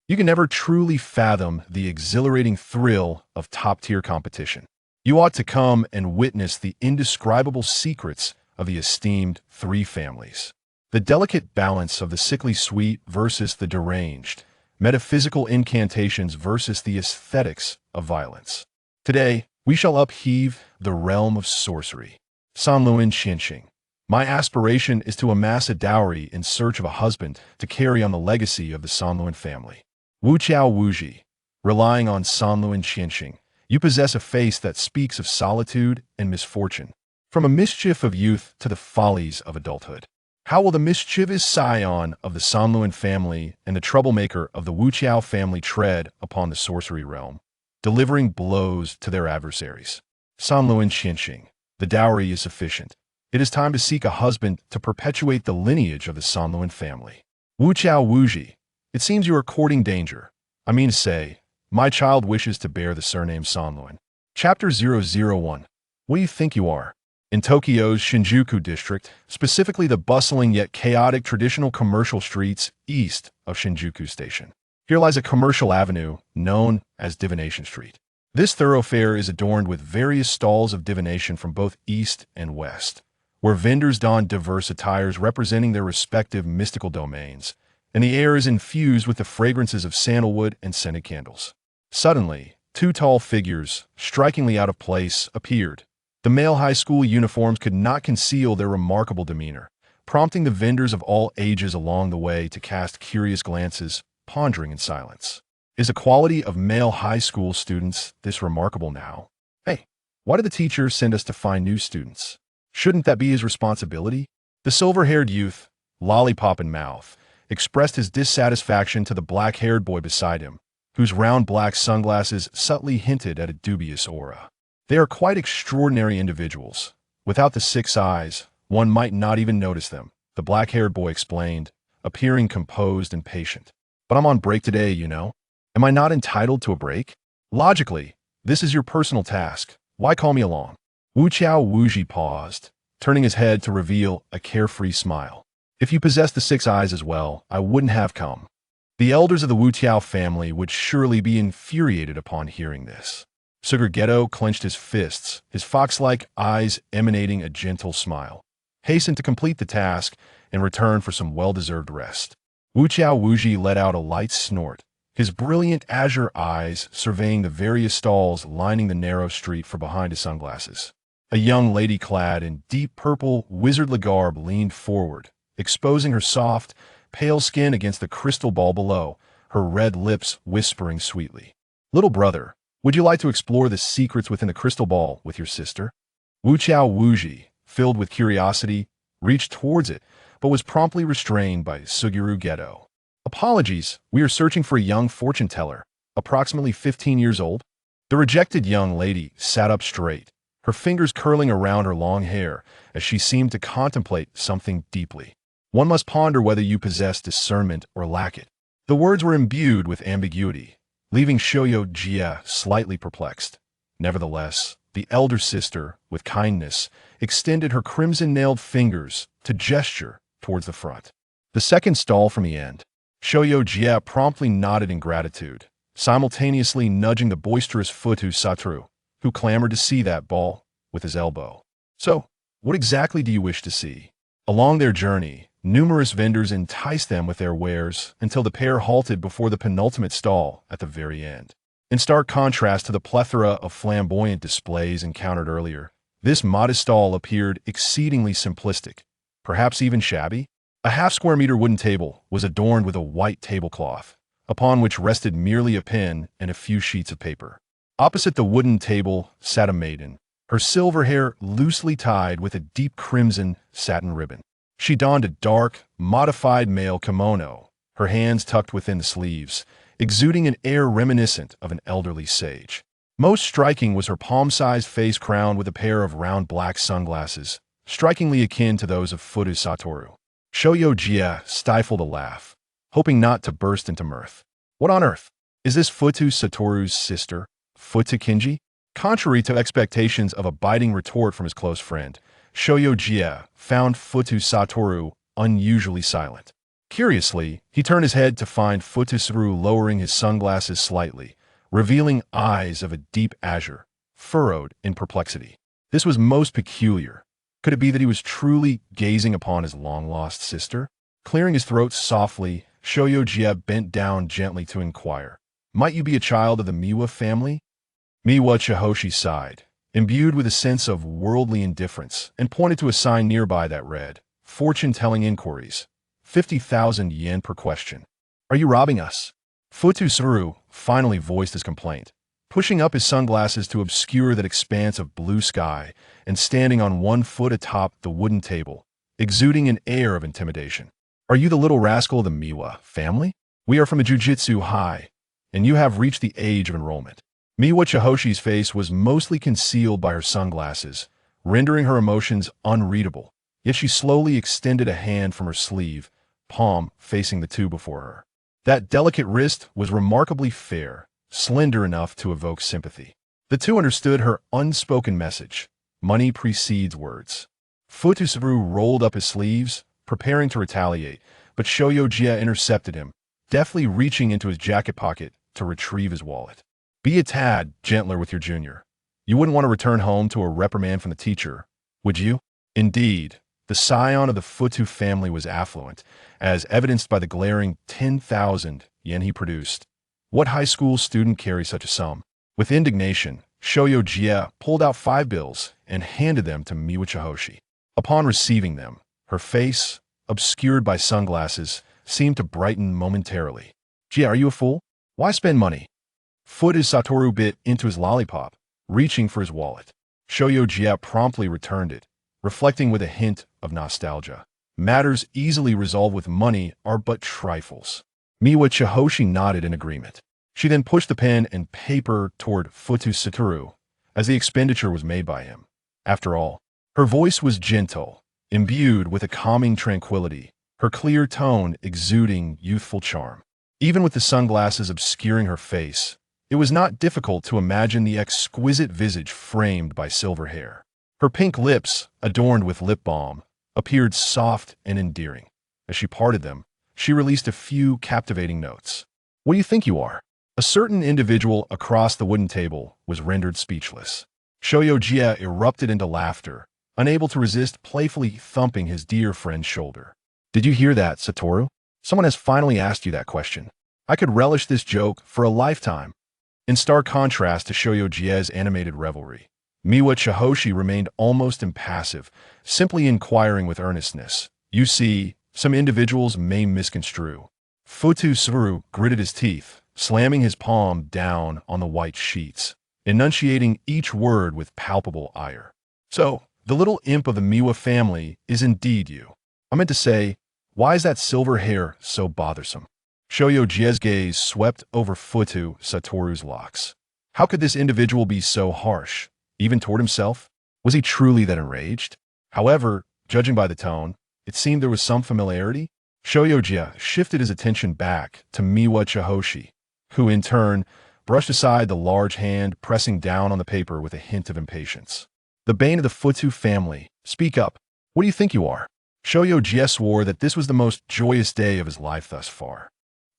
You can never truly fathom the exhilarating thrill of top-tier competition. You ought to come and witness the indescribable secrets of the esteemed three families. The delicate balance of the sickly sweet versus the deranged, metaphysical incantations versus the aesthetics of violence. Today, we shall upheave the realm of sorcery. Sanluan Qianxing. My aspiration is to amass a dowry in search of a husband to carry on the legacy of the Sanluan family. Wu Qiao Wuji. Relying on Sanluan Qianxing, you possess a face that speaks of solitude and misfortune, from a mischief of youth to the follies of adulthood. How will the mischievous scion of the Sanluan family and the troublemaker of the Wu Qiao family tread upon the sorcery realm, delivering blows to their adversaries? Sanluan Qianxing. The dowry is sufficient. It is time to seek a husband to perpetuate the lineage of the Sanluan family. Wu Qiao Wuji. It seems you are courting danger. I mean to say, my child wishes to bear the surname Sanluan. Chapter 001. What do you think you are? In Tokyo's Shinjuku district, specifically the bustling yet chaotic traditional commercial streets east of Shinjuku Station, here lies a commercial avenue known as Divination Street. This thoroughfare is adorned with various stalls of divination from both east and west, where vendors don diverse attires representing their respective mystical domains, and the air is infused with the fragrances of sandalwood and scented candles. Suddenly, two tall figures, strikingly out of place, appeared. The male high school uniforms could not conceal their remarkable demeanor, prompting the vendors of all ages along the way to cast curious glances, pondering in silence. Is the quality of male high school students this remarkable now? Hey, why did the teacher send us to find new students? Shouldn't that be his responsibility? The silver-haired youth, lollipop in mouth, expressed his dissatisfaction to the black-haired boy beside him, whose round black sunglasses subtly hinted at a dubious aura. They are quite extraordinary individuals. Without the 6 eyes, one might not even notice them, the black-haired boy explained, appearing composed and patient. But I'm on break today, you know. Am I not entitled to a break? Logically, this is your personal task. Why call me along? Wu Qiao Wuji paused, turning his head to reveal a carefree smile. If you possess the 6 eyes as well, I wouldn't have come. The elders of the Wu Qiao family would surely be infuriated upon hearing this. Sugurgeto clenched his fists, his fox-like eyes emanating a gentle smile, hastened to complete the task in return for some well-deserved rest. Wu Qiao Wuji let out a light snort, his brilliant azure eyes surveying the various stalls lining the narrow street from behind his sunglasses. A young lady clad in deep purple wizardly garb leaned forward, exposing her soft, pale skin against the crystal ball below, her red lips whispering sweetly. Little brother, would you like to explore the secrets within the crystal ball with your sister? Wu Qiao Wuji, filled with curiosity, reached towards it, but was promptly restrained by Suguru Geto. Apologies, we are searching for a young fortune teller, approximately 15 years old. The rejected young lady sat up straight, her fingers curling around her long hair as she seemed to contemplate something deeply. One must ponder whether you possess discernment or lack it. The words were imbued with ambiguity, leaving Shoyo Jia slightly perplexed. Nevertheless, the elder sister, with kindness, extended her crimson-nailed fingers to gesture towards the front. The second stall from the end. Shoyo Jia promptly nodded in gratitude, simultaneously nudging the boisterous Gojo Satoru, who clamored to see that ball, with his elbow. So, what exactly do you wish to see? Along their journey, numerous vendors enticed them with their wares until the pair halted before the penultimate stall at the very end. In stark contrast to the plethora of flamboyant displays encountered earlier, this modest stall appeared exceedingly simplistic, perhaps even shabby. A half-square-meter wooden table was adorned with a white tablecloth, upon which rested merely a pen and a few sheets of paper. Opposite the wooden table sat a maiden, her silver hair loosely tied with a deep crimson satin ribbon. She donned a dark, modified male kimono, her hands tucked within the sleeves, exuding an air reminiscent of an elderly sage. Most striking was her palm-sized face crowned with a pair of round black sunglasses, strikingly akin to those of Gojo Satoru. Shoyo Jia stifled a laugh, hoping not to burst into mirth. What on earth? Is this Gojo Satoru's sister, Gojo Kinji? Contrary to expectations of a biting retort from his close friend, Shoyo Jia found Gojo Satoru unusually silent. Curiously, he turned his head to find Tsuru lowering his sunglasses slightly, revealing eyes of a deep azure, furrowed in perplexity. This was most peculiar. Could it be that he was truly gazing upon his long-lost sister? Clearing his throat softly, Shoyo bent down gently to inquire, "Might you be a child of the Miwa family?" Miwa Chihoshi sighed, imbued with a sense of worldly indifference, and pointed to a sign nearby that read, "Fortune-telling inquiries. 50,000 yen per question." "Are you robbing us?" Tsuru finally voiced his complaint, pushing up his sunglasses to obscure that expanse of blue sky and standing on one foot atop the wooden table, exuding an air of intimidation. "Are you the little rascal of the Miwa family? We are from a Jujutsu High, and you have reached the age of enrollment." Miwa Chihoshi's face was mostly concealed by her sunglasses, rendering her emotions unreadable, yet she slowly extended a hand from her sleeve, palm facing the two before her. That delicate wrist was remarkably fair, slender enough to evoke sympathy. The two understood her unspoken message. Money precedes words. Tsuru rolled up his sleeves, preparing to retaliate, but Shoyo intercepted him, deftly reaching into his jacket pocket to retrieve his wallet. "Be a tad gentler with your junior. You wouldn't want to return home to a reprimand from the teacher, would you?" Indeed, the scion of the Futu family was affluent, as evidenced by the glaring 10,000 yen he produced. What high school student carries such a sum? With indignation, Shoyo pulled out 5 bills and handed them to Miwa Chihoshi. Upon receiving them, her face, obscured by sunglasses, seemed to brighten momentarily. "Are you a fool? Why spend money?" Satoru bit into his lollipop, reaching for his wallet. Shoyo promptly returned it, reflecting with a hint of nostalgia. Matters easily resolved with money are but trifles. Miwa Chihoshi nodded in agreement. She then pushed the pen and paper toward Satoru, as the expenditure was made by him. After all, her voice was gentle, imbued with a calming tranquility, her clear tone exuding youthful charm. Even with the sunglasses obscuring her face, it was not difficult to imagine the exquisite visage framed by silver hair. Her pink lips, adorned with lip balm, appeared soft and endearing. As she parted them, she released a few captivating notes. "What do you think you are?" A certain individual across the wooden table was rendered speechless. Shoyo erupted into laughter, unable to resist playfully thumping his dear friend's shoulder. "Did you hear that, Satoru? Someone has finally asked you that question. I could relish this joke for a lifetime." In stark contrast to Shoyo's animated revelry, Miwa Chihoshi remained almost impassive, simply inquiring with earnestness. "You see, some individuals may misconstrue." Tsuru gritted his teeth, slamming his palm down on the white sheets, enunciating each word with palpable ire. "So, the little imp of the Miwa family is indeed you. I meant to say, why is that silver hair so bothersome?" Shoyo's gaze swept over Satoru's locks. How could this individual be so harsh, even toward himself? Was he truly that enraged? However, judging by the tone, it seemed there was some familiarity. Shoyo shifted his attention back to Miwa Chihoshi, who in turn brushed aside the large hand pressing down on the paper with a hint of impatience. "The bane of the Futu family. Speak up. What do you think you are?" Shoyo swore that this was the most joyous day of his life thus far.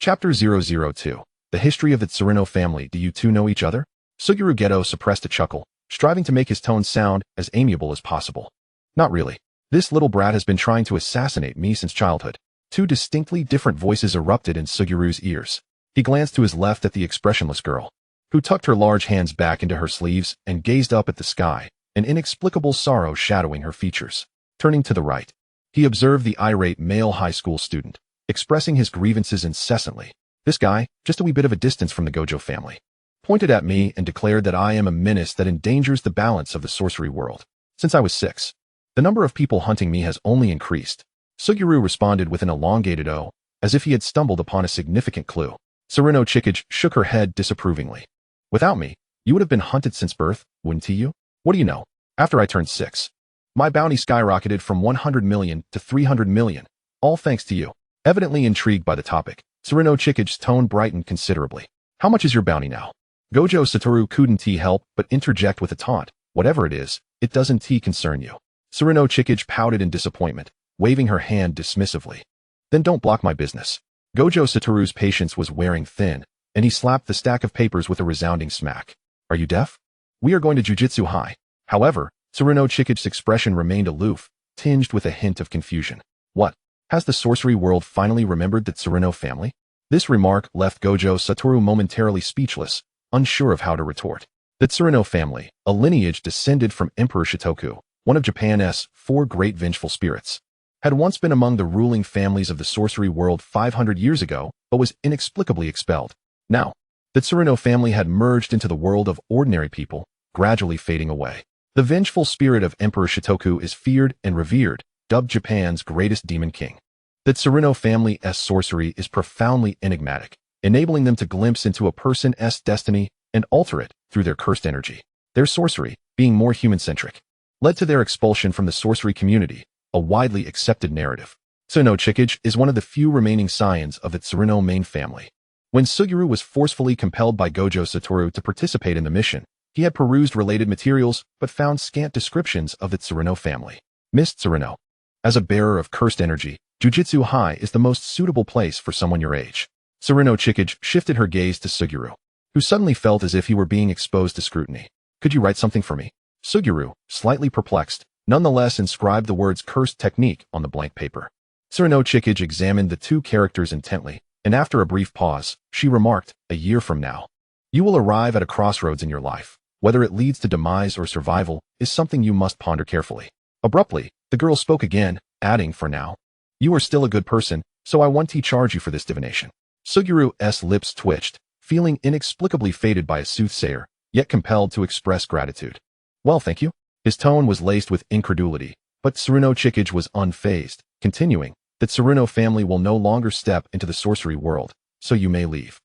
Chapter 002. The History of the Tsuruno Family. Do you two know each other? Suguru Geto suppressed a chuckle, striving to make his tone sound as amiable as possible. "Not really. This little brat has been trying to assassinate me since childhood." 2 distinctly different voices erupted in Suguru's ears. He glanced to his left at the expressionless girl, who tucked her large hands back into her sleeves and gazed up at the sky, an inexplicable sorrow shadowing her features. Turning to the right, he observed the irate male high school student, expressing his grievances incessantly. "This guy, just a wee bit of a distance from the Gojo family, pointed at me and declared that I am a menace that endangers the balance of the sorcery world. Since I was 6, the number of people hunting me has only increased." Suguru responded with an elongated O, as if he had stumbled upon a significant clue. Tsuruno shook her head disapprovingly. "Without me, you would have been hunted since birth, wouldn't you? What do you know? After I turned 6, my bounty skyrocketed from 100 million to 300 million, all thanks to you." Evidently intrigued by the topic, Tsuruno's tone brightened considerably. "How much is your bounty now?" Gojo Satoru couldn't help but interject with a taunt. "Whatever it is, it doesn't concern you." Tsuruno pouted in disappointment, waving her hand dismissively. Then don't block my business. Gojo Satoru's patience was wearing thin, and he slapped the stack of papers with a resounding smack. Are you deaf? We are going to Jujutsu High. However, Tsuruno Chikuge's expression remained aloof, tinged with a hint of confusion. What? Has the sorcery world finally remembered the Tsuruno family? This remark left Gojo Satoru momentarily speechless, unsure of how to retort. The Tsuruno family, a lineage descended from Emperor Shotoku, one of Japan's 4 great vengeful spirits, had once been among the ruling families of the sorcery world 500 years ago, but was inexplicably expelled. Now, the Tsuruno family had merged into the world of ordinary people, gradually fading away. The vengeful spirit of Emperor Shotoku is feared and revered, dubbed Japan's greatest demon king. The Tsuruno family's sorcery is profoundly enigmatic, enabling them to glimpse into a person's destiny and alter it through their cursed energy. Their sorcery, being more human-centric, led to their expulsion from the sorcery community, a widely accepted narrative. Tsuruno Chikuge is one of the few remaining scions of the Tsuruno main family. When Suguru was forcefully compelled by Gojo Satoru to participate in the mission, he had perused related materials but found scant descriptions of the Tsuruno family. Miss Tsuruno. As a bearer of cursed energy, Jujutsu High is the most suitable place for someone your age. Tsuruno Chikuge shifted her gaze to Suguru, who suddenly felt as if he were being exposed to scrutiny. Could you write something for me? Suguru, slightly perplexed, nonetheless inscribed the words cursed technique on the blank paper. Tsuruno Chikuge examined the 2 characters intently, and after a brief pause, she remarked, a year from now, you will arrive at a crossroads in your life. Whether it leads to demise or survival is something you must ponder carefully. Abruptly, the girl spoke again, adding, for now, you are still a good person, so I won't charge you for this divination. Suguru's lips twitched, feeling inexplicably fated by a soothsayer, yet compelled to express gratitude. Well, thank you. His tone was laced with incredulity, but Tsuruno Chikuge was unfazed, continuing, the Tsuruno family will no longer step into the sorcery world, so you may leave.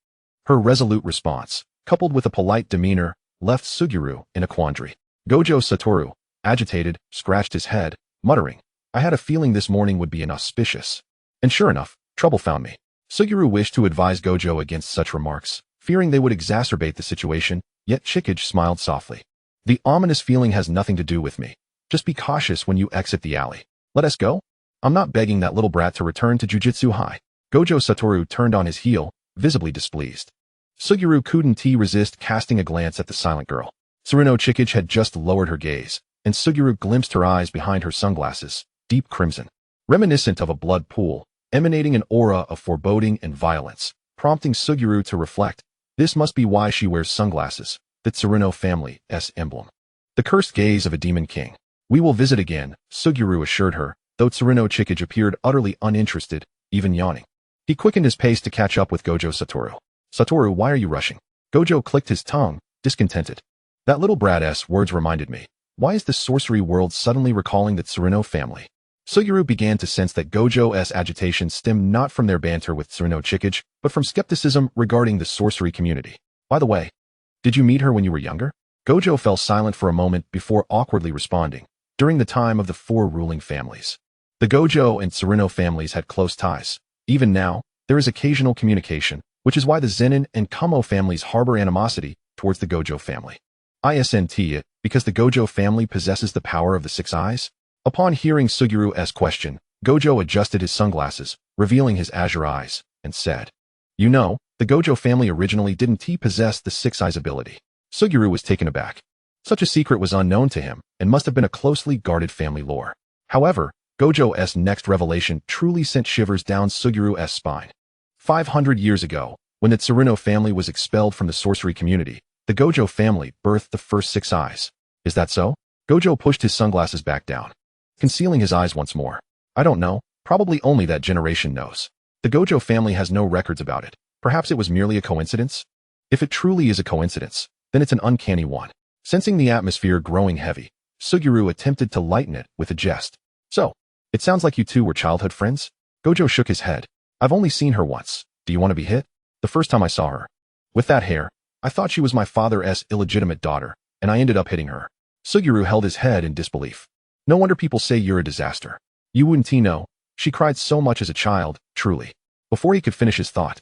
Her resolute response, coupled with a polite demeanor, left Suguru in a quandary. Gojo Satoru, agitated, scratched his head, muttering, I had a feeling this morning would be inauspicious. And sure enough, trouble found me. Suguru wished to advise Gojo against such remarks, fearing they would exacerbate the situation, yet Chikuge smiled softly. The ominous feeling has nothing to do with me. Just be cautious when you exit the alley. Let us go? I'm not begging that little brat to return to Jujutsu High. Gojo Satoru turned on his heel, visibly displeased. Suguru couldn't resist casting a glance at the silent girl. Tsuruno Chikuge had just lowered her gaze, and Suguru glimpsed her eyes behind her sunglasses, deep crimson, reminiscent of a blood pool, emanating an aura of foreboding and violence, prompting Suguru to reflect, this must be why she wears sunglasses, the Tsuruno family's emblem. The cursed gaze of a demon king. We will visit again, Suguru assured her, though Tsuruno Chikuge appeared utterly uninterested, even yawning. He quickened his pace to catch up with Gojo Satoru. Satoru, why are you rushing? Gojo clicked his tongue, discontented. That little brat's words reminded me. Why is the sorcery world suddenly recalling the Tsuruno family? Suguru began to sense that Gojo's agitation stemmed not from their banter with Tsuruno Chikuge, but from skepticism regarding the sorcery community. By the way, did you meet her when you were younger? Gojo fell silent for a moment before awkwardly responding. During the time of the 4 ruling families, the Gojo and Tsuruno families had close ties. Even now, there is occasional communication, which is why the Zenin and Kamo families harbor animosity towards the Gojo family. Isn't it because the Gojo family possesses the power of the 6 eyes? Upon hearing Suguru's question, Gojo adjusted his sunglasses, revealing his azure eyes, and said, you know, the Gojo family originally didn't possess the 6 eyes ability. Suguru was taken aback. Such a secret was unknown to him, and must have been a closely guarded family lore. However, Gojo's next revelation truly sent shivers down Suguru's spine. 500 years ago, when the Tsuruno family was expelled from the sorcery community, the Gojo family birthed the first 6 eyes. Is that so? Gojo pushed his sunglasses back down, concealing his eyes once more. I don't know, probably only that generation knows. The Gojo family has no records about it. Perhaps it was merely a coincidence? If it truly is a coincidence, then it's an uncanny one. Sensing the atmosphere growing heavy, Suguru attempted to lighten it with a jest. So, it sounds like you 2 were childhood friends? Gojo shook his head. I've only seen her once. Do you want to be hit? The first time I saw her. With that hair, I thought she was my father's illegitimate daughter, and I ended up hitting her. Suguru held his head in disbelief. No wonder people say you're a disaster. You wouldn't know. She cried so much as a child, truly. Before he could finish his thought,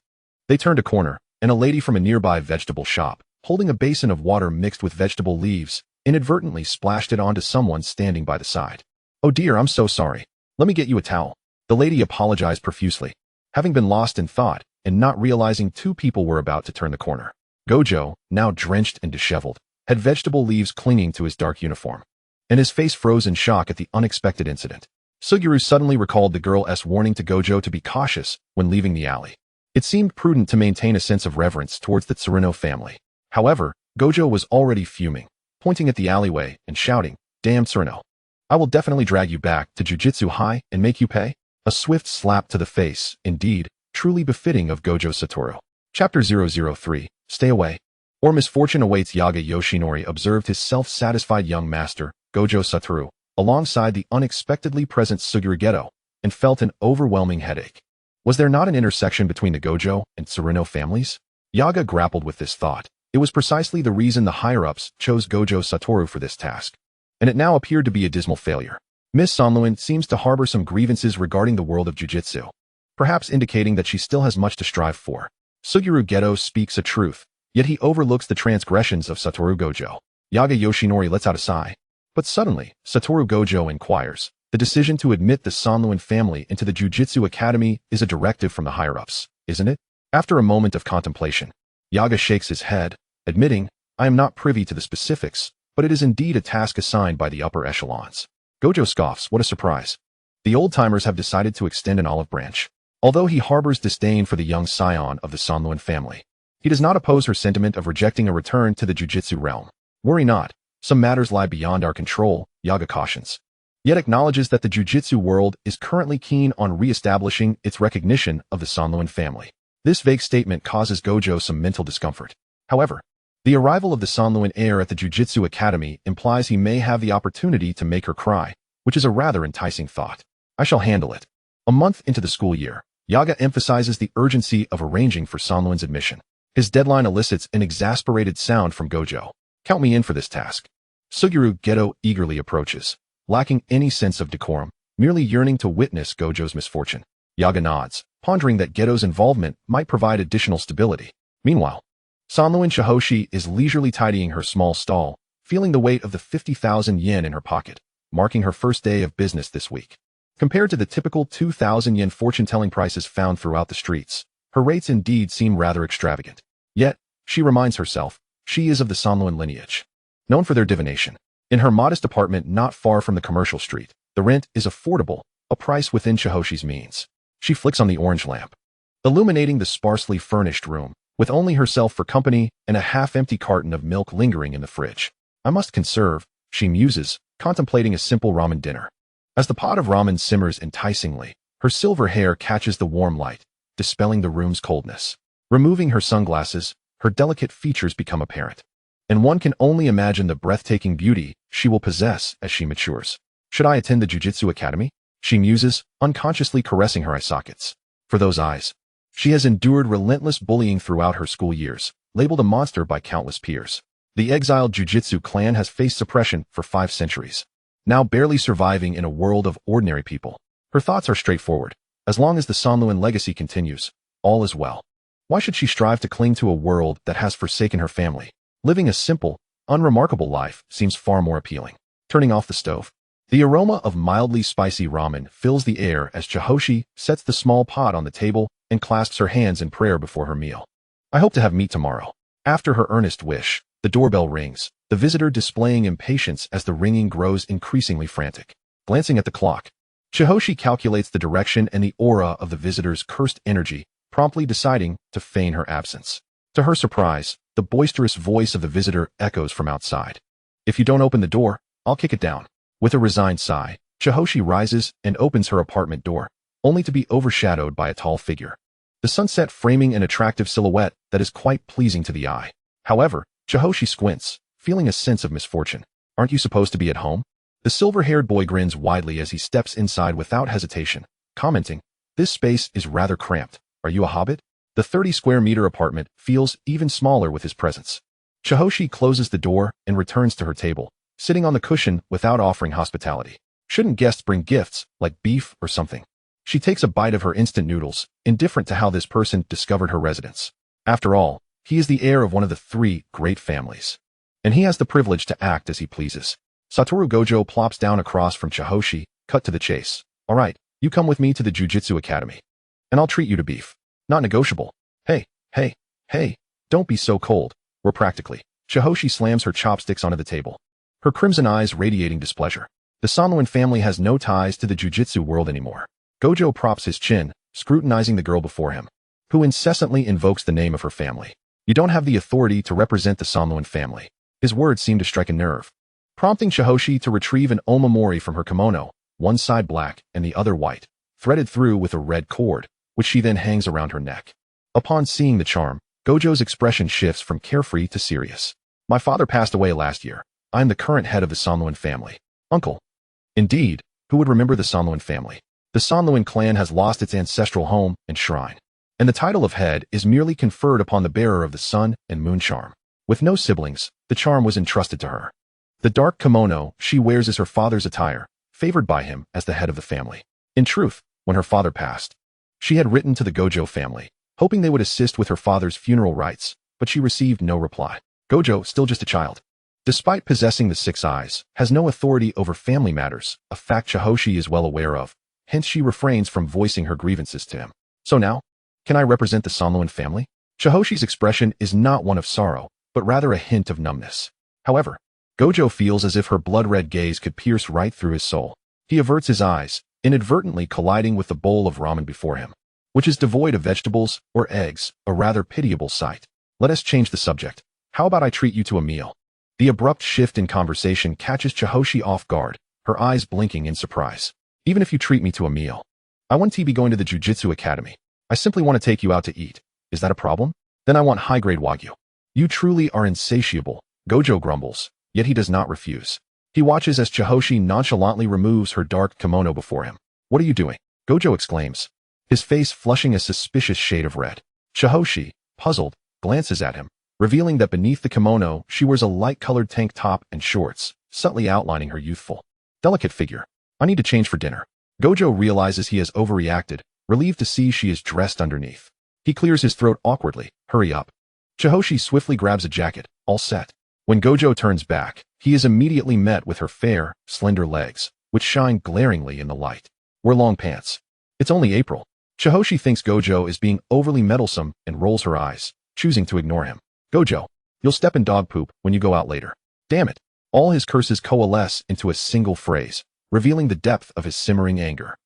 they turned a corner, and a lady from a nearby vegetable shop, holding a basin of water mixed with vegetable leaves, inadvertently splashed it onto someone standing by the side. Oh dear, I'm so sorry. Let me get you a towel. The lady apologized profusely, having been lost in thought and not realizing two people were about to turn the corner. Gojo, now drenched and disheveled, had vegetable leaves clinging to his dark uniform, and his face froze in shock at the unexpected incident. Suguru suddenly recalled the girl's warning to Gojo to be cautious when leaving the alley. It seemed prudent to maintain a sense of reverence towards the Tsuruno family. However, Gojo was already fuming, pointing at the alleyway and shouting, "Damn Tsuruno! I will definitely drag you back to Jujutsu High and make you pay." A swift slap to the face, indeed, truly befitting of Gojo Satoru. Chapter 003, Stay Away. Or misfortune awaits. Yaga Yoshinori observed his self-satisfied young master, Gojo Satoru, alongside the unexpectedly present Suguru Geto, and felt an overwhelming headache. Was there not an intersection between the Gojo and Tsuruno families? Yaga grappled with this thought. It was precisely the reason the higher-ups chose Gojo Satoru for this task, and it now appeared to be a dismal failure. Miss Sonluin seems to harbor some grievances regarding the world of Jujutsu, perhaps indicating that she still has much to strive for. Suguru Geto speaks a truth, yet he overlooks the transgressions of Satoru Gojo. Yaga Yoshinori lets out a sigh. But suddenly, Satoru Gojo inquires, the decision to admit the Sonluin family into the Jujutsu Academy is a directive from the higher-ups, isn't it? After a moment of contemplation, Yaga shakes his head, admitting, I am not privy to the specifics, but it is indeed a task assigned by the upper echelons. Gojo scoffs, what a surprise. The old-timers have decided to extend an olive branch. Although he harbors disdain for the young scion of the Sonluin family, he does not oppose her sentiment of rejecting a return to the Jujutsu realm. Worry not, some matters lie beyond our control, Yaga cautions, yet acknowledges that the Jujutsu world is currently keen on re-establishing its recognition of the Sonluin family. This vague statement causes Gojo some mental discomfort. However, the arrival of the Sonluin heir at the Jujutsu Academy implies he may have the opportunity to make her cry, which is a rather enticing thought. I shall handle it. A month into the school year, Yaga emphasizes the urgency of arranging for Sonluin's admission. His deadline elicits an exasperated sound from Gojo. Count me in for this task. Suguru Geto eagerly approaches, lacking any sense of decorum, merely yearning to witness Gojo's misfortune. Yaga nods, pondering that Geto's involvement might provide additional stability. Meanwhile, Sonluin Chihoshi is leisurely tidying her small stall, feeling the weight of the 50,000 yen in her pocket, marking her first day of business this week. Compared to the typical 2,000 yen fortune-telling prices found throughout the streets, her rates indeed seem rather extravagant. Yet, she reminds herself, she is of the Sonluin lineage, known for their divination. In her modest apartment not far from the commercial street, the rent is affordable, a price within Chihoshi's means. She flicks on the orange lamp, illuminating the sparsely furnished room, with only herself for company and a half-empty carton of milk lingering in the fridge. I must conserve, she muses, contemplating a simple ramen dinner. As the pot of ramen simmers enticingly, her silver hair catches the warm light, dispelling the room's coldness. Removing her sunglasses, her delicate features become apparent, and one can only imagine the breathtaking beauty she will possess as she matures. Should I attend the Jujutsu Academy? She muses, unconsciously caressing her eye sockets. For those eyes, she has endured relentless bullying throughout her school years, labeled a monster by countless peers. The exiled Jujutsu clan has faced suppression for 5 centuries, now barely surviving in a world of ordinary people. Her thoughts are straightforward. As long as the Sonluin legacy continues, all is well. Why should she strive to cling to a world that has forsaken her family? Living a simple, unremarkable life seems far more appealing. Turning off the stove, the aroma of mildly spicy ramen fills the air as Chihoshi sets the small pot on the table and clasps her hands in prayer before her meal. I hope to have meat tomorrow. After her earnest wish, the doorbell rings, the visitor displaying impatience as the ringing grows increasingly frantic. Glancing at the clock, Chihoshi calculates the direction and the aura of the visitor's cursed energy, promptly deciding to feign her absence. To her surprise, the boisterous voice of the visitor echoes from outside. If you don't open the door, I'll kick it down. With a resigned sigh, Chihoshi rises and opens her apartment door, only to be overshadowed by a tall figure, the sunset framing an attractive silhouette that is quite pleasing to the eye. However, Chihoshi squints, feeling a sense of misfortune. Aren't you supposed to be at home? The silver-haired boy grins widely as he steps inside without hesitation, commenting, this space is rather cramped. Are you a hobbit? The 30-square-meter apartment feels even smaller with his presence. Chihoshi closes the door and returns to her table, sitting on the cushion without offering hospitality. Shouldn't guests bring gifts, like beef or something? She takes a bite of her instant noodles, indifferent to how this person discovered her residence. After all, he is the heir of one of the 3 great families, and he has the privilege to act as he pleases. Satoru Gojo plops down across from Chihoshi, cut to the chase. All right, You come with me to the Jujutsu Academy, and I'll treat you to beef. Not negotiable. Hey, hey, hey, don't be so cold. We're practically. Chihoshi slams her chopsticks onto the table, her crimson eyes radiating displeasure. The Sanluan family has no ties to the Jujutsu world anymore. Gojo props his chin, scrutinizing the girl before him, who incessantly invokes the name of her family. You don't have the authority to represent the Sanluan family. His words seem to strike a nerve, prompting Chihoshi to retrieve an omamori from her kimono, one side black and the other white, threaded through with a red cord, which she then hangs around her neck. Upon seeing the charm, Gojo's expression shifts from carefree to serious. My father passed away last year. I am the current head of the Sanluan family. Uncle. Indeed, who would remember the Sanluan family? The Sanluan clan has lost its ancestral home and shrine, and the title of head is merely conferred upon the bearer of the sun and moon charm. With no siblings, the charm was entrusted to her. The dark kimono she wears is her father's attire, favored by him as the head of the family. In truth, when her father passed, she had written to the Gojo family, hoping they would assist with her father's funeral rites, but she received no reply. Gojo, still just a child, despite possessing the six eyes, has no authority over family matters, a fact Chihoshi is well aware of, hence she refrains from voicing her grievances to him. So now, can I represent the Sanluan family? Chihoshi's expression is not one of sorrow, but rather a hint of numbness. However, Gojo feels as if her blood-red gaze could pierce right through his soul. He averts his eyes, inadvertently colliding with the bowl of ramen before him, which is devoid of vegetables or eggs, a rather pitiable sight. Let us change the subject. How about I treat you to a meal? The abrupt shift in conversation catches Chihoshi off guard, her eyes blinking in surprise. Even if you treat me to a meal, I won't be going to the Jujutsu Academy. I simply want to take you out to eat. Is that a problem? Then I want high-grade wagyu. You truly are insatiable, Gojo grumbles, yet he does not refuse. He watches as Chihoshi nonchalantly removes her dark kimono before him. What are you doing? Gojo exclaims, his face flushing a suspicious shade of red. Chihoshi, puzzled, glances at him, revealing that beneath the kimono she wears a light-colored tank top and shorts, subtly outlining her youthful, delicate figure. I need to change for dinner. Gojo realizes he has overreacted, relieved to see she is dressed underneath. He clears his throat awkwardly. Hurry up. Chihoshi swiftly grabs a jacket, all set. When Gojo turns back, he is immediately met with her fair, slender legs, which shine glaringly in the light. Wear long pants. It's only April. Chihoshi thinks Gojo is being overly meddlesome and rolls her eyes, choosing to ignore him. Gojo, you'll step in dog poop when you go out later. Damn it. All his curses coalesce into a single phrase, revealing the depth of his simmering anger.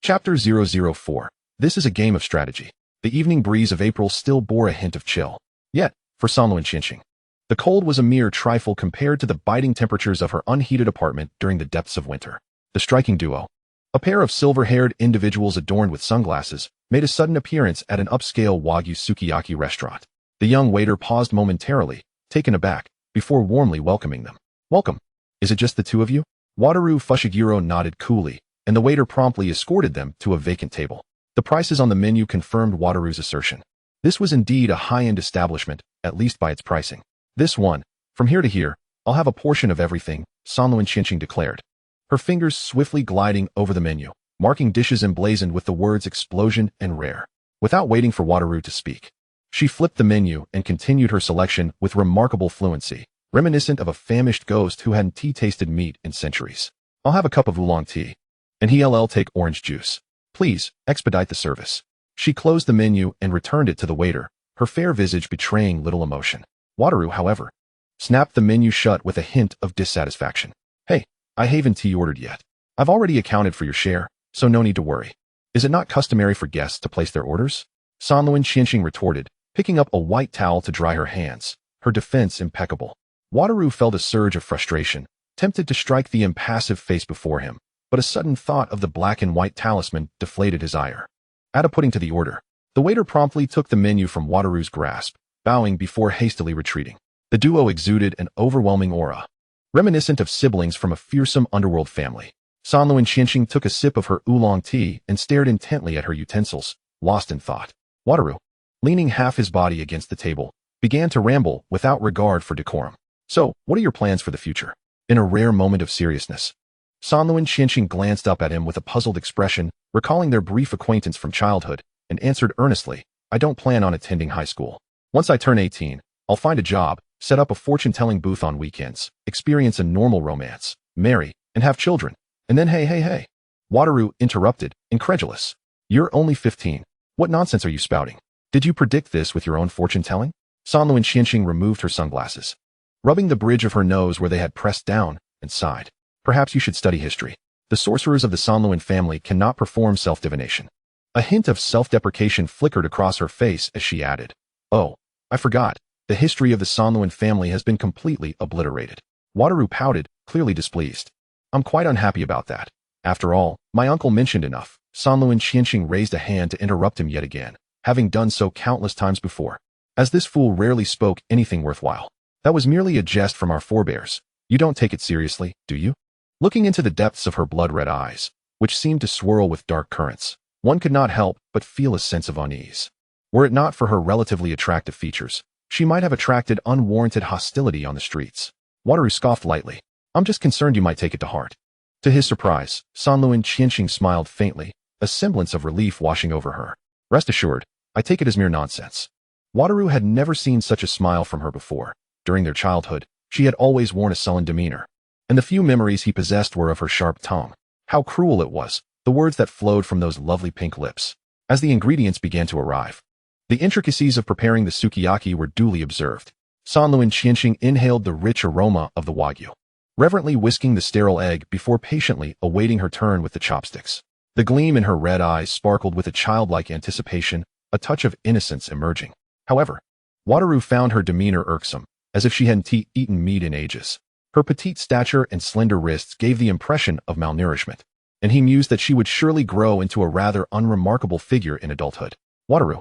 Chapter 004. This is a game of strategy. The evening breeze of April still bore a hint of chill. Yet, for Sanluan Chinching, the cold was a mere trifle compared to the biting temperatures of her unheated apartment during the depths of winter. The striking duo, a pair of silver-haired individuals adorned with sunglasses, made a sudden appearance at an upscale Wagyu sukiyaki restaurant. The young waiter paused momentarily, taken aback, before warmly welcoming them. Welcome. Is it just the two of you? Wataru Fushiguro nodded coolly, and the waiter promptly escorted them to a vacant table. The prices on the menu confirmed Wataru's assertion. This was indeed a high-end establishment, at least by its pricing. This one, from here to here, I'll have a portion of everything, Sanluan Chinching declared, her fingers swiftly gliding over the menu, marking dishes emblazoned with the words explosion and rare. Without waiting for Wataru to speak, she flipped the menu and continued her selection with remarkable fluency, reminiscent of a famished ghost who hadn't tea-tasted meat in centuries. I'll have a cup of oolong tea. And he'll take orange juice. Please, expedite the service. She closed the menu and returned it to the waiter, her fair visage betraying little emotion. Wataru, however, snapped the menu shut with a hint of dissatisfaction. Hey, I haven't tea ordered yet. I've already accounted for your share, so no need to worry. Is it not customary for guests to place their orders? Sanluan Chinching retorted, picking up a white towel to dry her hands, her defense impeccable. Wataru felt a surge of frustration, tempted to strike the impassive face before him, but a sudden thought of the black and white talisman deflated his ire. Add a pudding to the order. The waiter promptly took the menu from Wataru's grasp, bowing before hastily retreating. The duo exuded an overwhelming aura, reminiscent of siblings from a fearsome underworld family. Sanluan Chinching took a sip of her oolong tea and stared intently at her utensils, lost in thought. Wataru, leaning half his body against the table, began to ramble without regard for decorum. So, what are your plans for the future? In a rare moment of seriousness, Sanluan Chinching glanced up at him with a puzzled expression, recalling their brief acquaintance from childhood, and answered earnestly, I don't plan on attending high school. Once I turn 18, I'll find a job, set up a fortune-telling booth on weekends, experience a normal romance, marry, and have children. And then hey. Wataru interrupted, incredulous. You're only 15. What nonsense are you spouting? Did you predict this with your own fortune-telling? Sanluan Qianxing removed her sunglasses, rubbing the bridge of her nose where they had pressed down, and sighed. Perhaps you should study history. The sorcerers of the Sanluan family cannot perform self-divination. A hint of self-deprecation flickered across her face as she added, Oh, I forgot. The history of the Sanluan family has been completely obliterated. Wataru pouted, clearly displeased. I'm quite unhappy about that. After all, my uncle mentioned enough. Sanluan Qianxing raised a hand to interrupt him yet again, having done so countless times before. As this fool rarely spoke anything worthwhile. That was merely a jest from our forebears. You don't take it seriously, do you? Looking into the depths of her blood-red eyes, which seemed to swirl with dark currents, one could not help but feel a sense of unease. Were it not for her relatively attractive features, she might have attracted unwarranted hostility on the streets. Wataru scoffed lightly. I'm just concerned you might take it to heart. To his surprise, Sanluan Qianxing smiled faintly, a semblance of relief washing over her. Rest assured, I take it as mere nonsense. Wataru had never seen such a smile from her before. During their childhood, she had always worn a sullen demeanor, and the few memories he possessed were of her sharp tongue. How cruel it was, the words that flowed from those lovely pink lips. As the ingredients began to arrive, the intricacies of preparing the sukiyaki were duly observed. Sanluan Qianxing inhaled the rich aroma of the wagyu, reverently whisking the sterile egg before patiently awaiting her turn with the chopsticks. The gleam in her red eyes sparkled with a childlike anticipation, a touch of innocence emerging. However, Wataru found her demeanor irksome, as if she hadn't eaten meat in ages. Her petite stature and slender wrists gave the impression of malnourishment, and he mused that she would surely grow into a rather unremarkable figure in adulthood. Wataru,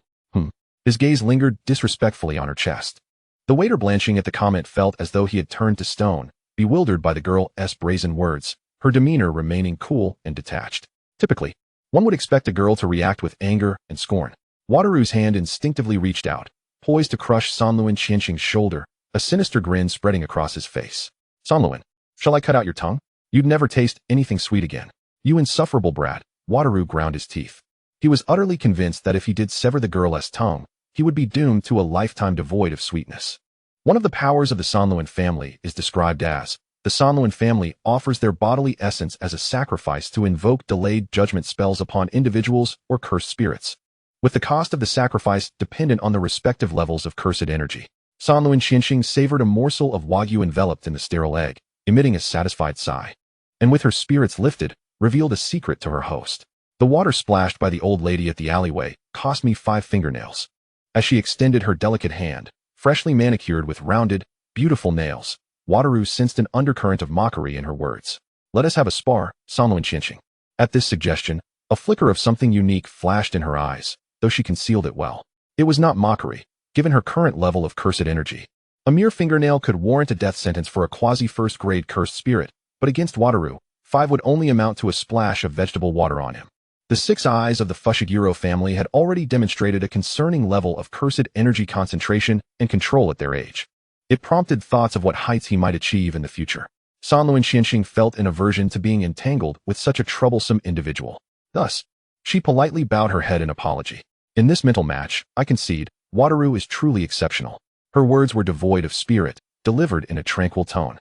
His gaze lingered disrespectfully on her chest. The waiter blanching at the comment felt as though he had turned to stone, bewildered by the girl's brazen words, her demeanor remaining cool and detached. Typically, one would expect a girl to react with anger and scorn. Wataru's hand instinctively reached out, poised to crush Sanluan Qianxing's shoulder, a sinister grin spreading across his face. Sanluan, shall I cut out your tongue? You'd never taste anything sweet again. You insufferable brat. Wataru ground his teeth. He was utterly convinced that if he did sever the girl's tongue, he would be doomed to a lifetime devoid of sweetness. One of the powers of the Sanluan family is described as, the Sanluan family offers their bodily essence as a sacrifice to invoke delayed judgment spells upon individuals or cursed spirits, with the cost of the sacrifice dependent on the respective levels of cursed energy. Sanluan Qianxing savored a morsel of wagyu enveloped in the sterile egg, emitting a satisfied sigh, and with her spirits lifted, revealed a secret to her host. The water splashed by the old lady at the alleyway cost me 5 fingernails. As she extended her delicate hand, freshly manicured with rounded, beautiful nails, Wataru sensed an undercurrent of mockery in her words. Let us have a spar, Sanluan Qianxing. At this suggestion, a flicker of something unique flashed in her eyes, though she concealed it well. It was not mockery, given her current level of cursed energy. A mere fingernail could warrant a death sentence for a quasi-first-grade cursed spirit, but against Wataru, 5 would only amount to a splash of vegetable water on him. The 6 eyes of the Fushiguro family had already demonstrated a concerning level of cursed energy concentration and control at their age. It prompted thoughts of what heights he might achieve in the future. Sanluan Qianxing felt an aversion to being entangled with such a troublesome individual. Thus, she politely bowed her head in apology. In this mental match, I concede, Wataru is truly exceptional. Her words were devoid of spirit, delivered in a tranquil tone.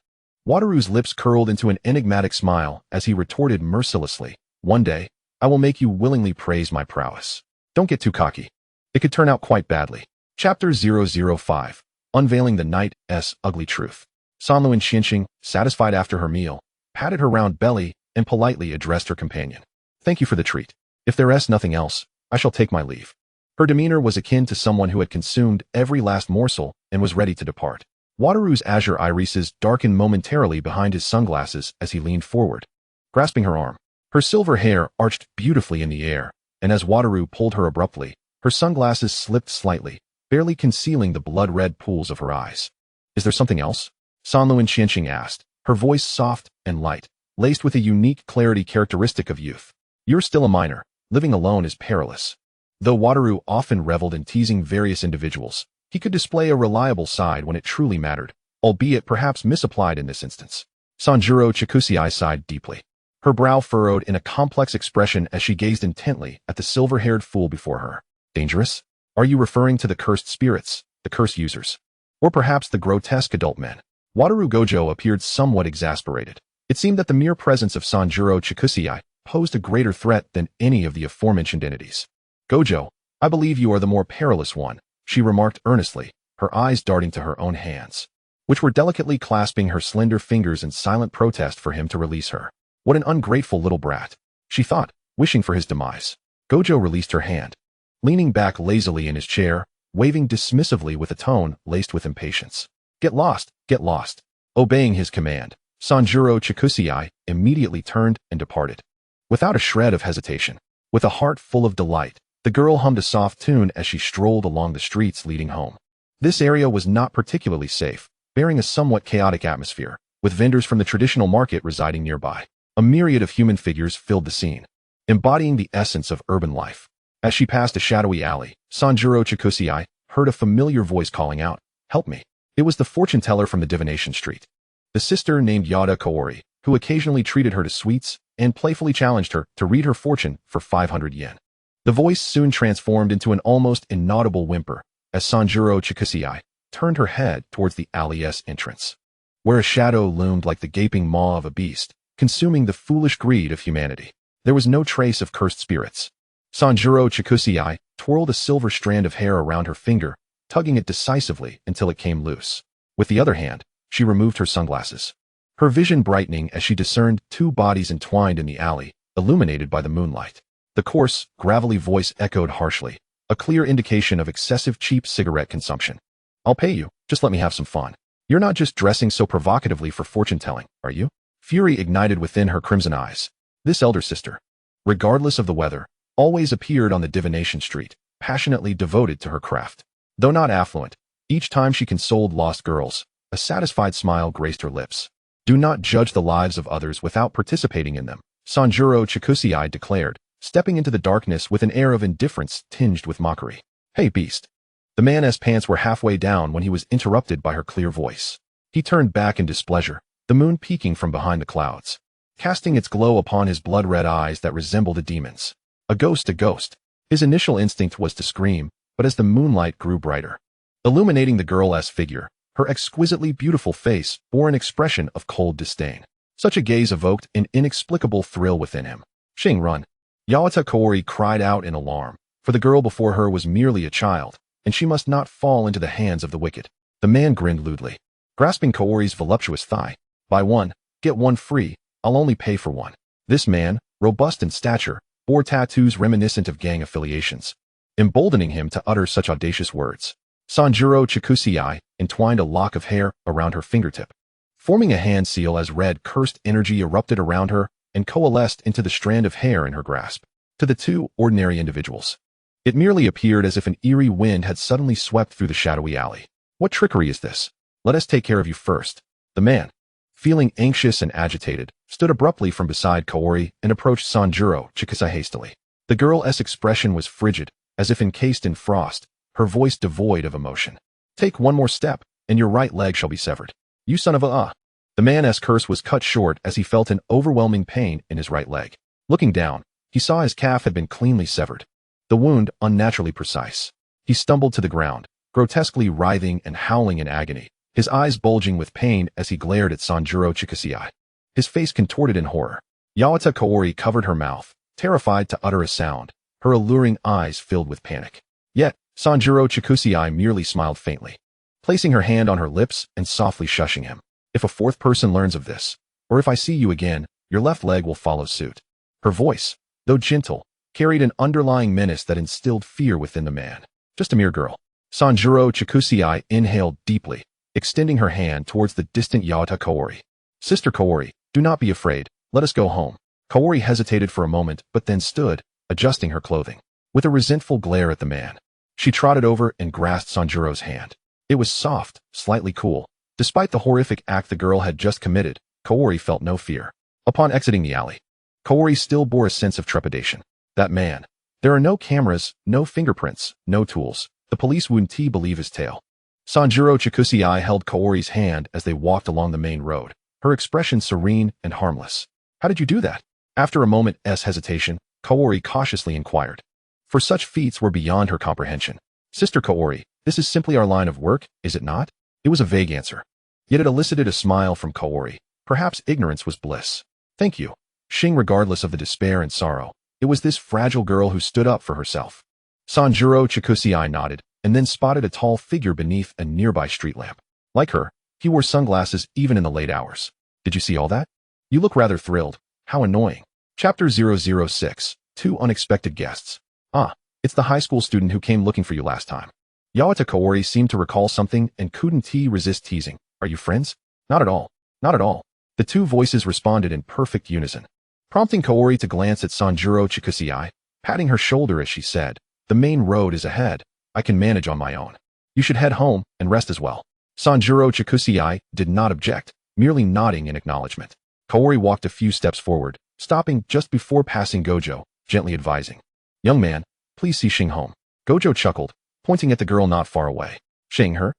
Wataru's lips curled into an enigmatic smile as he retorted mercilessly, One day, I will make you willingly praise my prowess. Don't get too cocky. It could turn out quite badly. Chapter 005, Unveiling the Night's Ugly Truth. Sanluan Qianxing, satisfied after her meal, patted her round belly and politely addressed her companion. Thank you for the treat. If there's nothing else, I shall take my leave. Her demeanor was akin to someone who had consumed every last morsel and was ready to depart. Wataru's azure irises darkened momentarily behind his sunglasses as he leaned forward, grasping her arm. Her silver hair arched beautifully in the air, and as Wataru pulled her abruptly, her sunglasses slipped slightly, barely concealing the blood-red pools of her eyes. Is there something else? Sanluan Qianxing asked, her voice soft and light, laced with a unique clarity characteristic of youth. You're still a minor. Living alone is perilous. Though Wataru often reveled in teasing various individuals, he could display a reliable side when it truly mattered, albeit perhaps misapplied in this instance. Sanjuro Chikusa sighed deeply. Her brow furrowed in a complex expression as she gazed intently at the silver-haired fool before her. Dangerous? Are you referring to the cursed spirits, the curse users? Or perhaps the grotesque adult men? Wataru Gojo appeared somewhat exasperated. It seemed that the mere presence of Sanjuro Chikusa posed a greater threat than any of the aforementioned entities. Gojo, I believe you are the more perilous one, she remarked earnestly, her eyes darting to her own hands, which were delicately clasping her slender fingers in silent protest for him to release her. What an ungrateful little brat, she thought, wishing for his demise. Gojo released her hand, leaning back lazily in his chair, waving dismissively with a tone laced with impatience. Get lost, get lost. Obeying his command, Sanjuro Chikusa immediately turned and departed. Without a shred of hesitation, with a heart full of delight, the girl hummed a soft tune as she strolled along the streets leading home. This area was not particularly safe, bearing a somewhat chaotic atmosphere, with vendors from the traditional market residing nearby. A myriad of human figures filled the scene, embodying the essence of urban life. As she passed a shadowy alley, Sanjuro Chikusa heard a familiar voice calling out, "Help me." It was the fortune teller from the Divination Street. The sister named Yada Kaori, who occasionally treated her to sweets and playfully challenged her to read her fortune for 500 yen. The voice soon transformed into an almost inaudible whimper as Sanjuro Chikusa turned her head towards the alley's entrance, where a shadow loomed like the gaping maw of a beast, consuming the foolish greed of humanity. There was no trace of cursed spirits. Sanjuro Chikusa twirled a silver strand of hair around her finger, tugging it decisively until it came loose. With the other hand, she removed her sunglasses, her vision brightening as she discerned two bodies entwined in the alley, illuminated by the moonlight. The coarse, gravelly voice echoed harshly, a clear indication of excessive cheap cigarette consumption. "I'll pay you, just let me have some fun. You're not just dressing so provocatively for fortune-telling, are you?" Fury ignited within her crimson eyes. This elder sister, regardless of the weather, always appeared on the Divination Street, passionately devoted to her craft. Though not affluent, each time she consoled lost girls, a satisfied smile graced her lips. "Do not judge the lives of others without participating in them," Sanjuro Chikusa declared, stepping into the darkness with an air of indifference tinged with mockery. "Hey, beast." The man's pants were halfway down when he was interrupted by her clear voice. He turned back in displeasure, the moon peeking from behind the clouds, casting its glow upon his blood-red eyes that resembled a demon's. A ghost, a ghost. His initial instinct was to scream, but as the moonlight grew brighter, illuminating the girl's figure, her exquisitely beautiful face bore an expression of cold disdain. Such a gaze evoked an inexplicable thrill within him. "Shing, run." Yawata Kaori cried out in alarm, for the girl before her was merely a child, and she must not fall into the hands of the wicked. The man grinned lewdly, grasping Kaori's voluptuous thigh. "Buy one, get one free, I'll only pay for one." This man, robust in stature, bore tattoos reminiscent of gang affiliations, emboldening him to utter such audacious words. Sanjuro Chikusa entwined a lock of hair around her fingertip, forming a hand seal as red cursed energy erupted around her and coalesced into the strand of hair in her grasp. To the two ordinary individuals, it merely appeared as if an eerie wind had suddenly swept through the shadowy alley. "What trickery is this? Let us take care of you first." The man, feeling anxious and agitated, stood abruptly from beside Kaori and approached Sanjuro Chikusa hastily. The girl's expression was frigid, as if encased in frost, her voice devoid of emotion. "Take one more step, and your right leg shall be severed. You son of a The man's curse was cut short as he felt an overwhelming pain in his right leg. Looking down, he saw his calf had been cleanly severed, the wound unnaturally precise. He stumbled to the ground, grotesquely writhing and howling in agony, his eyes bulging with pain as he glared at Sanjuro Chikusa. His face contorted in horror. Yawata Kaori covered her mouth, terrified to utter a sound, her alluring eyes filled with panic. Yet, Sanjuro Chikusa merely smiled faintly, placing her hand on her lips and softly shushing him. "If a fourth person learns of this, or if I see you again, your left leg will follow suit." Her voice, though gentle, carried an underlying menace that instilled fear within the man. "Just a mere girl." Sanjuro Chikusa inhaled deeply, extending her hand towards the distant Yawata Kaori. "Sister Kaori, do not be afraid, let us go home." Kaori hesitated for a moment but then stood, adjusting her clothing. With a resentful glare at the man, she trotted over and grasped Sanjuro's hand. It was soft, slightly cool. Despite the horrific act the girl had just committed, Kaori felt no fear. Upon exiting the alley, Kaori still bore a sense of trepidation. That man. There are no cameras, no fingerprints, no tools. The police wouldn't believe his tale. Sanjuro Chikusa held Kaori's hand as they walked along the main road, her expression serene and harmless. "How did you do that?" After a moment's hesitation, Kaori cautiously inquired, for such feats were beyond her comprehension. "Sister Kaori, this is simply our line of work, is it not?" It was a vague answer, yet it elicited a smile from Kaori. Perhaps ignorance was bliss. "Thank you." Shing regardless of the despair and sorrow. It was this fragile girl who stood up for herself. Sanjuro Chikusei nodded, and then spotted a tall figure beneath a nearby street lamp. Like her, he wore sunglasses even in the late hours. Did you see all that? You look rather thrilled. How annoying. Chapter 006. Two unexpected guests. Ah, it's the high school student who came looking for you last time. Yawata Kaori seemed to recall something and couldn't resist teasing. Are you friends? Not at all. Not at all. The two voices responded in perfect unison, prompting Kaori to glance at Sanjuro Chikusei, patting her shoulder as she said, the main road is ahead. I can manage on my own. You should head home and rest as well. Sanjuro Chikusei did not object, merely nodding in acknowledgement. Kaori walked a few steps forward, stopping just before passing Gojo, gently advising. Young man, please see Shing home. Gojo chuckled, pointing at the girl not far away. Shing her?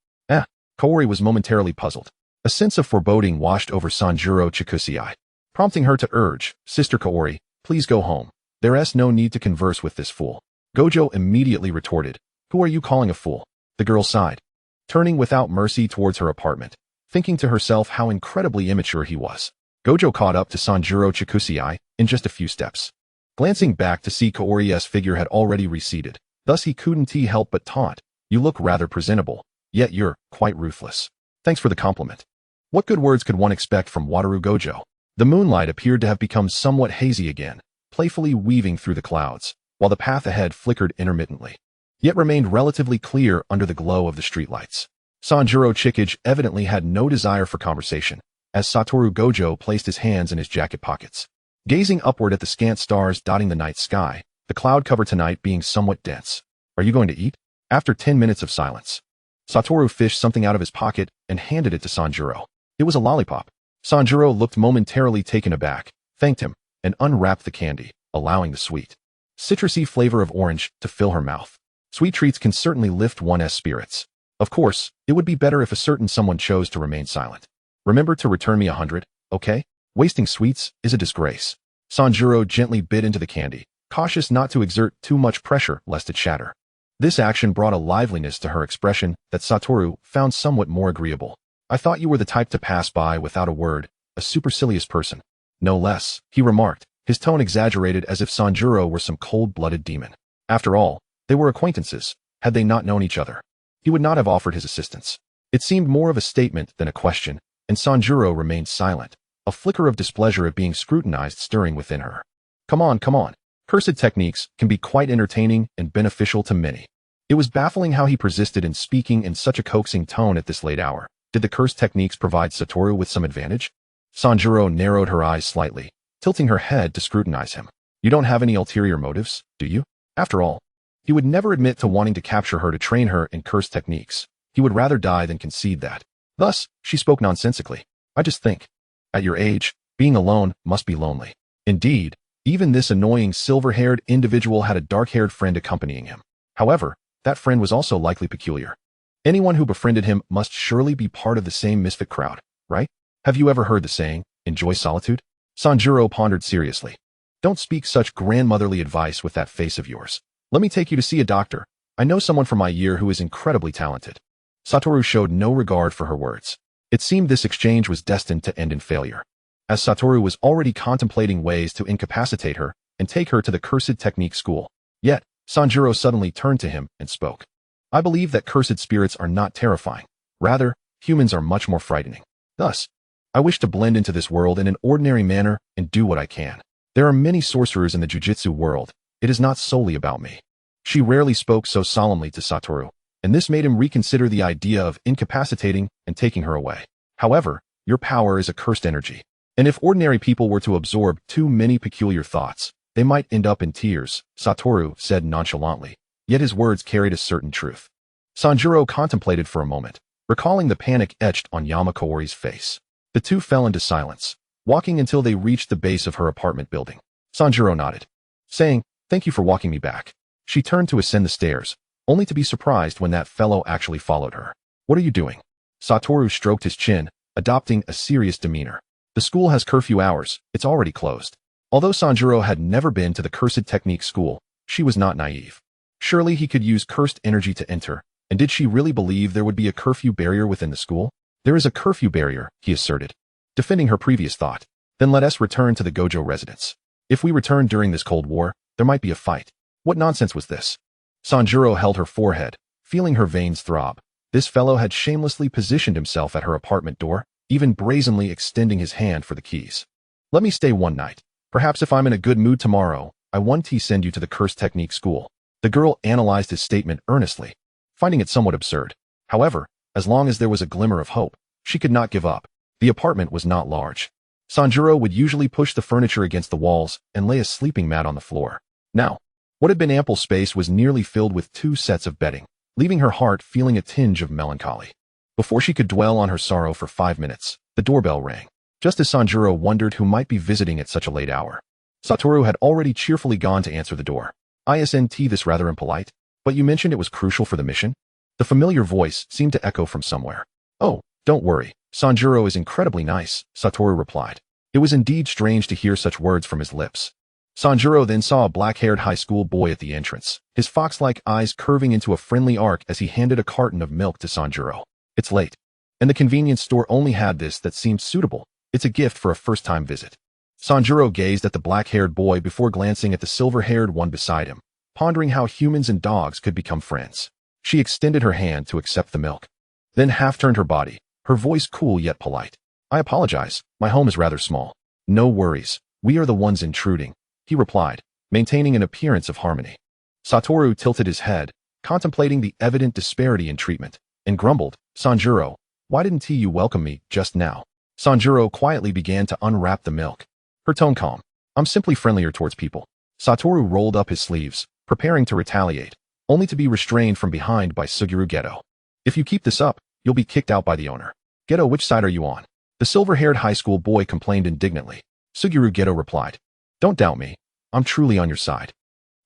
Kaori was momentarily puzzled. A sense of foreboding washed over Sanjuro Chikusei, prompting her to urge, Sister Kaori, please go home. There's no need to converse with this fool. Gojo immediately retorted, who are you calling a fool? The girl sighed, turning without mercy towards her apartment, thinking to herself how incredibly immature he was. Gojo caught up to Sanjuro Chikusei in just a few steps. Glancing back to see Kaori's figure had already receded, thus he couldn't help but taunt, you look rather presentable, yet you're quite ruthless. Thanks for the compliment. What good words could one expect from Wataru Gojo? The moonlight appeared to have become somewhat hazy again, playfully weaving through the clouds, while the path ahead flickered intermittently, yet remained relatively clear under the glow of the streetlights. Sanjuro Chikage evidently had no desire for conversation, as Satoru Gojo placed his hands in his jacket pockets. Gazing upward at the scant stars dotting the night sky, the cloud cover tonight being somewhat dense. Are you going to eat? After 10 minutes of silence, Satoru fished something out of his pocket and handed it to Sanjuro. It was a lollipop. Sanjuro looked momentarily taken aback, thanked him, and unwrapped the candy, allowing the sweet, citrusy flavor of orange to fill her mouth. Sweet treats can certainly lift one's spirits. Of course, it would be better if a certain someone chose to remain silent. Remember to return me 100, okay? Wasting sweets is a disgrace. Sanjuro gently bit into the candy, cautious not to exert too much pressure lest it shatter. This action brought a liveliness to her expression that Satoru found somewhat more agreeable. I thought you were the type to pass by without a word, a supercilious person. No less, he remarked, his tone exaggerated as if Sanjuro were some cold-blooded demon. After all, they were acquaintances. Had they not known each other, he would not have offered his assistance. It seemed more of a statement than a question, and Sanjuro remained silent, a flicker of displeasure at being scrutinized stirring within her. Come on. Cursed techniques can be quite entertaining and beneficial to many. It was baffling how he persisted in speaking in such a coaxing tone at this late hour. Did the cursed techniques provide Satoru with some advantage? Sanjuro narrowed her eyes slightly, tilting her head to scrutinize him. You don't have any ulterior motives, do you? After all, he would never admit to wanting to capture her to train her in cursed techniques. He would rather die than concede that. Thus, she spoke nonsensically. I just think, at your age, being alone must be lonely. Indeed, even this annoying silver-haired individual had a dark-haired friend accompanying him. However, that friend was also likely peculiar. Anyone who befriended him must surely be part of the same misfit crowd, right? Have you ever heard the saying, enjoy solitude? Sanjuro pondered seriously. Don't speak such grandmotherly advice with that face of yours. Let me take you to see a doctor. I know someone from my year who is incredibly talented. Satoru showed no regard for her words. It seemed this exchange was destined to end in failure, as Satoru was already contemplating ways to incapacitate her and take her to the cursed technique school. Yet, Sanjuro suddenly turned to him and spoke. I believe that cursed spirits are not terrifying. Rather, humans are much more frightening. Thus, I wish to blend into this world in an ordinary manner and do what I can. There are many sorcerers in the Jujutsu world. It is not solely about me. She rarely spoke so solemnly to Satoru, and this made him reconsider the idea of incapacitating and taking her away. However, your power is a cursed energy, and if ordinary people were to absorb too many peculiar thoughts, they might end up in tears, Satoru said nonchalantly, yet his words carried a certain truth. Sanjuro contemplated for a moment, recalling the panic etched on Yama Kaori's face. The two fell into silence, walking until they reached the base of her apartment building. Sanjuro nodded, saying, thank you for walking me back. She turned to ascend the stairs, only to be surprised when that fellow actually followed her. What are you doing? Satoru stroked his chin, adopting a serious demeanor. The school has curfew hours, it's already closed. Although Sanjuro had never been to the cursed technique school, she was not naive. Surely he could use cursed energy to enter, and did she really believe there would be a curfew barrier within the school? There is a curfew barrier, he asserted, defending her previous thought. Then let us return to the Gojo residence. If we return during this Cold War, there might be a fight. What nonsense was this? Sanjuro held her forehead, feeling her veins throb. This fellow had shamelessly positioned himself at her apartment door, even brazenly extending his hand for the keys. Let me stay one night. Perhaps if I'm in a good mood tomorrow, I want to send you to the curse technique school. The girl analyzed his statement earnestly, finding it somewhat absurd. However, as long as there was a glimmer of hope, she could not give up. The apartment was not large. Sanjuro would usually push the furniture against the walls and lay a sleeping mat on the floor. Now, what had been ample space was nearly filled with 2 sets of bedding, leaving her heart feeling a tinge of melancholy. Before she could dwell on her sorrow for 5 minutes, the doorbell rang. Just as Sanjuro wondered who might be visiting at such a late hour, Satoru had already cheerfully gone to answer the door. Isn't this rather impolite? But you mentioned it was crucial for the mission? The familiar voice seemed to echo from somewhere. Oh, don't worry. Sanjuro is incredibly nice, Satoru replied. It was indeed strange to hear such words from his lips. Sanjuro then saw a black-haired high school boy at the entrance, his fox-like eyes curving into a friendly arc as he handed a carton of milk to Sanjuro. It's late. And the convenience store only had this that seemed suitable. It's a gift for a first-time visit. Sanjuro gazed at the black-haired boy before glancing at the silver-haired one beside him, pondering how humans and dogs could become friends. She extended her hand to accept the milk, then half-turned her body, her voice cool yet polite. I apologize. My home is rather small. No worries. We are the ones intruding, he replied, maintaining an appearance of harmony. Satoru tilted his head, contemplating the evident disparity in treatment, and grumbled, Sanjuro, why didn't you welcome me just now? Sanjuro quietly began to unwrap the milk, her tone calm. I'm simply friendlier towards people. Satoru rolled up his sleeves, preparing to retaliate, only to be restrained from behind by Suguru Geto. If you keep this up, you'll be kicked out by the owner. Geto, which side are you on? The silver-haired high school boy complained indignantly. Suguru Geto replied, Don't doubt me. I'm truly on your side.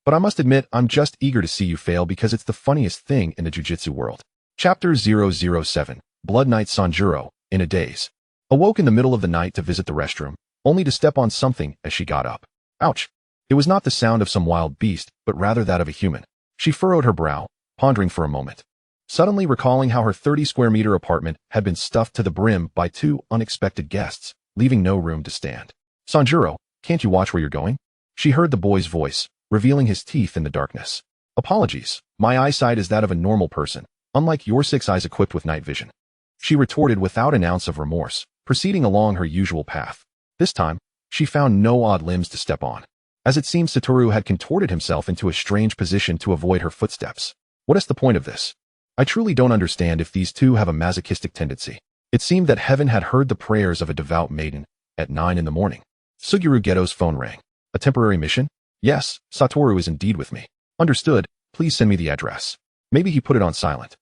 But I must admit, I'm just eager to see you fail because it's the funniest thing in the Jujutsu world. Chapter 007, Blood Knight Sanjuro, in a daze. Awoke in the middle of the night to visit the restroom, only to step on something as she got up. Ouch! It was not the sound of some wild beast, but rather that of a human. She furrowed her brow, pondering for a moment, suddenly recalling how her 30-square-meter apartment had been stuffed to the brim by 2 unexpected guests, leaving no room to stand. Sanjuro, can't you watch where you're going? She heard the boy's voice, revealing his teeth in the darkness. Apologies, my eyesight is that of a normal person, unlike your 6 eyes equipped with night vision. She retorted without an ounce of remorse, proceeding along her usual path. This time, she found no odd limbs to step on, as it seemed Satoru had contorted himself into a strange position to avoid her footsteps. What is the point of this? I truly don't understand if these 2 have a masochistic tendency. It seemed that heaven had heard the prayers of a devout maiden at 9 in the morning. Suguru Geto's phone rang. A temporary mission? Yes, Satoru is indeed with me. Understood, please send me the address. Maybe he put it on silent.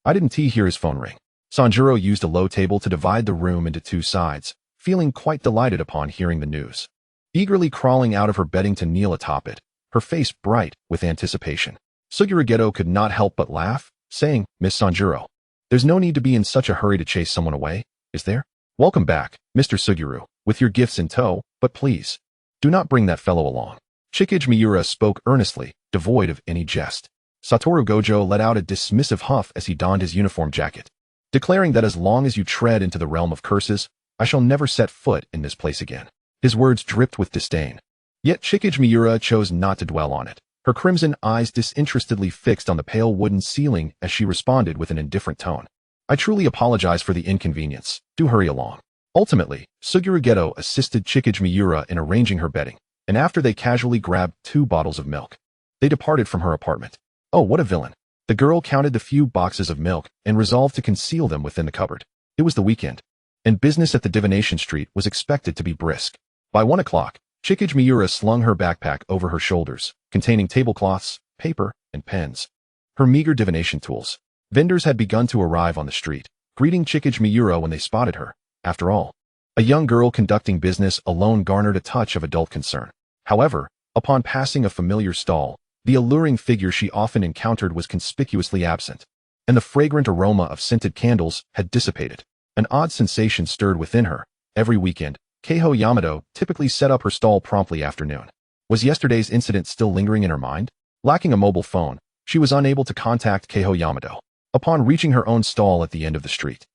I didn't hear his phone ring. Sanjuro used a low table to divide the room into 2 sides, feeling quite delighted upon hearing the news. Eagerly crawling out of her bedding to kneel atop it, her face bright with anticipation. Suguru Geto could not help but laugh, saying, Miss Sanjuro, there's no need to be in such a hurry to chase someone away, is there? Welcome back, Mr. Suguru, with your gifts in tow, but please, do not bring that fellow along. Chigusa Miwa spoke earnestly, devoid of any jest. Satoru Gojo let out a dismissive huff as he donned his uniform jacket, declaring that as long as you tread into the realm of curses, I shall never set foot in this place again. His words dripped with disdain. Yet Chigusa Miwa chose not to dwell on it, her crimson eyes disinterestedly fixed on the pale wooden ceiling as she responded with an indifferent tone. I truly apologize for the inconvenience. Do hurry along. Ultimately, Suguru Geto assisted Chigusa Miwa in arranging her bedding, and after they casually grabbed 2 bottles of milk, they departed from her apartment. Oh, what a villain. The girl counted the few boxes of milk and resolved to conceal them within the cupboard. It was the weekend, and business at the Divination Street was expected to be brisk. By 1 o'clock, Chigusa Miwa slung her backpack over her shoulders, containing tablecloths, paper, and pens. Her meager divination tools. Vendors had begun to arrive on the street, greeting Chigusa Miwa when they spotted her. After all, a young girl conducting business alone garnered a touch of adult concern. However, upon passing a familiar stall, the alluring figure she often encountered was conspicuously absent, and the fragrant aroma of scented candles had dissipated. An odd sensation stirred within her. Every weekend, Kaho Yamato typically set up her stall promptly after noon. Was yesterday's incident still lingering in her mind? Lacking a mobile phone, she was unable to contact Kaho Yamato. Upon reaching her own stall at the end of the street,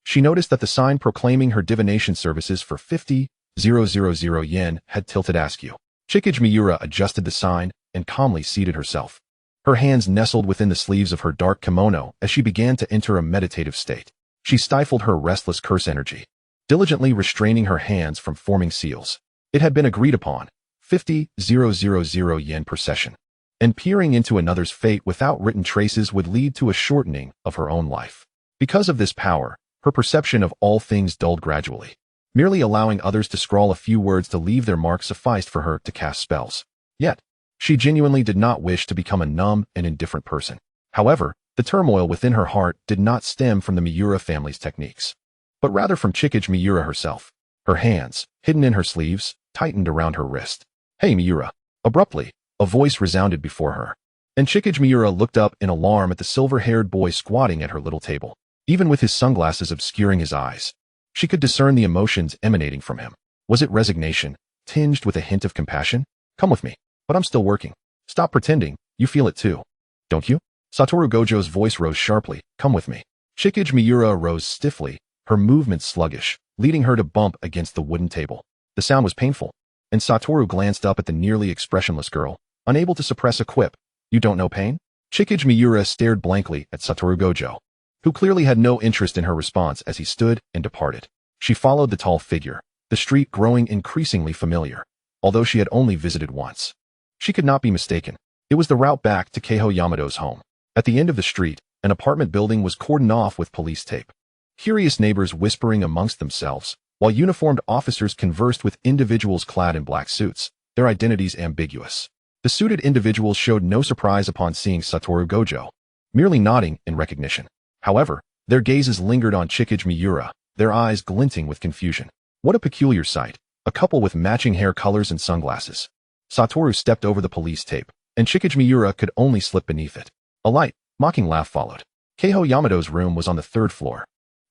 she noticed that the sign proclaiming her divination services for 50 000 yen had tilted askew. Chigusa Miwa adjusted the sign and calmly seated herself. Her hands nestled within the sleeves of her dark kimono as she began to enter a meditative state. She stifled her restless curse energy, diligently restraining her hands from forming seals. It had been agreed upon, 50,000 yen per session, and peering into another's fate without written traces would lead to a shortening of her own life. Because of this power, her perception of all things dulled gradually. Merely allowing others to scrawl a few words to leave their mark sufficed for her to cast spells. Yet, she genuinely did not wish to become a numb and indifferent person. However, the turmoil within her heart did not stem from the Miura family's techniques, but rather from Chigusa Miwa herself. Her hands, hidden in her sleeves, tightened around her wrist. "Hey, Miura!" Abruptly, a voice resounded before her, and Chigusa Miwa looked up in alarm at the silver-haired boy squatting at her little table. Even with his sunglasses obscuring his eyes, she could discern the emotions emanating from him. Was it resignation, tinged with a hint of compassion? "Come with me." "But I'm still working." "Stop pretending, you feel it too, don't you?" Satoru Gojo's voice rose sharply. "Come with me." Chigusa Miwa rose stiffly, her movements sluggish, leading her to bump against the wooden table. The sound was painful, and Satoru glanced up at the nearly expressionless girl, unable to suppress a quip. "You don't know pain?" Chigusa Miwa stared blankly at Satoru Gojo, who clearly had no interest in her response as he stood and departed. She followed the tall figure, the street growing increasingly familiar, although she had only visited once. She could not be mistaken. It was the route back to Kaho Yamado's home. At the end of the street, an apartment building was cordoned off with police tape. Curious neighbors whispering amongst themselves, while uniformed officers conversed with individuals clad in black suits, their identities ambiguous. The suited individuals showed no surprise upon seeing Satoru Gojo, merely nodding in recognition. However, their gazes lingered on Chigusa Miwa, their eyes glinting with confusion. What a peculiar sight, a couple with matching hair colors and sunglasses. Satoru stepped over the police tape, and Chigusa Miwa could only slip beneath it. A light, mocking laugh followed. Kaho Yamado's room was on the third floor.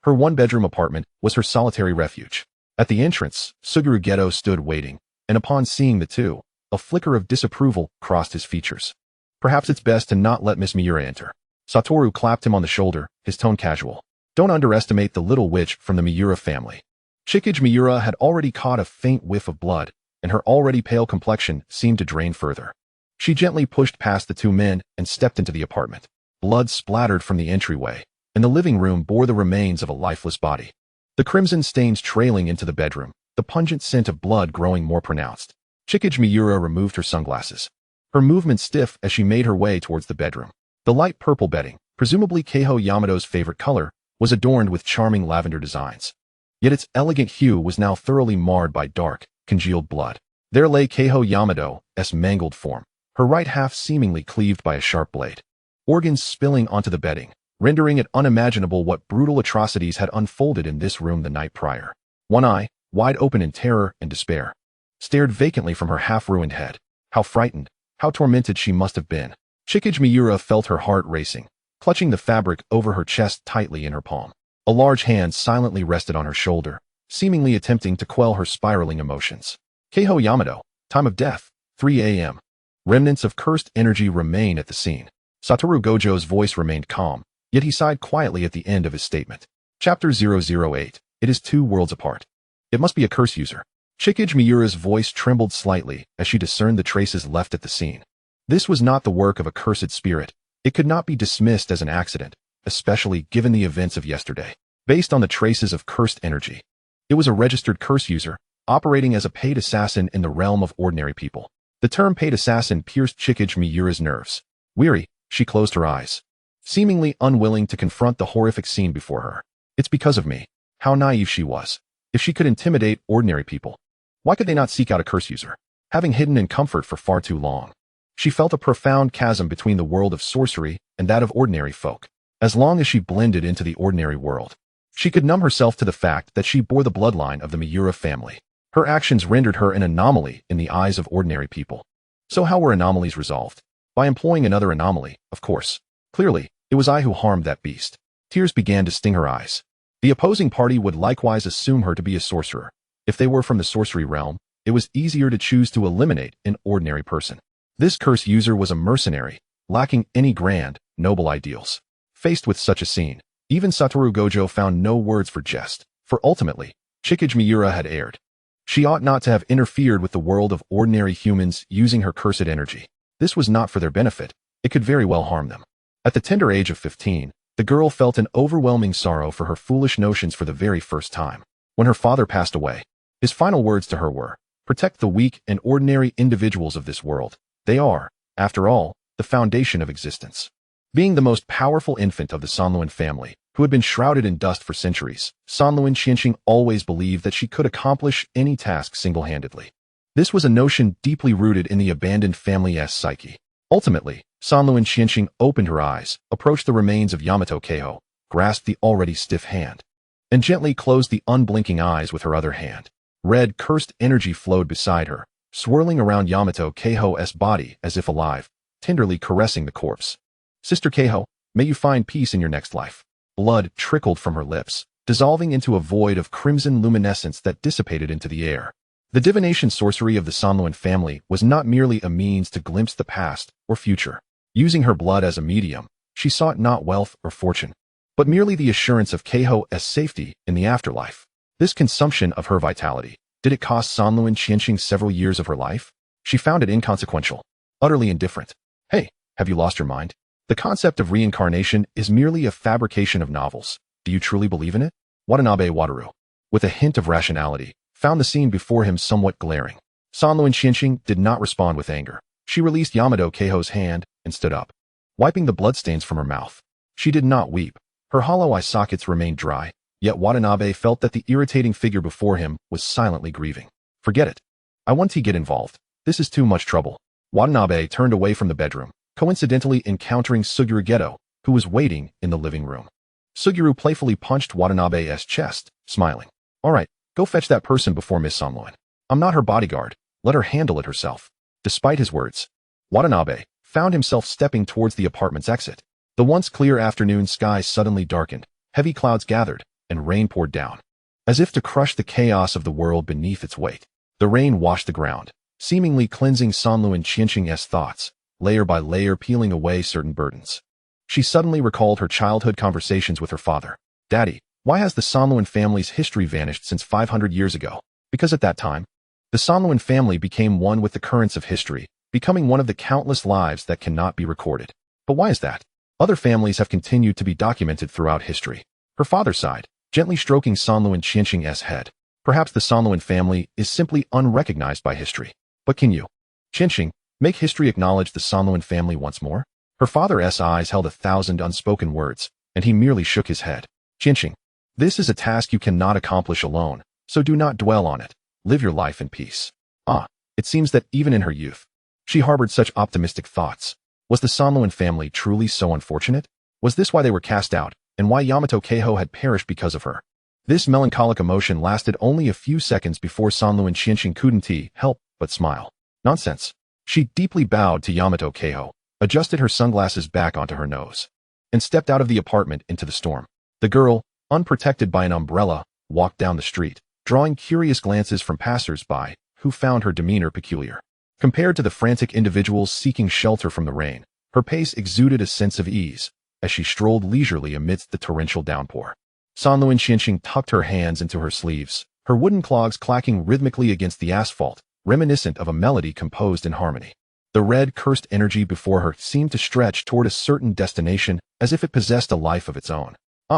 Her one-bedroom apartment was her solitary refuge. At the entrance, Suguru Geto stood waiting, and upon seeing the two, a flicker of disapproval crossed his features. "Perhaps it's best to not let Miss Miura enter." Satoru clapped him on the shoulder, his tone casual. "Don't underestimate the little witch from the Miura family." Chigusa Miwa had already caught a faint whiff of blood, and her already pale complexion seemed to drain further. She gently pushed past the two men and stepped into the apartment. Blood splattered from the entryway, and the living room bore the remains of a lifeless body. The crimson stains trailing into the bedroom, the pungent scent of blood growing more pronounced. Chigusa Miwa removed her sunglasses, her movements stiff as she made her way towards the bedroom. The light purple bedding, presumably Kaho Yamado's favorite color, was adorned with charming lavender designs. Yet its elegant hue was now thoroughly marred by dark, congealed blood. There lay Kaho Yamado's mangled form, her right half seemingly cleaved by a sharp blade. Organs spilling onto the bedding, rendering it unimaginable what brutal atrocities had unfolded in this room the night prior. One eye, wide open in terror and despair, stared vacantly from her half-ruined head. How frightened, how tormented she must have been. Chigusa Miwa felt her heart racing, clutching the fabric over her chest tightly in her palm. A large hand silently rested on her shoulder, seemingly attempting to quell her spiraling emotions. Kaho Yamado, time of death, 3 a.m. Remnants of cursed energy remain at the scene. Satoru Gojo's voice remained calm, yet he sighed quietly at the end of his statement. Chapter 008. It is 2 worlds apart. It must be a curse user. Chigusa Miwa's voice trembled slightly as she discerned the traces left at the scene. This was not the work of a cursed spirit. It could not be dismissed as an accident, especially given the events of yesterday. Based on the traces of cursed energy, it was a registered curse user, operating as a paid assassin in the realm of ordinary people. The term paid assassin pierced Chigusa Miwa's nerves. Weary, she closed her eyes, seemingly unwilling to confront the horrific scene before her. It's because of me. How naive she was. If she could intimidate ordinary people, why could they not seek out a curse user? Having hidden in comfort for far too long, she felt a profound chasm between the world of sorcery and that of ordinary folk. As long as she blended into the ordinary world, she could numb herself to the fact that she bore the bloodline of the Miura family. Her actions rendered her an anomaly in the eyes of ordinary people. So how were anomalies resolved? By employing another anomaly, of course. Clearly, it was I who harmed that beast. Tears began to sting her eyes. The opposing party would likewise assume her to be a sorcerer. If they were from the sorcery realm, it was easier to choose to eliminate an ordinary person. This curse user was a mercenary, lacking any grand, noble ideals. Faced with such a scene, even Satoru Gojo found no words for jest, for ultimately, Chigusa Miwa had erred. She ought not to have interfered with the world of ordinary humans using her cursed energy. This was not for their benefit. It could very well harm them. At the tender age of 15, the girl felt an overwhelming sorrow for her foolish notions for the very first time. When her father passed away, his final words to her were, "Protect the weak and ordinary individuals of this world. They are, after all, the foundation of existence." Being the most powerful infant of the Sanluan family, who had been shrouded in dust for centuries, Sanluan Qianqing always believed that she could accomplish any task single-handedly. This was a notion deeply rooted in the abandoned family's psyche. Ultimately, Sanluan Qianqing opened her eyes, approached the remains of Yamato Kaho, grasped the already stiff hand, and gently closed the unblinking eyes with her other hand. Red, cursed energy flowed beside her, swirling around Yamato Kaho's body as if alive, tenderly caressing the corpse. "Sister Kaho, may you find peace in your next life." Blood trickled from her lips, dissolving into a void of crimson luminescence that dissipated into the air. The divination sorcery of the Sanluan family was not merely a means to glimpse the past or future. Using her blood as a medium, she sought not wealth or fortune, but merely the assurance of Kaho's safety in the afterlife. This consumption of her vitality, did it cost Sanluan Qianqing several years of her life? She found it inconsequential, utterly indifferent. Hey, have you lost your mind? The concept of reincarnation is merely a fabrication of novels. Do you truly believe in it? Watanabe Wataru, with a hint of rationality, found the scene before him somewhat glaring. Sanluan Qianqing did not respond with anger. She released Yamato Kaho's hand and stood up, wiping the bloodstains from her mouth. She did not weep. Her hollow eye sockets remained dry, yet Watanabe felt that the irritating figure before him was silently grieving. "Forget it. I want to get involved. This is too much trouble." Watanabe turned away from the bedroom, coincidentally encountering Suguru Geto, who was waiting in the living room. Suguru playfully punched Watanabe's chest, smiling. "All right, go fetch that person before Miss Sanluan. I'm not her bodyguard. Let her handle it herself." Despite his words, Watanabe found himself stepping towards the apartment's exit. The once clear afternoon sky suddenly darkened, heavy clouds gathered, and rain poured down, as if to crush the chaos of the world beneath its weight. The rain washed the ground, seemingly cleansing Sanluan Qianqing's thoughts, layer by layer peeling away certain burdens. She suddenly recalled her childhood conversations with her father. "Daddy, why has the Sanluan family's history vanished since 500 years ago?" Because at that time, the Sanluan family became one with the currents of history, becoming one of the countless lives that cannot be recorded. But why is that? Other families have continued to be documented throughout history. Her father sighed, gently stroking Sanluan Qianqing's head. Perhaps the Sanluan family is simply unrecognized by history. But can you, Qianqing, make history acknowledge the Sanluan family once more? Her father's eyes held 1,000 unspoken words, and he merely shook his head. "Qianqing, this is a task you cannot accomplish alone, so do not dwell on it. Live your life in peace." It seems that even in her youth, she harbored such optimistic thoughts. Was the Sanluan family truly so unfortunate? Was this why they were cast out, and why Yamato Kaho had perished because of her? This melancholic emotion lasted only a few seconds before Sanluan Qianqing couldn't help but smile. Nonsense. She deeply bowed to Yamato Kaho, adjusted her sunglasses back onto her nose, and stepped out of the apartment into the storm. The girl, unprotected by an umbrella, walked down the street, drawing curious glances from passers-by, who found her demeanor peculiar. Compared to the frantic individuals seeking shelter from the rain, her pace exuded a sense of ease, as she strolled leisurely amidst the torrential downpour. Sanluan Qianqing tucked her hands into her sleeves, her wooden clogs clacking rhythmically against the asphalt, reminiscent of a melody composed in harmony. The red, cursed energy before her seemed to stretch toward a certain destination as if it possessed a life of its own.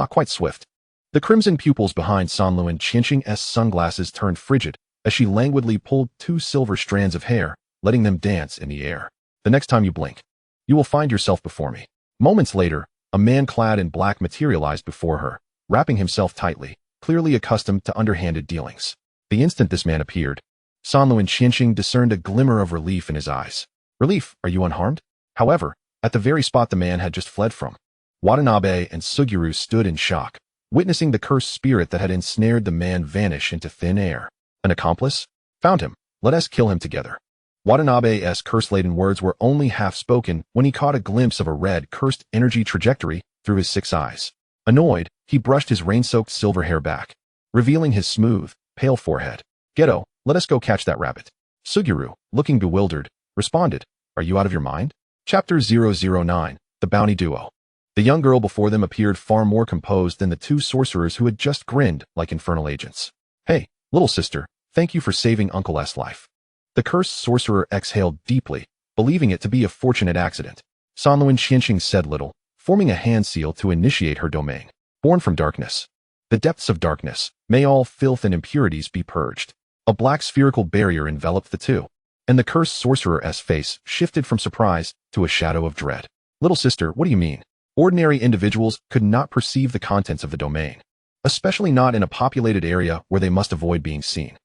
Quite swift. The crimson pupils behind Sanluan Qianqing's sunglasses turned frigid as she languidly pulled 2 silver strands of hair, letting them dance in the air. "The next time you blink, you will find yourself before me." Moments later, a man clad in black materialized before her, wrapping himself tightly, clearly accustomed to underhanded dealings. The instant this man appeared, Sanluan Qianqing discerned a glimmer of relief in his eyes. "Relief? Are you unharmed?" However, at the very spot the man had just fled from, Watanabe and Suguru stood in shock, witnessing the cursed spirit that had ensnared the man vanish into thin air. An accomplice? Found him. Let us kill him together. Watanabe's curse-laden words were only half spoken when he caught a glimpse of a red, cursed energy trajectory through his 6 eyes. Annoyed, he brushed his rain-soaked silver hair back, revealing his smooth, pale forehead. "Geto, let us go catch that rabbit." Suguru, looking bewildered, responded, "Are you out of your mind?" Chapter 009, The Bounty Duo. The young girl before them appeared far more composed than the 2 sorcerers who had just grinned like infernal agents. "Hey, little sister, Thank you for saving Uncle S' life. The cursed sorcerer exhaled deeply, believing it to be a fortunate accident. Sanluan Qianqing said little, forming a hand seal to initiate her domain. Born from darkness. The depths of darkness, may all filth and impurities be purged. A black spherical barrier enveloped the two, and the cursed sorcerer's face shifted from surprise to a shadow of dread. Little sister, what do you mean? Ordinary individuals could not perceive the contents of the domain, especially not in a populated area where they must avoid being seen.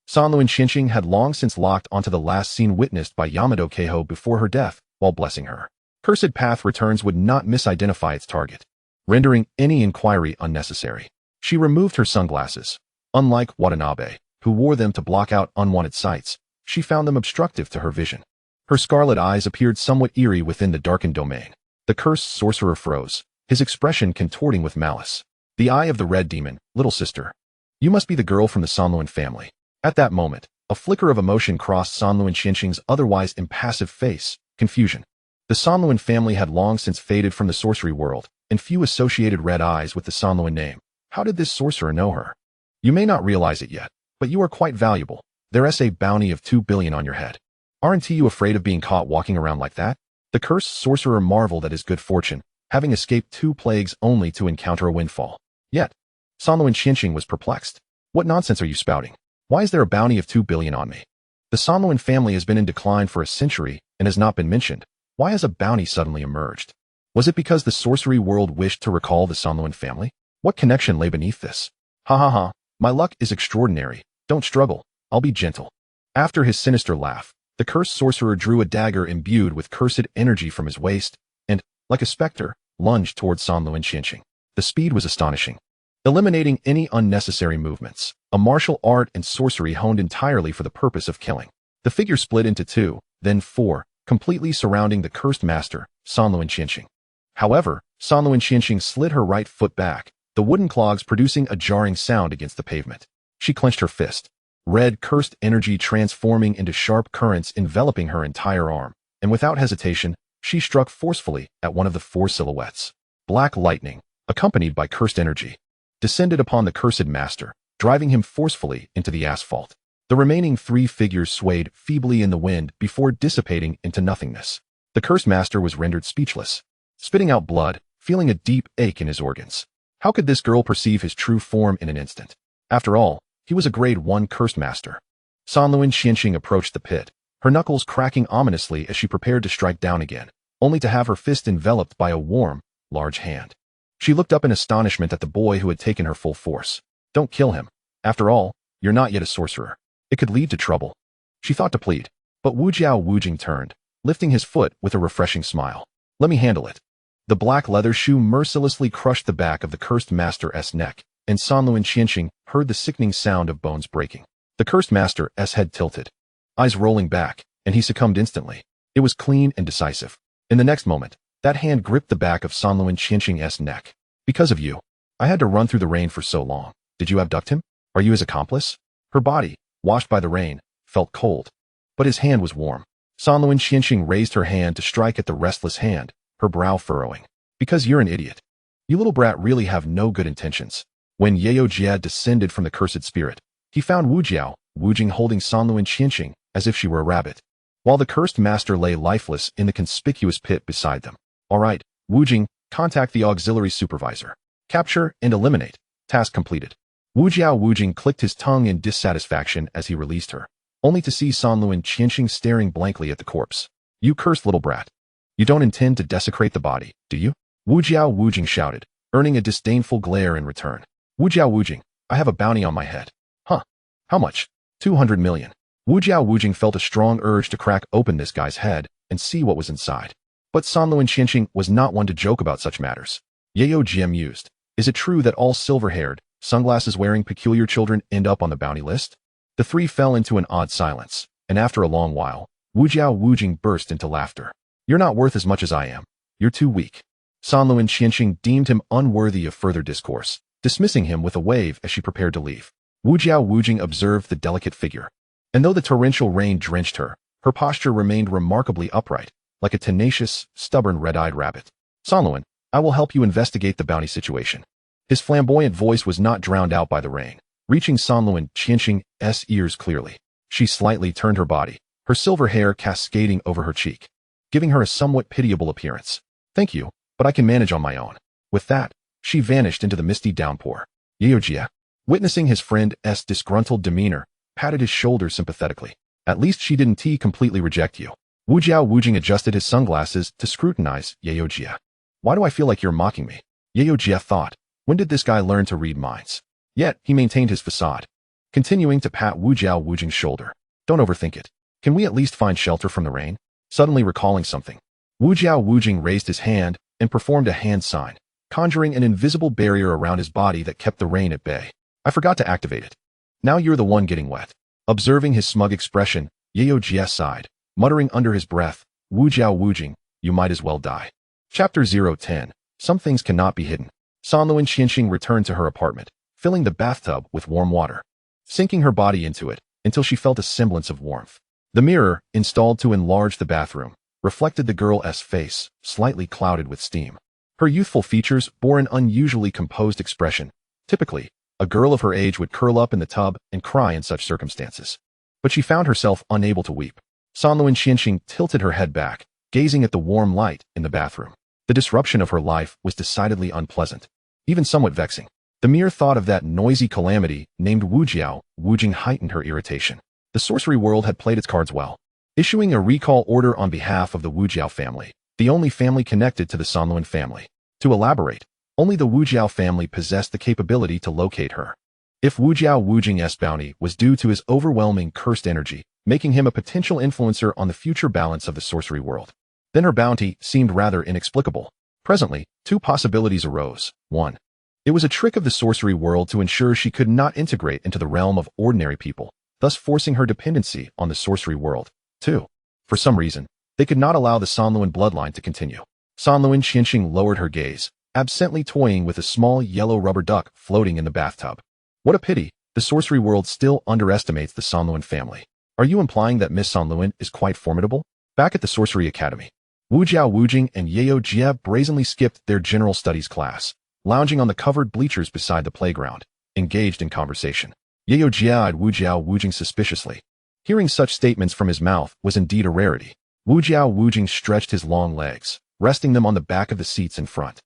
Sanluan Qianqing had long since locked onto the last scene witnessed by Yamato Kaho before her death, while blessing her. Cursed path returns would not misidentify its target, rendering any inquiry unnecessary. She removed her sunglasses. Unlike Watanabe, who wore them to block out unwanted sights, she found them obstructive to her vision. Her scarlet eyes appeared somewhat eerie within the darkened domain. The cursed sorcerer froze, his expression contorting with malice. The eye of the red demon, little sister. You must be the girl from the Sanluan family. At that moment, a flicker of emotion crossed Sanluan Qianqing's otherwise impassive face, confusion. The Sanluan family had long since faded from the sorcery world, and few associated red eyes with the Sanluan name. How did this sorcerer know her? You may not realize it yet, but you are quite valuable. There's a bounty of 2 billion on your head. Aren't you afraid of being caught walking around like that? The cursed sorcerer marveled at his good fortune, having escaped 2 plagues only to encounter a windfall. Yet, Sanluan Qianqing was perplexed. What nonsense are you spouting? Why is there a bounty of 2 billion on me? The Sanluan family has been in decline for a century and has not been mentioned. Why has a bounty suddenly emerged? Was it because the sorcery world wished to recall the Sanluan family? What connection lay beneath this? Ha ha ha, my luck is extraordinary. Don't struggle, I'll be gentle. After his sinister laugh, the cursed sorcerer drew a dagger imbued with cursed energy from his waist, and, like a specter, lunged towards Sanluan Qianqing. The speed was astonishing, eliminating any unnecessary movements, a martial art and sorcery honed entirely for the purpose of killing. The figure split into 2, then 4, completely surrounding the cursed master, Sanluan Qianqing. However, Sanluan Qianqing slid her right foot back, the wooden clogs producing a jarring sound against the pavement. She clenched her fist, red cursed energy transforming into sharp currents enveloping her entire arm, and without hesitation, she struck forcefully at one of the 4 silhouettes. Black lightning, accompanied by cursed energy, descended upon the cursed master, driving him forcefully into the asphalt. The remaining 3 figures swayed feebly in the wind before dissipating into nothingness. The cursed master was rendered speechless, spitting out blood, feeling a deep ache in his organs. How could this girl perceive his true form in an instant? After all, he was a grade 1 cursed master. Sanluan Qianqing approached the pit, her knuckles cracking ominously as she prepared to strike down again, only to have her fist enveloped by a warm, large hand. She looked up in astonishment at the boy who had taken her full force. Don't kill him. After all, you're not yet a sorcerer. It could lead to trouble. She thought to plead, but Wujiao Wujing turned, lifting his foot with a refreshing smile. Let me handle it. The black leather shoe mercilessly crushed the back of the cursed master's neck, and Sanluan Qianqing heard the sickening sound of bones breaking. The cursed master's head tilted, eyes rolling back, and he succumbed instantly. It was clean and decisive. In the next moment, that hand gripped the back of Sanluan Qianqing's neck. Because of you, I had to run through the rain for so long. Did you abduct him? Are you his accomplice? Her body, washed by the rain, felt cold, but his hand was warm. Sanluan Qianqing raised her hand to strike at the restless hand, her brow furrowing. Because you're an idiot. You little brat really have no good intentions. When Yeo Jia descended from the cursed spirit, he found Wujiao Wujing holding Sanluan Qianqing as if she were a rabbit, while the cursed master lay lifeless in the conspicuous pit beside them. All right, Wujing, contact the auxiliary supervisor. Capture and eliminate. Task completed. Wujiao Wujing clicked his tongue in dissatisfaction as he released her, only to see Sanluan Qianqing staring blankly at the corpse. You cursed little brat. You don't intend to desecrate the body, do you? Wujiao Wujing shouted, earning a disdainful glare in return. Wujiao Wujing, I have a bounty on my head. Huh? How much? 200 million. Wujiao Wujing felt a strong urge to crack open this guy's head and see what was inside. But Sanluan Qianqing was not one to joke about such matters. Yeo Jia mused. Is it true that all silver-haired, sunglasses-wearing peculiar children end up on the bounty list? The 3 fell into an odd silence, and after a long while, Wujiao Wujing burst into laughter. You're not worth as much as I am. You're too weak. Sanluan Qianqing deemed him unworthy of further discourse, dismissing him with a wave as she prepared to leave. Wujiao Wujing observed the delicate figure, and though the torrential rain drenched her, her posture remained remarkably upright, like a tenacious, stubborn red-eyed rabbit. Sanluan, I will help you investigate the bounty situation. His flamboyant voice was not drowned out by the rain, reaching Sanluan Qianxing's ears clearly. She slightly turned her body, her silver hair cascading over her cheek, giving her a somewhat pitiable appearance. Thank you, but I can manage on my own. With that, she vanished into the misty downpour. Yeojia, witnessing his friend's disgruntled demeanor, patted his shoulder sympathetically. At least she didn't completely reject you. Wujing adjusted his sunglasses to scrutinize Yeojia. Why do I feel like you're mocking me? Yeojia thought. When did this guy learn to read minds? Yet, he maintained his facade, continuing to pat Wujing's shoulder. Don't overthink it. Can we at least find shelter from the rain? Suddenly recalling something, Wujing raised his hand and performed a hand sign, conjuring an invisible barrier around his body that kept the rain at bay. I forgot to activate it. Now you're the one getting wet. Observing his smug expression, Yeojia sighed, muttering under his breath, Wujing, you might as well die. Chapter 010. Some things cannot be hidden. Sanluan Qianxing returned to her apartment, filling the bathtub with warm water, sinking her body into it until she felt a semblance of warmth. The mirror, installed to enlarge the bathroom, reflected the girl's face, slightly clouded with steam. Her youthful features bore an unusually composed expression. Typically, a girl of her age would curl up in the tub and cry in such circumstances. But she found herself unable to weep. Sanluan Qianxing tilted her head back, gazing at the warm light in the bathroom. The disruption of her life was decidedly unpleasant, even somewhat vexing. The mere thought of that noisy calamity named Wujing heightened her irritation. The sorcery world had played its cards well, issuing a recall order on behalf of the Wujiao family, the only family connected to the Sanluan family. To elaborate, only the Wujiao family possessed the capability to locate her. If Wujing's bounty was due to his overwhelming cursed energy, making him a potential influencer on the future balance of the sorcery world, then her bounty seemed rather inexplicable. Presently, two possibilities arose. 1. It was a trick of the sorcery world to ensure she could not integrate into the realm of ordinary people, thus forcing her dependency on the sorcery world. 2. For some reason, they could not allow the Sanluan bloodline to continue. Sanluan Qianxing lowered her gaze, absently toying with a small yellow rubber duck floating in the bathtub. What a pity, the sorcery world still underestimates the Sanluan family. Are you implying that Miss Sanluan is quite formidable? Back at the Sorcery Academy, Wujing and Yeojia brazenly skipped their general studies class, lounging on the covered bleachers beside the playground, engaged in conversation. Yeojia eyed Wujing suspiciously. Hearing such statements from his mouth was indeed a rarity. Wujing stretched his long legs, resting them on the back of the seats in front,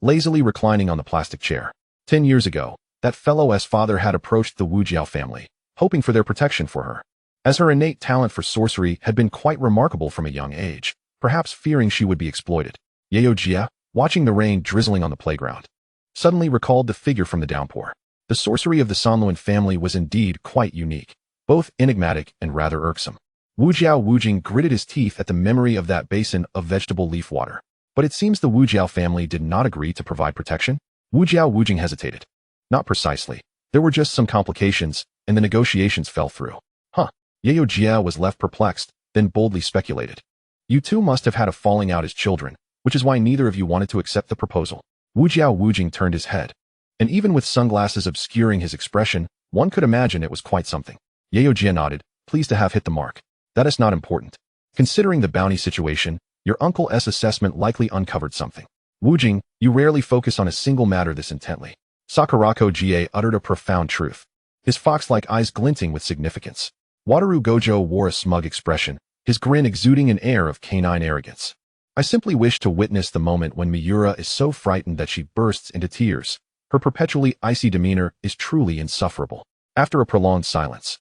lazily reclining on the plastic chair. 10 years ago, that fellow's father had approached the Wujiao family, hoping for their protection for her, as her innate talent for sorcery had been quite remarkable from a young age, perhaps fearing she would be exploited. Yeojia, watching the rain drizzling on the playground, suddenly recalled the figure from the downpour. The sorcery of the Sanluan family was indeed quite unique, both enigmatic and rather irksome. Wujing gritted his teeth at the memory of that basin of vegetable leaf water. But it seems the Wujiao family did not agree to provide protection? Wujing hesitated. Not precisely. There were just some complications, and the negotiations fell through. Huh. Yeojia was left perplexed, then boldly speculated. You two must have had a falling out as children, which is why neither of you wanted to accept the proposal. Wujing turned his head, and even with sunglasses obscuring his expression, one could imagine it was quite something. Yeojia nodded, pleased to have hit the mark. That is not important. Considering the bounty situation, your uncle's assessment likely uncovered something. Wujing, you rarely focus on a single matter this intently. Sakurako Ga uttered a profound truth, his fox-like eyes glinting with significance. Wataru Gojo wore a smug expression, his grin exuding an air of canine arrogance. I simply wish to witness the moment when Miura is so frightened that she bursts into tears. Her perpetually icy demeanor is truly insufferable. After a prolonged silence,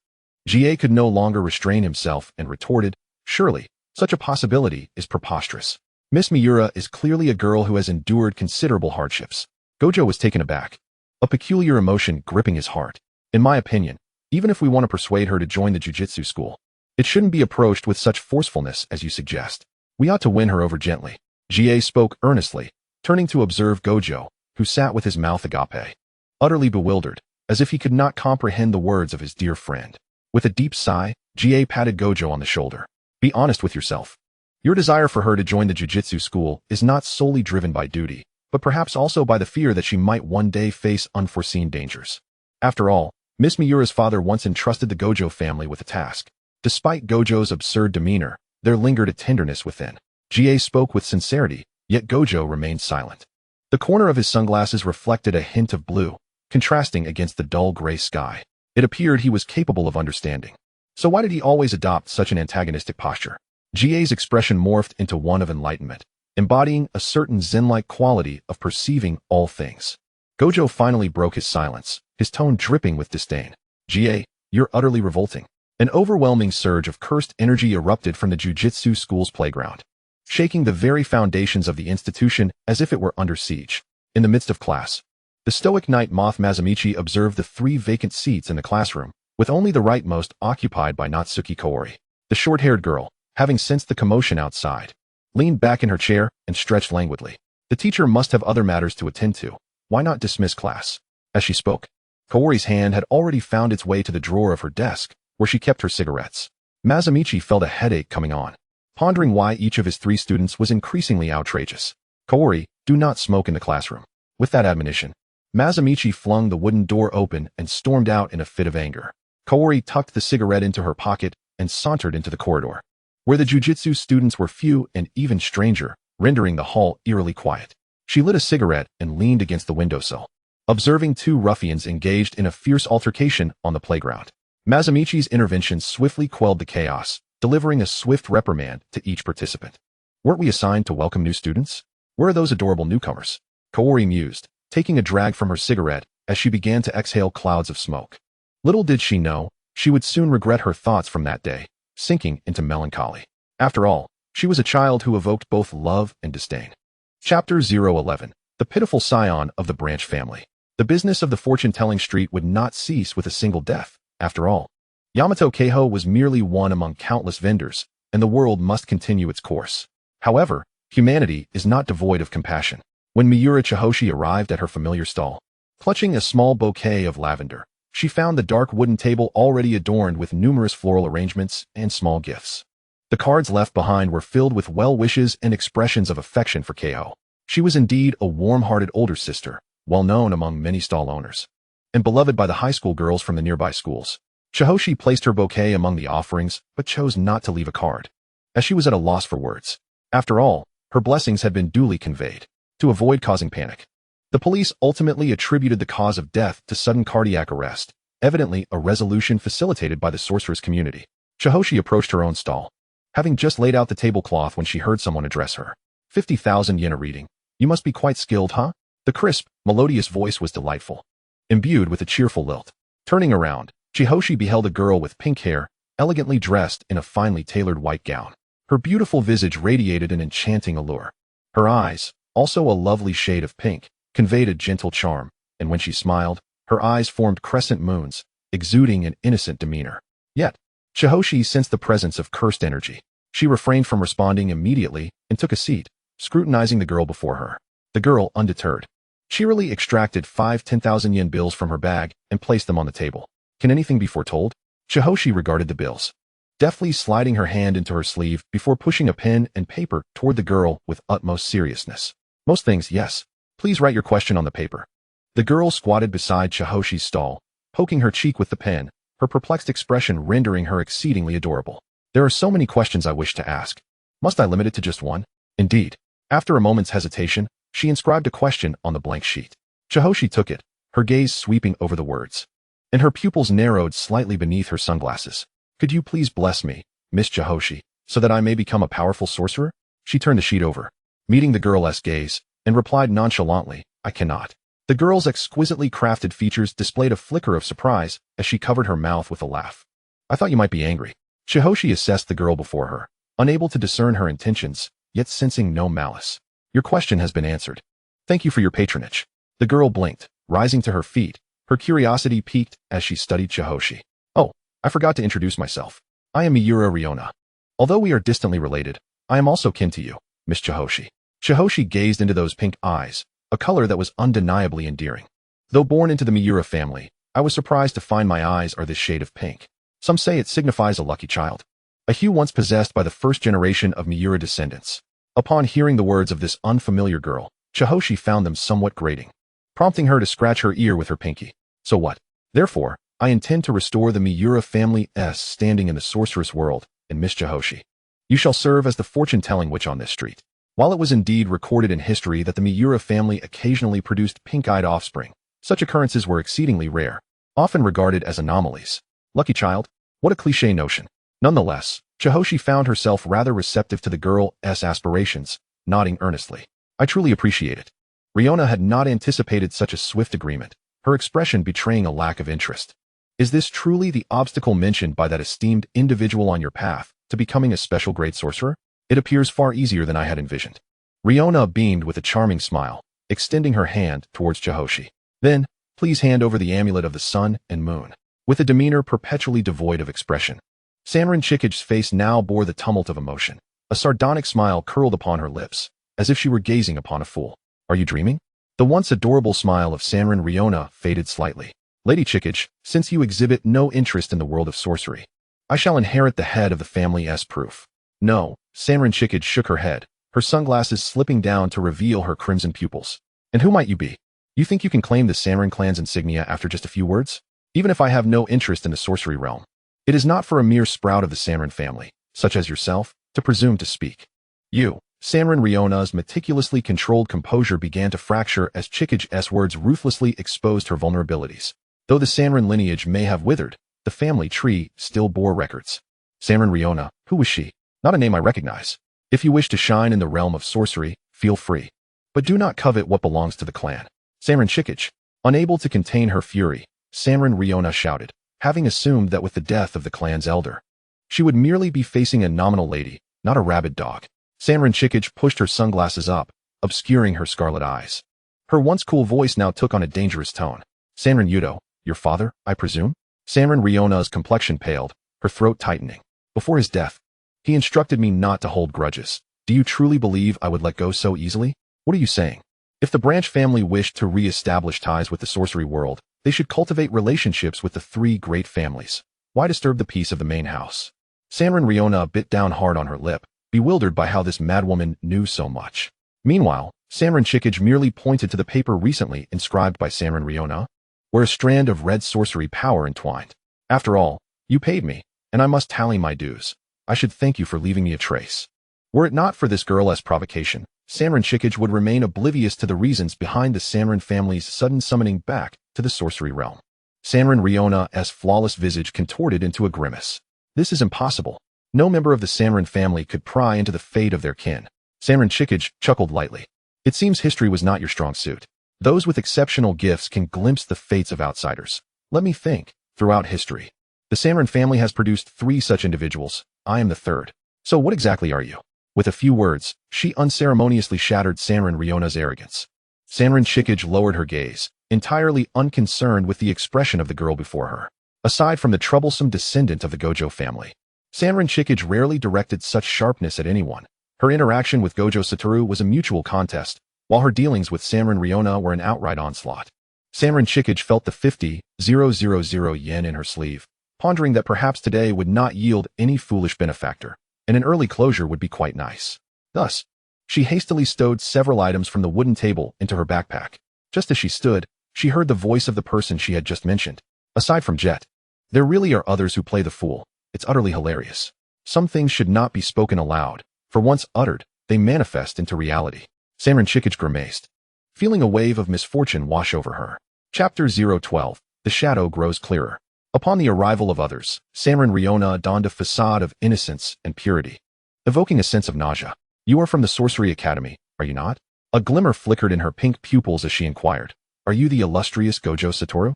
Ga could no longer restrain himself and retorted, surely, such a possibility is preposterous. Miss Miura is clearly a girl who has endured considerable hardships. Gojo was taken aback, a peculiar emotion gripping his heart. In my opinion, even if we want to persuade her to join the Jujutsu school, it shouldn't be approached with such forcefulness as you suggest. We ought to win her over gently. Ga spoke earnestly, turning to observe Gojo, who sat with his mouth agape, utterly bewildered, as if he could not comprehend the words of his dear friend. With a deep sigh, Ga patted Gojo on the shoulder. Be honest with yourself. Your desire for her to join the Jujutsu school is not solely driven by duty, but perhaps also by the fear that she might one day face unforeseen dangers. After all, Miss Miura's father once entrusted the Gojo family with a task. Despite Gojo's absurd demeanor, there lingered a tenderness within. Ga spoke with sincerity, yet Gojo remained silent. The corner of his sunglasses reflected a hint of blue, contrasting against the dull gray sky. It appeared he was capable of understanding. So why did he always adopt such an antagonistic posture? GA's expression morphed into one of enlightenment, embodying a certain zen-like quality of perceiving all things. Gojo finally broke his silence, his tone dripping with disdain. GA, you're utterly revolting. An overwhelming surge of cursed energy erupted from the Jujutsu school's playground, shaking the very foundations of the institution as if it were under siege. In the midst of class, the stoic Night Moth Masamichi observed the 3 vacant seats in the classroom, with only the rightmost occupied by Natsuki Kaori. The short-haired girl, having sensed the commotion outside, leaned back in her chair and stretched languidly. The teacher must have other matters to attend to. Why not dismiss class? As she spoke, Kaori's hand had already found its way to the drawer of her desk, where she kept her cigarettes. Masamichi felt a headache coming on, pondering why each of his 3 students was increasingly outrageous. Kaori, do not smoke in the classroom. With that admonition, Masamichi flung the wooden door open and stormed out in a fit of anger. Kaori tucked the cigarette into her pocket and sauntered into the corridor, where the Jujutsu students were few and even stranger, rendering the hall eerily quiet. She lit a cigarette and leaned against the windowsill, observing 2 ruffians engaged in a fierce altercation on the playground. Masamichi's intervention swiftly quelled the chaos, delivering a swift reprimand to each participant. Weren't we assigned to welcome new students? Where are those adorable newcomers? Kaori mused, taking a drag from her cigarette as she began to exhale clouds of smoke. Little did she know, she would soon regret her thoughts from that day, sinking into melancholy. After all, she was a child who evoked both love and disdain. Chapter 011. The pitiful scion of the branch family. The business of the fortune-telling street would not cease with a single death. After all, Yamato Kaho was merely one among countless vendors, and the world must continue its course. However, humanity is not devoid of compassion. When Miura Chihoshi arrived at her familiar stall, clutching a small bouquet of lavender, she found the dark wooden table already adorned with numerous floral arrangements and small gifts. The cards left behind were filled with well wishes and expressions of affection for Kaho. She was indeed a warm-hearted older sister, well known among many stall owners, and beloved by the high school girls from the nearby schools. Chihoshi placed her bouquet among the offerings, but chose not to leave a card, as she was at a loss for words. After all, her blessings had been duly conveyed. To avoid causing panic, the police ultimately attributed the cause of death to sudden cardiac arrest, evidently a resolution facilitated by the sorceress community. Chihoshi approached her own stall, having just laid out the tablecloth when she heard someone address her. 50,000 yen a reading. You must be quite skilled, huh? The crisp, melodious voice was delightful, imbued with a cheerful lilt. Turning around, Chihoshi beheld a girl with pink hair, elegantly dressed in a finely tailored white gown. Her beautiful visage radiated an enchanting allure. Her eyes, also a lovely shade of pink, conveyed a gentle charm, and when she smiled, her eyes formed crescent moons, exuding an innocent demeanor. Yet, Chihoshi sensed the presence of cursed energy. She refrained from responding immediately and took a seat, scrutinizing the girl before her. The girl, undeterred, cheerily extracted 5 10,000 yen bills from her bag and placed them on the table. Can anything be foretold? Chihoshi regarded the bills, deftly sliding her hand into her sleeve before pushing a pen and paper toward the girl with utmost seriousness. Most things, yes. Please write your question on the paper. The girl squatted beside Chihoshi's stall, poking her cheek with the pen, her perplexed expression rendering her exceedingly adorable. There are so many questions I wish to ask. Must I limit it to just one? Indeed. After a moment's hesitation, she inscribed a question on the blank sheet. Chihoshi took it, her gaze sweeping over the words, and her pupils narrowed slightly beneath her sunglasses. Could you please bless me, Miss Chihoshi, so that I may become a powerful sorcerer? She turned the sheet over, meeting the girl's gaze, and replied nonchalantly, I cannot. The girl's exquisitely crafted features displayed a flicker of surprise as she covered her mouth with a laugh. I thought you might be angry. Chihoshi assessed the girl before her, unable to discern her intentions, yet sensing no malice. Your question has been answered. Thank you for your patronage. The girl blinked, rising to her feet, her curiosity piqued as she studied Chihoshi. Oh, I forgot to introduce myself. I am Miura Riona. Although we are distantly related, I am also kin to you, Miss Chihoshi. Chihoshi gazed into those pink eyes, a color that was undeniably endearing. Though born into the Miura family, I was surprised to find my eyes are this shade of pink. Some say it signifies a lucky child, a hue once possessed by the first generation of Miura descendants. Upon hearing the words of this unfamiliar girl, Chihoshi found them somewhat grating, prompting her to scratch her ear with her pinky. So what? Therefore, I intend to restore the Miura family's standing in the sorceress world, and Miss Chihoshi, you shall serve as the fortune-telling witch on this street. While it was indeed recorded in history that the Miura family occasionally produced pink-eyed offspring, Such occurrences were exceedingly rare, often regarded as anomalies. Lucky child? What a cliché notion. Nonetheless, Chihoshi found herself rather receptive to the girl's aspirations, nodding earnestly. I truly appreciate it. Riona had not anticipated such a swift agreement, her expression betraying a lack of interest. Is this truly the obstacle mentioned by that esteemed individual on your path to becoming a special grade sorcerer? It appears far easier than I had envisioned. Riona beamed with a charming smile, extending her hand towards Chihoshi. Then, please hand over the amulet of the sun and moon. With a demeanor perpetually devoid of expression. Sanrin Chikige's face now bore the tumult of emotion. A sardonic smile curled upon her lips, as if she were gazing upon a fool. Are you dreaming? The once adorable smile of Sanrin Riona faded slightly. Lady Chikige, since you exhibit no interest in the world of sorcery, I shall inherit the head of the family as proof. No, Sanrin Chikige shook her head, her sunglasses slipping down to reveal her crimson pupils. And who might you be? You think you can claim the Sanrin clan's insignia after just a few words? Even if I have no interest in the sorcery realm. It is not for a mere sprout of the Sanrin family, such as yourself, to presume to speak. You, Sanrin Riona's meticulously controlled composure began to fracture as Chikige's words ruthlessly exposed her vulnerabilities. Though the Sanrin lineage may have withered, the family tree still bore records. Sanrin Riona, who was she? Not a name I recognize. If you wish to shine in the realm of sorcery, feel free. But do not covet what belongs to the clan. Sanrin Chikige, unable to contain her fury, Sanrin Riona shouted, having assumed that with the death of the clan's elder, she would merely be facing a nominal lady, not a rabid dog. Sanrin Chikige pushed her sunglasses up, obscuring her scarlet eyes. Her once cool voice now took on a dangerous tone. Sanrin Yudo, your father, I presume? Sanrin Riona's complexion paled, her throat tightening. Before his death, he instructed me not to hold grudges. Do you truly believe I would let go so easily? What are you saying? If the Branch family wished to re-establish ties with the sorcery world, they should cultivate relationships with the three great families. Why disturb the peace of the main house? Sanrin Riona bit down hard on her lip, bewildered by how this madwoman knew so much. Meanwhile, Sanrin Chikige merely pointed to the paper recently inscribed by Sanrin Riona, where a strand of red sorcery power entwined. After all, you paid me, and I must tally my dues. I should thank you for leaving me a trace. Were it not for this girl's provocation, Sanrin Chikige would remain oblivious to the reasons behind the Sanrin family's sudden summoning back to the sorcery realm. Sanrin Riona's flawless visage contorted into a grimace. This is impossible. No member of the Sanrin family could pry into the fate of their kin. Sanrin Chikige chuckled lightly. It seems history was not your strong suit. Those with exceptional gifts can glimpse the fates of outsiders. Let me think. Throughout history, the Sanrin family has produced 3 such individuals. I am the third. So what exactly are you? With a few words, she unceremoniously shattered Sanrin Riona's arrogance. Sanrin Chikige lowered her gaze, entirely unconcerned with the expression of the girl before her. Aside from the troublesome descendant of the Gojo family, Sanrin Chikige rarely directed such sharpness at anyone. Her interaction with Gojo Satoru was a mutual contest, while her dealings with Sanrin Riona were an outright onslaught. Sanrin Chikige felt the 50,000 yen in her sleeve, pondering that perhaps today would not yield any foolish benefactor, and an early closure would be quite nice. Thus, she hastily stowed several items from the wooden table into her backpack. Just as she stood, she heard the voice of the person she had just mentioned. Aside from Jet, there really are others who play the fool. It's utterly hilarious. Some things should not be spoken aloud, for once uttered, they manifest into reality. Sanrin Chikige grimaced, feeling a wave of misfortune wash over her. Chapter 012. The shadow grows clearer. Upon the arrival of others, Sanrin Riona donned a facade of innocence and purity, evoking a sense of nausea. You are from the Sorcery Academy, are you not? A glimmer flickered in her pink pupils as she inquired. Are you the illustrious Gojo Satoru?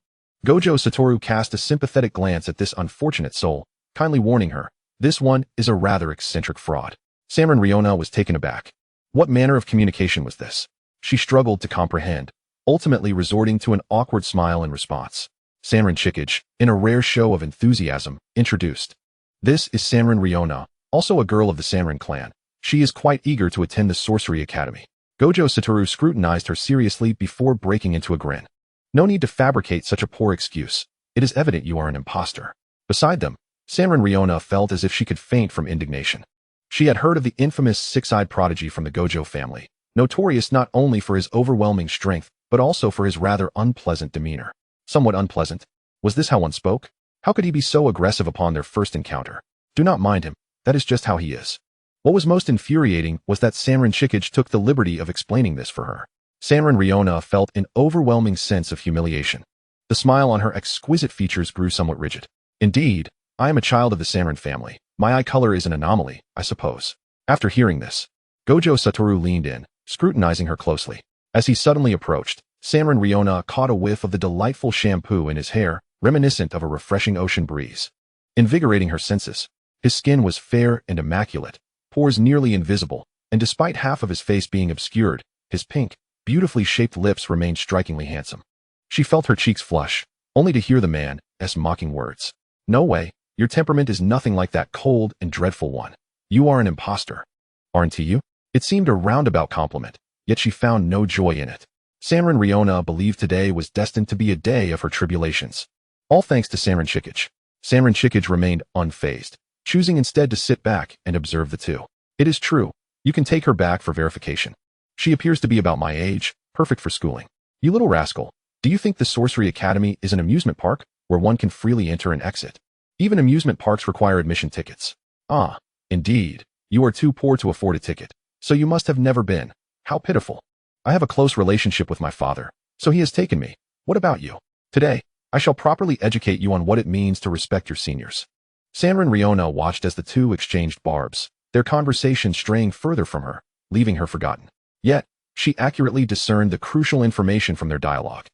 Gojo Satoru cast a sympathetic glance at this unfortunate soul, kindly warning her, this one is a rather eccentric fraud. Sanrin Riona was taken aback. What manner of communication was this? She struggled to comprehend, ultimately resorting to an awkward smile in response. Sanrin Chikige, in a rare show of enthusiasm, introduced. This is Sanrin Riona, also a girl of the Sanrin clan. She is quite eager to attend the Sorcery Academy. Gojo Satoru scrutinized her seriously before breaking into a grin. No need to fabricate such a poor excuse. It is evident you are an imposter. Beside them, Sanrin Riona felt as if she could faint from indignation. She had heard of the infamous six-eyed prodigy from the Gojo family, notorious not only for his overwhelming strength, but also for his rather unpleasant demeanor. Somewhat unpleasant. Was this how one spoke? How could he be so aggressive upon their first encounter? Do not mind him. That is just how he is. What was most infuriating was that Sanrin Chikige took the liberty of explaining this for her. Sanrin Riona felt an overwhelming sense of humiliation. The smile on her exquisite features grew somewhat rigid. Indeed, I am a child of the Sanrin family. My eye color is an anomaly, I suppose. After hearing this, Gojo Satoru leaned in, scrutinizing her closely. As he suddenly approached, Sanrin Riona caught a whiff of the delightful shampoo in his hair, reminiscent of a refreshing ocean breeze. Invigorating her senses, his skin was fair and immaculate, pores nearly invisible, and despite half of his face being obscured, his pink, beautifully shaped lips remained strikingly handsome. She felt her cheeks flush, only to hear the man's mocking words. No way, your temperament is nothing like that cold and dreadful one. You are an imposter. Aren't you? It seemed a roundabout compliment, yet she found no joy in it. Sanrin Riona believed today was destined to be a day of her tribulations. All thanks to Sanrin Shikage. Sanrin Shikage remained unfazed, choosing instead to sit back and observe the two. It is true, you can take her back for verification. She appears to be about my age, perfect for schooling. You little rascal, do you think the Sorcery Academy is an amusement park where one can freely enter and exit? Even amusement parks require admission tickets. Ah, indeed, you are too poor to afford a ticket, so you must have never been. How pitiful. I have a close relationship with my father, so he has taken me. What about you? Today, I shall properly educate you on what it means to respect your seniors. Sanrin Riona watched as the two exchanged barbs, their conversation straying further from her, leaving her forgotten. Yet, she accurately discerned the crucial information from their dialogue.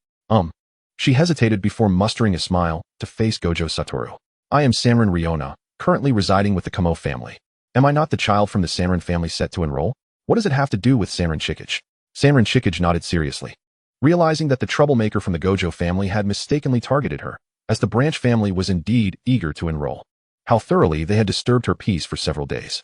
She hesitated before mustering a smile to face Gojo Satoru. I am Sanrin Riona, currently residing with the Kaho family. Am I not the child from the Sanrin family set to enroll? What does it have to do with Sanrin Shikage? Sanrin Shikage nodded seriously, realizing that the troublemaker from the Gojo family had mistakenly targeted her, as the branch family was indeed eager to enroll. How thoroughly they had disturbed her peace for several days.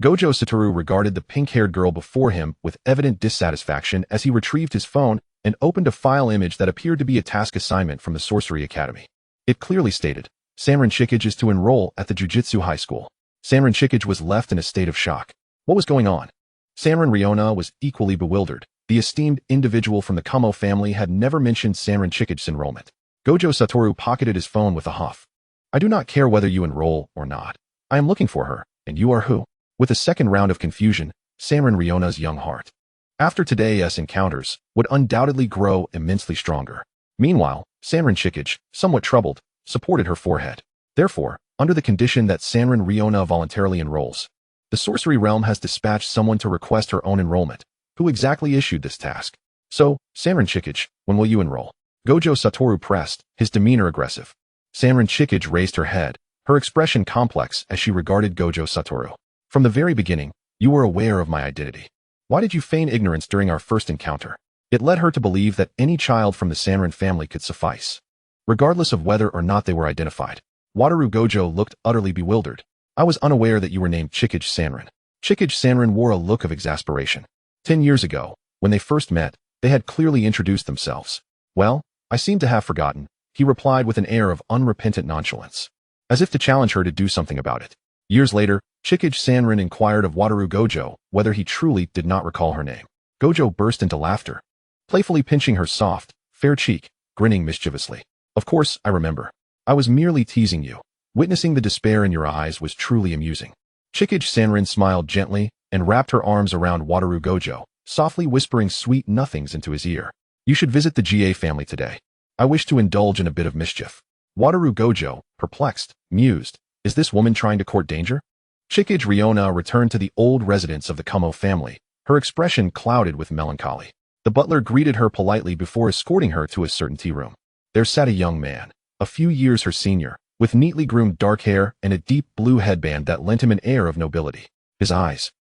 Gojo Satoru regarded the pink-haired girl before him with evident dissatisfaction as he retrieved his phone and opened a file image that appeared to be a task assignment from the Sorcery Academy. It clearly stated, Sanrin Shikage is to enroll at the Jujutsu High School. Sanrin Shikage was left in a state of shock. What was going on? Sanrin Riona was equally bewildered. The esteemed individual from the Kaho family had never mentioned Sanrin Shikage's enrollment. Gojo Satoru pocketed his phone with a huff. I do not care whether you enroll or not. I am looking for her, and you are who? With a second round of confusion, Sanrin Riona's young heart, after today's encounters, would undoubtedly grow immensely stronger. Meanwhile, Sanrin Shikage, somewhat troubled, supported her forehead. Therefore, under the condition that Sanrin Riona voluntarily enrolls, the sorcery realm has dispatched someone to request her own enrollment. Who exactly issued this task? So, Sanrin Shikage, when will you enroll? Gojo Satoru pressed, his demeanor aggressive. Sanrin Shikage raised her head, her expression complex as she regarded Gojo Satoru. From the very beginning, you were aware of my identity. Why did you feign ignorance during our first encounter? It led her to believe that any child from the Sanrin family could suffice, regardless of whether or not they were identified. Wataru Gojo looked utterly bewildered. I was unaware that you were named Shikage Sanrin. Shikage Sanrin wore a look of exasperation. 10 years ago, when they first met, they had clearly introduced themselves. Well, I seem to have forgotten, he replied with an air of unrepentant nonchalance, as if to challenge her to do something about it. Years later, Shikage Sanrin inquired of Wataru Gojo whether he truly did not recall her name. Gojo burst into laughter, playfully pinching her soft, fair cheek, grinning mischievously. Of course, I remember. I was merely teasing you. Witnessing the despair in your eyes was truly amusing. Shikage Sanrin smiled gently and wrapped her arms around Wataru Gojo, softly whispering sweet nothings into his ear. You should visit the GA family today. I wish to indulge in a bit of mischief. Wataru Gojo, perplexed, mused, is this woman trying to court danger? Shikage Riona returned to the old residence of the Kaho family, her expression clouded with melancholy. The butler greeted her politely before escorting her to a certain tea room. There sat a young man, a few years her senior, with neatly groomed dark hair and a deep blue headband that lent him an air of nobility. His eyes,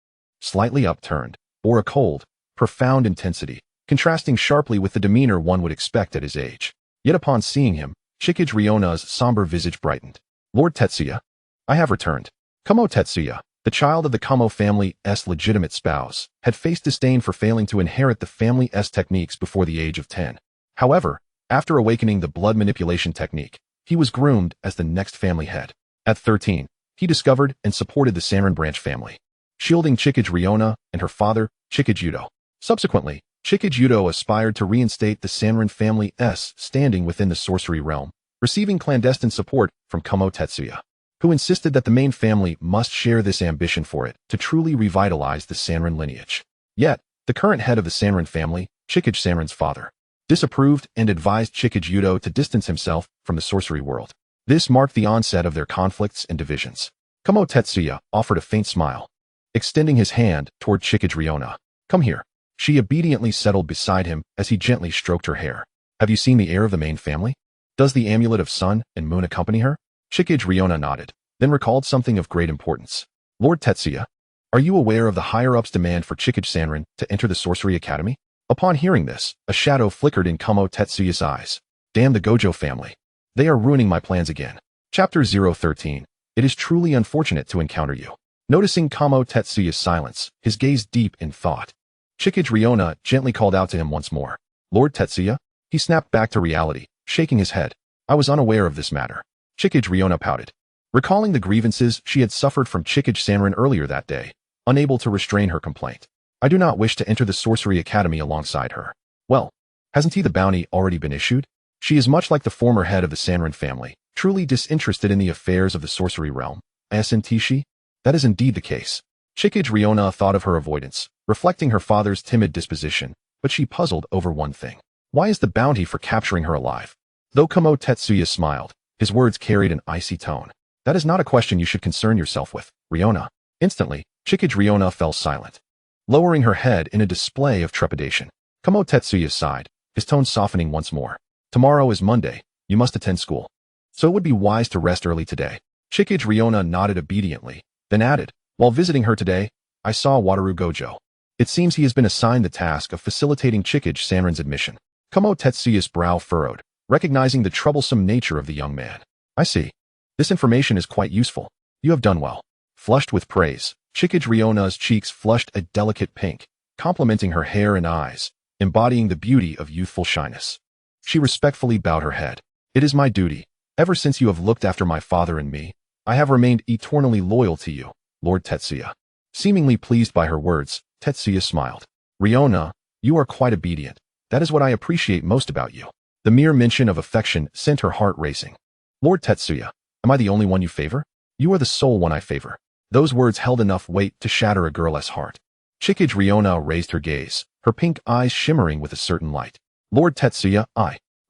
slightly upturned, bore a cold, profound intensity, contrasting sharply with the demeanor one would expect at his age. Yet upon seeing him, Shikage Riona's somber visage brightened. Lord Tetsuya, I have returned. Kaho Tetsuya, the child of the Kaho family's legitimate spouse, had faced disdain for failing to inherit the family's techniques before the age of 10. However, after awakening the blood manipulation technique, he was groomed as the next family head. At 13, he discovered and supported the Sanrin branch family, shielding Chikage Riona and her father, Chikage Yudo. Subsequently, Chikage Yudo aspired to reinstate the Sanrin family's standing within the sorcery realm, receiving clandestine support from Kaho Tetsuya, who insisted that the main family must share this ambition for it to truly revitalize the Sanrin lineage. Yet, the current head of the Sanrin family, Chikage Sanrin's father, disapproved and advised Chikage Yudo to distance himself from the sorcery world. This marked the onset of their conflicts and divisions. Kamo Tetsuya offered a faint smile, extending his hand toward Chikage Riona. Come here. She obediently settled beside him as he gently stroked her hair. Have you seen the heir of the main family? Does the amulet of sun and moon accompany her? Chikage Riona nodded, then recalled something of great importance. Lord Tetsuya, are you aware of the higher-up's demand for Chikage Sanrin to enter the Sorcery Academy? Upon hearing this, a shadow flickered in Kamo Tetsuya's eyes. Damn the Gojo family. They are ruining my plans again. Chapter 013. It is truly unfortunate to encounter you. Noticing Kamo Tetsuya's silence, his gaze deep in thought, Chikage Riona gently called out to him once more. Lord Tetsuya? He snapped back to reality, shaking his head. I was unaware of this matter. Chikage Riona pouted, recalling the grievances she had suffered from Chikage Sanrin earlier that day, unable to restrain her complaint. I do not wish to enter the Sorcery Academy alongside her. Well, hasn't the bounty already been issued? She is much like the former head of the Sanrin family, truly disinterested in the affairs of the sorcery realm. Isn't she? That is indeed the case. Chikage Riona thought of her avoidance, reflecting her father's timid disposition, but she puzzled over one thing. Why is the bounty for capturing her alive? Though Kamo Tetsuya smiled, his words carried an icy tone. That is not a question you should concern yourself with, Riona. Instantly, Chikage Riona fell silent, lowering her head in a display of trepidation. Kamo Tetsuya sighed, his tone softening once more. Tomorrow is Monday, you must attend school. So it would be wise to rest early today. Chikage Riona nodded obediently, then added, while visiting her today, I saw Wataru Gojo. It seems he has been assigned the task of facilitating Chikage Sanrin's admission. Kamo Tetsuya's brow furrowed, recognizing the troublesome nature of the young man. I see. This information is quite useful. You have done well. Flushed with praise, Chikage Riona's cheeks flushed a delicate pink, complementing her hair and eyes, embodying the beauty of youthful shyness. She respectfully bowed her head. It is my duty. Ever since you have looked after my father and me, I have remained eternally loyal to you, Lord Tetsuya. Seemingly pleased by her words, Tetsuya smiled. Riona, you are quite obedient. That is what I appreciate most about you. The mere mention of affection sent her heart racing. Lord Tetsuya, am I the only one you favor? You are the sole one I favor. Those words held enough weight to shatter a girl's heart. Chikage Riona raised her gaze, her pink eyes shimmering with a certain light. Lord Tetsuya,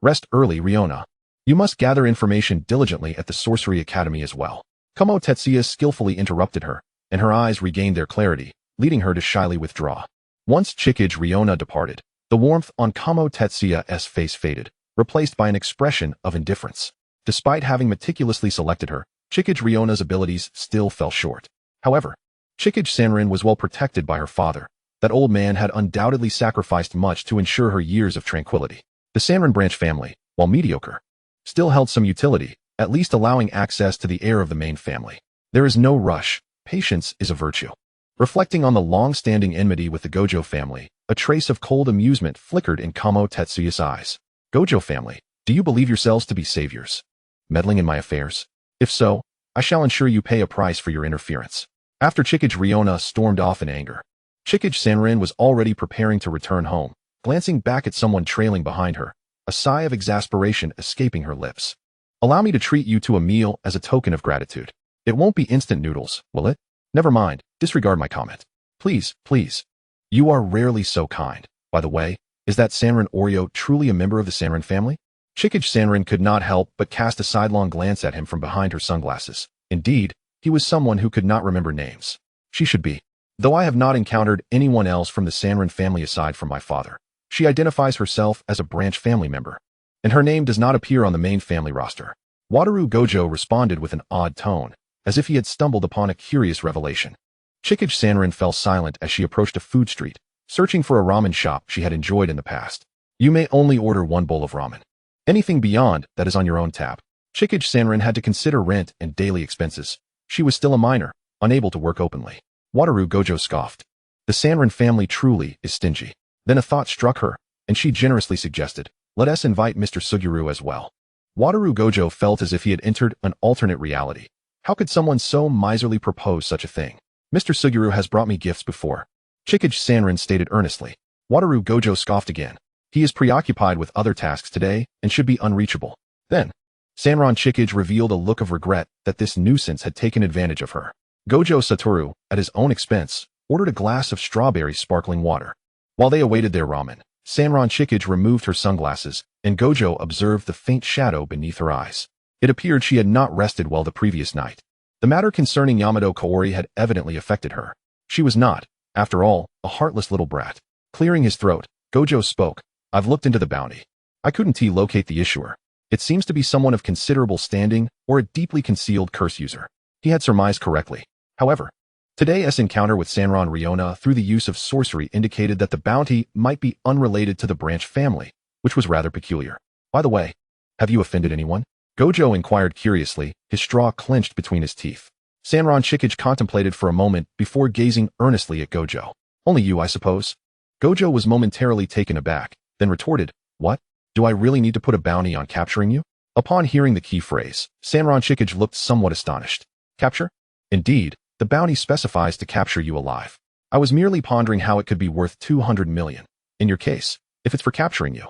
rest early, Riona. You must gather information diligently at the Sorcery Academy as well. Kamo Tetsuya skillfully interrupted her, and her eyes regained their clarity, leading her to shyly withdraw. Once Chikage Riona departed, the warmth on Kamo Tetsuya's face faded, replaced by an expression of indifference. Despite having meticulously selected her, Chikage Riona's abilities still fell short. However, Chikage Sanrin was well protected by her father. That old man had undoubtedly sacrificed much to ensure her years of tranquility. The Sanrin branch family, while mediocre, still held some utility, at least allowing access to the heir of the main family. There is no rush. Patience is a virtue. Reflecting on the long-standing enmity with the Gojo family, a trace of cold amusement flickered in Kamo Tetsuya's eyes. Gojo family, do you believe yourselves to be saviors? Meddling in my affairs? If so, I shall ensure you pay a price for your interference. After Chikage Riona stormed off in anger, Chikage Sanrin was already preparing to return home, glancing back at someone trailing behind her, a sigh of exasperation escaping her lips. Allow me to treat you to a meal as a token of gratitude. It won't be instant noodles, will it? Never mind, disregard my comment. Please, please. You are rarely so kind. By the way, is that Sanrin Oreo truly a member of the Sanrin family? Chikage Sanrin could not help but cast a sidelong glance at him from behind her sunglasses. Indeed, he was someone who could not remember names. She should be. Though I have not encountered anyone else from the Sanrin family aside from my father, she identifies herself as a branch family member, and her name does not appear on the main family roster. Wataru Gojo responded with an odd tone, as if he had stumbled upon a curious revelation. Chikage Sanrin fell silent as she approached a food street, searching for a ramen shop she had enjoyed in the past. You may only order one bowl of ramen. Anything beyond that is on your own tab. Chikage Sanrin had to consider rent and daily expenses. She was still a minor, unable to work openly. Wataru Gojo scoffed. The Sanrin family truly is stingy. Then a thought struck her, and she generously suggested, let us invite Mr. Suguru as well. Wataru Gojo felt as if he had entered an alternate reality. How could someone so miserly propose such a thing? Mr. Suguru has brought me gifts before. Chikage Sanrin stated earnestly. Wataru Gojo scoffed again. He is preoccupied with other tasks today and should be unreachable. Then, Sanron Chikage revealed a look of regret that this nuisance had taken advantage of her. Gojo Satoru, at his own expense, ordered a glass of strawberry sparkling water. While they awaited their ramen, Sanron Shikage removed her sunglasses, and Gojo observed the faint shadow beneath her eyes. It appeared she had not rested well the previous night. The matter concerning Yamato Kaori had evidently affected her. She was not, after all, a heartless little brat. Clearing his throat, Gojo spoke. I've looked into the bounty. I couldn't locate the issuer. It seems to be someone of considerable standing or a deeply concealed curse user. He had surmised correctly. However, today's encounter with Sanron Riona through the use of sorcery indicated that the bounty might be unrelated to the branch family, which was rather peculiar. By the way, have you offended anyone? Gojo inquired curiously, his straw clenched between his teeth. Sanron Shikage contemplated for a moment before gazing earnestly at Gojo. Only you, I suppose? Gojo was momentarily taken aback, then retorted, What? Do I really need to put a bounty on capturing you? Upon hearing the key phrase, Sanron Shikage looked somewhat astonished. Capture? Indeed, the bounty specifies to capture you alive. I was merely pondering how it could be worth 200 million. In your case, if it's for capturing you.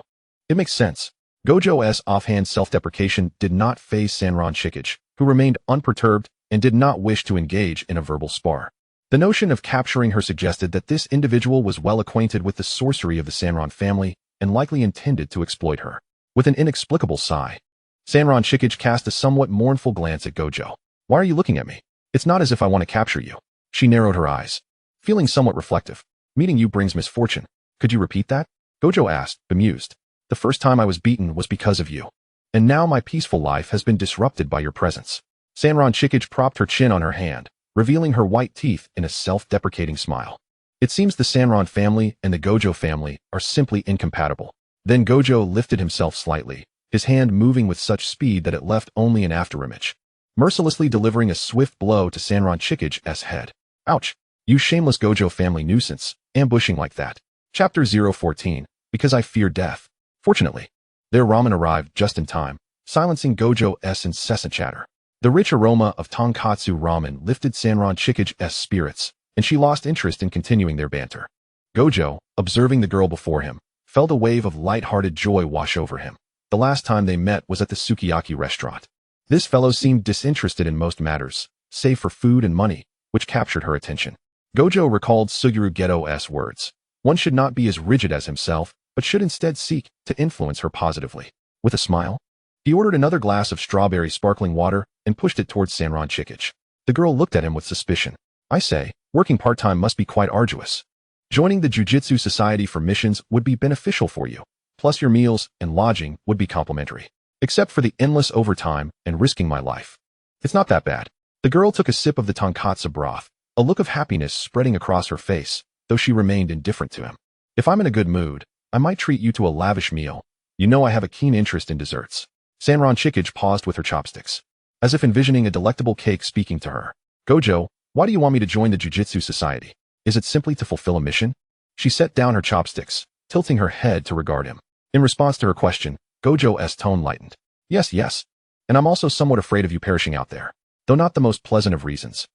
It makes sense. Gojo's offhand self-deprecation did not faze Sanron Shikage, who remained unperturbed and did not wish to engage in a verbal spar. The notion of capturing her suggested that this individual was well acquainted with the sorcery of the Sanron family and likely intended to exploit her. With an inexplicable sigh, Sanron Shikage cast a somewhat mournful glance at Gojo. Why are you looking at me? It's not as if I want to capture you. She narrowed her eyes, feeling somewhat reflective. Meeting you brings misfortune. Could you repeat that? Gojo asked, bemused. The first time I was beaten was because of you. And now my peaceful life has been disrupted by your presence. Sanron Shikage propped her chin on her hand, revealing her white teeth in a self-deprecating smile. It seems the Sanron family and the Gojo family are simply incompatible. Then Gojo lifted himself slightly, his hand moving with such speed that it left only an afterimage, mercilessly delivering a swift blow to Sanron Shikage's head. Ouch! You shameless Gojo family nuisance, ambushing like that. Chapter 014, Because I Fear Death. Fortunately, their ramen arrived just in time, silencing Gojo's incessant chatter. The rich aroma of tonkatsu ramen lifted Sanron Shikage's spirits, and she lost interest in continuing their banter. Gojo, observing the girl before him, felt a wave of light-hearted joy wash over him. The last time they met was at the sukiyaki restaurant. This fellow seemed disinterested in most matters, save for food and money, which captured her attention. Gojo recalled Suguru Geto's words. One should not be as rigid as himself, but should instead seek to influence her positively. With a smile, he ordered another glass of strawberry sparkling water and pushed it towards Sanron Shikage. The girl looked at him with suspicion. I say, working part-time must be quite arduous. Joining the Jujutsu Society for missions would be beneficial for you, plus your meals and lodging would be complimentary. Except for the endless overtime and risking my life. It's not that bad. The girl took a sip of the tonkatsu broth, a look of happiness spreading across her face, though she remained indifferent to him. If I'm in a good mood, I might treat you to a lavish meal. You know I have a keen interest in desserts. Sanron Shikage paused with her chopsticks, as if envisioning a delectable cake speaking to her. Gojo, why do you want me to join the Jujutsu Society? Is it simply to fulfill a mission? She set down her chopsticks, tilting her head to regard him. In response to her question, Gojo's tone lightened. Yes, and I'm also somewhat afraid of you perishing out there, though not the most pleasant of reasons.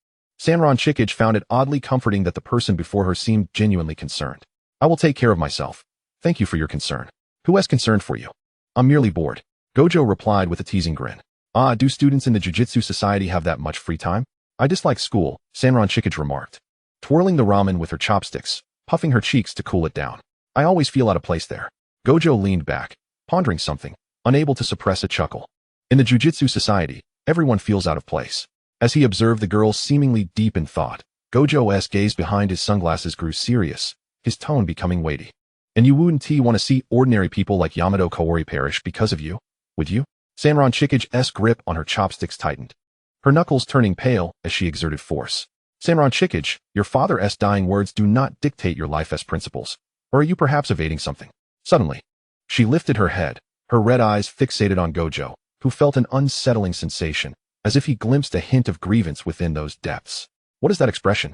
Sanron Shikage found it oddly comforting that the person before her seemed genuinely concerned. I will take care of myself. Thank you for your concern. Who has concern for you? I'm merely bored. Gojo replied with a teasing grin. Ah, do students in the Jujutsu Society have that much free time? I dislike school, Sanron Shikage remarked, twirling the ramen with her chopsticks, puffing her cheeks to cool it down. I always feel out of place there. Gojo leaned back, pondering something, unable to suppress a chuckle. In the Jujutsu Society, everyone feels out of place. As he observed the girl seemingly deep in thought, Gojo's gaze behind his sunglasses grew serious, his tone becoming weighty. And you wouldn't want to see ordinary people like Yamato Kaori perish because of you, would you? Sanron Shikage's grip on her chopsticks tightened, her knuckles turning pale as she exerted force. Sanron Shikage, your father's dying words do not dictate your life's principles. Or are you perhaps evading something? Suddenly, she lifted her head, her red eyes fixated on Gojo, who felt an unsettling sensation, as if he glimpsed a hint of grievance within those depths. What is that expression?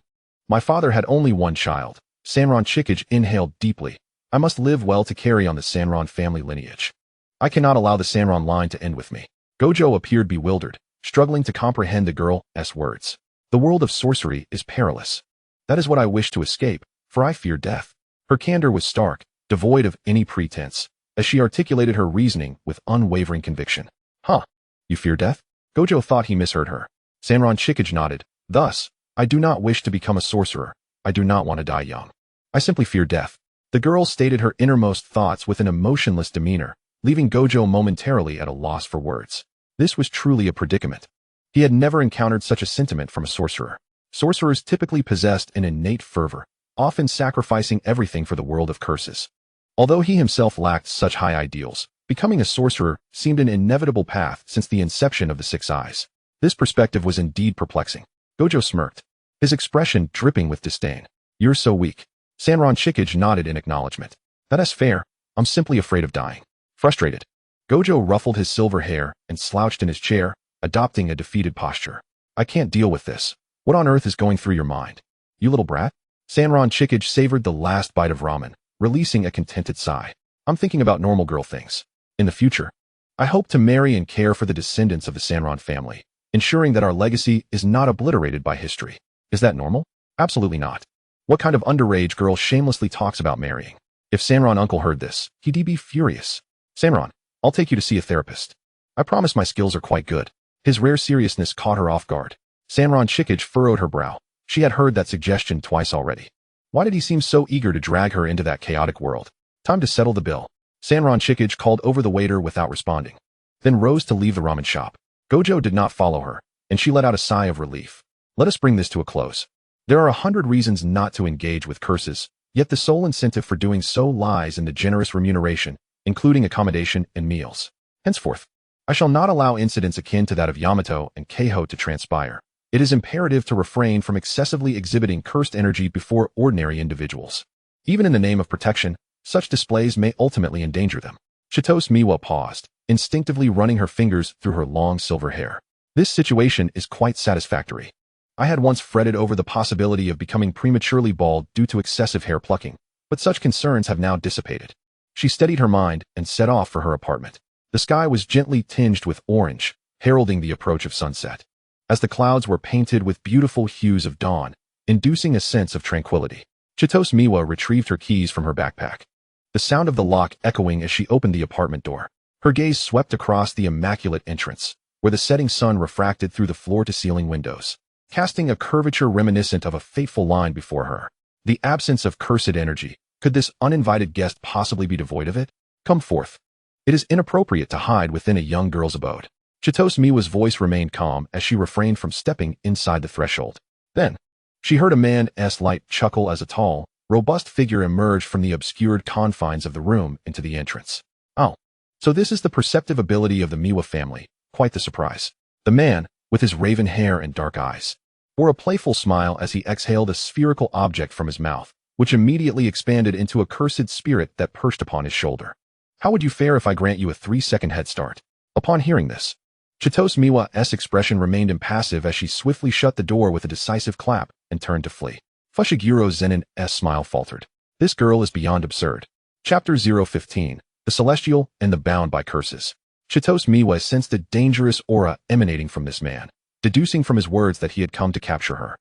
My father had only one child. Sanron Shikage inhaled deeply. I must live well to carry on the Sanron family lineage. I cannot allow the Sanron line to end with me. Gojo appeared bewildered, struggling to comprehend the girl's words. The world of sorcery is perilous. That is what I wish to escape, for I fear death. Her candor was stark, devoid of any pretense, as she articulated her reasoning with unwavering conviction. Huh? You fear death? Gojo thought he misheard her. Sanron Shikage nodded. Thus, I do not wish to become a sorcerer. I do not want to die young. I simply fear death. The girl stated her innermost thoughts with an emotionless demeanor, leaving Gojo momentarily at a loss for words. This was truly a predicament. He had never encountered such a sentiment from a sorcerer. Sorcerers typically possessed an innate fervor, often sacrificing everything for the world of curses. Although he himself lacked such high ideals, becoming a sorcerer seemed an inevitable path since the inception of the Six Eyes. This perspective was indeed perplexing. Gojo smirked, his expression dripping with disdain. You're so weak. Sanron Chikage nodded in acknowledgement. That's fair. I'm simply afraid of dying. Frustrated, Gojo ruffled his silver hair and slouched in his chair, adopting a defeated posture. I can't deal with this. What on earth is going through your mind? You little brat? Sanron Chikage savored the last bite of ramen, releasing a contented sigh. I'm thinking about normal girl things. In the future, I hope to marry and care for the descendants of the Sanron family, ensuring that our legacy is not obliterated by history. Is that normal? Absolutely not. What kind of underage girl shamelessly talks about marrying? If Sanron uncle heard this, he'd be furious. Sanron, I'll take you to see a therapist. I promise my skills are quite good. His rare seriousness caught her off guard. Sanron Chikage furrowed her brow. She had heard that suggestion twice already. Why did he seem so eager to drag her into that chaotic world? Time to settle the bill. Sanron Chikage called over the waiter without responding, then rose to leave the ramen shop. Gojo did not follow her, and she let out a sigh of relief. Let us bring this to a close. There are 100 reasons not to engage with curses, yet the sole incentive for doing so lies in the generous remuneration, including accommodation and meals. Henceforth, I shall not allow incidents akin to that of Yamato and Kaho to transpire. It is imperative to refrain from excessively exhibiting cursed energy before ordinary individuals. Even in the name of protection, such displays may ultimately endanger them. Chigusa Miwa paused, instinctively running her fingers through her long silver hair. This situation is quite satisfactory. I had once fretted over the possibility of becoming prematurely bald due to excessive hair plucking, but such concerns have now dissipated. She steadied her mind and set off for her apartment. The sky was gently tinged with orange, heralding the approach of sunset, as the clouds were painted with beautiful hues of dawn, inducing a sense of tranquility. Chigusa Miwa retrieved her keys from her backpack, the sound of the lock echoing as she opened the apartment door. Her gaze swept across the immaculate entrance, where the setting sun refracted through the floor-to-ceiling windows, casting a curvature reminiscent of a fateful line before her. The absence of cursed energy. Could this uninvited guest possibly be devoid of it? Come forth. It is inappropriate to hide within a young girl's abode. Chigusa Miwa's voice remained calm as she refrained from stepping inside the threshold. Then, she heard a man's light chuckle as a tall, robust figure emerged from the obscured confines of the room into the entrance. Oh, so this is the perceptive ability of the Miwa family. Quite the surprise. The man, with his raven hair and dark eyes, bore a playful smile as he exhaled a spherical object from his mouth, which immediately expanded into a cursed spirit that perched upon his shoulder. How would you fare if I grant you a 3-second head start? Upon hearing this, Chigusa Miwa's expression remained impassive as she swiftly shut the door with a decisive clap and turned to flee. Fushiguro Zenin's smile faltered. This girl is beyond absurd. Chapter 015, The Celestial and the Bound by Curses. Chigusa Miwa sensed a dangerous aura emanating from this man, deducing from his words that he had come to capture her.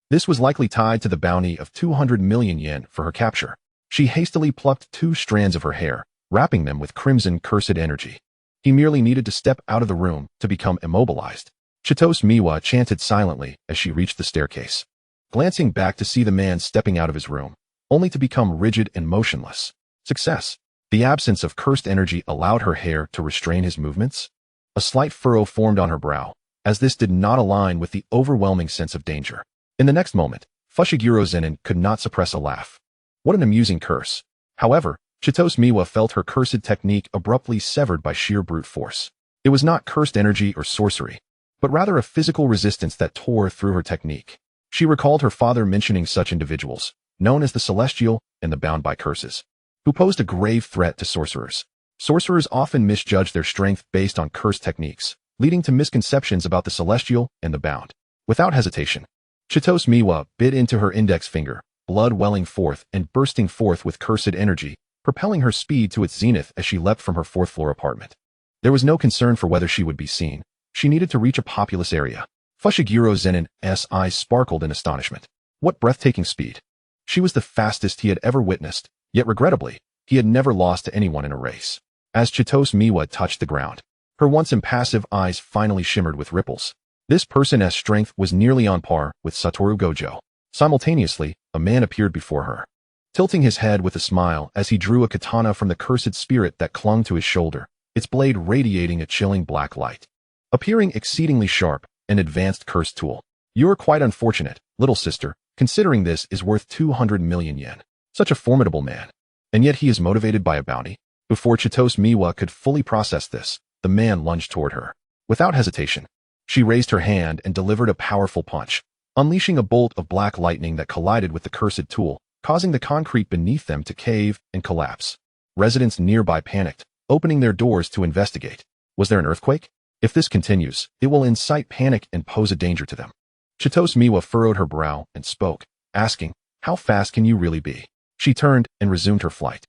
This was likely tied to the bounty of 200 million yen for her capture. She hastily plucked 2 strands of her hair, wrapping them with crimson cursed energy. He merely needed to step out of the room to become immobilized. Chigusa Miwa chanted silently as she reached the staircase, glancing back to see the man stepping out of his room, only to become rigid and motionless. Success. The absence of cursed energy allowed her hair to restrain his movements. A slight furrow formed on her brow, as this did not align with the overwhelming sense of danger. In the next moment, Fushiguro Zenin could not suppress a laugh. What an amusing curse. However, Chigusa Miwa felt her cursed technique abruptly severed by sheer brute force. It was not cursed energy or sorcery, but rather a physical resistance that tore through her technique. She recalled her father mentioning such individuals, known as the Celestial and the Bound by Curses, who posed a grave threat to sorcerers. Sorcerers often misjudge their strength based on cursed techniques, leading to misconceptions about the Celestial and the Bound. Without hesitation, Chigusa Miwa bit into her index finger, blood welling forth and bursting forth with cursed energy, propelling her speed to its zenith as she leapt from her 4th-floor apartment. There was no concern for whether she would be seen. She needed to reach a populous area. Fushiguro Zenin's eyes sparkled in astonishment. What breathtaking speed! She was the fastest he had ever witnessed, yet regrettably, he had never lost to anyone in a race. As Chigusa Miwa touched the ground, her once impassive eyes finally shimmered with ripples. This person's strength was nearly on par with Satoru Gojo. Simultaneously, a man appeared before her. tilting his head with a smile as he drew a katana from the cursed spirit that clung to his shoulder, its blade radiating a chilling black light. Appearing exceedingly sharp, an advanced cursed tool. You're quite unfortunate, little sister, considering this is worth 200 million yen. Such a formidable man. And yet he is motivated by a bounty? Before Chigusa Miwa could fully process this, the man lunged toward her. Without hesitation, she raised her hand and delivered a powerful punch, unleashing a bolt of black lightning that collided with the cursed tool, causing the concrete beneath them to cave and collapse. Residents nearby panicked, opening their doors to investigate. Was there an earthquake? If this continues, it will incite panic and pose a danger to them. Chigusa Miwa furrowed her brow and spoke, asking, "How fast can you really be?" She turned and resumed her flight.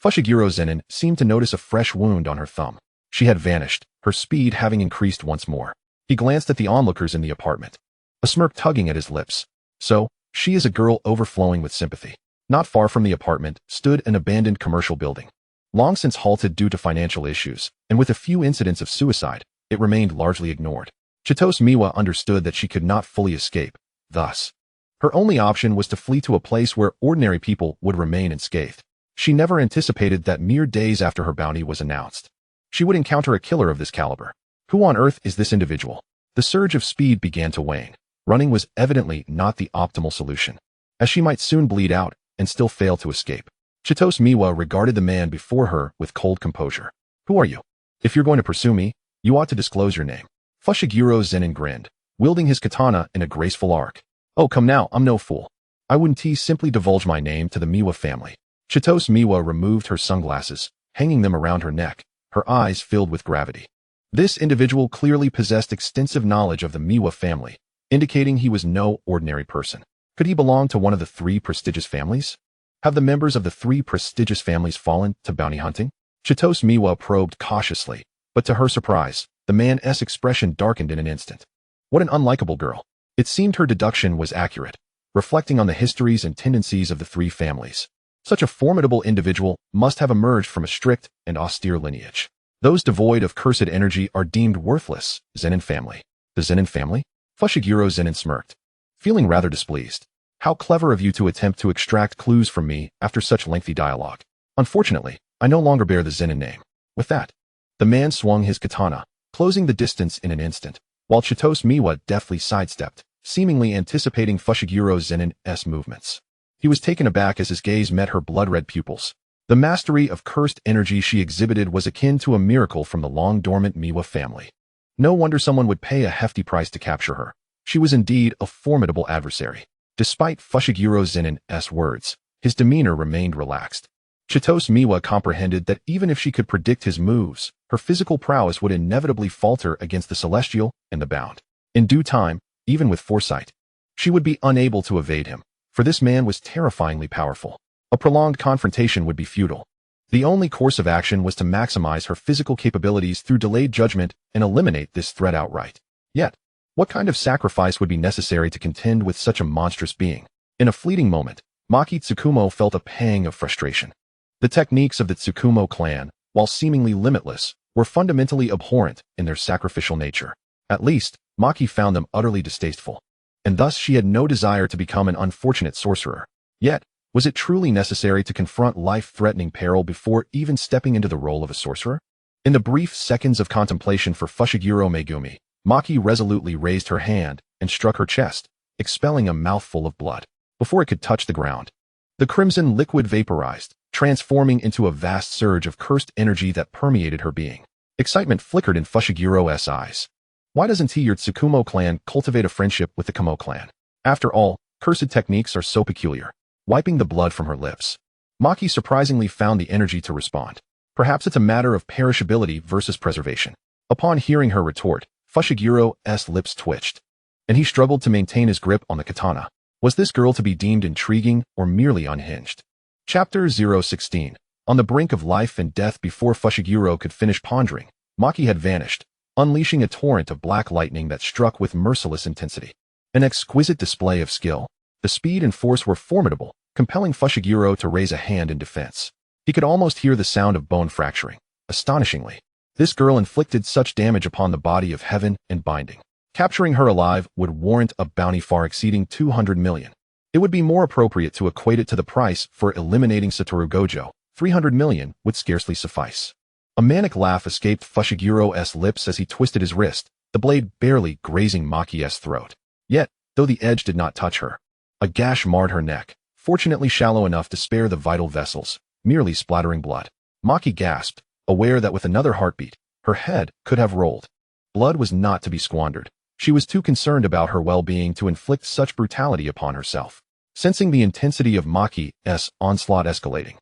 Fushiguro Zenin seemed to notice a fresh wound on her thumb. She had vanished, her speed having increased once more. He glanced at the onlookers in the apartment, a smirk tugging at his lips. So, she is a girl overflowing with sympathy. Not far from the apartment stood an abandoned commercial building. Long since halted due to financial issues, and with a few incidents of suicide, it remained largely ignored. Chigusa Miwa understood that she could not fully escape. Thus, her only option was to flee to a place where ordinary people would remain unscathed. She never anticipated that mere days after her bounty was announced, she would encounter a killer of this caliber. Who on earth is this individual? The surge of speed began to wane. Running was evidently not the optimal solution, as she might soon bleed out and still fail to escape. Chigusa Miwa regarded the man before her with cold composure. Who are you? If you're going to pursue me, you ought to disclose your name. Fushiguro Zenin grinned, wielding his katana in a graceful arc. Oh, come now, I'm no fool. I wouldn't simply divulge my name to the Miwa family. Chigusa Miwa removed her sunglasses, hanging them around her neck, her eyes filled with gravity. This individual clearly possessed extensive knowledge of the Miwa family, indicating he was no ordinary person. Could he belong to one of the three prestigious families? Have the members of the three prestigious families fallen to bounty hunting? Chigusa Miwa probed cautiously, but to her surprise, the man's expression darkened in an instant. What an unlikable girl. It seemed her deduction was accurate, reflecting on the histories and tendencies of the three families. Such a formidable individual must have emerged from a strict and austere lineage. Those devoid of cursed energy are deemed worthless. Zenin family. The Zenin family? Fushiguro Zenin smirked, feeling rather displeased. How clever of you to attempt to extract clues from me after such lengthy dialogue. Unfortunately, I no longer bear the Zenin name. With that, the man swung his katana, closing the distance in an instant, while Chigusa Miwa deftly sidestepped, seemingly anticipating Fushiguro Zenin's movements. He was taken aback as his gaze met her blood-red pupils. The mastery of cursed energy she exhibited was akin to a miracle from the long-dormant Miwa family. No wonder someone would pay a hefty price to capture her. She was indeed a formidable adversary. Despite Fushiguro Zenin's words, his demeanor remained relaxed. Chigusa Miwa comprehended that even if she could predict his moves, her physical prowess would inevitably falter against the celestial and the bound. In due time, even with foresight, she would be unable to evade him, for this man was terrifyingly powerful. A prolonged confrontation would be futile. The only course of action was to maximize her physical capabilities through delayed judgment and eliminate this threat outright. Yet, what kind of sacrifice would be necessary to contend with such a monstrous being? In a fleeting moment, Maki Tsukumo felt a pang of frustration. The techniques of the Tsukumo clan, while seemingly limitless, were fundamentally abhorrent in their sacrificial nature. At least, Maki found them utterly distasteful, and thus she had no desire to become an unfortunate sorcerer. Yet, was it truly necessary to confront life-threatening peril before even stepping into the role of a sorcerer? In the brief seconds of contemplation for Fushiguro Megumi, Maki resolutely raised her hand and struck her chest, expelling a mouthful of blood. Before it could touch the ground, the crimson liquid vaporized, transforming into a vast surge of cursed energy that permeated her being. Excitement flickered in Fushiguro's eyes. Why doesn't your Tsukumo clan cultivate a friendship with the Kamo clan? After all, cursed techniques are so peculiar. Wiping the blood from her lips, Maki surprisingly found the energy to respond. Perhaps it's a matter of perishability versus preservation. Upon hearing her retort, Fushiguro's lips twitched, and he struggled to maintain his grip on the katana. Was this girl to be deemed intriguing or merely unhinged? Chapter 016. On the brink of life and death before Fushiguro could finish pondering, Maki had vanished, unleashing a torrent of black lightning that struck with merciless intensity. An exquisite display of skill. The speed and force were formidable, compelling Fushiguro to raise a hand in defense. He could almost hear the sound of bone fracturing. Astonishingly, this girl inflicted such damage upon the body of heaven and binding. Capturing her alive would warrant a bounty far exceeding 200 million. It would be more appropriate to equate it to the price for eliminating Satoru Gojo. 300 million would scarcely suffice. A manic laugh escaped Fushigiro's lips as he twisted his wrist, the blade barely grazing Maki's throat. Yet, though the edge did not touch her, a gash marred her neck, fortunately shallow enough to spare the vital vessels, merely splattering blood. Maki gasped, aware that with another heartbeat, her head could have rolled. Blood was not to be squandered. She was too concerned about her well-being to inflict such brutality upon herself. Sensing the intensity of Maki's onslaught escalating,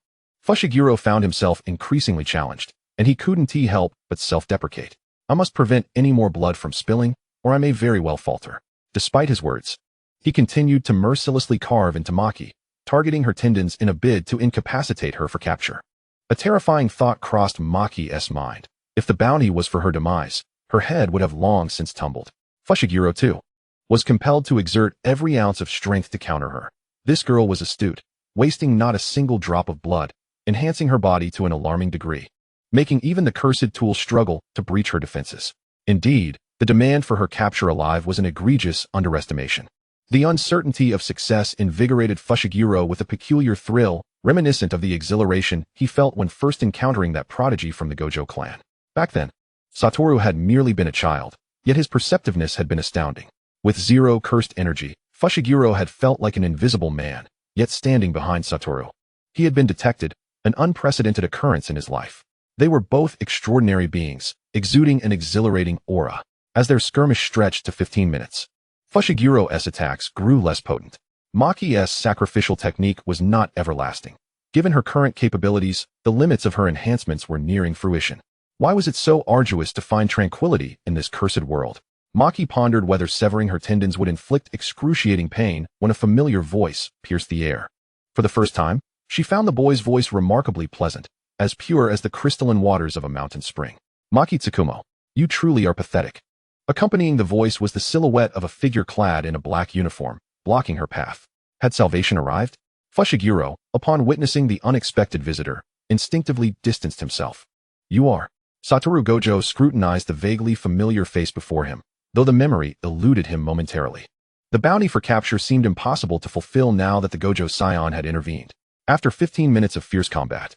Fushiguro found himself increasingly challenged, and he couldn't help but self-deprecate. I must prevent any more blood from spilling, or I may very well falter. Despite his words, he continued to mercilessly carve into Maki, targeting her tendons in a bid to incapacitate her for capture. A terrifying thought crossed Maki's mind. If the bounty was for her demise, her head would have long since tumbled. Fushiguro, too, was compelled to exert every ounce of strength to counter her. This girl was astute, wasting not a single drop of blood, enhancing her body to an alarming degree, making even the cursed tool struggle to breach her defenses. Indeed, the demand for her capture alive was an egregious underestimation. The uncertainty of success invigorated Fushiguro with a peculiar thrill, reminiscent of the exhilaration he felt when first encountering that prodigy from the Gojo clan. Back then, Satoru had merely been a child, yet his perceptiveness had been astounding. With zero cursed energy, Fushiguro had felt like an invisible man, yet standing behind Satoru. He had been detected, an unprecedented occurrence in his life. They were both extraordinary beings, exuding an exhilarating aura. As their skirmish stretched to 15 minutes, Fushigiro's attacks grew less potent. Maki's sacrificial technique was not everlasting. Given her current capabilities, the limits of her enhancements were nearing fruition. Why was it so arduous to find tranquility in this cursed world? Maki pondered whether severing her tendons would inflict excruciating pain when a familiar voice pierced the air. For the first time, she found the boy's voice remarkably pleasant, as pure as the crystalline waters of a mountain spring. Maki Tsukumo, you truly are pathetic. Accompanying the voice was the silhouette of a figure clad in a black uniform, blocking her path. Had salvation arrived? Fushiguro, upon witnessing the unexpected visitor, instinctively distanced himself. You are. Satoru Gojo scrutinized the vaguely familiar face before him, though the memory eluded him momentarily. The bounty for capture seemed impossible to fulfill now that the Gojo scion had intervened. After 15 minutes of fierce combat,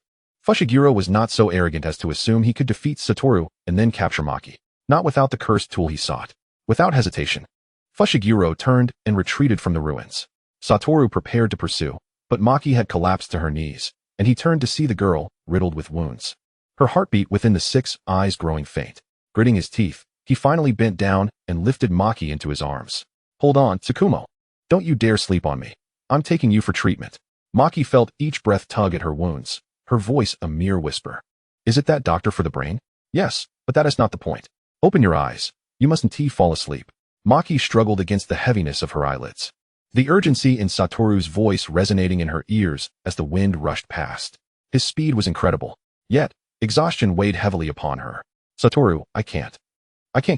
Fushiguro was not so arrogant as to assume he could defeat Satoru and then capture Maki. Not without the cursed tool he sought. Without hesitation, Fushiguro turned and retreated from the ruins. Satoru prepared to pursue, but Maki had collapsed to her knees, and he turned to see the girl, riddled with wounds. Her heartbeat within the 6 eyes growing faint. Gritting his teeth, he finally bent down and lifted Maki into his arms. Hold on, Tsukumo. Don't you dare sleep on me. I'm taking you for treatment. Maki felt each breath tug at her wounds, her voice a mere whisper. Is it that doctor for the brain? Yes, but that is not the point. Open your eyes. You mustn't fall asleep. Maki struggled against the heaviness of her eyelids, the urgency in Satoru's voice resonating in her ears as the wind rushed past. His speed was incredible, yet exhaustion weighed heavily upon her. Satoru, I can't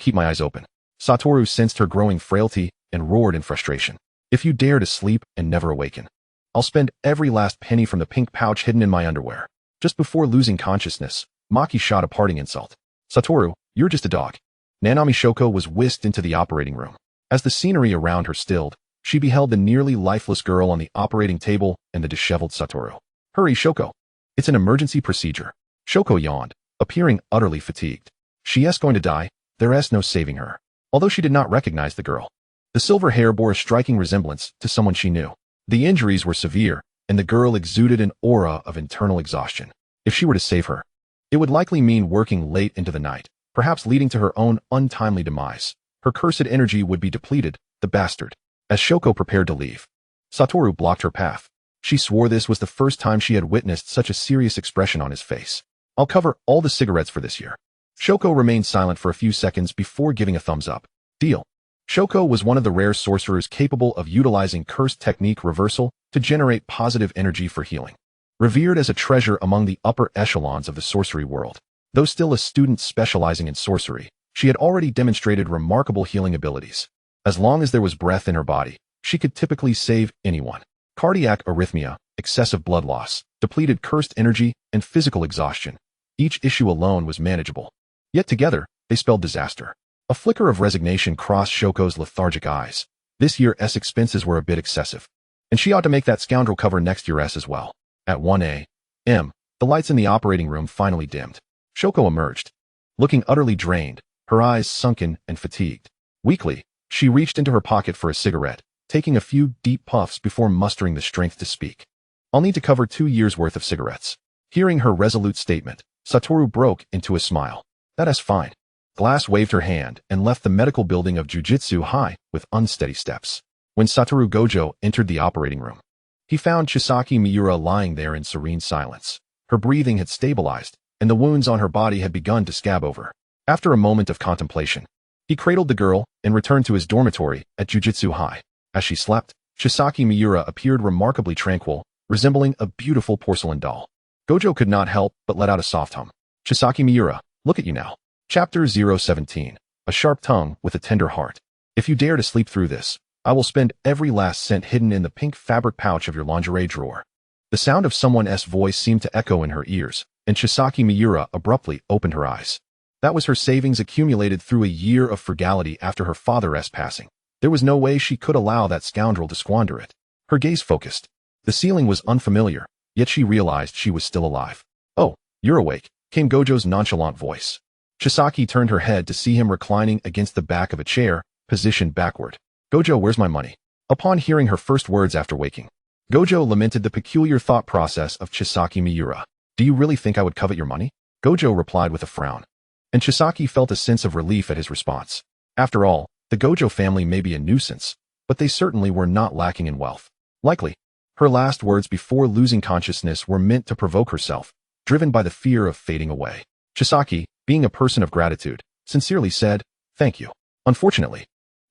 keep my eyes open. Satoru sensed her growing frailty and roared in frustration. If you dare to sleep and never awaken, I'll spend every last penny from the pink pouch hidden in my underwear. Just before losing consciousness, Maki shot a parting insult. Satoru, you're just a dog. Nanami Shoko was whisked into the operating room. As the scenery around her stilled, she beheld the nearly lifeless girl on the operating table and the disheveled Satoru. Hurry, Shoko. It's an emergency procedure. Shoko yawned, appearing utterly fatigued. She's going to die. There's no saving her. Although she did not recognize the girl, the silver hair bore a striking resemblance to someone she knew. The injuries were severe, and the girl exuded an aura of internal exhaustion. If she were to save her, it would likely mean working late into the night, perhaps leading to her own untimely demise. Her cursed energy would be depleted, the bastard. As Shoko prepared to leave, Satoru blocked her path. She swore this was the first time she had witnessed such a serious expression on his face. I'll cover all the cigarettes for this year. Shoko remained silent for a few seconds before giving a thumbs up. Deal. Shoko was one of the rare sorcerers capable of utilizing cursed technique reversal to generate positive energy for healing. Revered as a treasure among the upper echelons of the sorcery world, though still a student specializing in sorcery, she had already demonstrated remarkable healing abilities. As long as there was breath in her body, she could typically save anyone. Cardiac arrhythmia, excessive blood loss, depleted cursed energy, and physical exhaustion. Each issue alone was manageable. Yet together, they spelled disaster. A flicker of resignation crossed Shoko's lethargic eyes. This year's expenses were a bit excessive. And she ought to make that scoundrel cover next year's as well. At 1 a.m., the lights in the operating room finally dimmed. Shoko emerged, looking utterly drained, her eyes sunken and fatigued. Weakly, she reached into her pocket for a cigarette, taking a few deep puffs before mustering the strength to speak. I'll need to cover 2 years' worth of cigarettes. Hearing her resolute statement, Satoru broke into a smile. That's fine. Glass waved her hand and left the medical building of Jujutsu High with unsteady steps. When Satoru Gojo entered the operating room, he found Chisaki Miura lying there in serene silence. Her breathing had stabilized, and the wounds on her body had begun to scab over. After a moment of contemplation, he cradled the girl and returned to his dormitory at Jujutsu High. As she slept, Chisaki Miura appeared remarkably tranquil, resembling a beautiful porcelain doll. Gojo could not help but let out a soft hum. Chisaki Miura, look at you now. Chapter 017. A sharp tongue with a tender heart. If you dare to sleep through this, I will spend every last cent hidden in the pink fabric pouch of your lingerie drawer. The sound of someone's voice seemed to echo in her ears, and Chisaki Miura abruptly opened her eyes. That was her savings accumulated through a year of frugality after her father's passing. There was no way she could allow that scoundrel to squander it. Her gaze focused. The ceiling was unfamiliar, yet she realized she was still alive. Oh, you're awake, came Gojo's nonchalant voice. Chisaki turned her head to see him reclining against the back of a chair, positioned backward. Gojo, where's my money? Upon hearing her first words after waking, Gojo lamented the peculiar thought process of Chisaki Miura. Do you really think I would covet your money? Gojo replied with a frown. And Chisaki felt a sense of relief at his response. After all, the Gojo family may be a nuisance, but they certainly were not lacking in wealth. Likely, her last words before losing consciousness were meant to provoke herself, driven by the fear of fading away. Chisaki, being a person of gratitude, sincerely said, "Thank you." Unfortunately,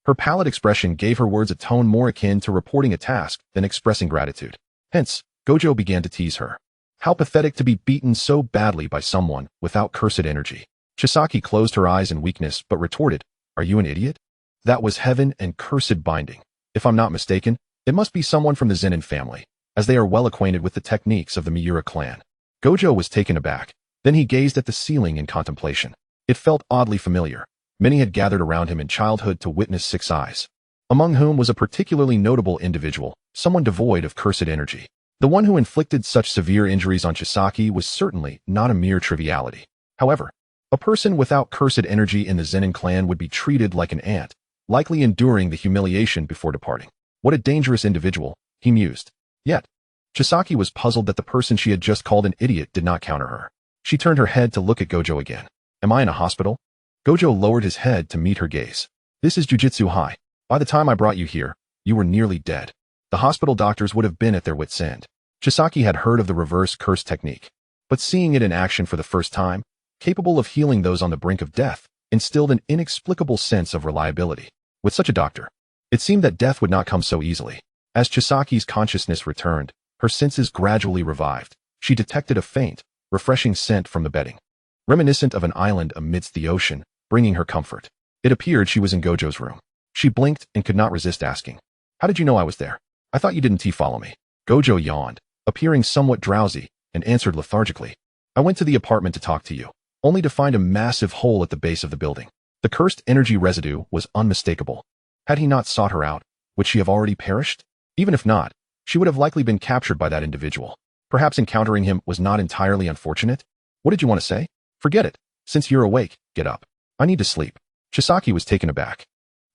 her pallid expression gave her words a tone more akin to reporting a task than expressing gratitude. Hence, Gojo began to tease her. How pathetic to be beaten so badly by someone without cursed energy. Chisaki closed her eyes in weakness but retorted, "Are you an idiot? That was heaven and cursed binding. If I'm not mistaken, it must be someone from the Zenin family, as they are well acquainted with the techniques of the Miura clan." Gojo was taken aback. Then he gazed at the ceiling in contemplation. It felt oddly familiar. Many had gathered around him in childhood to witness Six Eyes, among whom was a particularly notable individual, someone devoid of cursed energy. The one who inflicted such severe injuries on Chisaki was certainly not a mere triviality. However, a person without cursed energy in the Zenin clan would be treated like an ant, likely enduring the humiliation before departing. What a dangerous individual, he mused. Yet, Chisaki was puzzled that the person she had just called an idiot did not counter her. She turned her head to look at Gojo again. Am I in a hospital? Gojo lowered his head to meet her gaze. This is Jujutsu High. By the time I brought you here, you were nearly dead. The hospital doctors would have been at their wits' end. Chisaki had heard of the reverse curse technique, but seeing it in action for the first time, capable of healing those on the brink of death, instilled an inexplicable sense of reliability. With such a doctor, it seemed that death would not come so easily. As Chisaki's consciousness returned, her senses gradually revived. She detected a faint, refreshing scent from the bedding, reminiscent of an island amidst the ocean, bringing her comfort. It appeared she was in Gojo's room. She blinked and could not resist asking, "How did you know I was there? I thought you didn't follow me." Gojo yawned, appearing somewhat drowsy, and answered lethargically, "I went to the apartment to talk to you, only to find a massive hole at the base of the building." The cursed energy residue was unmistakable. Had he not sought her out, would she have already perished? Even if not, she would have likely been captured by that individual. Perhaps encountering him was not entirely unfortunate. What did you want to say? Forget it. Since you're awake, get up. I need to sleep. Chisaki was taken aback.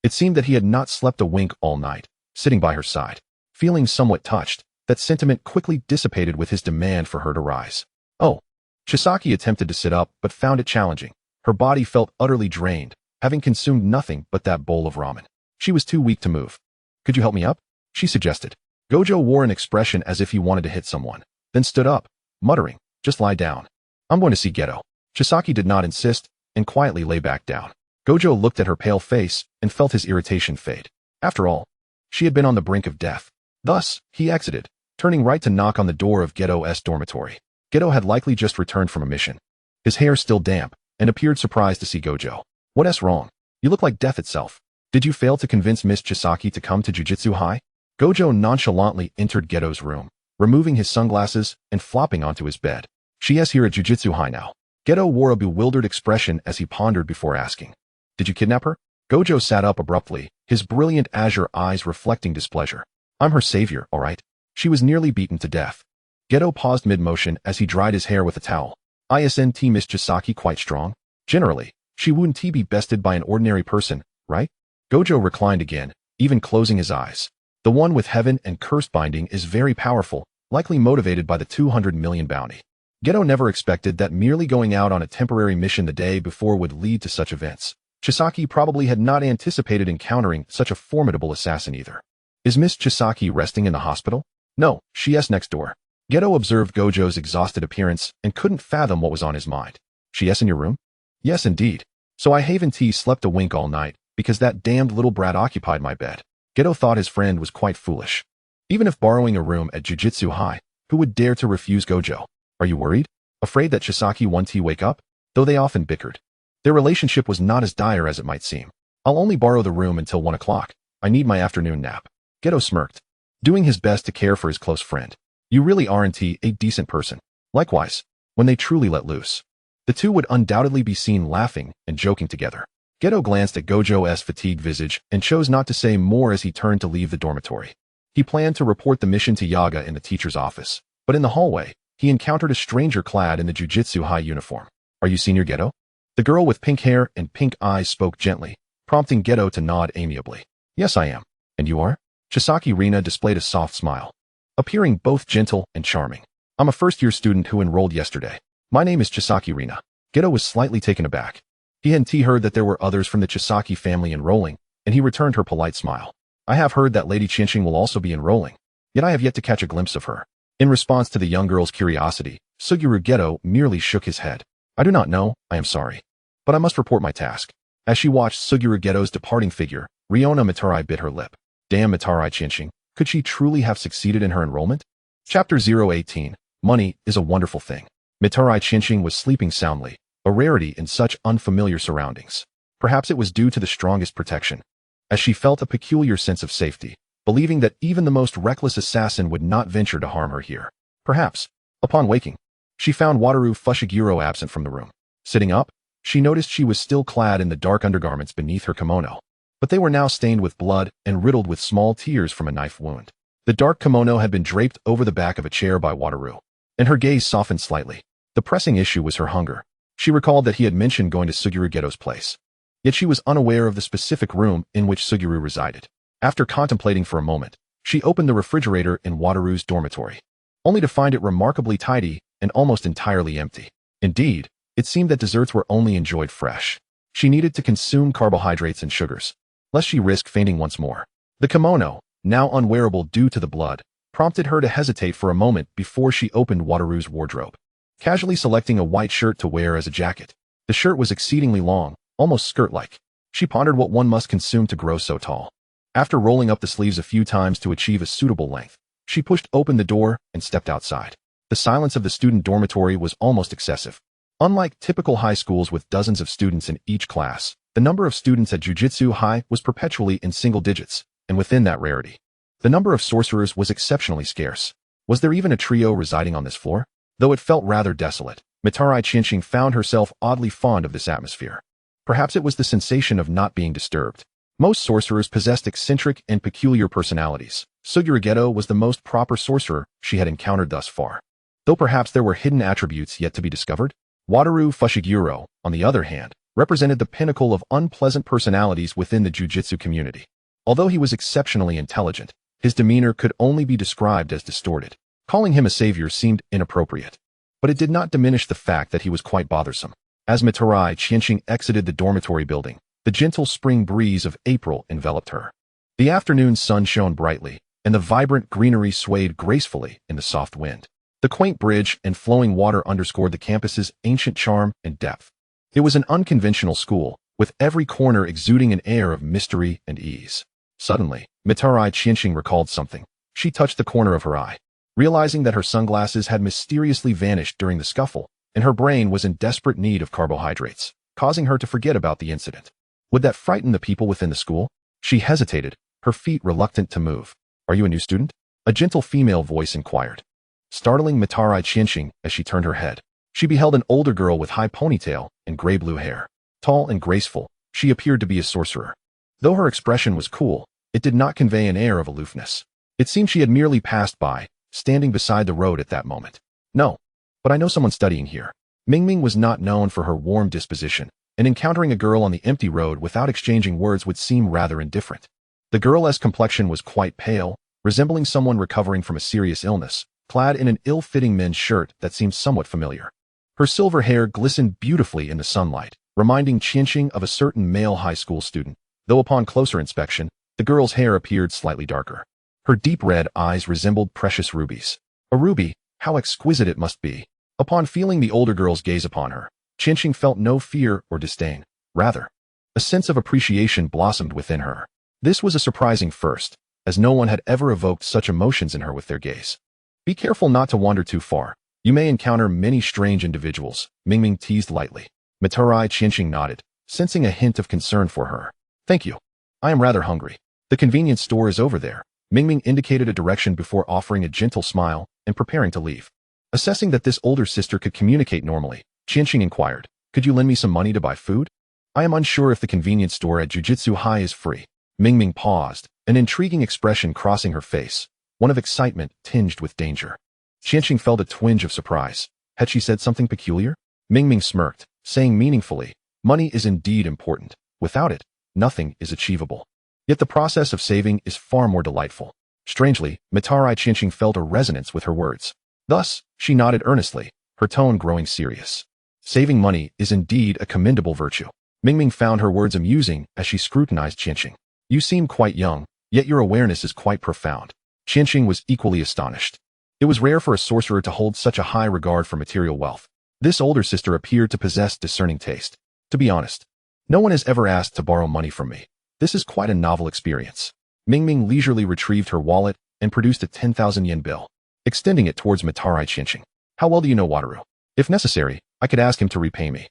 It seemed that he had not slept a wink all night, sitting by her side. Feeling somewhat touched, that sentiment quickly dissipated with his demand for her to rise. Oh. Chisaki attempted to sit up but found it challenging. Her body felt utterly drained, having consumed nothing but that bowl of ramen. She was too weak to move. Could you help me up? She suggested. Gojo wore an expression as if he wanted to hit someone, then stood up, muttering, "Just lie down. I'm going to see Geto." Chisaki did not insist, and quietly lay back down. Gojo looked at her pale face and felt his irritation fade. After all, she had been on the brink of death. Thus, he exited, turning right to knock on the door of Geto's dormitory. Geto had likely just returned from a mission. His hair still damp, and appeared surprised to see Gojo. "What's wrong? You look like death itself. Did you fail to convince Miss Chisaki to come to Jujutsu High?" Gojo nonchalantly entered Geto's room, removing his sunglasses and flopping onto his bed. "She is here at Jujutsu High now." Geto wore a bewildered expression as he pondered before asking, "Did you kidnap her?" Gojo sat up abruptly, his brilliant azure eyes reflecting displeasure. I'm her savior, all right? She was nearly beaten to death. Geto paused mid-motion as he dried his hair with a towel. Isn't Miss Chisaki quite strong? Generally, she wouldn't be bested by an ordinary person, right? Gojo reclined again, even closing his eyes. The one with heaven and curse binding is very powerful, likely motivated by the 200 million bounty. Geto never expected that merely going out on a temporary mission the day before would lead to such events. Chisaki probably had not anticipated encountering such a formidable assassin either. Is Miss Chisaki resting in the hospital? No, she's next door. Geto observed Gojo's exhausted appearance and couldn't fathom what was on his mind. She's in your room? Yes, indeed. So I haven't slept a wink all night, because that damned little brat occupied my bed. Geto thought his friend was quite foolish. Even if borrowing a room at Jujutsu High, who would dare to refuse Gojo? Are you worried? Afraid that Chisaki won't wake up? Though they often bickered. Their relationship was not as dire as it might seem. I'll only borrow the room until 1 o'clock. I need my afternoon nap. Geto smirked, doing his best to care for his close friend. You really aren't a decent person. Likewise, when they truly let loose. The two would undoubtedly be seen laughing and joking together. Geto glanced at Gojo's fatigued visage and chose not to say more as he turned to leave the dormitory. He planned to report the mission to Yaga in the teacher's office, but in the hallway, he encountered a stranger clad in the Jujutsu High uniform. Are you Senior Geto? The girl with pink hair and pink eyes spoke gently, prompting Geto to nod amiably. Yes, I am. And you are? Chisaki Rina displayed a soft smile, appearing both gentle and charming. I'm a first-year student who enrolled yesterday. My name is Chisaki Rina. Geto was slightly taken aback. He hadn't heard that there were others from the Chisaki family enrolling, and he returned her polite smile. I have heard that Lady Chinching will also be enrolling, yet I have yet to catch a glimpse of her. In response to the young girl's curiosity, Suguru Geto merely shook his head. I do not know, I am sorry. But I must report my task. As she watched Suguru Geto's departing figure, Riona Mitarai bit her lip. Damn Mitarai Chinching, could she truly have succeeded in her enrollment? Chapter 018, Money is a Wonderful Thing. Mitarai Chinching was sleeping soundly, a rarity in such unfamiliar surroundings. Perhaps it was due to the strongest protection, as she felt a peculiar sense of safety, believing that even the most reckless assassin would not venture to harm her here. Perhaps, upon waking, she found Wataru Fushiguro absent from the room. Sitting up, she noticed she was still clad in the dark undergarments beneath her kimono, but they were now stained with blood and riddled with small tears from a knife wound. The dark kimono had been draped over the back of a chair by Wataru, and her gaze softened slightly. The pressing issue was her hunger. She recalled that he had mentioned going to Suguru Geto's place, yet she was unaware of the specific room in which Suguru resided. After contemplating for a moment, she opened the refrigerator in Wataru's dormitory, only to find it remarkably tidy and almost entirely empty. Indeed, it seemed that desserts were only enjoyed fresh. She needed to consume carbohydrates and sugars, lest she risk fainting once more. The kimono, now unwearable due to the blood, prompted her to hesitate for a moment before she opened Wataru's wardrobe, casually selecting a white shirt to wear as a jacket. The shirt was exceedingly long, almost skirt-like. She pondered what one must consume to grow so tall. After rolling up the sleeves a few times to achieve a suitable length, she pushed open the door and stepped outside. The silence of the student dormitory was almost excessive. Unlike typical high schools with dozens of students in each class, the number of students at Jujutsu High was perpetually in single digits, and within that rarity, the number of sorcerers was exceptionally scarce. Was there even a trio residing on this floor? Though it felt rather desolate, Mitarai Chinching found herself oddly fond of this atmosphere. Perhaps it was the sensation of not being disturbed. Most sorcerers possessed eccentric and peculiar personalities. Suguru Geto was the most proper sorcerer she had encountered thus far, though perhaps there were hidden attributes yet to be discovered. Wataru Fushiguro, on the other hand, represented the pinnacle of unpleasant personalities within the Jujutsu community. Although he was exceptionally intelligent, his demeanor could only be described as distorted. Calling him a savior seemed inappropriate, but it did not diminish the fact that he was quite bothersome. As Mitarai Chinching exited the dormitory building, the gentle spring breeze of April enveloped her. The afternoon sun shone brightly, and the vibrant greenery swayed gracefully in the soft wind. The quaint bridge and flowing water underscored the campus's ancient charm and depth. It was an unconventional school, with every corner exuding an air of mystery and ease. Suddenly, Mitarai Chinching recalled something. She touched the corner of her eye, realizing that her sunglasses had mysteriously vanished during the scuffle, and her brain was in desperate need of carbohydrates, causing her to forget about the incident. Would that frighten the people within the school? She hesitated, her feet reluctant to move. Are you a new student? A gentle female voice inquired, startling Mitarai Chinching as she turned her head. She beheld an older girl with high ponytail and gray-blue hair. Tall and graceful, she appeared to be a sorcerer. Though her expression was cool, it did not convey an air of aloofness. It seemed she had merely passed by, standing beside the road at that moment. No, but I know someone studying here. Mingming was not known for her warm disposition, and encountering a girl on the empty road without exchanging words would seem rather indifferent. The girl's complexion was quite pale, resembling someone recovering from a serious illness, clad in an ill-fitting men's shirt that seemed somewhat familiar. Her silver hair glistened beautifully in the sunlight, reminding Qianqing of a certain male high school student, though upon closer inspection, the girl's hair appeared slightly darker. Her deep red eyes resembled precious rubies. A ruby, how exquisite it must be. Upon feeling the older girl's gaze upon her, Qianqing felt no fear or disdain. Rather, a sense of appreciation blossomed within her. This was a surprising first, as no one had ever evoked such emotions in her with their gaze. Be careful not to wander too far. You may encounter many strange individuals, Mingming teased lightly. Maturai Qianqing nodded, sensing a hint of concern for her. Thank you. I am rather hungry. The convenience store is over there. Mingming indicated a direction before offering a gentle smile and preparing to leave. Assessing that this older sister could communicate normally, Qianqing inquired, could you lend me some money to buy food? I am unsure if the convenience store at Jujutsu High is free. Mingming paused, an intriguing expression crossing her face, one of excitement tinged with danger. Qianqing felt a twinge of surprise. Had she said something peculiar? Mingming smirked, saying meaningfully, money is indeed important. Without it, nothing is achievable. Yet the process of saving is far more delightful. Strangely, Matarai Qianqing felt a resonance with her words. Thus, she nodded earnestly, her tone growing serious. Saving money is indeed a commendable virtue. Mingming found her words amusing as she scrutinized Qianqing. You seem quite young, yet your awareness is quite profound. Qianqing was equally astonished. It was rare for a sorcerer to hold such a high regard for material wealth. This older sister appeared to possess discerning taste. To be honest, no one has ever asked to borrow money from me. This is quite a novel experience. Mingming leisurely retrieved her wallet and produced a 10,000 yen bill, extending it towards Matarai Qianqing. How well do you know Wataru? If necessary, I could ask him to repay me.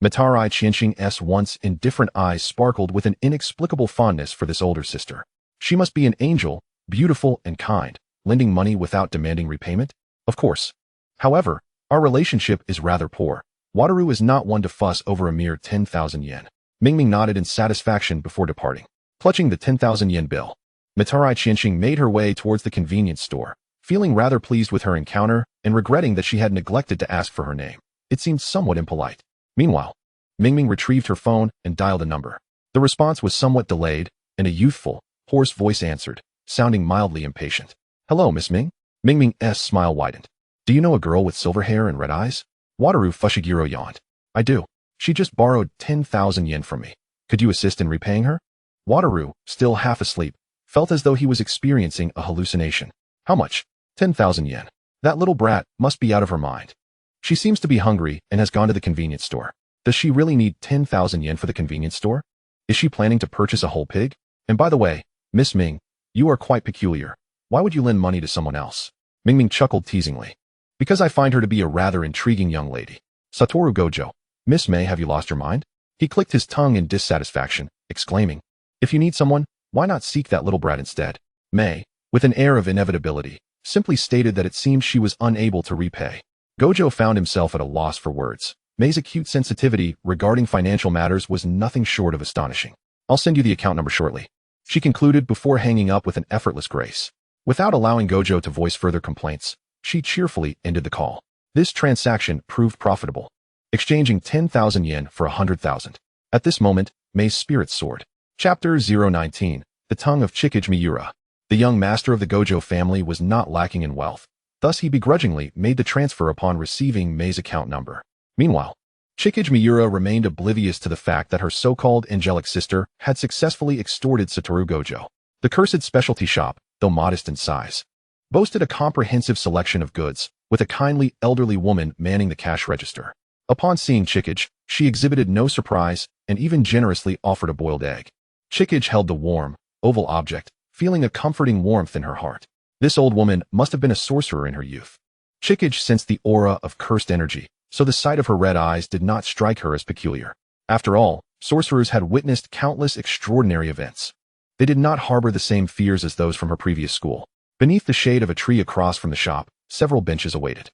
Matarai Qianqing's once indifferent eyes sparkled with an inexplicable fondness for this older sister. She must be an angel, beautiful and kind, lending money without demanding repayment? Of course. However, our relationship is rather poor. Wataru is not one to fuss over a mere 10,000 yen. Mingming nodded in satisfaction before departing. Clutching the 10,000 yen bill, Matarai Qianqing made her way towards the convenience store, feeling rather pleased with her encounter and regretting that she had neglected to ask for her name. It seemed somewhat impolite. Meanwhile, Mingming retrieved her phone and dialed a number. The response was somewhat delayed, and a youthful, hoarse voice answered, sounding mildly impatient. Hello, Miss Ming? Mingming's smile widened. Do you know a girl with silver hair and red eyes? Wataru Fushiguro yawned. I do. She just borrowed 10,000 yen from me. Could you assist in repaying her? Wataru, still half asleep, felt as though he was experiencing a hallucination. How much? 10,000 yen. That little brat must be out of her mind. She seems to be hungry and has gone to the convenience store. Does she really need 10,000 yen for the convenience store? Is she planning to purchase a whole pig? And by the way, Miss Ming, you are quite peculiar. Why would you lend money to someone else? Mingming chuckled teasingly. Because I find her to be a rather intriguing young lady. Satoru Gojo. Miss May, have you lost your mind? He clicked his tongue in dissatisfaction, exclaiming, if you need someone, why not seek that little brat instead? May, with an air of inevitability, simply stated that it seemed she was unable to repay. Gojo found himself at a loss for words. May's acute sensitivity regarding financial matters was nothing short of astonishing. I'll send you the account number shortly, she concluded before hanging up with an effortless grace. Without allowing Gojo to voice further complaints, she cheerfully ended the call. This transaction proved profitable, exchanging 10,000 yen for 100,000. At this moment, May's spirits soared. Chapter 019, The Tongue of Chigusa Miwa. The young master of the Gojo family was not lacking in wealth. Thus he begrudgingly made the transfer upon receiving May's account number. Meanwhile, Chigusa Miwa remained oblivious to the fact that her so-called angelic sister had successfully extorted Satoru Gojo. The cursed specialty shop, though modest in size, boasted a comprehensive selection of goods, with a kindly elderly woman manning the cash register. Upon seeing Chigusa, she exhibited no surprise and even generously offered a boiled egg. Chigusa held the warm, oval object, feeling a comforting warmth in her heart. This old woman must have been a sorcerer in her youth. Chigusa sensed the aura of cursed energy, so the sight of her red eyes did not strike her as peculiar. After all, sorcerers had witnessed countless extraordinary events. They did not harbor the same fears as those from her previous school. Beneath the shade of a tree across from the shop, several benches awaited.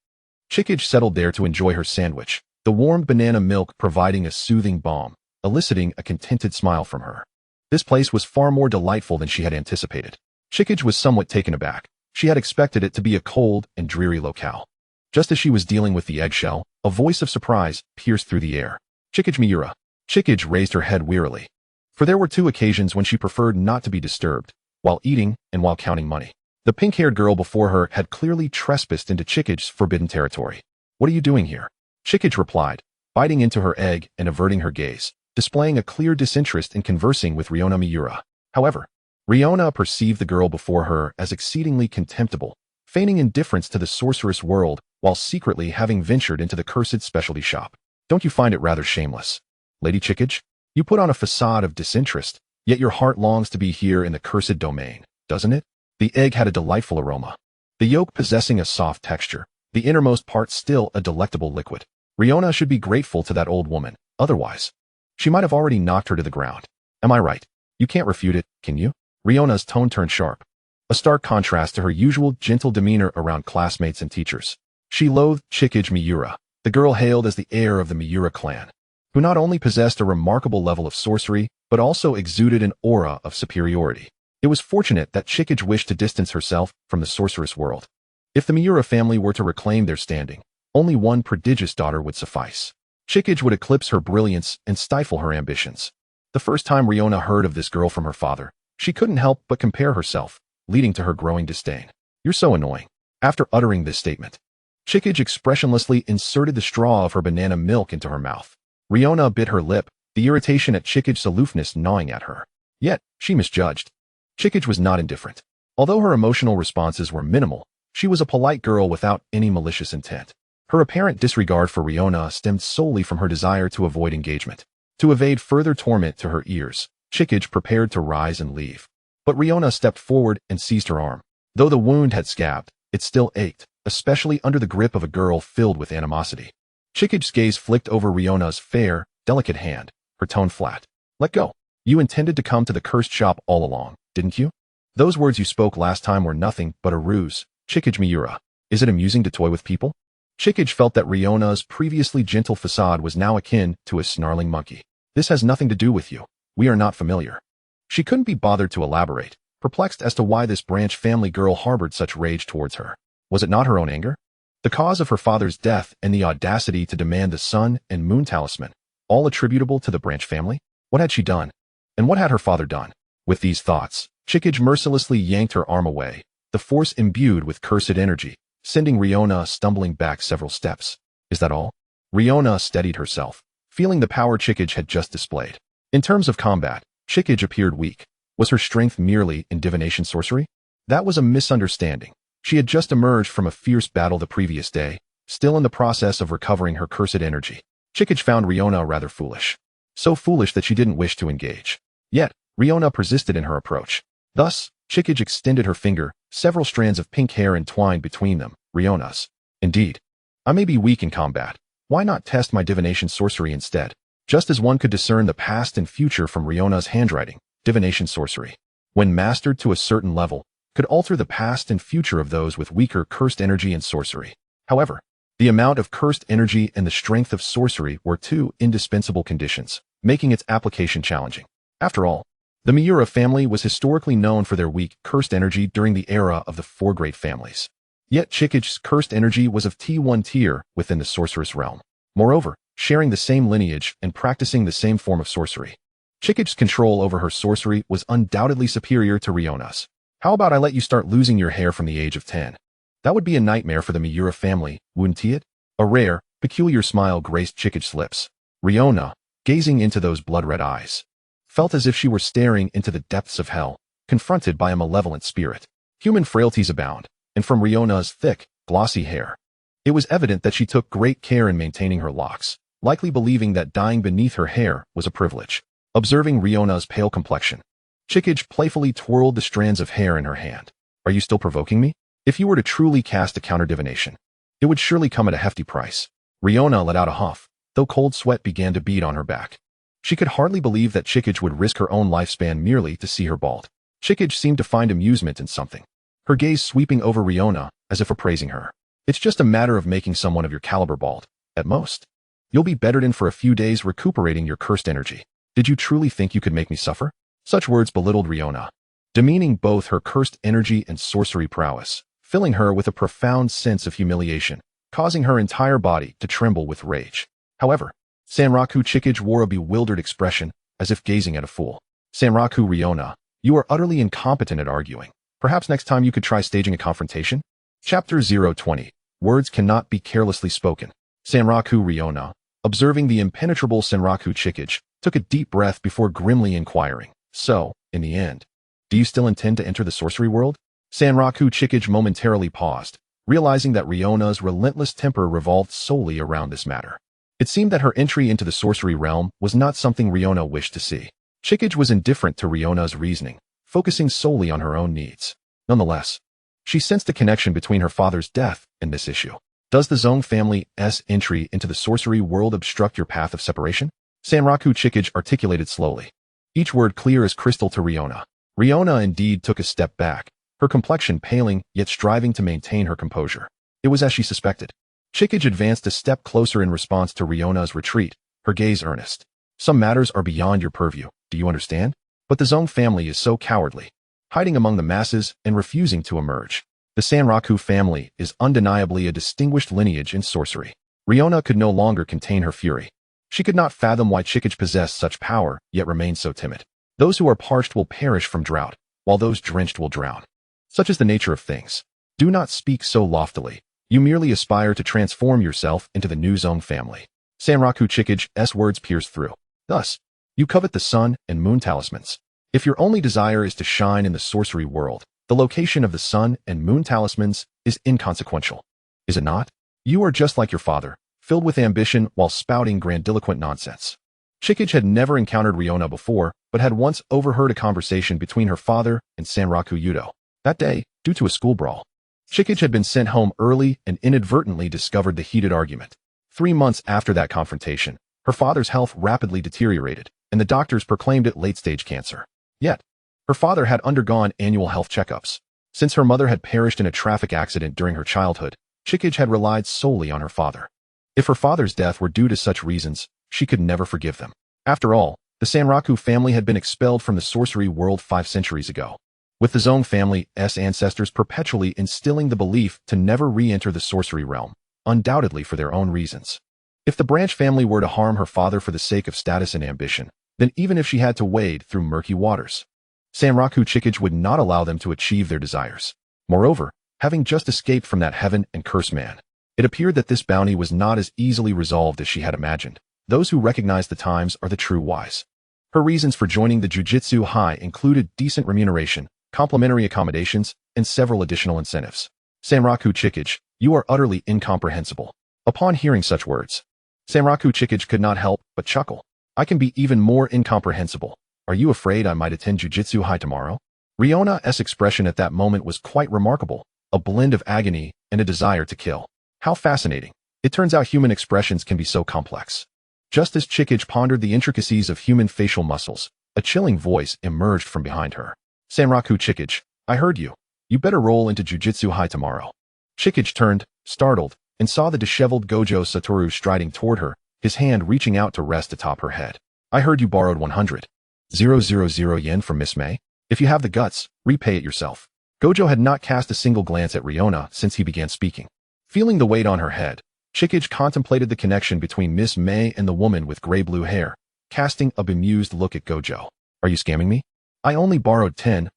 Chigusa settled there to enjoy her sandwich, the warm banana milk providing a soothing balm, eliciting a contented smile from her. This place was far more delightful than she had anticipated. Chikage was somewhat taken aback. She had expected it to be a cold and dreary locale. Just as she was dealing with the eggshell, a voice of surprise pierced through the air. Chikage Miura. Chikage raised her head wearily. For there were two occasions when she preferred not to be disturbed, while eating and while counting money. The pink-haired girl before her had clearly trespassed into Chikage's forbidden territory. What are you doing here? Chikage replied, biting into her egg and averting her gaze, displaying a clear disinterest in conversing with Riona Miura. However, Riona perceived the girl before her as exceedingly contemptible, feigning indifference to the sorceress world while secretly having ventured into the cursed specialty shop. Don't you find it rather shameless? Lady Chikage, you put on a facade of disinterest, yet your heart longs to be here in the cursed domain, doesn't it? The egg had a delightful aroma. The yolk possessing a soft texture, the innermost part still a delectable liquid. Riona should be grateful to that old woman, otherwise she might have already knocked her to the ground. Am I right? You can't refute it, can you? Riona's tone turned sharp, a stark contrast to her usual gentle demeanor around classmates and teachers. She loathed Chikage Miura, the girl hailed as the heir of the Miura clan, who not only possessed a remarkable level of sorcery, but also exuded an aura of superiority. It was fortunate that Chikage wished to distance herself from the sorceress world. If the Miura family were to reclaim their standing, only one prodigious daughter would suffice. Chikage would eclipse her brilliance and stifle her ambitions. The first time Riona heard of this girl from her father, she couldn't help but compare herself, leading to her growing disdain. You're so annoying. After uttering this statement, Chikage expressionlessly inserted the straw of her banana milk into her mouth. Riona bit her lip, the irritation at Chikage's aloofness gnawing at her. Yet, she misjudged. Chikage was not indifferent. Although her emotional responses were minimal, she was a polite girl without any malicious intent. Her apparent disregard for Riona stemmed solely from her desire to avoid engagement. To evade further torment to her ears, Chikage prepared to rise and leave. But Riona stepped forward and seized her arm. Though the wound had scabbed, it still ached, especially under the grip of a girl filled with animosity. Chikage's gaze flicked over Riona's fair, delicate hand, her tone flat. Let go. You intended to come to the cursed shop all along, didn't you? Those words you spoke last time were nothing but a ruse. Chikage Miura. Is it amusing to toy with people? Chikage felt that Riona's previously gentle facade was now akin to a snarling monkey. This has nothing to do with you. We are not familiar. She couldn't be bothered to elaborate, perplexed as to why this branch family girl harbored such rage towards her. Was it not her own anger? The cause of her father's death and the audacity to demand the sun and moon talisman, all attributable to the branch family? What had she done? And what had her father done? With these thoughts, Chikage mercilessly yanked her arm away, the force imbued with cursed energy, sending Riona stumbling back several steps. Is that all? Riona steadied herself, feeling the power Chikage had just displayed. In terms of combat, Chikage appeared weak. Was her strength merely in divination sorcery? That was a misunderstanding. She had just emerged from a fierce battle the previous day, still in the process of recovering her cursed energy. Chikage found Riona rather foolish. So foolish that she didn't wish to engage. Yet, Riona persisted in her approach. Thus, Chikage extended her finger, several strands of pink hair entwined between them, Riona's. Indeed. I may be weak in combat. Why not test my divination sorcery instead? Just as one could discern the past and future from Riona's handwriting, divination sorcery, when mastered to a certain level, could alter the past and future of those with weaker cursed energy and sorcery. However, the amount of cursed energy and the strength of sorcery were two indispensable conditions, making its application challenging. After all, the Miura family was historically known for their weak, cursed energy during the era of the four great families. Yet Chikage's cursed energy was of T1 tier within the sorceress realm. Moreover, sharing the same lineage and practicing the same form of sorcery, Chikage's control over her sorcery was undoubtedly superior to Riona's. How about I let you start losing your hair from the age of 10? That would be a nightmare for the Miura family, wouldn't it? A rare, peculiar smile graced Chikage's lips. Riona, gazing into those blood-red eyes, felt as if she were staring into the depths of hell, confronted by a malevolent spirit. Human frailties abound, and from Riona's thick, glossy hair, it was evident that she took great care in maintaining her locks, likely believing that dying beneath her hair was a privilege. Observing Riona's pale complexion, Chikage playfully twirled the strands of hair in her hand. Are you still provoking me? If you were to truly cast a counter divination, it would surely come at a hefty price. Riona let out a huff, though cold sweat began to bead on her back. She could hardly believe that Chikage would risk her own lifespan merely to see her bald. Chikage seemed to find amusement in something, her gaze sweeping over Riona as if appraising her. It's just a matter of making someone of your caliber bald, at most. You'll be bettered in for a few days recuperating your cursed energy. Did you truly think you could make me suffer? Such words belittled Riona. demeaning both her cursed energy and sorcery prowess, filling her with a profound sense of humiliation, causing her entire body to tremble with rage. However, Sanraku Chikage wore a bewildered expression, as if gazing at a fool. Sanraku Riona, you are utterly incompetent at arguing. Perhaps next time you could try staging a confrontation? Chapter 020. Words cannot be carelessly spoken. Sanraku Riona, observing the impenetrable Sanraku Chikage, took a deep breath before grimly inquiring, so, in the end, do you still intend to enter the sorcery world? Sanraku Chikage momentarily paused, realizing that Riona's relentless temper revolved solely around this matter. It seemed that her entry into the sorcery realm was not something Riona wished to see. Chikage was indifferent to Riona's reasoning, focusing solely on her own needs. Nonetheless, she sensed a connection between her father's death and this issue. Does the Zong family's entry into the sorcery world obstruct your path of separation? Sanraku Chikage articulated slowly, each word clear as crystal to Riona. Riona indeed took a step back, her complexion paling yet striving to maintain her composure. It was as she suspected. Chikage advanced a step closer in response to Riona's retreat, her gaze earnest. Some matters are beyond your purview, do you understand? But the Zong family is so cowardly, hiding among the masses and refusing to emerge. The Sanraku family is undeniably a distinguished lineage in sorcery. Riona could no longer contain her fury. She could not fathom why Chikage possessed such power, yet remained so timid. Those who are parched will perish from drought, while those drenched will drown. Such is the nature of things. Do not speak so loftily. You merely aspire to transform yourself into the new Zong family. Sanraku Chikage's words pierced through. Thus, you covet the sun and moon talismans. If your only desire is to shine in the sorcery world, the location of the sun and moon talismans is inconsequential. Is it not? You are just like your father, filled with ambition while spouting grandiloquent nonsense. Chikage had never encountered Riona before, but had once overheard a conversation between her father and Sanraku Yudo. That day, due to a school brawl, Chikage had been sent home early and inadvertently discovered the heated argument. 3 months after that confrontation, her father's health rapidly deteriorated, and the doctors proclaimed it late-stage cancer. Yet, her father had undergone annual health checkups. Since her mother had perished in a traffic accident during her childhood, Chikage had relied solely on her father. If her father's death were due to such reasons, she could never forgive them. After all, the Sanraku family had been expelled from the sorcery world 5 centuries ago, with the Zong family's ancestors perpetually instilling the belief to never re-enter the sorcery realm, undoubtedly for their own reasons. If the Branch family were to harm her father for the sake of status and ambition, then even if she had to wade through murky waters, Sanraku Chikage would not allow them to achieve their desires. Moreover, having just escaped from that heaven and curse man, it appeared that this bounty was not as easily resolved as she had imagined. Those who recognize the times are the true wise. Her reasons for joining the Jujutsu High included decent remuneration, complimentary accommodations, and several additional incentives. Sanraku Chikage, you are utterly incomprehensible. Upon hearing such words, Sanraku Chikage could not help but chuckle. I can be even more incomprehensible. Are you afraid I might attend Jujutsu High tomorrow? Riona's expression at that moment was quite remarkable, a blend of agony and a desire to kill. How fascinating. It turns out human expressions can be so complex. Just as Chikage pondered the intricacies of human facial muscles, a chilling voice emerged from behind her. Sanraku Chikage, I heard you. You better roll into Jujutsu High tomorrow. Chikage turned, startled, and saw the disheveled Gojo Satoru striding toward her, his hand reaching out to rest atop her head. I heard you borrowed 100,000 yen from Miss May. If you have the guts, repay it yourself. Gojo had not cast a single glance at Riona since he began speaking. Feeling the weight on her head, Chikage contemplated the connection between Miss May and the woman with gray-blue hair, casting a bemused look at Gojo. Are you scamming me? I only borrowed 10,000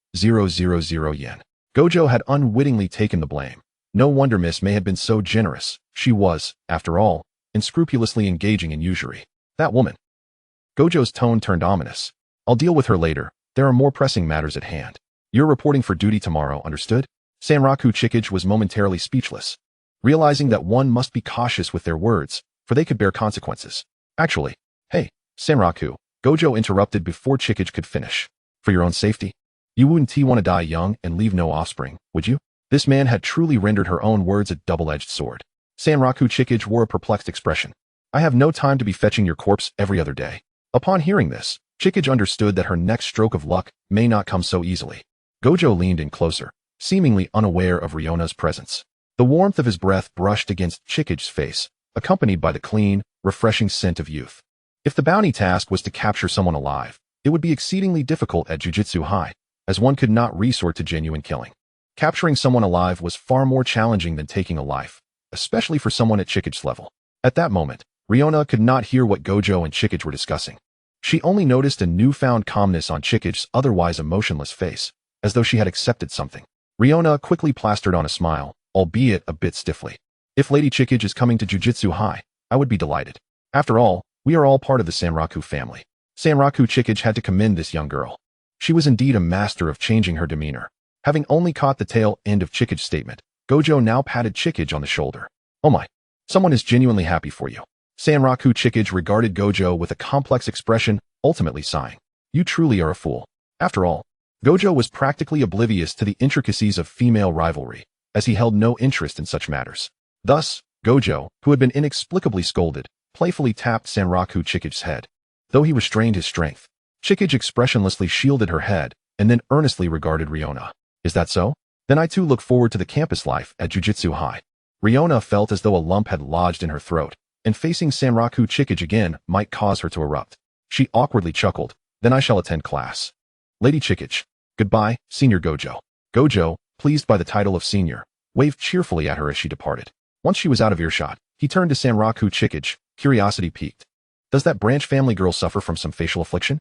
yen. Gojo had unwittingly taken the blame. No wonder Miss May had been so generous. She was, after all, unscrupulously engaging in usury. That woman. Gojo's tone turned ominous. I'll deal with her later. There are more pressing matters at hand. You're reporting for duty tomorrow, understood? Sanraku Chikage was momentarily speechless, realizing that one must be cautious with their words, for they could bear consequences. Actually, hey, Sanraku, Gojo interrupted before Chikage could finish. For your own safety? You wouldn't want to die young and leave no offspring, would you? This man had truly rendered her own words a double-edged sword. Sanraku Chikage wore a perplexed expression. I have no time to be fetching your corpse every other day. Upon hearing this, Chikage understood that her next stroke of luck may not come so easily. Gojo leaned in closer, seemingly unaware of Riona's presence. The warmth of his breath brushed against Chikage's face, accompanied by the clean, refreshing scent of youth. If the bounty task was to capture someone alive, it would be exceedingly difficult at Jujutsu High. as one could not resort to genuine killing. Capturing someone alive was far more challenging than taking a life, especially for someone at Chikuge's level. At that moment, Riona could not hear what Gojo and Chikuge were discussing. She only noticed a newfound calmness on Chikuge's otherwise emotionless face, as though she had accepted something. Riona quickly plastered on a smile, albeit a bit stiffly. If Lady Chikuge is coming to Jujutsu High, I would be delighted. After all, we are all part of the Sanraku family. Sanraku Chikuge had to commend this young girl. She was indeed a master of changing her demeanor. Having only caught the tail end of Chikuge's statement, Gojo now patted Chikuge on the shoulder. Oh my, someone is genuinely happy for you. Sanraku Chikuge regarded Gojo with a complex expression, ultimately sighing. You truly are a fool. After all, Gojo was practically oblivious to the intricacies of female rivalry, as he held no interest in such matters. Thus, Gojo, who had been inexplicably scolded, playfully tapped Sanraku Chikuge's head. Though he restrained his strength, Chikuge expressionlessly shielded her head and then earnestly regarded Riona. Is that so? Then I too look forward to the campus life at Jujutsu High. Riona felt as though a lump had lodged in her throat, and facing Sanraku Chikuge again might cause her to erupt. She awkwardly chuckled, then I shall attend class. Lady Chikuge. Goodbye, Senior Gojo. Gojo, pleased by the title of senior, waved cheerfully at her as she departed. Once she was out of earshot, he turned to Sanraku Chikuge, curiosity piqued. Does that branch family girl suffer from some facial affliction?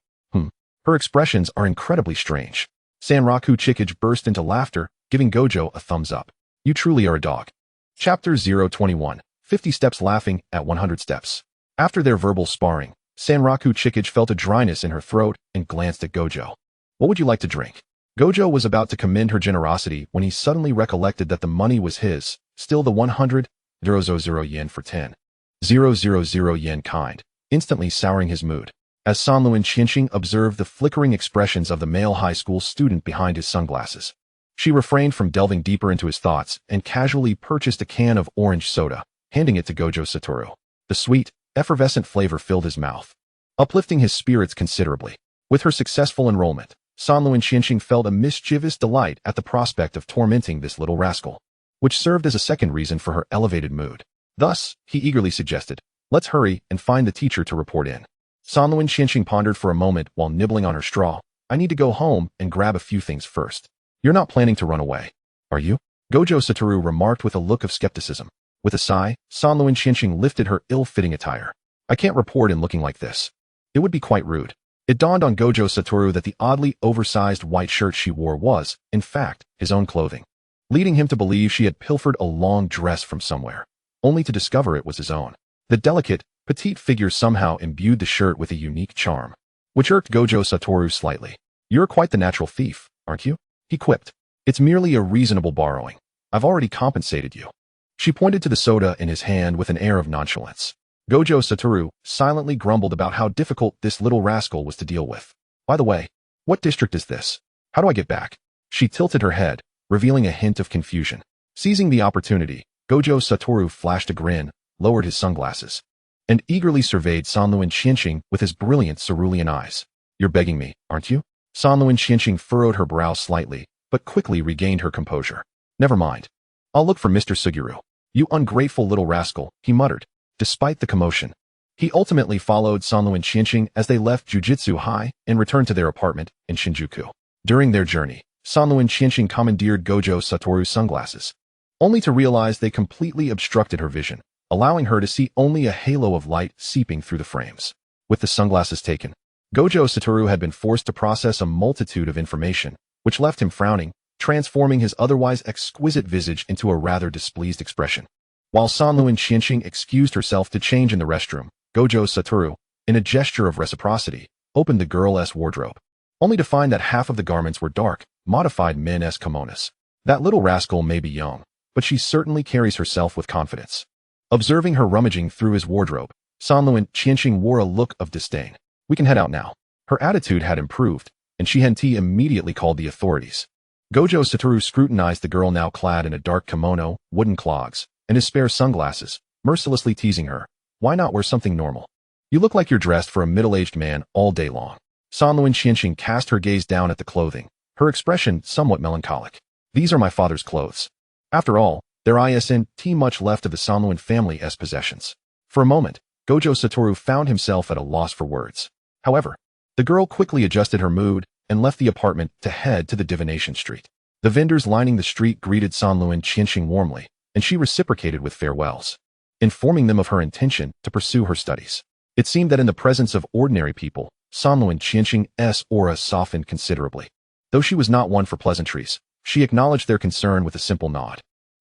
Her expressions are incredibly strange. Sanraku Chikuge burst into laughter, giving Gojo a thumbs up. You truly are a dog. Chapter 021, 50 Steps Laughing at 100 Steps. After their verbal sparring, Sanraku Chikuge felt a dryness in her throat and glanced at Gojo. What would you like to drink? Gojo was about to commend her generosity when he suddenly recollected that the money was his, still the 100,000 yen for 10,000 yen kind, instantly souring his mood. As Sanluin Qianxing observed the flickering expressions of the male high school student behind his sunglasses, she refrained from delving deeper into his thoughts and casually purchased a can of orange soda, handing it to Gojo Satoru. The sweet, effervescent flavor filled his mouth, uplifting his spirits considerably. With her successful enrollment, Sanluin Qianxing felt a mischievous delight at the prospect of tormenting this little rascal, which served as a second reason for her elevated mood. Thus, he eagerly suggested, let's hurry and find the teacher to report in. Sanluin Qianxing pondered for a moment while nibbling on her straw. I need to go home and grab a few things first. You're not planning to run away, are you? Gojo Satoru remarked with a look of skepticism. With a sigh, Sanluin Qianxing lifted her ill-fitting attire. I can't report in looking like this. It would be quite rude. It dawned on Gojo Satoru that the oddly oversized white shirt she wore was, in fact, his own clothing, leading him to believe she had pilfered a long dress from somewhere, only to discover it was his own. The delicate, petite figure somehow imbued the shirt with a unique charm, which irked Gojo Satoru slightly. You're quite the natural thief, aren't you? He quipped. It's merely a reasonable borrowing. I've already compensated you. She pointed to the soda in his hand with an air of nonchalance. Gojo Satoru silently grumbled about how difficult this little rascal was to deal with. By the way, what district is this? How do I get back? She tilted her head, revealing a hint of confusion. Seizing the opportunity, Gojo Satoru flashed a grin, lowered his sunglasses, and eagerly surveyed Sanluin Qianxing with his brilliant cerulean eyes. You're begging me, aren't you? Sanluin Qianxing furrowed her brow slightly, but quickly regained her composure. Never mind. I'll look for Mr. Suguru. You ungrateful little rascal, he muttered. Despite the commotion, he ultimately followed Sanluin Qianxing as they left Jujutsu High and returned to their apartment in Shinjuku. During their journey, Sanluin Qianxing commandeered Gojo Satoru's sunglasses, only to realize they completely obstructed her vision, allowing her to see only a halo of light seeping through the frames. With the sunglasses taken, Gojo Satoru had been forced to process a multitude of information, which left him frowning, transforming his otherwise exquisite visage into a rather displeased expression. While Sanluin Qianxing excused herself to change in the restroom, Gojo Satoru, in a gesture of reciprocity, opened the girl-esque wardrobe, only to find that half of the garments were dark, modified men-esque kimonos. That little rascal may be young, but she certainly carries herself with confidence. Observing her rummaging through his wardrobe, Sanluin Qianxing wore a look of disdain. We can head out now. Her attitude had improved, and Shihenti immediately called the authorities. Gojo Satoru scrutinized the girl now clad in a dark kimono, wooden clogs, and his spare sunglasses, mercilessly teasing her. Why not wear something normal? You look like you're dressed for a middle-aged man all day long. Sanluin Qianxing cast her gaze down at the clothing, her expression somewhat melancholic. These are my father's clothes. After all, there isn't much left of the Sanluin family's possessions. For a moment, Gojo Satoru found himself at a loss for words. However, the girl quickly adjusted her mood, and left the apartment to head to the Divination Street. The vendors lining the street greeted Sanluan Qianxing warmly, and she reciprocated with farewells, informing them of her intention to pursue her studies. It seemed that in the presence of ordinary people, Sanluan Qianxing's aura softened considerably. Though she was not one for pleasantries, she acknowledged their concern with a simple nod.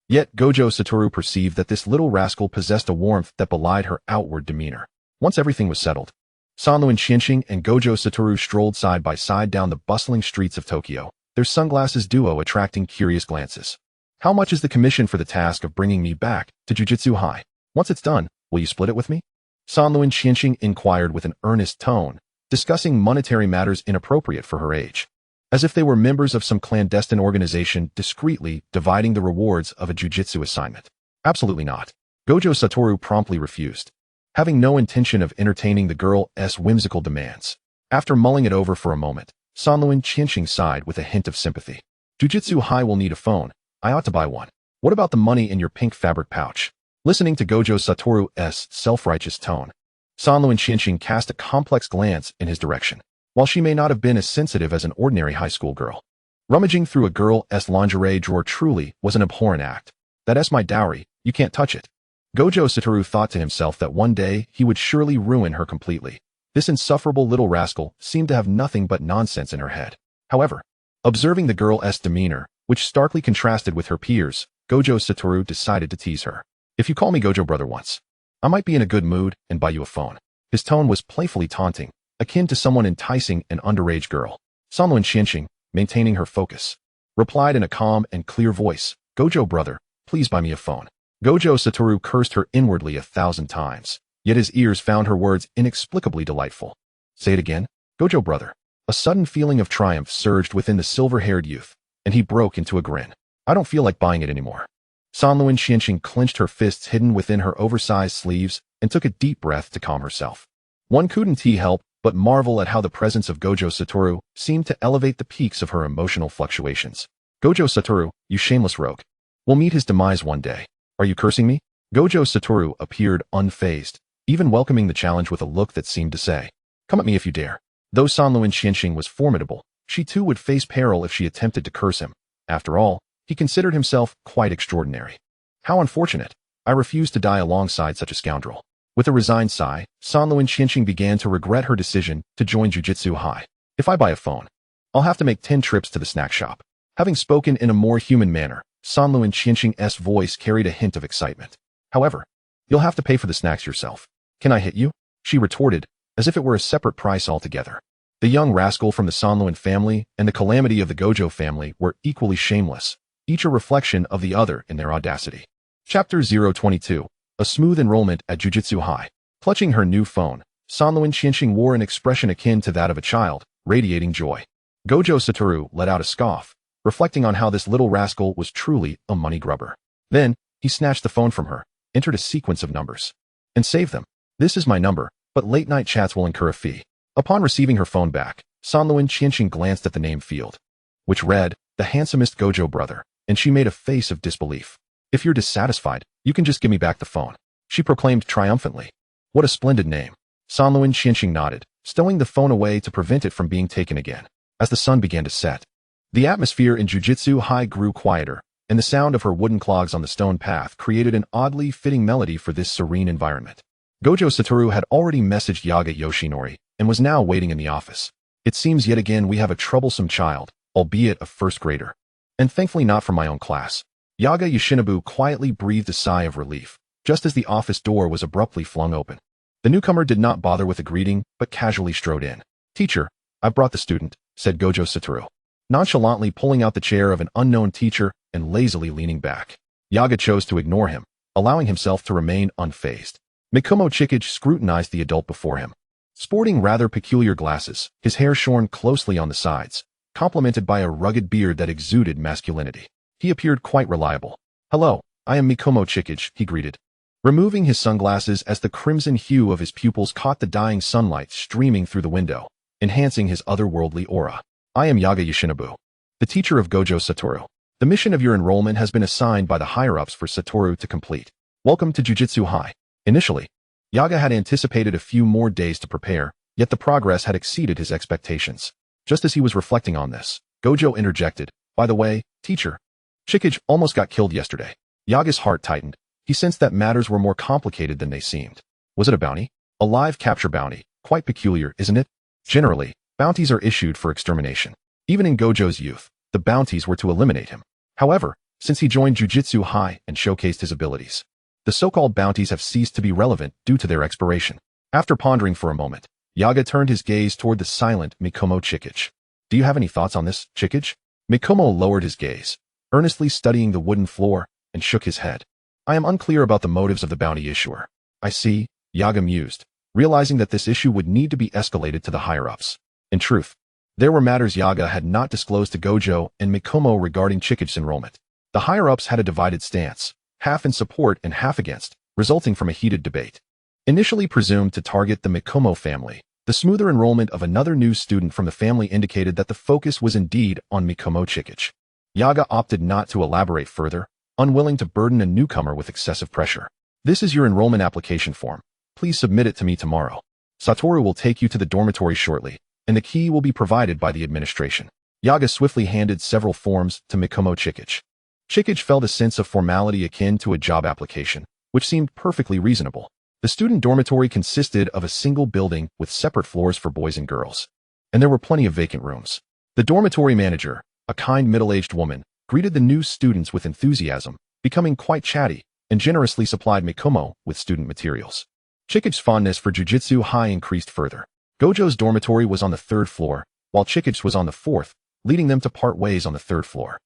Yet Gojo Satoru perceived that this little rascal possessed a warmth that belied her outward demeanor. Once everything was settled, Sanluan Qianxing and Gojo Satoru strolled side by side down the bustling streets of Tokyo, their sunglasses duo attracting curious glances. "How much is the commission for the task of bringing me back to Jujutsu High? Once it's done, will you split it with me?" Sanluan Qianxing inquired with an earnest tone, discussing monetary matters inappropriate for her age, as if they were members of some clandestine organization discreetly dividing the rewards of a jujitsu assignment. "Absolutely not." Gojo Satoru promptly refused, having no intention of entertaining the girl's whimsical demands. After mulling it over for a moment, Sanluan Qianxing sighed with a hint of sympathy. "Jujutsu High will need a phone. I ought to buy one. What about the money in your pink fabric pouch?" Listening to Gojo Satoru's self-righteous tone, Sanluan Qianxing cast a complex glance in his direction. While she may not have been as sensitive as an ordinary high school girl, rummaging through a girl's lingerie drawer truly was an abhorrent act. "That's my dowry, you can't touch it." Gojo Satoru thought to himself that one day he would surely ruin her completely. This insufferable little rascal seemed to have nothing but nonsense in her head. However, observing the girl's demeanor, which starkly contrasted with her peers, Gojo Satoru decided to tease her. "If you call me Gojo brother once, I might be in a good mood and buy you a phone." His tone was playfully taunting, akin to someone enticing an underage girl. Sanluan Qianxing, maintaining her focus, replied in a calm and clear voice, "Gojo brother, please buy me a phone." Gojo Satoru cursed her inwardly 1,000 times, yet his ears found her words inexplicably delightful. "Say it again, Gojo brother." A sudden feeling of triumph surged within the silver-haired youth, and he broke into a grin. "I don't feel like buying it anymore." Sanluan Qianxing clenched her fists hidden within her oversized sleeves and took a deep breath to calm herself. One couldn't help but marvel at how the presence of Gojo Satoru seemed to elevate the peaks of her emotional fluctuations. "Gojo Satoru, you shameless rogue. We'll meet his demise one day. Are you cursing me?" Gojo Satoru appeared unfazed, even welcoming the challenge with a look that seemed to say, "Come at me if you dare." Though Sanluan Qianxing was formidable, she too would face peril if she attempted to curse him. After all, he considered himself quite extraordinary. "How unfortunate. I refuse to die alongside such a scoundrel." With a resigned sigh, Sanluan Qianxing began to regret her decision to join Jujutsu High. "If I buy a phone, I'll have to make 10 trips to the snack shop." Having spoken in a more human manner, Sanluan Qianxing's voice carried a hint of excitement. "However, you'll have to pay for the snacks yourself." "Can I hit you?" she retorted, as if it were a separate price altogether. The young rascal from the Sanluan family and the calamity of the Gojo family were equally shameless, each a reflection of the other in their audacity. Chapter 022. A smooth enrollment at Jujutsu High. Clutching her new phone, Sanluan Qianxing wore an expression akin to that of a child, radiating joy. Gojo Satoru let out a scoff, reflecting on how this little rascal was truly a money grubber. Then, he snatched the phone from her, entered a sequence of numbers, and saved them. "This is my number, but late-night chats will incur a fee." Upon receiving her phone back, Sanluan Qianxing glanced at the name field, which read, "The handsomest Gojo brother," and she made a face of disbelief. "If you're dissatisfied, you can just give me back the phone," she proclaimed triumphantly. "What a splendid name." Sanluan Qianxing nodded, stowing the phone away to prevent it from being taken again. As the sun began to set, the atmosphere in Jujutsu High grew quieter, and the sound of her wooden clogs on the stone path created an oddly fitting melody for this serene environment. Gojo Satoru had already messaged Yaga Yoshinori and was now waiting in the office. "It seems yet again we have a troublesome child, albeit a first grader. And thankfully not from my own class." Yaga Yoshinobu quietly breathed a sigh of relief, just as the office door was abruptly flung open. The newcomer did not bother with a greeting, but casually strode in. "Teacher, I've brought the student," said Gojo Satoru, nonchalantly pulling out the chair of an unknown teacher and lazily leaning back. Yaga chose to ignore him, allowing himself to remain unfazed. Mikumo Chikage scrutinized the adult before him. Sporting rather peculiar glasses, his hair shorn closely on the sides, complemented by a rugged beard that exuded masculinity, he appeared quite reliable. "Hello, I am Mikumo Chikage," he greeted, removing his sunglasses as the crimson hue of his pupils caught the dying sunlight streaming through the window, enhancing his otherworldly aura. "I am Yaga Yoshinobu, the teacher of Gojo Satoru. The mission of your enrollment has been assigned by the higher-ups for Satoru to complete. Welcome to Jujutsu High." Initially, Yaga had anticipated a few more days to prepare, yet the progress had exceeded his expectations. Just as he was reflecting on this, Gojo interjected, "By the way, teacher, Chikage almost got killed yesterday." Yaga's heart tightened. He sensed that matters were more complicated than they seemed. Was it a bounty? A live capture bounty. Quite peculiar, isn't it? Generally, bounties are issued for extermination. Even in Gojo's youth, the bounties were to eliminate him. However, since he joined Jujutsu High and showcased his abilities, the so-called bounties have ceased to be relevant due to their expiration. After pondering for a moment, Yaga turned his gaze toward the silent Mikomo Chikage. "Do you have any thoughts on this, Chikage?" Mikomo lowered his gaze, earnestly studying the wooden floor, and shook his head. "I am unclear about the motives of the bounty issuer." "I see," Yaga mused, realizing that this issue would need to be escalated to the higher-ups. In truth, there were matters Yaga had not disclosed to Gojo and Mikomo regarding Chikage's enrollment. The higher-ups had a divided stance, half in support and half against, resulting from a heated debate. Initially presumed to target the Mikomo family, the smoother enrollment of another new student from the family indicated that the focus was indeed on Mikomo Chikage. Yaga opted not to elaborate further, unwilling to burden a newcomer with excessive pressure. "This is your enrollment application form. Please submit it to me tomorrow. Satoru will take you to the dormitory shortly, and the key will be provided by the administration." Yaga swiftly handed several forms to Mikomo Chikage. Chikage felt a sense of formality akin to a job application, which seemed perfectly reasonable. The student dormitory consisted of a single building with separate floors for boys and girls, and there were plenty of vacant rooms. The dormitory manager, a kind middle-aged woman, greeted the new students with enthusiasm, becoming quite chatty, and generously supplied Mikomo with student materials. Chikage's fondness for Jujutsu High increased further. Gojo's dormitory was on the 3rd floor, while Chikage's was on the 4th, leading them to part ways on the 3rd floor.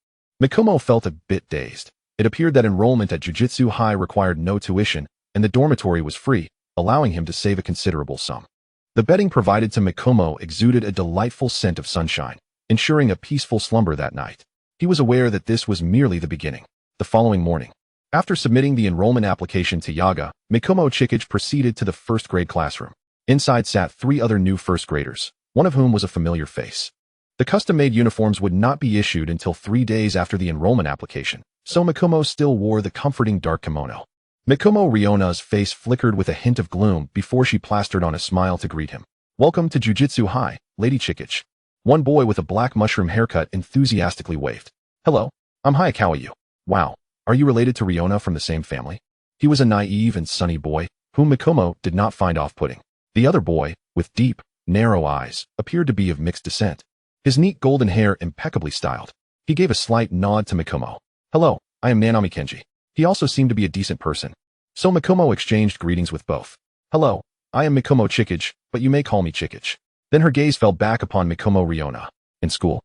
Mikomo felt a bit dazed. It appeared that enrollment at Jujutsu High required no tuition, and the dormitory was free, allowing him to save a considerable sum. The bedding provided to Mikomo exuded a delightful scent of sunshine, ensuring a peaceful slumber that night. He was aware that this was merely the beginning. The following morning, after submitting the enrollment application to Yaga, Mikomo Chikage proceeded to the 1st grade classroom. Inside sat 3 other new 1st graders, one of whom was a familiar face. The custom-made uniforms would not be issued until 3 days after the enrollment application, so Mikomo still wore the comforting dark kimono. Mikomo Riona's face flickered with a hint of gloom before she plastered on a smile to greet him. "Welcome to Jujutsu High, Lady Chikage." One boy with a black mushroom haircut enthusiastically waved. "Hello, I'm Hayakawa. Wow, are you related to Riona from the same family?" He was a naive and sunny boy, whom Mikomo did not find off-putting. The other boy, with deep, narrow eyes, appeared to be of mixed descent. His neat golden hair impeccably styled. He gave a slight nod to Mikomo. "Hello, I am Nanami Kenji." He also seemed to be a decent person, so Mikomo exchanged greetings with both. "Hello, I am Mikomo Chikage, but you may call me Chikage." Then her gaze fell back upon Mikomo Riona. "In school?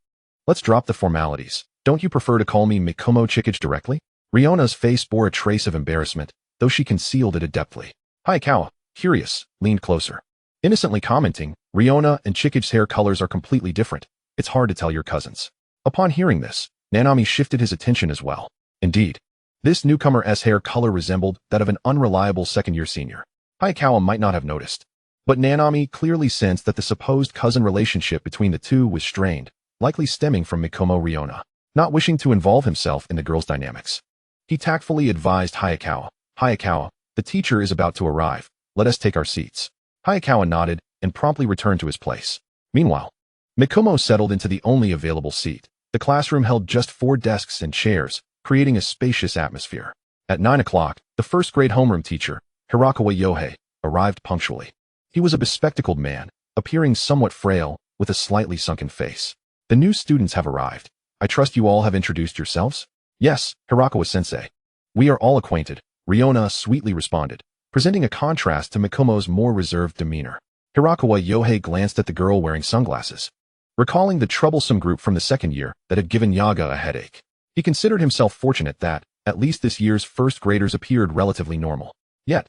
Let's drop the formalities. Don't you prefer to call me Mikomo Chikage directly?" Riona's face bore a trace of embarrassment, though she concealed it adeptly. Hayakawa, curious, leaned closer. Innocently commenting, "Riona and Chikage's hair colors are completely different. It's hard to tell you're cousins." Upon hearing this, Nanami shifted his attention as well. Indeed, this newcomer's hair color resembled that of an unreliable second-year senior. Hayakawa might not have noticed, but Nanami clearly sensed that the supposed cousin relationship between the two was strained, likely stemming from Mikomo Riona, not wishing to involve himself in the girls' dynamics. He tactfully advised Hayakawa, "Hayakawa, the teacher is about to arrive. Let us take our seats." Hayakawa nodded and promptly returned to his place. Meanwhile, Mikomo settled into the only available seat. The classroom held just 4 desks and chairs, creating a spacious atmosphere. At 9 o'clock, the 1st grade homeroom teacher, Hirakawa Yohei, arrived punctually. He was a bespectacled man, appearing somewhat frail, with a slightly sunken face. "The new students have arrived. I trust you all have introduced yourselves?" "Yes, Hirakawa-sensei. We are all acquainted," Riona sweetly responded, presenting a contrast to Mikomo's more reserved demeanor. Hirakawa Yohei glanced at the girl wearing sunglasses, recalling the troublesome group from the 2nd year that had given Yaga a headache. He considered himself fortunate that, at least this year's 1st graders appeared relatively normal. Yet,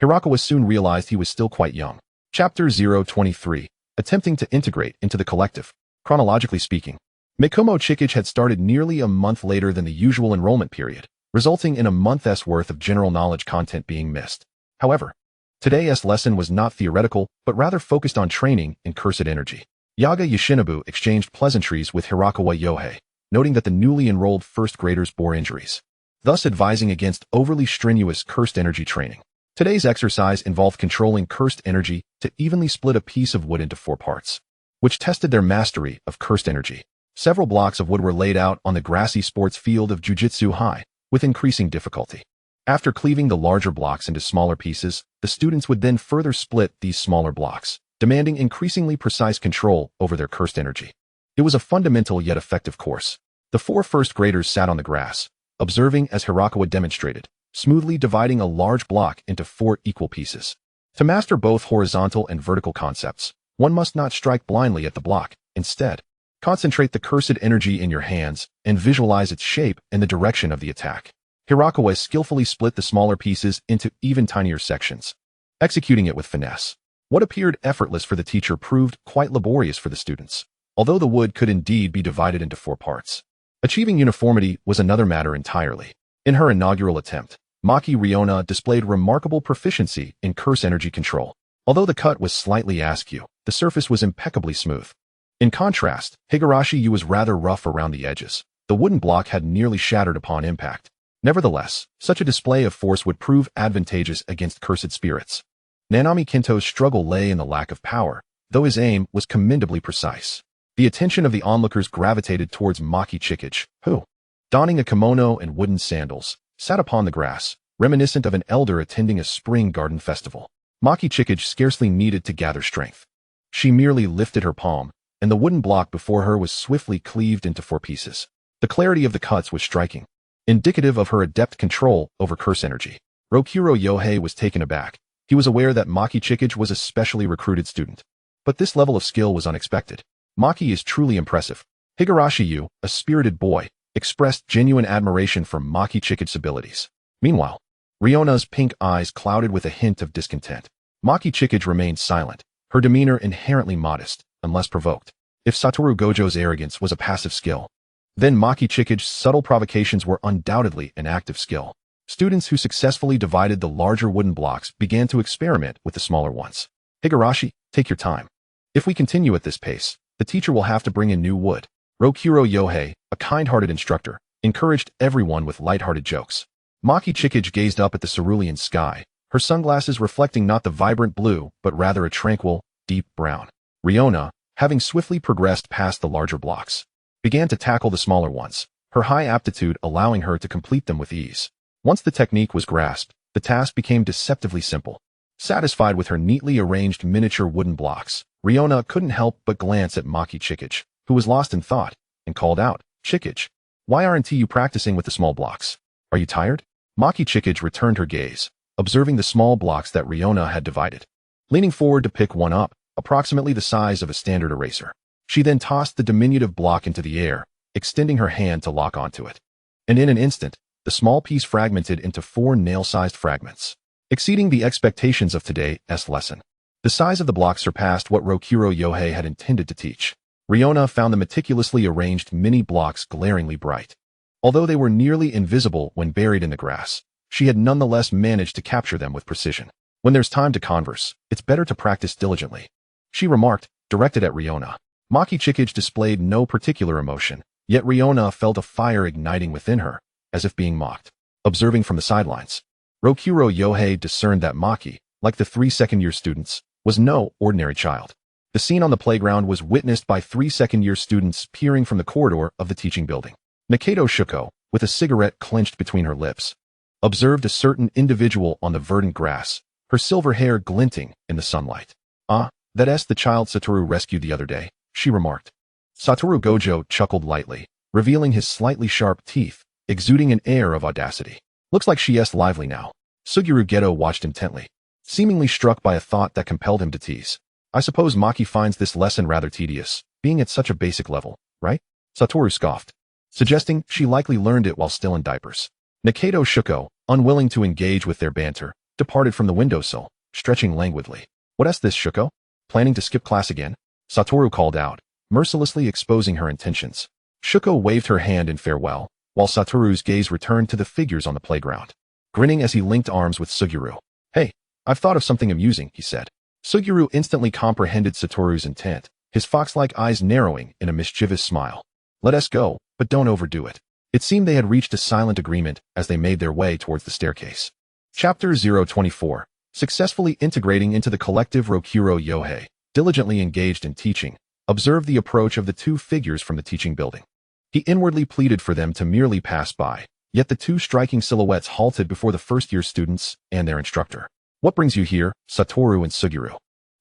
Hirakawa soon realized he was still quite young. Chapter 023, Attempting to Integrate into the Collective. Chronologically speaking, Mikomo Chikage had started nearly a month later than the usual enrollment period, resulting in a month's worth of general knowledge content being missed. However, today's lesson was not theoretical, but rather focused on training in cursed energy. Yaga Yoshinobu exchanged pleasantries with Hirakawa Yohei, noting that the newly enrolled 1st graders bore injuries, thus advising against overly strenuous cursed energy training. Today's exercise involved controlling cursed energy to evenly split a piece of wood into 4 parts. which tested their mastery of cursed energy. Several blocks of wood were laid out on the grassy sports field of Jujutsu High, with increasing difficulty. After cleaving the larger blocks into smaller pieces, the students would then further split these smaller blocks, demanding increasingly precise control over their cursed energy. It was a fundamental yet effective course. The 4 first graders sat on the grass, observing as Hirakawa demonstrated, smoothly dividing a large block into 4 equal pieces. To master both horizontal and vertical concepts, one must not strike blindly at the block. Instead, concentrate the cursed energy in your hands and visualize its shape and the direction of the attack. Hirakawa skillfully split the smaller pieces into even tinier sections, executing it with finesse. What appeared effortless for the teacher proved quite laborious for the students, although the wood could indeed be divided into 4 parts. Achieving uniformity was another matter entirely. In her inaugural attempt, Maki Riona displayed remarkable proficiency in curse energy control. Although the cut was slightly askew, the surface was impeccably smooth. In contrast, Higurashi Yu was rather rough around the edges. The wooden block had nearly shattered upon impact. Nevertheless, such a display of force would prove advantageous against cursed spirits. Nanami Kinto's struggle lay in the lack of power, though his aim was commendably precise. The attention of the onlookers gravitated towards Maki Chikage, who, donning a kimono and wooden sandals, sat upon the grass, reminiscent of an elder attending a spring garden festival. Maki Chikage scarcely needed to gather strength. She merely lifted her palm, and the wooden block before her was swiftly cleaved into 4 pieces. The clarity of the cuts was striking, indicative of her adept control over curse energy. Rokuro Yohei was taken aback. He was aware that Maki Chikage was a specially recruited student. But this level of skill was unexpected. Maki is truly impressive. Higurashi Yu, a spirited boy, expressed genuine admiration for Maki Chikage's abilities. Meanwhile, Riona's pink eyes clouded with a hint of discontent. Maki Chikage remained silent, her demeanor inherently modest, unless provoked. If Satoru Gojo's arrogance was a passive skill, then Maki Chikage's subtle provocations were undoubtedly an active skill. Students who successfully divided the larger wooden blocks began to experiment with the smaller ones. Higurashi, take your time. If we continue at this pace, the teacher will have to bring in new wood. Rokuro Yohei, a kind-hearted instructor, encouraged everyone with light-hearted jokes. Maki Chikage gazed up at the cerulean sky, her sunglasses reflecting not the vibrant blue, but rather a tranquil, deep brown. Riona, having swiftly progressed past the larger blocks, began to tackle the smaller ones, her high aptitude allowing her to complete them with ease. Once the technique was grasped, the task became deceptively simple. Satisfied with her neatly arranged miniature wooden blocks, Riona couldn't help but glance at Maki Chikage, who was lost in thought, and called out, "Chikage, why aren't you practicing with the small blocks? Are you tired?" Maki Chikage returned her gaze, observing the small blocks that Riona had divided. Leaning forward to pick one up, approximately the size of a standard eraser, she then tossed the diminutive block into the air, extending her hand to lock onto it. And in an instant, the small piece fragmented into 4 nail-sized fragments, exceeding the expectations of today's lesson. The size of the block surpassed what Rokuro Yohei had intended to teach. Riona found the meticulously arranged mini blocks glaringly bright. Although they were nearly invisible when buried in the grass, she had nonetheless managed to capture them with precision. When there's time to converse, it's better to practice diligently, she remarked, directed at Riona. Maki Chikage displayed no particular emotion, yet Riona felt a fire igniting within her, as if being mocked. Observing from the sidelines, Rokuro Yohei discerned that Maki, like the 3 second-year students, was no ordinary child. The scene on the playground was witnessed by 3 second-year students peering from the corridor of the teaching building. Nakato Shuko, with a cigarette clenched between her lips, observed a certain individual on the verdant grass, her silver hair glinting in the sunlight. "Ah, that's the child Satoru rescued the other day," she remarked. Satoru Gojo chuckled lightly, revealing his slightly sharp teeth, exuding an air of audacity. "Looks like she's lively now." Suguru Geto watched intently, seemingly struck by a thought that compelled him to tease. "I suppose Maki finds this lesson rather tedious, being at such a basic level, right?" Satoru scoffed, suggesting she likely learned it while still in diapers. Nakato Shuko, unwilling to engage with their banter, departed from the windowsill, stretching languidly. "What's this, Shuko? Planning to skip class again?" Satoru called out, mercilessly exposing her intentions. Shuko waved her hand in farewell, while Satoru's gaze returned to the figures on the playground, grinning as he linked arms with Suguru. "Hey, I've thought of something amusing," he said. Suguru instantly comprehended Satoru's intent, his fox-like eyes narrowing in a mischievous smile. "Let us go, but don't overdo it." It seemed they had reached a silent agreement as they made their way towards the staircase. Chapter 024. Successfully integrating into the collective. Rokuro Yohei, diligently engaged in teaching, observed the approach of the two figures from the teaching building. He inwardly pleaded for them to merely pass by, yet the two striking silhouettes halted before the first-year students and their instructor. "What brings you here, Satoru and Suguru?"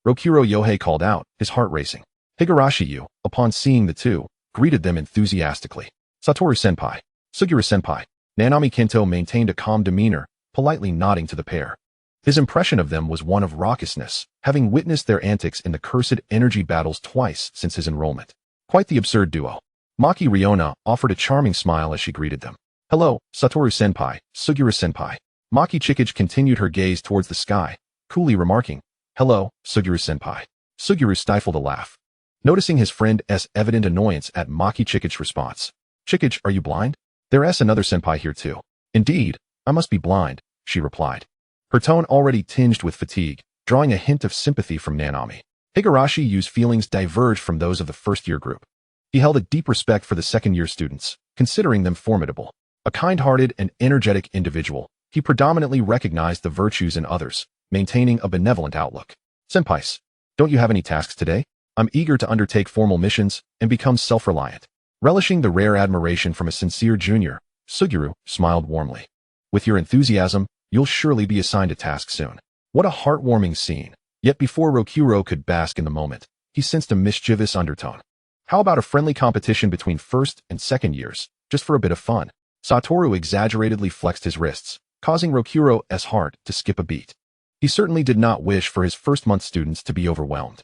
Rokuro Yohei called out, his heart racing. Higurashi-yu, upon seeing the two, greeted them enthusiastically. "Satoru-senpai, Suguru-senpai." Nanami Kinto maintained a calm demeanor, politely nodding to the pair. His impression of them was one of raucousness, having witnessed their antics in the cursed energy battles twice since his enrollment. Quite the absurd duo. Maki Riona offered a charming smile as she greeted them. "Hello, Satoru-senpai, Suguru-senpai." Maki Chikage continued her gaze towards the sky, coolly remarking, "Hello, Suguru-senpai." Suguru stifled a laugh, noticing his friend's evident annoyance at Maki Chikage's response. "Chikage, are you blind? There's another senpai here too." "Indeed, I must be blind," she replied, her tone already tinged with fatigue, drawing a hint of sympathy from Nanami. Higurashi-yu's feelings diverged from those of the first-year group. He held a deep respect for the second-year students, considering them formidable. A kind-hearted and energetic individual, he predominantly recognized the virtues in others, maintaining a benevolent outlook. "Senpais, don't you have any tasks today? I'm eager to undertake formal missions and become self-reliant." Relishing the rare admiration from a sincere junior, Suguru smiled warmly. "With your enthusiasm, you'll surely be assigned a task soon." What a heartwarming scene. Yet before Rokuro could bask in the moment, he sensed a mischievous undertone. How about a friendly competition between first and second years, just for a bit of fun? Satoru exaggeratedly flexed his wrists, causing Rokuro's heart to skip a beat. He certainly did not wish for his first-month students to be overwhelmed.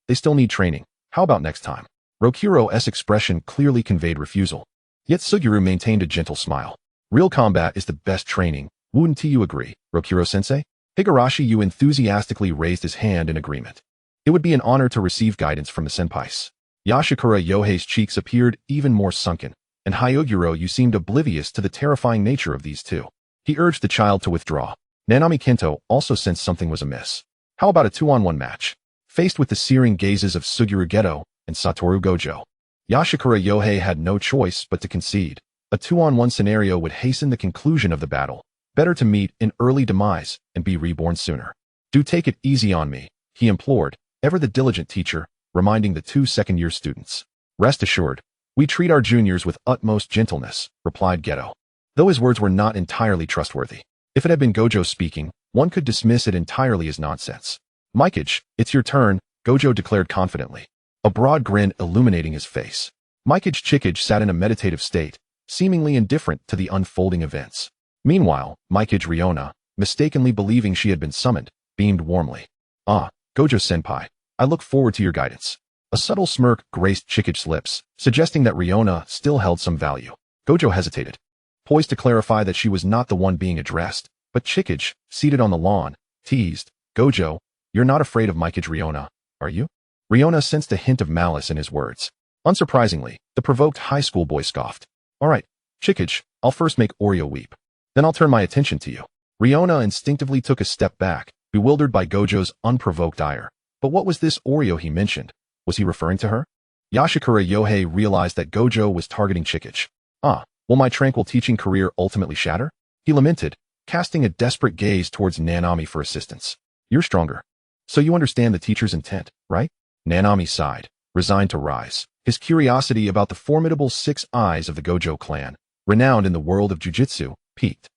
They still need training. How about next time? Rokuro's expression clearly conveyed refusal. Yet Suguru maintained a gentle smile. "Real combat is the best training. Wouldn't you agree, Rokuro-sensei?" Higurashi-yu enthusiastically raised his hand in agreement. It would be an honor to receive guidance from the senpais. Yashikura Yohei's cheeks appeared even more sunken, and Hyoguro-yu seemed oblivious to the terrifying nature of these two. He urged the child to withdraw. Nanami Kinto also sensed something was amiss. How about a 2-on-1 match? Faced with the searing gazes of Suguru Geto and Satoru Gojo, Yashikura Yohei had no choice but to concede. A 2-on-1 scenario would hasten the conclusion of the battle. Better to meet in early demise and be reborn sooner. "Do take it easy on me," he implored, ever the diligent teacher, reminding the two second-year students. "Rest assured, we treat our juniors with utmost gentleness," replied Geto. Though his words were not entirely trustworthy. If it had been Gojo speaking, one could dismiss it entirely as nonsense. "Mikage, it's your turn," Gojo declared confidently, a broad grin illuminating his face. Mikage Chikage sat in a meditative state, seemingly indifferent to the unfolding events. Meanwhile, Mikage Riona, mistakenly believing she had been summoned, beamed warmly. "Ah, Gojo-senpai, I look forward to your guidance." A subtle smirk graced Chikage's lips, suggesting that Riona still held some value. Gojo hesitated, poised to clarify that she was not the one being addressed, but Chikage, seated on the lawn, teased, "Gojo, you're not afraid of Mikage Riona, are you?" Riona sensed a hint of malice in his words. Unsurprisingly, the provoked high school boy scoffed. "All right, Chikage, I'll first make Oreo weep. Then I'll turn my attention to you." Riona instinctively took a step back, bewildered by Gojo's unprovoked ire. But what was this Oreo he mentioned? Was he referring to her? Yashikura Yohei realized that Gojo was targeting Chikage. Will my tranquil teaching career ultimately shatter? He lamented, casting a desperate gaze towards Nanami for assistance. "You're stronger. So you understand the teacher's intent, right?" Nanami sighed, resigned to rise. His curiosity about the formidable 6 eyes of the Gojo clan, renowned in the world of Jujutsu, piqued.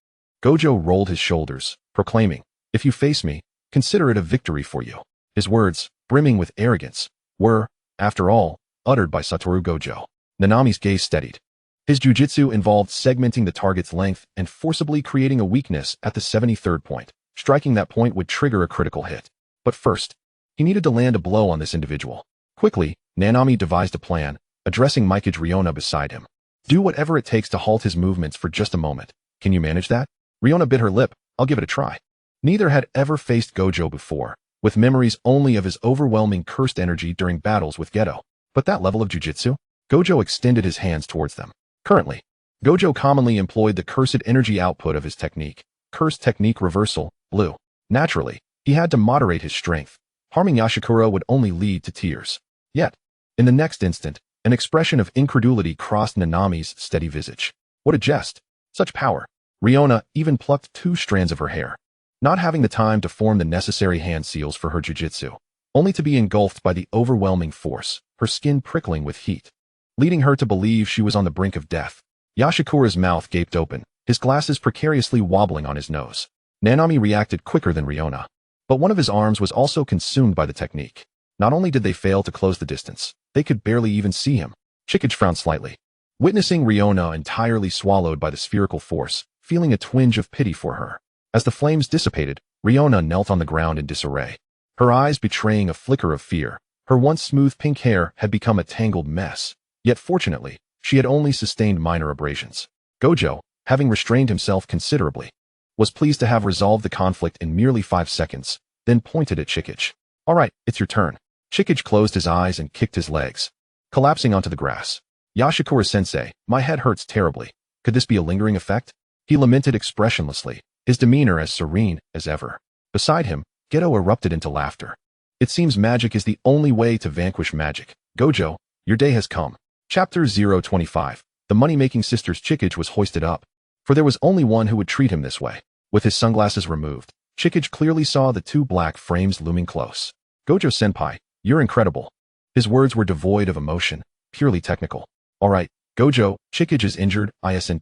Gojo rolled his shoulders, proclaiming, "If you face me, consider it a victory for you." His words, brimming with arrogance, were, after all, uttered by Satoru Gojo. Nanami's gaze steadied. His jujitsu involved segmenting the target's length and forcibly creating a weakness at the 73rd point. Striking that point would trigger a critical hit. But first, he needed to land a blow on this individual. Quickly, Nanami devised a plan, addressing Mikage Riona beside him. "Do whatever it takes to halt his movements for just a moment. Can you manage that?" Riona bit her lip. "I'll give it a try." Neither had ever faced Gojo before, with memories only of his overwhelming cursed energy during battles with Geto. But that level of jujitsu? Gojo extended his hands towards them. Currently, Gojo commonly employed the cursed energy output of his technique, Cursed Technique Reversal, Blue. Naturally, he had to moderate his strength. Harming Yashikura would only lead to tears. Yet, in the next instant, an expression of incredulity crossed Nanami's steady visage. What a jest! Such power! Riona even plucked 2 strands of her hair. Not having the time to form the necessary hand seals for her jujitsu, only to be engulfed by the overwhelming force, her skin prickling with heat, leading her to believe she was on the brink of death. Yashikura's mouth gaped open, his glasses precariously wobbling on his nose. Nanami reacted quicker than Riona, but one of his arms was also consumed by the technique. Not only did they fail to close the distance, they could barely even see him. Chikage frowned slightly, witnessing Riona entirely swallowed by the spherical force, feeling a twinge of pity for her. As the flames dissipated, Riona knelt on the ground in disarray, her eyes betraying a flicker of fear. Her once smooth pink hair had become a tangled mess, yet fortunately, she had only sustained minor abrasions. Gojo, having restrained himself considerably, was pleased to have resolved the conflict in merely 5 seconds, then pointed at Chikage. "All right, it's your turn." Chikage closed his eyes and kicked his legs, collapsing onto the grass. "Yashikura-sensei, my head hurts terribly. Could this be a lingering effect?" He lamented expressionlessly, his demeanor as serene as ever. Beside him, Geto erupted into laughter. "It seems magic is the only way to vanquish magic. Gojo, your day has come." Chapter 025. The money-making sisters. Chikage was hoisted up, for there was only one who would treat him this way. With his sunglasses removed, Chikage clearly saw the 2 black frames looming close. "Gojo-senpai, you're incredible." His words were devoid of emotion, purely technical. "All right, Gojo, Chikage is injured, isn't?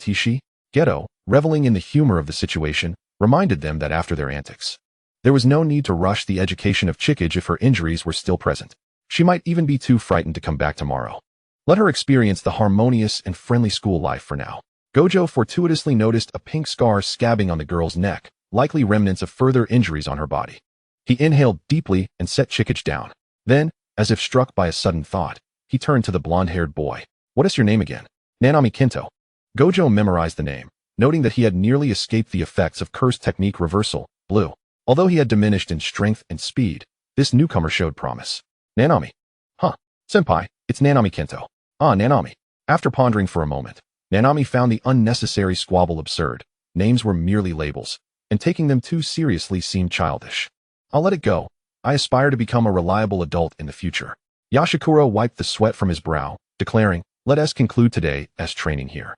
Geto, reveling in the humor of the situation, reminded them that after their antics, there was no need to rush the education of Chikage if her injuries were still present. She might even be too frightened to come back tomorrow. Let her experience the harmonious and friendly school life for now. Gojo fortuitously noticed a pink scar scabbing on the girl's neck, likely remnants of further injuries on her body. He inhaled deeply and set Chikage down. Then, as if struck by a sudden thought, he turned to the blonde-haired boy. "What is your name again?" "Nanami Kinto." Gojo memorized the name, noting that he had nearly escaped the effects of curse technique reversal, blue. Although he had diminished in strength and speed, this newcomer showed promise. "Nanami." "Huh. Senpai, it's Nanami Kinto." "Ah, Nanami." After pondering for a moment, Nanami found the unnecessary squabble absurd. Names were merely labels, and taking them too seriously seemed childish. "I'll let it go. I aspire to become a reliable adult in the future." Yashikura wiped the sweat from his brow, declaring, "Let us conclude today as training here.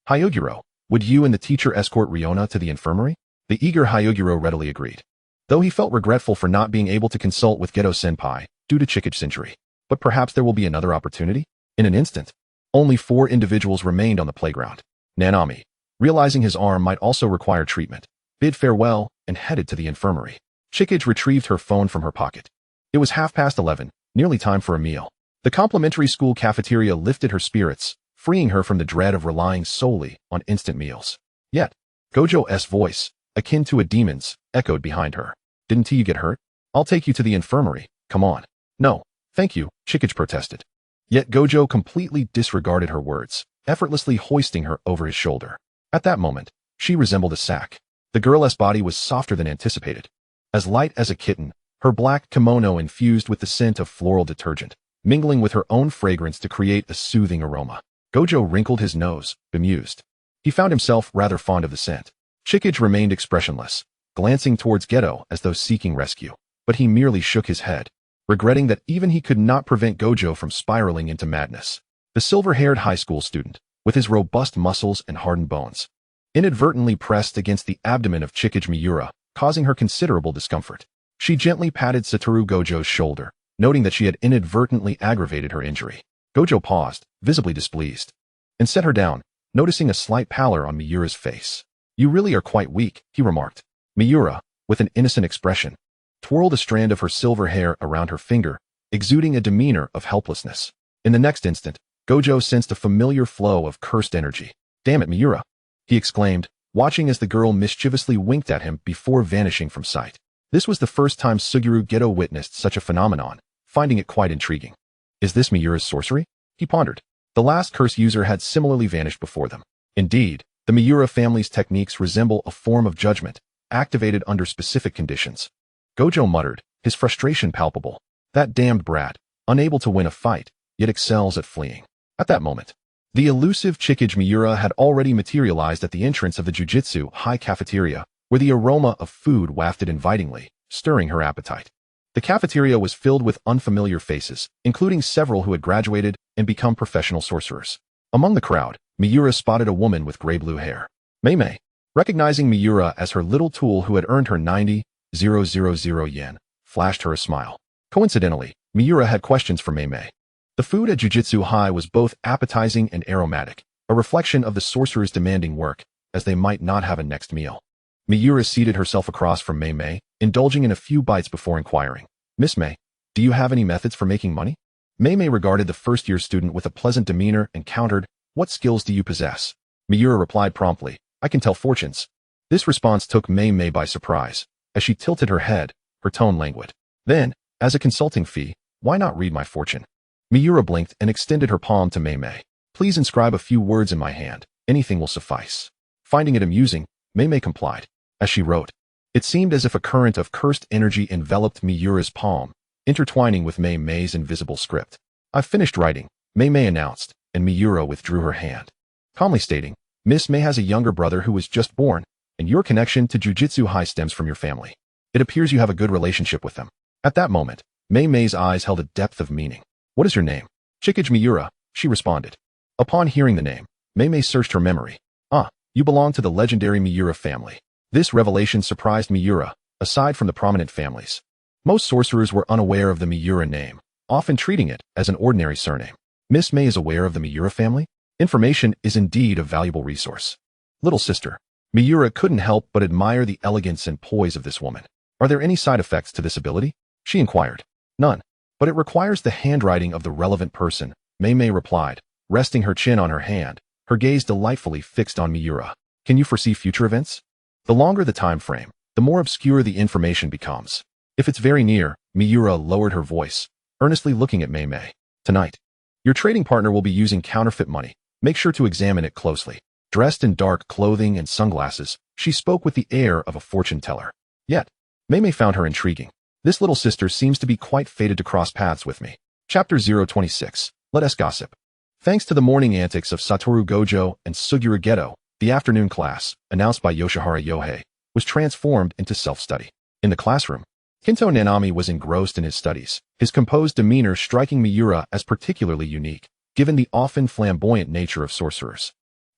Hyoguro, would you and the teacher escort Riona to the infirmary?" The eager Hyoguro readily agreed, though he felt regretful for not being able to consult with Geto-senpai due to Chikage's injury. But perhaps there will be another opportunity? In an instant, only 4 individuals remained on the playground. Nanami, realizing his arm might also require treatment, bid farewell and headed to the infirmary. Chikage retrieved her phone from her pocket. It was 11:30, nearly time for a meal. The complimentary school cafeteria lifted her spirits, freeing her from the dread of relying solely on instant meals. Yet, Gojo's voice, akin to a demon's, echoed behind her. "Didn't you get hurt? I'll take you to the infirmary, come on." "No, thank you," Chikage protested. Yet Gojo completely disregarded her words, effortlessly hoisting her over his shoulder. At that moment, she resembled a sack. The girl's body was softer than anticipated. As light as a kitten, her black kimono infused with the scent of floral detergent, mingling with her own fragrance to create a soothing aroma. Gojo wrinkled his nose, bemused. He found himself rather fond of the scent. Chikage remained expressionless, glancing towards Geto as though seeking rescue, but he merely shook his head, regretting that even he could not prevent Gojo from spiraling into madness. The silver-haired high school student, with his robust muscles and hardened bones, inadvertently pressed against the abdomen of Chikage Miura, causing her considerable discomfort. She gently patted Satoru Gojo's shoulder, noting that she had inadvertently aggravated her injury. Gojo paused, visibly displeased, and set her down, noticing a slight pallor on Miura's face. "You really are quite weak," he remarked. Miura, with an innocent expression, twirled a strand of her silver hair around her finger, exuding a demeanor of helplessness. In the next instant, Gojo sensed a familiar flow of cursed energy. "Damn it, Miura!" he exclaimed, watching as the girl mischievously winked at him before vanishing from sight. This was the first time Suguru Geto witnessed such a phenomenon, finding it quite intriguing. "Is this Miura's sorcery?" he pondered. The last curse user had similarly vanished before them. Indeed, the Miura family's techniques resemble a form of judgment, activated under specific conditions. Gojo muttered, his frustration palpable. "That damned brat, unable to win a fight, yet excels at fleeing." At that moment, the elusive Chikage Miura had already materialized at the entrance of the Jujutsu high cafeteria, where the aroma of food wafted invitingly, stirring her appetite. The cafeteria was filled with unfamiliar faces, including several who had graduated and become professional sorcerers. Among the crowd, Miura spotted a woman with gray-blue hair. Mei, recognizing Miura as her little tool who had earned her 90,000 yen, flashed her a smile. Coincidentally, Miura had questions for Mei. The food at Jujutsu High was both appetizing and aromatic, a reflection of the sorcerer's demanding work, as they might not have a next meal. Miura seated herself across from Mei, indulging in a few bites before inquiring, "Miss Mei, do you have any methods for making money?" Mei regarded the first-year student with a pleasant demeanor and countered, "What skills do you possess?" Miura replied promptly, "I can tell fortunes." This response took Mei by surprise. As she tilted her head, her tone languid. "Then, as a consulting fee, why not read my fortune?" Miura blinked and extended her palm to Mei. "Please inscribe a few words in my hand. Anything will suffice." Finding it amusing, Mei complied. As she wrote, it seemed as if a current of cursed energy enveloped Miura's palm, intertwining with Mei's invisible script. "I've finished writing," Mei announced, and Miura withdrew her hand, calmly stating, "Miss Mei has a younger brother who was just born, and your connection to Jujutsu High stems from your family. It appears you have a good relationship with them." At that moment, Mei's eyes held a depth of meaning. "What is your name?" "Chigusa Miwa," she responded. Upon hearing the name, Mei searched her memory. "Ah, you belong to the legendary Miura family." This revelation surprised Miura, aside from the prominent families. Most sorcerers were unaware of the Miura name, often treating it as an ordinary surname. Miss Mei is aware of the Miura family? Information is indeed a valuable resource. Little sister. Miura couldn't help but admire the elegance and poise of this woman. "Are there any side effects to this ability?" she inquired. "None. But it requires the handwriting of the relevant person," Mei replied, resting her chin on her hand, her gaze delightfully fixed on Miura. "Can you foresee future events?" The longer the time frame, the more obscure the information becomes. "If it's very near," Miura lowered her voice, earnestly looking at Mei. "Tonight, your trading partner will be using counterfeit money. Make sure to examine it closely." Dressed in dark clothing and sunglasses, she spoke with the air of a fortune teller. Yet, Mei found her intriguing. "This little sister seems to be quite fated to cross paths with me." Chapter 026. Let us gossip. Thanks to the morning antics of Satoru Gojo and Suguru Geto, the afternoon class, announced by Yoshihara Yohei, was transformed into self-study. In the classroom, Kinto Nanami was engrossed in his studies, his composed demeanor striking Miura as particularly unique, given the often flamboyant nature of sorcerers.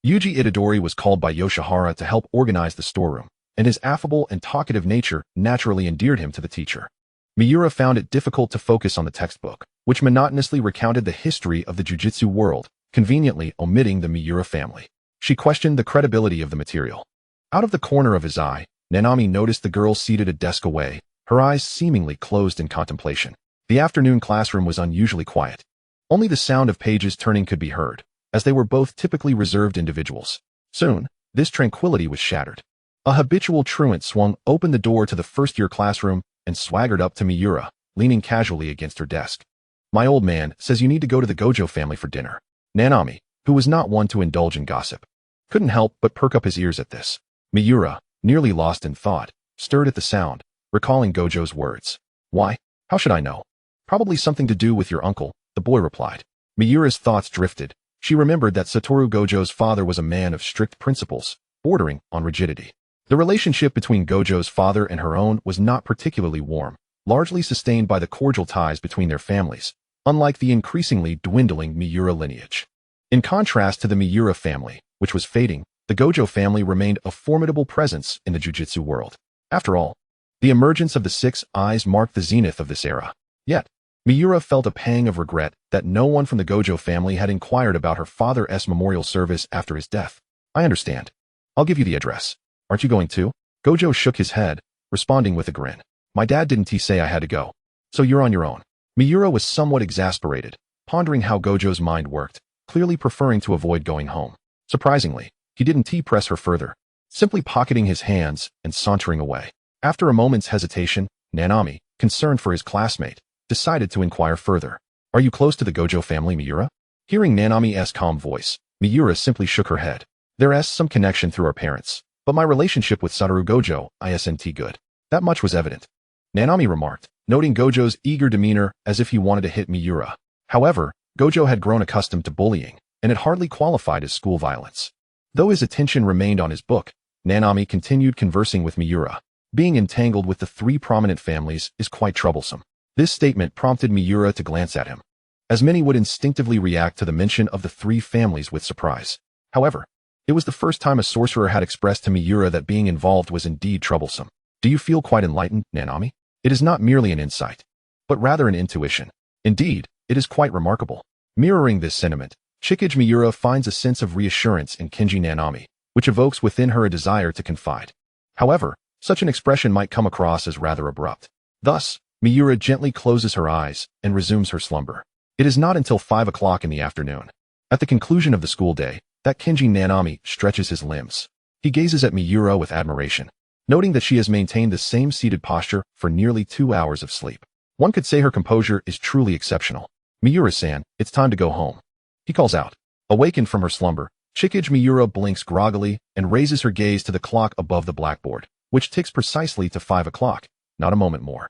Yuji Itadori was called by Yoshihara to help organize the storeroom, and his affable and talkative nature naturally endeared him to the teacher. Miura found it difficult to focus on the textbook, which monotonously recounted the history of the Jujutsu world, conveniently omitting the Miura family. She questioned the credibility of the material. Out of the corner of his eye, Nanami noticed the girl seated a desk away, her eyes seemingly closed in contemplation. The afternoon classroom was unusually quiet. Only the sound of pages turning could be heard, as they were both typically reserved individuals. Soon, this tranquility was shattered. A habitual truant swung open the door to the first-year classroom and swaggered up to Miura, leaning casually against her desk. "My old man says you need to go to the Gojo family for dinner." Nanami, who was not one to indulge in gossip, couldn't help but perk up his ears at this. Miura, nearly lost in thought, stirred at the sound, recalling Gojo's words. "Why? How should I know?" "Probably something to do with your uncle," the boy replied. Miura's thoughts drifted. She remembered that Satoru Gojo's father was a man of strict principles, bordering on rigidity. The relationship between Gojo's father and her own was not particularly warm, largely sustained by the cordial ties between their families, unlike the increasingly dwindling Miura lineage. In contrast to the Miura family, which was fading, the Gojo family remained a formidable presence in the Jujutsu world. After all, the emergence of the Six Eyes marked the zenith of this era. Yet, Miura felt a pang of regret that no one from the Gojo family had inquired about her father's memorial service after his death. "I understand. I'll give you the address. Aren't you going too?" Gojo shook his head, responding with a grin. "My dad didn't say I had to go. So you're on your own." Miura was somewhat exasperated, pondering how Gojo's mind worked, clearly preferring to avoid going home. Surprisingly, he didn't press her further, simply pocketing his hands and sauntering away. After a moment's hesitation, Nanami, concerned for his classmate, decided to inquire further. "Are you close to the Gojo family, Miura?" Hearing Nanami's calm voice, Miura simply shook her head. "There's some connection through our parents, but my relationship with Satoru Gojo isn't good." That much was evident. Nanami remarked, noting Gojo's eager demeanor as if he wanted to hit Miura. However, Gojo had grown accustomed to bullying, and it hardly qualified as school violence. Though his attention remained on his book, Nanami continued conversing with Miura. "Being entangled with the three prominent families is quite troublesome." This statement prompted Miura to glance at him, as many would instinctively react to the mention of the three families with surprise. However, it was the first time a sorcerer had expressed to Miura that being involved was indeed troublesome. "Do you feel quite enlightened, Nanami? It is not merely an insight. but rather an intuition. Indeed, it is quite remarkable. Mirroring this sentiment, Chigusa Miwa finds a sense of reassurance in Kenji Nanami, which evokes within her a desire to confide. However, such an expression might come across as rather abrupt. Thus, Miwa gently closes her eyes and resumes her slumber. It is not until 5 o'clock in the afternoon, at the conclusion of the school day, that Kenji Nanami stretches his limbs. He gazes at Miwa with admiration, noting that she has maintained the same seated posture for nearly 2 hours of sleep. One could say her composure is truly exceptional. Miura-san, it's time to go home, he calls out. Awakened from her slumber, Chigusa Miwa blinks groggily and raises her gaze to the clock above the blackboard, which ticks precisely to 5 o'clock, not a moment more,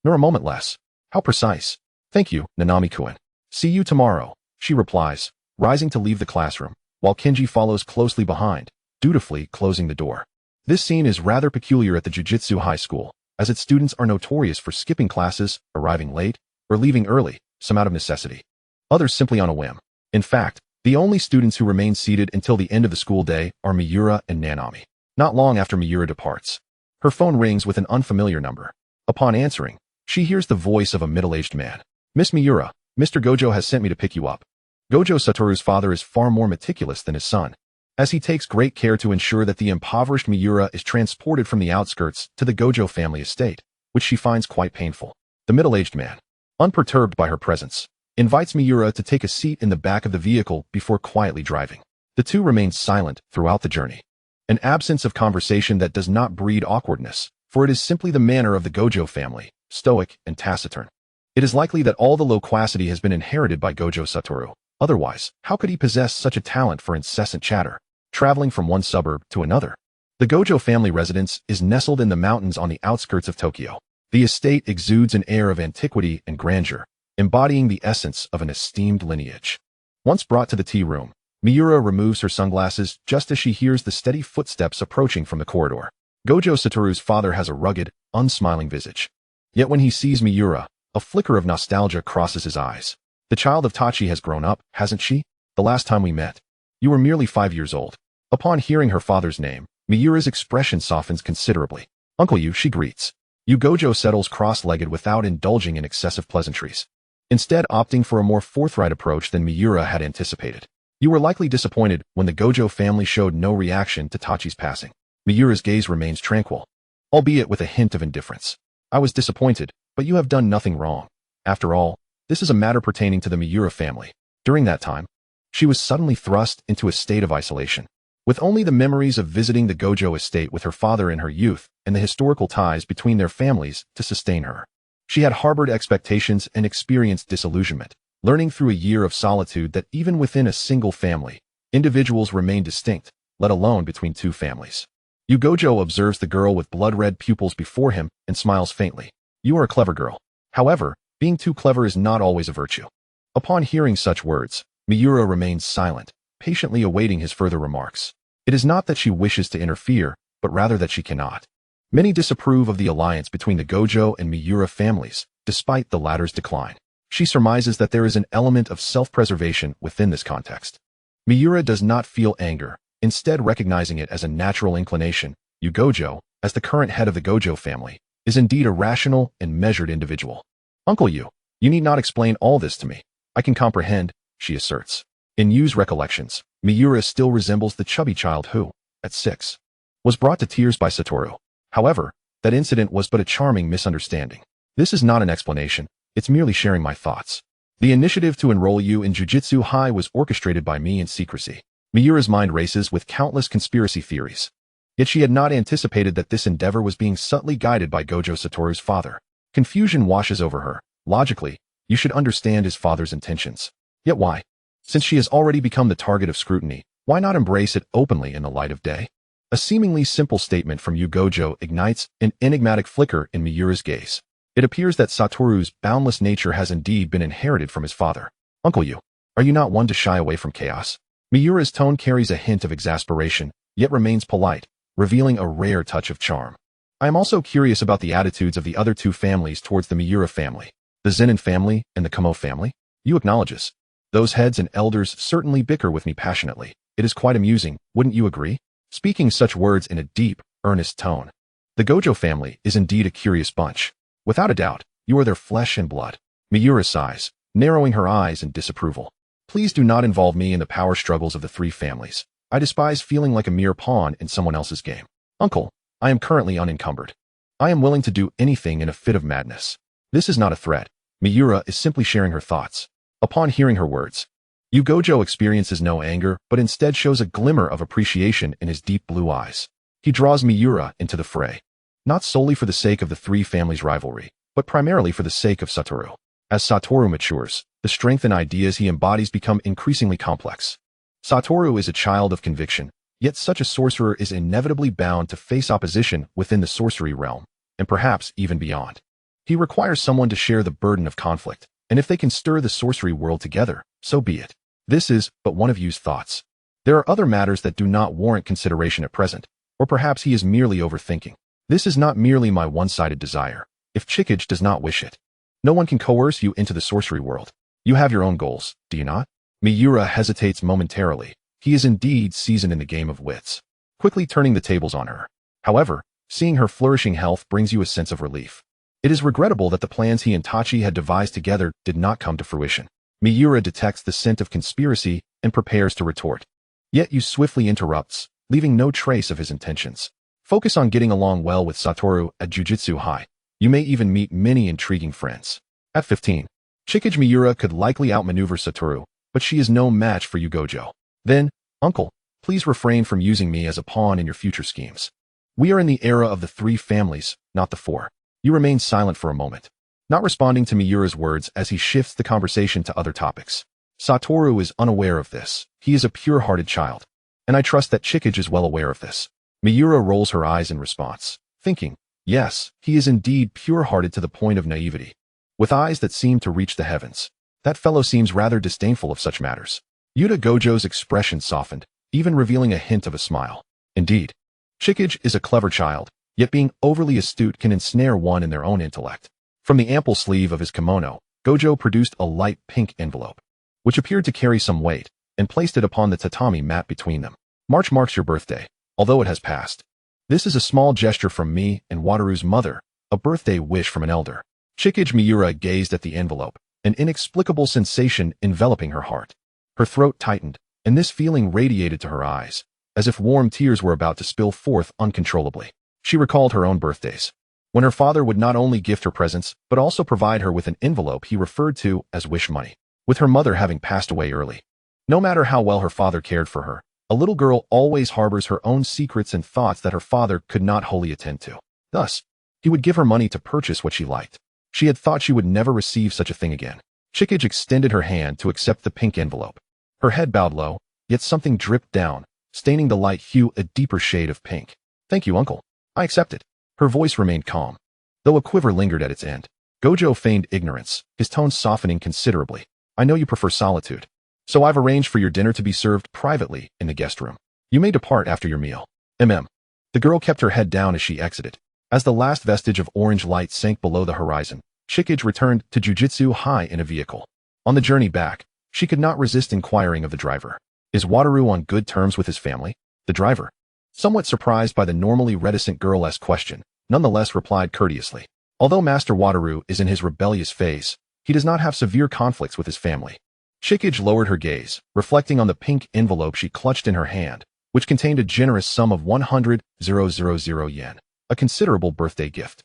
nor a moment less. How precise. Thank you, Nanami-kun. See you tomorrow, she replies, rising to leave the classroom, while Kenji follows closely behind, dutifully closing the door. This scene is rather peculiar at the Jujutsu High School, as its students are notorious for skipping classes, arriving late, or leaving early, some out of necessity, others simply on a whim. In fact, the only students who remain seated until the end of the school day are Miura and Nanami. Not long after Miura departs, her phone rings with an unfamiliar number. Upon answering, she hears the voice of a middle-aged man. Miss Miura, Mr. Gojo has sent me to pick you up. Gojo Satoru's father is far more meticulous than his son, as he takes great care to ensure that the impoverished Miura is transported from the outskirts to the Gojo family estate, which she finds quite painful. The middle-aged man, unperturbed by her presence, invites Miura to take a seat in the back of the vehicle before quietly driving. The two remain silent throughout the journey, an absence of conversation that does not breed awkwardness, for it is simply the manner of the Gojo family, stoic and taciturn. It is likely that all the loquacity has been inherited by Gojo Satoru. Otherwise, how could he possess such a talent for incessant chatter, traveling from one suburb to another? The Gojo family residence is nestled in the mountains on the outskirts of Tokyo. The estate exudes an air of antiquity and grandeur, embodying the essence of an esteemed lineage. Once brought to the tea room, Miura removes her sunglasses just as she hears the steady footsteps approaching from the corridor. Gojo Satoru's father has a rugged, unsmiling visage. Yet when he sees Miura, a flicker of nostalgia crosses his eyes. The child of Tachi has grown up, hasn't she? The last time we met, you were merely 5 years old. Upon hearing her father's name, Miura's expression softens considerably. Uncle Yu, she greets. Yu Gojo settles cross-legged without indulging in excessive pleasantries, instead opting for a more forthright approach than Miura had anticipated. You were likely disappointed when the Gojo family showed no reaction to Tachi's passing. Miura's gaze remains tranquil, albeit with a hint of indifference. I was disappointed, but you have done nothing wrong. After all, this is a matter pertaining to the Miura family. During that time, she was suddenly thrust into a state of isolation, with only the memories of visiting the Gojo estate with her father in her youth and the historical ties between their families to sustain her. She had harbored expectations and experienced disillusionment, learning through a year of solitude that even within a single family, individuals remain distinct, let alone between two families. Yu Gojo observes the girl with blood-red pupils before him and smiles faintly. You are a clever girl. However, being too clever is not always a virtue. Upon hearing such words, Miura remains silent, patiently awaiting his further remarks. It is not that she wishes to interfere, but rather that she cannot. Many disapprove of the alliance between the Gojo and Miura families, despite the latter's decline. She surmises that there is an element of self-preservation within this context. Miura does not feel anger, instead recognizing it as a natural inclination. Yu Gojo, as the current head of the Gojo family, is indeed a rational and measured individual. Uncle Yu, you need not explain all this to me. I can comprehend, she asserts. In Yu's recollections, Miura still resembles the chubby child who, at 6, was brought to tears by Satoru. However, that incident was but a charming misunderstanding. This is not an explanation, it's merely sharing my thoughts. The initiative to enroll you in Jujutsu High was orchestrated by me in secrecy. Miura's mind races with countless conspiracy theories. Yet she had not anticipated that this endeavor was being subtly guided by Gojo Satoru's father. Confusion washes over her. Logically, you should understand his father's intentions. Yet why? Since she has already become the target of scrutiny, why not embrace it openly in the light of day? A seemingly simple statement from Yu Gojo ignites an enigmatic flicker in Miura's gaze. It appears that Satoru's boundless nature has indeed been inherited from his father. Uncle Yu, are you not one to shy away from chaos? Miura's tone carries a hint of exasperation, yet remains polite, revealing a rare touch of charm. I am also curious about the attitudes of the other two families towards the Miura family, the Zenin family and the Kamo family. Yu acknowledges. Those heads and elders certainly bicker with me passionately. It is quite amusing, wouldn't you agree? Speaking such words in a deep, earnest tone. The Gojo family is indeed a curious bunch. Without a doubt, You are their flesh and blood. Miura sighs, narrowing her eyes in disapproval. Please do not involve me in the power struggles of the three families. I despise feeling like a mere pawn in someone else's game. Uncle, I am currently unencumbered. I am willing to do anything in a fit of madness. This is not a threat. Miura is simply sharing her thoughts. Upon hearing her words, Gojo experiences no anger, but instead shows a glimmer of appreciation in his deep blue eyes. He draws Miura into the fray, not solely for the sake of the three families' rivalry, but primarily for the sake of Satoru. As Satoru matures, the strength and ideas he embodies become increasingly complex. Satoru is a child of conviction, yet such a sorcerer is inevitably bound to face opposition within the sorcery realm, and perhaps even beyond. He requires someone to share the burden of conflict, and if they can stir the sorcery world together, so be it. This is but one of Yu's thoughts. There are other matters that do not warrant consideration at present, or perhaps he is merely overthinking. This is not merely my one-sided desire, if Chikage does not wish it. No one can coerce you into the sorcery world. You have your own goals, do you not? Miura hesitates momentarily. He is indeed seasoned in the game of wits, quickly turning the tables on her. However, seeing her flourishing health brings you a sense of relief. It is regrettable that the plans he and Tachi had devised together did not come to fruition. Miura detects the scent of conspiracy and prepares to retort. Yet Yu swiftly interrupts, leaving no trace of his intentions. Focus on getting along well with Satoru at Jujutsu High. You may even meet many intriguing friends. At 15, Chikage Miura could likely outmaneuver Satoru, but she is no match for Gojo. Then, Uncle, please refrain from using me as a pawn in your future schemes. We are in the era of the three families, not the four. You remain silent for a moment, not responding to Miura's words as he shifts the conversation to other topics. Satoru is unaware of this. He is a pure-hearted child, and I trust that Chikage is well aware of this. Miura rolls her eyes in response, thinking, yes, he is indeed pure-hearted to the point of naivety. With eyes that seem to reach the heavens, that fellow seems rather disdainful of such matters. Gojo's expression softened, even revealing a hint of a smile. Indeed, Chikage is a clever child, yet being overly astute can ensnare one in their own intellect. From the ample sleeve of his kimono, Gojo produced a light pink envelope, which appeared to carry some weight, and placed it upon the tatami mat between them. March marks your birthday, although it has passed. This is a small gesture from me and Wataru's mother, a birthday wish from an elder. Chikage Miura gazed at the envelope, an inexplicable sensation enveloping her heart. Her throat tightened, and this feeling radiated to her eyes, as if warm tears were about to spill forth uncontrollably. She recalled her own birthdays, when her father would not only gift her presents, but also provide her with an envelope he referred to as wish money, with her mother having passed away early. No matter how well her father cared for her, a little girl always harbors her own secrets and thoughts that her father could not wholly attend to. Thus, he would give her money to purchase what she liked. She had thought she would never receive such a thing again. Chikage extended her hand to accept the pink envelope. Her head bowed low, yet something dripped down, staining the light hue a deeper shade of pink. Thank you, uncle. I accept it. Her voice remained calm, though a quiver lingered at its end. Gojo feigned ignorance, his tone softening considerably. I know you prefer solitude, so I've arranged for your dinner to be served privately in the guest room. You may depart after your meal. The girl kept her head down as she exited. As the last vestige of orange light sank below the horizon, Chikage returned to Jujutsu High in a vehicle. On the journey back, she could not resist inquiring of the driver. Is Wataru on good terms with his family? The driver, somewhat surprised by the normally reticent girl's question, nonetheless replied courteously. Although Master Wataru is in his rebellious phase, he does not have severe conflicts with his family. Chikage lowered her gaze, reflecting on the pink envelope she clutched in her hand, which contained a generous sum of 100,000 yen, a considerable birthday gift.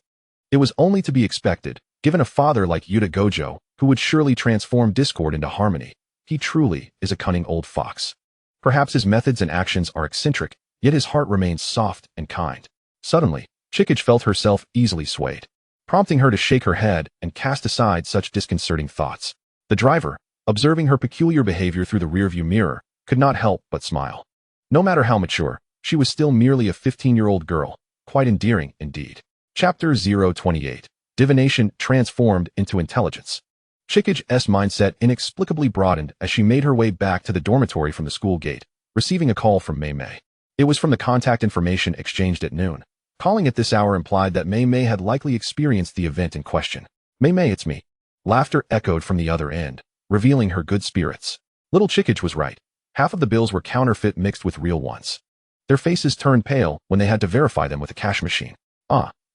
It was only to be expected, given a father like Gojo, who would surely transform discord into harmony. He truly is a cunning old fox. Perhaps his methods and actions are eccentric, yet his heart remains soft and kind. Suddenly, Chikage felt herself easily swayed, prompting her to shake her head and cast aside such disconcerting thoughts. The driver, observing her peculiar behavior through the rearview mirror, could not help but smile. No matter how mature, she was still merely a 15-year-old girl, quite endearing indeed. Chapter 028. Divination transformed into intelligence. Chikage's mindset inexplicably broadened as she made her way back to the dormitory from the school gate, receiving a call from Mei. It was from the contact information exchanged at noon. Calling at this hour implied that Mei had likely experienced the event in question. Mei, it's me. Laughter echoed from the other end, revealing her good spirits. Little Chikage was right. Half of the bills were counterfeit mixed with real ones. Their faces turned pale when they had to verify them with a cash machine.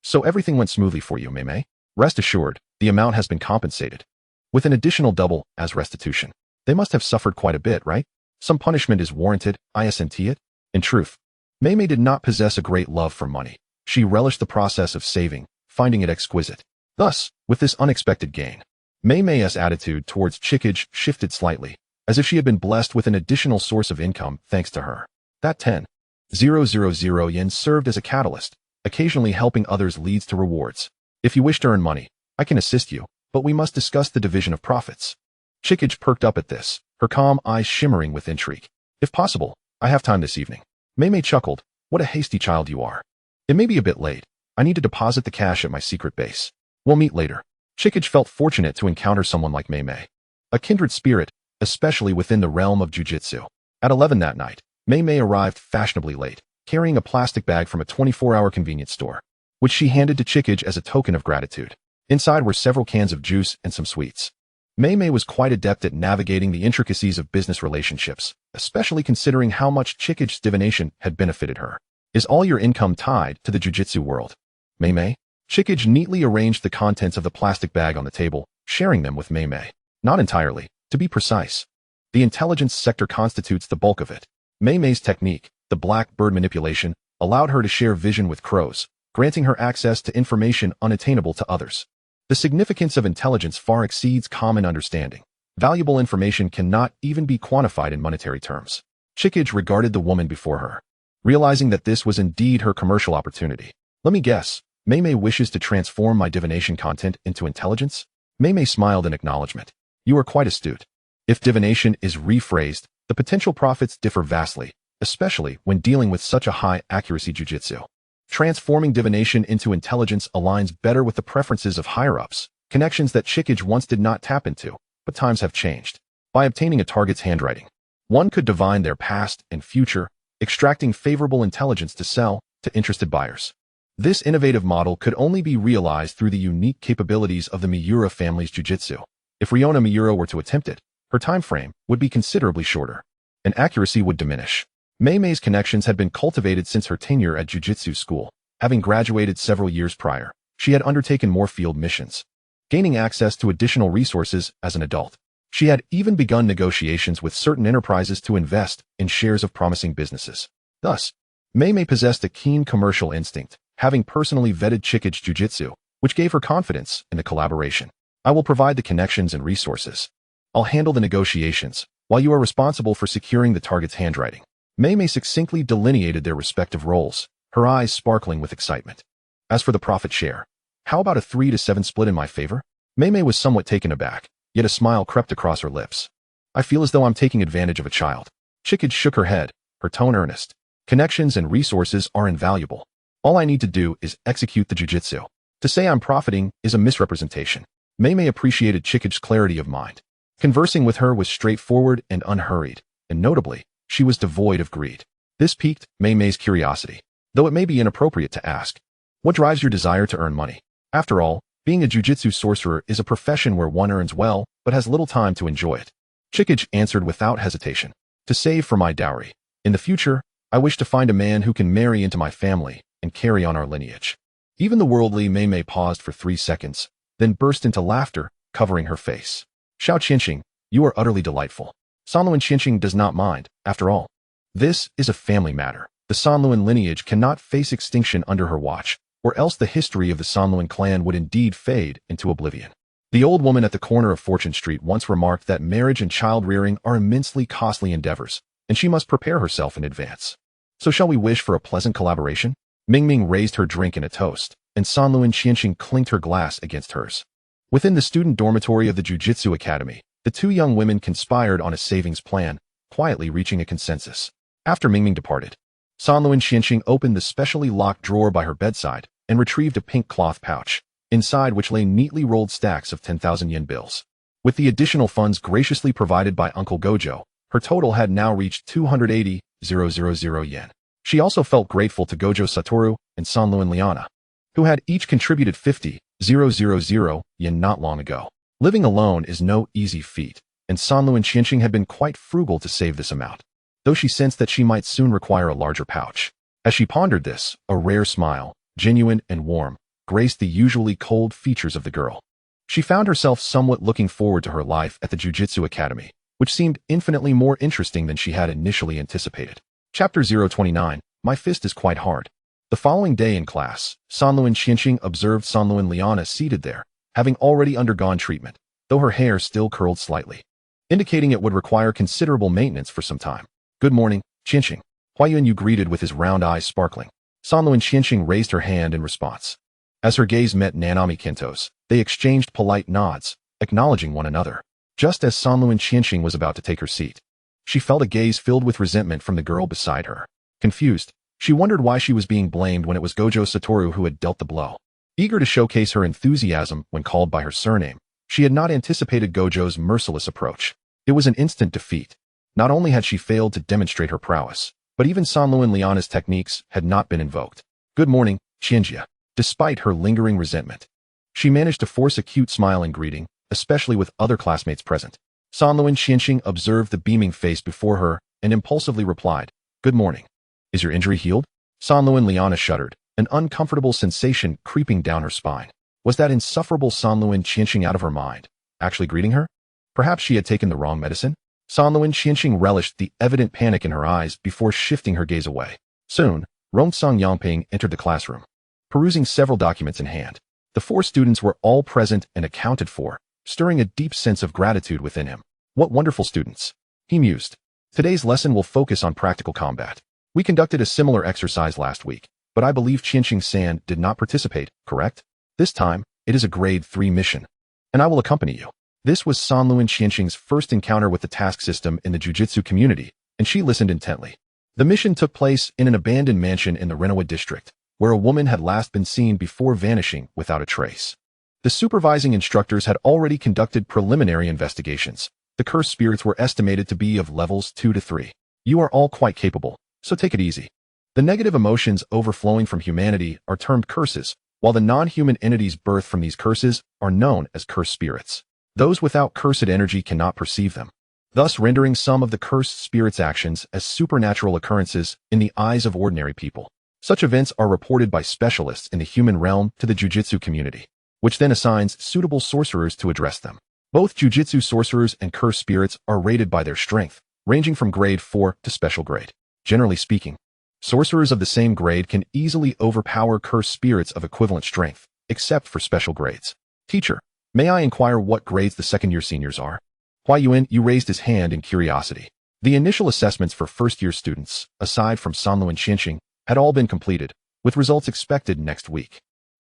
So everything went smoothly for you, Mei. Rest assured, the amount has been compensated, with an additional double as restitution. They must have suffered quite a bit, right? Some punishment is warranted, I assent it. In truth, Mei did not possess a great love for money. She relished the process of saving, finding it exquisite. Thus, with this unexpected gain, Mei's attitude towards Chikage shifted slightly, as if she had been blessed with an additional source of income thanks to her. That 10,000 yen served as a catalyst, occasionally helping others leads to rewards. If you wish to earn money, I can assist you, but we must discuss the division of profits. Chikage perked up at this, her calm eyes shimmering with intrigue. If possible, I have time this evening. Mei chuckled. What a hasty child you are. It may be a bit late. I need to deposit the cash at my secret base. We'll meet later. Chikage felt fortunate to encounter someone like Mei. A kindred spirit, especially within the realm of Jujutsu. At 11 that night, Mei arrived fashionably late, carrying a plastic bag from a 24-hour convenience store, which she handed to Chikage as a token of gratitude. Inside were several cans of juice and some sweets. Mei was quite adept at navigating the intricacies of business relationships, especially considering how much Chikage's divination had benefited her. Is all your income tied to the Jujutsu world? Mei? Chikage neatly arranged the contents of the plastic bag on the table, sharing them with Mei. Not entirely, to be precise. The intelligence sector constitutes the bulk of it. Mei's technique, the black bird manipulation, allowed her to share vision with crows, granting her access to information unattainable to others. The significance of intelligence far exceeds common understanding. Valuable information cannot even be quantified in monetary terms. Chikage regarded the woman before her, realizing that this was indeed her commercial opportunity. Let me guess, Mei wishes to transform my divination content into intelligence? Mei smiled in acknowledgement. You are quite astute. If divination is rephrased, the potential profits differ vastly, especially when dealing with such a high accuracy jujutsu. Transforming divination into intelligence aligns better with the preferences of higher-ups, connections that Chikage once did not tap into, but times have changed. By obtaining a target's handwriting, one could divine their past and future, extracting favorable intelligence to sell to interested buyers. This innovative model could only be realized through the unique capabilities of the Miura family's jujutsu. If Riona Miura were to attempt it, her time frame would be considerably shorter, and accuracy would diminish. Mei's connections had been cultivated since her tenure at Jujutsu school. Having graduated several years prior, she had undertaken more field missions, gaining access to additional resources as an adult. She had even begun negotiations with certain enterprises to invest in shares of promising businesses. Thus, Mei possessed a keen commercial instinct, having personally vetted Chikage Jujutsu, which gave her confidence in the collaboration. I will provide the connections and resources. I'll handle the negotiations, while you are responsible for securing the target's handwriting. Mei succinctly delineated their respective roles, her eyes sparkling with excitement. As for the profit share, how about a 3-7 split in my favor? Mei was somewhat taken aback, yet a smile crept across her lips. I feel as though I'm taking advantage of a child. Chikage shook her head, her tone earnest. Connections and resources are invaluable. All I need to do is execute the jujutsu. To say I'm profiting is a misrepresentation. Mei appreciated Chikage's clarity of mind. Conversing with her was straightforward and unhurried, and notably, she was devoid of greed. This piqued Mei's curiosity, though it may be inappropriate to ask. What drives your desire to earn money? After all, being a jujutsu sorcerer is a profession where one earns well, but has little time to enjoy it. Chikage answered without hesitation. To save for my dowry. In the future, I wish to find a man who can marry into my family and carry on our lineage. Even the worldly Mei paused for 3 seconds, then burst into laughter, covering her face. Xiao Qianxing, you are utterly delightful. Sanluan Qianxing does not mind, after all. This is a family matter. The Sanluan lineage cannot face extinction under her watch, or else the history of the Sanluan clan would indeed fade into oblivion. The old woman at the corner of Fortune Street once remarked that marriage and child-rearing are immensely costly endeavors, and she must prepare herself in advance. So shall we wish for a pleasant collaboration? Ming raised her drink in a toast, and Sanluan Qianxing clinked her glass against hers. Within the student dormitory of the Jujutsu Academy, the two young women conspired on a savings plan, quietly reaching a consensus. After Ming departed, Sanluan Qianxing opened the specially locked drawer by her bedside and retrieved a pink cloth pouch, inside which lay neatly rolled stacks of 10,000 yen bills. With the additional funds graciously provided by Uncle Gojo, her total had now reached 280,000 yen. She also felt grateful to Gojo Satoru and Sanluan Liana, who had each contributed 50,000 yen not long ago. Living alone is no easy feat, and Sanluan Qianxing had been quite frugal to save this amount, though she sensed that she might soon require a larger pouch. As she pondered this, a rare smile, genuine and warm, graced the usually cold features of the girl. She found herself somewhat looking forward to her life at the Jujutsu Academy, which seemed infinitely more interesting than she had initially anticipated. Chapter 029, My Fist is Quite Hard. The following day in class, Sanluan Qianqing observed Sanluan Liana seated there, having already undergone treatment, though her hair still curled slightly, indicating it would require considerable maintenance for some time. Good morning, Qianqing. Huayuan greeted with his round eyes sparkling. Sanluan Qianqing raised her hand in response. As her gaze met Nanami Kinto's, they exchanged polite nods, acknowledging one another. Just as Sanluan Qianqing was about to take her seat, she felt a gaze filled with resentment from the girl beside her. Confused, she wondered why she was being blamed when it was Gojo Satoru who had dealt the blow. Eager to showcase her enthusiasm when called by her surname, she had not anticipated Gojo's merciless approach. It was an instant defeat. Not only had she failed to demonstrate her prowess, but even Sanluan Liana's techniques had not been invoked. Good morning, Qianjia. Despite her lingering resentment, she managed to force a cute smile in greeting, especially with other classmates present. Sanluan Qianqing observed the beaming face before her and impulsively replied, Good morning. Is your injury healed? Sanluan Liana shuddered, an uncomfortable sensation creeping down her spine. Was that insufferable Sanluan Qianqing out of her mind, actually greeting her? Perhaps she had taken the wrong medicine? Sanluan Qianqing relished the evident panic in her eyes before shifting her gaze away. Soon, Rongsong Yangping entered the classroom, perusing several documents in hand. The 4 students were all present and accounted for, stirring a deep sense of gratitude within him. What wonderful students, he mused. Today's lesson will focus on practical combat. We conducted a similar exercise last week, but I believe Qianqing-san did not participate, correct? This time, it is a grade 3 mission, and I will accompany you. This was Sanluan Qianqing's first encounter with the task system in the Jujutsu community, and she listened intently. The mission took place in an abandoned mansion in the Riona district, where a woman had last been seen before vanishing without a trace. The supervising instructors had already conducted preliminary investigations. The cursed spirits were estimated to be of levels 2 to 3. You are all quite capable, so take it easy. The negative emotions overflowing from humanity are termed curses, while the non-human entities birthed from these curses are known as cursed spirits. Those without cursed energy cannot perceive them, thus rendering some of the cursed spirits' actions as supernatural occurrences in the eyes of ordinary people. Such events are reported by specialists in the human realm to the Jujutsu community, which then assigns suitable sorcerers to address them. Both Jujutsu sorcerers and cursed spirits are rated by their strength, ranging from grade 4 to special grade. Generally speaking, sorcerers of the same grade can easily overpower cursed spirits of equivalent strength, except for special grades. Teacher, may I inquire what grades the second-year seniors are? Huayuan raised his hand in curiosity. The initial assessments for first-year students, aside from Sanluan Qianqing, had all been completed, with results expected next week.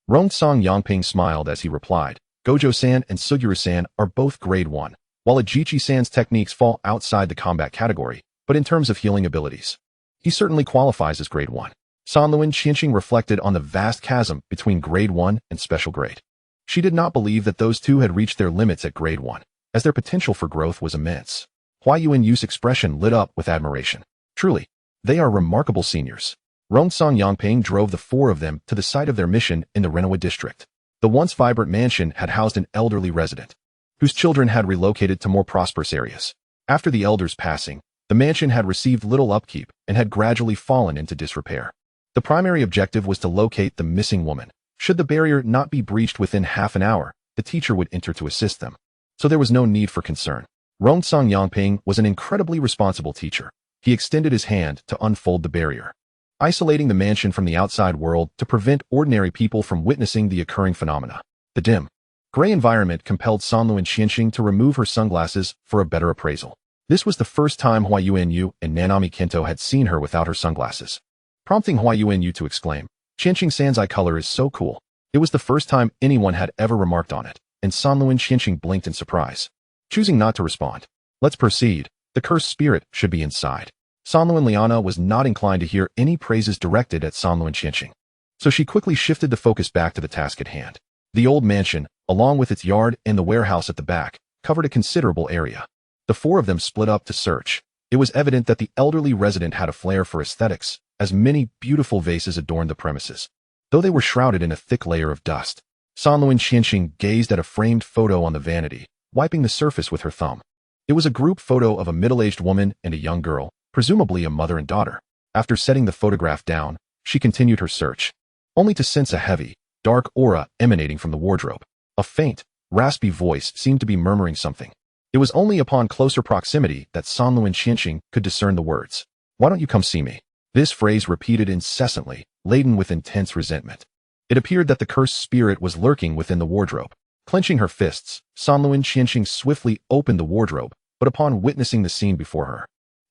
Rongsong Yangping smiled as he replied, Gojo-san and Suguru-san are both grade 1, while Ajichi-san's techniques fall outside the combat category, but in terms of healing abilities, he certainly qualifies as grade 1. Sanluan Qianqing reflected on the vast chasm between grade 1 and special grade. She did not believe that those two had reached their limits at grade 1, as their potential for growth was immense. Huayuan's expression lit up with admiration. Truly, they are remarkable seniors. Rongsong Yangping drove the 4 of them to the site of their mission in the Riona district. The once vibrant mansion had housed an elderly resident, whose children had relocated to more prosperous areas. After the elder's passing, the mansion had received little upkeep and had gradually fallen into disrepair. The primary objective was to locate the missing woman. Should the barrier not be breached within half an hour, the teacher would enter to assist them. So there was no need for concern. Rongsong Yangping was an incredibly responsible teacher. He extended his hand to unfold the barrier, isolating the mansion from the outside world to prevent ordinary people from witnessing the occurring phenomena. The dim, gray environment compelled Sanluan Qianqing to remove her sunglasses for a better appraisal. This was the first time Huayuan and Nanami Kinto had seen her without her sunglasses, prompting Huayuan to exclaim, Qianqing-san's eye color is so cool. It was the first time anyone had ever remarked on it, and Sanluan Qianqing blinked in surprise, choosing not to respond. Let's proceed. The cursed spirit should be inside. Sanluan Liana was not inclined to hear any praises directed at Sanluan Qianqing, so she quickly shifted the focus back to the task at hand. The old mansion, along with its yard and the warehouse at the back, covered a considerable area. The 4 of them split up to search. It was evident that the elderly resident had a flair for aesthetics, as many beautiful vases adorned the premises, though they were shrouded in a thick layer of dust. Sanluan Qianqing gazed at a framed photo on the vanity, wiping the surface with her thumb. It was a group photo of a middle-aged woman and a young girl, presumably a mother and daughter. After setting the photograph down, she continued her search, only to sense a heavy, dark aura emanating from the wardrobe. A faint, raspy voice seemed to be murmuring something. It was only upon closer proximity that Sanluan Qianxing could discern the words. "Why don't you come see me?" This phrase repeated incessantly, laden with intense resentment. It appeared that the cursed spirit was lurking within the wardrobe. Clenching her fists, Sanluan Qianxing swiftly opened the wardrobe, but upon witnessing the scene before her,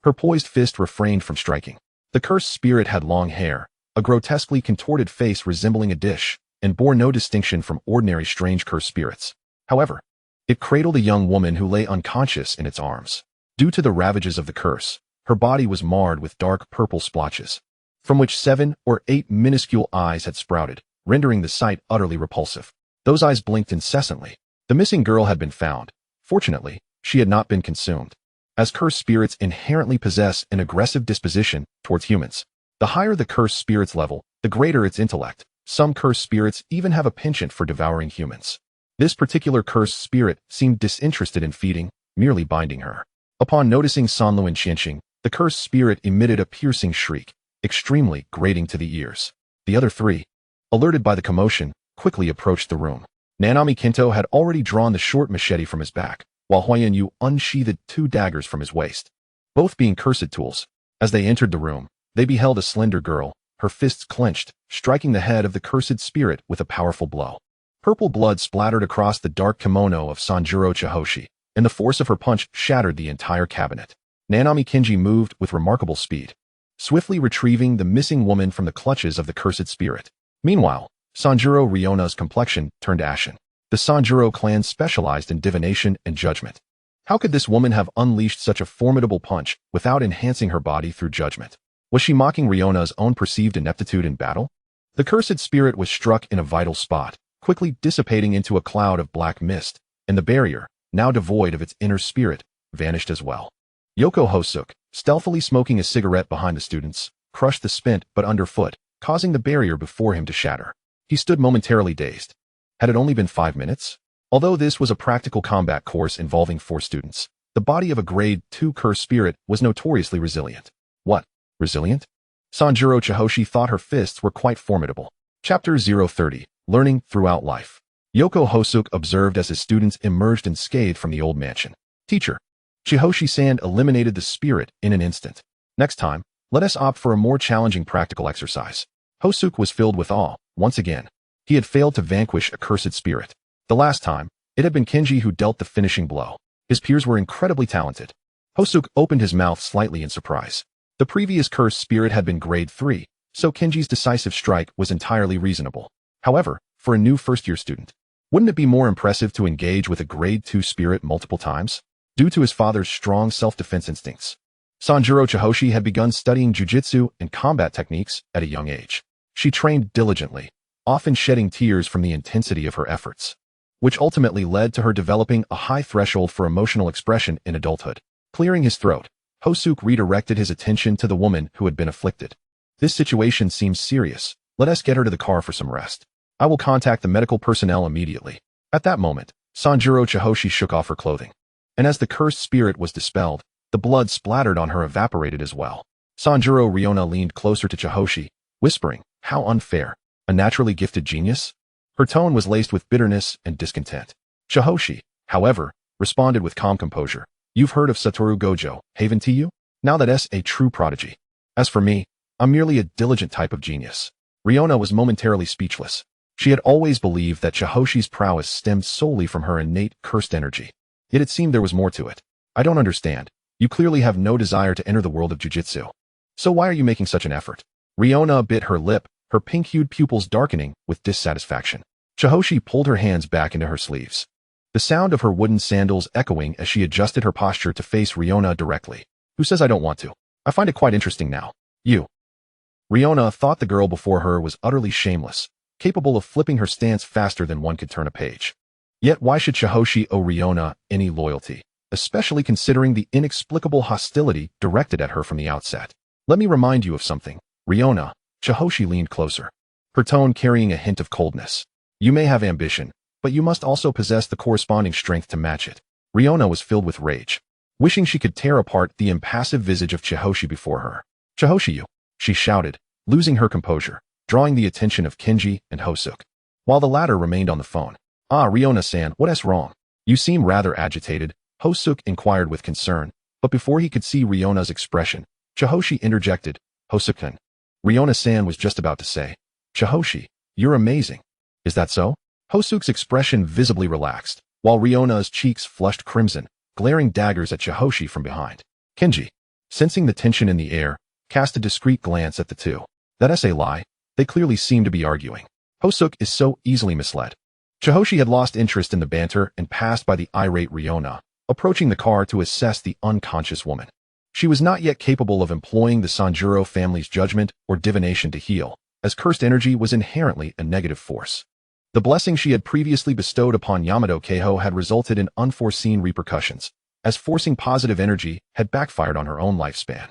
her poised fist refrained from striking. The cursed spirit had long hair, a grotesquely contorted face resembling a dish, and bore no distinction from ordinary strange cursed spirits. However, it cradled a young woman who lay unconscious in its arms. Due to the ravages of the curse, her body was marred with dark purple splotches, from which 7 or 8 minuscule eyes had sprouted, rendering the sight utterly repulsive. Those eyes blinked incessantly. The missing girl had been found. Fortunately, she had not been consumed, as cursed spirits inherently possess an aggressive disposition towards humans. The higher the cursed spirit's level, the greater its intellect. Some cursed spirits even have a penchant for devouring humans. This particular cursed spirit seemed disinterested in feeding, merely binding her. Upon noticing Sanluan Qianxing, the cursed spirit emitted a piercing shriek, extremely grating to the ears. The other 3, alerted by the commotion, quickly approached the room. Nanami Kinto had already drawn the short machete from his back, while Huayan Yu unsheathed 2 daggers from his waist, both being cursed tools. As they entered the room, they beheld a slender girl, her fists clenched, striking the head of the cursed spirit with a powerful blow. Purple blood splattered across the dark kimono of Sanjuro Chihoshi, and the force of her punch shattered the entire cabinet. Nanami Kinji moved with remarkable speed, swiftly retrieving the missing woman from the clutches of the cursed spirit. Meanwhile, Sanjuro Riona's complexion turned ashen. The Sanjuro clan specialized in divination and judgment. How could this woman have unleashed such a formidable punch without enhancing her body through judgment? Was she mocking Riona's own perceived ineptitude in battle? The cursed spirit was struck in a vital spot, quickly dissipating into a cloud of black mist, and the barrier, now devoid of its inner spirit, vanished as well. Yoko Hosuke, stealthily smoking a cigarette behind the students, crushed the spent but underfoot, causing the barrier before him to shatter. He stood momentarily dazed. Had it only been 5 minutes? Although this was a practical combat course involving 4 students, the body of a grade 2 cursed spirit was notoriously resilient. What? Resilient? Sanjuro Chihoshi thought her fists were quite formidable. Chapter 030, Learning Throughout Life. Yoko Hosuke observed as his students emerged unscathed from the old mansion. Teacher, Chihoshi-san eliminated the spirit in an instant. Next time, let us opt for a more challenging practical exercise. Hosuke was filled with awe, once again. He had failed to vanquish a cursed spirit. The last time, it had been Kinji who dealt the finishing blow. His peers were incredibly talented. Hosuke opened his mouth slightly in surprise. The previous cursed spirit had been grade 3, so Kinji's decisive strike was entirely reasonable. However, for a new first-year student, wouldn't it be more impressive to engage with a grade 2 spirit multiple times? Due to his father's strong self-defense instincts, Sanjuro Chihoshi had begun studying jujutsu and combat techniques at a young age. She trained diligently, often shedding tears from the intensity of her efforts, which ultimately led to her developing a high threshold for emotional expression in adulthood. Clearing his throat, Hosuke redirected his attention to the woman who had been afflicted. This situation seems serious. Let us get her to the car for some rest. I will contact the medical personnel immediately. At that moment, Sanjuro Chihoshi shook off her clothing, and as the cursed spirit was dispelled, the blood splattered on her evaporated as well. Sanjuro Riona leaned closer to Chihoshi, whispering, "How unfair. A naturally gifted genius?" Her tone was laced with bitterness and discontent. Chihoshi, however, responded with calm composure. "You've heard of Satoru Gojo, haven't you? Now that's a true prodigy. As for me, I'm merely a diligent type of genius." Riona was momentarily speechless. She had always believed that Chihoshi's prowess stemmed solely from her innate cursed energy. Yet it seemed there was more to it. "I don't understand. You clearly have no desire to enter the world of jujutsu. So why are you making such an effort?" Riona bit her lip, her pink-hued pupils darkening with dissatisfaction. Chihoshi pulled her hands back into her sleeves, the sound of her wooden sandals echoing as she adjusted her posture to face Riona directly. "Who says I don't want to? I find it quite interesting now. You." Riona thought the girl before her was utterly shameless, capable of flipping her stance faster than one could turn a page. Yet why should Chihoshi owe Riona any loyalty, especially considering the inexplicable hostility directed at her from the outset? "Let me remind you of something, Riona." Chihoshi leaned closer, her tone carrying a hint of coldness. "You may have ambition, but you must also possess the corresponding strength to match it." Riona was filled with rage, wishing she could tear apart the impassive visage of Chihoshi before her. "Chihoshi, you!" she shouted, losing her composure, drawing the attention of Kinji and Hosuke. While the latter remained on the phone, Ah, Riona-san, what's wrong? You seem rather agitated, Hosuke inquired with concern, but before he could see Riona's expression, Chihoshi interjected, Hosuke-kun. Riona-san was just about to say, Chihoshi, you're amazing. Is that so? Hosuke's expression visibly relaxed, while Riona's cheeks flushed crimson, glaring daggers at Chihoshi from behind. Kenji, sensing the tension in the air, cast a discreet glance at the two. That's a lie. They clearly seem to be arguing. Hosuke is so easily misled. Chihoshi had lost interest in the banter and passed by the irate Riona, approaching the car to assess the unconscious woman. She was not yet capable of employing the Sanjuro family's judgment or divination to heal, as cursed energy was inherently a negative force. The blessing she had previously bestowed upon Yamato Kaho had resulted in unforeseen repercussions, as forcing positive energy had backfired on her own lifespan.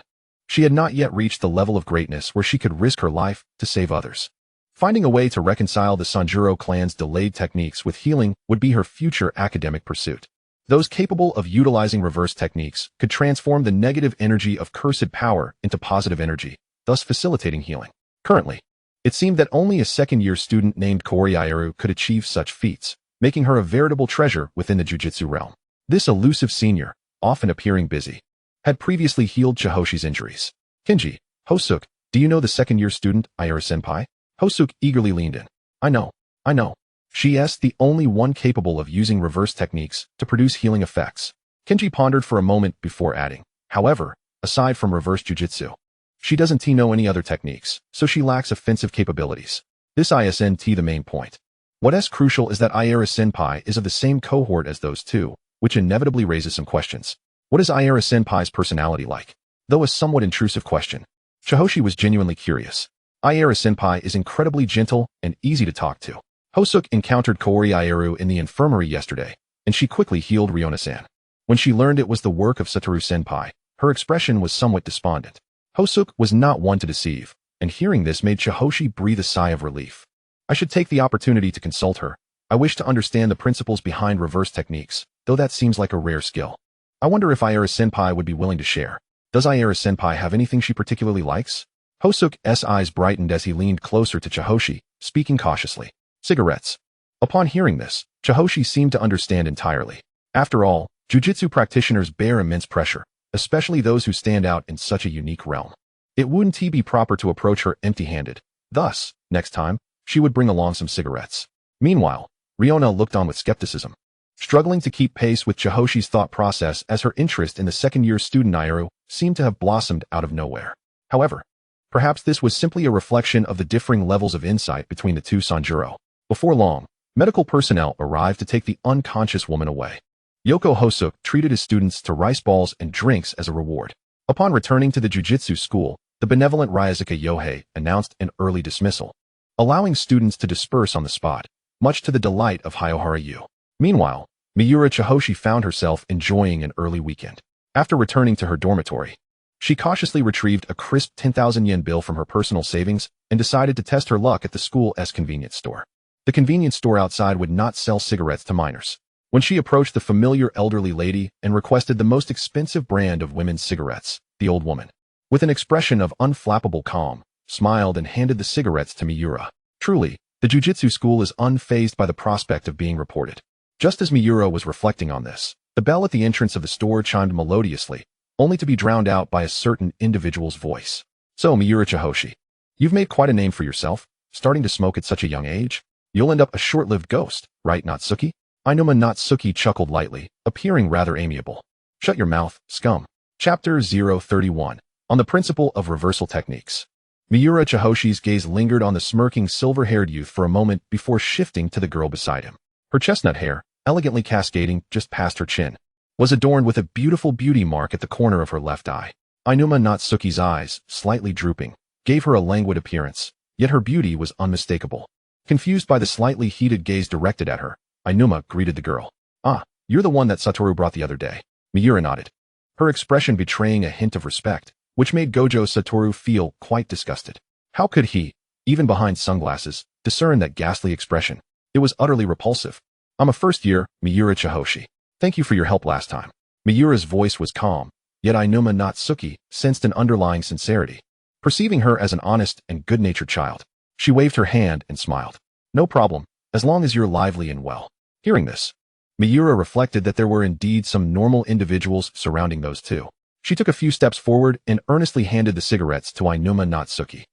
She had not yet reached the level of greatness where she could risk her life to save others. Finding a way to reconcile the Sanjuro clan's delayed techniques with healing would be her future academic pursuit. Those capable of utilizing reverse techniques could transform the negative energy of cursed power into positive energy, thus facilitating healing. Currently, it seemed that only a second-year student named Koryaeru could achieve such feats, making her a veritable treasure within the Jujutsu realm. This elusive senior, often appearing busy, had previously healed Chihoshi's injuries. Kenji, Hosuke, do you know the second-year student, Ayara-senpai? Hosuke eagerly leaned in. I know. She is the only one capable of using reverse techniques to produce healing effects. Kenji pondered for a moment before adding, however, aside from reverse jujutsu, she doesn't know any other techniques, so she lacks offensive capabilities. This isn't the main point. What's crucial is that Ayara-senpai is of the same cohort as those two, which inevitably raises some questions. What is Ayara-senpai's personality like? Though a somewhat intrusive question, Chihoshi was genuinely curious. Ayara-senpai is incredibly gentle and easy to talk to. Hosuke encountered Koryaeru in the infirmary yesterday, and she quickly healed Riona-san. When she learned it was the work of Satoru-senpai, her expression was somewhat despondent. Hosuke was not one to deceive, and hearing this made Chihoshi breathe a sigh of relief. I should take the opportunity to consult her. I wish to understand the principles behind reverse techniques, though that seems like a rare skill. I wonder if Ayara-senpai would be willing to share. Does Ayara-senpai have anything she particularly likes? Hosuke's eyes brightened as he leaned closer to Chihoshi, speaking cautiously. Cigarettes. Upon hearing this, Chihoshi seemed to understand entirely. After all, jujutsu practitioners bear immense pressure, especially those who stand out in such a unique realm. It wouldn't be proper to approach her empty-handed. Thus, next time, she would bring along some cigarettes. Meanwhile, Riona looked on with skepticism, struggling to keep pace with Chihoshi's thought process as her interest in the second-year student Iru seemed to have blossomed out of nowhere. However, perhaps this was simply a reflection of the differing levels of insight between the two Sanjuro. Before long, medical personnel arrived to take the unconscious woman away. Yoko Hosuke treated his students to rice balls and drinks as a reward. Upon returning to the jujutsu school, the benevolent Ryosuke Yohei announced an early dismissal, allowing students to disperse on the spot, much to the delight of Hayohara Yu. Meanwhile, Miura Chihoshi found herself enjoying an early weekend. After returning to her dormitory, she cautiously retrieved a crisp 10,000 yen bill from her personal savings and decided to test her luck at the school's convenience store. The convenience store outside would not sell cigarettes to minors. When she approached the familiar elderly lady and requested the most expensive brand of women's cigarettes, the old woman, with an expression of unflappable calm, smiled and handed the cigarettes to Miura. Truly, the jujutsu school is unfazed by the prospect of being reported. Just as Miura was reflecting on this, the bell at the entrance of the store chimed melodiously, only to be drowned out by a certain individual's voice. So, Miura Chihoshi, you've made quite a name for yourself, starting to smoke at such a young age. You'll end up a short-lived ghost, right, Natsuki? Ainuma Natsuki chuckled lightly, appearing rather amiable. Shut your mouth, scum. Chapter 031. On the Principle of Reversal Techniques. Miura Chihoshi's gaze lingered on the smirking silver-haired youth for a moment before shifting to the girl beside him. Her chestnut hair, elegantly cascading just past her chin, was adorned with a beautiful beauty mark at the corner of her left eye. Ainuma Natsuki's eyes, slightly drooping, gave her a languid appearance, yet her beauty was unmistakable. Confused by the slightly heated gaze directed at her, Ainuma greeted the girl. Ah, you're the one that Satoru brought the other day. Miura nodded, her expression betraying a hint of respect, which made Gojo Satoru feel quite disgusted. How could he, even behind sunglasses, discern that ghastly expression? It was utterly repulsive. I'm a first-year, Miura Chihoshi. Thank you for your help last time. Miura's voice was calm, yet Ainuma Natsuki sensed an underlying sincerity. Perceiving her as an honest and good-natured child, she waved her hand and smiled. No problem, as long as you're lively and well. Hearing this, Miura reflected that there were indeed some normal individuals surrounding those two. She took a few steps forward and earnestly handed the cigarettes to Ainuma Natsuki.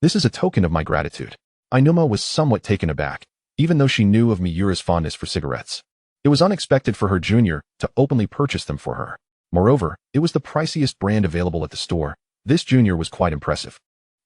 This is a token of my gratitude. Ainuma was somewhat taken aback, even though she knew of Miura's fondness for cigarettes. It was unexpected for her junior to openly purchase them for her. Moreover, it was the priciest brand available at the store. This junior was quite impressive.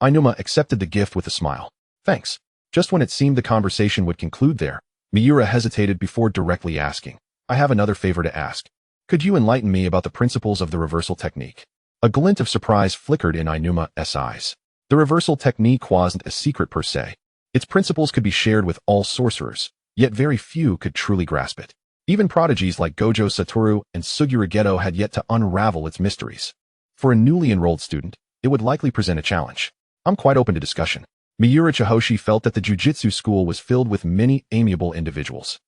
Ainuma accepted the gift with a smile. Thanks. Just when it seemed the conversation would conclude there, Miura hesitated before directly asking, I have another favor to ask. Could you enlighten me about the principles of the reversal technique? A glint of surprise flickered in Ainuma's eyes. The reversal technique wasn't a secret per se. Its principles could be shared with all sorcerers, yet very few could truly grasp it. Even prodigies like Gojo Satoru and Suguru Geto had yet to unravel its mysteries. For a newly enrolled student, it would likely present a challenge. I'm quite open to discussion. Miura Chihoshi felt that the Jujutsu school was filled with many amiable individuals.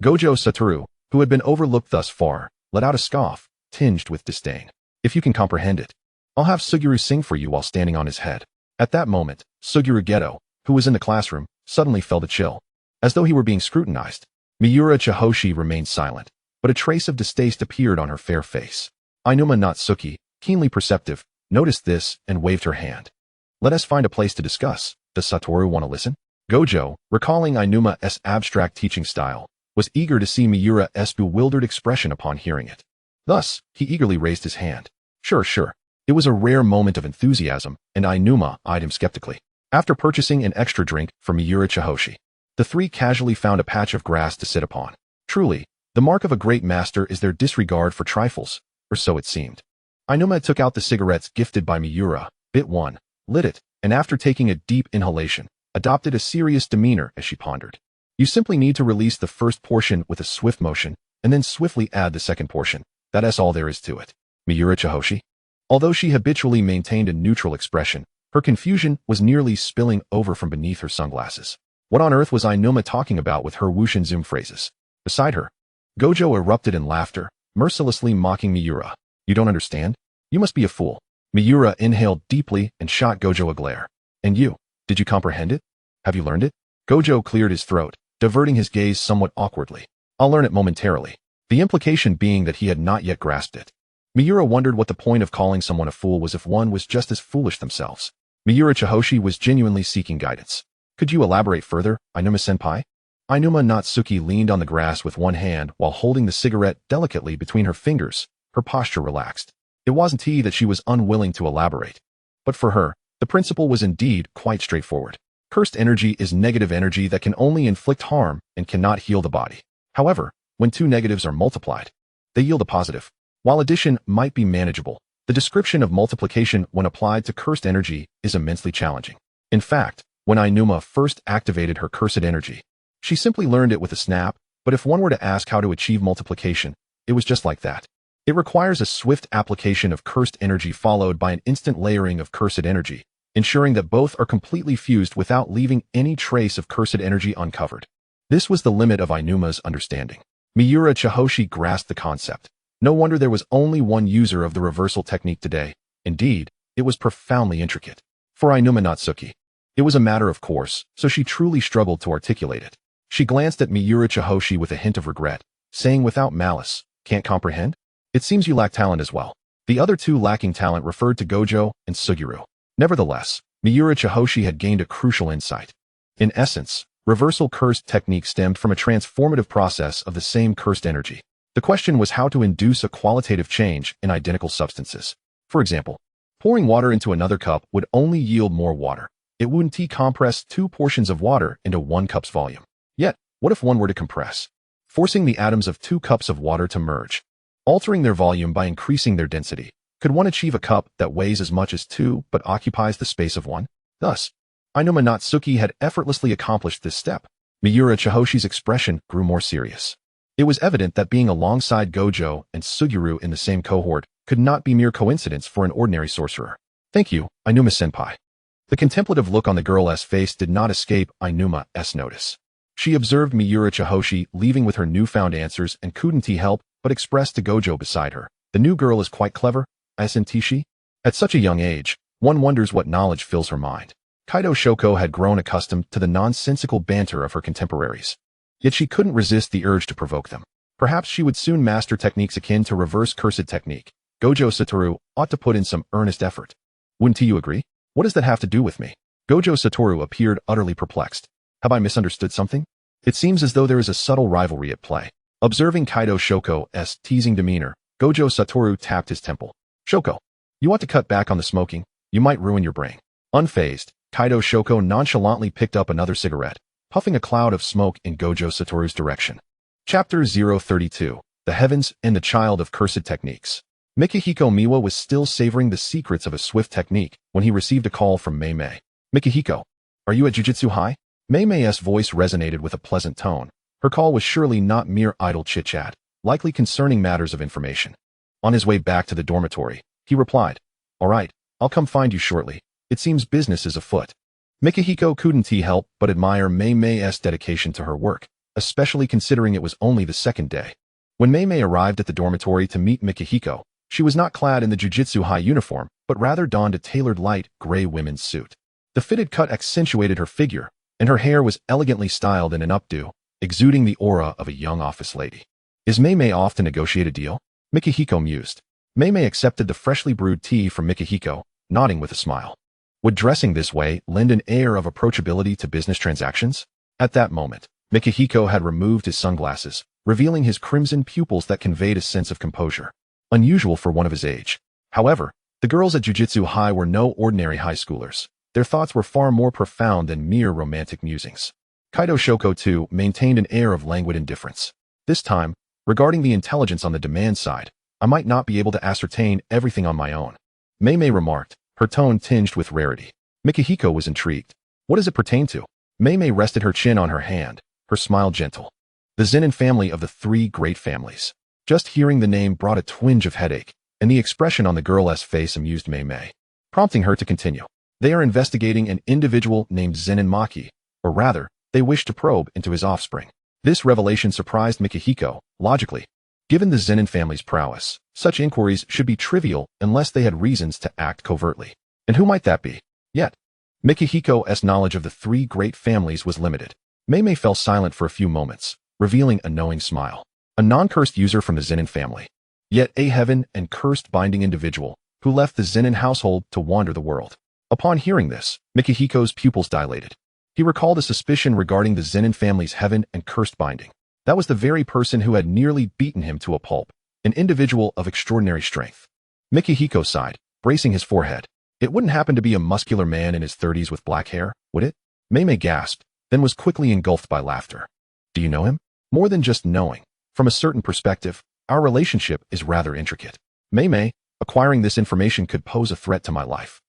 Gojo Satoru, who had been overlooked thus far, let out a scoff, tinged with disdain. If you can comprehend it, I'll have Suguru sing for you while standing on his head. At that moment, Suguru Geto, who was in the classroom, suddenly felt a chill. As though he were being scrutinized, Miura Chihoshi remained silent, but a trace of distaste appeared on her fair face. Ainuma Natsuki, keenly perceptive, noticed this and waved her hand. Let us find a place to discuss. Does Satoru want to listen? Gojo, recalling Ainuma's abstract teaching style, was eager to see Miura's bewildered expression upon hearing it. Thus, he eagerly raised his hand. Sure. It was a rare moment of enthusiasm, and Ainuma eyed him skeptically. After purchasing an extra drink for Miura Chihoshi, the three casually found a patch of grass to sit upon. Truly, the mark of a great master is their disregard for trifles, or so it seemed. Ainuma took out the cigarettes gifted by Miura, bit one, lit it, and after taking a deep inhalation, adopted a serious demeanor as she pondered. You simply need to release the first portion with a swift motion, and then swiftly add the second portion. That's all there is to it. Miura Chihoshi? Although she habitually maintained a neutral expression, her confusion was nearly spilling over from beneath her sunglasses. What on earth was Ainuma talking about with her wushin zoom phrases? Beside her, Gojo erupted in laughter, mercilessly mocking Miura. You don't understand? You must be a fool. Miura inhaled deeply and shot Gojo a glare. And you, did you comprehend it? Have you learned it? Gojo cleared his throat, diverting his gaze somewhat awkwardly. I'll learn it momentarily. The implication being that he had not yet grasped it. Miura wondered what the point of calling someone a fool was if one was just as foolish themselves. Miura Chihoshi was genuinely seeking guidance. Could you elaborate further, Ainuma-senpai? Ainuma Natsuki leaned on the grass with one hand while holding the cigarette delicately between her fingers, her posture relaxed. It wasn't that she was unwilling to elaborate. But for her, the principle was indeed quite straightforward. Cursed energy is negative energy that can only inflict harm and cannot heal the body. However, when two negatives are multiplied, they yield a positive. While addition might be manageable, the description of multiplication when applied to cursed energy is immensely challenging. In fact, when Ainuma first activated her cursed energy, she simply learned it with a snap, but if one were to ask how to achieve multiplication, it was just like that. It requires a swift application of cursed energy followed by an instant layering of cursed energy, ensuring that both are completely fused without leaving any trace of cursed energy uncovered. This was the limit of Ainuma's understanding. Miura Chihoshi grasped the concept. No wonder there was only one user of the reversal technique today. Indeed, it was profoundly intricate. For Ainuma Natsuki, it was a matter of course, so she truly struggled to articulate it. She glanced at Miura Chihoshi with a hint of regret, saying without malice, can't comprehend? It seems you lack talent as well. The other two lacking talent referred to Gojo and Suguru. Nevertheless, Miura Chihoshi had gained a crucial insight. In essence, reversal cursed technique stemmed from a transformative process of the same cursed energy. The question was how to induce a qualitative change in identical substances. For example, pouring water into another cup would only yield more water. It wouldn't compress 2 portions of water into 1 cup's volume. Yet, what if one were to compress, forcing the atoms of 2 cups of water to merge, altering their volume by increasing their density? Could one achieve a cup that weighs as much as 2 but occupies the space of 1? Thus, Ainuma Natsuki had effortlessly accomplished this step. Miura Chihoshi's expression grew more serious. It was evident that being alongside Gojo and Suguru in the same cohort could not be mere coincidence for an ordinary sorcerer. Thank you, Ainuma-senpai. The contemplative look on the girl's face did not escape Ainuma's notice. She observed Miura Chihoshi leaving with her newfound answers and couldn't help but express to Gojo beside her, the new girl is quite clever, isn't she? At such a young age, one wonders what knowledge fills her mind. Kaido Shoko had grown accustomed to the nonsensical banter of her contemporaries. Yet she couldn't resist the urge to provoke them. Perhaps she would soon master techniques akin to reverse cursed technique. Gojo Satoru ought to put in some earnest effort. Wouldn't you agree? What does that have to do with me? Gojo Satoru appeared utterly perplexed. Have I misunderstood something? It seems as though there is a subtle rivalry at play. Observing Kaido Shoko's teasing demeanor, Gojo Satoru tapped his temple. Shoko, you ought to cut back on the smoking. You might ruin your brain. Unfazed, Kaido Shoko nonchalantly picked up another cigarette, puffing a cloud of smoke in Gojo Satoru's direction. Chapter 032, The Heavens and the Child of Cursed Techniques. Mikihiko Miwa was still savoring the secrets of a swift technique when he received a call from Mei. Mikihiko, are you at Jujutsu High? Mei's voice resonated with a pleasant tone. Her call was surely not mere idle chit-chat, likely concerning matters of information. On his way back to the dormitory, he replied, All right, I'll come find you shortly. It seems business is afoot. Mikihiko couldn't help but admire Mei's dedication to her work, especially considering it was only the second day. When Mei arrived at the dormitory to meet Mikihiko, she was not clad in the Jujutsu High uniform, but rather donned a tailored light gray women's suit. The fitted cut accentuated her figure, and her hair was elegantly styled in an updo, exuding the aura of a young office lady. Is Mei off to negotiate a deal? Mikihiko mused. Mei accepted the freshly brewed tea from Mikihiko, nodding with a smile. Would dressing this way lend an air of approachability to business transactions? At that moment, Mikihiko had removed his sunglasses, revealing his crimson pupils that conveyed a sense of composure. Unusual for one of his age. However, the girls at Jujutsu High were no ordinary high schoolers. Their thoughts were far more profound than mere romantic musings. Kaido Shoko, too, maintained an air of languid indifference. This time, regarding the intelligence on the demand side, I might not be able to ascertain everything on my own. Mei remarked, her tone tinged with rarity. Mikihiko was intrigued. What does it pertain to? Mei rested her chin on her hand, her smile gentle. The Zenin family of the three great families. Just hearing the name brought a twinge of headache, and the expression on the girl's face amused Mei, prompting her to continue. They are investigating an individual named Zenin Maki, or rather, they wish to probe into his offspring. This revelation surprised Mikihiko, logically. Given the Zenin family's prowess, such inquiries should be trivial unless they had reasons to act covertly. And who might that be? Yet, Mikihiko's knowledge of the three great families was limited. Mei fell silent for a few moments, revealing a knowing smile. A non-cursed user from the Zenin family. Yet a heaven and cursed binding individual who left the Zenin household to wander the world. Upon hearing this, Mikihiko's pupils dilated. He recalled a suspicion regarding the Zenin family's heaven and cursed binding. That was the very person who had nearly beaten him to a pulp, an individual of extraordinary strength. Mikihiko sighed, bracing his forehead. It wouldn't happen to be a muscular man in his 30s with black hair, would it? Mei gasped, then was quickly engulfed by laughter. Do you know him? More than just knowing. From a certain perspective, our relationship is rather intricate. Mei, acquiring this information could pose a threat to my life.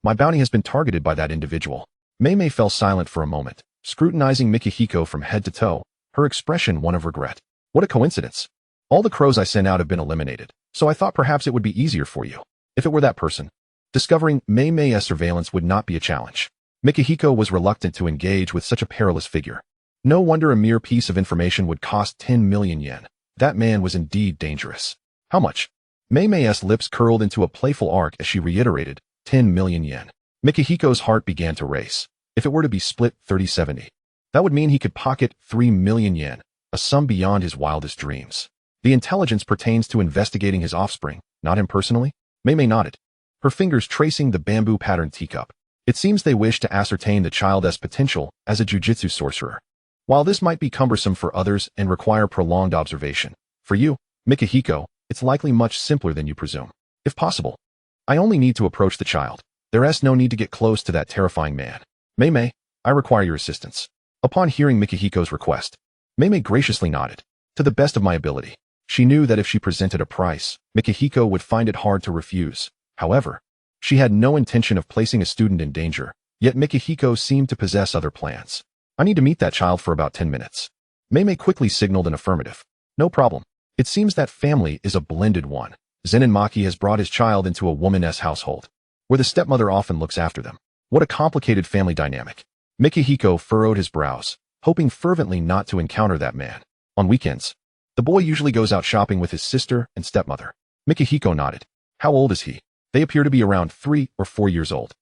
My bounty has been targeted by that individual. Mei fell silent for a moment, scrutinizing Mikihiko from head to toe, her expression one of regret. What a coincidence. All the crows I sent out have been eliminated, so I thought perhaps it would be easier for you. If it were that person. Discovering Mei's surveillance would not be a challenge. Mikihiko was reluctant to engage with such a perilous figure. No wonder a mere piece of information would cost 10 million yen. That man was indeed dangerous. How much? Mei's lips curled into a playful arc as she reiterated, 10 million yen. Mikihiko's heart began to race. If it were to be split 30-70, that would mean he could pocket 3 million yen, a sum beyond his wildest dreams. The intelligence pertains to investigating his offspring, not him personally? Mei nodded, her fingers tracing the bamboo-patterned teacup. It seems they wish to ascertain the child's potential as a jujutsu sorcerer. While this might be cumbersome for others and require prolonged observation, for you, Mikihiko, it's likely much simpler than you presume. If possible, I only need to approach the child. There's no need to get close to that terrifying man. Mei, I require your assistance. Upon hearing Mikihiko's request, Mei graciously nodded. To the best of my ability. She knew that if she presented a price, Mikihiko would find it hard to refuse. However, she had no intention of placing a student in danger, yet Mikihiko seemed to possess other plans. I need to meet that child for about 10 minutes. Mei quickly signaled an affirmative. No problem. It seems that family is a blended one. Zenin Maki has brought his child into a woman's household, where the stepmother often looks after them. What a complicated family dynamic. Mikihiko furrowed his brows, hoping fervently not to encounter that man. On weekends, the boy usually goes out shopping with his sister and stepmother. Mikihiko nodded. How old is he? They appear to be around 3 or 4 years old.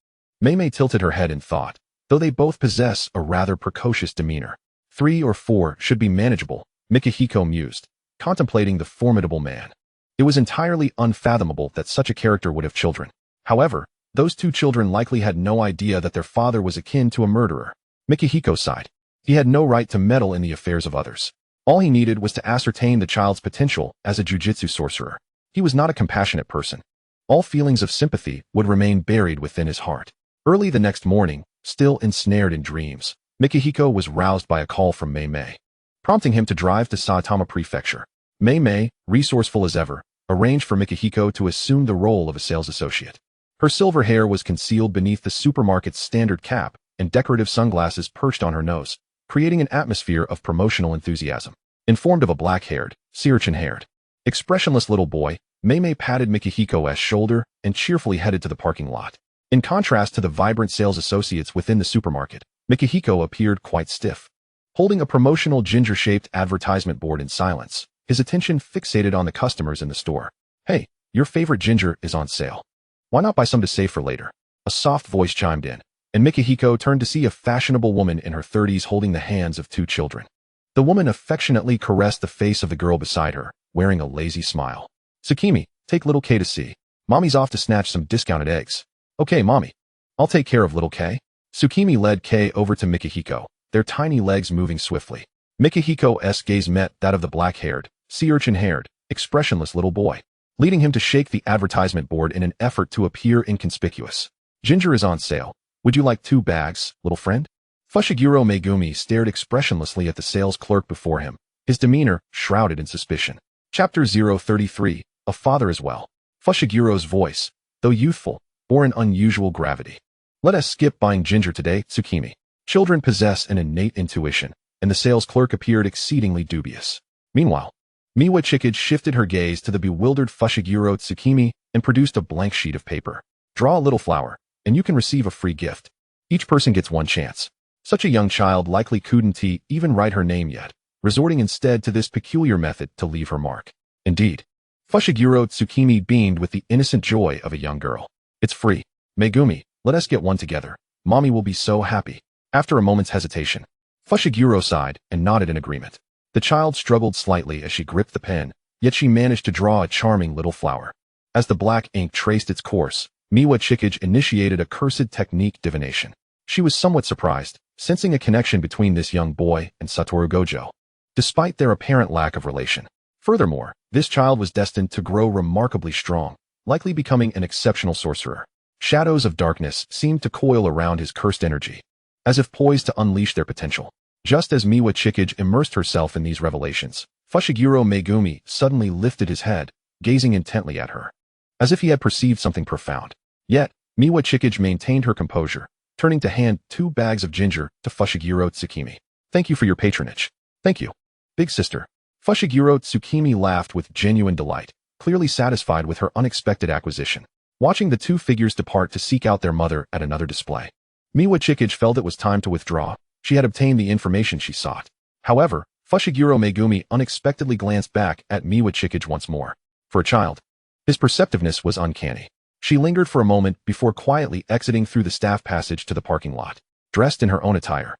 Mei tilted her head in thought, though they both possess a rather precocious demeanor. 3 or 4 should be manageable, Mikihiko mused, contemplating the formidable man. It was entirely unfathomable that such a character would have children. However, those 2 children likely had no idea that their father was akin to a murderer. Mikihiko sighed. He had no right to meddle in the affairs of others. All he needed was to ascertain the child's potential as a jujutsu sorcerer. He was not a compassionate person. All feelings of sympathy would remain buried within his heart. Early the next morning, still ensnared in dreams, Mikihiko was roused by a call from Mei, prompting him to drive to Saitama Prefecture. Mei, resourceful as ever, arranged for Mikihiko to assume the role of a sales associate. Her silver hair was concealed beneath the supermarket's standard cap, and decorative sunglasses perched on her nose, creating an atmosphere of promotional enthusiasm. Informed of a black-haired, sea urchin-haired, expressionless little boy, Mei patted Mikihiko's shoulder and cheerfully headed to the parking lot. In contrast to the vibrant sales associates within the supermarket, Mikihiko appeared quite stiff. Holding a promotional ginger-shaped advertisement board in silence, his attention fixated on the customers in the store. "Hey, your favorite ginger is on sale. Why not buy some to save for later?" A soft voice chimed in, and Mikihiko turned to see a fashionable woman in her 30s holding the hands of 2 children. The woman affectionately caressed the face of the girl beside her, wearing a lazy smile. "Tsukimi, take little K to see. Mommy's off to snatch some discounted eggs." "Okay, Mommy. I'll take care of little K." Tsukimi led K over to Mikihiko, their tiny legs moving swiftly. Mikihiko's gaze met that of the black-haired, sea urchin-haired, expressionless little boy, leading him to shake the advertisement board in an effort to appear inconspicuous. "Ginger is on sale. Would you like 2 bags, little friend?" Fushiguro Megumi stared expressionlessly at the sales clerk before him, his demeanor shrouded in suspicion. Chapter 033, A Father as Well. Fushiguro's voice, though youthful, bore an unusual gravity. "Let us skip buying ginger today, Tsukimi. Children possess an innate intuition," and the sales clerk appeared exceedingly dubious. Meanwhile, Miwa Chikage shifted her gaze to the bewildered Fushiguro Tsukimi and produced a blank sheet of paper. "Draw a little flower, and you can receive a free gift. Each person gets 1 chance." Such a young child likely couldn't even write her name yet, resorting instead to this peculiar method to leave her mark. Indeed, Fushiguro Tsukimi beamed with the innocent joy of a young girl. "It's free. Megumi, let us get 1 together. Mommy will be so happy." After a moment's hesitation, Fushiguro sighed and nodded in agreement. The child struggled slightly as she gripped the pen, yet she managed to draw a charming little flower. As the black ink traced its course, Miwa Chikage initiated a cursed technique divination. She was somewhat surprised, sensing a connection between this young boy and Satoru Gojo, despite their apparent lack of relation. Furthermore, this child was destined to grow remarkably strong, likely becoming an exceptional sorcerer. Shadows of darkness seemed to coil around his cursed energy, as if poised to unleash their potential. Just as Miwa Chikage immersed herself in these revelations, Fushiguro Megumi suddenly lifted his head, gazing intently at her, as if he had perceived something profound. Yet, Miwa Chikage maintained her composure, turning to hand 2 bags of ginger to Fushiguro Tsukimi. "Thank you for your patronage." "Thank you, big sister." Fushiguro Tsukimi laughed with genuine delight, clearly satisfied with her unexpected acquisition. Watching the 2 figures depart to seek out their mother at another display, Miwa Chikage felt it was time to withdraw. She had obtained the information she sought. However, Fushiguro Megumi unexpectedly glanced back at Miwa Chikage once more. For a child, his perceptiveness was uncanny. She lingered for a moment before quietly exiting through the staff passage to the parking lot, dressed in her own attire.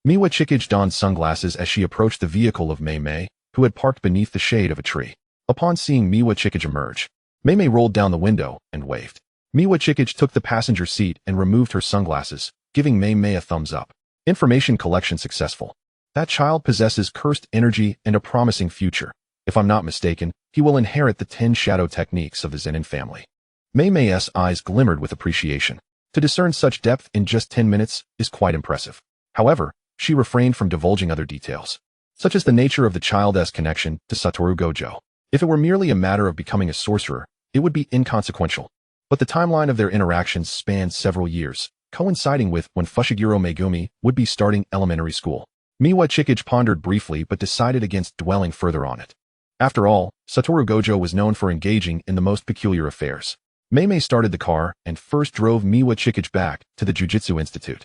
Miwa Chikage donned sunglasses as she approached the vehicle of Mei, who had parked beneath the shade of a tree. Upon seeing Miwa Chikage emerge, Mei rolled down the window and waved. Miwa Chikage took the passenger seat and removed her sunglasses, giving Mei a thumbs up. Information collection successful. That child possesses cursed energy and a promising future. If I'm not mistaken, he will inherit the 10 shadow techniques of the Zenin family. Mei's eyes glimmered with appreciation. To discern such depth in just 10 minutes is quite impressive. However, she refrained from divulging other details, such as the nature of the child's connection to Satoru Gojo. If it were merely a matter of becoming a sorcerer, it would be inconsequential. But the timeline of their interactions spanned several years, coinciding with when Fushiguro Megumi would be starting elementary school. Miwa Chikage pondered briefly but decided against dwelling further on it. After all, Satoru Gojo was known for engaging in the most peculiar affairs. Mei started the car and first drove Miwa Chikage back to the Jujutsu Institute,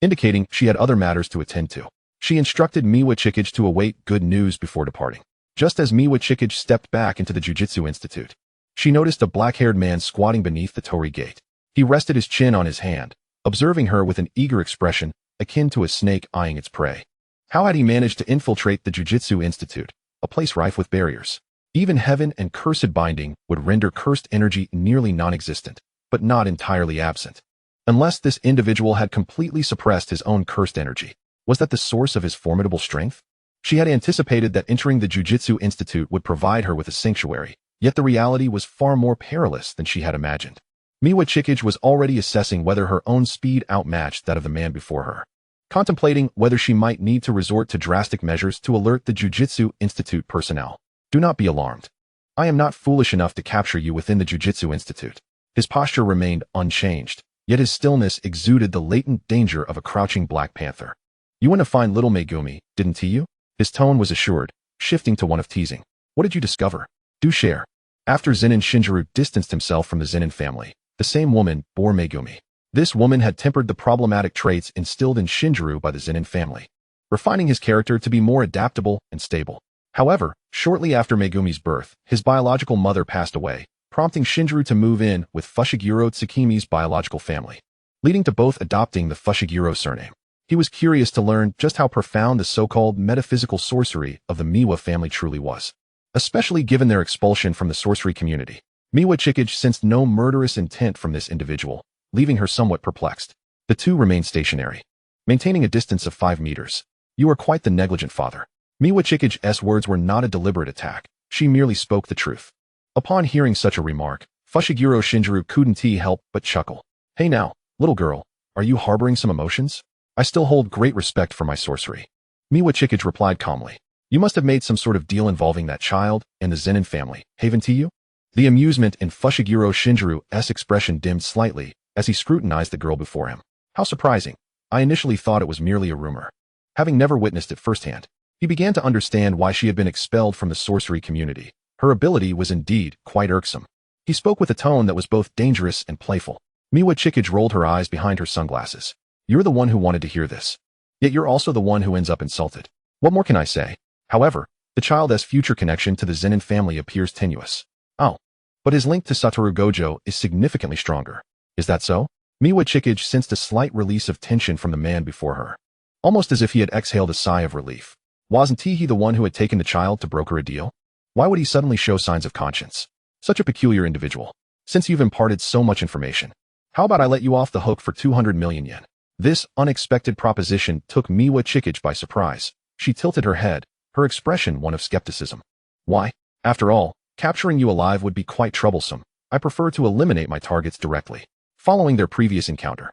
indicating she had other matters to attend to. She instructed Miwa Chikage to await good news before departing. Just as Miwa Chikage stepped back into the Jujutsu Institute, she noticed a black-haired man squatting beneath the torii gate. He rested his chin on his hand, observing her with an eager expression akin to a snake eyeing its prey. How had he managed to infiltrate the Jujutsu Institute, a place rife with barriers? Even heaven and cursed binding would render cursed energy nearly non-existent, but not entirely absent. Unless this individual had completely suppressed his own cursed energy. Was that the source of his formidable strength? She had anticipated that entering the Jujutsu Institute would provide her with a sanctuary, yet the reality was far more perilous than she had imagined. Miwa Chikage was already assessing whether her own speed outmatched that of the man before her, contemplating whether she might need to resort to drastic measures to alert the Jujutsu Institute personnel. Do not be alarmed. I am not foolish enough to capture you within the Jujutsu Institute. His posture remained unchanged, yet his stillness exuded the latent danger of a crouching black panther. You went to find little Megumi, didn't you? His tone was assured, shifting to one of teasing. What did you discover? Do share. After Zenin Shinjiro distanced himself from the Zenin family, the same woman bore Megumi. This woman had tempered the problematic traits instilled in Shinjiro by the Zenin family, refining his character to be more adaptable and stable. However, shortly after Megumi's birth, his biological mother passed away, prompting Shinjiro to move in with Fushiguro Tsukimi's biological family, leading to both adopting the Fushiguro surname. He was curious to learn just how profound the so-called metaphysical sorcery of the Miwa family truly was, especially given their expulsion from the sorcery community. Miwa Chikage sensed no murderous intent from this individual, leaving her somewhat perplexed. The two remained stationary, maintaining a distance of 5 meters. You are quite the negligent father. Miwa Chikage's words were not a deliberate attack. She merely spoke the truth. Upon hearing such a remark, Fushiguro Shinjiro couldn't help but chuckle. Hey now, little girl, are you harboring some emotions? I still hold great respect for my sorcery. Miwa Chikage replied calmly. You must have made some sort of deal involving that child and the Zenin family, haven't you? The amusement in Fushiguro Shinjiro's expression dimmed slightly as he scrutinized the girl before him. How surprising. I initially thought it was merely a rumor. Having never witnessed it firsthand, he began to understand why she had been expelled from the sorcery community. Her ability was indeed quite irksome. He spoke with a tone that was both dangerous and playful. Miwa Chikage rolled her eyes behind her sunglasses. You're the one who wanted to hear this. Yet you're also the one who ends up insulted. What more can I say? However, the child's future connection to the Zenin family appears tenuous. Oh. But his link to Satoru Gojo is significantly stronger. Is that so? Miwa Chikage sensed a slight release of tension from the man before her, almost as if he had exhaled a sigh of relief. Wasn't he the one who had taken the child to broker a deal? Why would he suddenly show signs of conscience? Such a peculiar individual. Since you've imparted so much information, how about I let you off the hook for 200 million yen? This unexpected proposition took Miwa Chikage by surprise. She tilted her head, her expression one of skepticism. Why? After all, capturing you alive would be quite troublesome. I prefer to eliminate my targets directly. Following their previous encounter,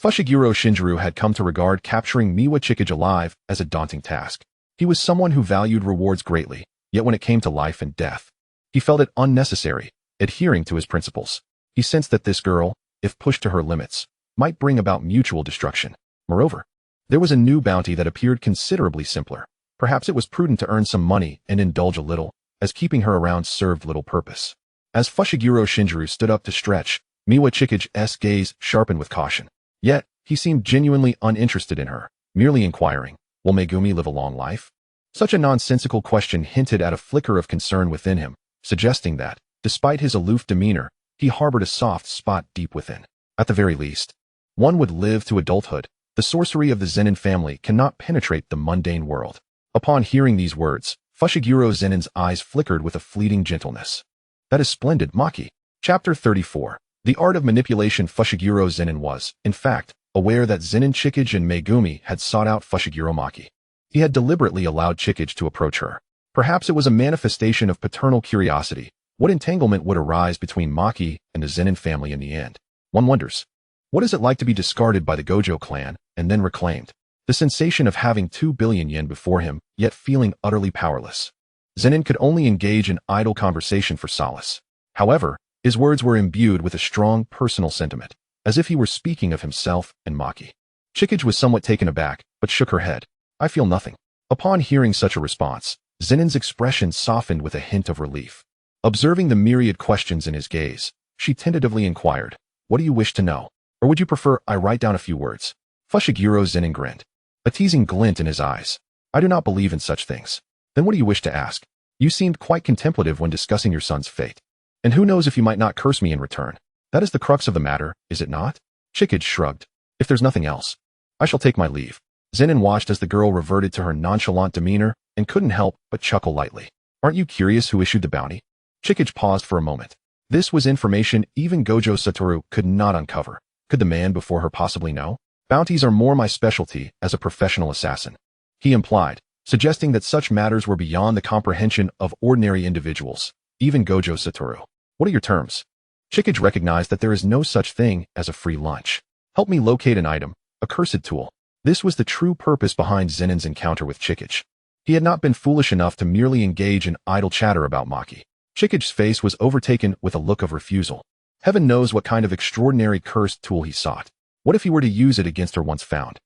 Fushiguro Shinjiro had come to regard capturing Miwa Chikage alive as a daunting task. He was someone who valued rewards greatly, yet when it came to life and death, he felt it unnecessary, adhering to his principles. He sensed that this girl, if pushed to her limits, might bring about mutual destruction. Moreover, there was a new bounty that appeared considerably simpler. Perhaps it was prudent to earn some money and indulge a little, as keeping her around served little purpose. As Fushiguro Shinjiro stood up to stretch, Miwa Chikage's gaze sharpened with caution. Yet, he seemed genuinely uninterested in her, merely inquiring, will Megumi live a long life? Such a nonsensical question hinted at a flicker of concern within him, suggesting that, despite his aloof demeanor, he harbored a soft spot deep within. At the very least, one would live to adulthood. The sorcery of the Zenin family cannot penetrate the mundane world. Upon hearing these words, Fushiguro Zenin's eyes flickered with a fleeting gentleness. That is splendid, Maki. Chapter 34. The art of manipulation. Fushiguro Zenin was, in fact, aware that Zenin Chikage and Megumi had sought out Fushiguro Maki. He had deliberately allowed Chikage to approach her. Perhaps it was a manifestation of paternal curiosity. What entanglement would arise between Maki and the Zenin family in the end? One wonders. What is it like to be discarded by the Gojo clan and then reclaimed? The sensation of having 2 billion yen before him, yet feeling utterly powerless. Zenin could only engage in idle conversation for solace. However, his words were imbued with a strong personal sentiment, as if he were speaking of himself and Maki. Chikage was somewhat taken aback, but shook her head. I feel nothing. Upon hearing such a response, Zenin's expression softened with a hint of relief. Observing the myriad questions in his gaze, she tentatively inquired, what do you wish to know? Or would you prefer I write down a few words? Fushiguro Zenin grinned, a teasing glint in his eyes. I do not believe in such things. Then what do you wish to ask? You seemed quite contemplative when discussing your son's fate. And who knows if you might not curse me in return. That is the crux of the matter, is it not? Chikage shrugged. If there's nothing else, I shall take my leave. Zenin watched as the girl reverted to her nonchalant demeanor and couldn't help but chuckle lightly. Aren't you curious who issued the bounty? Chikage paused for a moment. This was information even Gojo Satoru could not uncover. Could the man before her possibly know? Bounties are more my specialty as a professional assassin, he implied, suggesting that such matters were beyond the comprehension of ordinary individuals, even Gojo Satoru. What are your terms? Chikage recognized that there is no such thing as a free lunch. Help me locate an item, a cursed tool. This was the true purpose behind Zenin's encounter with Chikage. He had not been foolish enough to merely engage in idle chatter about Maki. Chikage's face was overtaken with a look of refusal. Heaven knows what kind of extraordinary cursed tool he sought. What if he were to use it against her once found?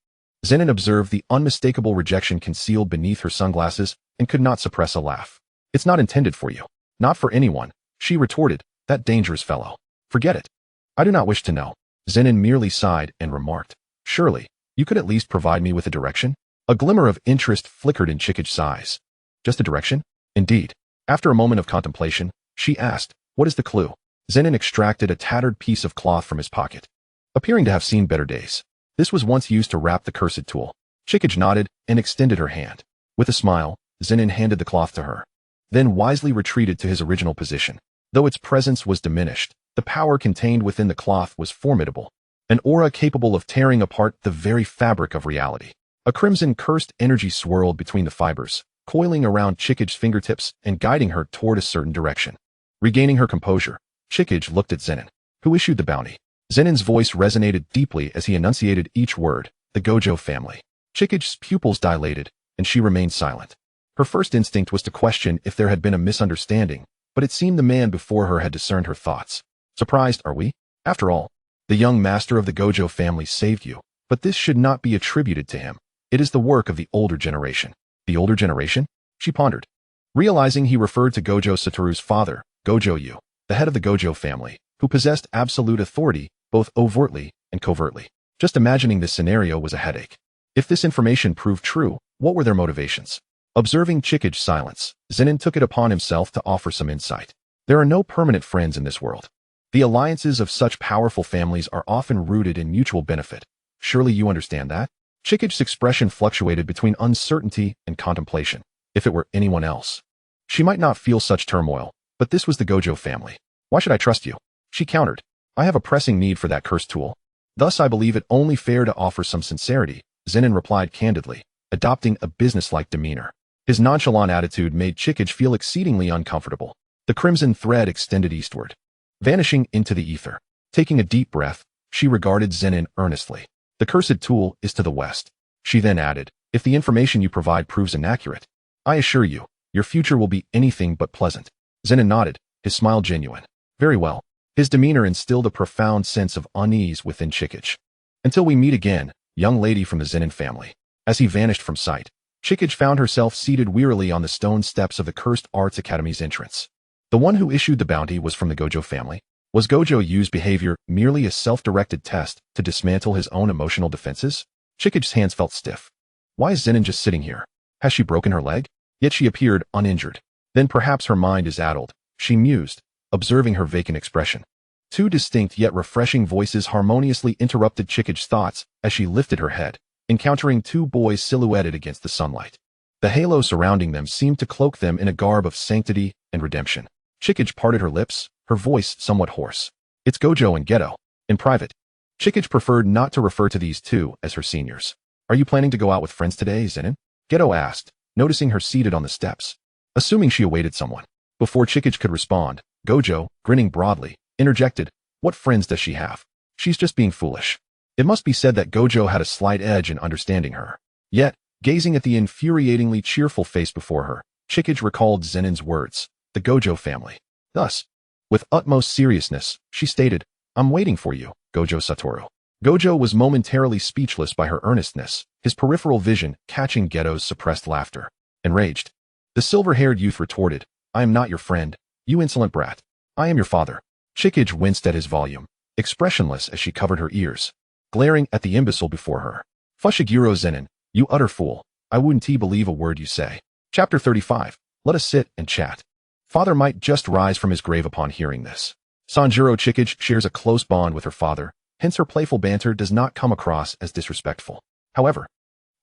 Zenin observed the unmistakable rejection concealed beneath her sunglasses and could not suppress a laugh. It's not intended for you. Not for anyone, she retorted, that dangerous fellow. Forget it. I do not wish to know. Zenin merely sighed and remarked, surely, you could at least provide me with a direction? A glimmer of interest flickered in Chikage's eyes. Just a direction? Indeed. After a moment of contemplation, she asked, what is the clue? Zenin extracted a tattered piece of cloth from his pocket. Appearing to have seen better days. This was once used to wrap the cursed tool. Chikage nodded and extended her hand. With a smile, Zenin handed the cloth to her, then wisely retreated to his original position. Though its presence was diminished, the power contained within the cloth was formidable, an aura capable of tearing apart the very fabric of reality. A crimson cursed energy swirled between the fibers, coiling around Chikage's fingertips and guiding her toward a certain direction. Regaining her composure, Chikage looked at Zenin. Who issued the bounty? Zenin's voice resonated deeply as he enunciated each word, the Gojo family. Chikage's pupils dilated, and she remained silent. Her first instinct was to question if there had been a misunderstanding, but it seemed the man before her had discerned her thoughts. Surprised, are we? After all, the young master of the Gojo family saved you, but this should not be attributed to him. It is the work of the older generation. The older generation? She pondered. Realizing he referred to Gojo Satoru's father, Gojo Yu, the head of the Gojo family, who possessed absolute authority, both overtly and covertly. Just imagining this scenario was a headache. If this information proved true, what were their motivations? Observing Chikage's silence, Zenin took it upon himself to offer some insight. There are no permanent friends in this world. The alliances of such powerful families are often rooted in mutual benefit. Surely you understand that? Chikage's expression fluctuated between uncertainty and contemplation. If it were anyone else, she might not feel such turmoil, but this was the Gojo family. Why should I trust you? She countered. I have a pressing need for that cursed tool. Thus I believe it only fair to offer some sincerity, Zenin replied candidly, adopting a businesslike demeanor. His nonchalant attitude made Chikage feel exceedingly uncomfortable. The crimson thread extended eastward, vanishing into the ether. Taking a deep breath, she regarded Zenin earnestly. The cursed tool is to the west. She then added, if the information you provide proves inaccurate, I assure you, your future will be anything but pleasant. Zenin nodded, his smile genuine. Very well. His demeanor instilled a profound sense of unease within Chikage. Until we meet again, young lady from the Zenin family. As he vanished from sight, Chikage found herself seated wearily on the stone steps of the Cursed Arts Academy's entrance. The one who issued the bounty was from the Gojo family. Was Gojo Yu's behavior merely a self-directed test to dismantle his own emotional defenses? Chikage's hands felt stiff. Why is Zenin just sitting here? Has she broken her leg? Yet she appeared uninjured. Then perhaps her mind is addled, she mused, observing her vacant expression. Two distinct yet refreshing voices harmoniously interrupted Chikage's thoughts as she lifted her head, encountering two boys silhouetted against the sunlight. The halo surrounding them seemed to cloak them in a garb of sanctity and redemption. Chikage parted her lips, her voice somewhat hoarse. It's Gojo and Geto. In private. Chikage preferred not to refer to these two as her seniors. Are you planning to go out with friends today, Zenin? Geto asked, noticing her seated on the steps. Assuming she awaited someone. Before Chikage could respond, Gojo, grinning broadly, interjected, what friends does she have? She's just being foolish. It must be said that Gojo had a slight edge in understanding her. Yet, gazing at the infuriatingly cheerful face before her, Chikage recalled Zenin's words, the Gojo family. Thus, with utmost seriousness, she stated, I'm waiting for you, Gojo Satoru. Gojo was momentarily speechless by her earnestness, his peripheral vision catching Geto's suppressed laughter. Enraged, the silver-haired youth retorted, I am not your friend, you insolent brat. I am your father. Chikage winced at his volume, expressionless as she covered her ears, glaring at the imbecile before her. Fushiguro Zenin, you utter fool, I wouldn't believe a word you say. Chapter 35. Let us sit and chat. Father might just rise from his grave upon hearing this. Sanjuro Chikage shares a close bond with her father, hence her playful banter does not come across as disrespectful. However,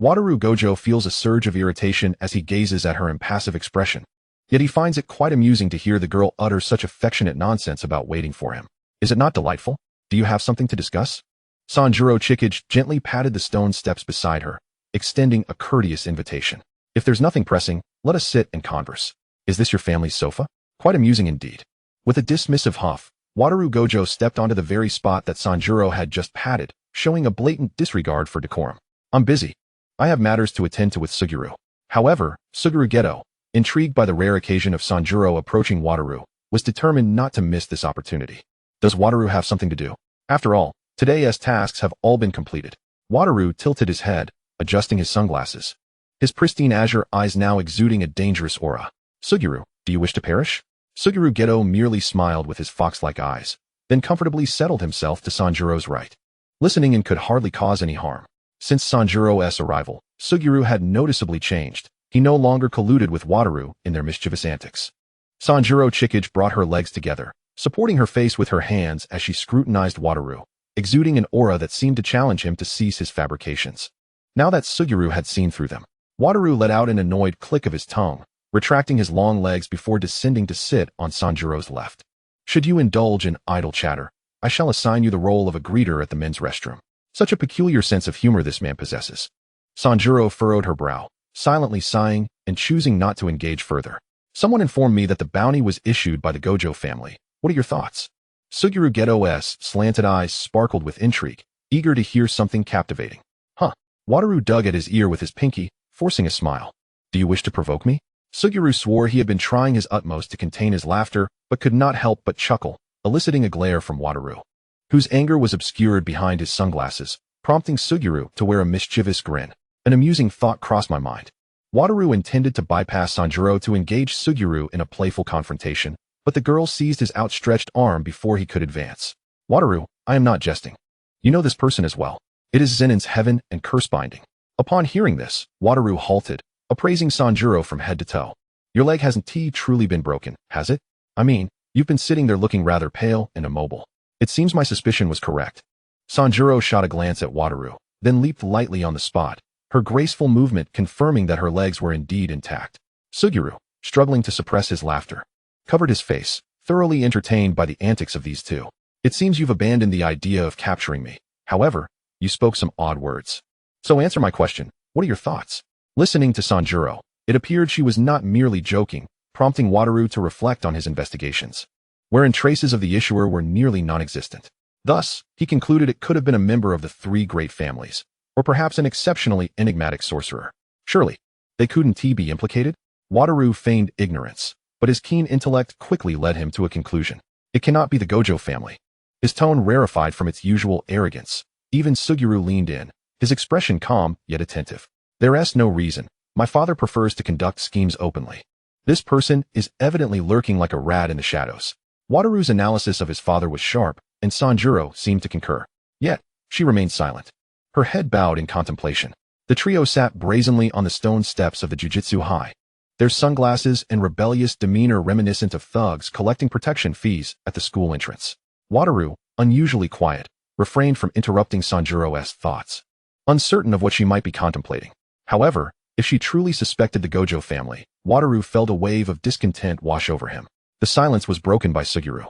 Wataru Gojo feels a surge of irritation as he gazes at her impassive expression. Yet he finds it quite amusing to hear the girl utter such affectionate nonsense about waiting for him. Is it not delightful? Do you have something to discuss? Sanjuro Chikage gently patted the stone steps beside her, extending a courteous invitation. If there's nothing pressing, let us sit and converse. Is this your family's sofa? Quite amusing indeed. With a dismissive huff, Wataru Gojo stepped onto the very spot that Sanjuro had just patted, showing a blatant disregard for decorum. I'm busy. I have matters to attend to with Suguru. However, Suguru Geto, intrigued by the rare occasion of Sanjuro approaching Wataru, was determined not to miss this opportunity. Does Wataru have something to do? After all, today's tasks have all been completed. Wataru tilted his head, adjusting his sunglasses. His pristine azure eyes now exuding a dangerous aura. Suguru, do you wish to perish? Suguru Geto merely smiled with his fox-like eyes, then comfortably settled himself to Sanjuro's right. Listening in could hardly cause any harm. Since Sanjuro's arrival, Suguru had noticeably changed. He no longer colluded with Wataru in their mischievous antics. Sanjuro Chikage brought her legs together, supporting her face with her hands as she scrutinized Wataru, exuding an aura that seemed to challenge him to cease his fabrications. Now that Suguru had seen through them, Wataru let out an annoyed click of his tongue, retracting his long legs before descending to sit on Sanjuro's left. Should you indulge in idle chatter, I shall assign you the role of a greeter at the men's restroom. Such a peculiar sense of humor this man possesses. Sanjuro furrowed her brow, silently sighing and choosing not to engage further. Someone informed me that the bounty was issued by the Gojo family. What are your thoughts? Suguru Geto's slanted eyes sparkled with intrigue, eager to hear something captivating. Huh. Wataru dug at his ear with his pinky, forcing a smile. Do you wish to provoke me? Suguru swore he had been trying his utmost to contain his laughter, but could not help but chuckle, eliciting a glare from Wataru, whose anger was obscured behind his sunglasses, prompting Suguru to wear a mischievous grin. An amusing thought crossed my mind. Wataru intended to bypass Sanjuro to engage Suguru in a playful confrontation, but the girl seized his outstretched arm before he could advance. Wataru, I am not jesting. You know this person as well. It is Zenin's heaven and curse binding. Upon hearing this, Wataru halted, appraising Sanjuro from head to toe. Your leg hasn't truly been broken, has it? I mean, you've been sitting there looking rather pale and immobile. It seems my suspicion was correct. Sanjuro shot a glance at Wataru, then leaped lightly on the spot, her graceful movement confirming that her legs were indeed intact. Suguru, struggling to suppress his laughter, covered his face, thoroughly entertained by the antics of these two. It seems you've abandoned the idea of capturing me. However, you spoke some odd words. So answer my question. What are your thoughts? Listening to Sanjuro, it appeared she was not merely joking, prompting Wataru to reflect on his investigations, wherein traces of the issuer were nearly non-existent. Thus, he concluded it could have been a member of the three great families, or perhaps an exceptionally enigmatic sorcerer. Surely, they couldn't be implicated? Wataru feigned ignorance, but his keen intellect quickly led him to a conclusion. It cannot be the Gojo family. His tone rarefied from its usual arrogance. Even Suguru leaned in, his expression calm yet attentive. There's no reason. My father prefers to conduct schemes openly. This person is evidently lurking like a rat in the shadows. Wataru's analysis of his father was sharp, and Sanjuro seemed to concur. Yet, she remained silent, her head bowed in contemplation. The trio sat brazenly on the stone steps of the Jujutsu High, their sunglasses and rebellious demeanor reminiscent of thugs collecting protection fees at the school entrance. Wataru, unusually quiet, refrained from interrupting Sanjuro's thoughts, uncertain of what she might be contemplating. However, if she truly suspected the Gojo family, Wataru felt a wave of discontent wash over him. The silence was broken by Suguru,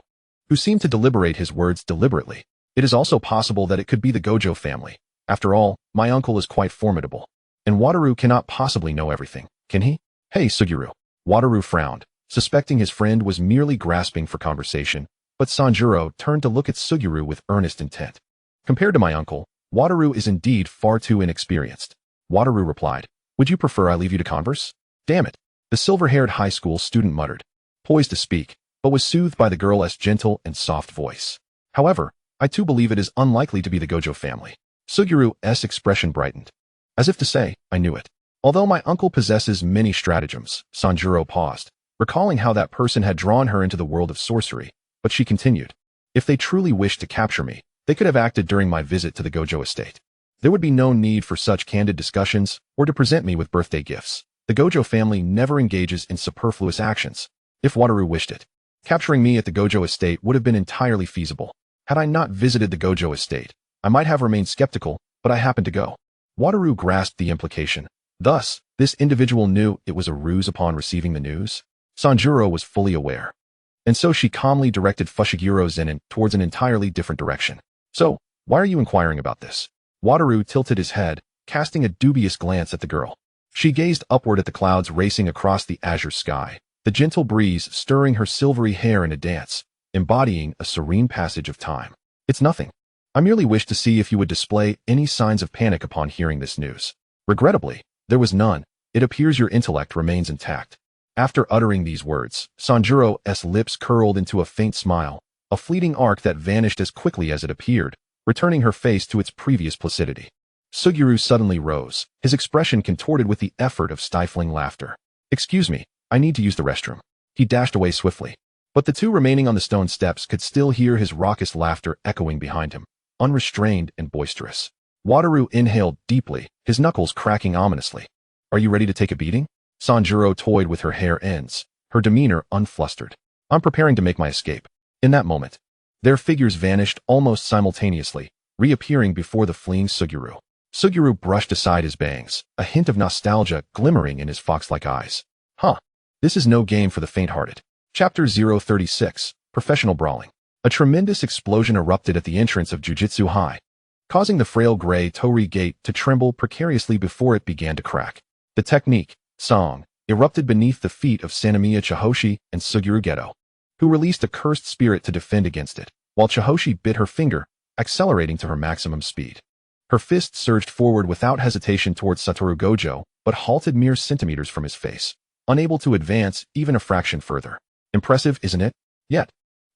who seemed to deliberate his words deliberately. It is also possible that it could be the Gojo family. After all, my uncle is quite formidable, and Wataru cannot possibly know everything, can he? Hey, Suguru. Wataru frowned, suspecting his friend was merely grasping for conversation, but Sanjuro turned to look at Suguru with earnest intent. Compared to my uncle, Wataru is indeed far too inexperienced. Wataru replied, would you prefer I leave you to converse? Damn it, the silver-haired high school student muttered, poised to speak, but was soothed by the girl's gentle and soft voice. However, I too believe it is unlikely to be the Gojo family. Suguru's expression brightened, as if to say, I knew it. Although my uncle possesses many stratagems, Sanjuro paused, recalling how that person had drawn her into the world of sorcery, but she continued, if they truly wished to capture me, they could have acted during my visit to the Gojo estate. There would be no need for such candid discussions or to present me with birthday gifts. The Gojo family never engages in superfluous actions. If Wataru wished it, capturing me at the Gojo estate would have been entirely feasible. Had I not visited the Gojo estate, I might have remained skeptical, but I happened to go. Wataru grasped the implication. Thus, this individual knew it was a ruse upon receiving the news? Sanjuro was fully aware. And so she calmly directed Fushiguro Zenin towards an entirely different direction. So, why are you inquiring about this? Wataru tilted his head, casting a dubious glance at the girl. She gazed upward at the clouds racing across the azure sky, the gentle breeze stirring her silvery hair in a dance, embodying a serene passage of time. It's nothing. I merely wished to see if you would display any signs of panic upon hearing this news. Regrettably, there was none. It appears your intellect remains intact. After uttering these words, Sanjuro's lips curled into a faint smile, a fleeting arc that vanished as quickly as it appeared, returning her face to its previous placidity. Suguru suddenly rose, his expression contorted with the effort of stifling laughter. Excuse me, I need to use the restroom. He dashed away swiftly. But the two remaining on the stone steps could still hear his raucous laughter echoing behind him, unrestrained and boisterous. Wataru inhaled deeply, his knuckles cracking ominously. Are you ready to take a beating? Sanjuro toyed with her hair ends, her demeanor unflustered. I'm preparing to make my escape. In that moment, their figures vanished almost simultaneously, reappearing before the fleeing Suguru. Suguru brushed aside his bangs, a hint of nostalgia glimmering in his fox-like eyes. Huh. This is no game for the faint-hearted. Chapter 036, Professional Brawling. A tremendous explosion erupted at the entrance of Jujutsu High, causing the frail gray torii gate to tremble precariously before it began to crack. The technique, song, erupted beneath the feet of Sanemiya Chihoshi and Suguru Geto, who released a cursed spirit to defend against it, while Chihoshi bit her finger, accelerating to her maximum speed. Her fist surged forward without hesitation towards Satoru Gojo, but halted mere centimeters from his face, unable to advance even a fraction further. Impressive, isn't it? Yet.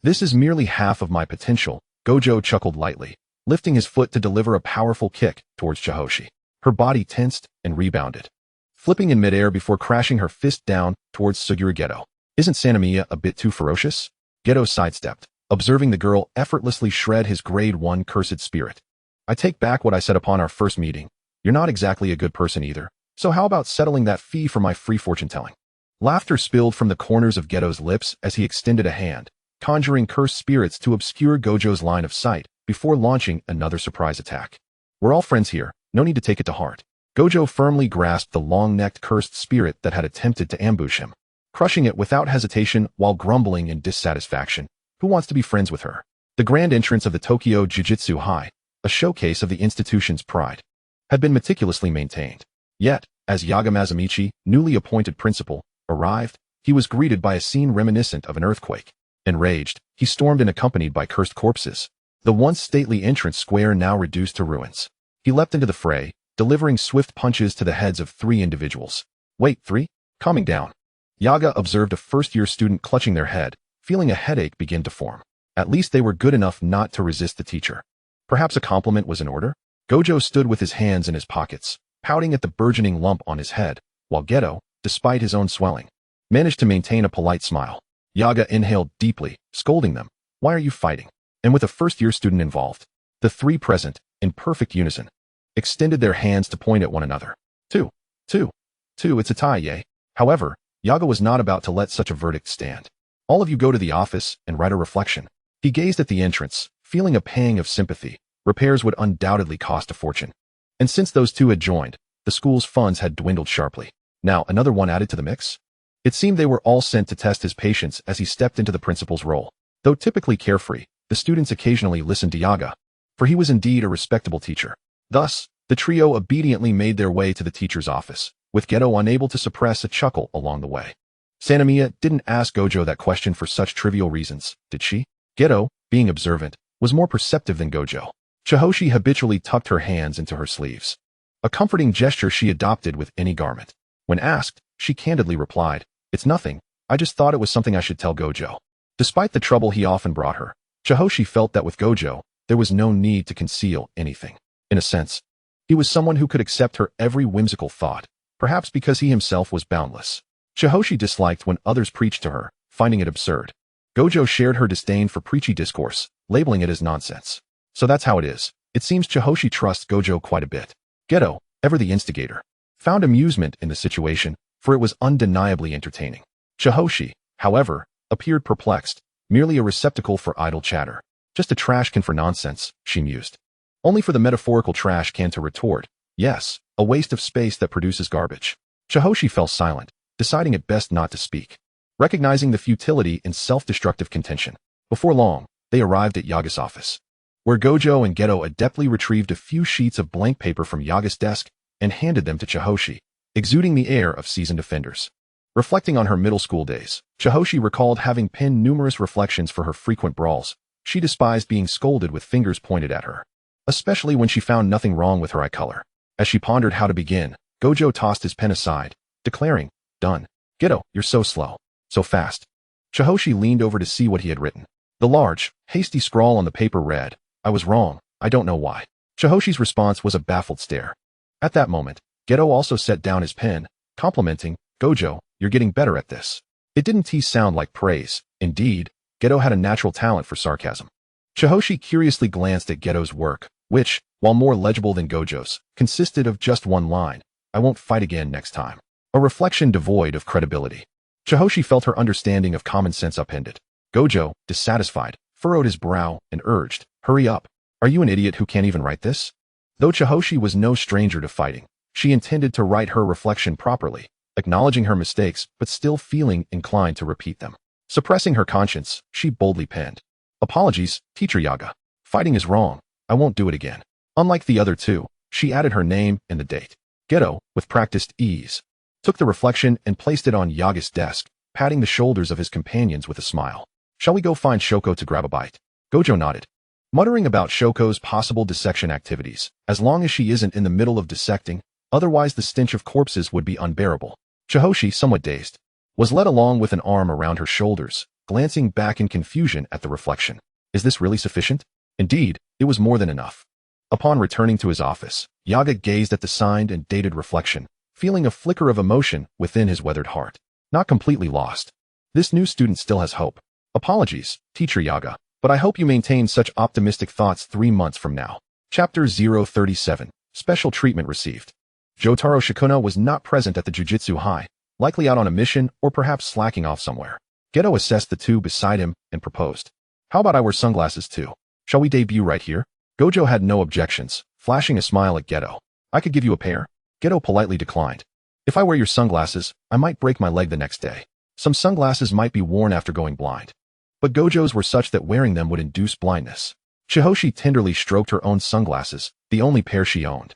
This is merely half of my potential, Gojo chuckled lightly, lifting his foot to deliver a powerful kick towards Chihoshi. Her body tensed and rebounded, flipping in midair before crashing her fist down towards Suguru Geto. Isn't Sanemiya a bit too ferocious? Geto sidestepped, observing the girl effortlessly shred his grade 1 cursed spirit. I take back what I said upon our first meeting. You're not exactly a good person either, so how about settling that fee for my free fortune-telling? Laughter spilled from the corners of Geto's lips as he extended a hand, conjuring cursed spirits to obscure Gojo's line of sight before launching another surprise attack. We're all friends here, no need to take it to heart. Gojo firmly grasped the long-necked cursed spirit that had attempted to ambush him, crushing it without hesitation while grumbling in dissatisfaction. Who wants to be friends with her? The grand entrance of the Tokyo Jujutsu High, a showcase of the institution's pride, had been meticulously maintained. Yet, as Yaga Mazamichi, newly appointed principal, arrived, he was greeted by a scene reminiscent of an earthquake. Enraged, he stormed in accompanied by cursed corpses. The once stately entrance square now reduced to ruins. He leapt into the fray, delivering swift punches to the heads of 3 individuals. Wait, 3? Calming down. Yaga observed a first-year student clutching their head, feeling a headache begin to form. At least they were good enough not to resist the teacher. Perhaps a compliment was in order? Gojo stood with his hands in his pockets, pouting at the burgeoning lump on his head, while Geto, despite his own swelling, managed to maintain a polite smile. Yaga inhaled deeply, scolding them. Why are you fighting? And with a first-year student involved, the 3 present, in perfect unison, extended their hands to point at one another. Two, it's a tie, yay. However, Yaga was not about to let such a verdict stand. All of you go to the office and write a reflection. He gazed at the entrance, feeling a pang of sympathy. Repairs would undoubtedly cost a fortune. And since those 2 had joined, the school's funds had dwindled sharply. Now another one added to the mix? It seemed they were all sent to test his patience as he stepped into the principal's role. Though typically carefree, the students occasionally listened to Yaga, for he was indeed a respectable teacher. Thus, the trio obediently made their way to the teacher's office, with Geto unable to suppress a chuckle along the way. Sanemiya didn't ask Gojo that question for such trivial reasons, did she? Geto, being observant, was more perceptive than Gojo. Chihoshi habitually tucked her hands into her sleeves, a comforting gesture she adopted with any garment. When asked, she candidly replied, "It's nothing, I just thought it was something I should tell Gojo." Despite the trouble he often brought her, Chihoshi felt that with Gojo, there was no need to conceal anything. In a sense, he was someone who could accept her every whimsical thought, perhaps because he himself was boundless. Chihoshi disliked when others preached to her, finding it absurd. Gojo shared her disdain for preachy discourse, labeling it as nonsense. So that's how it is. It seems Chihoshi trusts Gojo quite a bit. Geto, ever the instigator, found amusement in the situation, for it was undeniably entertaining. Chihoshi, however, appeared perplexed, merely a receptacle for idle chatter. Just a trash can for nonsense, she mused. Only for the metaphorical trash can to retort, Yes, a waste of space that produces garbage. Chihoshi fell silent, deciding it best not to speak. Recognizing the futility in self-destructive contention. Before long, they arrived at Yaga's office, where Gojo and Geto adeptly retrieved a few sheets of blank paper from Yaga's desk and handed them to Chihoshi, exuding the air of seasoned offenders. Reflecting on her middle school days, Chihoshi recalled having penned numerous reflections for her frequent brawls. She despised being scolded with fingers pointed at her, especially when she found nothing wrong with her eye color. As she pondered how to begin, Gojo tossed his pen aside, declaring, "Done. Geto, you're so slow. So fast." Chihoshi leaned over to see what he had written. The large, hasty scrawl on the paper read, "I was wrong, I don't know why." Chihoshi's response was a baffled stare. At that moment, Geto also set down his pen, complimenting, "Gojo, you're getting better at this." It didn't sound like praise. Indeed, Geto had a natural talent for sarcasm. Chihoshi curiously glanced at Geto's work, which, while more legible than Gojo's, consisted of just one line, "I won't fight again next time." A reflection devoid of credibility. Chihoshi felt her understanding of common sense upended. Gojo, dissatisfied, furrowed his brow and urged, "Hurry up. Are you an idiot who can't even write this?" Though Chihoshi was no stranger to fighting, she intended to write her reflection properly, acknowledging her mistakes but still feeling inclined to repeat them. Suppressing her conscience, she boldly penned, "Apologies, Teacher Yaga. Fighting is wrong. I won't do it again." Unlike the other two, she added her name and the date. Geto, with practiced ease, took the reflection and placed it on Yaga's desk, patting the shoulders of his companions with a smile. "Shall we go find Shoko to grab a bite?" Gojo nodded, muttering about Shoko's possible dissection activities. As long as she isn't in the middle of dissecting, otherwise the stench of corpses would be unbearable. Chihoshi, somewhat dazed, was led along with an arm around her shoulders, glancing back in confusion at the reflection. Is this really sufficient? Indeed, it was more than enough. Upon returning to his office, Yaga gazed at the signed and dated reflection, feeling a flicker of emotion within his weathered heart. Not completely lost. This new student still has hope. "Apologies, Teacher Yaga, but I hope you maintain such optimistic thoughts 3 months from now." Chapter 037. Special treatment received. Jotaro Shikuna was not present at the Jujutsu High, likely out on a mission or perhaps slacking off somewhere. Geto assessed the two beside him and proposed, "How about I wear sunglasses too? Shall we debut right here?" Gojo had no objections, flashing a smile at Geto. "I could give you a pair." Geto politely declined. "If I wear your sunglasses, I might break my leg the next day. Some sunglasses might be worn after going blind." But Gojo's were such that wearing them would induce blindness. Chihoshi tenderly stroked her own sunglasses, the only pair she owned,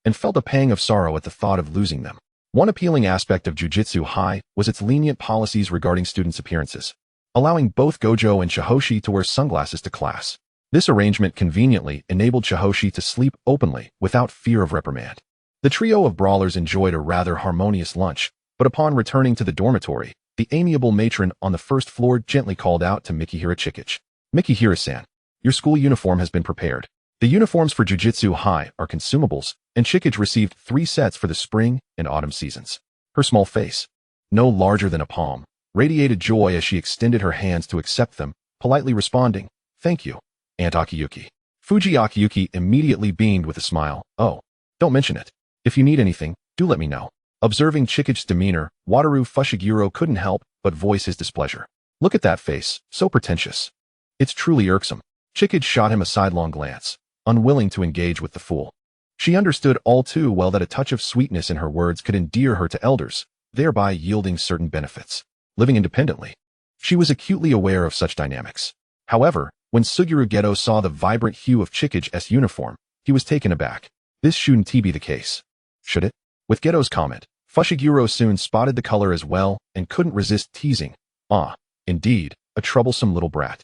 and felt a pang of sorrow at the thought of losing them. One appealing aspect of Jujutsu High was its lenient policies regarding students' appearances, allowing both Gojo and Chihoshi to wear sunglasses to class. This arrangement conveniently enabled Chihoshi to sleep openly without fear of reprimand. The trio of brawlers enjoyed a rather harmonious lunch, but upon returning to the dormitory, the amiable matron on the first floor gently called out to Mikihira Chikage. "Mikihira-san, your school uniform has been prepared. The uniforms for Jujutsu High are consumables, and Chikage received 3 sets for the spring and autumn seasons." Her small face, no larger than a palm, radiated joy as she extended her hands to accept them, politely responding, "Thank you, Aunt Akiyuki." Fuji Akiyuki immediately beamed with a smile. "Oh, don't mention it. If you need anything, do let me know." Observing Chikage's demeanor, Wataru Fushiguro couldn't help but voice his displeasure. "Look at that face, so pretentious. It's truly irksome." Chikage shot him a sidelong glance, unwilling to engage with the fool. She understood all too well that a touch of sweetness in her words could endear her to elders, thereby yielding certain benefits. Living independently, she was acutely aware of such dynamics. However, when Suguru Geto saw the vibrant hue of Chikage's uniform, he was taken aback. This shouldn't be the case, should it? With Geto's comment, Fushiguro soon spotted the color as well and couldn't resist teasing. "Ah, indeed, a troublesome little brat."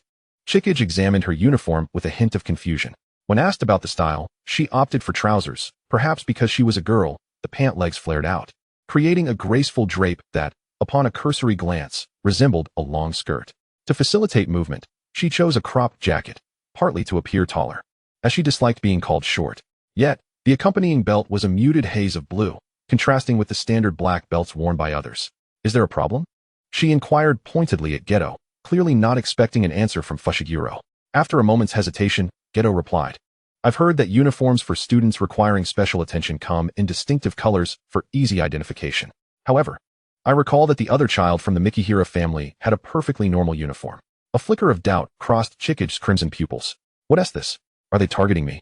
Chikage examined her uniform with a hint of confusion. When asked about the style, she opted for trousers, perhaps because she was a girl. The pant legs flared out, creating a graceful drape that, upon a cursory glance, resembled a long skirt. To facilitate movement, she chose a cropped jacket, partly to appear taller, as she disliked being called short. Yet, the accompanying belt was a muted haze of blue, contrasting with the standard black belts worn by others. "Is there a problem?" she inquired pointedly at Geto, clearly not expecting an answer from Fushiguro. After a moment's hesitation, Geto replied, "I've heard that uniforms for students requiring special attention come in distinctive colors for easy identification. However, I recall that the other child from the Mikihira family had a perfectly normal uniform." A flicker of doubt crossed Chikage's crimson pupils. "What is this? Are they targeting me?"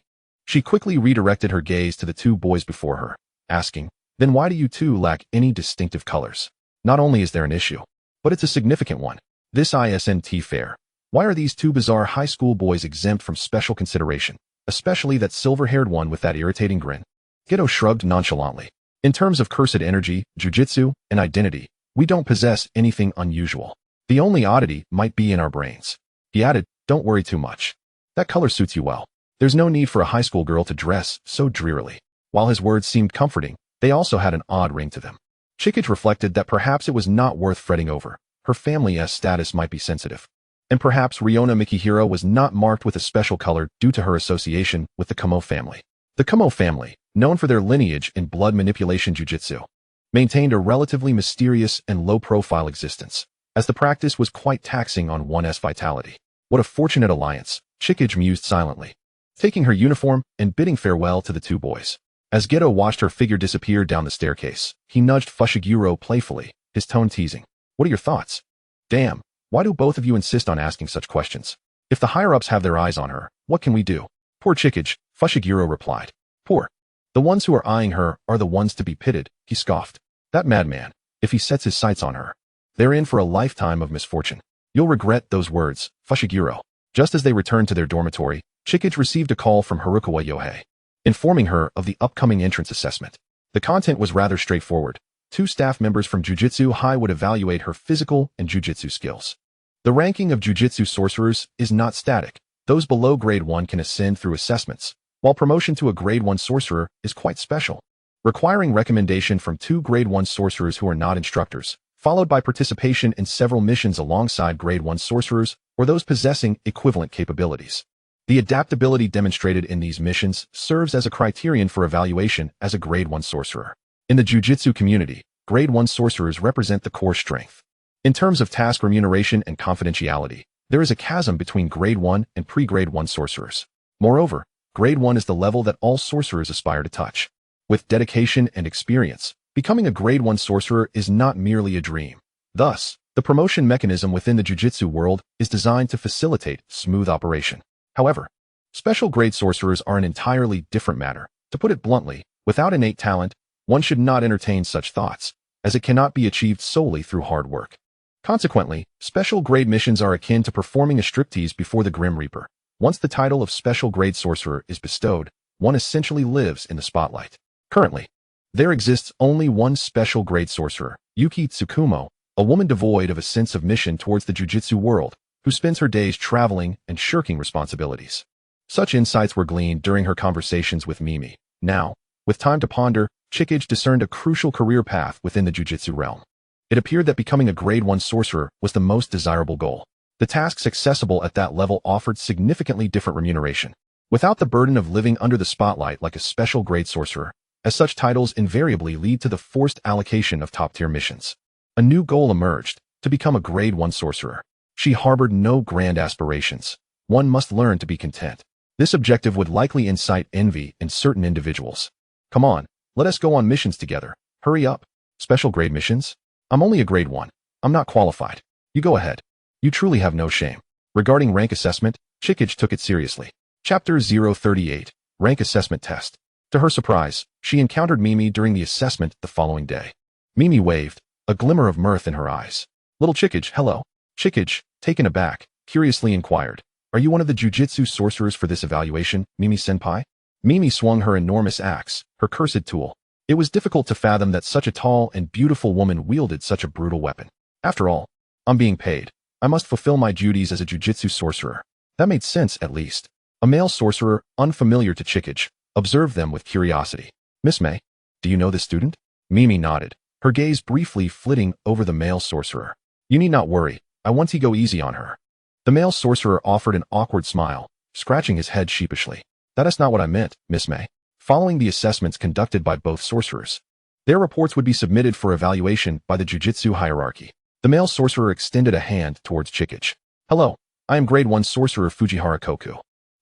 She quickly redirected her gaze to the two boys before her, asking, "Then why do you two lack any distinctive colors? Not only is there an issue, but it's a significant one. This isn't fair. Why are these two bizarre high school boys exempt from special consideration, especially that silver-haired one with that irritating grin?" Geto shrugged nonchalantly. "In terms of cursed energy, jujutsu, and identity, we don't possess anything unusual. The only oddity might be in our brains." He added, "Don't worry too much. That color suits you well. There's no need for a high school girl to dress so drearily." While his words seemed comforting, they also had an odd ring to them. Chikage reflected that perhaps it was not worth fretting over. Her family's status might be sensitive. And perhaps Riona Mikihiro was not marked with a special color due to her association with the Kamo family. The Kamo family, known for their lineage in blood manipulation jujutsu, maintained a relatively mysterious and low-profile existence, as the practice was quite taxing on one's vitality. What a fortunate alliance, Chikage mused silently, taking her uniform and bidding farewell to the two boys. As Geto watched her figure disappear down the staircase, he nudged Fushiguro playfully, his tone teasing. "What are your thoughts? Damn, why do both of you insist on asking such questions? If the higher-ups have their eyes on her, what can we do?" "Poor Chikage," Fushiguro replied. "Poor. The ones who are eyeing her are the ones to be pitied," he scoffed. "That madman, if he sets his sights on her, they're in for a lifetime of misfortune. You'll regret those words, Fushiguro." Just as they returned to their dormitory, Chikage received a call from Harukawa Yohei, informing her of the upcoming entrance assessment. The content was rather straightforward. 2 staff members from Jujutsu High would evaluate her physical and jujutsu skills. The ranking of jujutsu sorcerers is not static. Those below grade 1 can ascend through assessments, while promotion to a grade 1 sorcerer is quite special, requiring recommendation from 2 grade 1 sorcerers who are not instructors, followed by participation in several missions alongside grade 1 sorcerers or those possessing equivalent capabilities. The adaptability demonstrated in these missions serves as a criterion for evaluation as a grade 1 sorcerer. In the jujutsu community, grade 1 sorcerers represent the core strength. In terms of task remuneration and confidentiality, there is a chasm between grade 1 and pre-grade 1 sorcerers. Moreover, grade 1 is the level that all sorcerers aspire to touch. With dedication and experience, becoming a grade 1 sorcerer is not merely a dream. Thus, the promotion mechanism within the jujutsu world is designed to facilitate smooth operation. However, special grade sorcerers are an entirely different matter. To put it bluntly, without innate talent, one should not entertain such thoughts, as it cannot be achieved solely through hard work. Consequently, special grade missions are akin to performing a striptease before the Grim Reaper. Once the title of special grade sorcerer is bestowed, one essentially lives in the spotlight. Currently, there exists only one special grade sorcerer, Yuki Tsukumo, a woman devoid of a sense of mission towards the jujutsu world, who spends her days traveling and shirking responsibilities. Such insights were gleaned during her conversations with Mimi. Now, with time to ponder, Chikage discerned a crucial career path within the jujutsu realm. It appeared that becoming a grade 1 sorcerer was the most desirable goal. The tasks accessible at that level offered significantly different remuneration, without the burden of living under the spotlight like a special grade sorcerer, as such titles invariably lead to the forced allocation of top-tier missions. A new goal emerged, to become a grade 1 sorcerer. She harbored no grand aspirations. One must learn to be content. This objective would likely incite envy in certain individuals. "Come on, let us go on missions together. Hurry up." "Special grade missions? I'm only a grade 1. I'm not qualified. You go ahead. You truly have no shame." Regarding rank assessment, Chikage took it seriously. Chapter 038, Rank Assessment Test. To her surprise, she encountered Mimi during the assessment the following day. Mimi waved, a glimmer of mirth in her eyes. "Little Chikage, hello." Chikage, taken aback, curiously inquired, "Are you one of the jujutsu sorcerers for this evaluation, Mimi-senpai?" Mimi swung her enormous axe, her cursed tool. It was difficult to fathom that such a tall and beautiful woman wielded such a brutal weapon. "After all, I'm being paid. I must fulfill my duties as a jujutsu sorcerer." That made sense, at least. A male sorcerer, unfamiliar to Chikage, observed them with curiosity. "Miss May, do you know this student?" Mimi nodded, her gaze briefly flitting over the male sorcerer. "You need not worry. I want to go easy on her." The male sorcerer offered an awkward smile, scratching his head sheepishly. "That is not what I meant, Miss May." Following the assessments conducted by both sorcerers, their reports would be submitted for evaluation by the jujutsu hierarchy. The male sorcerer extended a hand towards Chikage. "Hello, I am grade 1 sorcerer Fujihara Koku.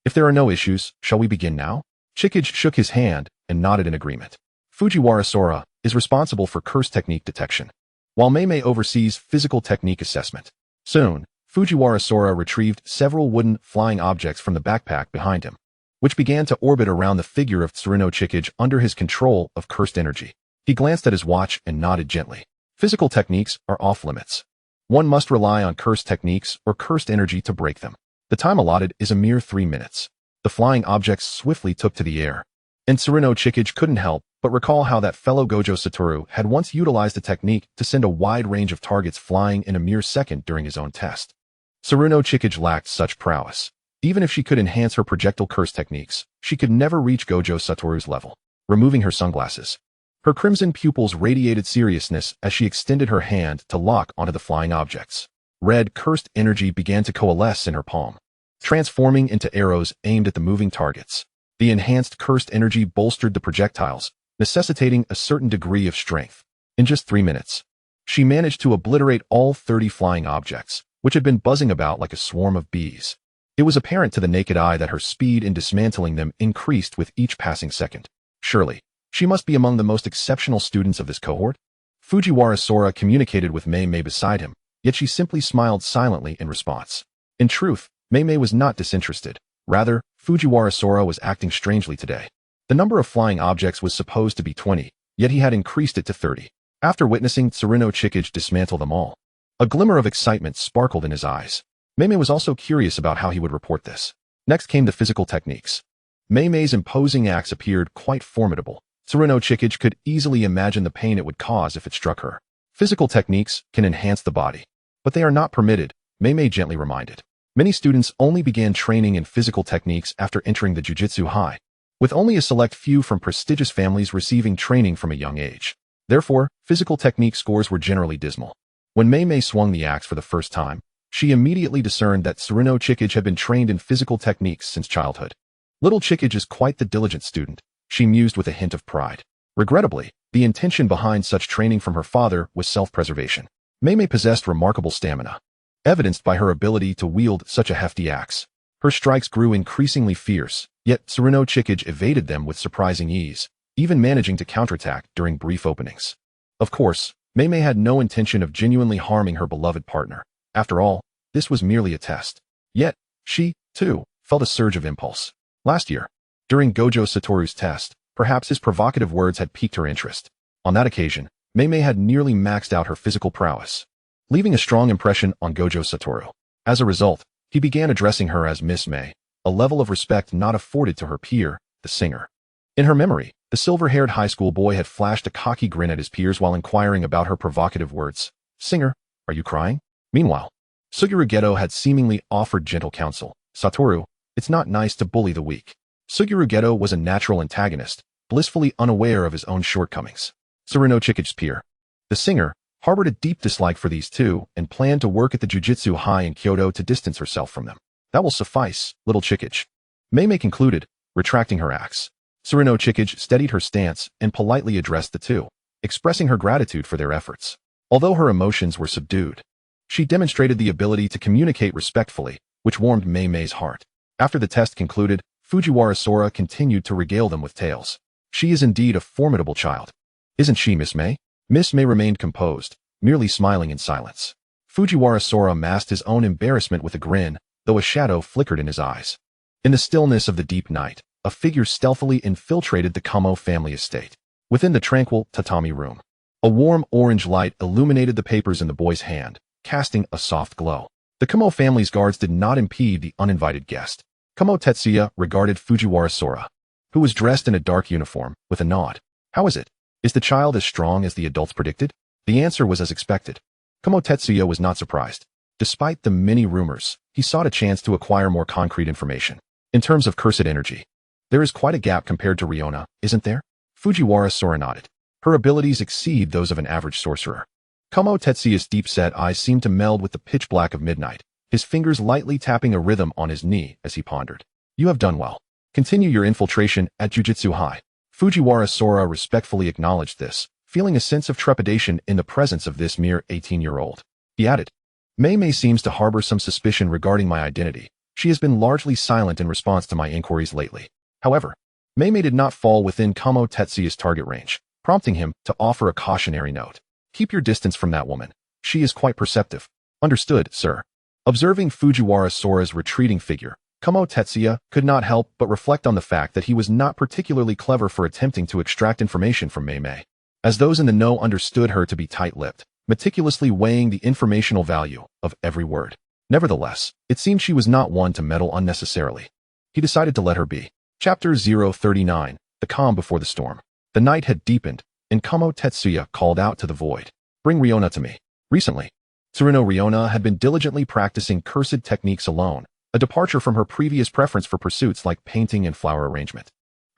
If there are no issues, shall we begin now?" Chikage shook his hand and nodded in agreement. Fujiwara Sora is responsible for curse technique detection, while Meimei oversees physical technique assessment. Soon, Fujiwara Sora retrieved several wooden flying objects from the backpack behind him. which began to orbit around the figure of Tsuruno Chikage under his control of cursed energy. He glanced at his watch and nodded gently. Physical techniques are off limits. One must rely on cursed techniques or cursed energy to break them. The time allotted is a mere 3 minutes. The flying objects swiftly took to the air, and Tsuruno Chikage couldn't help but recall how that fellow Gojo Satoru had once utilized a technique to send a wide range of targets flying in a mere second during his own test. Tsuruno Chikage lacked such prowess. Even if she could enhance her projectile curse techniques, she could never reach Gojo Satoru's level. Removing her sunglasses, her crimson pupils radiated seriousness as she extended her hand to lock onto the flying objects. Red, cursed energy began to coalesce in her palm, transforming into arrows aimed at the moving targets. The enhanced cursed energy bolstered the projectiles, necessitating a certain degree of strength. In just 3 minutes, she managed to obliterate all 30 flying objects, which had been buzzing about like a swarm of bees. It was apparent to the naked eye that her speed in dismantling them increased with each passing second. Surely, she must be among the most exceptional students of this cohort. Fujiwara Sora communicated with Mei beside him, yet she simply smiled silently in response. In truth, Mei was not disinterested. Rather, Fujiwara Sora was acting strangely today. The number of flying objects was supposed to be 20, yet he had increased it to 30. After witnessing Tsuruno Chikage dismantle them all, a glimmer of excitement sparkled in his eyes. Mei was also curious about how he would report this. Next came the physical techniques. Mei's imposing axe appeared quite formidable. Tsuruno Chikage could easily imagine the pain it would cause if it struck her. Physical techniques can enhance the body, but they are not permitted, Mei gently reminded. Many students only began training in physical techniques after entering the Jujutsu High, with only a select few from prestigious families receiving training from a young age. Therefore, physical technique scores were generally dismal. When Mei swung the axe for the first time, she immediately discerned that Tsuruno Chikage had been trained in physical techniques since childhood. Little Chikage is quite the diligent student, she mused with a hint of pride. Regrettably, the intention behind such training from her father was self-preservation. Mei possessed remarkable stamina, evidenced by her ability to wield such a hefty axe. Her strikes grew increasingly fierce, yet Tsuruno Chikage evaded them with surprising ease, even managing to counterattack during brief openings. Of course, Mei had no intention of genuinely harming her beloved partner. After all, this was merely a test. Yet, she, too, felt a surge of impulse. Last year, during Gojo Satoru's test, perhaps his provocative words had piqued her interest. On that occasion, Mei had nearly maxed out her physical prowess, leaving a strong impression on Gojo Satoru. As a result, he began addressing her as Miss Mei, a level of respect not afforded to her peer, the singer. In her memory, the silver-haired high school boy had flashed a cocky grin at his peers while inquiring about her provocative words. Singer, are you crying? Meanwhile, Suguru Geto had seemingly offered gentle counsel. Satoru, it's not nice to bully the weak. Suguru Geto was a natural antagonist, blissfully unaware of his own shortcomings. Tsuruno Chikage's peer, the singer, harbored a deep dislike for these two and planned to work at the Jujutsu High in Kyoto to distance herself from them. That will suffice, little Chikage. Mei concluded, retracting her axe. Tsuruno Chikage steadied her stance and politely addressed the two, expressing her gratitude for their efforts. Although her emotions were subdued, she demonstrated the ability to communicate respectfully, which warmed Mei's heart. After the test concluded, Fujiwara Sora continued to regale them with tales. She is indeed a formidable child. Isn't she, Miss Mei? Miss Mei remained composed, merely smiling in silence. Fujiwara Sora masked his own embarrassment with a grin, though a shadow flickered in his eyes. In the stillness of the deep night, a figure stealthily infiltrated the Kamo family estate. Within the tranquil tatami room, a warm orange light illuminated the papers in the boy's hand, casting a soft glow. The Kamo family's guards did not impede the uninvited guest. Kamo Tetsuya regarded Fujiwara Sora, who was dressed in a dark uniform, with a nod. How is it? Is the child as strong as the adults predicted? The answer was as expected. Kamo Tetsuya was not surprised. Despite the many rumors, he sought a chance to acquire more concrete information. In terms of cursed energy, there is quite a gap compared to Riona, isn't there? Fujiwara Sora nodded. Her abilities exceed those of an average sorcerer. Kamo Tetsuya's deep-set eyes seemed to meld with the pitch black of midnight, his fingers lightly tapping a rhythm on his knee as he pondered. You have done well. Continue your infiltration at Jujutsu High. Fujiwara Sora respectfully acknowledged this, feeling a sense of trepidation in the presence of this mere 18-year-old. He added, Mei seems to harbor some suspicion regarding my identity. She has been largely silent in response to my inquiries lately. However, Mei did not fall within Kamo Tetsuya's target range, prompting him to offer a cautionary note. Keep your distance from that woman. She is quite perceptive. Understood, sir. Observing Fujiwara Sora's retreating figure, Kumo Tetsuya could not help but reflect on the fact that he was not particularly clever for attempting to extract information from Mei, as those in the know understood her to be tight-lipped, meticulously weighing the informational value of every word. Nevertheless, it seemed she was not one to meddle unnecessarily. He decided to let her be. Chapter 039, The Calm Before the Storm. The night had deepened, and Kumo Tetsuya called out to the void. Bring Riona to me. Recently, Tsuruno Riona had been diligently practicing cursed techniques alone, a departure from her previous preference for pursuits like painting and flower arrangement.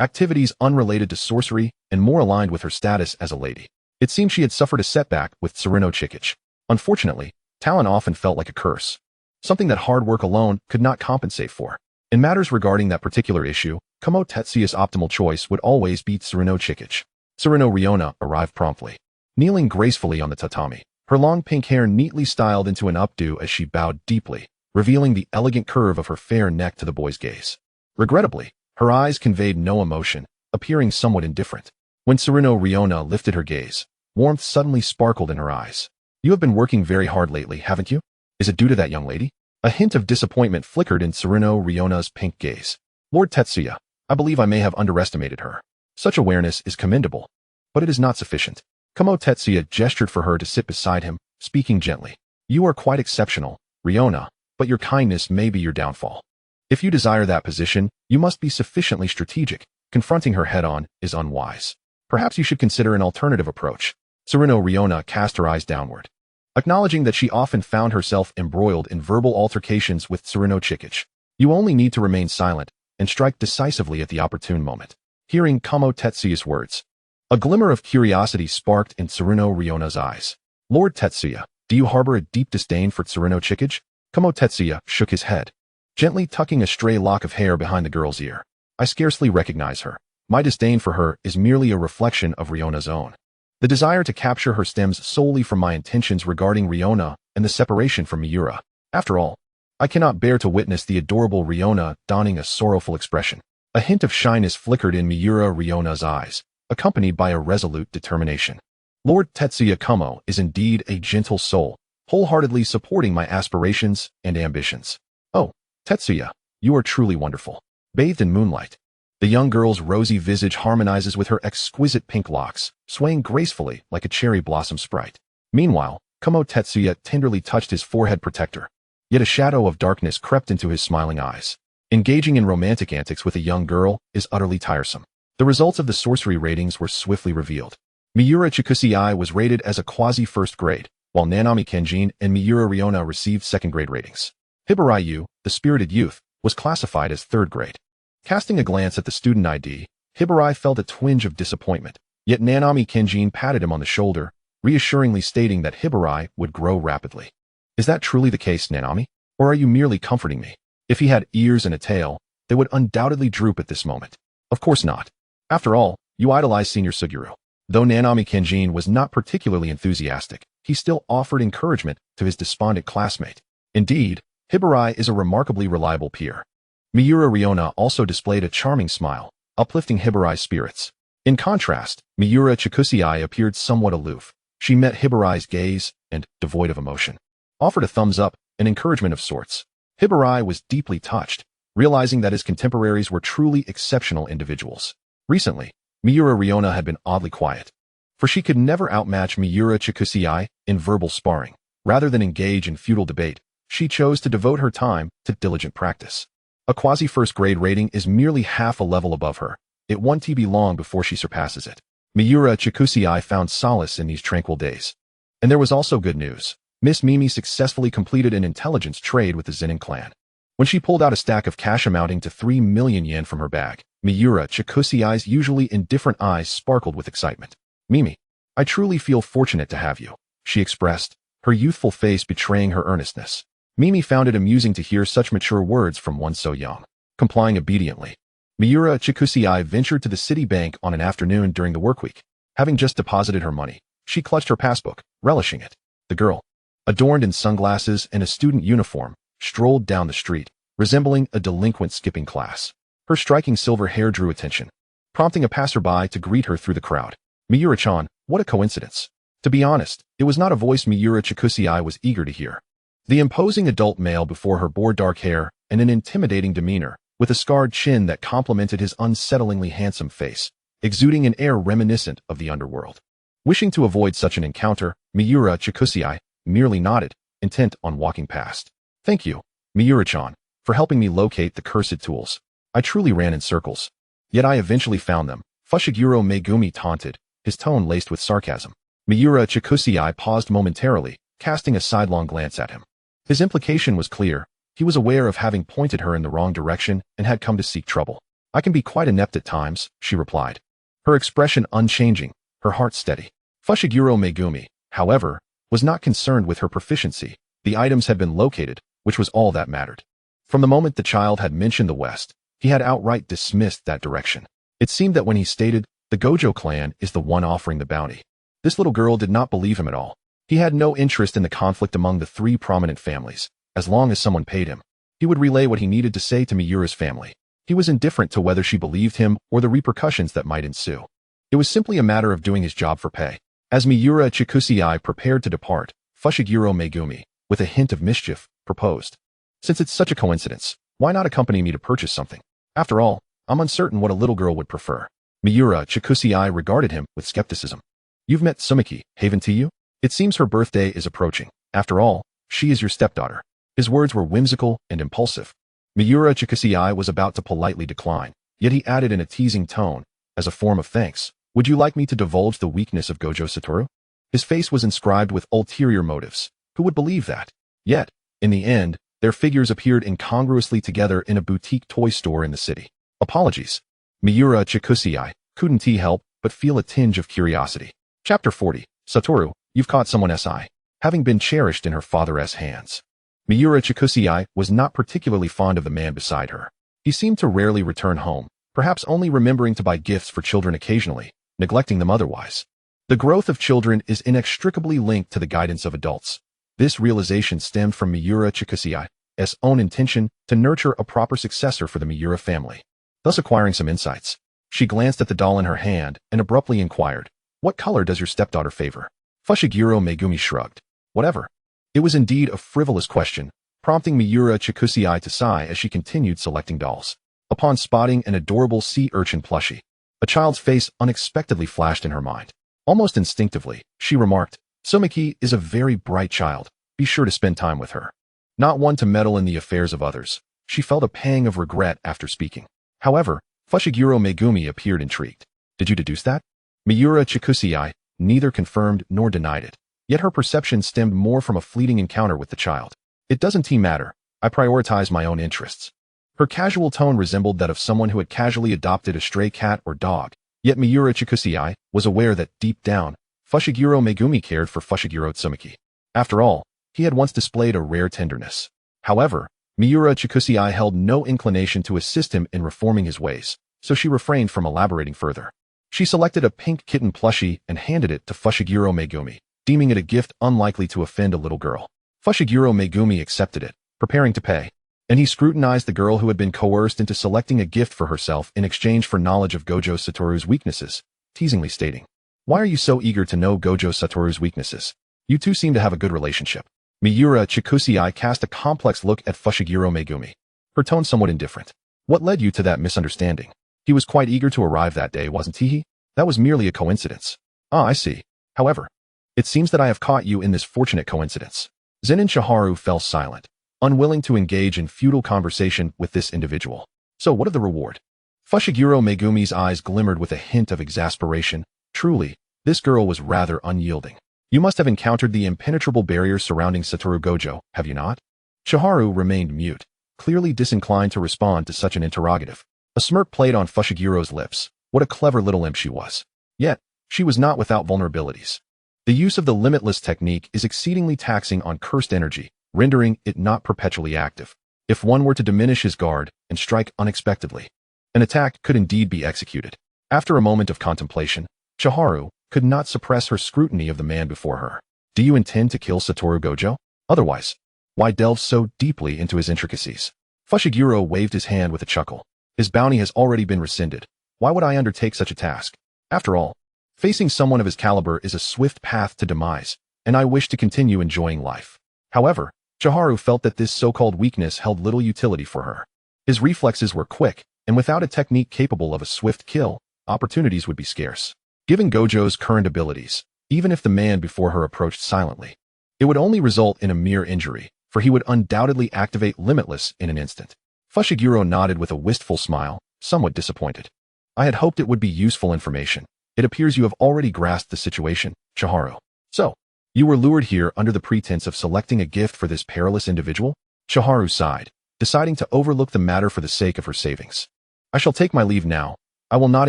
Activities unrelated to sorcery and more aligned with her status as a lady. It seemed she had suffered a setback with Tsuruno Chikage. Unfortunately, talent often felt like a curse, something that hard work alone could not compensate for. In matters regarding that particular issue, Kumo Tetsuya's optimal choice would always be Tsuruno Chikage. Tsuruno Riona arrived promptly, kneeling gracefully on the tatami, her long pink hair neatly styled into an updo as she bowed deeply, revealing the elegant curve of her fair neck to the boy's gaze. Regrettably, her eyes conveyed no emotion, appearing somewhat indifferent. When Tsuruno Riona lifted her gaze, warmth suddenly sparkled in her eyes. You have been working very hard lately, haven't you? Is it due to that young lady? A hint of disappointment flickered in Tsuruno Riona's pink gaze. Lord Tetsuya, I believe I may have underestimated her. Such awareness is commendable, but it is not sufficient. Kumo Tetsuya gestured for her to sit beside him, speaking gently. You are quite exceptional, Riona, but your kindness may be your downfall. If you desire that position, you must be sufficiently strategic. Confronting her head-on is unwise. Perhaps you should consider an alternative approach. Tsuruno Riona cast her eyes downward, acknowledging that she often found herself embroiled in verbal altercations with Tsuruno Chikage. You only need to remain silent and strike decisively at the opportune moment. Hearing Kumo Tetsuya's words, a glimmer of curiosity sparked in Tsuruno Riona's eyes. Lord Tetsuya, do you harbor a deep disdain for Tsuruno Chikage? Kumo Tetsuya shook his head, gently tucking a stray lock of hair behind the girl's ear. I scarcely recognize her. My disdain for her is merely a reflection of Riona's own. The desire to capture her stems solely from my intentions regarding Riona and the separation from Miura. After all, I cannot bear to witness the adorable Riona donning a sorrowful expression. A hint of shyness flickered in Miura Riona's eyes, accompanied by a resolute determination. Lord Tetsuya Kumo is indeed a gentle soul, wholeheartedly supporting my aspirations and ambitions. Oh, Tetsuya, you are truly wonderful. Bathed in moonlight, the young girl's rosy visage harmonizes with her exquisite pink locks, swaying gracefully like a cherry blossom sprite. Meanwhile, Kumo Tetsuya tenderly touched his forehead protector, yet a shadow of darkness crept into his smiling eyes. Engaging in romantic antics with a young girl is utterly tiresome. The results of the sorcery ratings were swiftly revealed. Miura Chikusi was rated as a quasi-first grade, while Nanami Kenjin and Miura Riona received second-grade ratings. Hibarayu, the spirited youth, was classified as third grade. Casting a glance at the student ID, Hibarai felt a twinge of disappointment, yet Nanami Kenjin patted him on the shoulder, reassuringly stating that Hibarai would grow rapidly. Is that truly the case, Nanami? Or are you merely comforting me? If he had ears and a tail, they would undoubtedly droop at this moment. Of course not. After all, you idolize Senior Suguru. Though Nanami Kenjin was not particularly enthusiastic, he still offered encouragement to his despondent classmate. Indeed, Hibarai is a remarkably reliable peer. Miura Riona also displayed a charming smile, uplifting Hibarai's spirits. In contrast, Miura Chikusi appeared somewhat aloof. She met Hibarai's gaze and, devoid of emotion, offered a thumbs up, an encouragement of sorts. Hibarai was deeply touched, realizing that his contemporaries were truly exceptional individuals. Recently, Miura Riona had been oddly quiet, for she could never outmatch Miura Chikusi in verbal sparring. Rather than engage in futile debate, she chose to devote her time to diligent practice. A quasi-first grade rating is merely half a level above her. It won't be long before she surpasses it. Miura Chikusi found solace in these tranquil days. And there was also good news. Miss Mimi successfully completed an intelligence trade with the Zenin clan. When she pulled out a stack of cash amounting to 3 million yen from her bag, Miura Chikusi's usually indifferent eyes sparkled with excitement. Mimi, I truly feel fortunate to have you, she expressed, her youthful face betraying her earnestness. Mimi found it amusing to hear such mature words from one so young. Complying obediently, Miura Chikusi ventured to the city bank on an afternoon during the workweek. Having just deposited her money, she clutched her passbook, relishing it. The girl, adorned in sunglasses and a student uniform, strolled down the street, resembling a delinquent skipping class. Her striking silver hair drew attention, prompting a passerby to greet her through the crowd. Miura-chan, what a coincidence. To be honest, it was not a voice Miura Chikusi was eager to hear. The imposing adult male before her bore dark hair and an intimidating demeanor, with a scarred chin that complemented his unsettlingly handsome face, exuding an air reminiscent of the underworld. Wishing to avoid such an encounter, Miura Chikusi merely nodded, intent on walking past. Thank you, Miura-chan, for helping me locate the cursed tools. I truly ran in circles. Yet I eventually found them, Fushiguro Megumi taunted, his tone laced with sarcasm. Miura Chikusi paused momentarily, casting a sidelong glance at him. His implication was clear. He was aware of having pointed her in the wrong direction and had come to seek trouble. I can be quite inept at times, she replied. Her expression unchanging, her heart steady. Fushiguro Megumi, however, was not concerned with her proficiency. The items had been located, which was all that mattered. From the moment the child had mentioned the West, he had outright dismissed that direction. It seemed that when he stated, the Gojo clan is the one offering the bounty, this little girl did not believe him at all. He had no interest in the conflict among the three prominent families. As long as someone paid him, he would relay what he needed to say to Miura's family. He was indifferent to whether she believed him or the repercussions that might ensue. It was simply a matter of doing his job for pay. As Miura Chikusi prepared to depart, Fushiguro Megumi, with a hint of mischief, proposed. Since it's such a coincidence, why not accompany me to purchase something? After all, I'm uncertain what a little girl would prefer. Miura Chikusi regarded him with skepticism. You've met Sumiki, haven't you? It seems her birthday is approaching. After all, she is your stepdaughter. His words were whimsical and impulsive. Miura Chikusi was about to politely decline, yet he added in a teasing tone, as a form of thanks, would you like me to divulge the weakness of Gojo Satoru? His face was inscribed with ulterior motives. Who would believe that? Yet, in the end, their figures appeared incongruously together in a boutique toy store in the city. Apologies. Miura Chikusi couldn't help but feel a tinge of curiosity. Chapter 40. Satoru, you've caught someone's eye. Having been cherished in her father's hands. Miura Chikusi was not particularly fond of the man beside her. He seemed to rarely return home, perhaps only remembering to buy gifts for children occasionally, neglecting them otherwise. The growth of children is inextricably linked to the guidance of adults. This realization stemmed from Miura Chikusi's own intention to nurture a proper successor for the Miura family. Thus acquiring some insights, she glanced at the doll in her hand and abruptly inquired, what color does your stepdaughter favor? Fushiguro Megumi shrugged. Whatever. It was indeed a frivolous question, prompting Miura Chikusi to sigh as she continued selecting dolls. Upon spotting an adorable sea urchin plushie, a child's face unexpectedly flashed in her mind. Almost instinctively, she remarked, Sumiki is a very bright child. Be sure to spend time with her. Not one to meddle in the affairs of others, she felt a pang of regret after speaking. However, Fushiguro Megumi appeared intrigued. Did you deduce that? Miura Chikusi neither confirmed nor denied it, yet her perception stemmed more from a fleeting encounter with the child. It doesn't matter, I prioritize my own interests. Her casual tone resembled that of someone who had casually adopted a stray cat or dog, yet Miura Chikusi was aware that, deep down, Fushiguro Megumi cared for Fushiguro Tsumiki. After all, he had once displayed a rare tenderness. However, Miura Chikusi held no inclination to assist him in reforming his ways, so she refrained from elaborating further. She selected a pink kitten plushie and handed it to Fushiguro Megumi, deeming it a gift unlikely to offend a little girl. Fushiguro Megumi accepted it, preparing to pay, and he scrutinized the girl who had been coerced into selecting a gift for herself in exchange for knowledge of Gojo Satoru's weaknesses, teasingly stating, why are you so eager to know Gojo Satoru's weaknesses? You two seem to have a good relationship. Miura Chikusi cast a complex look at Fushiguro Megumi, her tone somewhat indifferent. What led you to that misunderstanding? He was quite eager to arrive that day, wasn't he? That was merely a coincidence. Ah, I see. However, it seems that I have caught you in this fortunate coincidence. Zen and Chiharu fell silent, unwilling to engage in futile conversation with this individual. So what of the reward? Fushiguro Megumi's eyes glimmered with a hint of exasperation. Truly, this girl was rather unyielding. You must have encountered the impenetrable barriers surrounding Satoru Gojo, have you not? Chiharu remained mute, clearly disinclined to respond to such an interrogative. A smirk played on Fushiguro's lips. What a clever little imp she was. Yet, she was not without vulnerabilities. The use of the limitless technique is exceedingly taxing on cursed energy, rendering it not perpetually active. If one were to diminish his guard and strike unexpectedly, an attack could indeed be executed. After a moment of contemplation, Chiharu could not suppress her scrutiny of the man before her. Do you intend to kill Satoru Gojo? Otherwise, why delve so deeply into his intricacies? Fushiguro waved his hand with a chuckle. His bounty has already been rescinded. Why would I undertake such a task? After all, facing someone of his caliber is a swift path to demise, and I wish to continue enjoying life. However, Chiharu felt that this so-called weakness held little utility for her. His reflexes were quick, and without a technique capable of a swift kill, opportunities would be scarce. Given Gojo's current abilities, even if the man before her approached silently, it would only result in a mere injury, for he would undoubtedly activate Limitless in an instant. Fushiguro nodded with a wistful smile, somewhat disappointed. I had hoped it would be useful information. It appears you have already grasped the situation, Chiharu. So, you were lured here under the pretense of selecting a gift for this perilous individual? Chiharu sighed, deciding to overlook the matter for the sake of her savings. I shall take my leave now. I will not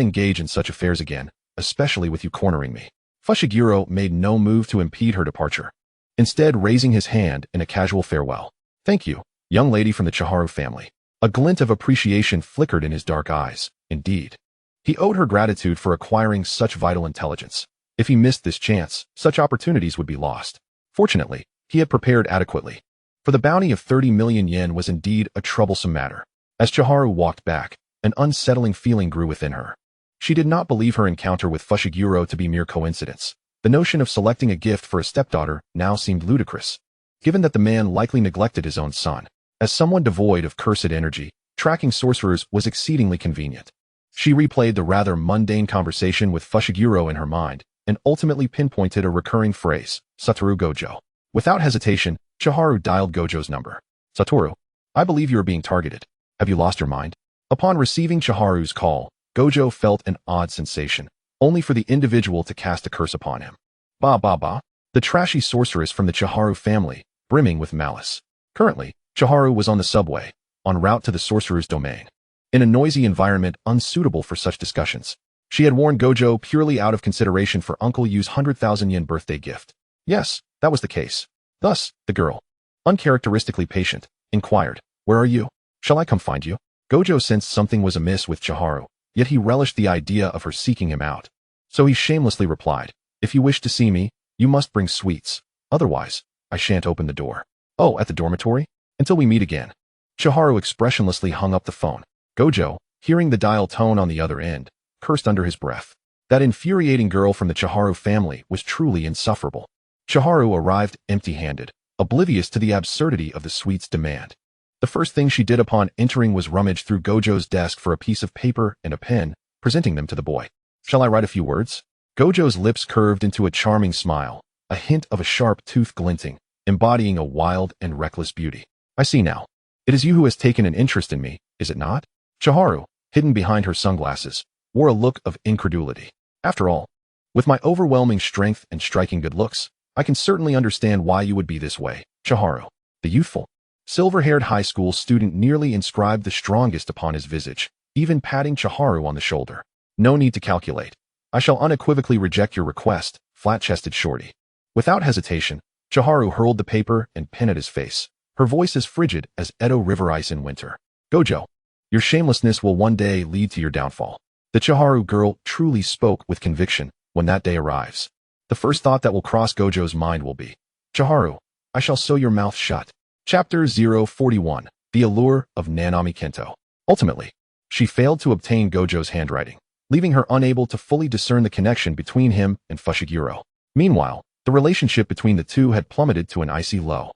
engage in such affairs again, especially with you cornering me. Fushiguro made no move to impede her departure, instead raising his hand in a casual farewell. Thank you, young lady from the Chiharu family. A glint of appreciation flickered in his dark eyes. Indeed, he owed her gratitude for acquiring such vital intelligence. If he missed this chance, such opportunities would be lost. Fortunately, he had prepared adequately, for the bounty of 30 million yen was indeed a troublesome matter. As Chiharu walked back, an unsettling feeling grew within her. She did not believe her encounter with Fushiguro to be mere coincidence. The notion of selecting a gift for a stepdaughter now seemed ludicrous, given that the man likely neglected his own son. As someone devoid of cursed energy, tracking sorcerers was exceedingly convenient. She replayed the rather mundane conversation with Fushiguro in her mind, and ultimately pinpointed a recurring phrase, Satoru Gojo. Without hesitation, Chiharu dialed Gojo's number. Satoru, I believe you are being targeted. Have you lost your mind? Upon receiving Chiharu's call, Gojo felt an odd sensation, only for the individual to cast a curse upon him. Ba ba ba, the trashy sorceress from the Chiharu family, brimming with malice. Currently, Chiharu was on the subway, en route to the sorcerer's domain. In a noisy environment unsuitable for such discussions, she had warned Gojo purely out of consideration for Uncle Yu's 100,000 yen birthday gift. Yes, that was the case. Thus, the girl, uncharacteristically patient, inquired, Where are you? Shall I come find you? Gojo sensed something was amiss with Chiharu, yet he relished the idea of her seeking him out. So he shamelessly replied, If you wish to see me, you must bring sweets. Otherwise, I shan't open the door. Oh, at the dormitory? Until we meet again. Chiharu expressionlessly hung up the phone. Gojo, hearing the dial tone on the other end, cursed under his breath. That infuriating girl from the Chiharu family was truly insufferable. Chiharu arrived empty-handed, oblivious to the absurdity of the sweet's demand. The first thing she did upon entering was rummage through Gojo's desk for a piece of paper and a pen, presenting them to the boy. Shall I write a few words? Gojo's lips curved into a charming smile, a hint of a sharp tooth glinting, embodying a wild and reckless beauty. I see now. It is you who has taken an interest in me, is it not? Chiharu, hidden behind her sunglasses, wore a look of incredulity. After all, with my overwhelming strength and striking good looks, I can certainly understand why you would be this way. Chiharu, the youthful, silver-haired high school student nearly inscribed the strongest upon his visage, even patting Chiharu on the shoulder. No need to calculate. I shall unequivocally reject your request, flat-chested shorty. Without hesitation, Chiharu hurled the paper and pen at his face, her voice as frigid as Edo river ice in winter. Gojo, your shamelessness will one day lead to your downfall. The Chiharu girl truly spoke with conviction when that day arrives. The first thought that will cross Gojo's mind will be, Chiharu, I shall sew your mouth shut. Chapter 041, The Allure of Nanami Kento. Ultimately, she failed to obtain Gojo's handwriting, leaving her unable to fully discern the connection between him and Fushiguro. Meanwhile, the relationship between the two had plummeted to an icy low.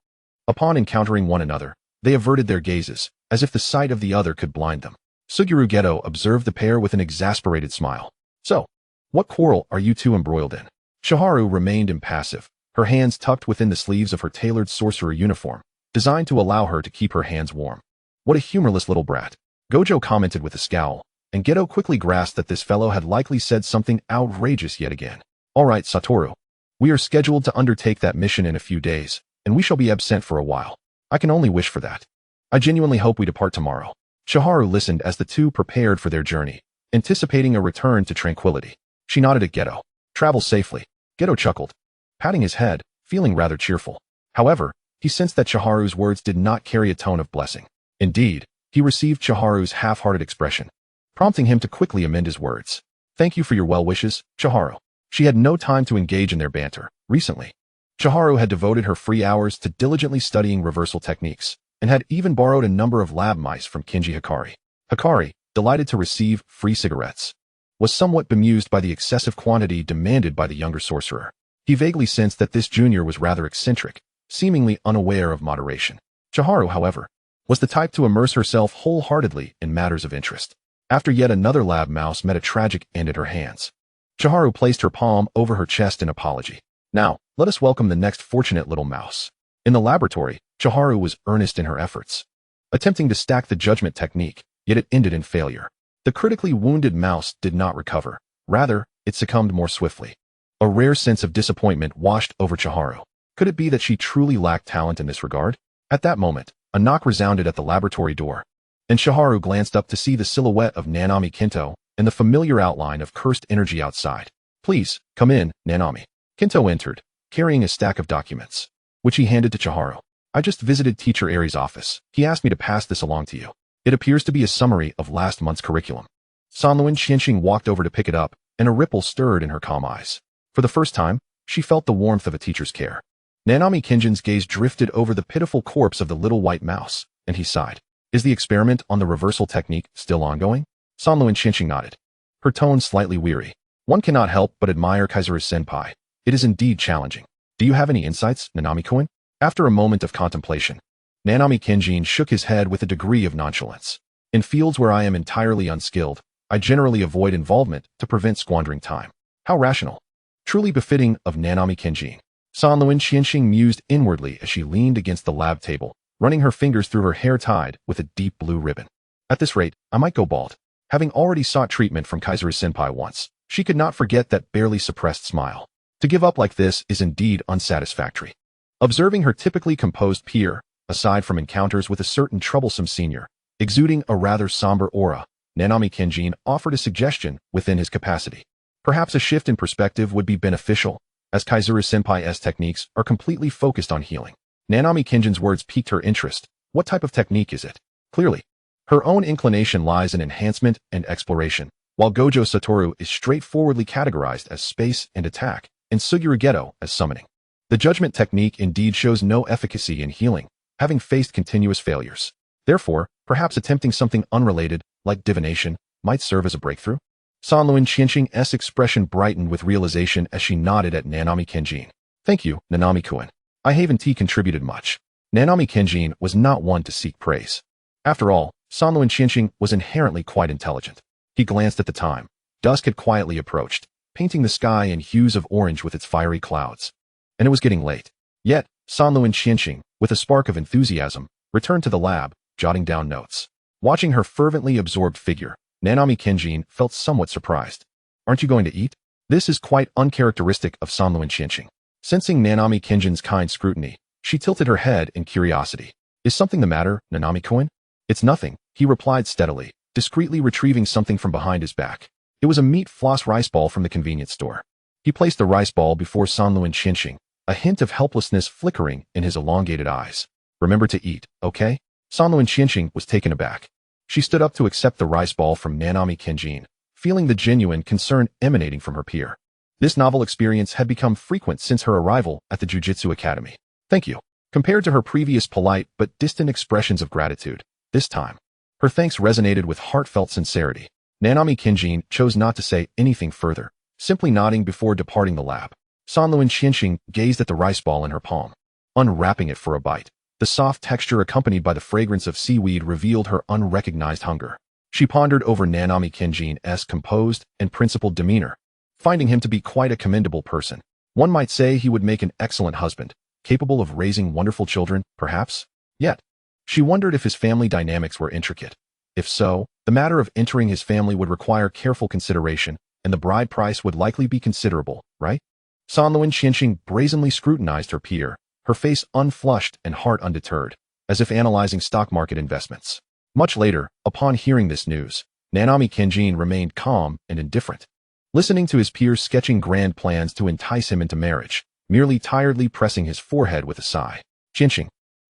Upon encountering one another, they averted their gazes, as if the sight of the other could blind them. Suguru Geto observed the pair with an exasperated smile. So, what quarrel are you two embroiled in? Chiharu remained impassive, her hands tucked within the sleeves of her tailored sorcerer uniform, designed to allow her to keep her hands warm. What a humorless little brat. Gojo commented with a scowl, and Geto quickly grasped that this fellow had likely said something outrageous yet again. All right, Satoru. We are scheduled to undertake that mission in a few days, and we shall be absent for a while. I can only wish for that. I genuinely hope we depart tomorrow. Chiharu listened as the two prepared for their journey, anticipating a return to tranquility. She nodded at Geto. Travel safely. Geto chuckled, patting his head, feeling rather cheerful. However, he sensed that Chiharu's words did not carry a tone of blessing. Indeed, he received Chiharu's half-hearted expression, prompting him to quickly amend his words. Thank you for your well wishes, Chiharu. She had no time to engage in their banter. Recently, Chiharu had devoted her free hours to diligently studying reversal techniques, and had even borrowed a number of lab mice from Kinji Hikari. Hikari, delighted to receive free cigarettes, was somewhat bemused by the excessive quantity demanded by the younger sorcerer. He vaguely sensed that this junior was rather eccentric, seemingly unaware of moderation. Chiharu, however, was the type to immerse herself wholeheartedly in matters of interest. After yet another lab mouse met a tragic end at her hands, Chiharu placed her palm over her chest in apology. Now, let us welcome the next fortunate little mouse. In the laboratory, Chiharu was earnest in her efforts, attempting to stack the judgment technique, yet it ended in failure. The critically wounded mouse did not recover. Rather, it succumbed more swiftly. A rare sense of disappointment washed over Chiharu. Could it be that she truly lacked talent in this regard? At that moment, a knock resounded at the laboratory door, and Chiharu glanced up to see the silhouette of Nanami Kinto and the familiar outline of cursed energy outside. Please, come in, Nanami. Kinto entered, carrying a stack of documents, which he handed to Chiharu. I just visited Teacher Ari's office. He asked me to pass this along to you. It appears to be a summary of last month's curriculum. Sanluin Xianxing walked over to pick it up, and a ripple stirred in her calm eyes. For the first time, she felt the warmth of a teacher's care. Nanami Kinjin's gaze drifted over the pitiful corpse of the little white mouse, and he sighed. Is the experiment on the reversal technique still ongoing? Sanluin Xianxing nodded, her tone slightly weary. One cannot help but admire Kaizuru-senpai. It is indeed challenging. Do you have any insights, Nanami-kun? After a moment of contemplation, Nanami Kinjin shook his head with a degree of nonchalance. In fields where I am entirely unskilled, I generally avoid involvement to prevent squandering time. How rational. Truly befitting of Nanami Kinjin. Sanluin Xianxing mused inwardly as she leaned against the lab table, running her fingers through her hair tied with a deep blue ribbon. At this rate, I might go bald. Having already sought treatment from Kaizuru-senpai once, she could not forget that barely suppressed smile. To give up like this is indeed unsatisfactory. Observing her typically composed peer, aside from encounters with a certain troublesome senior, exuding a rather somber aura, Nanami Kinjin offered a suggestion within his capacity. Perhaps a shift in perspective would be beneficial, as Kaizuru-senpai's techniques are completely focused on healing. Nanami Kinjin's words piqued her interest. What type of technique is it? Clearly, her own inclination lies in enhancement and exploration, while Gojo Satoru is straightforwardly categorized as space and attack, and Suguru Geto as summoning. The judgment technique indeed shows no efficacy in healing, having faced continuous failures. Therefore, perhaps attempting something unrelated, like divination, might serve as a breakthrough? Sanluin Xianxing's expression brightened with realization as she nodded at Nanami Kinjin. Thank you, Nanami-kun. I haven't contributed much. Nanami Kinjin was not one to seek praise. After all, Sanluin Xianxing was inherently quite intelligent. He glanced at the time. Dusk had quietly approached, painting the sky in hues of orange with its fiery clouds. And it was getting late. Yet, Sanluin Xianxing, with a spark of enthusiasm, returned to the lab, jotting down notes. Watching her fervently absorbed figure, Nanami Kinjin felt somewhat surprised. Aren't you going to eat? This is quite uncharacteristic of Sanluin Xianxing. Sensing Nanami Kinjin's kind scrutiny, she tilted her head in curiosity. Is something the matter, Nanami-kun? It's nothing, he replied steadily, discreetly retrieving something from behind his back. It was a meat floss rice ball from the convenience store. He placed the rice ball before Sanluin Xianxing, a hint of helplessness flickering in his elongated eyes. Remember to eat, okay? Sanluin Xianxing was taken aback. She stood up to accept the rice ball from Nanami Kinjin, feeling the genuine concern emanating from her peer. This novel experience had become frequent since her arrival at the Jujutsu Academy. Thank you. Compared to her previous polite but distant expressions of gratitude, this time, her thanks resonated with heartfelt sincerity. Nanami Kinjin chose not to say anything further, simply nodding before departing the lab. Sanluin Xianxing gazed at the rice ball in her palm, unwrapping it for a bite. The soft texture accompanied by the fragrance of seaweed revealed her unrecognized hunger. She pondered over Nanami Kinjin's composed and principled demeanor, finding him to be quite a commendable person. One might say he would make an excellent husband, capable of raising wonderful children, perhaps? Yet, she wondered if his family dynamics were intricate. If so, the matter of entering his family would require careful consideration, and the bride price would likely be considerable, right? Sanluin Xianxing brazenly scrutinized her peer, her face unflushed and heart undeterred, as if analyzing stock market investments. Much later, upon hearing this news, Nanami Kinjin remained calm and indifferent, listening to his peers sketching grand plans to entice him into marriage, merely tiredly pressing his forehead with a sigh. Xianxing,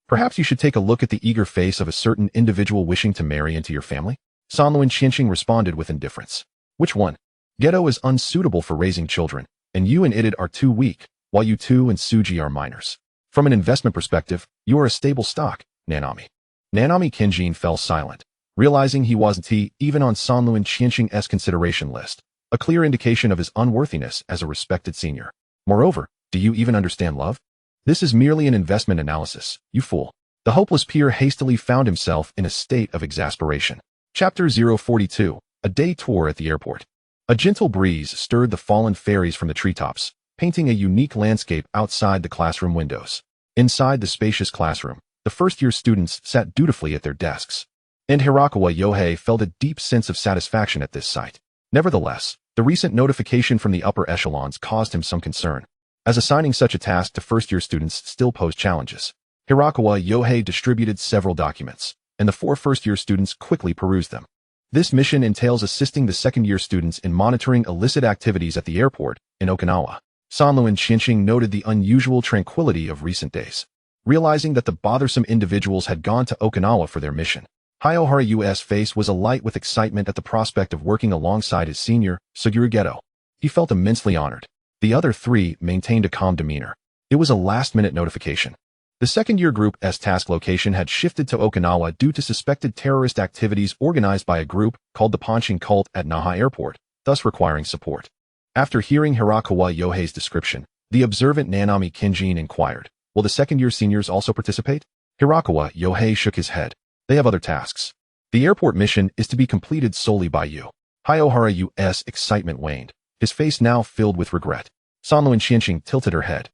perhaps you should take a look at the eager face of a certain individual wishing to marry into your family? Sanluin Xianxing responded with indifference. Which one? Geto is unsuitable for raising children, and you and Idid are too weak, while you two and Suji are minors. From an investment perspective, you are a stable stock, Nanami. Nanami Kinjin fell silent, realizing he wasn't even on Sanluin Xianxing's consideration list, a clear indication of his unworthiness as a respected senior. Moreover, do you even understand love? This is merely an investment analysis, you fool. The hopeless peer hastily found himself in a state of exasperation. Chapter 042, A Day Tour at the Airport. A gentle breeze stirred the fallen fairies from the treetops, painting a unique landscape outside the classroom windows. Inside the spacious classroom, the first-year students sat dutifully at their desks. And Hirakawa Yohei felt a deep sense of satisfaction at this sight. Nevertheless, the recent notification from the upper echelons caused him some concern, as assigning such a task to first-year students still posed challenges. Hirakawa Yohei distributed several documents, and the 4 first-year students quickly perused them. This mission entails assisting the second-year students in monitoring illicit activities at the airport in Okinawa. Sanlu and Shinshing noted the unusual tranquility of recent days. Realizing that the bothersome individuals had gone to Okinawa for their mission, Hayohara-U's face was alight with excitement at the prospect of working alongside his senior, Suguru Geto. He felt immensely honored. The other 3 maintained a calm demeanor. It was a last-minute notification. The second-year group's task location had shifted to Okinawa due to suspected terrorist activities organized by a group called the Ponching Cult at Naha Airport, thus requiring support. After hearing Hirakawa Yohei's description, the observant Nanami Kinjin inquired, "Will the second-year seniors also participate?" Hirakawa Yohei shook his head. "They have other tasks. The airport mission is to be completed solely by you." Hayohara-U's excitement waned, his face now filled with regret. Sanlu and Shinshing tilted her head,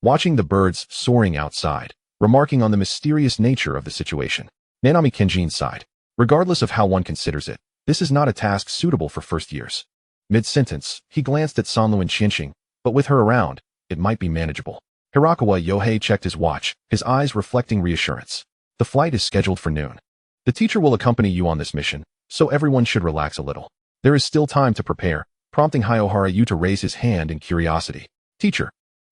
watching the birds soaring outside, remarking on the mysterious nature of the situation. Nanami Kinjin sighed. Regardless of how one considers it, this is not a task suitable for first years. Mid-sentence, he glanced at Sanlu and Shinshing, but with her around, it might be manageable. Hirakawa Yohei checked his watch, his eyes reflecting reassurance. The flight is scheduled for noon. The teacher will accompany you on this mission, so everyone should relax a little. There is still time to prepare, prompting Hayohara-U to raise his hand in curiosity. "Teacher,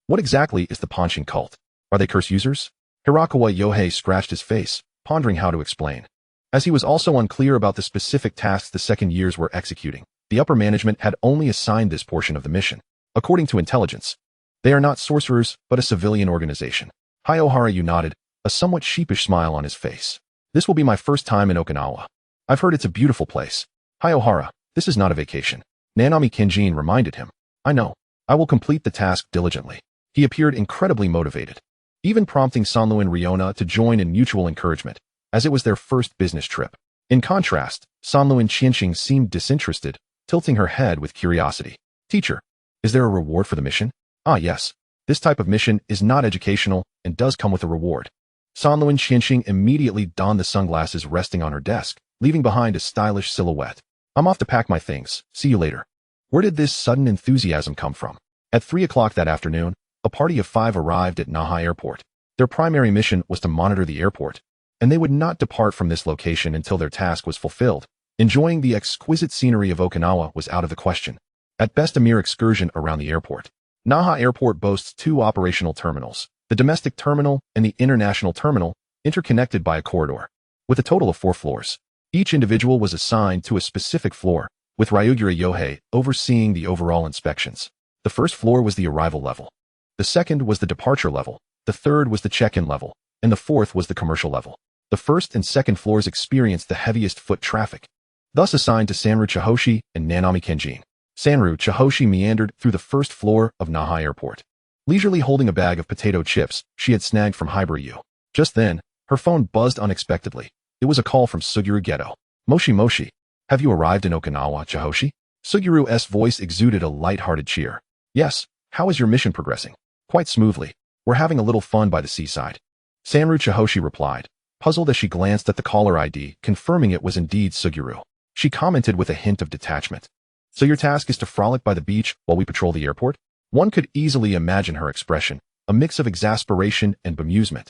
what exactly is the Ponching Cult? Are they curse users?" Hirakawa Yohei scratched his face, pondering how to explain. As he was also unclear about the specific tasks the second years were executing, the upper management had only assigned this portion of the mission. According to intelligence, they are not sorcerers, but a civilian organization. Hayohara-U nodded, a somewhat sheepish smile on his face. "This will be my first time in Okinawa. I've heard it's a beautiful place." "Hayohara, this is not a vacation," Nanami Kinjin reminded him. "I know. I will complete the task diligently." He appeared incredibly motivated, even prompting Sanlu and Riona to join in mutual encouragement, as it was their first business trip. In contrast, Sanlu and Shinshing seemed disinterested, tilting her head with curiosity. "Teacher, is there a reward for the mission?" "Ah, yes. This type of mission is not educational and does come with a reward." Sanlu and Shinshing immediately donned the sunglasses resting on her desk, leaving behind a stylish silhouette. "I'm off to pack my things. See you later." Where did this sudden enthusiasm come from? At 3 o'clock that afternoon, a party of 5 arrived at Naha Airport. Their primary mission was to monitor the airport, and they would not depart from this location until their task was fulfilled. Enjoying the exquisite scenery of Okinawa was out of the question. At best a mere excursion around the airport. Naha Airport boasts 2 operational terminals, the domestic terminal and the international terminal, interconnected by a corridor. With a total of 4 floors, each individual was assigned to a specific floor, with Ryugura Yohei overseeing the overall inspections. The first floor was the arrival level. The second was the departure level, the third was the check-in level, and the fourth was the commercial level. The first and second floors experienced the heaviest foot traffic, thus assigned to Sanru Chihoshi and Nanami Kinjin. Sanru Chihoshi meandered through the first floor of Naha Airport, leisurely holding a bag of potato chips she had snagged from Hibari-yu. Just then, her phone buzzed unexpectedly. It was a call from Suguru Geto. "Moshi Moshi, have you arrived in Okinawa, Chihoshi?" Suguru's voice exuded a light-hearted cheer. "Yes, how is your mission progressing?" "Quite smoothly. We're having a little fun by the seaside." Sanru Chihoshi replied, puzzled as she glanced at the caller ID, confirming it was indeed Suguru. She commented with a hint of detachment. "So your task is to frolic by the beach while we patrol the airport?" One could easily imagine her expression, a mix of exasperation and bemusement,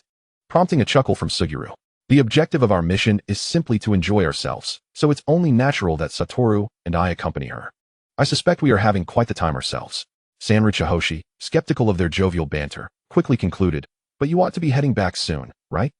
prompting a chuckle from Suguru. "The objective of our mission is simply to enjoy ourselves, so it's only natural that Satoru and I accompany her. I suspect we are having quite the time ourselves." Sanru Chihoshi, skeptical of their jovial banter, quickly concluded, "But you ought to be heading back soon, right?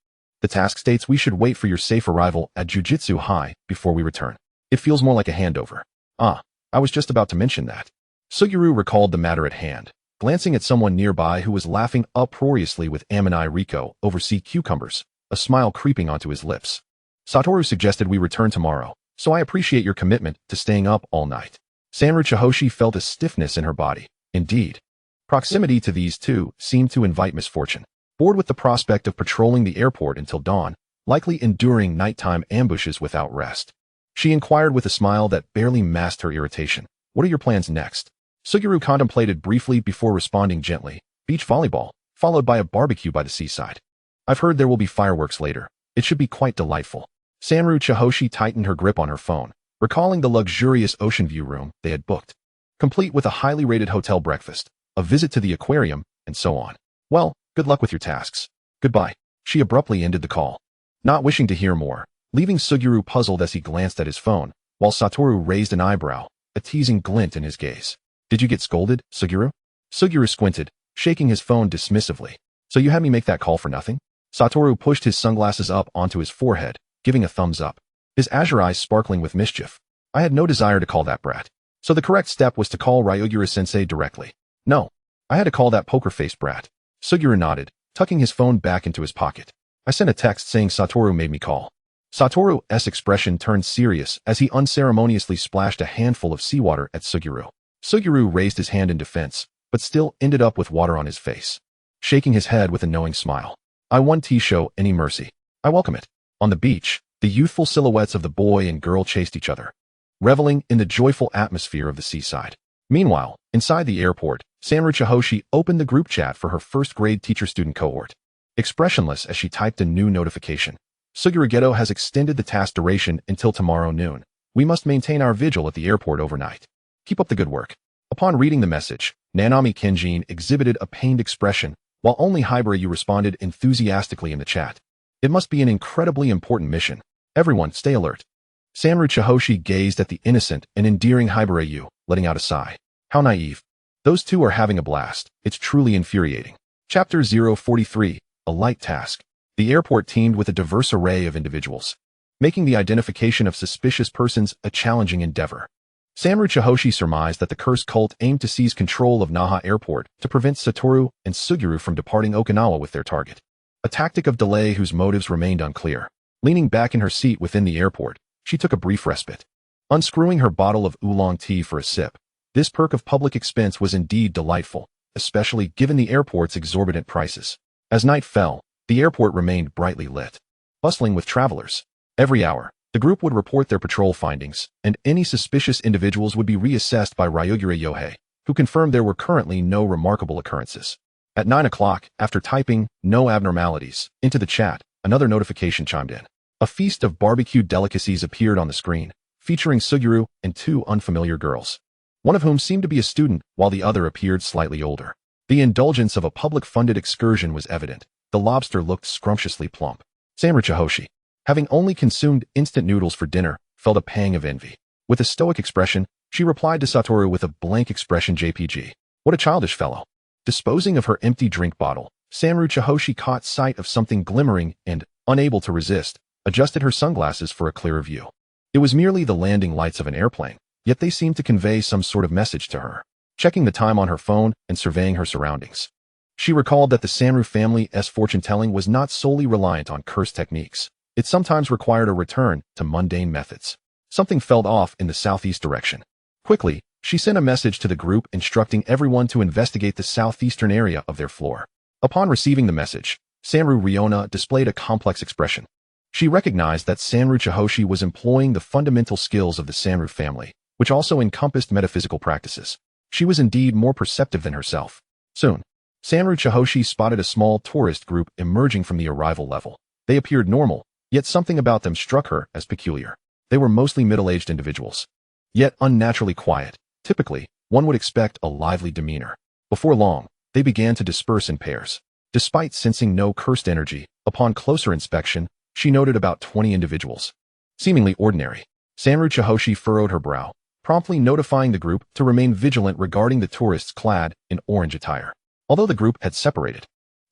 The task states we should wait for your safe arrival at Jujutsu High before we return. It feels more like a handover." "Ah, I was just about to mention that." Suguru recalled the matter at hand, glancing at someone nearby who was laughing uproariously with Amini Riko over sea cucumbers, a smile creeping onto his lips. "Satoru suggested we return tomorrow, so I appreciate your commitment to staying up all night." Sanru Chihoshi felt a stiffness in her body. Indeed, proximity to these two seemed to invite misfortune. bored with the prospect of patrolling the airport until dawn, likely enduring nighttime ambushes without rest. She inquired with a smile that barely masked her irritation. What are your plans next? Suguru contemplated briefly before responding gently. Beach volleyball, followed by a barbecue by the seaside. I've heard there will be fireworks later. It should be quite delightful. Sanru Chihoshi tightened her grip on her phone, recalling the luxurious ocean view room they had booked, complete with a highly rated hotel breakfast, a visit to the aquarium, and so on. Well, good luck with your tasks. Goodbye. She abruptly ended the call, not wishing to hear more, leaving Suguru puzzled as he glanced at his phone, while Satoru raised an eyebrow, a teasing glint in his gaze. Did you get scolded, Suguru? Suguru squinted, shaking his phone dismissively. So you had me make that call for nothing? Satoru pushed his sunglasses up onto his forehead, giving a thumbs up, his azure eyes sparkling with mischief. I had no desire to call that brat. So the correct step was to call Ryogura-sensei directly. No, I had to call that poker-faced brat. Suguru nodded, tucking his phone back into his pocket. I sent a text saying Satoru made me call. Satoru's expression turned serious as he unceremoniously splashed a handful of seawater at Suguru. Suguru raised his hand in defense, but still ended up with water on his face, shaking his head with a knowing smile. I won't show any mercy. I welcome it. On the beach, the youthful silhouettes of the boy and girl chased each other, reveling in the joyful atmosphere of the seaside. Meanwhile, inside the airport, Sanru Chihoshi opened the group chat for her first-grade teacher-student cohort. Expressionless as she typed a new notification. Suguru Geto has extended the task duration until tomorrow noon. We must maintain our vigil at the airport overnight. Keep up the good work. Upon reading the message, Nanami Kenjin exhibited a pained expression, while only Hibarayu responded enthusiastically in the chat. It must be an incredibly important mission. Everyone, stay alert. Sanru Chihoshi gazed at the innocent and endearing Hibarayu, letting out a sigh. How naive. Those two are having a blast. It's truly infuriating. Chapter 043, A Light Task. The airport teemed with a diverse array of individuals, making the identification of suspicious persons a challenging endeavor. Sanru Chihoshi surmised that the cursed cult aimed to seize control of Naha Airport to prevent Satoru and Suguru from departing Okinawa with their target. A tactic of delay whose motives remained unclear. Leaning back in her seat within the airport, she took a brief respite. Unscrewing her bottle of oolong tea for a sip, this perk of public expense was indeed delightful, especially given the airport's exorbitant prices. As night fell, the airport remained brightly lit, bustling with travelers. Every hour, the group would report their patrol findings, and any suspicious individuals would be reassessed by Ryogura Yohei, who confirmed there were currently no remarkable occurrences. At 9 o'clock, after typing "no abnormalities" into the chat, another notification chimed in. A feast of barbecued delicacies appeared on the screen, featuring Suguru and two unfamiliar girls, one of whom seemed to be a student while the other appeared slightly older. The indulgence of a public-funded excursion was evident. The lobster looked scrumptiously plump. Sanru Chihoshi, having only consumed instant noodles for dinner, felt a pang of envy. With a stoic expression, she replied to Satoru with a blank expression JPG. What a childish fellow. Disposing of her empty drink bottle, Sanru Chihoshi caught sight of something glimmering and, unable to resist, adjusted her sunglasses for a clearer view. It was merely the landing lights of an airplane, yet they seemed to convey some sort of message to her. Checking the time on her phone and surveying her surroundings, she recalled that the Sanru family's fortune-telling was not solely reliant on cursed techniques. It sometimes required a return to mundane methods. Something felt off in the southeast direction. Quickly, she sent a message to the group instructing everyone to investigate the southeastern area of their floor. Upon receiving the message, Sanru Riona displayed a complex expression. She recognized that Sanru Chihoshi was employing the fundamental skills of the Sanru family, which also encompassed metaphysical practices. She was indeed more perceptive than herself. Soon, Sanru Chihoshi spotted a small tourist group emerging from the arrival level. They appeared normal, yet something about them struck her as peculiar. They were mostly middle-aged individuals, yet unnaturally quiet. Typically, one would expect a lively demeanor. Before long, they began to disperse in pairs. Despite sensing no cursed energy, upon closer inspection, she noted about 20 individuals, seemingly ordinary. Sanru Chihoshi furrowed her brow, promptly notifying the group to remain vigilant regarding the tourists clad in orange attire. Although the group had separated,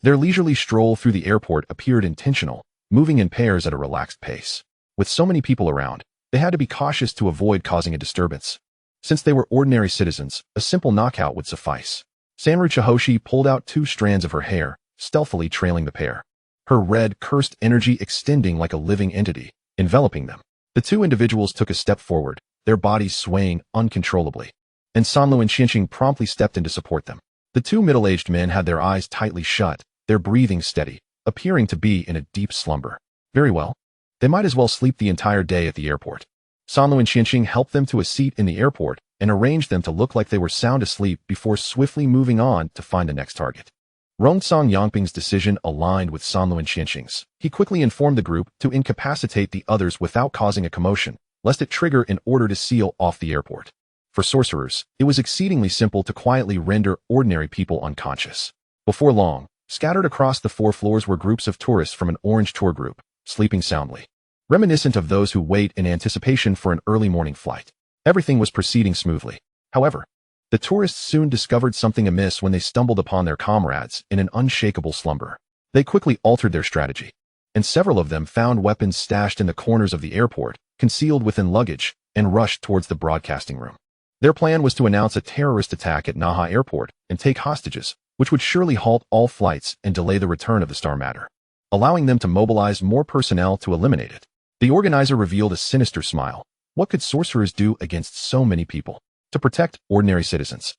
their leisurely stroll through the airport appeared intentional, moving in pairs at a relaxed pace. With so many people around, they had to be cautious to avoid causing a disturbance. Since they were ordinary citizens, a simple knockout would suffice. Sanru Chihoshi pulled out 2 strands of her hair, stealthily trailing the pair, her red, cursed energy extending like a living entity, enveloping them. The 2 individuals took a step forward, their bodies swaying uncontrollably, and Sanlu and Xianqing promptly stepped in to support them. The 2 middle-aged men had their eyes tightly shut, their breathing steady, appearing to be in a deep slumber. Very well. They might as well sleep the entire day at the airport. Sanlu and Qianqing helped them to a seat in the airport and arranged them to look like they were sound asleep before swiftly moving on to find the next target. Rongsong Yangping's decision aligned with Sanlu and Qianqing's. He quickly informed the group to incapacitate the others without causing a commotion, lest it trigger in order to seal off the airport. For sorcerers, it was exceedingly simple to quietly render ordinary people unconscious. Before long, scattered across the 4 floors were groups of tourists from an orange tour group, sleeping soundly. Reminiscent of those who wait in anticipation for an early morning flight. Everything was proceeding smoothly. However, the tourists soon discovered something amiss when they stumbled upon their comrades in an unshakable slumber. They quickly altered their strategy, and several of them found weapons stashed in the corners of the airport, concealed within luggage, and rushed towards the broadcasting room. Their plan was to announce a terrorist attack at Naha Airport and take hostages, which would surely halt all flights and delay the return of the Star Matter, allowing them to mobilize more personnel to eliminate it. The organizer revealed a sinister smile. What could sorcerers do against so many people? To protect ordinary citizens,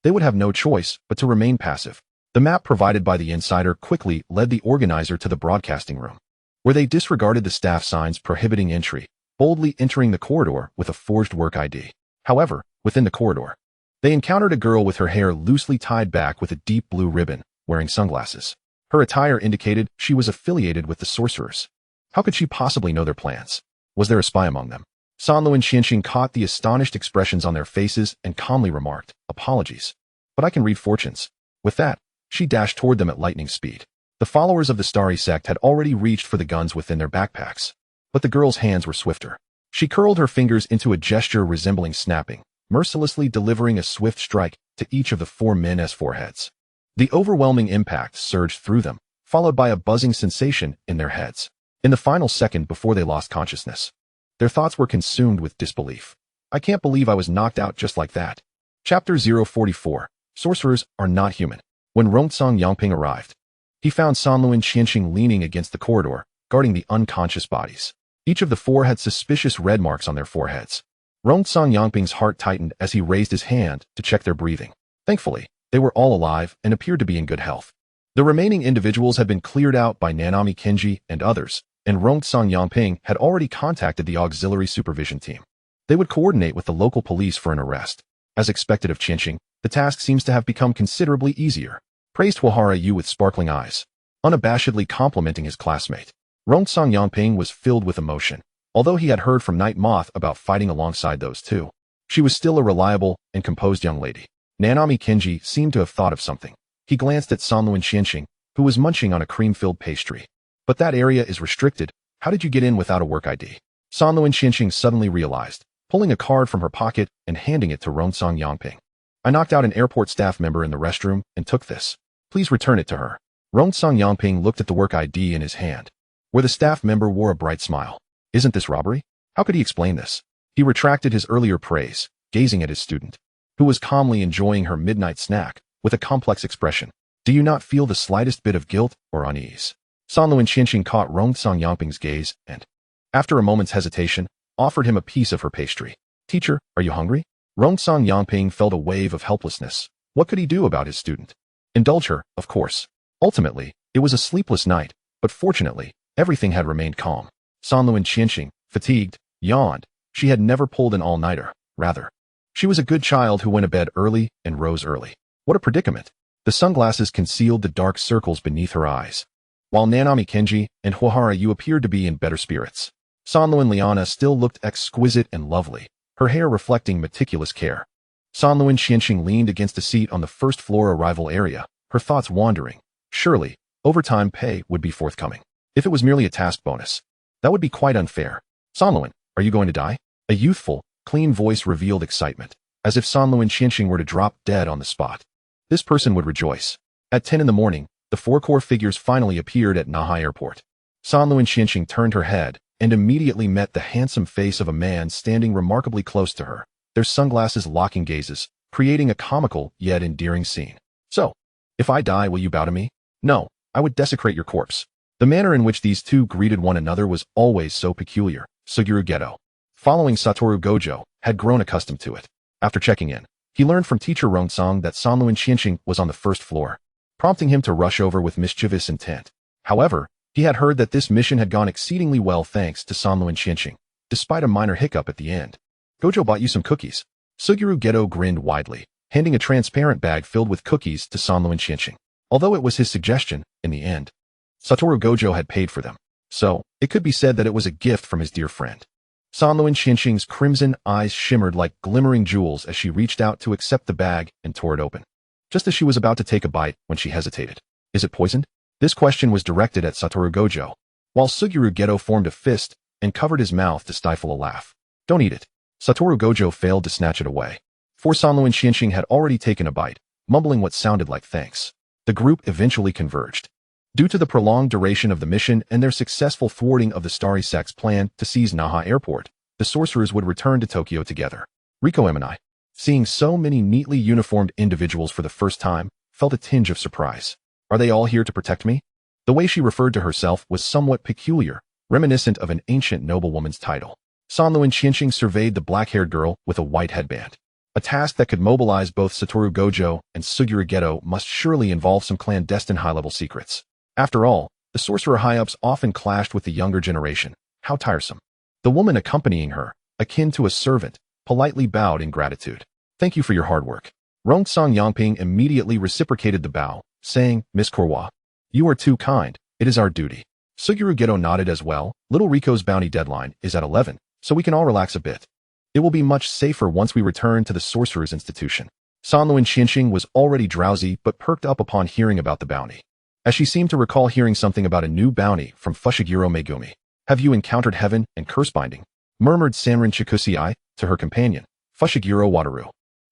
they would have no choice but to remain passive. The map provided by the insider quickly led the organizer to the broadcasting room, where they disregarded the staff signs prohibiting entry, boldly entering the corridor with a forged work ID. However, within the corridor, they encountered a girl with her hair loosely tied back with a deep blue ribbon, wearing sunglasses. Her attire indicated she was affiliated with the sorcerers. How could she possibly know their plans? Was there a spy among them? Sanlu and Qianqing caught the astonished expressions on their faces and calmly remarked, "Apologies, but I can read fortunes." With that, she dashed toward them at lightning speed. The followers of the starry sect had already reached for the guns within their backpacks, but the girl's hands were swifter. She curled her fingers into a gesture resembling snapping, mercilessly delivering a swift strike to each of the 4 men's foreheads. The overwhelming impact surged through them, followed by a buzzing sensation in their heads. In the final second before they lost consciousness, their thoughts were consumed with disbelief. I can't believe I was knocked out just like that. Chapter 044. Sorcerers are not human. When Rongsong Yangping arrived, he found Sanlu and Qianqing leaning against the corridor, guarding the unconscious bodies. Each of the 4 had suspicious red marks on their foreheads. Rongsong Yangping's heart tightened as he raised his hand to check their breathing. Thankfully, they were all alive and appeared to be in good health. The remaining individuals had been cleared out by Nanami Kenji and others, and Rongsong Yangping had already contacted the auxiliary supervision team. They would coordinate with the local police for an arrest. As expected of Qianqing, the task seems to have become considerably easier, praised Huahara Yu with sparkling eyes, unabashedly complimenting his classmate. Rongsong Yangping was filled with emotion. Although he had heard from Night Moth about fighting alongside those 2, she was still a reliable and composed young lady. Nanami Kenji seemed to have thought of something. He glanced at Sanlu and Qianqing, who was munching on a cream-filled pastry. But that area is restricted. How did you get in without a work ID? Sanlu and Qianqing suddenly realized, pulling a card from her pocket and handing it to Rongsong Yangping. I knocked out an airport staff member in the restroom and took this. Please return it to her. Rongsong Yangping looked at the work ID in his hand, where the staff member wore a bright smile. Isn't this robbery? How could he explain this? He retracted his earlier praise, gazing at his student, who was calmly enjoying her midnight snack, with a complex expression. Do you not feel the slightest bit of guilt or unease? Sanlu and Qianqing caught Rongsong Yangping's gaze and, after a moment's hesitation, offered him a piece of her pastry. Teacher, are you hungry? Rongsong Yangping felt a wave of helplessness. What could he do about his student? Indulge her, of course. Ultimately, it was a sleepless night, but fortunately, everything had remained calm. Sanlu and Qianqing, fatigued, yawned. She had never pulled an all-nighter. Rather, she was a good child who went to bed early and rose early. What a predicament. The sunglasses concealed the dark circles beneath her eyes, while Nanami Kenji and Huahara Yu appeared to be in better spirits. Sanlu and Liana still looked exquisite and lovely, her hair reflecting meticulous care. Sanlu and Qianqing leaned against a seat on the first-floor arrival area, her thoughts wandering. Surely, overtime pay would be forthcoming. If it was merely a task bonus, that would be quite unfair. Sanluan, are you going to die? A youthful, clean voice revealed excitement, as if Sanlu and Qianqing were to drop dead on the spot. This person would rejoice. At 10 in the morning, the 4 core figures finally appeared at Naha Airport. Sanlu and Qianqing turned her head and immediately met the handsome face of a man standing remarkably close to her, their sunglasses locking gazes, creating a comical yet endearing scene. So, if I die, will you bow to me? No, I would desecrate your corpse. The manner in which these 2 greeted one another was always so peculiar. Suguru Geto, following Satoru Gojo, had grown accustomed to it. After checking in, he learned from teacher Rongsong that Sanlu and Qianqing was on the first floor, prompting him to rush over with mischievous intent. However, he had heard that this mission had gone exceedingly well thanks to Sanlo and Qianqing, despite a minor hiccup at the end. Gojo bought you some cookies. Suguru Geto grinned widely, handing a transparent bag filled with cookies to Sanlo and Qianqing. Although it was his suggestion, in the end, Satoru Gojo had paid for them, so it could be said that it was a gift from his dear friend. Sanlo and Qianqing's crimson eyes shimmered like glimmering jewels as she reached out to accept the bag and tore it open. Just as she was about to take a bite when she hesitated. Is it poisoned? This question was directed at Satoru Gojo, while Suguru Geto formed a fist and covered his mouth to stifle a laugh. Don't eat it. Satoru Gojo failed to snatch it away. For Sanlo and Qianqing had already taken a bite, mumbling what sounded like thanks. The group eventually converged. Due to the prolonged duration of the mission and their successful thwarting of the Starry Sect's plan to seize Naha Airport, the sorcerers would return to Tokyo together. Riko Eminai, seeing so many neatly uniformed individuals for the first time, felt a tinge of surprise. Are they all here to protect me? The way she referred to herself was somewhat peculiar, reminiscent of an ancient noblewoman's title. Sanlo and Qianqing surveyed the black-haired girl with a white headband. A task that could mobilize both Satoru Gojo and Suguru Geto must surely involve some clandestine high-level secrets. After all, the sorcerer high-ups often clashed with the younger generation. How tiresome. The woman accompanying her, akin to a servant, politely bowed in gratitude. Thank you for your hard work. Rongsang Yangping immediately reciprocated the bow, saying, Miss Korwa, you are too kind. It is our duty. Suguru Geto nodded as well. Little Riko's bounty deadline is at 11, so we can all relax a bit. It will be much safer once we return to the Sorcerer's Institution. Sanlo and Qianqing was already drowsy but perked up upon hearing about the bounty, as she seemed to recall hearing something about a new bounty from Fushiguro Megumi. Have you encountered heaven and curse-binding? Murmured Sanrin Chikusei to her companion, Fushiguro Wataru,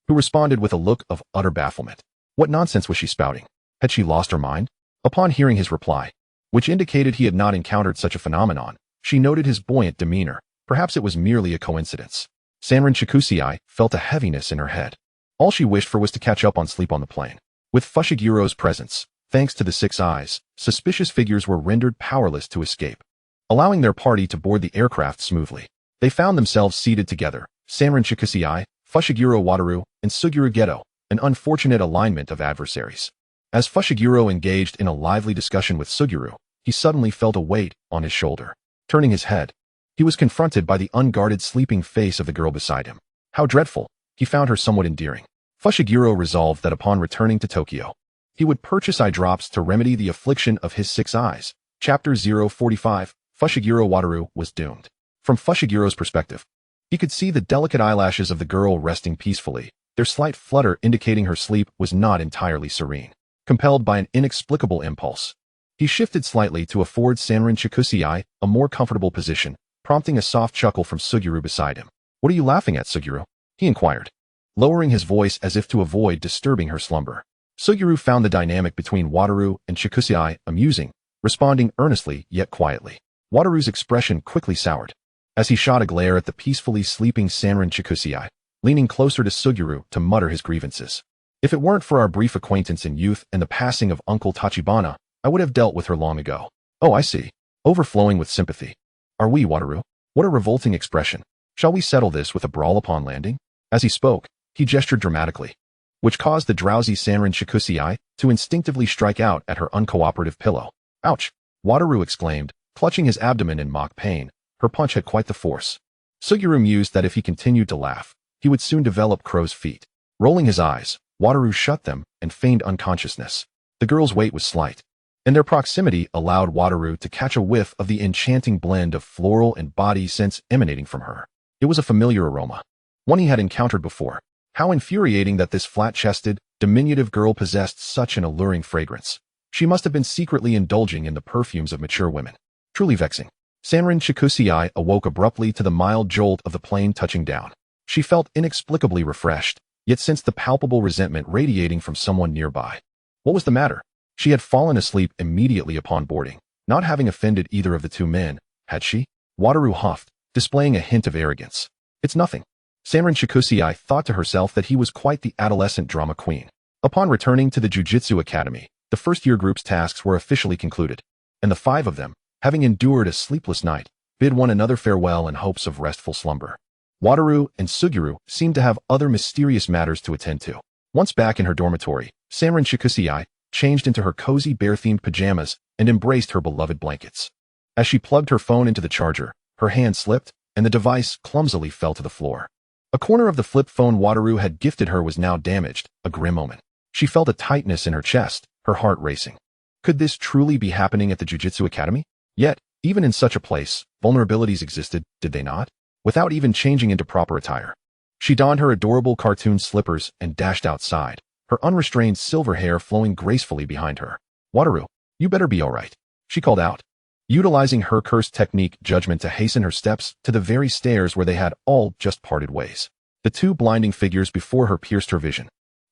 who responded with a look of utter bafflement. What nonsense was she spouting? Had she lost her mind? Upon hearing his reply, which indicated he had not encountered such a phenomenon, she noted his buoyant demeanor. Perhaps it was merely a coincidence. Sanrin Chikusei felt a heaviness in her head. All she wished for was to catch up on sleep on the plane. With Fushigiro's presence, thanks to the 6 eyes, suspicious figures were rendered powerless to escape, allowing their party to board the aircraft smoothly. They found themselves seated together, Sanrin Chikusei, Fushiguro Wataru, and Suguru Geto, an unfortunate alignment of adversaries. As Fushiguro engaged in a lively discussion with Suguru, he suddenly felt a weight on his shoulder. Turning his head, he was confronted by the unguarded sleeping face of the girl beside him. How dreadful! He found her somewhat endearing. Fushiguro resolved that upon returning to Tokyo, he would purchase eye drops to remedy the affliction of his 6 eyes. Chapter 045, Fushiguro Wataru was doomed. From Fushiguro's perspective, he could see the delicate eyelashes of the girl resting peacefully, their slight flutter indicating her sleep was not entirely serene. Compelled by an inexplicable impulse, he shifted slightly to afford Sanrin Chikusei a more comfortable position, prompting a soft chuckle from Suguru beside him. What are you laughing at, Suguru? He inquired, lowering his voice as if to avoid disturbing her slumber. Suguru found the dynamic between Wataru and Chikusei amusing, responding earnestly yet quietly. Wataru's expression quickly soured, as he shot a glare at the peacefully sleeping Sanrin Chikusei, leaning closer to Suguru to mutter his grievances. If it weren't for our brief acquaintance in youth and the passing of Uncle Tachibana, I would have dealt with her long ago. Oh, I see. Overflowing with sympathy. Are we, Wataru? What a revolting expression. Shall we settle this with a brawl upon landing? As he spoke, he gestured dramatically, which caused the drowsy Sanrin Chikusei to instinctively strike out at her uncooperative pillow. Ouch! Wataru exclaimed, clutching his abdomen in mock pain. Her punch had quite the force. Suguru mused that if he continued to laugh, he would soon develop crow's feet. Rolling his eyes, Wataru shut them and feigned unconsciousness. The girl's weight was slight, and their proximity allowed Wataru to catch a whiff of the enchanting blend of floral and body scents emanating from her. It was a familiar aroma, one he had encountered before. How infuriating that this flat-chested, diminutive girl possessed such an alluring fragrance. She must have been secretly indulging in the perfumes of mature women. Truly vexing. Sanrin Chikusei awoke abruptly to the mild jolt of the plane touching down. She felt inexplicably refreshed, yet sensed the palpable resentment radiating from someone nearby. What was the matter? She had fallen asleep immediately upon boarding, not having offended either of the 2 men, had she? Wataru huffed, displaying a hint of arrogance. It's nothing. Sanrin Chikusei thought to herself that he was quite the adolescent drama queen. Upon returning to the Jujutsu Academy, the first-year group's tasks were officially concluded, and the 5 of them, having endured a sleepless night, bid one another farewell in hopes of restful slumber. Wataru and Suguru seemed to have other mysterious matters to attend to. Once back in her dormitory, Sanrin Chikusei changed into her cozy bear-themed pajamas, and embraced her beloved blankets. As she plugged her phone into the charger, her hand slipped, and the device clumsily fell to the floor. A corner of the flip phone Wataru had gifted her was now damaged, a grim omen. She felt a tightness in her chest, her heart racing. Could this truly be happening at the Jujutsu Academy? Yet, even in such a place, vulnerabilities existed, did they not? Without even changing into proper attire. She donned her adorable cartoon slippers and dashed outside, her unrestrained silver hair flowing gracefully behind her. Wataru, you better be all right, she called out, utilizing her cursed technique judgment to hasten her steps to the very stairs where they had all just parted ways. The two blinding figures before her pierced her vision.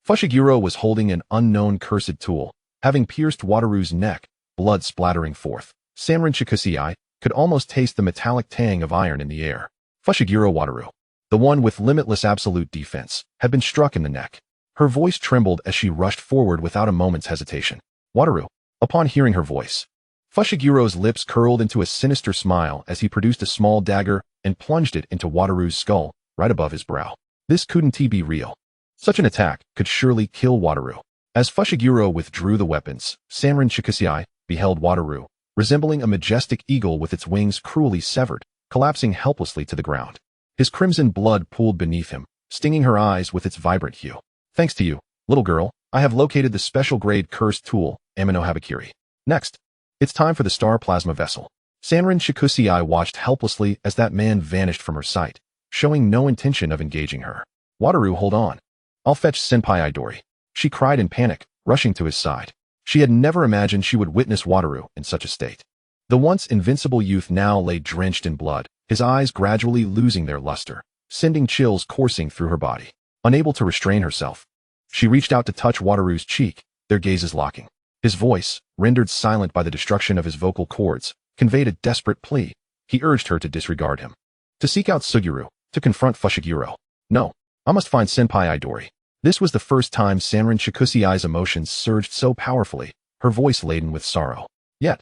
Fushiguro was holding an unknown cursed tool, having pierced Wataru's neck, blood splattering forth. Sanrin Shikusei could almost taste the metallic tang of iron in the air. Fushiguro Wataru, the one with limitless absolute defense, had been struck in the neck. Her voice trembled as she rushed forward without a moment's hesitation. Wataru. Upon hearing her voice, Fushiguro's lips curled into a sinister smile as he produced a small dagger and plunged it into Wataru's skull, right above his brow. This couldn't be real. Such an attack could surely kill Wataru. As Fushiguro withdrew the weapons, Sanrin Shikusei beheld Wataru, resembling a majestic eagle with its wings cruelly severed, collapsing helplessly to the ground. His crimson blood pooled beneath him, stinging her eyes with its vibrant hue. Thanks to you, little girl, I have located the special-grade cursed tool, Amino Habakiri. Next, it's time for the star plasma vessel. Sanrin Shikusei watched helplessly as that man vanished from her sight, showing no intention of engaging her. Wataru, hold on. I'll fetch Senpai Idori, she cried in panic, rushing to his side. She had never imagined she would witness Wataru in such a state. The once invincible youth now lay drenched in blood, his eyes gradually losing their luster, sending chills coursing through her body. Unable to restrain herself, she reached out to touch Wataru's cheek, their gazes locking. His voice, rendered silent by the destruction of his vocal cords, conveyed a desperate plea. He urged her to disregard him, to seek out Suguru, to confront Fushiguro. No, I must find Senpai Idori. This was the first time Sanrin Shikusei's emotions surged so powerfully, her voice laden with sorrow. Yet,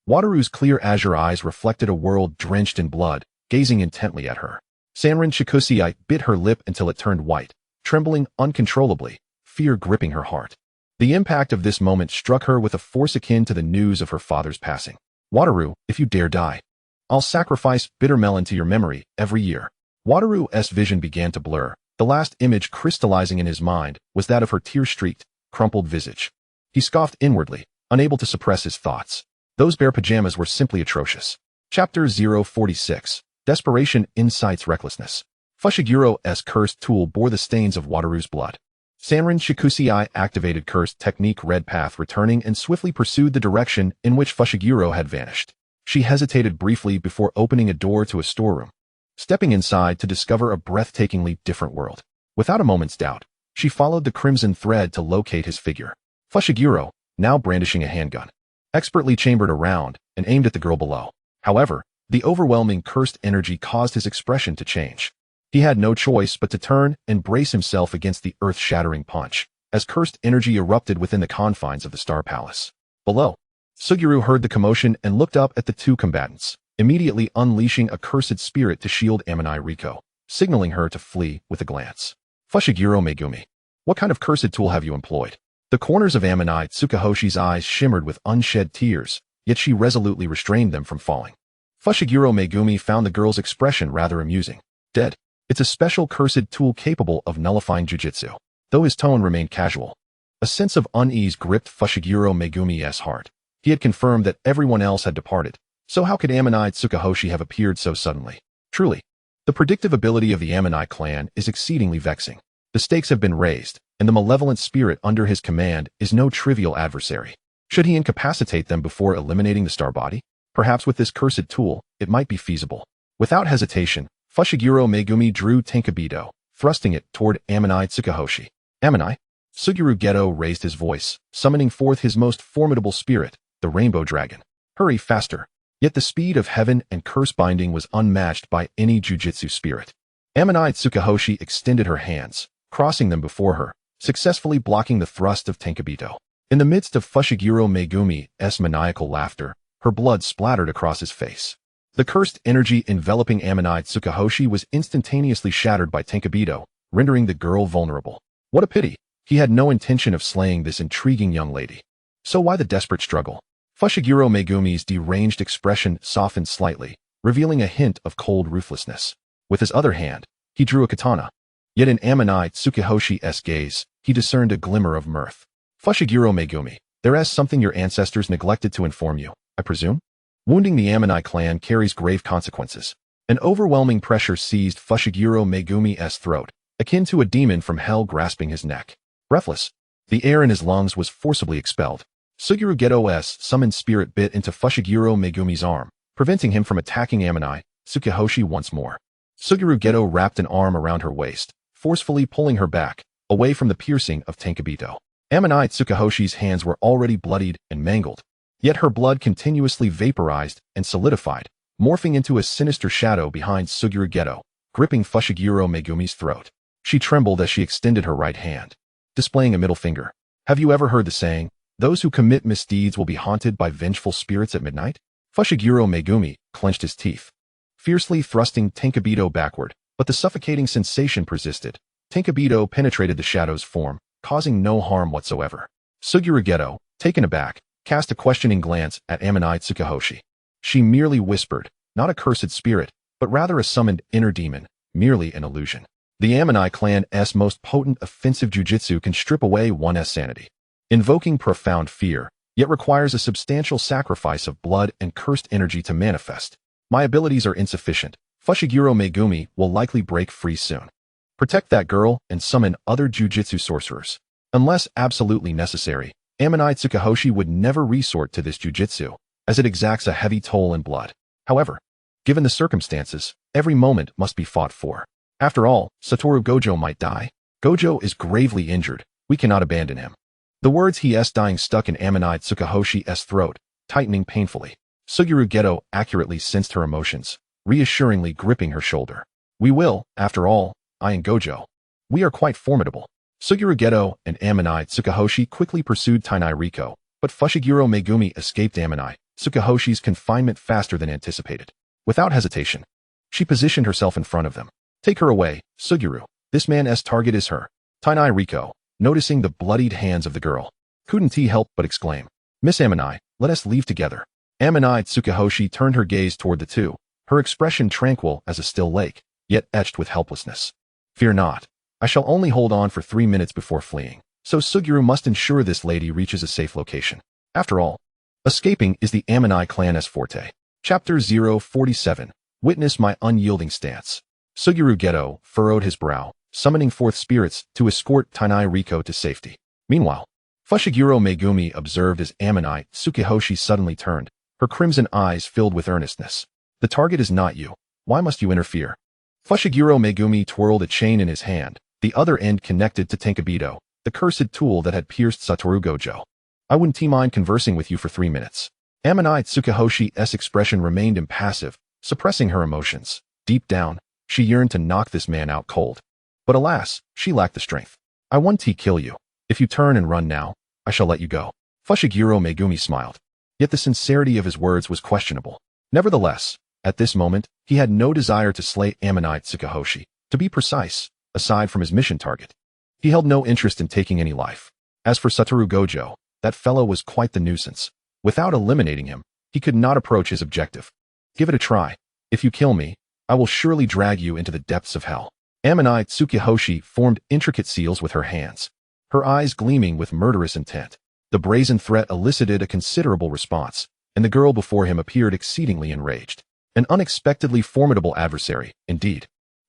Wataru's clear azure eyes reflected a world drenched in blood, gazing intently at her. Sanrin Shikusei bit her lip until it turned white, trembling uncontrollably, fear gripping her heart. The impact of this moment struck her with a force akin to the news of her father's passing. Wataru, if you dare die, I'll sacrifice bitter melon to your memory every year. Wataru's vision began to blur. The last image crystallizing in his mind was that of her tear-streaked, crumpled visage. He scoffed inwardly, unable to suppress his thoughts. Those bare pajamas were simply atrocious. Chapter 046. Desperation incites recklessness. Fushiguro's cursed tool bore the stains of Wataru's blood. Sanrin Shikusei activated cursed technique red path returning and swiftly pursued the direction in which Fushiguro had vanished. She hesitated briefly before opening a door to a storeroom, stepping inside to discover a breathtakingly different world. Without a moment's doubt, she followed the crimson thread to locate his figure. Fushiguro, now brandishing a handgun, expertly chambered around and aimed at the girl below. However, the overwhelming cursed energy caused his expression to change. He had no choice but to turn and brace himself against the earth-shattering punch, as cursed energy erupted within the confines of the Star Palace. Below, Suguru heard the commotion and looked up at the two combatants, immediately unleashing a cursed spirit to shield Amini Riko, signaling her to flee with a glance. Fushiguro Megumi, what kind of cursed tool have you employed? The corners of Amini Tsukahoshi's eyes shimmered with unshed tears, yet she resolutely restrained them from falling. Fushiguro Megumi found the girl's expression rather amusing. Dead. It's a special cursed tool capable of nullifying jujutsu. Though his tone remained casual, a sense of unease gripped Fushiguro Megumi's heart. He had confirmed that everyone else had departed, so how could Amini Tsukahoshi have appeared so suddenly? Truly, the predictive ability of the Amini clan is exceedingly vexing. The stakes have been raised, and the malevolent spirit under his command is no trivial adversary. Should he incapacitate them before eliminating the star body? Perhaps with this cursed tool, it might be feasible. Without hesitation, Fushiguro Megumi drew Tenkabito, thrusting it toward Amini Tsukahoshi. Amini? Suguru Geto raised his voice, summoning forth his most formidable spirit, the Rainbow Dragon. Hurry faster. Yet the speed of heaven and curse binding was unmatched by any jujutsu spirit. Amini Tsukahoshi extended her hands, crossing them before her, successfully blocking the thrust of Tenkabito. In the midst of Fushiguro Megumi's maniacal laughter, her blood splattered across his face. The cursed energy enveloping Amini Tsukahoshi was instantaneously shattered by Tenkabito, rendering the girl vulnerable. What a pity! He had no intention of slaying this intriguing young lady. So why the desperate struggle? Fushiguro Megumi's deranged expression softened slightly, revealing a hint of cold ruthlessness. With his other hand, he drew a katana. Yet in Ammonite Tsukihoshi's gaze, he discerned a glimmer of mirth. Fushiguro Megumi, there is something your ancestors neglected to inform you, I presume? Wounding the Ammonite clan carries grave consequences. An overwhelming pressure seized Fushiguro Megumi's throat, akin to a demon from hell grasping his neck. Breathless, the air in his lungs was forcibly expelled. Suguru Geto's summoned spirit bit into Fushiguro Megumi's arm, preventing him from attacking Ammonite Tsukihoshi once more. Suguru Geto wrapped an arm around her waist, forcefully pulling her back, away from the piercing of Tenkabito. Ammonite Tsukihoshi's hands were already bloodied and mangled, yet her blood continuously vaporized and solidified, morphing into a sinister shadow behind Suguru Geto, gripping Fushiguro Megumi's throat. She trembled as she extended her right hand, displaying a middle finger. Have you ever heard the saying, those who commit misdeeds will be haunted by vengeful spirits at midnight? Fushiguro Megumi clenched his teeth, fiercely thrusting Tenkabito backward, but the suffocating sensation persisted. Tenkabito penetrated the shadow's form, causing no harm whatsoever. Suguru Geto, taken aback, cast a questioning glance at Ammonite Tsukihoshi. She merely whispered, not a cursed spirit, but rather a summoned inner demon, merely an illusion. The Ammonite clan's most potent offensive jujutsu can strip away one's sanity, invoking profound fear, yet requires a substantial sacrifice of blood and cursed energy to manifest. My abilities are insufficient. Fushiguro Megumi will likely break free soon. Protect that girl and summon other jujutsu sorcerers. Unless absolutely necessary, Ammonite Tsukihoshi would never resort to this jujutsu, as it exacts a heavy toll in blood. However, given the circumstances, every moment must be fought for. After all, Satoru Gojo might die. Gojo is gravely injured. We cannot abandon him. The words "he is dying" stuck in Ammonite Tsukihoshi's throat, tightening painfully. Suguru Geto accurately sensed her emotions, reassuringly gripping her shoulder. We will, after all, I and Gojo. We are quite formidable. Suguru Geto and Ammonite Tsukihoshi quickly pursued Tainai Riko, but Fushiguro Megumi escaped Ammonite Tsukihoshi's confinement faster than anticipated. Without hesitation, she positioned herself in front of them. Take her away, Suguru. This man's target is her. Tainai Riko, noticing the bloodied hands of the girl, couldn't he help but exclaim, Miss Ammonite, let us leave together. Ammonite Tsukihoshi turned her gaze toward the two, her expression tranquil as a still lake, yet etched with helplessness. Fear not. I shall only hold on for 3 minutes before fleeing, so Suguru must ensure this lady reaches a safe location. After all, escaping is the Ammonite clan's forte. Chapter 047. Witness my unyielding stance. Suguru Geto furrowed his brow, summoning forth spirits to escort Tainai Riko to safety. Meanwhile, Fushiguro Megumi observed as Ammonite Tsukihoshi suddenly turned, her crimson eyes filled with earnestness. The target is not you. Why must you interfere? Fushiguro Megumi twirled a chain in his hand, the other end connected to Tenkabito, the cursed tool that had pierced Satoru Gojo. I wouldn't mind conversing with you for 3 minutes. Ammonite Tsukihoshi's expression remained impassive, suppressing her emotions. Deep down, she yearned to knock this man out cold. But alas, she lacked the strength. I want to kill you. If you turn and run now, I shall let you go. Fushiguro Megumi smiled. Yet the sincerity of his words was questionable. Nevertheless, at this moment, he had no desire to slay Ammonite Tsukihoshi. To be precise, aside from his mission target, he held no interest in taking any life. As for Satoru Gojo, that fellow was quite the nuisance. Without eliminating him, he could not approach his objective. Give it a try. If you kill me, I will surely drag you into the depths of hell. Ammonite Tsukihoshi formed intricate seals with her hands, her eyes gleaming with murderous intent. The brazen threat elicited a considerable response, and the girl before him appeared exceedingly enraged. An unexpectedly formidable adversary, indeed.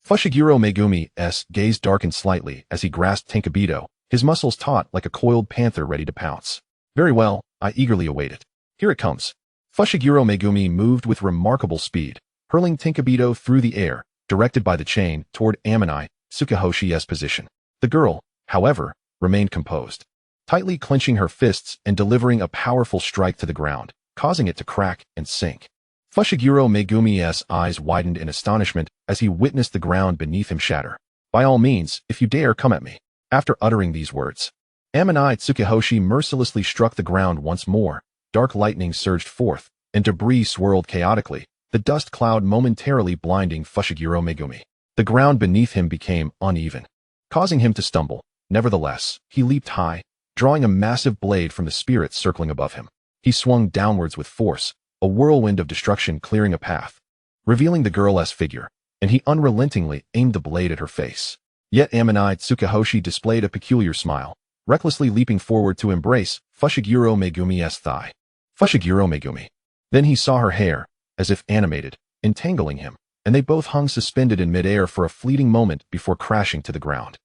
Fushiguro Megumi's gaze darkened slightly as he grasped Tenkabito, his muscles taut like a coiled panther ready to pounce. Very well, I eagerly await it. Here it comes. Fushiguro Megumi moved with remarkable speed, hurling Tenkabito through the air, directed by the chain toward Ammonite Tsukihoshi's position. The girl, however, remained composed, tightly clenching her fists and delivering a powerful strike to the ground, causing it to crack and sink. Fushiguro Megumi's eyes widened in astonishment as he witnessed the ground beneath him shatter. By all means, if you dare, come at me. After uttering these words, Ammonite Tsukihoshi mercilessly struck the ground once more. Dark lightning surged forth, and debris swirled chaotically, the dust cloud momentarily blinding Fushiguro Megumi. The ground beneath him became uneven, causing him to stumble. Nevertheless, he leaped high, drawing a massive blade from the spirit circling above him. He swung downwards with force, a whirlwind of destruction clearing a path, revealing the girl's figure, and he unrelentingly aimed the blade at her face. Yet Ammonite Tsukahoshi displayed a peculiar smile, recklessly leaping forward to embrace Fushiguro Megumi's thigh. Fushiguro Megumi. Then he saw her hair, as if animated, entangling him, and they both hung suspended in midair for a fleeting moment before crashing to the ground.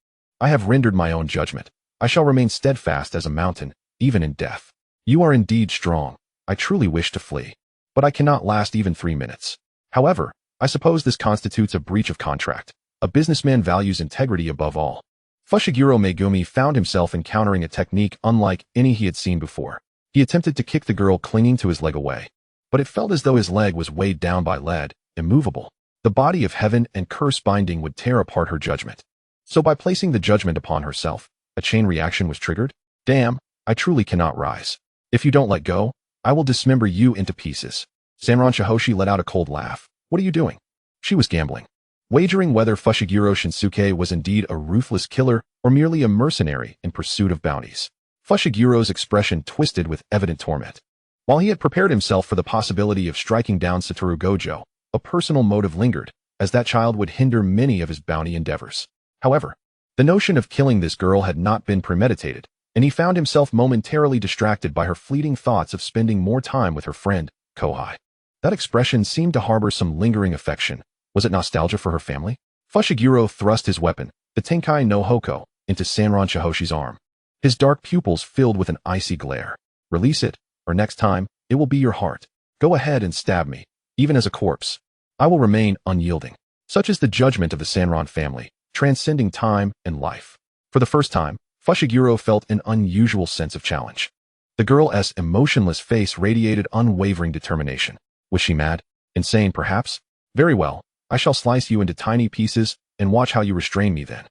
I have rendered my own judgment. I shall remain steadfast as a mountain, even in death. You are indeed strong. I truly wish to flee, but I cannot last even 3 minutes. However, I suppose this constitutes a breach of contract. A businessman values integrity above all. Fushiguro Megumi found himself encountering a technique unlike any he had seen before. He attempted to kick the girl clinging to his leg away, but it felt as though his leg was weighed down by lead, immovable. The body of heaven and curse binding would tear apart her judgment. So by placing the judgment upon herself, a chain reaction was triggered? Damn, I truly cannot rise. If you don't let go, I will dismember you into pieces. Sanran Shihoshi let out a cold laugh. What are you doing? She was gambling. Wagering whether Fushiguro Shinsuke was indeed a ruthless killer or merely a mercenary in pursuit of bounties. Fushiguro's expression twisted with evident torment. While he had prepared himself for the possibility of striking down Satoru Gojo, a personal motive lingered, as that child would hinder many of his bounty endeavors. However, the notion of killing this girl had not been premeditated, and he found himself momentarily distracted by her fleeting thoughts of spending more time with her friend, Kohai. That expression seemed to harbor some lingering affection. Was it nostalgia for her family? Fushiguro thrust his weapon, the Tenkai no Hoko, into Sanran Shihoshi's arm. His dark pupils filled with an icy glare. Release it, or next time, it will be your heart. Go ahead and stab me, even as a corpse. I will remain unyielding. Such is the judgment of the Sanran family, transcending time and life. For the first time, Fushiguro felt an unusual sense of challenge. The girl's emotionless face radiated unwavering determination. Was she mad? Insane, perhaps? Very well. I shall slice you into tiny pieces and watch how you restrain me then.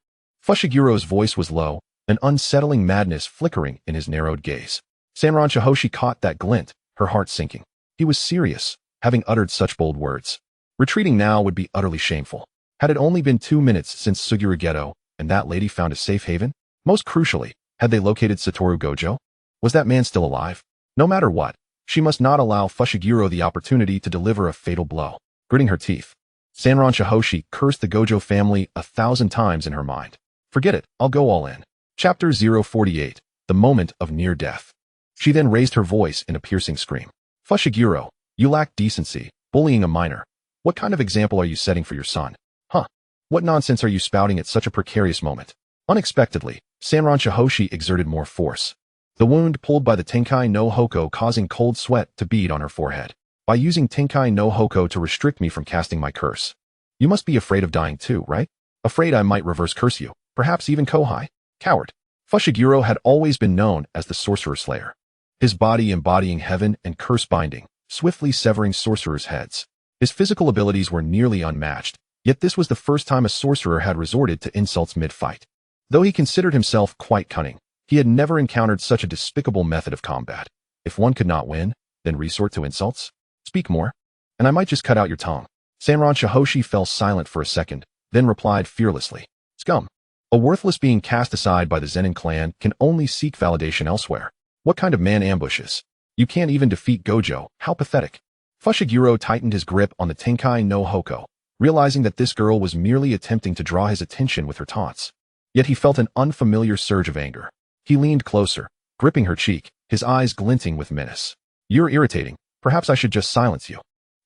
Fushiguro's voice was low, an unsettling madness flickering in his narrowed gaze. Sanran Shihoshi caught that glint, her heart sinking. He was serious, having uttered such bold words. Retreating now would be utterly shameful. Had it only been 2 minutes since Suguru and that lady found a safe haven? Most crucially, had they located Satoru Gojo? Was that man still alive? No matter what, she must not allow Fushiguro the opportunity to deliver a fatal blow. Gritting her teeth, Sanran Shihoshi cursed the Gojo family 1,000 times in her mind. Forget it, I'll go all in. Chapter 048, The Moment of Near Death. She then raised her voice in a piercing scream. Fushiguro, you lack decency, bullying a minor. What kind of example are you setting for your son? Huh? What nonsense are you spouting at such a precarious moment? Unexpectedly, Sanran Shihoshi exerted more force. The wound pulled by the Tenkai no Hoko causing cold sweat to bead on her forehead. By using Tenkai no Hoko to restrict me from casting my curse. You must be afraid of dying too, right? Afraid I might reverse curse you, perhaps even Kohai? Coward. Fushiguro had always been known as the Sorcerer Slayer. His body embodying heaven and curse binding, swiftly severing sorcerers' heads. His physical abilities were nearly unmatched, yet this was the first time a sorcerer had resorted to insults mid-fight. Though he considered himself quite cunning, he had never encountered such a despicable method of combat. If one could not win, then resort to insults? Speak more, and I might just cut out your tongue. Sanran Shihoshi fell silent for a second, then replied fearlessly. Scum. A worthless being cast aside by the Zenin clan can only seek validation elsewhere. What kind of man ambushes? You can't even defeat Gojo, how pathetic. Fushiguro tightened his grip on the Tenkai no Hoko, realizing that this girl was merely attempting to draw his attention with her taunts. Yet he felt an unfamiliar surge of anger. He leaned closer, gripping her cheek, his eyes glinting with menace. You're irritating. Perhaps I should just silence you.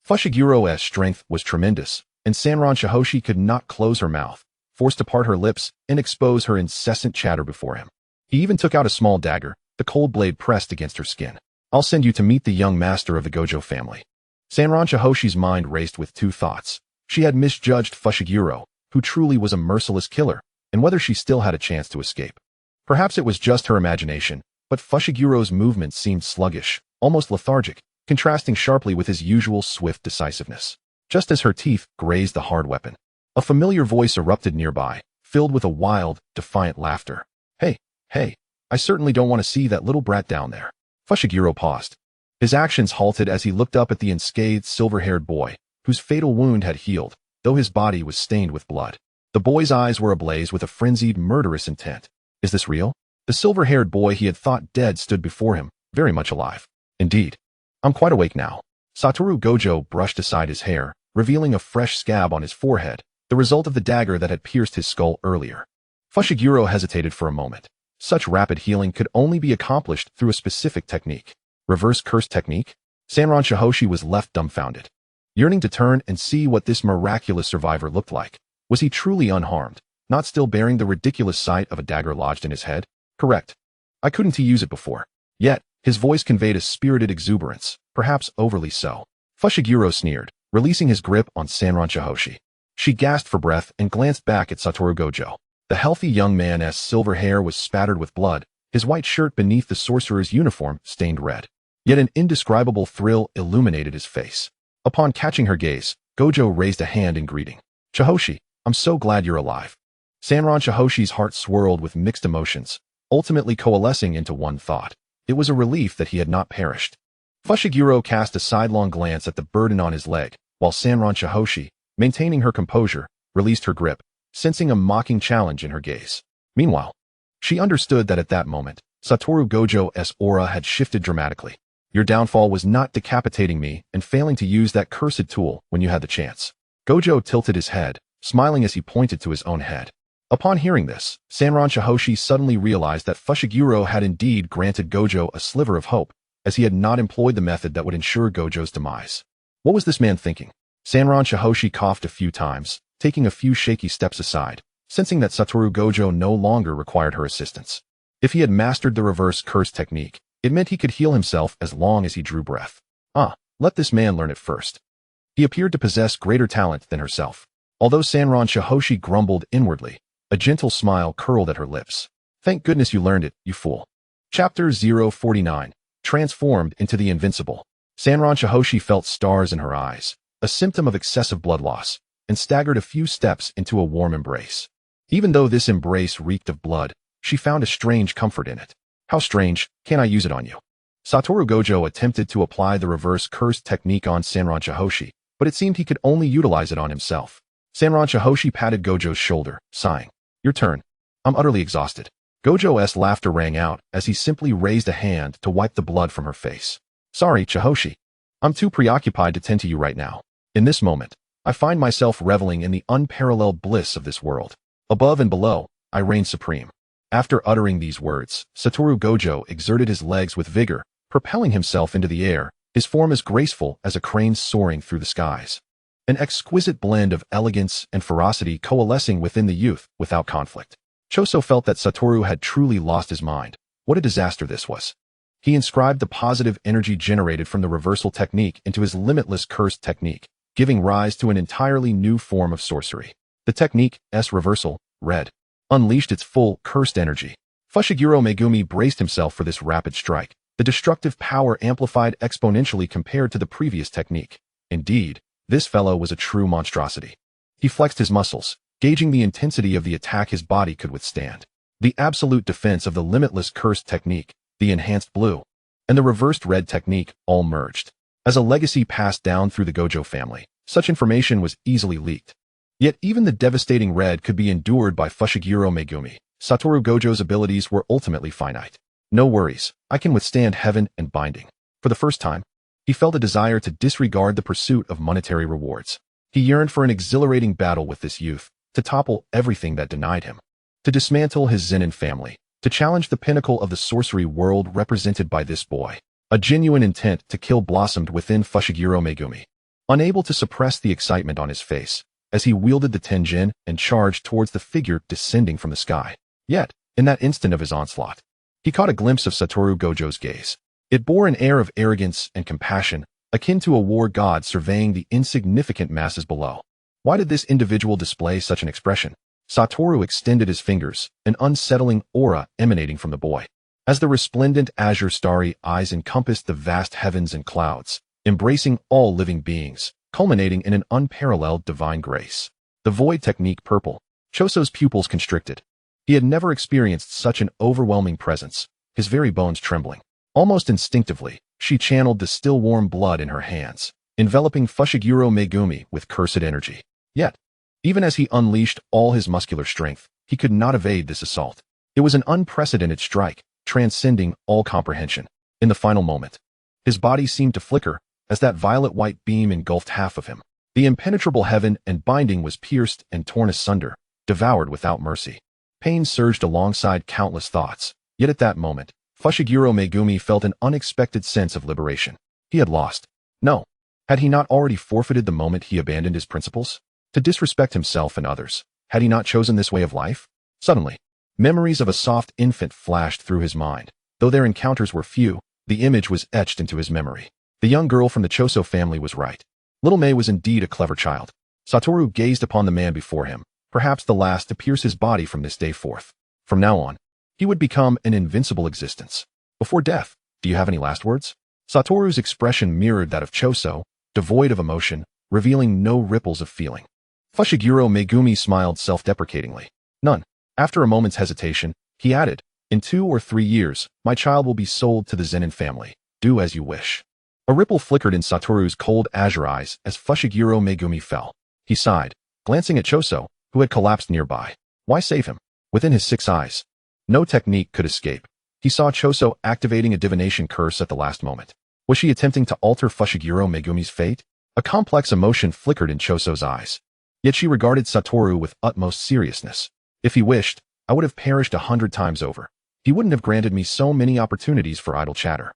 Fushiguro's strength was tremendous, and Sanran Shihoshi could not close her mouth, forced to part her lips and expose her incessant chatter before him. He even took out a small dagger, the cold blade pressed against her skin. I'll send you to meet the young master of the Gojo family. Sanran Shihoshi's mind raced with two thoughts. She had misjudged Fushiguro, who truly was a merciless killer, and whether she still had a chance to escape. Perhaps it was just her imagination, but Fushiguro's movements seemed sluggish, almost lethargic, contrasting sharply with his usual swift decisiveness. Just as her teeth grazed the hard weapon, a familiar voice erupted nearby, filled with a wild, defiant laughter. Hey, I certainly don't want to see that little brat down there. Fushiguro paused. His actions halted as he looked up at the unscathed silver-haired boy, whose fatal wound had healed, though his body was stained with blood. The boy's eyes were ablaze with a frenzied, murderous intent. Is this real? The silver-haired boy he had thought dead stood before him, very much alive. Indeed. I'm quite awake now. Satoru Gojo brushed aside his hair, revealing a fresh scab on his forehead, the result of the dagger that had pierced his skull earlier. Fushiguro hesitated for a moment. Such rapid healing could only be accomplished through a specific technique. Reverse curse technique? Sanron Shihoshi was left dumbfounded, yearning to turn and see what this miraculous survivor looked like. Was he truly unharmed, not still bearing the ridiculous sight of a dagger lodged in his head? Correct. I couldn't use it before. Yet, his voice conveyed a spirited exuberance, perhaps overly so. Fushiguro sneered, releasing his grip on Sanron Shihoshi. She gasped for breath and glanced back at Satoru Gojo. The healthy young man's silver hair was spattered with blood, his white shirt beneath the sorcerer's uniform stained red. Yet an indescribable thrill illuminated his face. Upon catching her gaze, Gojo raised a hand in greeting. Shihoshi, I'm so glad you're alive. Sanron Shihoshi's heart swirled with mixed emotions, ultimately coalescing into one thought. It was a relief that he had not perished. Fushiguro cast a sidelong glance at the burden on his leg, while Sanron Shihoshi, maintaining her composure, released her grip, sensing a mocking challenge in her gaze. Meanwhile, she understood that at that moment, Satoru Gojo's aura had shifted dramatically. Your downfall was not decapitating me and failing to use that cursed tool when you had the chance. Gojo tilted his head, smiling as he pointed to his own head. Upon hearing this, Sanron Shihoshi suddenly realized that Fushiguro had indeed granted Gojo a sliver of hope, as he had not employed the method that would ensure Gojo's demise. What was this man thinking? Sanron Shihoshi coughed a few times, taking a few shaky steps aside, sensing that Satoru Gojo no longer required her assistance. If he had mastered the reverse curse technique, it meant he could heal himself as long as he drew breath. Let this man learn it first. He appeared to possess greater talent than herself. Although Sanron Shihoshi grumbled inwardly, a gentle smile curled at her lips. Thank goodness you learned it, you fool. Chapter 049. Transformed into the Invincible. Sanron Shihoshi felt stars in her eyes, a symptom of excessive blood loss, and staggered a few steps into a warm embrace. Even though this embrace reeked of blood, she found a strange comfort in it. How strange, can I use it on you? Satoru Gojo attempted to apply the reverse curse technique on Sanron Shihoshi, but it seemed he could only utilize it on himself. Sanron Shihoshi patted Gojo's shoulder, sighing. Your turn. I'm utterly exhausted. Gojo's laughter rang out as he simply raised a hand to wipe the blood from her face. Sorry, Shihoshi. I'm too preoccupied to tend to you right now. In this moment, I find myself reveling in the unparalleled bliss of this world. Above and below, I reign supreme. After uttering these words, Satoru Gojo exerted his legs with vigor, propelling himself into the air, his form as graceful as a crane soaring through the skies. An exquisite blend of elegance and ferocity coalescing within the youth without conflict. Choso felt that Satoru had truly lost his mind. What a disaster this was. He inscribed the positive energy generated from the reversal technique into his limitless cursed technique, giving rise to an entirely new form of sorcery. The technique's reversal, red, unleashed its full, cursed energy. Fushiguro Megumi braced himself for this rapid strike, the destructive power amplified exponentially compared to the previous technique. Indeed, this fellow was a true monstrosity. He flexed his muscles, gauging the intensity of the attack his body could withstand. The absolute defense of the limitless cursed technique, the enhanced blue, and the reversed red technique all merged. As a legacy passed down through the Gojo family, such information was easily leaked. Yet even the devastating red could be endured by Fushiguro Megumi. Satoru Gojo's abilities were ultimately finite. No worries, I can withstand heaven and binding. For the first time, he felt a desire to disregard the pursuit of monetary rewards. He yearned for an exhilarating battle with this youth, to topple everything that denied him, to dismantle his Zenin family, to challenge the pinnacle of the sorcery world represented by this boy. A genuine intent to kill blossomed within Fushiguro Megumi. Unable to suppress the excitement on his face, as he wielded the tenjin and charged towards the figure descending from the sky. Yet, in that instant of his onslaught, he caught a glimpse of Satoru Gojo's gaze. It bore an air of arrogance and compassion, akin to a war god surveying the insignificant masses below. Why did this individual display such an expression? Satoru extended his fingers, an unsettling aura emanating from the boy. As the resplendent azure starry eyes encompassed the vast heavens and clouds, embracing all living beings, culminating in an unparalleled divine grace. The void technique purple. Choso's pupils constricted. He had never experienced such an overwhelming presence, his very bones trembling. Almost instinctively, she channeled the still warm blood in her hands, enveloping Fushiguro Megumi with cursed energy. Yet, even as he unleashed all his muscular strength, he could not evade this assault. It was an unprecedented strike, transcending all comprehension. In the final moment, his body seemed to flicker as that violet-white beam engulfed half of him. The impenetrable heaven and binding was pierced and torn asunder, devoured without mercy. Pain surged alongside countless thoughts. Yet at that moment, Fushiguro Megumi felt an unexpected sense of liberation. He had lost. No. Had he not already forfeited the moment he abandoned his principles? To disrespect himself and others, had he not chosen this way of life? Suddenly, memories of a soft infant flashed through his mind. Though their encounters were few, the image was etched into his memory. The young girl from the Choso family was right. Little Mei was indeed a clever child. Satoru gazed upon the man before him, perhaps the last to pierce his body from this day forth. From now on, he would become an invincible existence. Before death, do you have any last words? Satoru's expression mirrored that of Choso, devoid of emotion, revealing no ripples of feeling. Fushiguro Megumi smiled self-deprecatingly. None. After a moment's hesitation, he added, in 2 or 3 years, my child will be sold to the Zenin family. Do as you wish. A ripple flickered in Satoru's cold azure eyes as Fushiguro Megumi fell. He sighed, glancing at Choso, who had collapsed nearby. Why save him? Within his 6 eyes, no technique could escape. He saw Choso activating a divination curse at the last moment. Was she attempting to alter Fushiguro Megumi's fate? A complex emotion flickered in Choso's eyes. Yet she regarded Satoru with utmost seriousness. If he wished, I would have perished 100 times over. He wouldn't have granted me so many opportunities for idle chatter.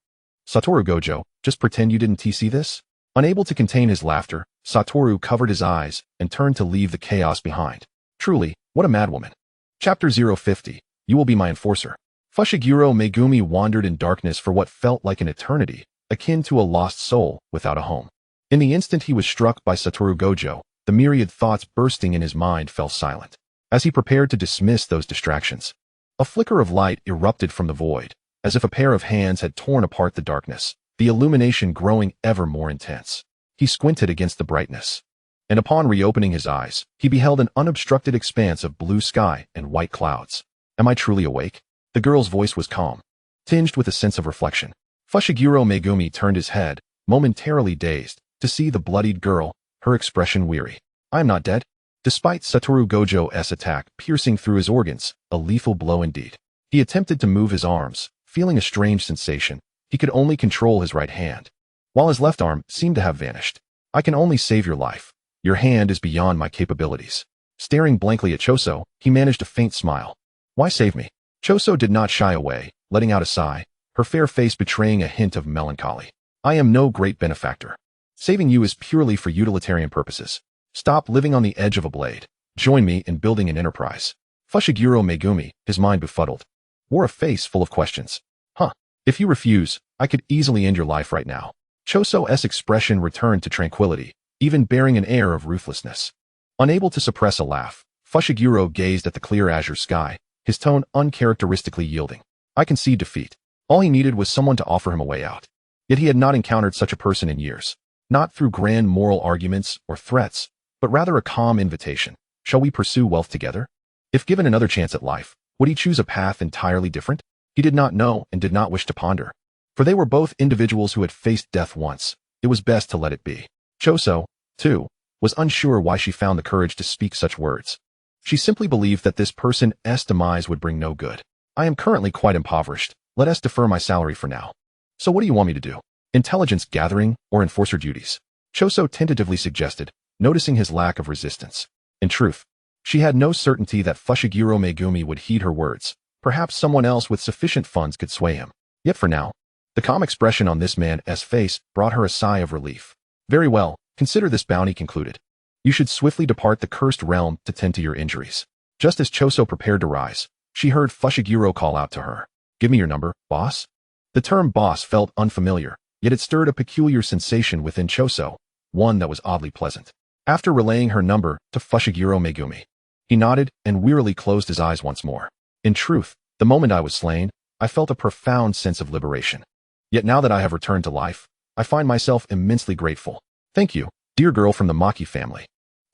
Satoru Gojo, just pretend you didn't see this? Unable to contain his laughter, Satoru covered his eyes and turned to leave the chaos behind. Truly, what a madwoman. Chapter 050, You Will Be My Enforcer. Fushiguro Megumi wandered in darkness for what felt like an eternity, akin to a lost soul without a home. In the instant he was struck by Satoru Gojo, the myriad thoughts bursting in his mind fell silent. As he prepared to dismiss those distractions, a flicker of light erupted from the void, as if a pair of hands had torn apart the darkness, the illumination growing ever more intense. He squinted against the brightness, and upon reopening his eyes, he beheld an unobstructed expanse of blue sky and white clouds. Am I truly awake? The girl's voice was calm, tinged with a sense of reflection. Fushiguro Megumi turned his head, momentarily dazed, to see the bloodied girl, her expression weary. I am not dead. Despite Satoru Gojo's attack piercing through his organs, a lethal blow indeed. He attempted to move his arms, feeling a strange sensation. He could only control his right hand, while his left arm seemed to have vanished. I can only save your life. Your hand is beyond my capabilities. Staring blankly at Choso, he managed a faint smile. Why save me? Choso did not shy away, letting out a sigh, her fair face betraying a hint of melancholy. I am no great benefactor. Saving you is purely for utilitarian purposes. Stop living on the edge of a blade. Join me in building an enterprise. Fushiguro Megumi, his mind befuddled, wore a face full of questions. If you refuse, I could easily end your life right now. Choso's expression returned to tranquility, even bearing an air of ruthlessness. Unable to suppress a laugh, Fushiguro gazed at the clear azure sky, his tone uncharacteristically yielding. I concede defeat. All he needed was someone to offer him a way out. Yet he had not encountered such a person in years. Not through grand moral arguments or threats, but rather a calm invitation. Shall we pursue wealth together? If given another chance at life, would he choose a path entirely different? He did not know and did not wish to ponder. For they were both individuals who had faced death once. It was best to let it be. Choso, too, was unsure why she found the courage to speak such words. She simply believed that this person's demise would bring no good. I am currently quite impoverished. Let us defer my salary for now. So what do you want me to do? Intelligence gathering or enforcer duties? Choso tentatively suggested, noticing his lack of resistance. In truth, she had no certainty that Fushiguro Megumi would heed her words. Perhaps someone else with sufficient funds could sway him. Yet for now, the calm expression on this man's face brought her a sigh of relief. Very well, consider this bounty concluded. You should swiftly depart the cursed realm to tend to your injuries. Just as Choso prepared to rise, she heard Fushiguro call out to her. Give me your number, boss? The term boss felt unfamiliar, yet it stirred a peculiar sensation within Choso, one that was oddly pleasant. After relaying her number to Fushiguro Megumi, he nodded and wearily closed his eyes once more. In truth, the moment I was slain, I felt a profound sense of liberation. Yet now that I have returned to life, I find myself immensely grateful. Thank you, dear girl from the Maki family.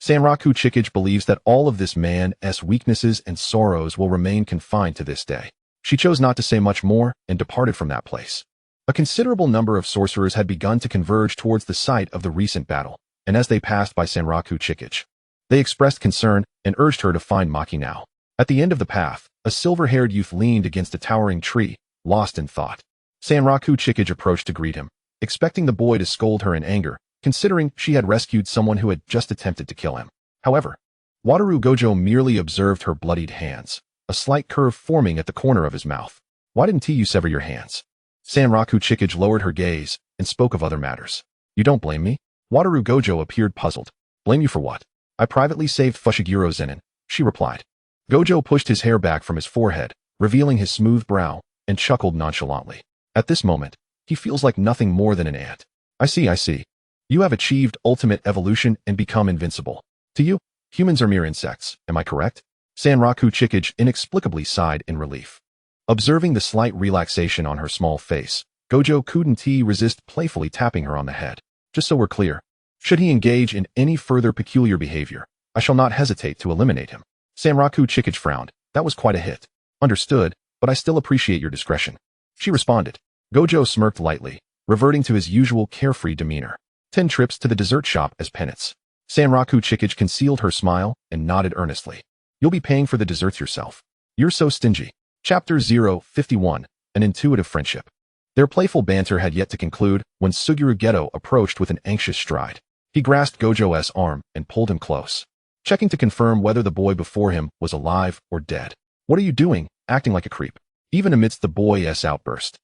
Sanraku Chikage believes that all of this man's weaknesses and sorrows will remain confined to this day. She chose not to say much more and departed from that place. A considerable number of sorcerers had begun to converge towards the site of the recent battle, and as they passed by Sanraku Chikage, they expressed concern and urged her to find Maki now. At the end of the path, A silver-haired youth leaned against a towering tree, lost in thought. Sanraku Chikage approached to greet him, expecting the boy to scold her in anger, considering she had rescued someone who had just attempted to kill him. However, Wataru Gojo merely observed her bloodied hands, a slight curve forming at the corner of his mouth. Why didn't you sever your hands? Sanraku Chikage lowered her gaze and spoke of other matters. You don't blame me? Wataru Gojo appeared puzzled. Blame you for what? I privately saved Fushiguro Zenin, she replied. Gojo pushed his hair back from his forehead, revealing his smooth brow, and chuckled nonchalantly. At this moment, he feels like nothing more than an ant. I see. You have achieved ultimate evolution and become invincible. To you, humans are mere insects, am I correct? Sanraku Chikage inexplicably sighed in relief. Observing the slight relaxation on her small face, Gojo couldn't resist playfully tapping her on the head. Just so we're clear, should he engage in any further peculiar behavior, I shall not hesitate to eliminate him. Sanraku Chikage frowned. That was quite a hit. Understood, but I still appreciate your discretion. She responded. Gojo smirked lightly, reverting to his usual carefree demeanor. 10 trips to the dessert shop as penance. Sanraku Chikage concealed her smile and nodded earnestly. You'll be paying for the desserts yourself. You're so stingy. Chapter 051, An Intuitive Friendship. Their playful banter had yet to conclude when Suguru Geto approached with an anxious stride. He grasped Gojo's arm and pulled him close, checking to confirm whether the boy before him was alive or dead. What are you doing, acting like a creep? Even amidst the boy's outburst,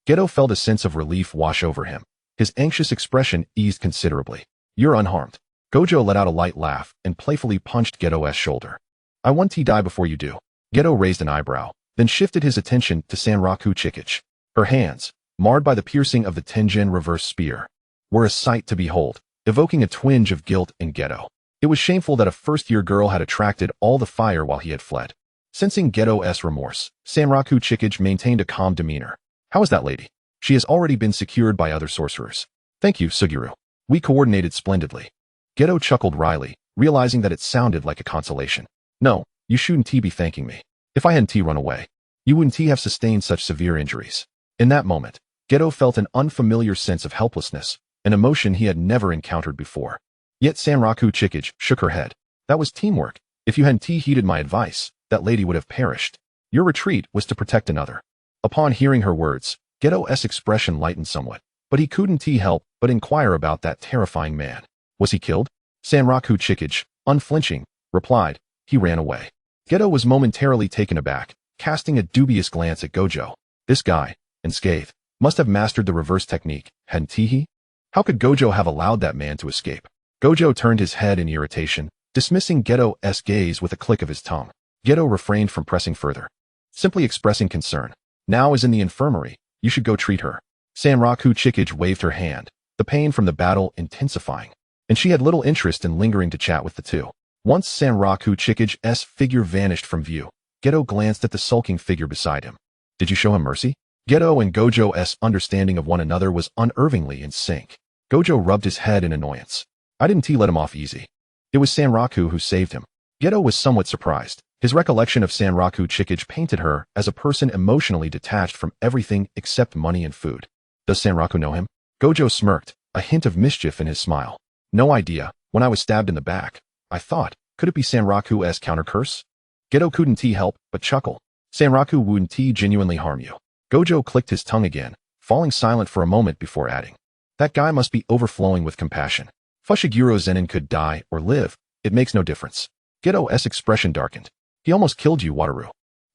Geto felt a sense of relief wash over him. His anxious expression eased considerably. You're unharmed. Gojo let out a light laugh and playfully punched Geto's shoulder. I want to die before you do. Geto raised an eyebrow, then shifted his attention to Sanraku Chikage. Her hands, marred by the piercing of the Tenjin reverse spear, were a sight to behold, evoking a twinge of guilt in Geto. It was shameful that a first-year girl had attracted all the fire while he had fled. Sensing Geto's remorse, Sanraku Chikage maintained a calm demeanor. How is that lady? She has already been secured by other sorcerers. Thank you, Suguru. We coordinated splendidly. Geto chuckled wryly, realizing that it sounded like a consolation. No, you shouldn't be thanking me. If I hadn't run away, you wouldn't have sustained such severe injuries. In that moment, Geto felt an unfamiliar sense of helplessness, an emotion he had never encountered before. Yet Sanraku Chikage shook her head. That was teamwork. If you hadn't heeded my advice, that lady would have perished. Your retreat was to protect another. Upon hearing her words, Geto's expression lightened somewhat, but he couldn't help but inquire about that terrifying man. Was he killed? Sanraku Chikage, unflinching, replied. He ran away. Geto was momentarily taken aback, casting a dubious glance at Gojo. This guy, unscathed, must have mastered the reverse technique, hadn't he? How could Gojo have allowed that man to escape? Gojo turned his head in irritation, dismissing Geto's gaze with a click of his tongue. Geto refrained from pressing further, simply expressing concern. Now is in the infirmary. You should go treat her. Sanraku Chikage waved her hand, the pain from the battle intensifying, and she had little interest in lingering to chat with the two. Once Sanraku Chikage's figure vanished from view, Geto glanced at the sulking figure beside him. Did you show him mercy? Geto and Gojo's understanding of one another was unervingly in sync. Gojo rubbed his head in annoyance. I didn't let him off easy. It was Sanraku who saved him. Geto was somewhat surprised. His recollection of Sanraku Chikage painted her as a person emotionally detached from everything except money and food. Does Sanraku know him? Gojo smirked, a hint of mischief in his smile. No idea. When I was stabbed in the back, I thought, could it be Sanraku's counter-curse? Geto couldn't help but chuckle. Sanraku wouldn't genuinely harm you. Gojo clicked his tongue again, falling silent for a moment before adding. That guy must be overflowing with compassion. Fushiguro Zenin could die or live. It makes no difference. Geto's expression darkened. He almost killed you, Wataru.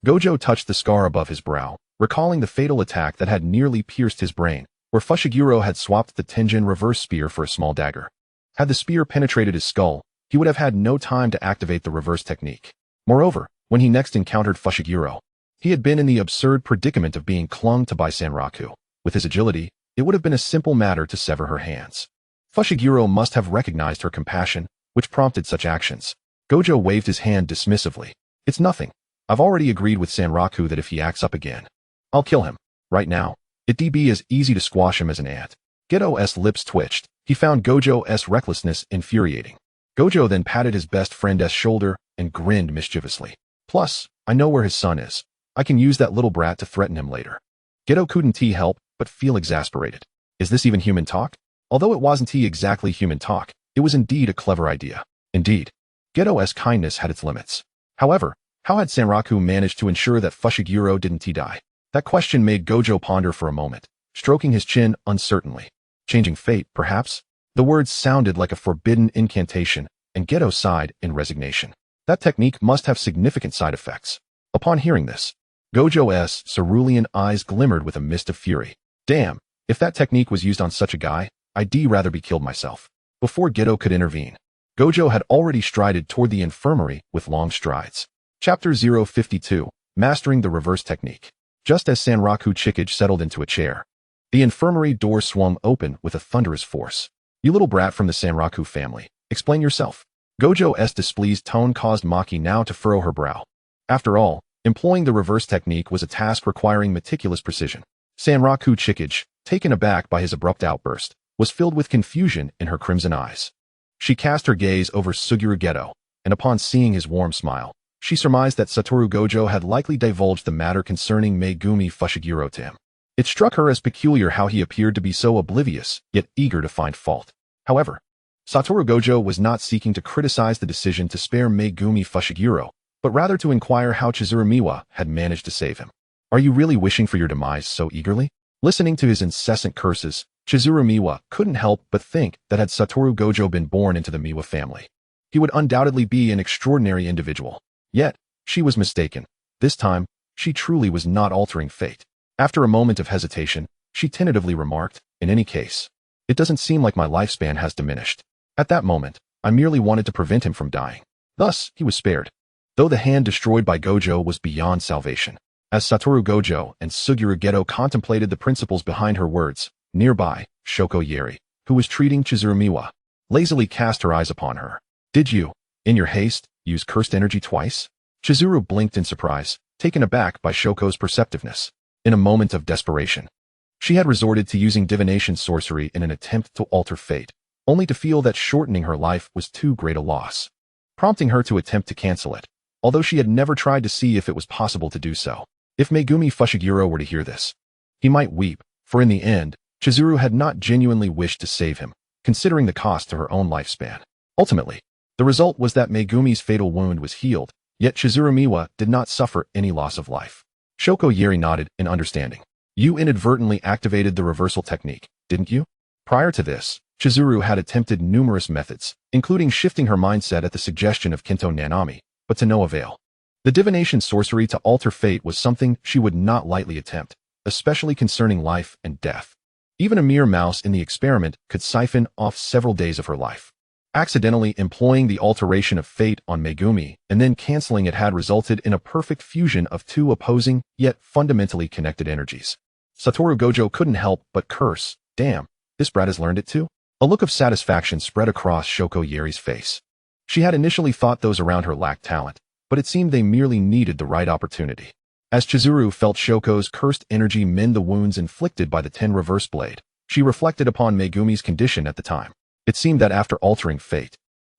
Gojo touched the scar above his brow, recalling the fatal attack that had nearly pierced his brain, where Fushiguro had swapped the Tenjin reverse spear for a small dagger. Had the spear penetrated his skull, he would have had no time to activate the reverse technique. Moreover, when he next encountered Fushiguro, he had been in the absurd predicament of being clung to by Sanraku. With his agility, it would have been a simple matter to sever her hands. Fushiguro must have recognized her compassion, which prompted such actions. Gojo waved his hand dismissively. It's nothing. I've already agreed with Sanraku that if he acts up again, I'll kill him. Right now, it'd be as easy to squash him as an ant. Geto's lips twitched. He found Gojo's recklessness infuriating. Gojo then patted his best friend's shoulder and grinned mischievously. Plus, I know where his son is. I can use that little brat to threaten him later. Geto couldn't help but feel exasperated. Is this even human talk? Although it wasn't exactly human talk, it was indeed a clever idea. Indeed, Geto's kindness had its limits. However, How had Sanraku managed to ensure that Fushiguro didn't die? That question made Gojo ponder for a moment, stroking his chin uncertainly. Changing fate, perhaps? The words sounded like a forbidden incantation, and Geto sighed in resignation. That technique must have significant side effects. Upon hearing this, Gojo's cerulean eyes glimmered with a mist of fury. Damn, if that technique was used on such a guy, I'd rather be killed myself. Before Geto could intervene, Gojo had already strided toward the infirmary with long strides. Chapter 052, Mastering the Reverse Technique. Just as Sanraku Chikage settled into a chair, the infirmary door swung open with a thunderous force. You little brat from the Sanraku family, explain yourself. Gojo's displeased tone caused Maki now to furrow her brow. After all, employing the reverse technique was a task requiring meticulous precision. Sanraku Chikage, taken aback by his abrupt outburst, was filled with confusion in her crimson eyes. She cast her gaze over Suguru Geto, and upon seeing his warm smile, she surmised that Satoru Gojo had likely divulged the matter concerning Megumi Fushiguro to him. It struck her as peculiar how he appeared to be so oblivious, yet eager to find fault. However, Satoru Gojo was not seeking to criticize the decision to spare Megumi Fushiguro, but rather to inquire how Chigusa Miwa had managed to save him. Are you really wishing for your demise so eagerly? Listening to his incessant curses, Chigusa Miwa couldn't help but think that had Satoru Gojo been born into the Miwa family, he would undoubtedly be an extraordinary individual. Yet, she was mistaken. This time, she truly was not altering fate. After a moment of hesitation, she tentatively remarked, in any case, it doesn't seem like my lifespan has diminished. At that moment, I merely wanted to prevent him from dying. Thus, he was spared. Though the hand destroyed by Gojo was beyond salvation. As Satoru Gojo and Suguru Geto contemplated the principles behind her words, nearby, Shoko Yeri, who was treating Chigusa Miwa, lazily cast her eyes upon her. Did you, in your haste, use cursed energy twice? Chizuru blinked in surprise, taken aback by Shoko's perceptiveness. In a moment of desperation, she had resorted to using divination sorcery in an attempt to alter fate, only to feel that shortening her life was too great a loss, prompting her to attempt to cancel it, although she had never tried to see if it was possible to do so. If Megumi Fushiguro were to hear this, he might weep, for in the end, Chizuru had not genuinely wished to save him, considering the cost to her own lifespan. Ultimately, the result was that Megumi's fatal wound was healed, yet Chigusa Miwa did not suffer any loss of life. Shoko Yeri nodded in understanding. You inadvertently activated the reversal technique, didn't you? Prior to this, Chizuru had attempted numerous methods, including shifting her mindset at the suggestion of Kinto Nanami, but to no avail. The divination sorcery to alter fate was something she would not lightly attempt, especially concerning life and death. Even a mere mouse in the experiment could siphon off several days of her life. Accidentally employing the alteration of fate on Megumi and then canceling it had resulted in a perfect fusion of two opposing, yet fundamentally connected energies. Satoru Gojo couldn't help but curse, damn, this brat has learned it too? A look of satisfaction spread across Shoko Yeri's face. She had initially thought those around her lacked talent, but it seemed they merely needed the right opportunity. As Chizuru felt Shoko's cursed energy mend the wounds inflicted by the Ten Reverse Blade, she reflected upon Megumi's condition at the time. It seemed that after altering fate,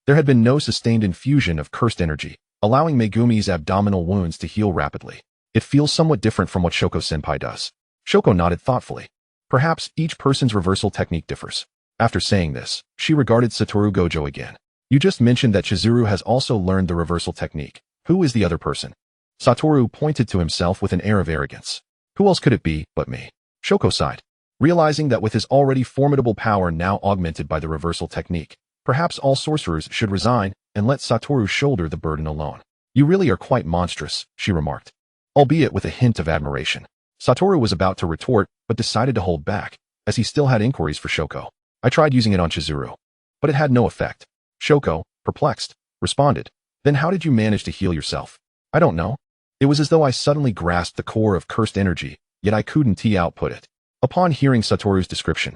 there had been no sustained infusion of cursed energy, allowing Megumi's abdominal wounds to heal rapidly. It feels somewhat different from what Shoko-senpai does. Shoko nodded thoughtfully. Perhaps each person's reversal technique differs. After saying this, she regarded Satoru Gojo again. You just mentioned that Chizuru has also learned the reversal technique. Who is the other person? Satoru pointed to himself with an air of arrogance. Who else could it be but me? Shoko sighed. Realizing that with his already formidable power now augmented by the reversal technique, perhaps all sorcerers should resign and let Satoru shoulder the burden alone. You really are quite monstrous, she remarked, albeit with a hint of admiration. Satoru was about to retort, but decided to hold back, as he still had inquiries for Shoko. I tried using it on Chizuru, but it had no effect. Shoko, perplexed, responded, then how did you manage to heal yourself? I don't know. It was as though I suddenly grasped the core of cursed energy, yet I couldn't output it. Upon hearing Satoru's description,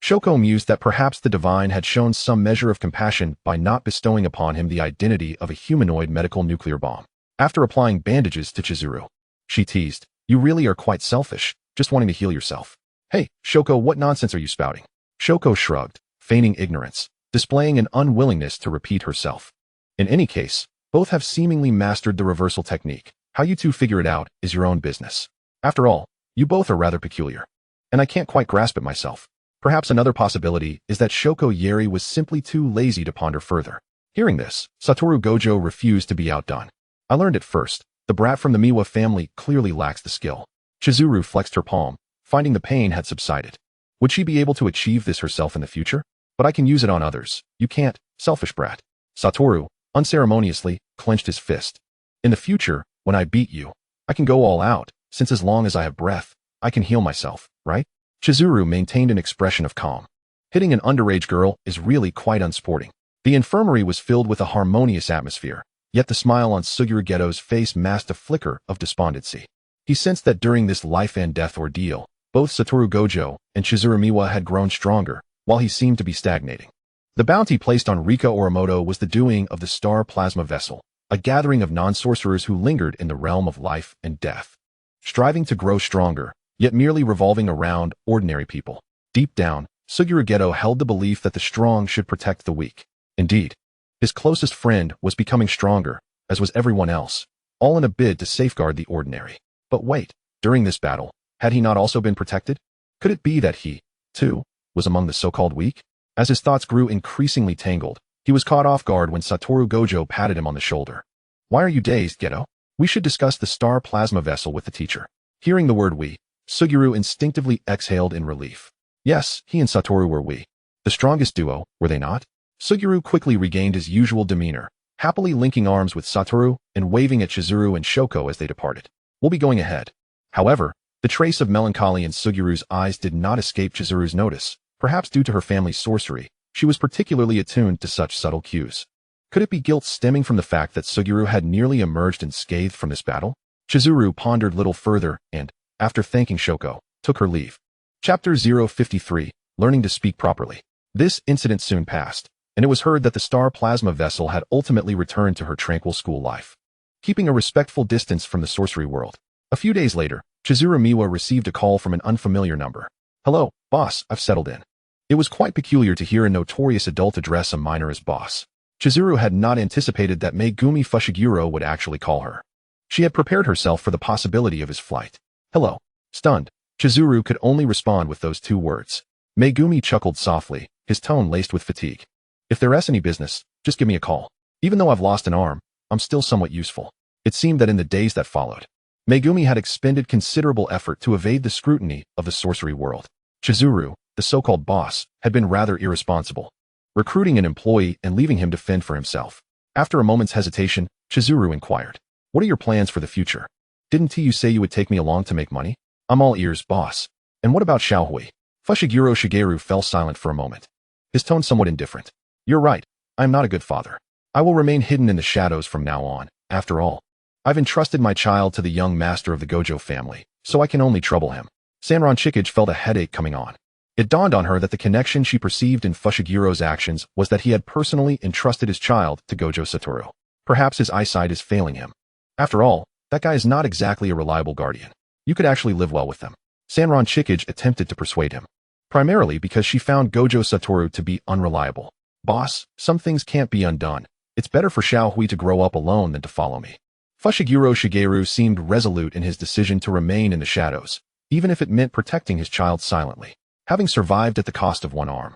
Shoko mused that perhaps the divine had shown some measure of compassion by not bestowing upon him the identity of a humanoid medical nuclear bomb. After applying bandages to Chizuru, she teased, you really are quite selfish, just wanting to heal yourself. Hey, Shoko, what nonsense are you spouting? Shoko shrugged, feigning ignorance, displaying an unwillingness to repeat herself. In any case, both have seemingly mastered the reversal technique. How you two figure it out is your own business. After all, you both are rather peculiar. And I can't quite grasp it myself. Perhaps another possibility is that Shoko Yeri was simply too lazy to ponder further. Hearing this, Satoru Gojo refused to be outdone. I learned it first, The brat from the Miwa family clearly lacks the skill. Chizuru flexed her palm, finding the pain had subsided. Would she be able to achieve this herself in the future? But I can use it on others. You can't, selfish brat. Satoru, unceremoniously, clenched his fist. In the future, when I beat you, I can go all out, since as long as I have breath, I can heal myself, right? Chizuru maintained an expression of calm. Hitting an underage girl is really quite unsporting. The infirmary was filled with a harmonious atmosphere, yet the smile on Suguru Geto's face masked a flicker of despondency. He sensed that during this life and death ordeal, both Satoru Gojo and Chizuru Miwa had grown stronger, while he seemed to be stagnating. The bounty placed on Rika Orimoto was the doing of the Star Plasma Vessel, a gathering of non-sorcerers who lingered in the realm of life and death, striving to grow stronger, yet merely revolving around ordinary people. Deep down, Suguru Geto held the belief that the strong should protect the weak. Indeed, his closest friend was becoming stronger, as was everyone else, all in a bid to safeguard the ordinary. But wait, during this battle, had he not also been protected? Could it be that he, too, was among the so-called weak? As his thoughts grew increasingly tangled, he was caught off guard when Satoru Gojo patted him on the shoulder. Why are you dazed, Geto? We should discuss the Star Plasma Vessel with the teacher. Hearing the word we, Suguru instinctively exhaled in relief. Yes, he and Satoru were we. The strongest duo, were they not? Suguru quickly regained his usual demeanor, happily linking arms with Satoru and waving at Chizuru and Shoko as they departed. We'll be going ahead. However, the trace of melancholy in Suguru's eyes did not escape Chizuru's notice. Perhaps due to her family's sorcery, she was particularly attuned to such subtle cues. Could it be guilt stemming from the fact that Suguru had nearly emerged unscathed from this battle? Chizuru pondered little further and, after thanking Shoko, took her leave. Chapter 053, Learning to Speak Properly. This incident soon passed, and it was heard that the Star Plasma Vessel had ultimately returned to her tranquil school life, keeping a respectful distance from the sorcery world. A few days later, Chizuru Miwa received a call from an unfamiliar number. Hello, boss, I've settled in. It was quite peculiar to hear a notorious adult address a minor as boss. Chizuru had not anticipated that Megumi Fushiguro would actually call her. She had prepared herself for the possibility of his flight. Hello. Stunned, Chizuru could only respond with those two words. Megumi chuckled softly, his tone laced with fatigue. If there's any business, just give me a call. Even though I've lost an arm, I'm still somewhat useful. It seemed that in the days that followed, Megumi had expended considerable effort to evade the scrutiny of the sorcery world. Chizuru, the so-called boss, had been rather irresponsible, recruiting an employee and leaving him to fend for himself. After a moment's hesitation, Chizuru inquired, "What are your plans for the future? Didn't you say you would take me along to make money?" "I'm all ears, boss. And what about Shadowy?" Fushiguro Shigeru fell silent for a moment, his tone somewhat indifferent. "You're right, I am not a good father. I will remain hidden in the shadows from now on. After all, I've entrusted my child to the young master of the Gojo family, so I can only trouble him." Sanron Chikage felt a headache coming on. It dawned on her that the connection she perceived in Fushiguro's actions was that he had personally entrusted his child to Gojo Satoru. Perhaps his eyesight is failing him. After all, that guy is not exactly a reliable guardian. You could actually live well with them. Sanron Chikage attempted to persuade him, primarily because she found Gojo Satoru to be unreliable. "Boss, some things can't be undone. It's better for Shaohui to grow up alone than to follow me." Fushiguro Shigeru seemed resolute in his decision to remain in the shadows, even if it meant protecting his child silently. Having survived at the cost of one arm,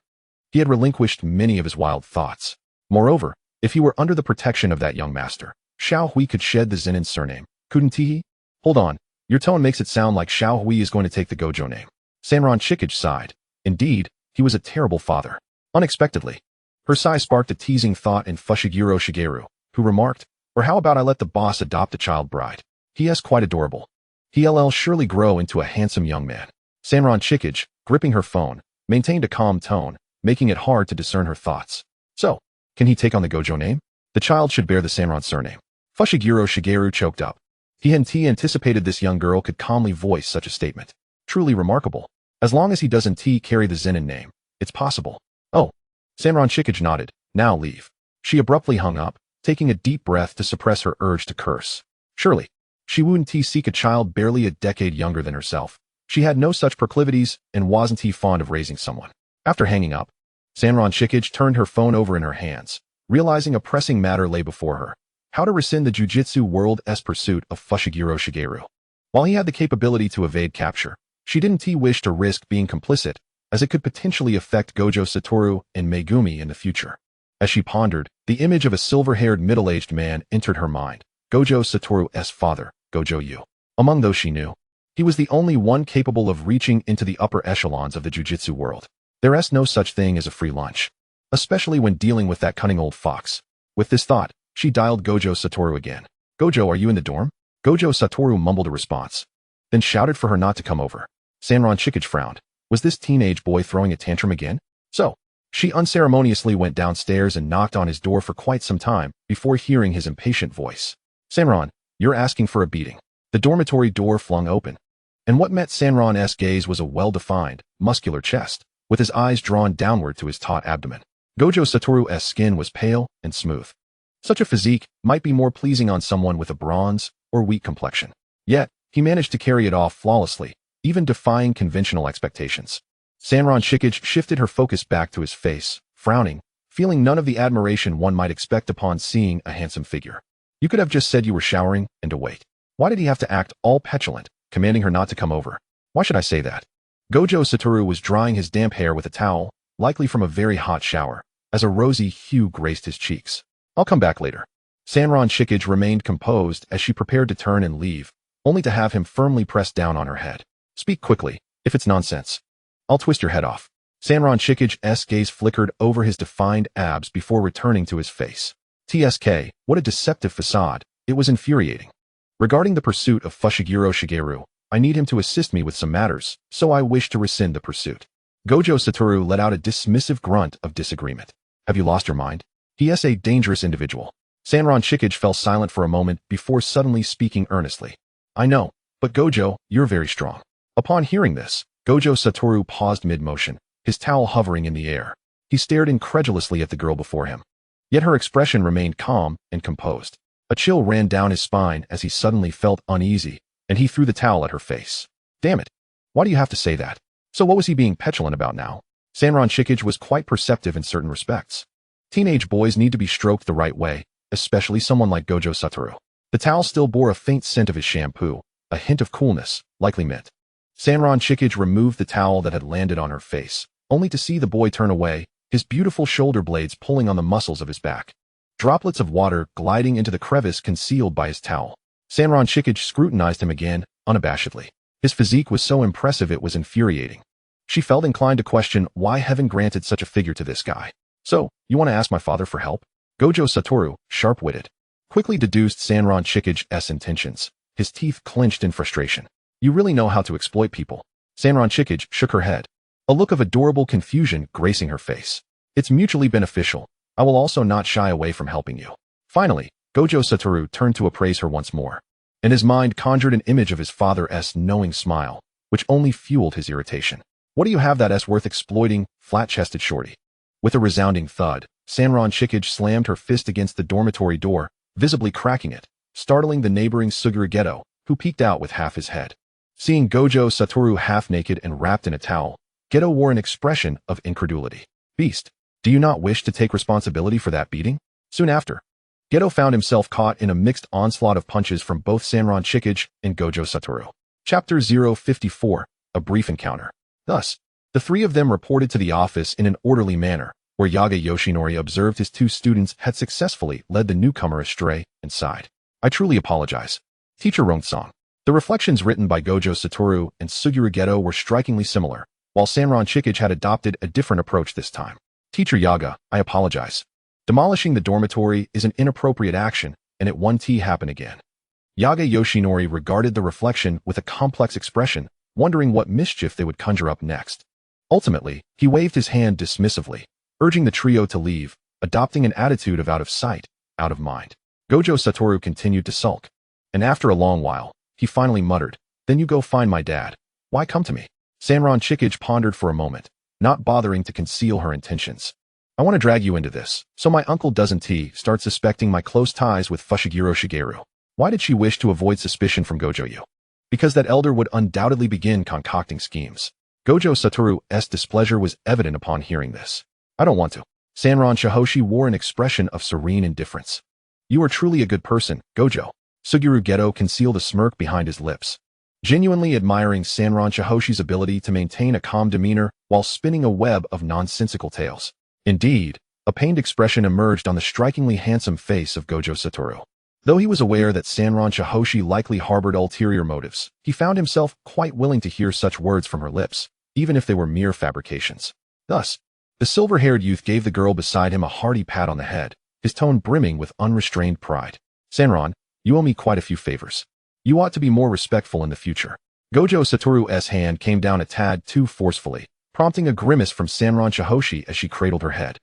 he had relinquished many of his wild thoughts. Moreover, if he were under the protection of that young master, Shaohui could shed the Zenin surname, couldn't he? Hold on, your tone makes it sound like Shaohui is going to take the Gojo name. Sanron Chikage sighed. Indeed, he was a terrible father. Unexpectedly, her sigh sparked a teasing thought in Fushiguro Shigeru, who remarked, "Or how about I let the boss adopt a child bride? He is quite adorable. He'll surely grow into a handsome young man." Sanron Chikage, gripping her phone, maintained a calm tone, making it hard to discern her thoughts. "So, can he take on the Gojo name? The child should bear the Sanron surname." Fushiguro Shigeru choked up. He hadn't anticipated this young girl could calmly voice such a statement. Truly remarkable. As long as he doesn't carry the Zenin name, it's possible. "Oh." Sanron Chikage nodded. "Now leave." She abruptly hung up, taking a deep breath to suppress her urge to curse. Surely, she wouldn't seek a child barely a decade younger than herself. She had no such proclivities and wasn't fond of raising someone. After hanging up, Sanron Chikage turned her phone over in her hands, realizing a pressing matter lay before her: how to rescind the Jujutsu world's pursuit of Fushiguro Shigeru. While he had the capability to evade capture, she didn't wish to risk being complicit, as it could potentially affect Gojo Satoru and Megumi in the future. As she pondered, the image of a silver-haired middle-aged man entered her mind. Gojo Satoru's father, Gojo Yu. Among those she knew, he was the only one capable of reaching into the upper echelons of the Jujutsu world. There's no such thing as a free lunch, especially when dealing with that cunning old fox. With this thought, she dialed Gojo Satoru again. Gojo, are you in the dorm? Gojo Satoru mumbled a response, then shouted for her not to come over. Sanron Shikage frowned. Was this teenage boy throwing a tantrum again? So, she unceremoniously went downstairs and knocked on his door for quite some time before hearing his impatient voice. Sanron, you're asking for a beating. The dormitory door flung open, and what met Sanron's gaze was a well-defined, muscular chest, with his eyes drawn downward to his taut abdomen. Gojo Satoru's skin was pale and smooth. Such a physique might be more pleasing on someone with a bronze or wheat complexion. Yet, he managed to carry it off flawlessly, even defying conventional expectations. Sanron Shikage shifted her focus back to his face, frowning, feeling none of the admiration one might expect upon seeing a handsome figure. You could have just said you were showering and to wait. Why did he have to act all petulant, commanding her not to come over? Why should I say that? Gojo Satoru was drying his damp hair with a towel, likely from a very hot shower, as a rosy hue graced his cheeks. I'll come back later. Sanron Shikage remained composed as she prepared to turn and leave, only to have him firmly press down on her head. Speak quickly, if it's nonsense. I'll twist your head off. Sanron Shikage's gaze flickered over his defined abs before returning to his face. TSK, what a deceptive facade. It was infuriating. Regarding the pursuit of Fushiguro Shigeru, I need him to assist me with some matters, so I wish to rescind the pursuit. Gojo Satoru let out a dismissive grunt of disagreement. Have you lost your mind? He is a dangerous individual. Sanron Shikage fell silent for a moment before suddenly speaking earnestly. I know, but Gojo, you're very strong. Upon hearing this, Gojo Satoru paused mid-motion, his towel hovering in the air. He stared incredulously at the girl before him. Yet her expression remained calm and composed. A chill ran down his spine as he suddenly felt uneasy, and he threw the towel at her face. Damn it. Why do you have to say that? So what was he being petulant about now? Sanron Shikage was quite perceptive in certain respects. Teenage boys need to be stroked the right way, especially someone like Gojo Satoru. The towel still bore a faint scent of his shampoo, a hint of coolness, likely mint. Sanron Shikage removed the towel that had landed on her face, only to see the boy turn away, his beautiful shoulder blades pulling on the muscles of his back. Droplets of water gliding into the crevice concealed by his towel. Sanron Shikage scrutinized him again, unabashedly. His physique was so impressive it was infuriating. She felt inclined to question why heaven granted such a figure to this guy. So, you want to ask my father for help? Gojo Satoru, sharp-witted, quickly deduced Sanron Shikage's intentions. His teeth clenched in frustration. You really know how to exploit people. Sanron Shikage shook her head, a look of adorable confusion gracing her face. It's mutually beneficial. I will also not shy away from helping you. Finally, Gojo Satoru turned to appraise her once more, and his mind conjured an image of his father's knowing smile, which only fueled his irritation. What do you have that's worth exploiting, flat-chested shorty? With a resounding thud, Sanron Shikage slammed her fist against the dormitory door, visibly cracking it, startling the neighboring Suguru Geto, who peeked out with half his head. Seeing Gojo Satoru half-naked and wrapped in a towel, Geto wore an expression of incredulity. Beast, do you not wish to take responsibility for that beating? Soon after, Geto found himself caught in a mixed onslaught of punches from both Sanron Shikage and Gojo Satoru. Chapter 054, A Brief Encounter. Thus, the three of them reported to the office in an orderly manner, where Yaga Yoshinori observed his two students had successfully led the newcomer astray and sighed. I truly apologize. Teacher Rong-san. The reflections written by Gojo Satoru and Suguru Geto were strikingly similar, while Sanron Shikage had adopted a different approach this time. Teacher Yaga, I apologize. Demolishing the dormitory is an inappropriate action, and it won't happen again. Yaga Yoshinori regarded the reflection with a complex expression, wondering what mischief they would conjure up next. Ultimately, he waved his hand dismissively, urging the trio to leave, adopting an attitude of out of sight, out of mind. Gojo Satoru continued to sulk, and after a long while, he finally muttered, Then you go find my dad. Why come to me? Sanron Shikage pondered for a moment, not bothering to conceal her intentions. I want to drag you into this, so my uncle doesn't start suspecting my close ties with Fushiguro Shigeru. Why did she wish to avoid suspicion from Gojo Yu? Because that elder would undoubtedly begin concocting schemes. Gojo Satoru's displeasure was evident upon hearing this. I don't want to. Sanron Shihoshi wore an expression of serene indifference. You are truly a good person, Gojo. Suguru Geto concealed a smirk behind his lips, genuinely admiring Sanron Shihoshi's ability to maintain a calm demeanor while spinning a web of nonsensical tales. Indeed, a pained expression emerged on the strikingly handsome face of Gojo Satoru. Though he was aware that Sanran Chihoshi likely harbored ulterior motives, he found himself quite willing to hear such words from her lips, even if they were mere fabrications. Thus, the silver-haired youth gave the girl beside him a hearty pat on the head, his tone brimming with unrestrained pride. Sanran, you owe me quite a few favors. You ought to be more respectful in the future. Gojo Satoru's hand came down a tad too forcefully, prompting a grimace from Sanran Chihoshi as she cradled her head.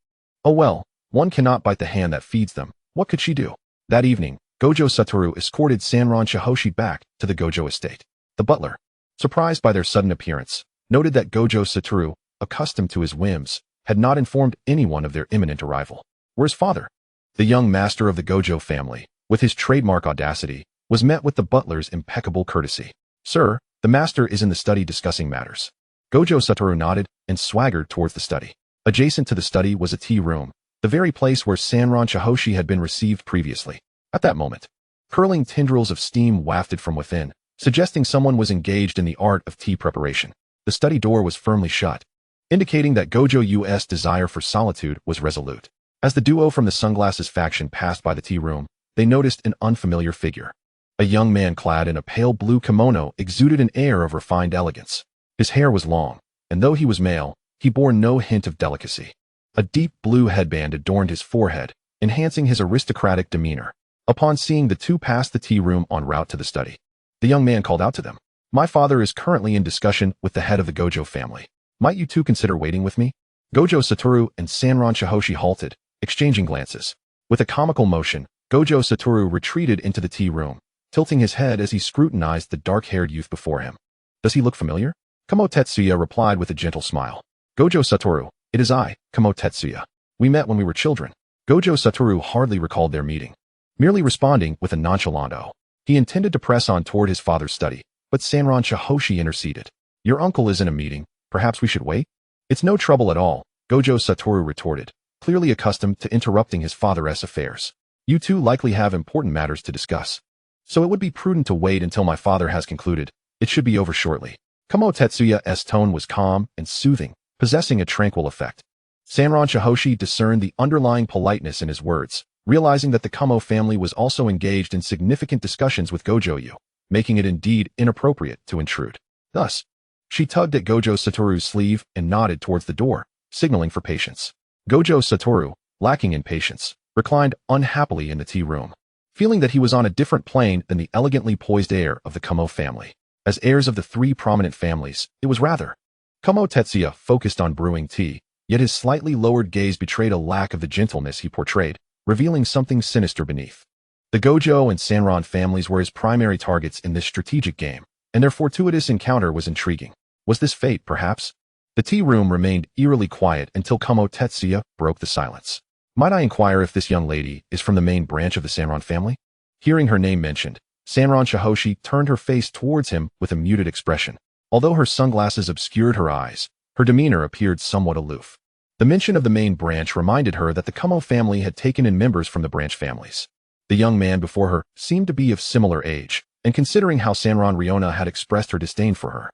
Oh well, one cannot bite the hand that feeds them. What could she do? That evening, Gojo Satoru escorted Sanran Chihoshi back to the Gojo estate. The butler, surprised by their sudden appearance, noted that Gojo Satoru, accustomed to his whims, had not informed anyone of their imminent arrival. Where's father? The young master of the Gojo family, with his trademark audacity, was met with the butler's impeccable courtesy. Sir, the master is in the study discussing matters. Gojo Satoru nodded and swaggered towards the study. Adjacent to the study was a tea room, the very place where Sanran Chihoshi had been received previously. At that moment, curling tendrils of steam wafted from within, suggesting someone was engaged in the art of tea preparation. The study door was firmly shut, indicating that Gojo's desire for solitude was resolute. As the duo from the sunglasses faction passed by the tea room, they noticed an unfamiliar figure. A young man clad in a pale blue kimono exuded an air of refined elegance. His hair was long, and though he was male, he bore no hint of delicacy. A deep blue headband adorned his forehead, enhancing his aristocratic demeanor. Upon seeing the two pass the tea room en route to the study, the young man called out to them. My father is currently in discussion with the head of the Gojo family. Might you two consider waiting with me? Gojo Satoru and Sanran Chihoshi halted, exchanging glances. With a comical motion, Gojo Satoru retreated into the tea room, tilting his head as he scrutinized the dark-haired youth before him. Does he look familiar? Kamo Tetsuya replied with a gentle smile. Gojo Satoru, it is I, Kamo Tetsuya. We met when we were children. Gojo Satoru hardly recalled their meeting, merely responding with a nonchalant "oh." He intended to press on toward his father's study, but Sanran Chihoshi interceded. Your uncle is in a meeting. Perhaps we should wait? It's no trouble at all, Gojo Satoru retorted, clearly accustomed to interrupting his father's affairs. You two likely have important matters to discuss. So it would be prudent to wait until my father has concluded. It should be over shortly. Kamo Tetsuya's tone was calm and soothing, possessing a tranquil effect. Sanran Chihoshi discerned the underlying politeness in his words, realizing that the Kamo family was also engaged in significant discussions with Gojo-yu, making it indeed inappropriate to intrude. Thus, she tugged at Gojo Satoru's sleeve and nodded towards the door, signaling for patience. Gojo Satoru, lacking in patience, reclined unhappily in the tea room, feeling that he was on a different plane than the elegantly poised heir of the Kamo family. As heirs of the three prominent families, it was rather. Kamo Tetsuya focused on brewing tea, yet his slightly lowered gaze betrayed a lack of the gentleness he portrayed, revealing something sinister beneath. The Gojo and Sanran families were his primary targets in this strategic game, and their fortuitous encounter was intriguing. Was this fate, perhaps? The tea room remained eerily quiet until Kamo Tetsuya broke the silence. Might I inquire if this young lady is from the main branch of the Sanran family? Hearing her name mentioned, Sanran Chihoshi turned her face towards him with a muted expression. Although her sunglasses obscured her eyes, her demeanor appeared somewhat aloof. The mention of the main branch reminded her that the Kamo family had taken in members from the branch families. The young man before her seemed to be of similar age, and considering how Sanran Riona had expressed her disdain for her,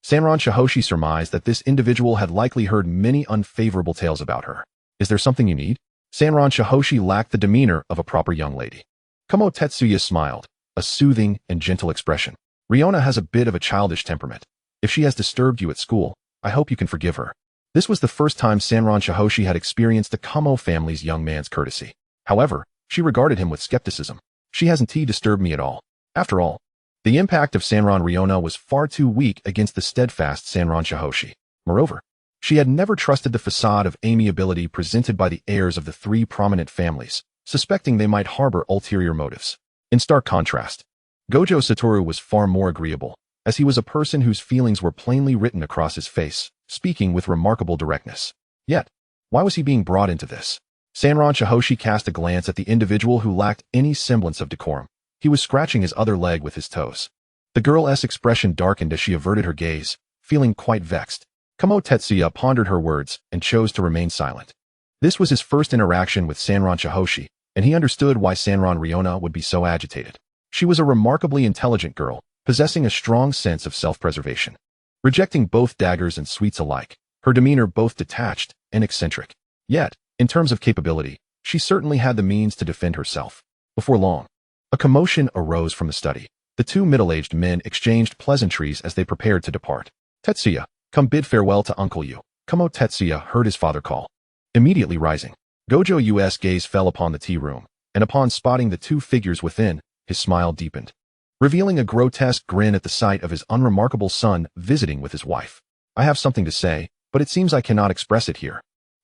Sanran Chihoshi surmised that this individual had likely heard many unfavorable tales about her. Is there something you need? Sanran Chihoshi lacked the demeanor of a proper young lady. Kamo Tetsuya smiled, a soothing and gentle expression. Riona has a bit of a childish temperament. If she has disturbed you at school, I hope you can forgive her. This was the first time Sanran Chihoshi had experienced the Kamo family's young man's courtesy. However, she regarded him with skepticism. She hasn't disturbed me at all. After all, the impact of Sanran Riona was far too weak against the steadfast Sanran Chihoshi. Moreover, she had never trusted the facade of amiability presented by the heirs of the three prominent families, suspecting they might harbor ulterior motives. In stark contrast, Gojo Satoru was far more agreeable, as he was a person whose feelings were plainly written across his face, speaking with remarkable directness. Yet, why was he being brought into this? Sanran Chihoshi cast a glance at the individual who lacked any semblance of decorum. He was scratching his other leg with his toes. The girl's expression darkened as she averted her gaze, feeling quite vexed. Kamo Tetsuya pondered her words and chose to remain silent. This was his first interaction with Sanran Chihoshi, and he understood why Sanran Riona would be so agitated. She was a remarkably intelligent girl, possessing a strong sense of self-preservation. Rejecting both daggers and sweets alike, her demeanor both detached and eccentric. Yet, in terms of capability, she certainly had the means to defend herself. Before long, A commotion arose from the study. The two middle-aged men exchanged pleasantries as they prepared to depart. Tetsuya, come bid farewell to Uncle Yu. Kamo Tetsuya heard his father call. Immediately rising, Gojo Yu's gaze fell upon the tea room, and upon spotting the two figures within, his smile deepened, revealing a grotesque grin at the sight of his unremarkable son visiting with his wife. I have something to say, but it seems I cannot express it here.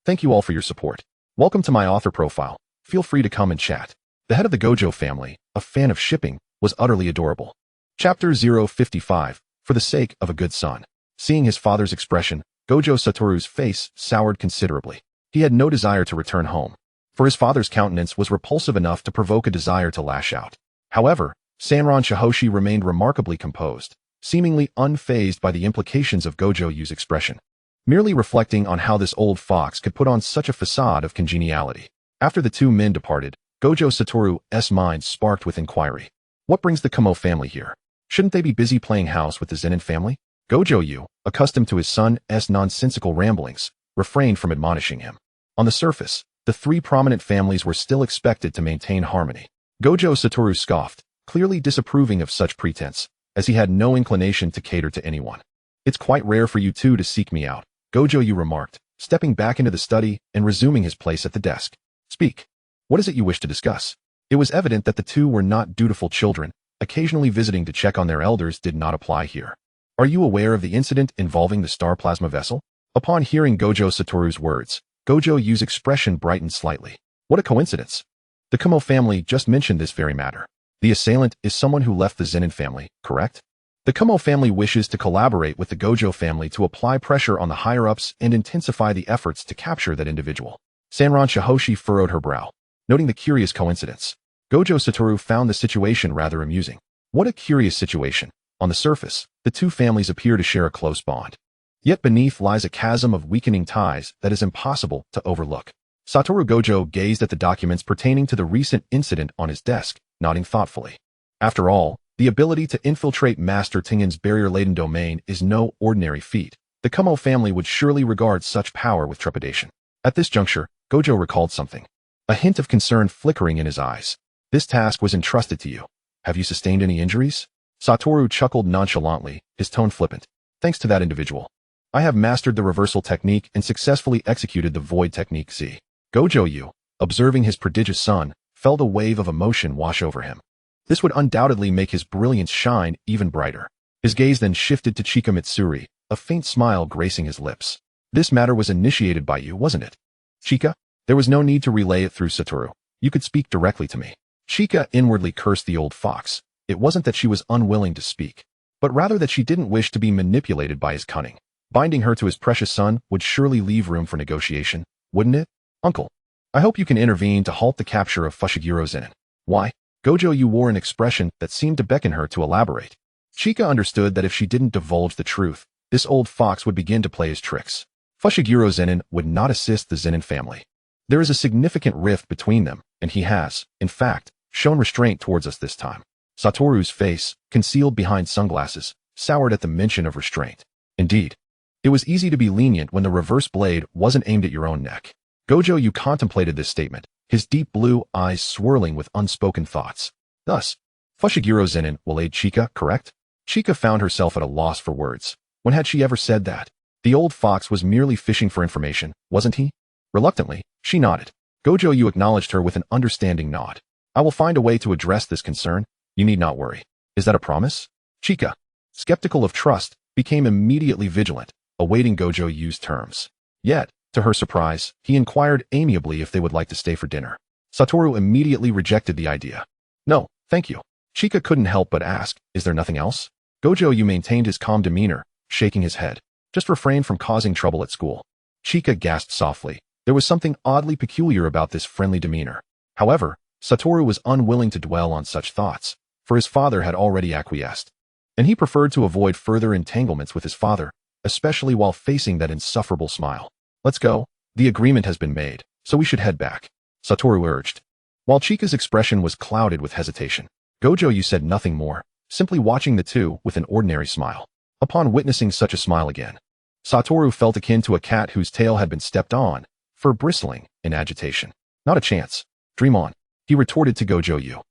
Thank you all for your support. Welcome to my author profile. Feel free to come and chat. The head of the Gojo family, a fan of shipping, was utterly adorable. Chapter 055, For the Sake of a Good Son. Seeing his father's expression, Gojo Satoru's face soured considerably. He had no desire to return home, for his father's countenance was repulsive enough to provoke a desire to lash out. However, Sanran Shihoshi remained remarkably composed, seemingly unfazed by the implications of Gojo Yu's expression, merely reflecting on how this old fox could put on such a facade of congeniality. After the two men departed, Gojo Satoru's mind sparked with inquiry. What brings the Kamo family here? Shouldn't they be busy playing house with the Zenin family? Gojo Yu, accustomed to his son's nonsensical ramblings, refrained from admonishing him. On the surface, the three prominent families were still expected to maintain harmony. Gojo Satoru scoffed, clearly disapproving of such pretense, as he had no inclination to cater to anyone. It's quite rare for you two to seek me out, Gojo Yu remarked, stepping back into the study and resuming his place at the desk. Speak. What is it you wish to discuss? It was evident that the two were not dutiful children. Occasionally visiting to check on their elders did not apply here. Are you aware of the incident involving the star plasma vessel? Upon hearing Gojo Satoru's words, Gojo Yu's expression brightened slightly. What a coincidence. The Kamo family just mentioned this very matter. The assailant is someone who left the Zenin family, correct? The Kamo family wishes to collaborate with the Gojo family to apply pressure on the higher-ups and intensify the efforts to capture that individual. Sanran Shihoshi furrowed her brow, noting the curious coincidence. Gojo Satoru found the situation rather amusing. What a curious situation. On the surface, the two families appear to share a close bond. Yet beneath lies a chasm of weakening ties that is impossible to overlook. Satoru Gojo gazed at the documents pertaining to the recent incident on his desk, nodding thoughtfully. After all, the ability to infiltrate Master Tengen's barrier-laden domain is no ordinary feat. The Kamo family would surely regard such power with trepidation. At this juncture, Gojo recalled something, a hint of concern flickering in his eyes. This task was entrusted to you. Have you sustained any injuries? Satoru chuckled nonchalantly, his tone flippant. Thanks to that individual, I have mastered the reversal technique and successfully executed the void technique. Z. Gojo Yu, observing his prodigious son, felt a wave of emotion wash over him. This would undoubtedly make his brilliance shine even brighter. His gaze then shifted to Chika Mitsuri, a faint smile gracing his lips. This matter was initiated by you, wasn't it? Chika? There was no need to relay it through Satoru. You could speak directly to me. Chika inwardly cursed the old fox. It wasn't that she was unwilling to speak, but rather that she didn't wish to be manipulated by his cunning. Binding her to his precious son would surely leave room for negotiation, wouldn't it? Uncle, I hope you can intervene to halt the capture of Fushiguro Zenin. Why? Gojo Yu wore an expression that seemed to beckon her to elaborate. Chika understood that if she didn't divulge the truth, this old fox would begin to play his tricks. Fushiguro Zenin would not assist the Zenin family. There is a significant rift between them, and he has, in fact, shown restraint towards us this time. Satoru's face, concealed behind sunglasses, soured at the mention of restraint. Indeed, it was easy to be lenient when the reverse blade wasn't aimed at your own neck. Gojo Yu contemplated this statement, his deep blue eyes swirling with unspoken thoughts. Thus, Fushiguro Zenin will aid Chika, correct? Chika found herself at a loss for words. When had she ever said that? The old fox was merely fishing for information, wasn't he? Reluctantly, she nodded. Gojo Yu acknowledged her with an understanding nod. I will find a way to address this concern. You need not worry. Is that a promise? Chika, skeptical of trust, became immediately vigilant, awaiting Gojo Yu's terms. Yet, to her surprise, he inquired amiably if they would like to stay for dinner. Satoru immediately rejected the idea. No, thank you. Chika couldn't help but ask, is there nothing else? Gojo Yu maintained his calm demeanor, shaking his head. Just refrain from causing trouble at school. Chika gasped softly. There was something oddly peculiar about this friendly demeanor. However, Satoru was unwilling to dwell on such thoughts, for his father had already acquiesced, and he preferred to avoid further entanglements with his father, especially while facing that insufferable smile. Let's go. The agreement has been made, so we should head back, Satoru urged. While Chika's expression was clouded with hesitation, Gojo Yu said nothing more, simply watching the two with an ordinary smile. Upon witnessing such a smile again, Satoru felt akin to a cat whose tail had been stepped on, fur bristling in agitation. Not a chance. Dream on, he retorted to Gojo Yu.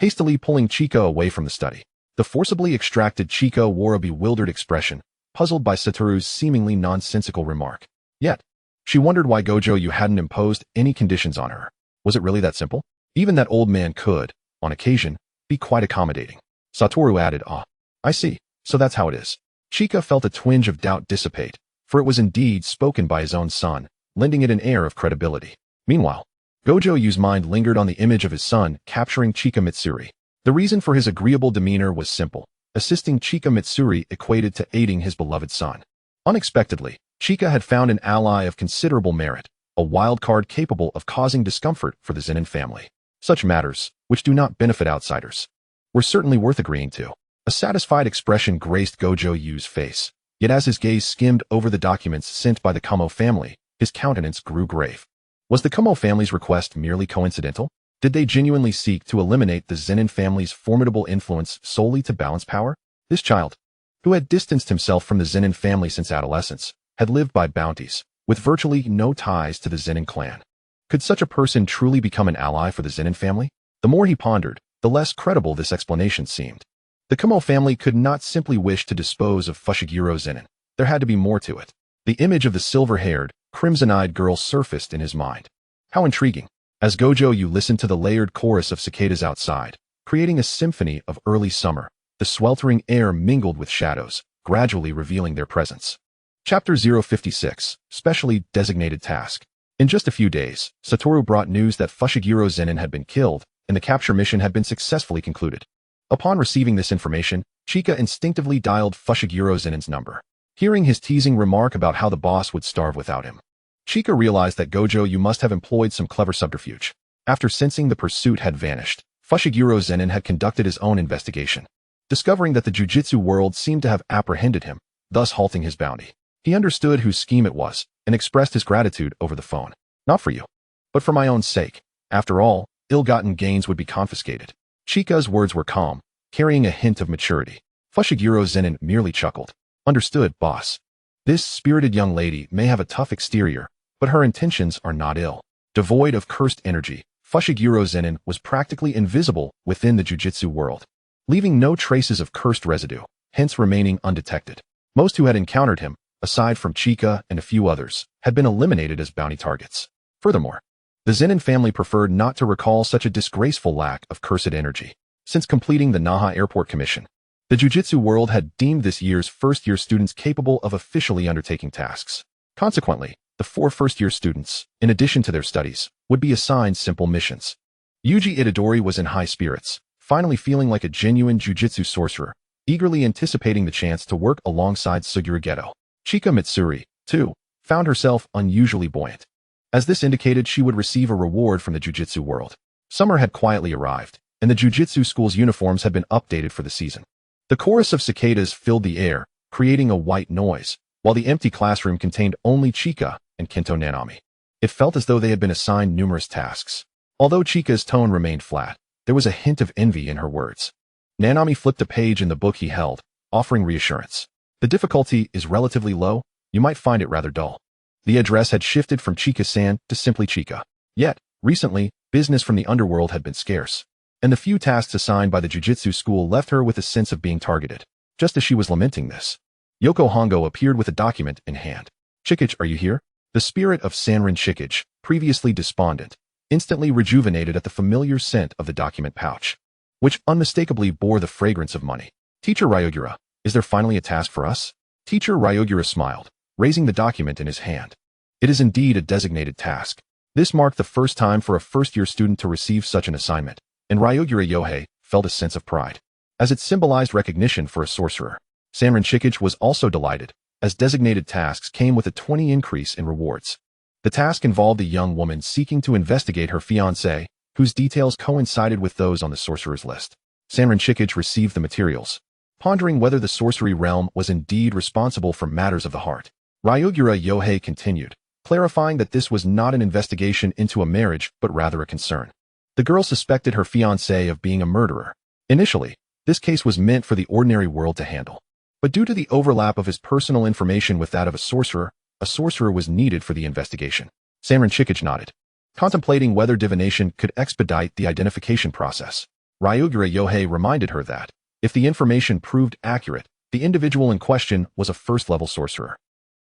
hastily pulling Chika away from the study. The forcibly extracted Chika wore a bewildered expression, puzzled by Satoru's seemingly nonsensical remark. Yet, she wondered why Gojo hadn't imposed any conditions on her. Was it really that simple? Even that old man could, on occasion, be quite accommodating. Satoru added, "Ah, I see, so that's how it is." Chika felt a twinge of doubt dissipate, for it was indeed spoken by his own son, lending it an air of credibility. Meanwhile, Gojo's mind lingered on the image of his son capturing Chika Mitsuri. The reason for his agreeable demeanor was simple. Assisting Chika Mitsuri equated to aiding his beloved son. Unexpectedly, Chika had found an ally of considerable merit, a wild card capable of causing discomfort for the Zenin family. Such matters, which do not benefit outsiders, were certainly worth agreeing to. A satisfied expression graced Gojo's face, yet as his gaze skimmed over the documents sent by the Kamo family, his countenance grew grave. Was the Kamo family's request merely coincidental? Did they genuinely seek to eliminate the Zenin family's formidable influence solely to balance power? This child, who had distanced himself from the Zenin family since adolescence, had lived by bounties, with virtually no ties to the Zenin clan. Could such a person truly become an ally for the Zenin family? The more he pondered, the less credible this explanation seemed. The Kamo family could not simply wish to dispose of Fushiguro Zenin. There had to be more to it. The image of the silver-haired, crimson-eyed girl surfaced in his mind. How intriguing. As Gojo listened to the layered chorus of cicadas outside, creating a symphony of early summer, the sweltering air mingled with shadows, gradually revealing their presence. Chapter 056, Specially Designated Task. In just a few days, Satoru brought news that Fushiguro Zenin had been killed, and the capture mission had been successfully concluded. Upon receiving this information, Chika instinctively dialed Fushiguro Zenin's number. Hearing his teasing remark about how the boss would starve without him, Chika realized that Gojo must have employed some clever subterfuge. After sensing the pursuit had vanished, Fushiguro Zenin had conducted his own investigation. Discovering that the Jujutsu world seemed to have apprehended him, thus halting his bounty, he understood whose scheme it was, and expressed his gratitude over the phone. "Not for you, but for my own sake. After all, ill-gotten gains would be confiscated." Chika's words were calm, carrying a hint of maturity. Fushiguro Zenin merely chuckled. "Understood, boss. This spirited young lady may have a tough exterior, but her intentions are not ill." Devoid of cursed energy, Fushiguro Zenin was practically invisible within the Jujutsu world, leaving no traces of cursed residue, hence remaining undetected. Most who had encountered him, aside from Chika and a few others, had been eliminated as bounty targets. Furthermore, the Zenin family preferred not to recall such a disgraceful lack of cursed energy. Since completing the Naha Airport Commission, the Jujutsu world had deemed this year's first-year students capable of officially undertaking tasks. Consequently, the 4 first-year students, in addition to their studies, would be assigned simple missions. Yuji Itadori was in high spirits, finally feeling like a genuine Jujutsu sorcerer, eagerly anticipating the chance to work alongside Suguru Geto. Chika Mitsuri, too, found herself unusually buoyant, as this indicated she would receive a reward from the Jujutsu world. Summer had quietly arrived, and the Jujutsu school's uniforms had been updated for the season. The chorus of cicadas filled the air, creating a white noise, while the empty classroom contained only Chika and Kento Nanami. It felt as though they had been assigned numerous tasks. Although Chika's tone remained flat, there was a hint of envy in her words. Nanami flipped a page in the book he held, offering reassurance. "The difficulty is relatively low. You might find it rather dull." The address had shifted from Chika-san to simply Chika. Yet, recently, business from the underworld had been scarce, and the few tasks assigned by the Jujutsu school left her with a sense of being targeted. Just as she was lamenting this, Yoko Hongo appeared with a document in hand. "Chikage, are you here?" The spirit of Sanrin Chikage, previously despondent, instantly rejuvenated at the familiar scent of the document pouch, which unmistakably bore the fragrance of money. "Teacher Ryogura, is there finally a task for us?" Teacher Ryogura smiled, raising the document in his hand. "It is indeed a designated task." This marked the first time for a first-year student to receive such an assignment, and Ryogura Yohei felt a sense of pride, as it symbolized recognition for a sorcerer. Sanrin Chikage was also delighted, as designated tasks came with a 20 increase in rewards. The task involved a young woman seeking to investigate her fiancé, whose details coincided with those on the sorcerer's list. Sanrin Chikage received the materials, pondering whether the sorcery realm was indeed responsible for matters of the heart. Ryogura Yohei continued, clarifying that this was not an investigation into a marriage but rather a concern. The girl suspected her fiancé of being a murderer. Initially, this case was meant for the ordinary world to handle, but due to the overlap of his personal information with that of a sorcerer was needed for the investigation. Sanrin Chikage nodded, contemplating whether divination could expedite the identification process. Ryugure Yohei reminded her that, if the information proved accurate, the individual in question was a first-level sorcerer.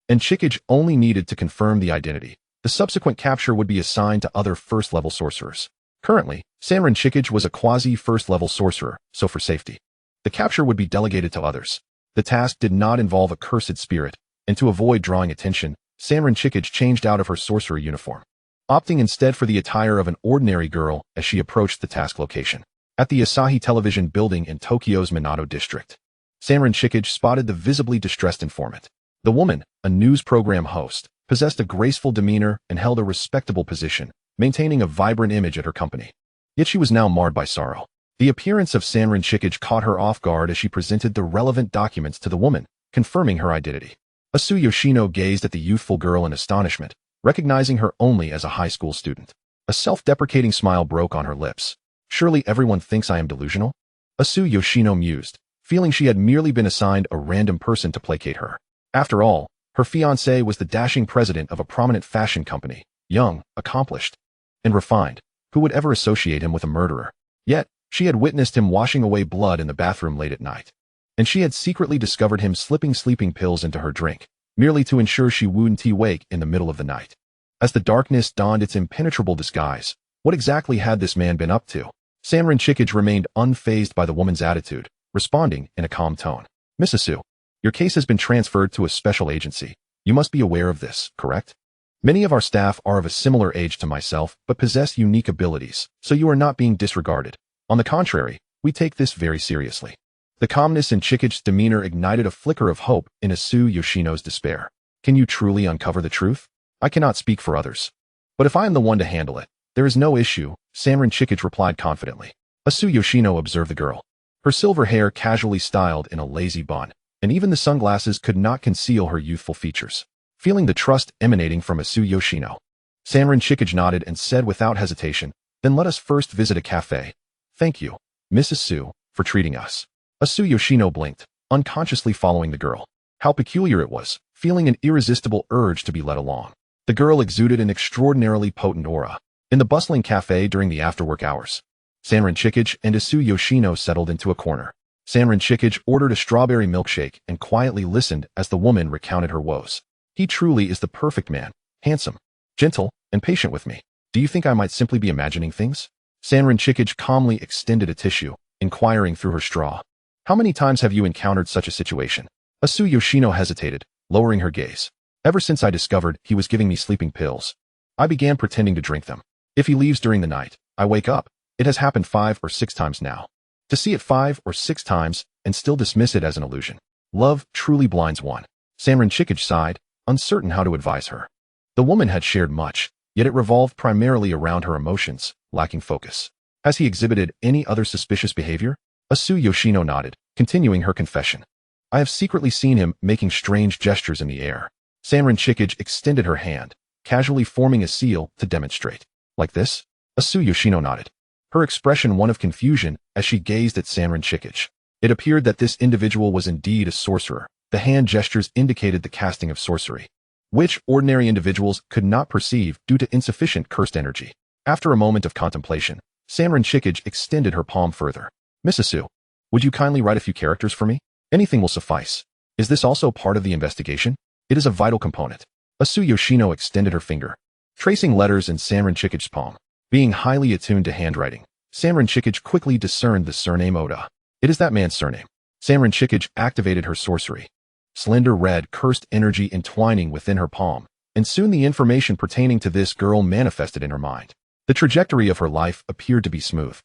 And Chikage only needed to confirm the identity. The subsequent capture would be assigned to other first-level sorcerers. Currently, Sanrin Chikage was a quasi-first-level sorcerer, so for safety, the capture would be delegated to others. The task did not involve a cursed spirit, and to avoid drawing attention, Sanrin Chikage changed out of her sorcerer uniform, opting instead for the attire of an ordinary girl as she approached the task location. At the Asahi Television building in Tokyo's Minato district, Sanrin Chikage spotted the visibly distressed informant. The woman, a news program host, possessed a graceful demeanor and held a respectable position, maintaining a vibrant image at her company. Yet she was now marred by sorrow. The appearance of Sanrin Chikage caught her off guard as she presented the relevant documents to the woman, confirming her identity. Asu Yoshino gazed at the youthful girl in astonishment, recognizing her only as a high school student. A self-deprecating smile broke on her lips. Surely everyone thinks I am delusional? Asu Yoshino mused, feeling she had merely been assigned a random person to placate her. After all, her fiancé was the dashing president of a prominent fashion company, young, accomplished, and refined. Who would ever associate him with a murderer? Yet, she had witnessed him washing away blood in the bathroom late at night. And she had secretly discovered him slipping sleeping pills into her drink, merely to ensure she wouldn't wake in the middle of the night. As the darkness donned its impenetrable disguise, what exactly had this man been up to? Sanrin Chikage remained unfazed by the woman's attitude, responding in a calm tone. Miss Asu, your case has been transferred to a special agency. You must be aware of this, correct? Many of our staff are of a similar age to myself, but possess unique abilities, so you are not being disregarded. On the contrary, we take this very seriously. The calmness in Chikage's demeanor ignited a flicker of hope in Asu Yoshino's despair. Can you truly uncover the truth? I cannot speak for others. But if I am the one to handle it, there is no issue, Sanrin Chikage replied confidently. Asu Yoshino observed the girl. Her silver hair casually styled in a lazy bun, and even the sunglasses could not conceal her youthful features. Feeling the trust emanating from Asu Yoshino, Sanrin Chikage nodded and said without hesitation, then let us first visit a cafe. Thank you, Miss Asu, for treating us. Asu Yoshino blinked, unconsciously following the girl. How peculiar it was, feeling an irresistible urge to be led along. The girl exuded an extraordinarily potent aura. In the bustling cafe during the after-work hours, Sanrin Chikage and Asu Yoshino settled into a corner. Sanrin Chikage ordered a strawberry milkshake and quietly listened as the woman recounted her woes. He truly is the perfect man, handsome, gentle, and patient with me. Do you think I might simply be imagining things? Sanrin Chikage calmly extended a tissue, inquiring through her straw. How many times have you encountered such a situation? Asu Yoshino hesitated, lowering her gaze. Ever since I discovered he was giving me sleeping pills, I began pretending to drink them. If he leaves during the night, I wake up. It has happened 5 or 6 times now. To see it 5 or 6 times and still dismiss it as an illusion. Love truly blinds one. Sanrin Chikage sighed, uncertain how to advise her. The woman had shared much, yet it revolved primarily around her emotions, lacking focus. Has he exhibited any other suspicious behavior? Asu Yoshino nodded, continuing her confession. I have secretly seen him making strange gestures in the air. Sanrin Chikage extended her hand, casually forming a seal to demonstrate. Like this? Asu Yoshino nodded, her expression one of confusion as she gazed at Sanrin Chikage. It appeared that this individual was indeed a sorcerer. The hand gestures indicated the casting of sorcery, which ordinary individuals could not perceive due to insufficient cursed energy. After a moment of contemplation, Sanrin Chikage extended her palm further. Miss Asu, would you kindly write a few characters for me? Anything will suffice. Is this also part of the investigation? It is a vital component. Asu Yoshino extended her finger, tracing letters in Sanrin Chikage's palm. Being highly attuned to handwriting, Sanrin Chikage quickly discerned the surname Oda. It is that man's surname. Sanrin Chikage activated her sorcery. Slender red cursed energy entwining within her palm, and soon the information pertaining to this girl manifested in her mind. The trajectory of her life appeared to be smooth,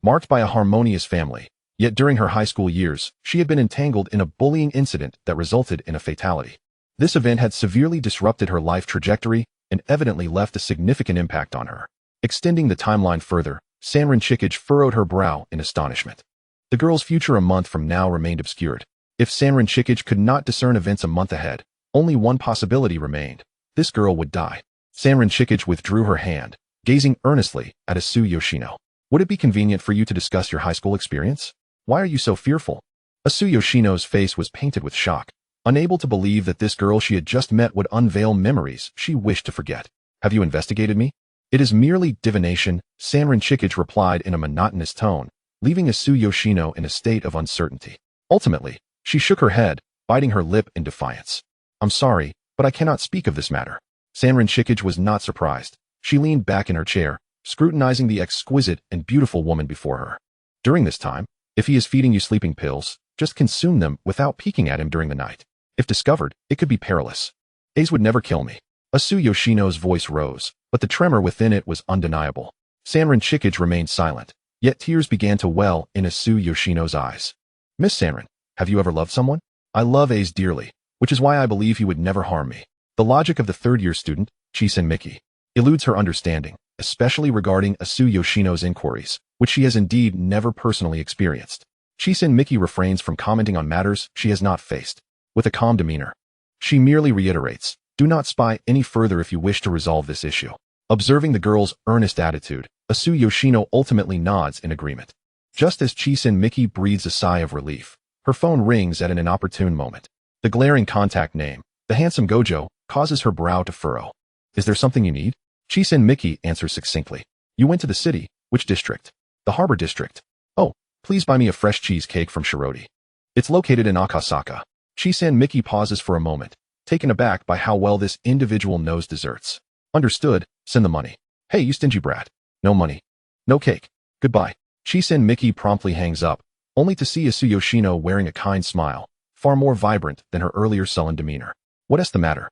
marked by a harmonious family, yet during her high school years, she had been entangled in a bullying incident that resulted in a fatality. This event had severely disrupted her life trajectory and evidently left a significant impact on her. Extending the timeline further, Sanrin Chikage furrowed her brow in astonishment. The girl's future a month from now remained obscured. If Sanrin Chikage could not discern events a month ahead, only one possibility remained. This girl would die. Sanrin Chikage withdrew her hand, gazing earnestly at Asu Yoshino. Would it be convenient for you to discuss your high school experience? Why are you so fearful? Asu Yoshino's face was painted with shock, unable to believe that this girl she had just met would unveil memories she wished to forget. Have you investigated me? It is merely divination, Sanrin Chikage replied in a monotonous tone, leaving Asu Yoshino in a state of uncertainty. Ultimately, she shook her head, biting her lip in defiance. I'm sorry, but I cannot speak of this matter. Sanrin Shikage was not surprised. She leaned back in her chair, scrutinizing the exquisite and beautiful woman before her. During this time, if he is feeding you sleeping pills, just consume them without peeking at him during the night. If discovered, it could be perilous. Ace would never kill me. Asu Yoshino's voice rose, but the tremor within it was undeniable. Sanrin Shikage remained silent, yet tears began to well in Asu Yoshino's eyes. Miss Sanrin, have you ever loved someone? I love Ace dearly, which is why I believe he would never harm me. The logic of the third-year student, Chisen Miki, eludes her understanding, especially regarding Asu Yoshino's inquiries, which she has indeed never personally experienced. Chisen Miki refrains from commenting on matters she has not faced. With a calm demeanor, she merely reiterates, do not spy any further if you wish to resolve this issue. Observing the girl's earnest attitude, Asu Yoshino ultimately nods in agreement. Just as Chisen Miki breathes a sigh of relief, her phone rings at an inopportune moment. The glaring contact name, the handsome Gojo, causes her brow to furrow. Is there something you need? Chisen Miki answers succinctly. You went to the city. Which district? The Harbor District. Oh, please buy me a fresh cheesecake from Shiroti. It's located in Akasaka. Chisen Miki pauses for a moment, taken aback by how well this individual knows desserts. Understood, send the money. Hey, you stingy brat. No money. No cake. Goodbye. Chisen Miki promptly hangs up, only to see Asu Yoshino wearing a kind smile, far more vibrant than her earlier sullen demeanor. What is the matter?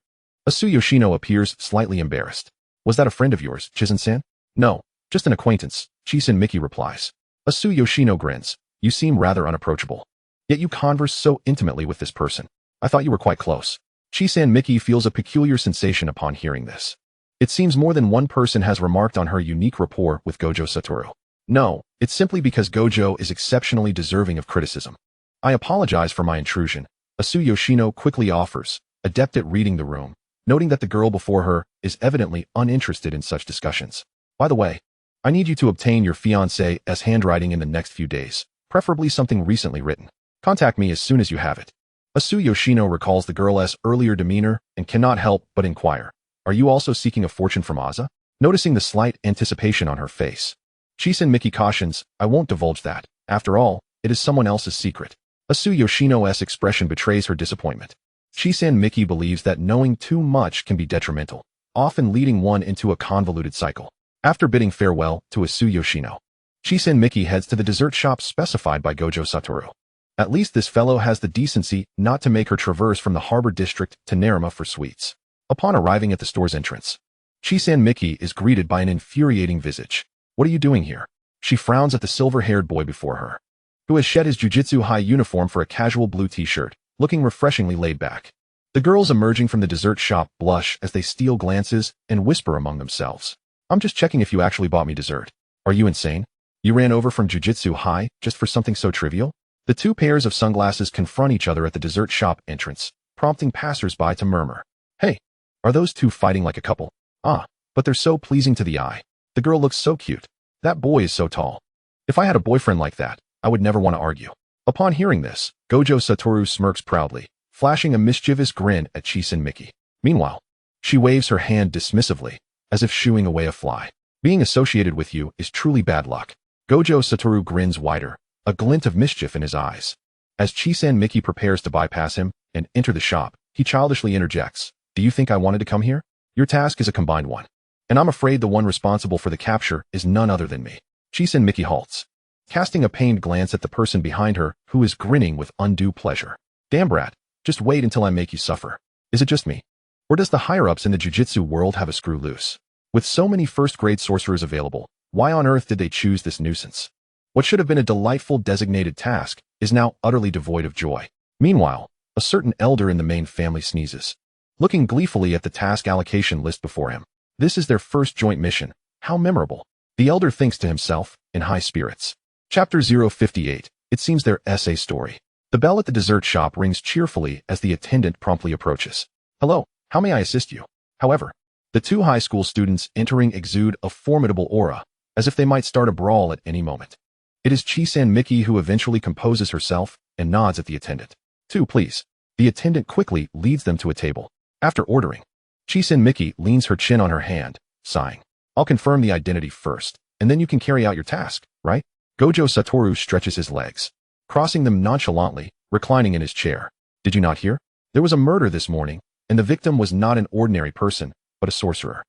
Asu Yoshino appears slightly embarrassed. Was that a friend of yours, Chisen-san? No, just an acquaintance, Chisen Miki replies. Asu Yoshino grins. You seem rather unapproachable. Yet you converse so intimately with this person. I thought you were quite close. Chisen Miki feels a peculiar sensation upon hearing this. It seems more than one person has remarked on her unique rapport with Gojo Satoru. No, it's simply because Gojo is exceptionally deserving of criticism. I apologize for my intrusion, Asu Yoshino quickly offers, adept at reading the room, noting that the girl before her is evidently uninterested in such discussions. By the way, I need you to obtain your fiancé's handwriting in the next few days, preferably something recently written. Contact me as soon as you have it. Asu Yoshino recalls the girl's earlier demeanor and cannot help but inquire. Are you also seeking a fortune from Aza? Noticing the slight anticipation on her face, Chisen Miki cautions, I won't divulge that. After all, it is someone else's secret. Asu Yoshino's expression betrays her disappointment. Chisen Miki believes that knowing too much can be detrimental, often leading one into a convoluted cycle. After bidding farewell to Asu Yoshino, Chisen Miki heads to the dessert shop specified by Gojo Satoru. At least this fellow has the decency not to make her traverse from the Harbor District to Naruma for sweets. Upon arriving at the store's entrance, Chisen Miki is greeted by an infuriating visage. What are you doing here? She frowns at the silver-haired boy before her, who has shed his Jujutsu high uniform for a casual blue t-shirt, looking refreshingly laid back. The girls emerging from the dessert shop blush as they steal glances and whisper among themselves. I'm just checking if you actually bought me dessert. Are you insane? You ran over from Jujutsu High just for something so trivial? The two pairs of sunglasses confront each other at the dessert shop entrance, prompting passers-by to murmur. Hey, are those two fighting like a couple? Ah, but they're so pleasing to the eye. The girl looks so cute. That boy is so tall. If I had a boyfriend like that, I would never want to argue. Upon hearing this, Gojo Satoru smirks proudly, flashing a mischievous grin at Chisen Miki. Meanwhile, she waves her hand dismissively, as if shooing away a fly. Being associated with you is truly bad luck. Gojo Satoru grins wider, a glint of mischief in his eyes. As Chisen Miki prepares to bypass him and enter the shop, he childishly interjects. Do you think I wanted to come here? Your task is a combined one, and I'm afraid the one responsible for the capture is none other than me. Chisen Miki halts, casting a pained glance at the person behind her who is grinning with undue pleasure. Damn brat, just wait until I make you suffer. Is it just me? Or does the higher-ups in the Jujutsu world have a screw loose? With so many first-grade sorcerers available, why on earth did they choose this nuisance? What should have been a delightful designated task is now utterly devoid of joy. Meanwhile, a certain elder in the main family sneezes, looking gleefully at the task allocation list before him. This is their first joint mission. How memorable. The elder thinks to himself, in high spirits. Chapter 058. It seems their essay story. The bell at the dessert shop rings cheerfully as the attendant promptly approaches. Hello, how may I assist you? However, the two high school students entering exude a formidable aura, as if they might start a brawl at any moment. It is Chisen Miki who eventually composes herself and nods at the attendant. Two, please. The attendant quickly leads them to a table. After ordering, Chisen Miki leans her chin on her hand, sighing. I'll confirm the identity first, and then you can carry out your task, right? Gojo Satoru stretches his legs, crossing them nonchalantly, reclining in his chair. Did you not hear? There was a murder this morning, and the victim was not an ordinary person, but a sorcerer.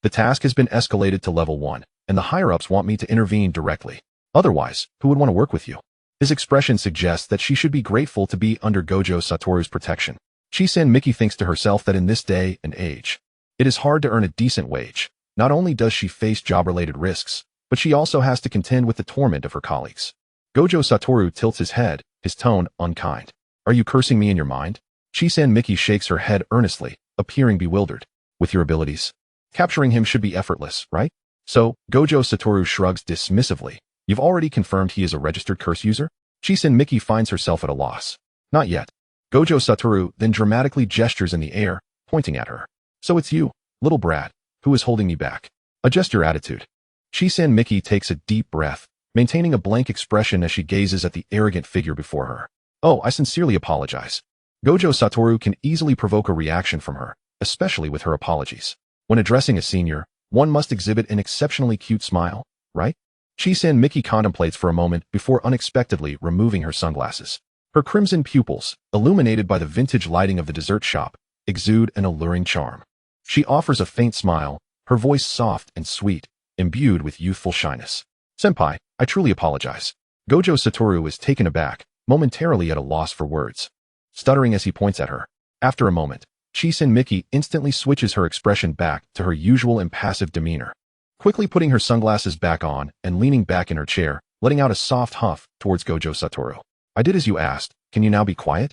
The task has been escalated to level 1, and the higher-ups want me to intervene directly. Otherwise, who would want to work with you? His expression suggests that she should be grateful to be under Gojo Satoru's protection. Chisen Miki thinks to herself that in this day and age, it is hard to earn a decent wage. Not only does she face job-related risks, but she also has to contend with the torment of her colleagues. Gojo Satoru tilts his head, his tone unkind. Are you cursing me in your mind? Chisen Miki shakes her head earnestly, appearing bewildered. With your abilities, capturing him should be effortless, right? So, Gojo Satoru shrugs dismissively. You've already confirmed he is a registered curse user? Chisen Miki finds herself at a loss. Not yet. Gojo Satoru then dramatically gestures in the air, pointing at her. So it's you, little brat, who is holding me back. Adjust your attitude. Chisen Miki takes a deep breath, maintaining a blank expression as she gazes at the arrogant figure before her. Oh, I sincerely apologize. Gojo Satoru can easily provoke a reaction from her, especially with her apologies. When addressing a senior, one must exhibit an exceptionally cute smile, right? Chisen Miki contemplates for a moment before unexpectedly removing her sunglasses. Her crimson pupils, illuminated by the vintage lighting of the dessert shop, exude an alluring charm. She offers a faint smile, her voice soft and sweet, imbued with youthful shyness. Senpai, I truly apologize. Gojo Satoru is taken aback, momentarily at a loss for words. Stuttering as he points at her. After a moment, Chisen Miki instantly switches her expression back to her usual impassive demeanor. Quickly putting her sunglasses back on and leaning back in her chair, letting out a soft huff towards Gojo Satoru. I did as you asked, can you now be quiet?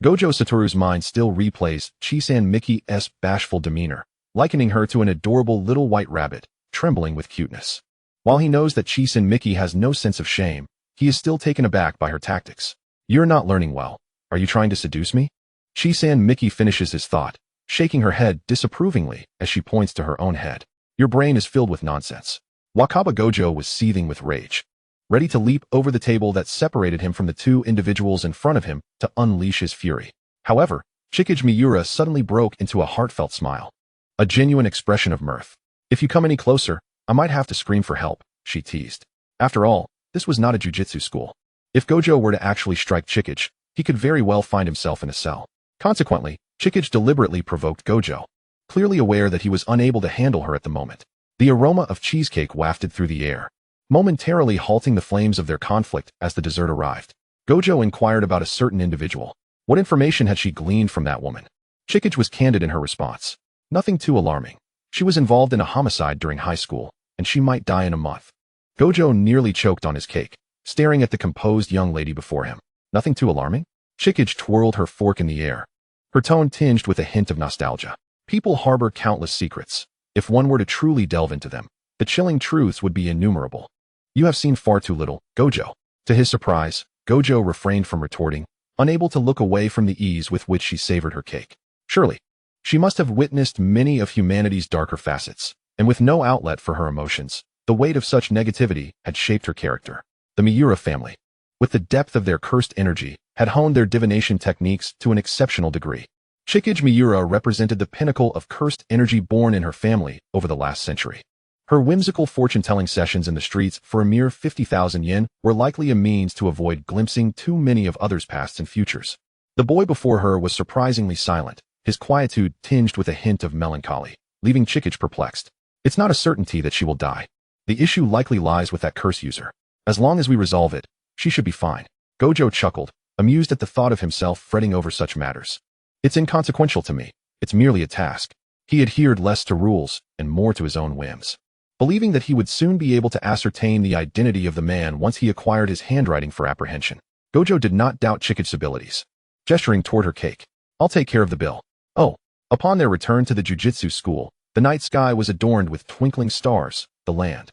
Gojo Satoru's mind still replays Chisen Miki's bashful demeanor, likening her to an adorable little white rabbit, trembling with cuteness. While he knows that Chisen Miki has no sense of shame, he is still taken aback by her tactics. You're not learning well. Are you trying to seduce me? Chisen Miki finishes his thought, shaking her head disapprovingly as she points to her own head. Your brain is filled with nonsense. Wakaba Gojo was seething with rage, ready to leap over the table that separated him from the two individuals in front of him to unleash his fury. However, Chigusa Miwa suddenly broke into a heartfelt smile, a genuine expression of mirth. If you come any closer, I might have to scream for help, she teased. After all, this was not a jujutsu school. If Gojo were to actually strike Chigusa, he could very well find himself in a cell. Consequently, Chigusa deliberately provoked Gojo, clearly aware that he was unable to handle her at the moment. The aroma of cheesecake wafted through the air, momentarily halting the flames of their conflict as the dessert arrived. Gojo inquired about a certain individual. What information had she gleaned from that woman? Chigusa was candid in her response. Nothing too alarming. She was involved in a homicide during high school, and she might die in a month. Gojo nearly choked on his cake, staring at the composed young lady before him. Nothing too alarming? Chigusa twirled her fork in the air, her tone tinged with a hint of nostalgia. People harbor countless secrets. If one were to truly delve into them, the chilling truths would be innumerable. You have seen far too little, Gojo. To his surprise, Gojo refrained from retorting, unable to look away from the ease with which she savored her cake. Surely, she must have witnessed many of humanity's darker facets, and with no outlet for her emotions, the weight of such negativity had shaped her character. The Miura family, with the depth of their cursed energy, had honed their divination techniques to an exceptional degree. Chigusa Miwa represented the pinnacle of cursed energy born in her family over the last century. Her whimsical fortune-telling sessions in the streets for a mere 50,000 yen were likely a means to avoid glimpsing too many of others' pasts and futures. The boy before her was surprisingly silent, his quietude tinged with a hint of melancholy, leaving Chigusa perplexed. It's not a certainty that she will die. The issue likely lies with that curse user. As long as we resolve it, she should be fine. Gojo chuckled, amused at the thought of himself fretting over such matters. It's inconsequential to me. It's merely a task. He adhered less to rules and more to his own whims. Believing that he would soon be able to ascertain the identity of the man once he acquired his handwriting for apprehension, Gojo did not doubt Chigusa's abilities. Gesturing toward her cake, I'll take care of the bill. Oh, upon their return to the Jujutsu school, the night sky was adorned with twinkling stars. The land,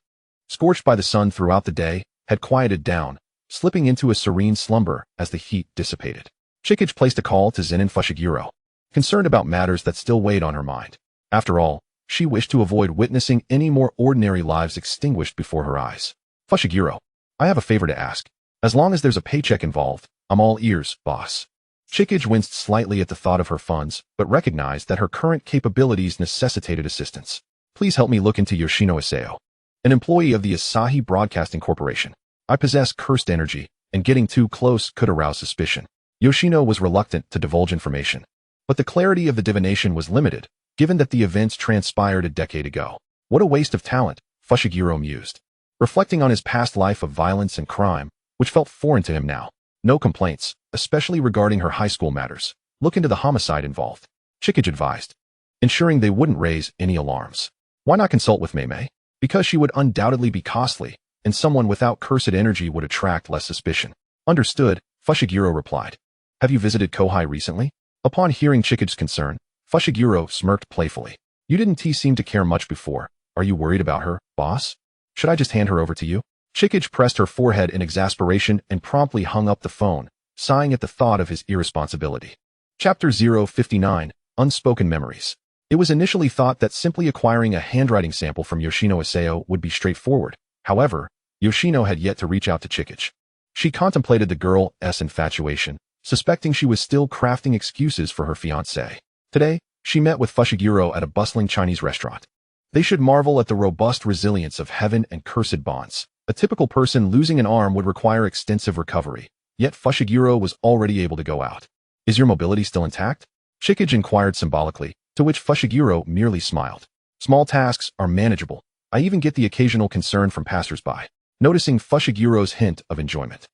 scorched by the sun throughout the day, had quieted down, slipping into a serene slumber as the heat dissipated. Chigusa placed a call to Zenin Fushiguro, concerned about matters that still weighed on her mind. After all, she wished to avoid witnessing any more ordinary lives extinguished before her eyes. Fushiguro, I have a favor to ask. As long as there's a paycheck involved, I'm all ears, boss. Chigusa winced slightly at the thought of her funds, but recognized that her current capabilities necessitated assistance. Please help me look into Yoshino Isao, an employee of the Asahi Broadcasting Corporation. I possess cursed energy, and getting too close could arouse suspicion. Yoshino was reluctant to divulge information. But the clarity of the divination was limited, given that the events transpired a decade ago. What a waste of talent, Fushiguro mused. Reflecting on his past life of violence and crime, which felt foreign to him now. No complaints, especially regarding her high school matters. Look into the homicide involved. Chikage advised, ensuring they wouldn't raise any alarms. Why not consult with Mei? Because she would undoubtedly be costly, and someone without cursed energy would attract less suspicion. Understood, Fushiguro replied. Have you visited Kohai recently? Upon hearing Chikage's concern, Fushiguro smirked playfully. You didn't seem to care much before. Are you worried about her, boss? Should I just hand her over to you? Chikage pressed her forehead in exasperation and promptly hung up the phone, sighing at the thought of his irresponsibility. Chapter 059, Unspoken Memories. It was initially thought that simply acquiring a handwriting sample from Yoshino Isao would be straightforward. However, Yoshino had yet to reach out to Chikage. She contemplated the girl's infatuation, suspecting she was still crafting excuses for her fiancé. Today, she met with Fushiguro at a bustling Chinese restaurant. They should marvel at the robust resilience of heaven and cursed bonds. A typical person losing an arm would require extensive recovery, yet Fushiguro was already able to go out. Is your mobility still intact? Chikage inquired symbolically, to which Fushiguro merely smiled. Small tasks are manageable. I even get the occasional concern from passers-by. Noticing Fushiguro's hint of enjoyment,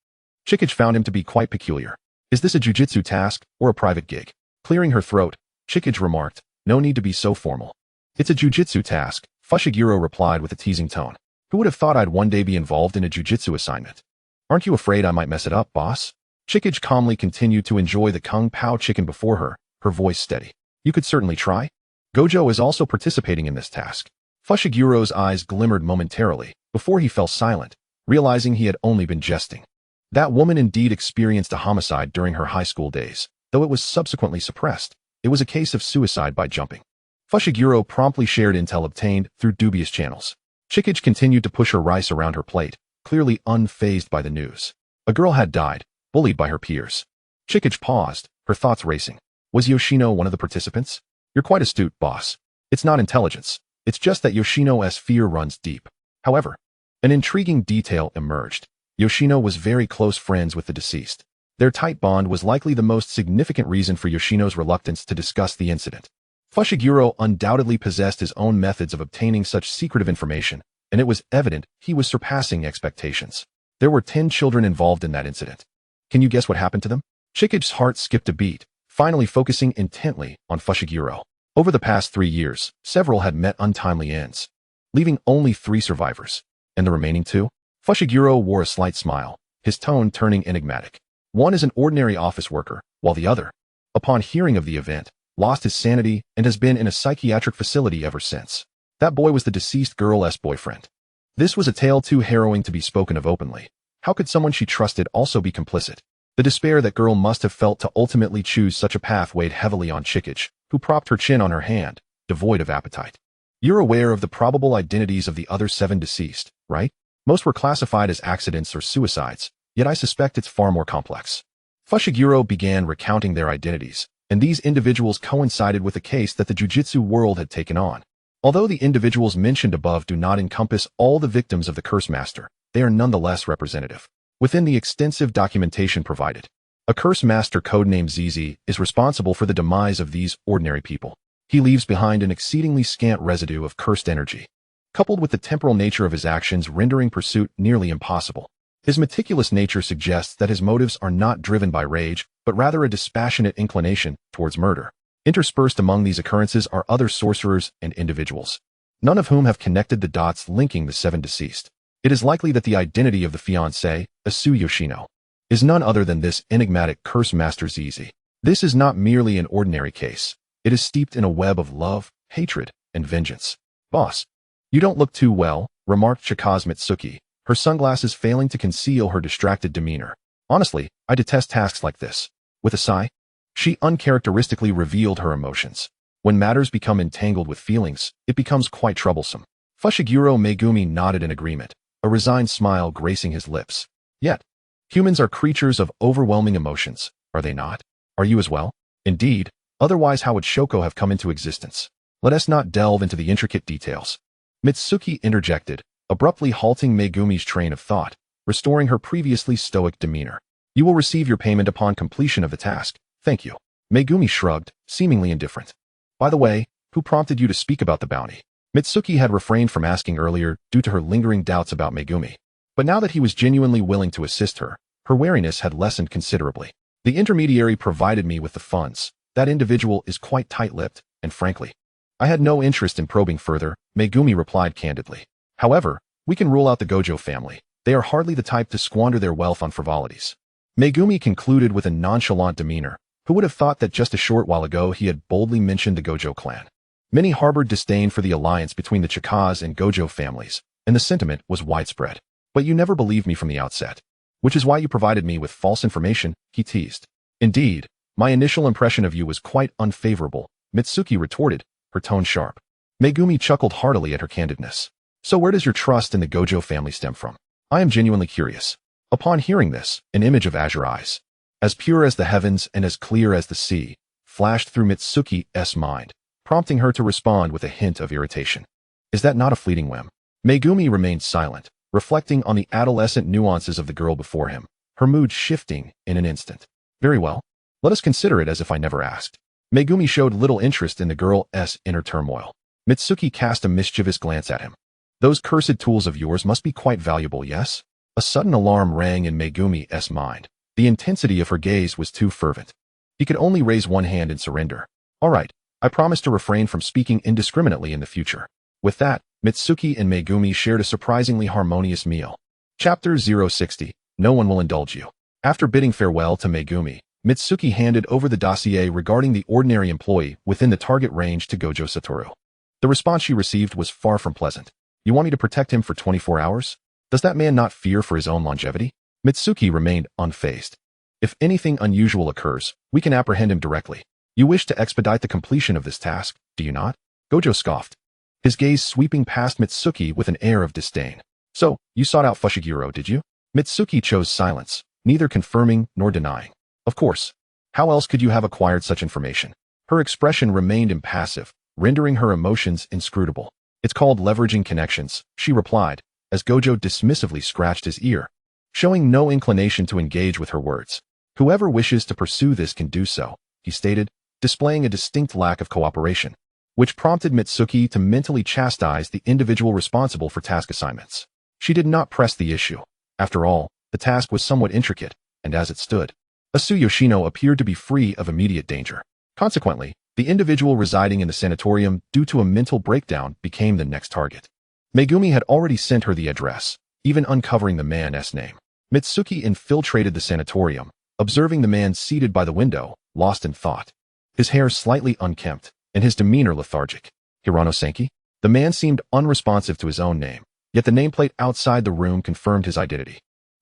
Chikage found him to be quite peculiar. Is this a jujutsu task or a private gig? Clearing her throat, Chikage remarked, no need to be so formal. It's a jujutsu task, Fushiguro replied with a teasing tone. Who would have thought I'd one day be involved in a jujutsu assignment? Aren't you afraid I might mess it up, boss? Chikage calmly continued to enjoy the kung pao chicken before her, her voice steady. You could certainly try. Gojo is also participating in this task. Fushiguro's eyes glimmered momentarily, before he fell silent, realizing he had only been jesting. That woman indeed experienced a homicide during her high school days, though it was subsequently suppressed. It was a case of suicide by jumping. Fushiguro promptly shared intel obtained through dubious channels. Chikage continued to push her rice around her plate, clearly unfazed by the news. A girl had died, bullied by her peers. Chikage paused, her thoughts racing. Was Yoshino one of the participants? You're quite astute, boss. It's not intelligence. It's just that Yoshino's fear runs deep. However, an intriguing detail emerged. Yoshino was very close friends with the deceased. Their tight bond was likely the most significant reason for Yoshino's reluctance to discuss the incident. Fushiguro undoubtedly possessed his own methods of obtaining such secretive information, and it was evident he was surpassing expectations. There were 10 children involved in that incident. Can you guess what happened to them? Chikage's heart skipped a beat, finally focusing intently on Fushiguro. Over the past 3 years, several had met untimely ends, leaving only 3 survivors. And the remaining 2? Fushiguro wore a slight smile, his tone turning enigmatic. One is an ordinary office worker, while the other, upon hearing of the event, lost his sanity and has been in a psychiatric facility ever since. That boy was the deceased girl's boyfriend. This was a tale too harrowing to be spoken of openly. How could someone she trusted also be complicit? The despair that girl must have felt to ultimately choose such a path weighed heavily on Chikage, who propped her chin on her hand, devoid of appetite. You're aware of the probable identities of the other 7 deceased, right? Most were classified as accidents or suicides, yet I suspect it's far more complex. Fushiguro began recounting their identities, and these individuals coincided with a case that the jujutsu world had taken on. Although the individuals mentioned above do not encompass all the victims of the Curse Master, they are nonetheless representative. Within the extensive documentation provided, a Curse Master codenamed ZZ is responsible for the demise of these ordinary people. He leaves behind an exceedingly scant residue of cursed energy, coupled with the temporal nature of his actions rendering pursuit nearly impossible. His meticulous nature suggests that his motives are not driven by rage, but rather a dispassionate inclination towards murder. Interspersed among these occurrences are other sorcerers and individuals, none of whom have connected the dots linking the 7 deceased. It is likely that the identity of the fiancé, Asu Yoshino, is none other than this enigmatic Curse Master ZZ. This is not merely an ordinary case. It is steeped in a web of love, hatred, and vengeance. Boss, you don't look too well, remarked Chikaze Mitsuki, her sunglasses failing to conceal her distracted demeanor. Honestly, I detest tasks like this. With a sigh, she uncharacteristically revealed her emotions. When matters become entangled with feelings, it becomes quite troublesome. Fushiguro Megumi nodded in agreement, a resigned smile gracing his lips. Yet, humans are creatures of overwhelming emotions, are they not? Are you as well? Indeed, otherwise how would Shoko have come into existence? Let us not delve into the intricate details. Mitsuki interjected, abruptly halting Megumi's train of thought. restoring her previously stoic demeanor. You will receive your payment upon completion of the task. Thank you. Megumi shrugged, seemingly indifferent. By the way, who prompted you to speak about the bounty? Mitsuki had refrained from asking earlier due to her lingering doubts about Megumi. But now that he was genuinely willing to assist her, her wariness had lessened considerably. The intermediary provided me with the funds. That individual is quite tight-lipped, and frankly, I had no interest in probing further, Megumi replied candidly. However, we can rule out the Gojo family. They are hardly the type to squander their wealth on frivolities. Megumi concluded with a nonchalant demeanor. Who would have thought that just a short while ago he had boldly mentioned the Gojo clan? Many harbored disdain for the alliance between the Chikaz and Gojo families, and the sentiment was widespread. But you never believed me from the outset. Which is why you provided me with false information, he teased. Indeed, my initial impression of you was quite unfavorable, Mitsuki retorted, her tone sharp. Megumi chuckled heartily at her candidness. So where does your trust in the Gojo family stem from? I am genuinely curious. Upon hearing this, an image of azure eyes, as pure as the heavens and as clear as the sea, flashed through Mitsuki's mind, prompting her to respond with a hint of irritation. Is that not a fleeting whim? Megumi remained silent, reflecting on the adolescent nuances of the girl before him, her mood shifting in an instant. Very well. Let us consider it as if I never asked. Megumi showed little interest in the girl's inner turmoil. Mitsuki cast a mischievous glance at him. Those cursed tools of yours must be quite valuable, yes? A sudden alarm rang in Megumi's mind. The intensity of her gaze was too fervent. He could only raise one hand in surrender. All right, I promise to refrain from speaking indiscriminately in the future. With that, Mitsuki and Megumi shared a surprisingly harmonious meal. Chapter 060. No one will indulge you. After bidding farewell to Megumi, Mitsuki handed over the dossier regarding the ordinary employee within the target range to Gojo Satoru. The response she received was far from pleasant. You want me to protect him for 24 hours? Does that man not fear for his own longevity? Mitsuki remained unfazed. If anything unusual occurs, we can apprehend him directly. You wish to expedite the completion of this task, do you not? Gojo scoffed, his gaze sweeping past Mitsuki with an air of disdain. So, you sought out Fushiguro, did you? Mitsuki chose silence, neither confirming nor denying. Of course. How else could you have acquired such information? Her expression remained impassive, rendering her emotions inscrutable. It's called leveraging connections, she replied, as Gojo dismissively scratched his ear, showing no inclination to engage with her words. Whoever wishes to pursue this can do so, he stated, displaying a distinct lack of cooperation, which prompted Mitsuki to mentally chastise the individual responsible for task assignments. She did not press the issue. After all, the task was somewhat intricate, and as it stood, Asu Yoshino appeared to be free of immediate danger. Consequently, the individual residing in the sanatorium due to a mental breakdown became the next target. Megumi had already sent her the address, even uncovering the man's name. Mitsuki infiltrated the sanatorium, observing the man seated by the window, lost in thought. His hair slightly unkempt, and his demeanor lethargic. Hirano Senki? The man seemed unresponsive to his own name, yet the nameplate outside the room confirmed his identity.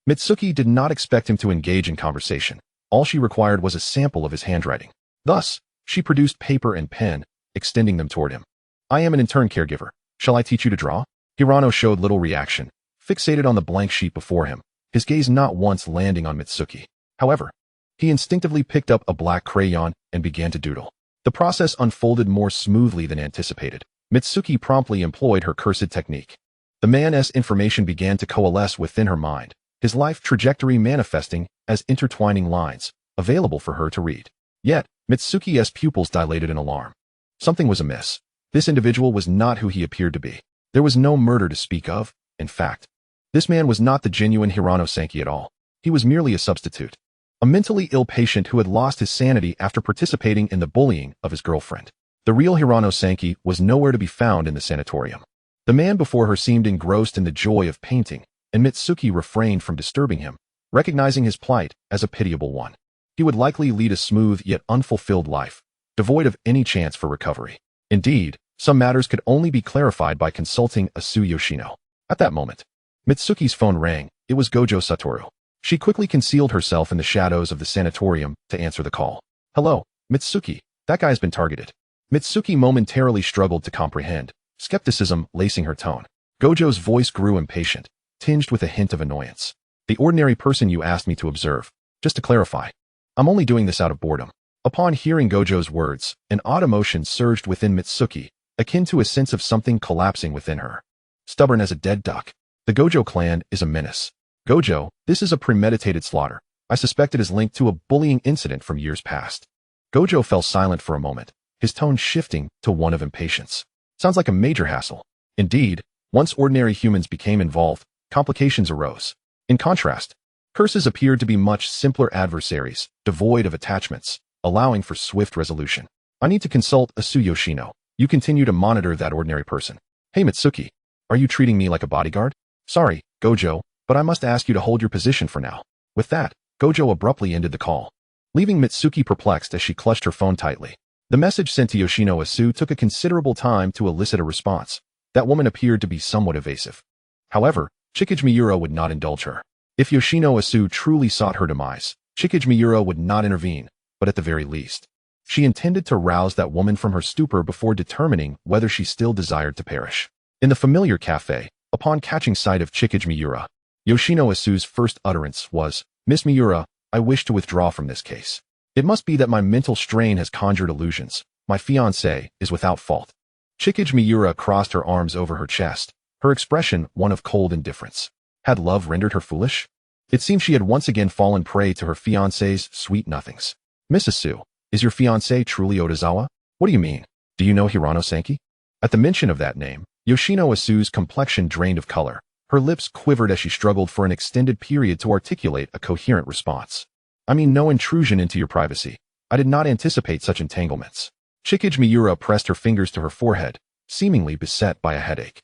Mitsuki did not expect him to engage in conversation. All she required was a sample of his handwriting. Thus, she produced paper and pen, extending them toward him. I am an intern caregiver. Shall I teach you to draw? Hirano showed little reaction, fixated on the blank sheet before him, his gaze not once landing on Mitsuki. However, he instinctively picked up a black crayon and began to doodle. The process unfolded more smoothly than anticipated. Mitsuki promptly employed her cursed technique. The man's information began to coalesce within her mind, his life trajectory manifesting as intertwining lines, available for her to read. Yet, Mitsuki's pupils dilated in alarm. Something was amiss. This individual was not who he appeared to be. There was no murder to speak of. In fact, this man was not the genuine Hirano Senki at all. He was merely a substitute. A mentally ill patient who had lost his sanity after participating in the bullying of his girlfriend. The real Hirano Senki was nowhere to be found in the sanatorium. The man before her seemed engrossed in the joy of painting, and Mitsuki refrained from disturbing him, recognizing his plight as a pitiable one. He would likely lead a smooth yet unfulfilled life, devoid of any chance for recovery. Indeed, some matters could only be clarified by consulting Asu Yoshino. At that moment, Mitsuki's phone rang. It was Gojo Satoru. She quickly concealed herself in the shadows of the sanatorium to answer the call. Hello, Mitsuki. That guy's been targeted. Mitsuki momentarily struggled to comprehend, skepticism lacing her tone. Gojo's voice grew impatient, tinged with a hint of annoyance. The ordinary person you asked me to observe. Just to clarify, I'm only doing this out of boredom. Upon hearing Gojo's words, an odd emotion surged within Mitsuki, akin to a sense of something collapsing within her. Stubborn as a dead duck, the Gojo clan is a menace. Gojo, this is a premeditated slaughter. I suspect it is linked to a bullying incident from years past. Gojo fell silent for a moment, his tone shifting to one of impatience. Sounds like a major hassle. Indeed, once ordinary humans became involved, complications arose. In contrast, curses appeared to be much simpler adversaries, devoid of attachments, allowing for swift resolution. I need to consult Asu Yoshino. You continue to monitor that ordinary person. Hey Mitsuki, are you treating me like a bodyguard? Sorry, Gojo, but I must ask you to hold your position for now. With that, Gojo abruptly ended the call, leaving Mitsuki perplexed as she clutched her phone tightly. The message sent to Yoshino Asu took a considerable time to elicit a response. That woman appeared to be somewhat evasive. However, Chikage Miura would not indulge her. If Yoshino Asu truly sought her demise, Chikage Miura would not intervene, but at the very least, she intended to rouse that woman from her stupor before determining whether she still desired to perish. In the familiar cafe, upon catching sight of Chikage Miura, Yoshino Asu's first utterance was, "Miss Miura, I wish to withdraw from this case. It must be that my mental strain has conjured illusions. My fiancé is without fault." Chikage Miura crossed her arms over her chest, her expression one of cold indifference. Had love rendered her foolish? It seemed she had once again fallen prey to her fiancé's sweet nothings. "Miss Asu, is your fiancé truly Odazawa? What do you mean? Do you know Hirano Senki?" At the mention of that name, Yoshino Asu's complexion drained of color. Her lips quivered as she struggled for an extended period to articulate a coherent response. "I mean no intrusion into your privacy. I did not anticipate such entanglements." Chikage Miura pressed her fingers to her forehead, seemingly beset by a headache.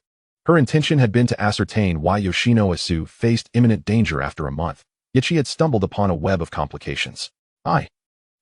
Her intention had been to ascertain why Yoshino Asu faced imminent danger after a month, yet she had stumbled upon a web of complications.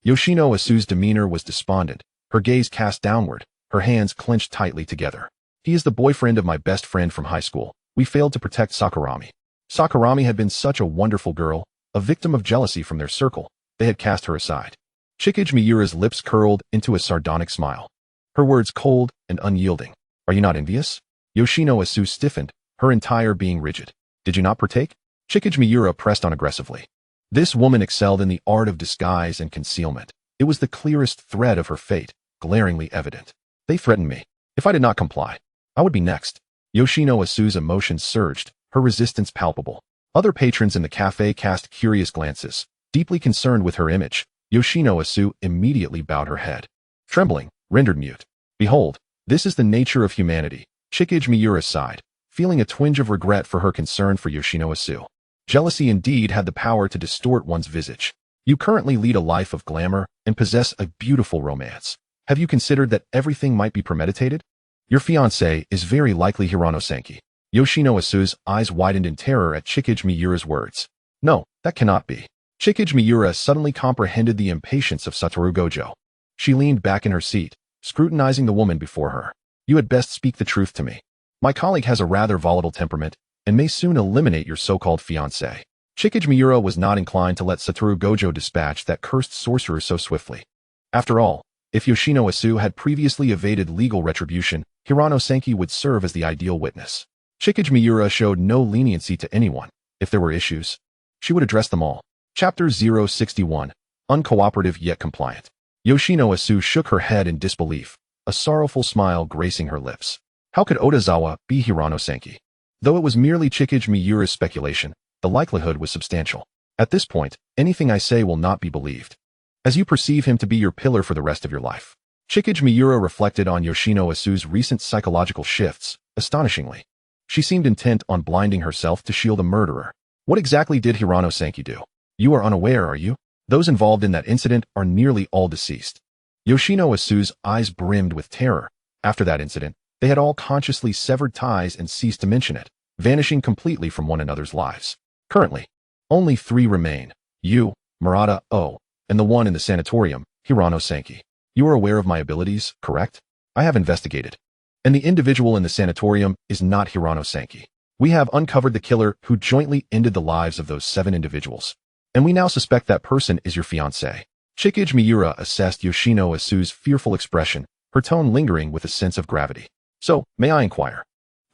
Yoshino Asu's demeanor was despondent, her gaze cast downward, her hands clenched tightly together. "He is the boyfriend of my best friend from high school. We failed to protect Sakurami. Sakurami had been such a wonderful girl, a victim of jealousy from their circle. They had cast her aside." Chikage Miura's lips curled into a sardonic smile. Her words cold and unyielding. "Are you not envious?" Yoshino Asu stiffened, her entire being rigid. "Did you not partake?" Chikage Miura pressed on aggressively. This woman excelled in the art of disguise and concealment. It was the clearest thread of her fate, glaringly evident. "They threatened me. If I did not comply, I would be next." Yoshino Asu's emotions surged, her resistance palpable. Other patrons in the cafe cast curious glances. Deeply concerned with her image, Yoshino Asu immediately bowed her head. Trembling, rendered mute. "Behold, this is the nature of humanity." Chikage Miura sighed, feeling a twinge of regret for her concern for Yoshino Asu. Jealousy indeed had the power to distort one's visage. You currently lead a life of glamour and possess a beautiful romance. Have you considered that everything might be premeditated? Your fiancé is very likely Hirano Senki. Yoshino Asu's eyes widened in terror at Chikage Miura's words. "No, that cannot be." Chikage Miura suddenly comprehended the impatience of Satoru Gojo. She leaned back in her seat, scrutinizing the woman before her. "You had best speak the truth to me. My colleague has a rather volatile temperament and may soon eliminate your so-called fiancé." Chikage Miura was not inclined to let Satoru Gojo dispatch that cursed sorcerer so swiftly. After all, if Yoshino Asu had previously evaded legal retribution, Hirano Senki would serve as the ideal witness. Chikage Miura showed no leniency to anyone. If there were issues, she would address them all. Chapter 061, Uncooperative yet compliant. Yoshino Asu shook her head in disbelief, a sorrowful smile gracing her lips. How could Odazawa be Hirano Senki? Though it was merely Chikage Miura's speculation, the likelihood was substantial. At this point, anything I say will not be believed, as you perceive him to be your pillar for the rest of your life. Chikage Miura reflected on Yoshino Asu's recent psychological shifts, astonishingly. She seemed intent on blinding herself to shield a murderer. What exactly did Hirano Senki do? You are unaware, are you? Those involved in that incident are nearly all deceased. Yoshino Asu's eyes brimmed with terror. After that incident, they had all consciously severed ties and ceased to mention it, vanishing completely from one another's lives. Currently, only 3 remain. You, Murata O, and the one in the sanatorium, Hirano Senki. You are aware of my abilities, correct? I have investigated. And the individual in the sanatorium is not Hirano Senki. We have uncovered the killer who jointly ended the lives of those 7 individuals. And we now suspect that person is your fiancé. Chikage Miura assessed Yoshino Asu's fearful expression, her tone lingering with a sense of gravity. "So, may I inquire,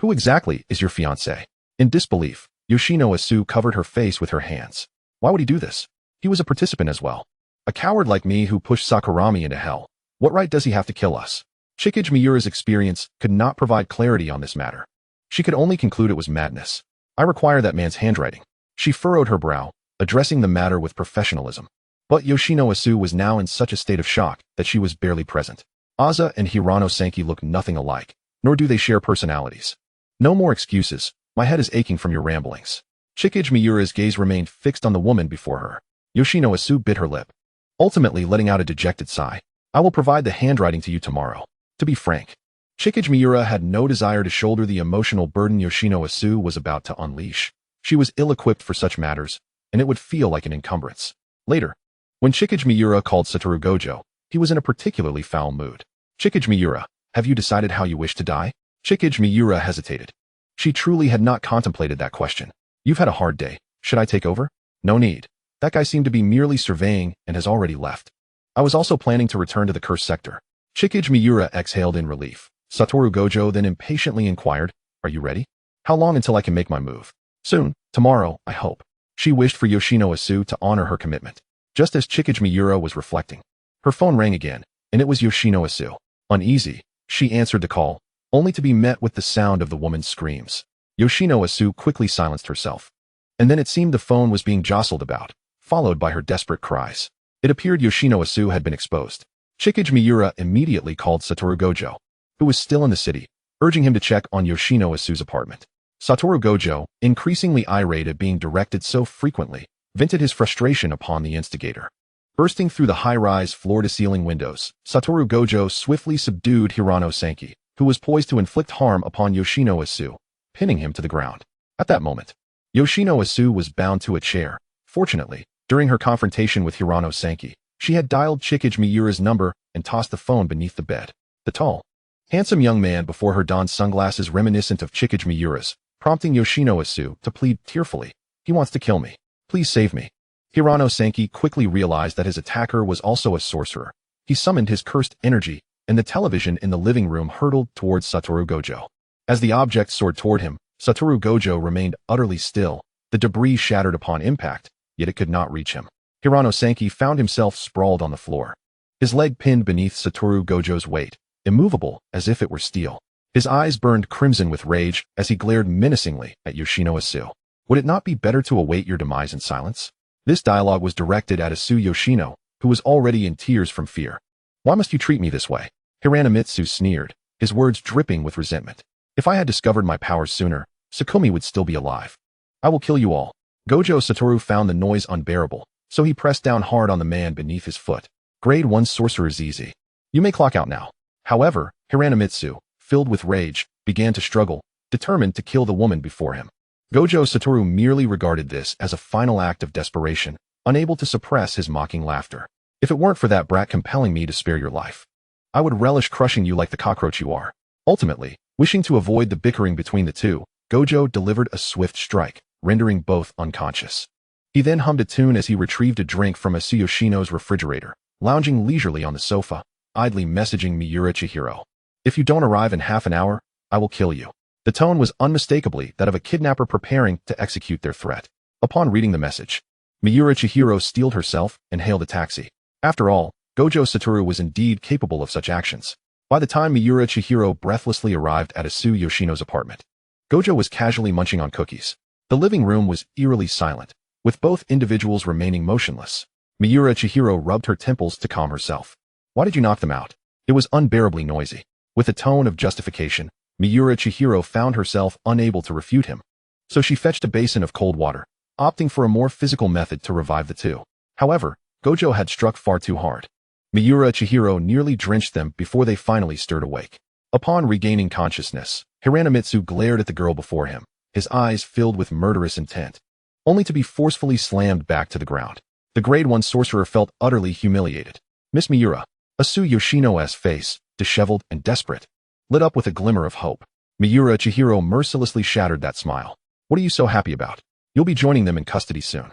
who exactly is your fiancé?" In disbelief, Yoshino Asu covered her face with her hands. Why would he do this? He was a participant as well. A coward like me who pushed Sakurami into hell. What right does he have to kill us? Chikage Miura's experience could not provide clarity on this matter. She could only conclude it was madness. I require that man's handwriting. She furrowed her brow, addressing the matter with professionalism. But Yoshino Asu was now in such a state of shock that she was barely present. Aza and Hirano Senki look nothing alike, nor do they share personalities. No more excuses, my head is aching from your ramblings. Chikage Miura's gaze remained fixed on the woman before her. Yoshino Asu bit her lip, ultimately letting out a dejected sigh. I will provide the handwriting to you tomorrow. To be frank, Chikage Miura had no desire to shoulder the emotional burden Yoshino Asu was about to unleash. She was ill-equipped for such matters, and it would feel like an encumbrance. Later, when Chikage Miura called Satoru Gojo, he was in a particularly foul mood. Chikage Miura, have you decided how you wish to die? Chikage Miura hesitated. She truly had not contemplated that question. You've had a hard day. Should I take over? No need. That guy seemed to be merely surveying and has already left. I was also planning to return to the cursed sector. Chikage Miura exhaled in relief. Satoru Gojo then impatiently inquired, are you ready? How long until I can make my move? Soon. Tomorrow, I hope. She wished for Yoshino Asu to honor her commitment. Just as Chikage Miura was reflecting, her phone rang again, and it was Yoshino Asu. Uneasy, she answered the call, only to be met with the sound of the woman's screams. Yoshino Asu quickly silenced herself. And then it seemed the phone was being jostled about, followed by her desperate cries. It appeared Yoshino Asu had been exposed. Chikage Miura immediately called Satoru Gojo, who was still in the city, urging him to check on Yoshino Asu's apartment. Satoru Gojo, increasingly irate at being directed so frequently, vented his frustration upon the instigator. Bursting through the high-rise floor-to-ceiling windows, Satoru Gojo swiftly subdued Hirano Senki, who was poised to inflict harm upon Yoshino Asu, pinning him to the ground. At that moment, Yoshino Asu was bound to a chair. Fortunately, during her confrontation with Hirano Senki, she had dialed Chikage Miura's number and tossed the phone beneath the bed. The tall, handsome young man before her donned sunglasses reminiscent of Chikage Miura's, prompting Yoshino Asu to plead tearfully, he wants to kill me. Please save me. Hirano Senki quickly realized that his attacker was also a sorcerer. He summoned his cursed energy, and the television in the living room hurtled towards Satoru Gojo. As the object soared toward him, Satoru Gojo remained utterly still. The debris shattered upon impact, yet it could not reach him. Hirano Senki found himself sprawled on the floor, his leg pinned beneath Satoru Gojo's weight, immovable as if it were steel. His eyes burned crimson with rage as he glared menacingly at Yoshino Asu. Would it not be better to await your demise in silence? This dialogue was directed at Asu Yoshino, who was already in tears from fear. Why must you treat me this way? Hiranamitsu sneered, his words dripping with resentment. If I had discovered my powers sooner, Sakumi would still be alive. I will kill you all. Gojo Satoru found the noise unbearable, so he pressed down hard on the man beneath his foot. Grade 1 sorcerer's easy. You may clock out now. However, Hiranamitsu, filled with rage, began to struggle, determined to kill the woman before him. Gojo Satoru merely regarded this as a final act of desperation, unable to suppress his mocking laughter. If it weren't for that brat compelling me to spare your life, I would relish crushing you like the cockroach you are. Ultimately, wishing to avoid the bickering between the two, Gojo delivered a swift strike, rendering both unconscious. He then hummed a tune as he retrieved a drink from Asu Yoshino's refrigerator, lounging leisurely on the sofa, idly messaging Miura Chihiro. If you don't arrive in half an hour, I will kill you. The tone was unmistakably that of a kidnapper preparing to execute their threat. Upon reading the message, Miura Chihiro steeled herself and hailed a taxi. After all, Gojo Satoru was indeed capable of such actions. By the time Miura Chihiro breathlessly arrived at Asu Yoshino's apartment, Gojo was casually munching on cookies. The living room was eerily silent, with both individuals remaining motionless. Miura Chihiro rubbed her temples to calm herself. Why did you knock them out? It was unbearably noisy. With a tone of justification, Miura Chihiro found herself unable to refute him. So she fetched a basin of cold water, opting for a more physical method to revive the two. However, Gojo had struck far too hard. Miura Chihiro nearly drenched them before they finally stirred awake. Upon regaining consciousness, Hiranamitsu glared at the girl before him, his eyes filled with murderous intent, only to be forcefully slammed back to the ground. The Grade 1 sorcerer felt utterly humiliated. Miss Miura, Asu Yoshino's face, disheveled and desperate, lit up with a glimmer of hope. Miura Chihiro mercilessly shattered that smile. What are you so happy about? You'll be joining them in custody soon.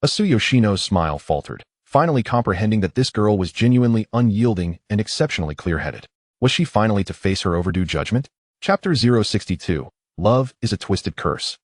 Asu Yoshino's smile faltered, finally comprehending that this girl was genuinely unyielding and exceptionally clear-headed. Was she finally to face her overdue judgment? Chapter 062. Love is a Twisted Curse.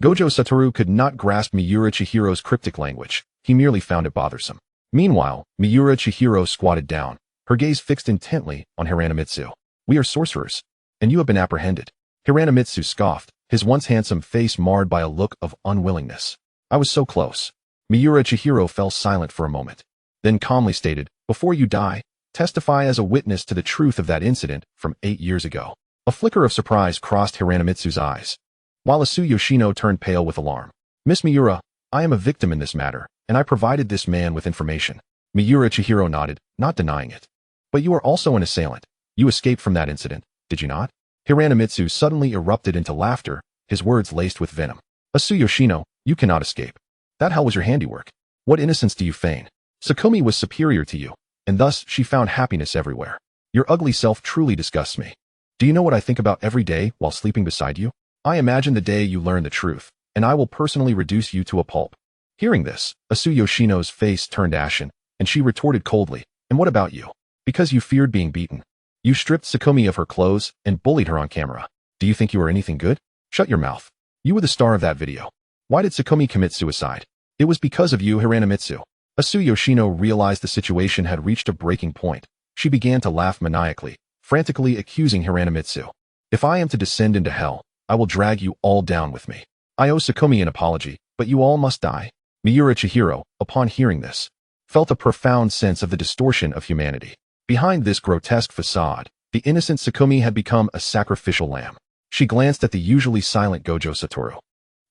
Gojo Satoru could not grasp Miura Chihiro's cryptic language. He merely found it bothersome. Meanwhile, Miura Chihiro squatted down, her gaze fixed intently on Hiranamitsu. We are sorcerers, and you have been apprehended. Hiranamitsu scoffed, his once handsome face marred by a look of unwillingness. I was so close. Miura Chihiro fell silent for a moment, then calmly stated, before you die, testify as a witness to the truth of that incident from 8 years ago. A flicker of surprise crossed Hiranamitsu's eyes, while Asu Yoshino turned pale with alarm. Miss Miura, I am a victim in this matter, and I provided this man with information. Miura Chihiro nodded, not denying it. But you are also an assailant. You escaped from that incident, did you not? Hiranamitsu suddenly erupted into laughter, his words laced with venom. Asu Yoshino, you cannot escape. That hell was your handiwork. What innocence do you feign? Sakumi was superior to you, and thus she found happiness everywhere. Your ugly self truly disgusts me. Do you know what I think about every day while sleeping beside you? I imagine the day you learn the truth, and I will personally reduce you to a pulp. Hearing this, Asu Yoshino's face turned ashen, and she retorted coldly, and what about you? Because you feared being beaten. You stripped Sakumi of her clothes and bullied her on camera. Do you think you are anything good? Shut your mouth. You were the star of that video. Why did Sakumi commit suicide? It was because of you, Hiranamitsu. Asu Yoshino realized the situation had reached a breaking point. She began to laugh maniacally, frantically accusing Hiranamitsu. If I am to descend into hell, I will drag you all down with me. I owe Sakumi an apology, but you all must die. Miura Chihiro, upon hearing this, felt a profound sense of the distortion of humanity. Behind this grotesque facade, the innocent Sakumi had become a sacrificial lamb. She glanced at the usually silent Gojo Satoru,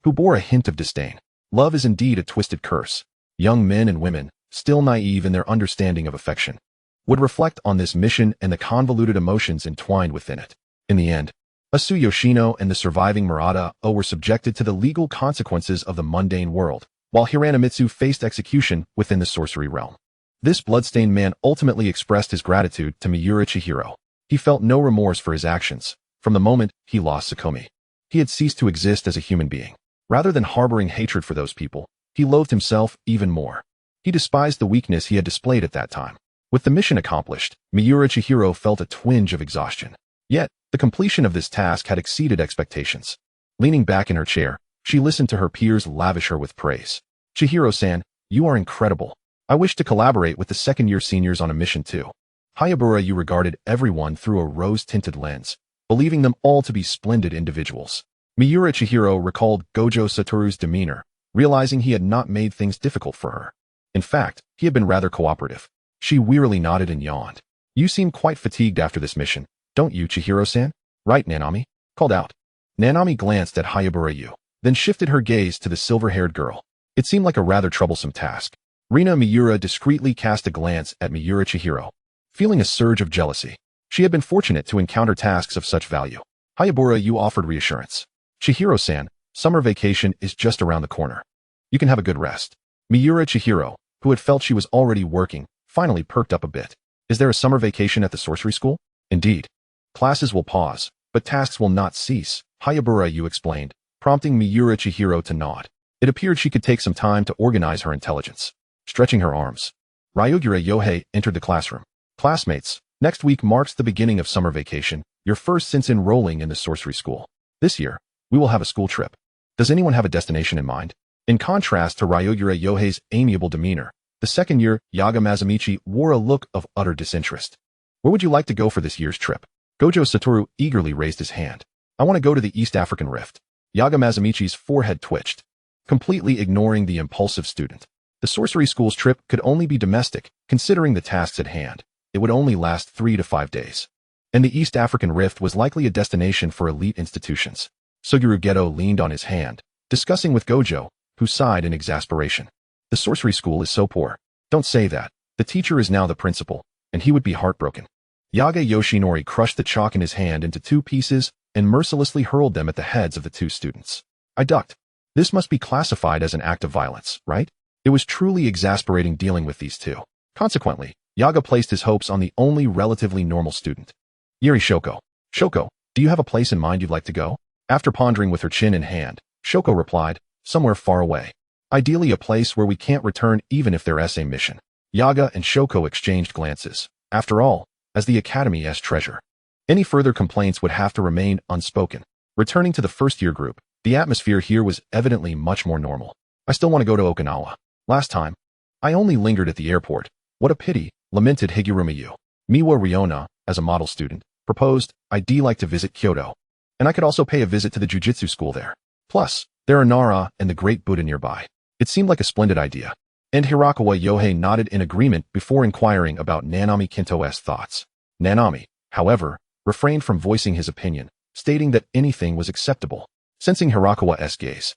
who bore a hint of disdain. Love is indeed a twisted curse. Young men and women, still naive in their understanding of affection, would reflect on this mission and the convoluted emotions entwined within it. In the end, Asu Yoshino and the surviving Murata were subjected to the legal consequences of the mundane world, while Hiranamitsu faced execution within the sorcery realm. This bloodstained man ultimately expressed his gratitude to Miura Chihiro. He felt no remorse for his actions. From the moment he lost Sakumi, he had ceased to exist as a human being. Rather than harboring hatred for those people, he loathed himself even more. He despised the weakness he had displayed at that time. With the mission accomplished, Miura Chihiro felt a twinge of exhaustion. Yet, the completion of this task had exceeded expectations. Leaning back in her chair, she listened to her peers lavish her with praise. Chihiro-san, you are incredible. I wish to collaborate with the second-year seniors on a mission too. Hayabura, you regarded everyone through a rose-tinted lens, believing them all to be splendid individuals. Miura Chihiro recalled Gojo Satoru's demeanor, realizing he had not made things difficult for her. In fact, he had been rather cooperative. She wearily nodded and yawned. You seem quite fatigued after this mission, don't you, Chihiro-san? Right, Nanami? Called out. Nanami glanced at Hayabura Yu, then shifted her gaze to the silver-haired girl. It seemed like a rather troublesome task. Rina Miura discreetly cast a glance at Miura Chihiro, feeling a surge of jealousy. She had been fortunate to encounter tasks of such value. Hayabura Yu offered reassurance. Chihiro-san, summer vacation is just around the corner. You can have a good rest. Miura Chihiro, who had felt she was already working, finally perked up a bit. Is there a summer vacation at the sorcery school? Indeed. Classes will pause, but tasks will not cease, Hayabura Yu explained, prompting Miura Chihiro to nod. It appeared she could take some time to organize her intelligence. Stretching her arms, Ryogura Yohei entered the classroom. Classmates, next week marks the beginning of summer vacation, your first since enrolling in the sorcery school. This year, we will have a school trip. Does anyone have a destination in mind? In contrast to Ryogura Yohei's amiable demeanor, the second-year Yaga Mazamichi wore a look of utter disinterest. Where would you like to go for this year's trip? Gojo Satoru eagerly raised his hand. I want to go to the East African Rift. Yaga Mazamichi's forehead twitched, completely ignoring the impulsive student. The sorcery school's trip could only be domestic, considering the tasks at hand. It would only last 3 to 5 days. And the East African Rift was likely a destination for elite institutions. Suguru Geto leaned on his hand, discussing with Gojo, who sighed in exasperation. The sorcery school is so poor. Don't say that. The teacher is now the principal, and he would be heartbroken. Yaga Yoshinori crushed the chalk in his hand into 2 pieces and mercilessly hurled them at the heads of the 2 students. I ducked. This must be classified as an act of violence, right? It was truly exasperating dealing with these 2. Consequently, Yaga placed his hopes on the only relatively normal student. Yuri Shoko. Shoko, do you have a place in mind you'd like to go? After pondering with her chin in hand, Shoko replied, somewhere far away. Ideally a place where we can't return even if they're essay mission. Yaga and Shoko exchanged glances. After all, as the Academy's treasure, any further complaints would have to remain unspoken. Returning to the first-year group, the atmosphere here was evidently much more normal. I still want to go to Okinawa. Last time, I only lingered at the airport. What a pity, lamented Higuruma Yu. Miwa Riona, as a model student, proposed, I'd like to visit Kyoto. And I could also pay a visit to the Jujutsu school there. Plus, there are Nara and the Great Buddha nearby. It seemed like a splendid idea, and Hirakawa Yohei nodded in agreement before inquiring about Nanami Kinto's thoughts. Nanami, however, refrained from voicing his opinion, stating that anything was acceptable. Sensing Hirakawa's gaze,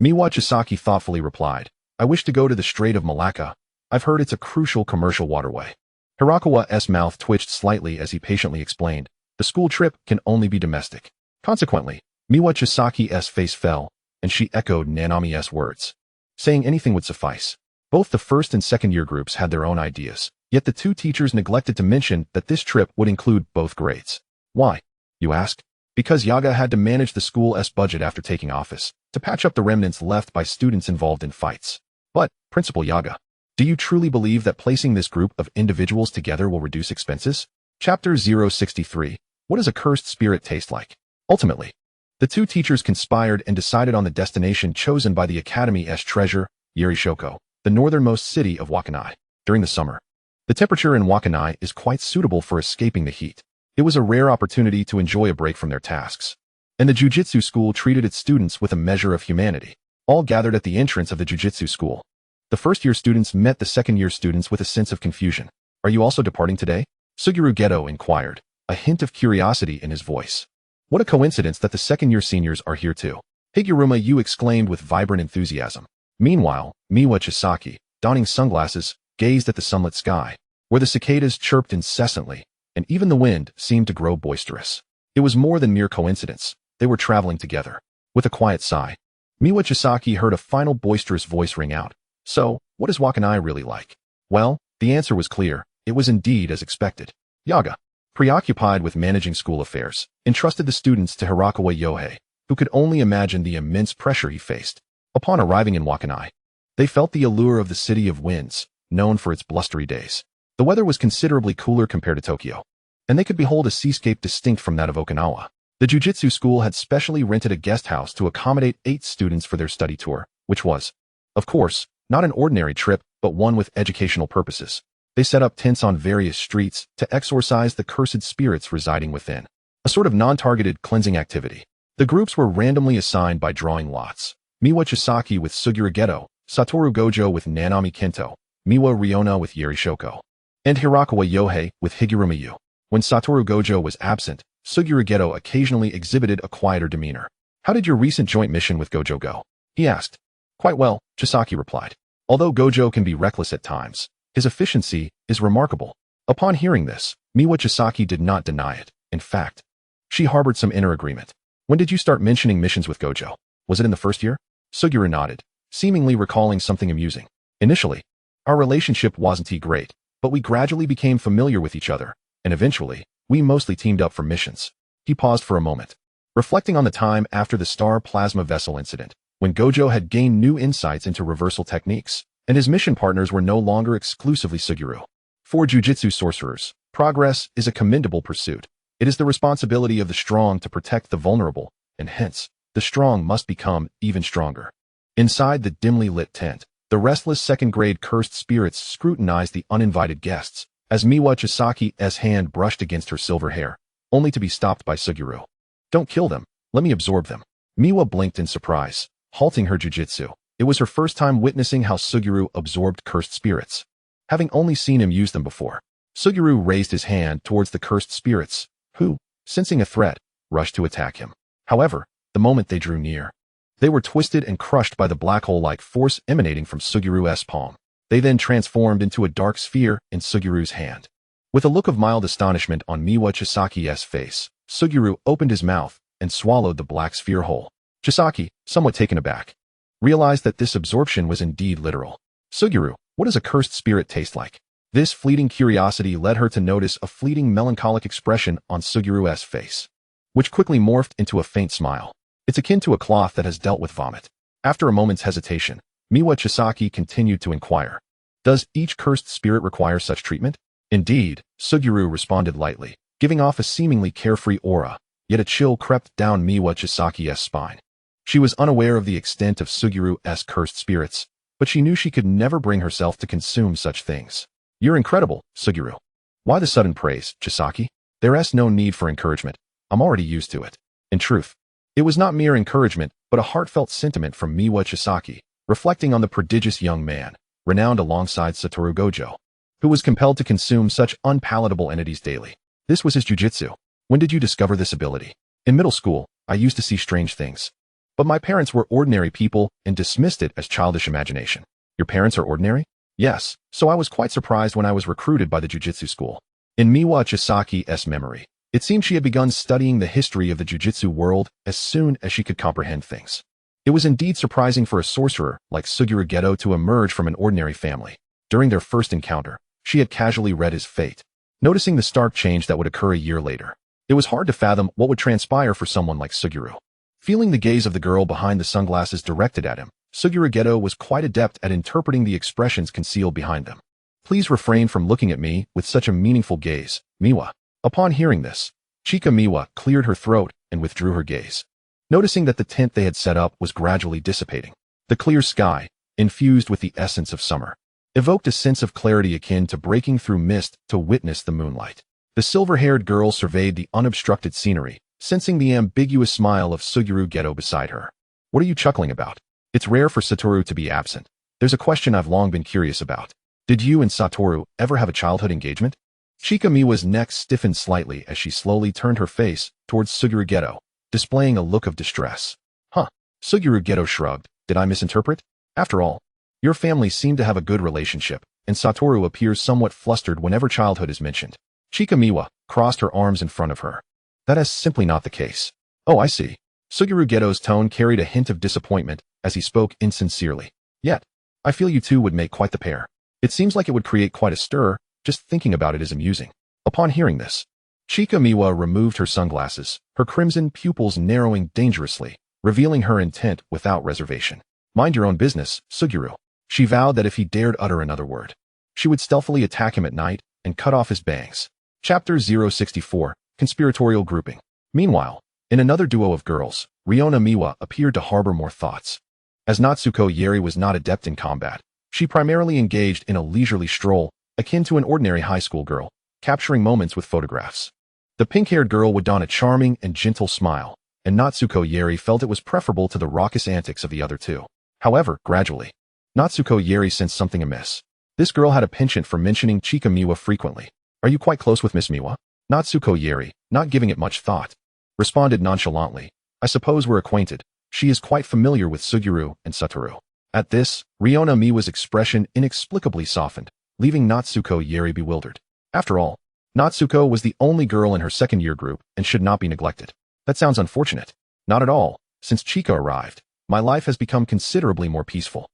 Miwa Chisaki thoughtfully replied, I wish to go to the Strait of Malacca. I've heard it's a crucial commercial waterway. Hirakawa's mouth twitched slightly as he patiently explained, the school trip can only be domestic. Consequently, Miwa Chisaki's face fell, and she echoed Nanami's words. Saying anything would suffice. Both the first and second year groups had their own ideas, yet the two teachers neglected to mention that this trip would include both grades. Why, you ask? Because Yaga had to manage the school's budget after taking office, to patch up the remnants left by students involved in fights. But, Principal Yaga, do you truly believe that placing this group of individuals together will reduce expenses? Chapter 063. What does a cursed spirit taste like? Ultimately, the two teachers conspired and decided on the destination chosen by the Academy's treasure, Yerishoko, the northernmost city of Wakanai. During the summer, the temperature in Wakanai is quite suitable for escaping the heat. It was a rare opportunity to enjoy a break from their tasks. And the Jujutsu school treated its students with a measure of humanity. All gathered at the entrance of the Jujutsu school. The first-year students met the second-year students with a sense of confusion. Are you also departing today? Suguru Geto inquired, a hint of curiosity in his voice. What a coincidence that the second-year seniors are here too. Higuruma Yu exclaimed with vibrant enthusiasm. Meanwhile, Miwa Chisaki, donning sunglasses, gazed at the sunlit sky, where the cicadas chirped incessantly, and even the wind seemed to grow boisterous. It was more than mere coincidence. They were traveling together. With a quiet sigh, Miwa Chisaki heard a final boisterous voice ring out. So, what is Wakanai really like? Well, the answer was clear. It was indeed as expected. Yaga, preoccupied with managing school affairs, entrusted the students to Hirakawa Yohei, who could only imagine the immense pressure he faced. Upon arriving in Wakanai, they felt the allure of the city of winds, known for its blustery days. The weather was considerably cooler compared to Tokyo, and they could behold a seascape distinct from that of Okinawa. The Jujutsu school had specially rented a guest house to accommodate 8 students for their study tour, which was, of course, not an ordinary trip, but one with educational purposes. They set up tents on various streets to exorcise the cursed spirits residing within, a sort of non-targeted cleansing activity. The groups were randomly assigned by drawing lots. Miwa Chisaki with Suguru Geto, Satoru Gojo with Nanami Kento, Miwa Riona with Yerishoko, and Hirakawa Yohei with Higuruma Yu. When Satoru Gojo was absent, Suguru Geto occasionally exhibited a quieter demeanor. How did your recent joint mission with Gojo go? He asked. Quite well, Chisaki replied. Although Gojo can be reckless at times, his efficiency is remarkable. Upon hearing this, Miwa Chisaki did not deny it. In fact, she harbored some inner agreement. When did you start mentioning missions with Gojo? Was it in the first year? Suguru nodded, seemingly recalling something amusing. Initially, our relationship wasn't great, but we gradually became familiar with each other, and eventually, we mostly teamed up for missions. He paused for a moment, reflecting on the time after the Star Plasma Vessel incident, when Gojo had gained new insights into reversal techniques, and his mission partners were no longer exclusively Suguru. For Jujutsu sorcerers, progress is a commendable pursuit. It is the responsibility of the strong to protect the vulnerable, and hence, the strong must become even stronger. Inside the dimly lit tent, the restless second-grade cursed spirits scrutinized the uninvited guests, as Miwa Chisaki's hand brushed against her silver hair, only to be stopped by Suguru. Don't kill them, let me absorb them. Miwa blinked in surprise, halting her jujitsu. It was her first time witnessing how Suguru absorbed cursed spirits, having only seen him use them before. Suguru raised his hand towards the cursed spirits, who, sensing a threat, rushed to attack him. However, the moment they drew near, they were twisted and crushed by the black hole-like force emanating from Suguru's palm. They then transformed into a dark sphere in Suguru's hand. With a look of mild astonishment on Miwa Chisaki's face, Suguru opened his mouth and swallowed the black sphere whole. Chisaki, somewhat taken aback, realized that this absorption was indeed literal. Suguru, what does a cursed spirit taste like? This fleeting curiosity led her to notice a fleeting melancholic expression on Suguru's face, which quickly morphed into a faint smile. It's akin to a cloth that has dealt with vomit. After a moment's hesitation, Miwa Chisaki continued to inquire. Does each cursed spirit require such treatment? Indeed, Suguru responded lightly, giving off a seemingly carefree aura, yet a chill crept down Miwa Chisaki's spine. She was unaware of the extent of Suguru's cursed spirits, but she knew she could never bring herself to consume such things. You're incredible, Suguru. Why the sudden praise, Chisaki? There's no need for encouragement. I'm already used to it. In truth, it was not mere encouragement, but a heartfelt sentiment from Miwa Chisaki, reflecting on the prodigious young man, renowned alongside Satoru Gojo, who was compelled to consume such unpalatable entities daily. This was his jujutsu. When did you discover this ability? In middle school, I used to see strange things. But my parents were ordinary people and dismissed it as childish imagination. Your parents are ordinary? Yes, so I was quite surprised when I was recruited by the jujutsu school. In Miwa Chisaki's memory, it seemed she had begun studying the history of the jujutsu world as soon as she could comprehend things. It was indeed surprising for a sorcerer like Suguru Geto to emerge from an ordinary family. During their first encounter, she had casually read his fate, noticing the stark change that would occur a year later. It was hard to fathom what would transpire for someone like Suguru. Feeling the gaze of the girl behind the sunglasses directed at him, Suguru Geto was quite adept at interpreting the expressions concealed behind them. Please refrain from looking at me with such a meaningful gaze, Miwa. Upon hearing this, Chigusa Miwa cleared her throat and withdrew her gaze, noticing that the tent they had set up was gradually dissipating. The clear sky, infused with the essence of summer, evoked a sense of clarity akin to breaking through mist to witness the moonlight. The silver-haired girl surveyed the unobstructed scenery, sensing the ambiguous smile of Suguru Geto beside her. What are you chuckling about? It's rare for Satoru to be absent. There's a question I've long been curious about. Did you and Satoru ever have a childhood engagement? Chigusa Miwa's neck stiffened slightly as she slowly turned her face towards Suguru Geto, displaying a look of distress. Huh. Suguru Geto shrugged. Did I misinterpret? After all, your family seemed to have a good relationship, and Satoru appears somewhat flustered whenever childhood is mentioned. Chigusa Miwa crossed her arms in front of her. That is simply not the case. Oh, I see. Suguru Geto's tone carried a hint of disappointment as he spoke insincerely. Yet, I feel you two would make quite the pair. It seems like it would create quite a stir. Just thinking about it is amusing. Upon hearing this, Chigusa Miwa removed her sunglasses, her crimson pupils narrowing dangerously, revealing her intent without reservation. Mind your own business, Suguru. She vowed that if he dared utter another word, she would stealthily attack him at night and cut off his bangs. Chapter 064, Conspiratorial Grouping. Meanwhile, in another duo of girls, Riona Miwa appeared to harbor more thoughts. As Natsuko Yeri was not adept in combat, she primarily engaged in a leisurely stroll, akin to an ordinary high school girl, capturing moments with photographs. The pink-haired girl would don a charming and gentle smile, and Natsuko Yeri felt it was preferable to the raucous antics of the other two. However, gradually, Natsuko Yeri sensed something amiss. This girl had a penchant for mentioning Chigusa Miwa frequently. Are you quite close with Miss Miwa? Natsuko Yeri, not giving it much thought, responded nonchalantly. I suppose we're acquainted. She is quite familiar with Suguru and Satoru. At this, Riona Miwa's expression inexplicably softened, leaving Natsuko Yeri bewildered. After all, Natsuko was the only girl in her second-year group and should not be neglected. That sounds unfortunate. Not at all. Since Chika arrived, my life has become considerably more peaceful.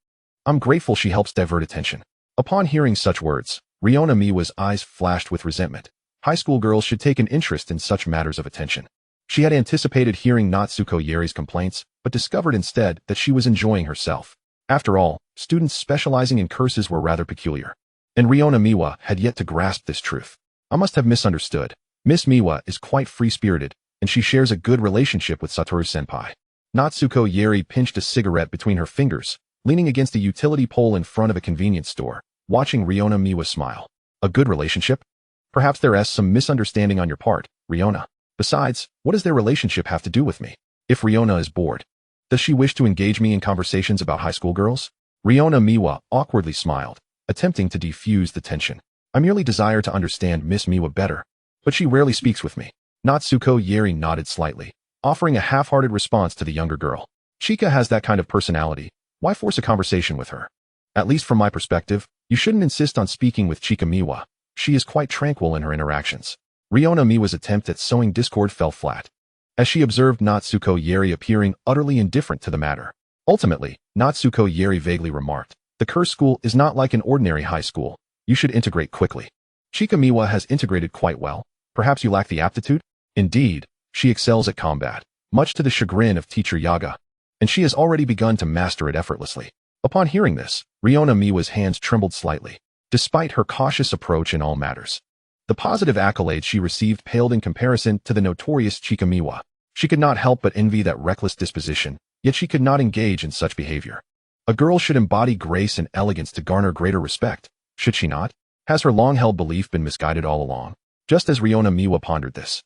I'm grateful she helps divert attention. Upon hearing such words, Riona Miwa's eyes flashed with resentment. High school girls should take an interest in such matters of attention. She had anticipated hearing Natsuko Yeri's complaints, but discovered instead that she was enjoying herself. After all, students specializing in curses were rather peculiar. And Riona Miwa had yet to grasp this truth. I must have misunderstood. Miss Miwa is quite free-spirited, and she shares a good relationship with Satoru-senpai. Natsuko Yeri pinched a cigarette between her fingers, leaning against a utility pole in front of a convenience store, watching Riona Miwa smile. A good relationship? Perhaps there is some misunderstanding on your part, Riona. Besides, what does their relationship have to do with me? If Riona is bored, does she wish to engage me in conversations about high school girls? Riona Miwa awkwardly smiled, attempting to defuse the tension. I merely desire to understand Miss Miwa better, but she rarely speaks with me. Natsuko Yeri nodded slightly, offering a half-hearted response to the younger girl. Chika has that kind of personality. Why force a conversation with her? At least from my perspective, you shouldn't insist on speaking with Chigusa Miwa. She is quite tranquil in her interactions. Riona Miwa's attempt at sowing discord fell flat, as she observed Natsuko Yeri appearing utterly indifferent to the matter. Ultimately, Natsuko Yeri vaguely remarked, the curse school is not like an ordinary high school. You should integrate quickly. Chigusa Miwa has integrated quite well. Perhaps you lack the aptitude? Indeed, she excels at combat, much to the chagrin of teacher Yaga, and she has already begun to master it effortlessly. Upon hearing this, Riona Miwa's hands trembled slightly, despite her cautious approach in all matters. The positive accolades she received paled in comparison to the notorious Chigusa Miwa. She could not help but envy that reckless disposition, yet she could not engage in such behavior. A girl should embody grace and elegance to garner greater respect, should she not? Has her long-held belief been misguided all along? Just as Riona Miwa pondered this,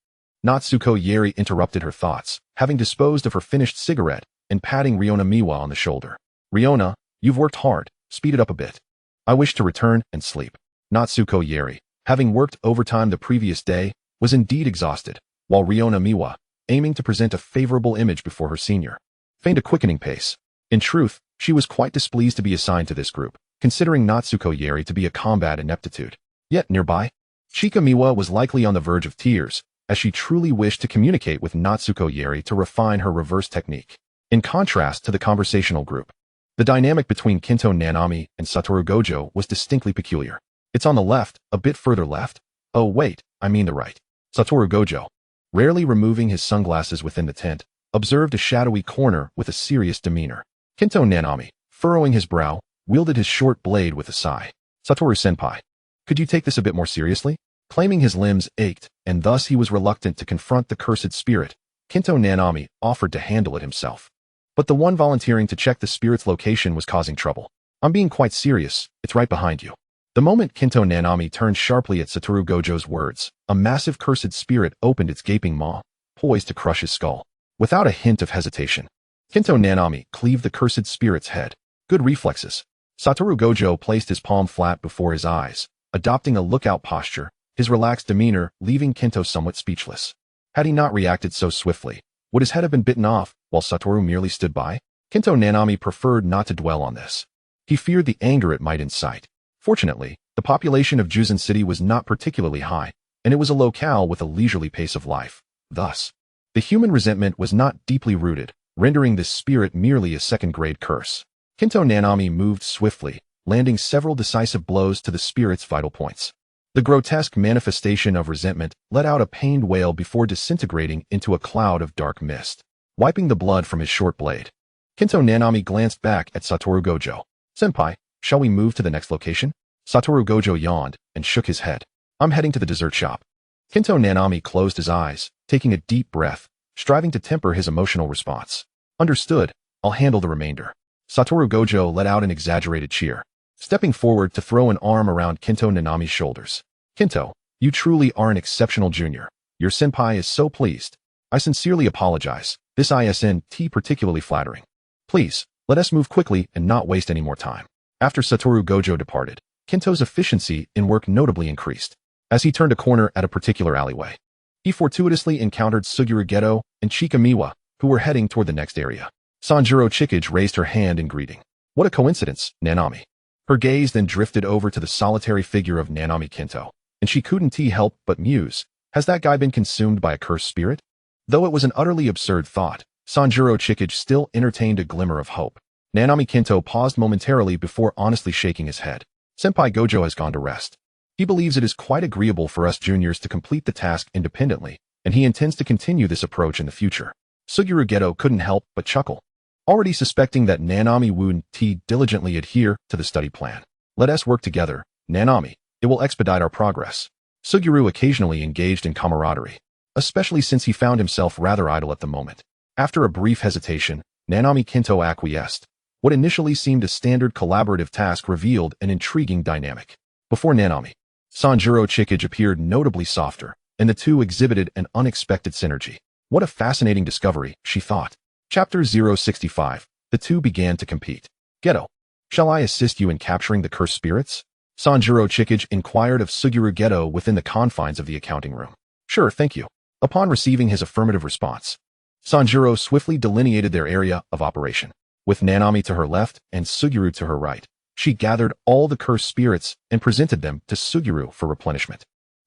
Natsuko Yeri interrupted her thoughts, having disposed of her finished cigarette and patting Riona Miwa on the shoulder. Riona, You've worked hard. Speed it up a bit. I wish to return and sleep. Natsuko Yeri, having worked overtime the previous day, was indeed exhausted, while Riona Miwa, aiming to present a favorable image before her senior, feigned a quickening pace. In truth, she was quite displeased to be assigned to this group, considering Natsuko Yeri to be a combat ineptitude. Yet nearby, Chigusa Miwa was likely on the verge of tears, as she truly wished to communicate with Natsuko Yeri to refine her reverse technique. In contrast to the conversational group, the dynamic between Kinto Nanami and Satoru Gojo was distinctly peculiar. It's on the left, a bit further left. Oh wait, I mean the right. Satoru Gojo, rarely removing his sunglasses within the tent, observed a shadowy corner with a serious demeanor. Kinto Nanami, furrowing his brow, wielded his short blade with a sigh. Satoru-senpai, could you take this a bit more seriously? Claiming his limbs ached, and thus he was reluctant to confront the cursed spirit, Kinto Nanami offered to handle it himself. But the one volunteering to check the spirit's location was causing trouble. I'm being quite serious, it's right behind you. The moment Kinto Nanami turned sharply at Satoru Gojo's words, a massive cursed spirit opened its gaping maw, poised to crush his skull. Without a hint of hesitation, Kinto Nanami cleaved the cursed spirit's head. Good reflexes. Satoru Gojo placed his palm flat before his eyes, adopting a lookout posture, his relaxed demeanor leaving Kinto somewhat speechless. Had he not reacted so swiftly, would his head have been bitten off while Satoru merely stood by? Kinto Nanami preferred not to dwell on this. He feared the anger it might incite. Fortunately, the population of Juzan City was not particularly high, and it was a locale with a leisurely pace of life. Thus, the human resentment was not deeply rooted, rendering this spirit merely a second-grade curse. Kinto Nanami moved swiftly, landing several decisive blows to the spirit's vital points. The grotesque manifestation of resentment let out a pained wail before disintegrating into a cloud of dark mist, wiping the blood from his short blade. Kinto Nanami glanced back at Satoru Gojo. Senpai, shall we move to the next location? Satoru Gojo yawned and shook his head. I'm heading to the dessert shop. Kinto Nanami closed his eyes, taking a deep breath, striving to temper his emotional response. Understood, I'll handle the remainder. Satoru Gojo let out an exaggerated cheer, stepping forward to throw an arm around Kinto Nanami's shoulders. Kinto, you truly are an exceptional junior. Your senpai is so pleased. I sincerely apologize. This isn't particularly flattering. Please, let us move quickly and not waste any more time. After Satoru Gojo departed, Kinto's efficiency in work notably increased. As he turned a corner at a particular alleyway, he fortuitously encountered Suguru Geto and Chigusa Miwa, who were heading toward the next area. Sanjuro Chikage raised her hand in greeting. What a coincidence, Nanami. Her gaze then drifted over to the solitary figure of Nanami Kinto, and she couldn't help but muse. Has that guy been consumed by a cursed spirit? Though it was an utterly absurd thought, Sanjuro Chikage still entertained a glimmer of hope. Nanami Kinto paused momentarily before honestly shaking his head. Senpai Gojo has gone to rest. He believes it is quite agreeable for us juniors to complete the task independently, and he intends to continue this approach in the future. Suguru Geto couldn't help but chuckle, already suspecting that Nanami would diligently adhere to the study plan. Let us work together, Nanami. It will expedite our progress. Suguru occasionally engaged in camaraderie, especially since he found himself rather idle at the moment. After a brief hesitation, Nanami Kinto acquiesced. What initially seemed a standard collaborative task revealed an intriguing dynamic. Before Nanami, Sanjuro Chikage appeared notably softer, and the two exhibited an unexpected synergy. What a fascinating discovery, she thought. Chapter 065. The two began to compete. Geto, shall I assist you in capturing the cursed spirits? Sanjuro Chikage inquired of Suguru Geto within the confines of the accounting room. Sure, thank you. Upon receiving his affirmative response, Sanjuro swiftly delineated their area of operation. With Nanami to her left and Suguru to her right, she gathered all the cursed spirits and presented them to Suguru for replenishment.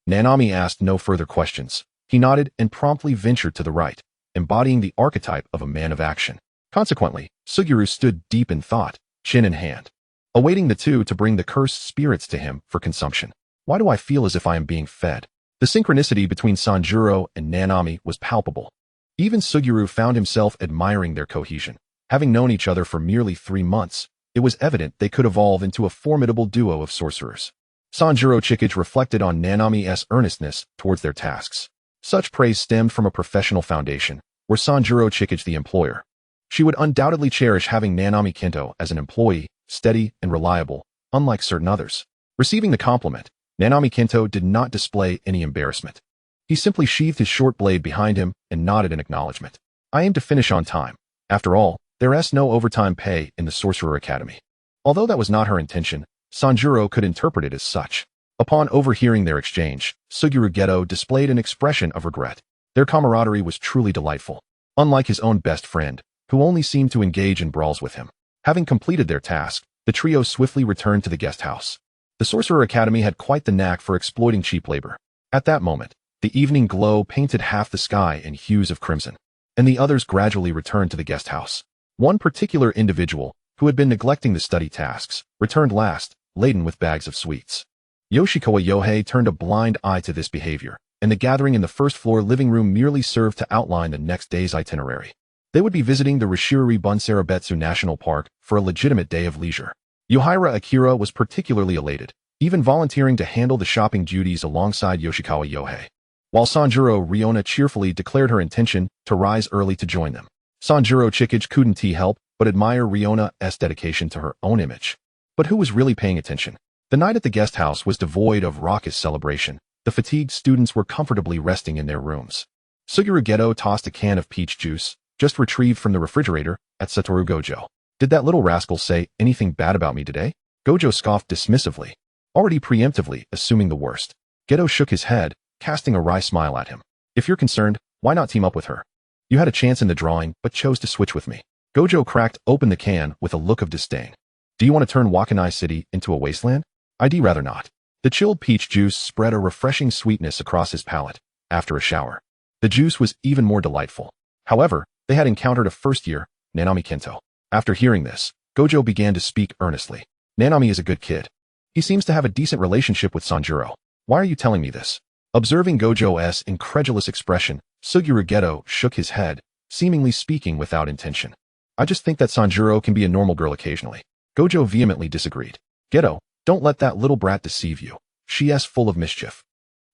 Nanami asked no further questions. He nodded and promptly ventured to the right, embodying the archetype of a man of action. Consequently, Suguru stood deep in thought, chin in hand, awaiting the two to bring the cursed spirits to him for consumption. Why do I feel as if I am being fed? The synchronicity between Sanjuro and Nanami was palpable. Even Suguru found himself admiring their cohesion. Having known each other for merely 3 months, it was evident they could evolve into a formidable duo of sorcerers. Sanjuro Chikage reflected on Nanami's earnestness towards their tasks. Such praise stemmed from a professional foundation, where Sanjuro Chikage the employer. She would undoubtedly cherish having Nanami Kinto as an employee, steady and reliable, unlike certain others. Receiving the compliment, Nanami Kinto did not display any embarrassment. He simply sheathed his short blade behind him and nodded in acknowledgement. I aim to finish on time. After all, there is no overtime pay in the Sorcerer Academy. Although that was not her intention, Sanjuro could interpret it as such. Upon overhearing their exchange, Suguru Geto displayed an expression of regret. Their camaraderie was truly delightful, unlike his own best friend, who only seemed to engage in brawls with him. Having completed their task, the trio swiftly returned to the guest house. The Sorcerer Academy had quite the knack for exploiting cheap labor. At that moment, the evening glow painted half the sky in hues of crimson, and the others gradually returned to the guest house. One particular individual, who had been neglecting the study tasks, returned last, laden with bags of sweets. Yoshikawa Yohei turned a blind eye to this behavior, and the gathering in the first-floor living room merely served to outline the next day's itinerary. They would be visiting the Rishiriri Bunserabetsu National Park for a legitimate day of leisure. Yohira Akira was particularly elated, even volunteering to handle the shopping duties alongside Yoshikawa Yohei. While Sanjuro Riona cheerfully declared her intention to rise early to join them. Sanjuro Chikage couldn't help but admire Riona's dedication to her own image. But who was really paying attention? The night at the guest house was devoid of raucous celebration. The fatigued students were comfortably resting in their rooms. Suguru Geto tossed a can of peach juice, just retrieved from the refrigerator, at Satoru Gojo. Did that little rascal say anything bad about me today? Gojo scoffed dismissively, already preemptively assuming the worst. Geto shook his head, casting a wry smile at him. If you're concerned, why not team up with her? You had a chance in the drawing, but chose to switch with me. Gojo cracked open the can with a look of disdain. Do you want to turn Wakanai City into a wasteland? I'd rather not. The chilled peach juice spread a refreshing sweetness across his palate. After a shower, the juice was even more delightful. However, they had encountered a first-year, Nanami Kento. After hearing this, Gojo began to speak earnestly. Nanami is a good kid. He seems to have a decent relationship with Sanjuro. Why are you telling me this? Observing Gojo's incredulous expression, Suguru Geto shook his head, seemingly speaking without intention. I just think that Sanjuro can be a normal girl occasionally. Gojo vehemently disagreed. Geto, don't let that little brat deceive you. She's full of mischief.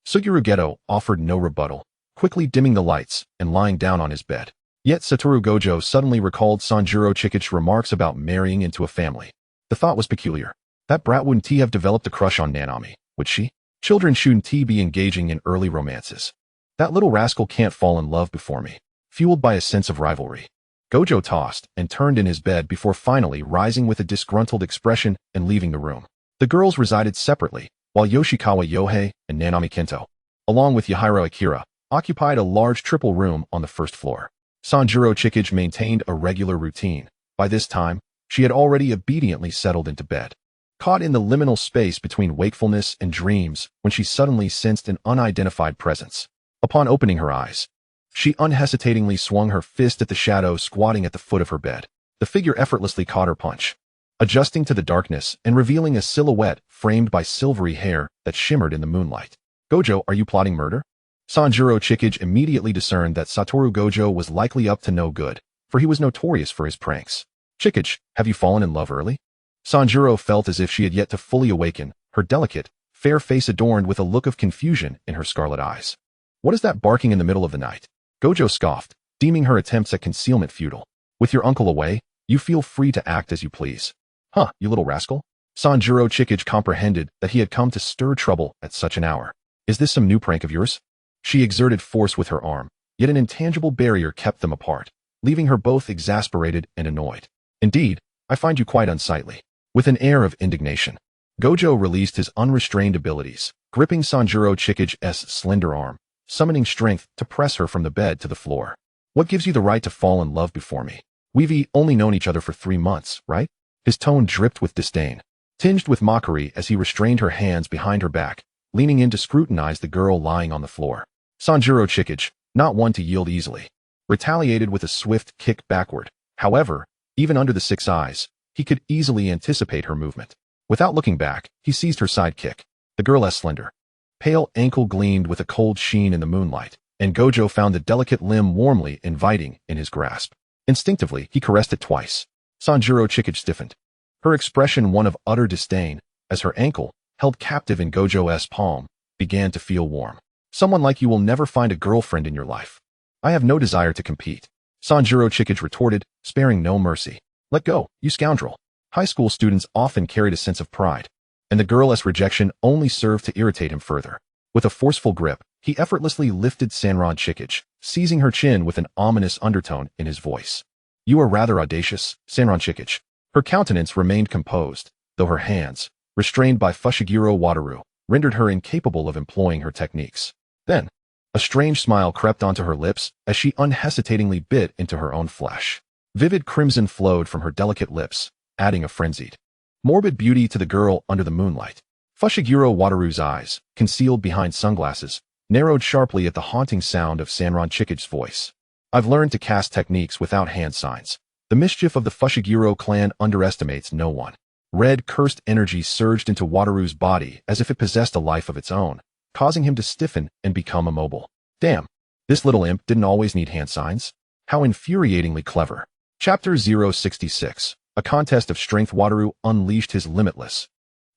Suguru Geto offered no rebuttal, quickly dimming the lights and lying down on his bed. Yet Satoru Gojo suddenly recalled Sanjuro Chikage's remarks about marrying into a family. The thought was peculiar. That brat wouldn't have developed a crush on Nanami, would she? Children shouldn't be engaging in early romances. That little rascal can't fall in love before me, fueled by a sense of rivalry. Gojo tossed and turned in his bed before finally rising with a disgruntled expression and leaving the room. The girls resided separately, while Yoshikawa Yohei and Nanami Kento, along with Yohira Akira, occupied a large triple room on the first floor. Sanjuro Chikage maintained a regular routine. By this time, she had already obediently settled into bed. Caught in the liminal space between wakefulness and dreams when she suddenly sensed an unidentified presence. Upon opening her eyes, she unhesitatingly swung her fist at the shadow squatting at the foot of her bed. The figure effortlessly caught her punch, adjusting to the darkness and revealing a silhouette framed by silvery hair that shimmered in the moonlight. Gojo, are you plotting murder? Sanjuro Chikage immediately discerned that Satoru Gojo was likely up to no good, for he was notorious for his pranks. Chikage, have you fallen in love early? Sanjuro felt as if she had yet to fully awaken, her delicate, fair face adorned with a look of confusion in her scarlet eyes. What is that barking in the middle of the night? Gojo scoffed, deeming her attempts at concealment futile. With your uncle away, you feel free to act as you please. Huh, you little rascal? Sanjuro Chikage comprehended that he had come to stir trouble at such an hour. Is this some new prank of yours? She exerted force with her arm, yet an intangible barrier kept them apart, leaving her both exasperated and annoyed. Indeed, I find you quite unsightly. With an air of indignation, Gojo released his unrestrained abilities, gripping Sanjuro Chikage's slender arm, summoning strength to press her from the bed to the floor. What gives you the right to fall in love before me? We've only known each other for 3 months, right? His tone dripped with disdain, tinged with mockery as he restrained her hands behind her back, leaning in to scrutinize the girl lying on the floor. Sanjuro Chikage, not one to yield easily, retaliated with a swift kick backward. However, even under the 6 eyes, he could easily anticipate her movement. Without looking back, he seized her sidekick. The girl's slender, pale ankle gleamed with a cold sheen in the moonlight, and Gojo found the delicate limb warmly inviting in his grasp. Instinctively, he caressed it twice. Sanjuro Chikage stiffened, her expression one of utter disdain, as her ankle, held captive in Gojo's palm, began to feel warm. Someone like you will never find a girlfriend in your life. I have no desire to compete. Sanjuro Chikage retorted, sparing no mercy. Let go, you scoundrel. High school students often carried a sense of pride, and the girl's rejection only served to irritate him further. With a forceful grip, he effortlessly lifted Sanron Chikage, seizing her chin with an ominous undertone in his voice. You are rather audacious, Sanron Chikage. Her countenance remained composed, though her hands, restrained by Fushiguro Wataru, rendered her incapable of employing her techniques. Then, a strange smile crept onto her lips as she unhesitatingly bit into her own flesh. Vivid crimson flowed from her delicate lips, adding a frenzied, morbid beauty to the girl under the moonlight. Fushiguro Wataru's eyes, concealed behind sunglasses, narrowed sharply at the haunting sound of Sanron Chikage's voice. I've learned to cast techniques without hand signs. The mischief of the Fushiguro clan underestimates no one. Red, cursed energy surged into Wataru's body as if it possessed a life of its own, causing him to stiffen and become immobile. Damn, this little imp didn't always need hand signs. How infuriatingly clever. Chapter 066. A contest of strength. Wataru unleashed his limitless,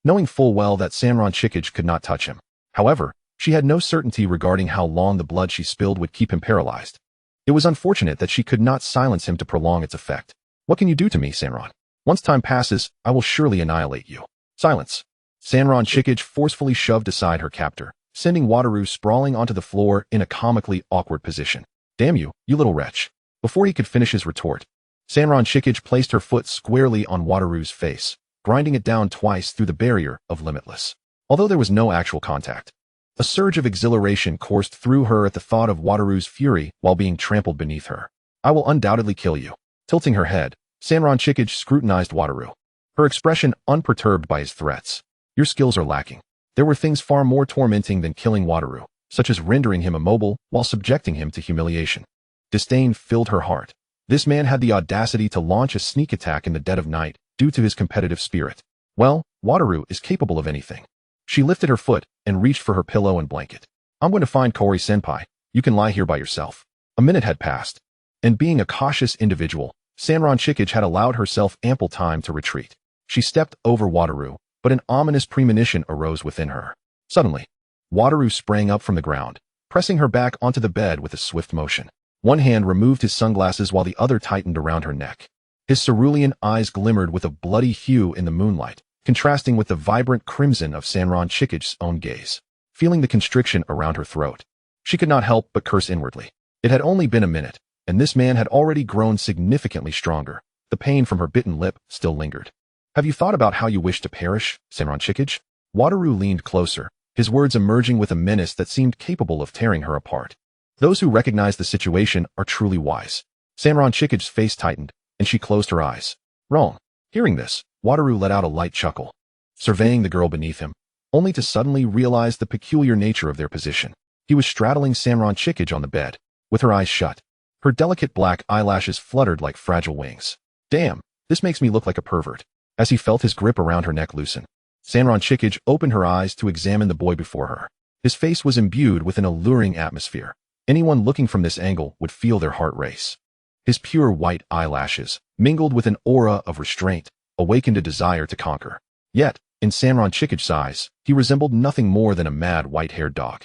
knowing full well that Sanron Chikage could not touch him. However, she had no certainty regarding how long the blood she spilled would keep him paralyzed. It was unfortunate that she could not silence him to prolong its effect. What can you do to me, Sanron? Once time passes, I will surely annihilate you. Silence. Sanron Chikage forcefully shoved aside her captor, sending Wataru sprawling onto the floor in a comically awkward position. Damn you, you little wretch. Before he could finish his retort, Sanron Chikage placed her foot squarely on Wataru's face, grinding it down twice through the barrier of limitless. Although there was no actual contact, a surge of exhilaration coursed through her at the thought of Wataru's fury while being trampled beneath her. I will undoubtedly kill you. Tilting her head, Sanron Chikage scrutinized Wataru, her expression unperturbed by his threats. Your skills are lacking. There were things far more tormenting than killing Wataru, such as rendering him immobile while subjecting him to humiliation. Disdain filled her heart. This man had the audacity to launch a sneak attack in the dead of night due to his competitive spirit. Well, Wataru is capable of anything. She lifted her foot and reached for her pillow and blanket. I'm going to find Kori-senpai. You can lie here by yourself. A minute had passed, and being a cautious individual, Sanron Chikage had allowed herself ample time to retreat. She stepped over Wataru, but an ominous premonition arose within her. Suddenly, Wataru sprang up from the ground, pressing her back onto the bed with a swift motion. One hand removed his sunglasses while the other tightened around her neck. His cerulean eyes glimmered with a bloody hue in the moonlight, contrasting with the vibrant crimson of Sanron Chikage's own gaze. Feeling the constriction around her throat, she could not help but curse inwardly. It had only been a minute, and this man had already grown significantly stronger. The pain from her bitten lip still lingered. Have you thought about how you wish to perish, Sanron Chikage? Wataru leaned closer, his words emerging with a menace that seemed capable of tearing her apart. Those who recognize the situation are truly wise. Sanron Chikage's face tightened, and she closed her eyes. Wrong. Hearing this, Wataru let out a light chuckle, surveying the girl beneath him, only to suddenly realize the peculiar nature of their position. He was straddling Sanron Chikage on the bed, with her eyes shut. Her delicate black eyelashes fluttered like fragile wings. Damn, this makes me look like a pervert. As he felt his grip around her neck loosen, Sanron Chikage opened her eyes to examine the boy before her. His face was imbued with an alluring atmosphere. Anyone looking from this angle would feel their heart race. His pure white eyelashes, mingled with an aura of restraint, awakened a desire to conquer. Yet, in Sanron Chikage's eyes, he resembled nothing more than a mad white-haired dog.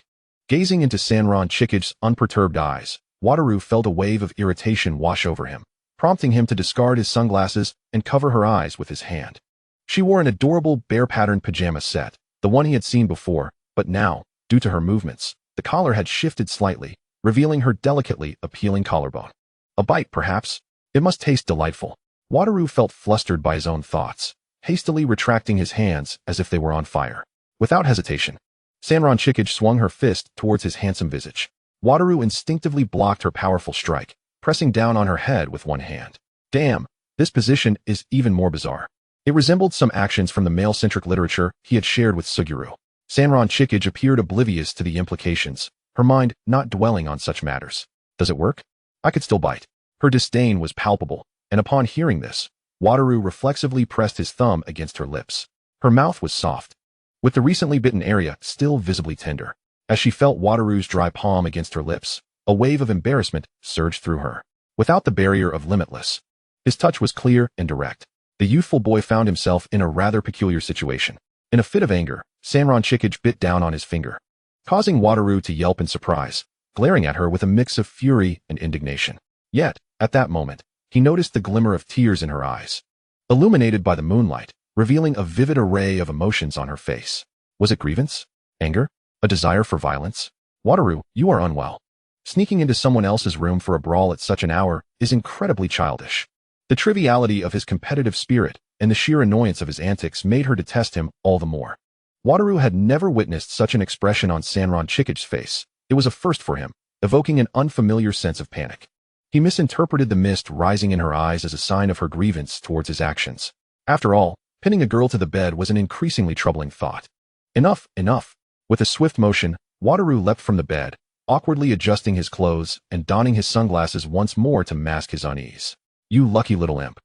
Gazing into Sanron Chikage's unperturbed eyes, Wataru felt a wave of irritation wash over him, prompting him to discard his sunglasses and cover her eyes with his hand. She wore an adorable bear-patterned pajama set, the one he had seen before, but now, due to her movements, the collar had shifted slightly, revealing her delicately appealing collarbone. A bite, perhaps? It must taste delightful. Wataru felt flustered by his own thoughts, hastily retracting his hands as if they were on fire. Without hesitation, Sanron Chikage swung her fist towards his handsome visage. Wataru instinctively blocked her powerful strike, pressing down on her head with one hand. Damn, this position is even more bizarre. It resembled some actions from the male-centric literature he had shared with Suguru. Sanron Chikage appeared oblivious to the implications, her mind not dwelling on such matters. Does it work? I could still bite. Her disdain was palpable, and upon hearing this, Wataru reflexively pressed his thumb against her lips. Her mouth was soft, with the recently bitten area still visibly tender. As she felt Wataru's dry palm against her lips, a wave of embarrassment surged through her. Without the barrier of limitless, his touch was clear and direct. The youthful boy found himself in a rather peculiar situation. In a fit of anger, Sanron Chikage bit down on his finger, causing Wataru to yelp in surprise, glaring at her with a mix of fury and indignation. Yet, at that moment, he noticed the glimmer of tears in her eyes, illuminated by the moonlight, revealing a vivid array of emotions on her face. Was it grievance? Anger? A desire for violence? Wataru, you are unwell. Sneaking into someone else's room for a brawl at such an hour is incredibly childish. The triviality of his competitive spirit and the sheer annoyance of his antics made her detest him all the more. Wataru had never witnessed such an expression on Sanron Chikich's face. It was a first for him, evoking an unfamiliar sense of panic. He misinterpreted the mist rising in her eyes as a sign of her grievance towards his actions. After all, pinning a girl to the bed was an increasingly troubling thought. Enough, enough. With a swift motion, Wataru leapt from the bed, awkwardly adjusting his clothes and donning his sunglasses once more to mask his unease. You lucky little imp.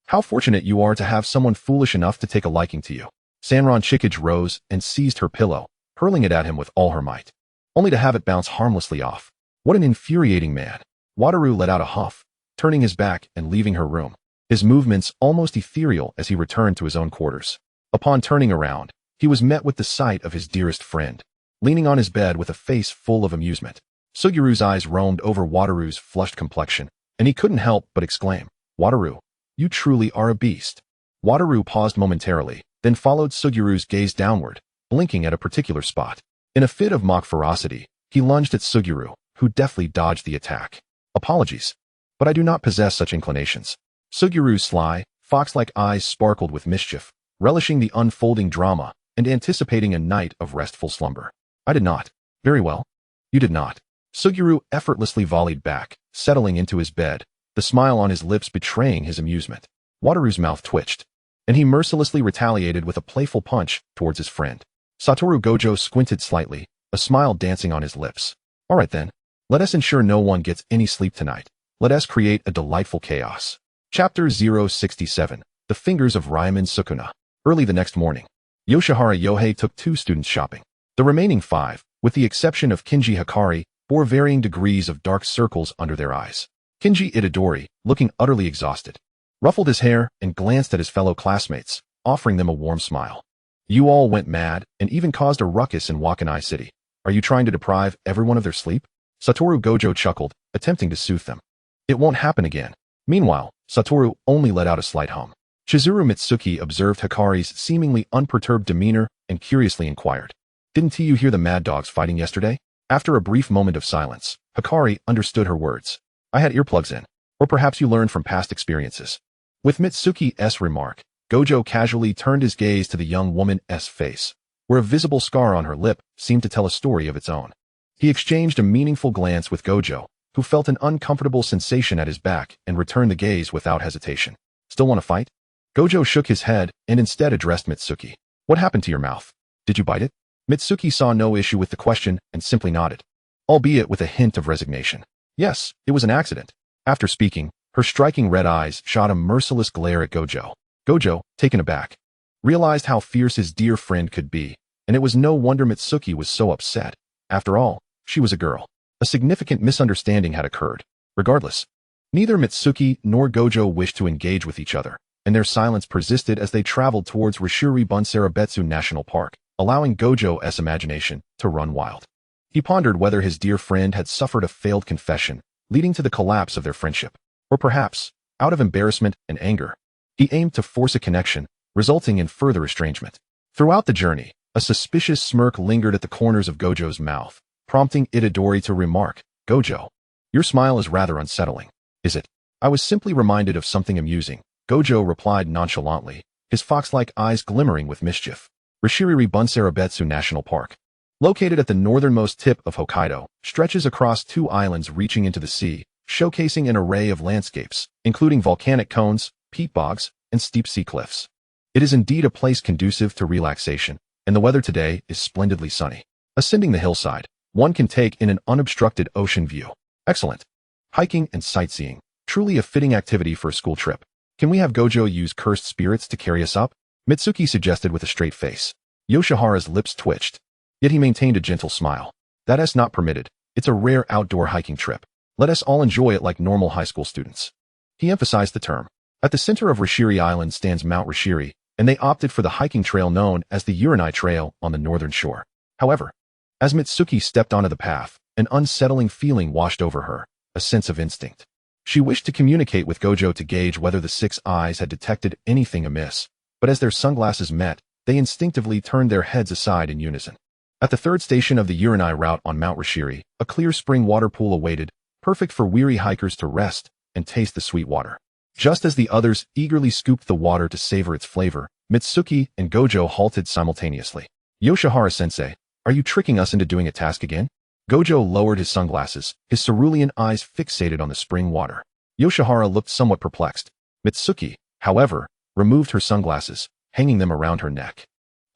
How fortunate you are to have someone foolish enough to take a liking to you. Sanron Chikich rose and seized her pillow, hurling it at him with all her might, only to have it bounce harmlessly off. What an infuriating man. Wataru let out a huff, turning his back and leaving her room, his movements almost ethereal as he returned to his own quarters. Upon turning around, he was met with the sight of his dearest friend, leaning on his bed with a face full of amusement. Sugiru's eyes roamed over Wataru's flushed complexion, and he couldn't help but exclaim, Wataru, you truly are a beast. Wataru paused momentarily, then followed Sugiru's gaze downward, blinking at a particular spot. In a fit of mock ferocity, he lunged at Suguru, who deftly dodged the attack. Apologies, but I do not possess such inclinations. Sugiru's sly, fox-like eyes sparkled with mischief, relishing the unfolding drama and anticipating a night of restful slumber. I did not. Very well. You did not. Suguru effortlessly volleyed back, settling into his bed, the smile on his lips betraying his amusement. Wataru's mouth twitched, and he mercilessly retaliated with a playful punch towards his friend. Satoru Gojo squinted slightly, a smile dancing on his lips. All right then. Let us ensure no one gets any sleep tonight. Let us create a delightful chaos. Chapter 067. The Fingers of Ramen Sukuna. Early the next morning, Yoshihara Yohei took 2 students shopping. The remaining 5, with the exception of Kinji Hikari, bore varying degrees of dark circles under their eyes. Kinji Itadori, looking utterly exhausted, ruffled his hair and glanced at his fellow classmates, offering them a warm smile. You all went mad and even caused a ruckus in Wakanai City. Are you trying to deprive everyone of their sleep? Satoru Gojo chuckled, attempting to soothe them. It won't happen again. Meanwhile, Satoru only let out a slight hum. Chizuru Mitsuki observed Hikari's seemingly unperturbed demeanor and curiously inquired, Didn't you hear the mad dogs fighting yesterday? After a brief moment of silence, Hikari understood her words. I had earplugs in. Or perhaps you learned from past experiences. With Mitsuki's remark, Gojo casually turned his gaze to the young woman's face, where a visible scar on her lip seemed to tell a story of its own. He exchanged a meaningful glance with Gojo, who felt an uncomfortable sensation at his back and returned the gaze without hesitation. Still want to fight? Gojo shook his head and instead addressed Mitsuki. What happened to your mouth? Did you bite it? Mitsuki saw no issue with the question and simply nodded, albeit with a hint of resignation. Yes, it was an accident. After speaking, her striking red eyes shot a merciless glare at Gojo. Gojo, taken aback, realized how fierce his dear friend could be, and it was no wonder Mitsuki was so upset. After all, she was a girl. A significant misunderstanding had occurred. Regardless, neither Mitsuki nor Gojo wished to engage with each other, and their silence persisted as they traveled towards Rishuri Bunserabetsu National Park, allowing Gojo's imagination to run wild. He pondered whether his dear friend had suffered a failed confession, leading to the collapse of their friendship. Or perhaps, out of embarrassment and anger, he aimed to force a connection, resulting in further estrangement. Throughout the journey, a suspicious smirk lingered at the corners of Gojo's mouth, prompting Itadori to remark, Gojo, your smile is rather unsettling. Is it? I was simply reminded of something amusing, Gojo replied nonchalantly, his fox-like eyes glimmering with mischief. Rishiri Bunserabetsu National Park, located at the northernmost tip of Hokkaido, stretches across 2 islands reaching into the sea, showcasing an array of landscapes, including volcanic cones, peat bogs, and steep sea cliffs. It is indeed a place conducive to relaxation, and the weather today is splendidly sunny. Ascending the hillside, one can take in an unobstructed ocean view. Excellent. Hiking and sightseeing, truly a fitting activity for a school trip. Can we have Gojo use cursed spirits to carry us up? Mitsuki suggested with a straight face. Yoshihara's lips twitched, yet he maintained a gentle smile. That's not permitted. It's a rare outdoor hiking trip. Let us all enjoy it like normal high school students. He emphasized the term. At the center of Rishiri Island stands Mount Rishiri, and they opted for the hiking trail known as the Uranai Trail on the northern shore. However, as Mitsuki stepped onto the path, an unsettling feeling washed over her, a sense of instinct. She wished to communicate with Gojo to gauge whether the 6 eyes had detected anything amiss, but as their sunglasses met, they instinctively turned their heads aside in unison. At the 3rd station of the Uranai route on Mount Rishiri, a clear spring water pool awaited, perfect for weary hikers to rest and taste the sweet water. Just as the others eagerly scooped the water to savor its flavor, Mitsuki and Gojo halted simultaneously. Yoshihara-sensei, are you tricking us into doing a task again? Gojo lowered his sunglasses, his cerulean eyes fixated on the spring water. Yoshihara looked somewhat perplexed. Mitsuki, however, removed her sunglasses, hanging them around her neck.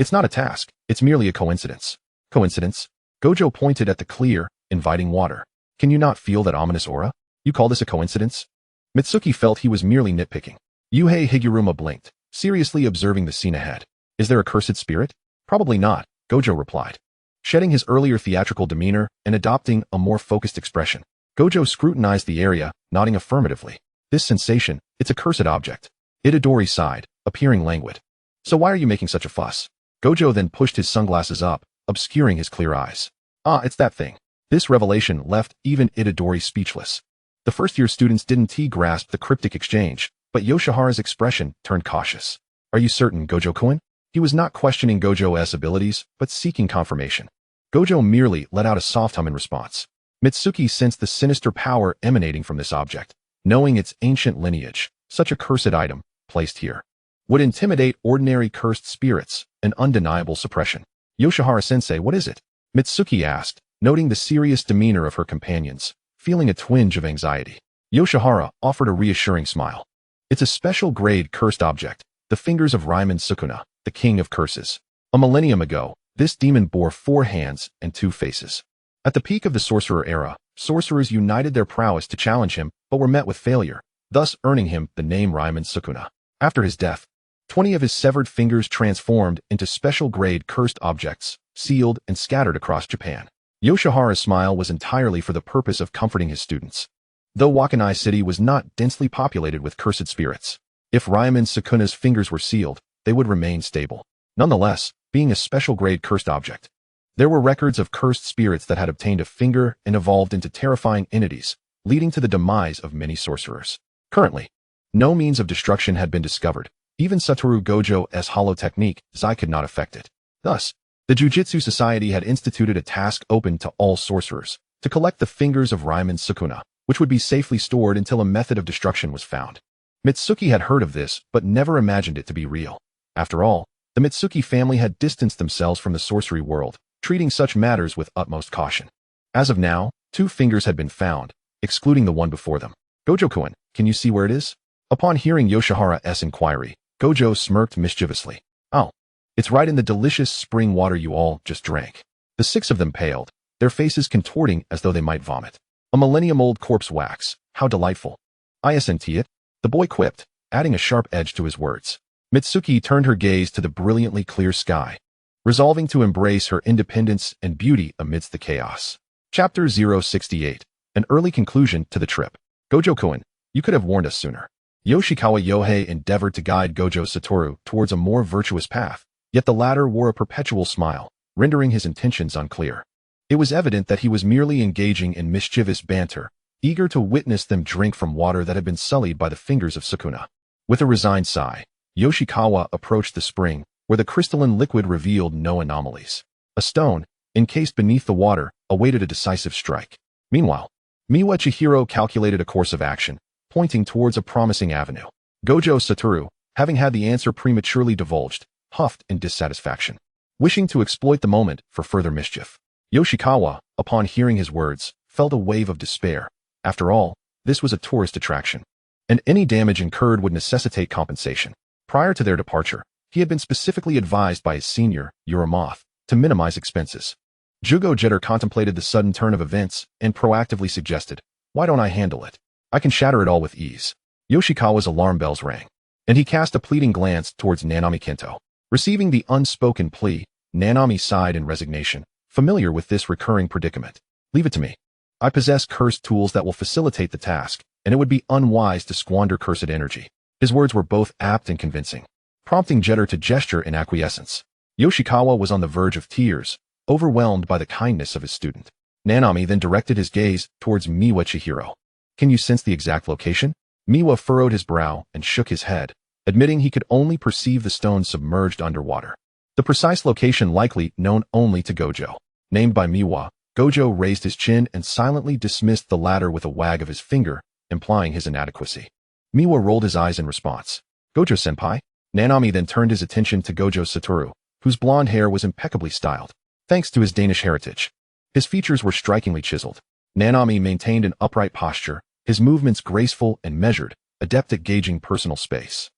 It's not a task, it's merely a coincidence. Coincidence? Gojo pointed at the clear, inviting water. Can you not feel that ominous aura? You call this a coincidence? Mitsuki felt he was merely nitpicking. Yuhei Higuruma blinked, seriously observing the scene ahead. Is there a cursed spirit? Probably not, Gojo replied. Shedding his earlier theatrical demeanor and adopting a more focused expression, Gojo scrutinized the area, nodding affirmatively. This sensation, it's a cursed object. Itadori sighed, appearing languid. So why are you making such a fuss? Gojo then pushed his sunglasses up, obscuring his clear eyes. Ah, it's that thing. This revelation left even Itadori speechless. The first-year students didn't grasp the cryptic exchange, but Yoshihara's expression turned cautious. Are you certain, Gojo-kun? He was not questioning Gojo's abilities, but seeking confirmation. Gojo merely let out a soft hum in response. Mitsuki sensed the sinister power emanating from this object, knowing its ancient lineage. Such a cursed item, placed here, would intimidate ordinary cursed spirits, an undeniable suppression. Yoshihara-sensei, what is it? Mitsuki asked, noting the serious demeanor of her companions, feeling a twinge of anxiety. Yoshihara offered a reassuring smile. It's a special grade cursed object, the fingers of Ramen Sukuna, the king of curses. A millennium ago, this demon bore 4 hands and 2 faces. At the peak of the sorcerer era, sorcerers united their prowess to challenge him, but were met with failure, thus earning him the name Ramen Sukuna. After his death, 20 of his severed fingers transformed into special grade cursed objects, sealed and scattered across Japan. Yoshihara's smile was entirely for the purpose of comforting his students. Though Wakanai City was not densely populated with cursed spirits, if Ramen Sukuna's fingers were sealed, they would remain stable. Nonetheless, being a special grade cursed object, there were records of cursed spirits that had obtained a finger and evolved into terrifying entities, leading to the demise of many sorcerers. Currently, no means of destruction had been discovered. Even Satoru Gojo's hollow technique, Zai could not affect it. Thus, the Jujutsu Society had instituted a task open to all sorcerers, to collect the fingers of Ramen Sukuna, which would be safely stored until a method of destruction was found. Mitsuki had heard of this, but never imagined it to be real. After all, the Mitsuki family had distanced themselves from the sorcery world, treating such matters with utmost caution. As of now, 2 fingers had been found, excluding the one before them. Gojo-kun, can you see where it is? Upon hearing Yoshihara's inquiry, Gojo smirked mischievously. Oh, it's right in the delicious spring water you all just drank. The 6 of them paled, their faces contorting as though they might vomit. A millennium-old corpse wax, how delightful. Isn't it? The boy quipped, adding a sharp edge to his words. Mitsuki turned her gaze to the brilliantly clear sky, resolving to embrace her independence and beauty amidst the chaos. Chapter 068, an early conclusion to the trip. Gojo-kun, you could have warned us sooner. Yoshikawa Yohei endeavored to guide Gojo Satoru towards a more virtuous path, yet the latter wore a perpetual smile, rendering his intentions unclear. It was evident that he was merely engaging in mischievous banter, eager to witness them drink from water that had been sullied by the fingers of Sukuna. With a resigned sigh, Yoshikawa approached the spring, where the crystalline liquid revealed no anomalies. A stone, encased beneath the water, awaited a decisive strike. Meanwhile, Miwa Chihiro calculated a course of action, pointing towards a promising avenue. Gojo Satoru, having had the answer prematurely divulged, huffed in dissatisfaction, wishing to exploit the moment for further mischief. Yoshikawa, upon hearing his words, felt a wave of despair. After all, this was a tourist attraction, and any damage incurred would necessitate compensation. Prior to their departure, he had been specifically advised by his senior, Uramoth, to minimize expenses. Jugo Jetter contemplated the sudden turn of events and proactively suggested, why don't I handle it? I can shatter it all with ease. Yoshikawa's alarm bells rang, and he cast a pleading glance towards Nanami Kento. Receiving the unspoken plea, Nanami sighed in resignation, familiar with this recurring predicament. Leave it to me. I possess cursed tools that will facilitate the task, and it would be unwise to squander cursed energy. His words were both apt and convincing, prompting Jetter to gesture in acquiescence. Yoshikawa was on the verge of tears, overwhelmed by the kindness of his student. Nanami then directed his gaze towards Miwa Chihiro. Can you sense the exact location? Miwa furrowed his brow and shook his head, admitting he could only perceive the stone submerged underwater. The precise location likely known only to Gojo. Named by Miwa, Gojo raised his chin and silently dismissed the latter with a wag of his finger, implying his inadequacy. Miwa rolled his eyes in response. Gojo-senpai? Nanami then turned his attention to Gojo Satoru, whose blonde hair was impeccably styled, thanks to his Danish heritage. His features were strikingly chiseled. Nanami maintained an upright posture, his movements graceful and measured, adept at gauging personal space.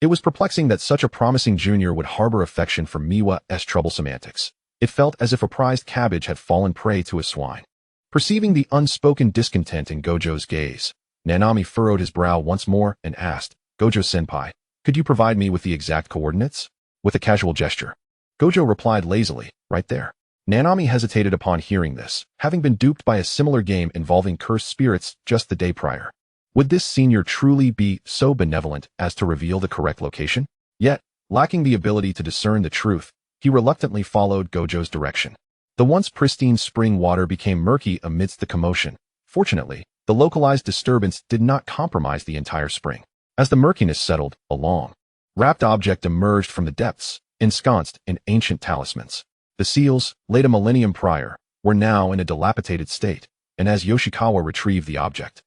It was perplexing that such a promising junior would harbor affection for Miwa's troublesome antics. It felt as if a prized cabbage had fallen prey to a swine. Perceiving the unspoken discontent in Gojo's gaze, Nanami furrowed his brow once more and asked, Gojo-senpai, could you provide me with the exact coordinates? With a casual gesture. Gojo replied lazily, right there. Nanami hesitated upon hearing this, having been duped by a similar game involving cursed spirits just the day prior. Would this senior truly be so benevolent as to reveal the correct location? Yet, lacking the ability to discern the truth, he reluctantly followed Gojo's direction. The once pristine spring water became murky amidst the commotion. Fortunately, the localized disturbance did not compromise the entire spring. As the murkiness settled, a long, wrapped object emerged from the depths, ensconced in ancient talismans. The seals, laid a millennium prior, were now in a dilapidated state, and as Yoshikawa retrieved the object,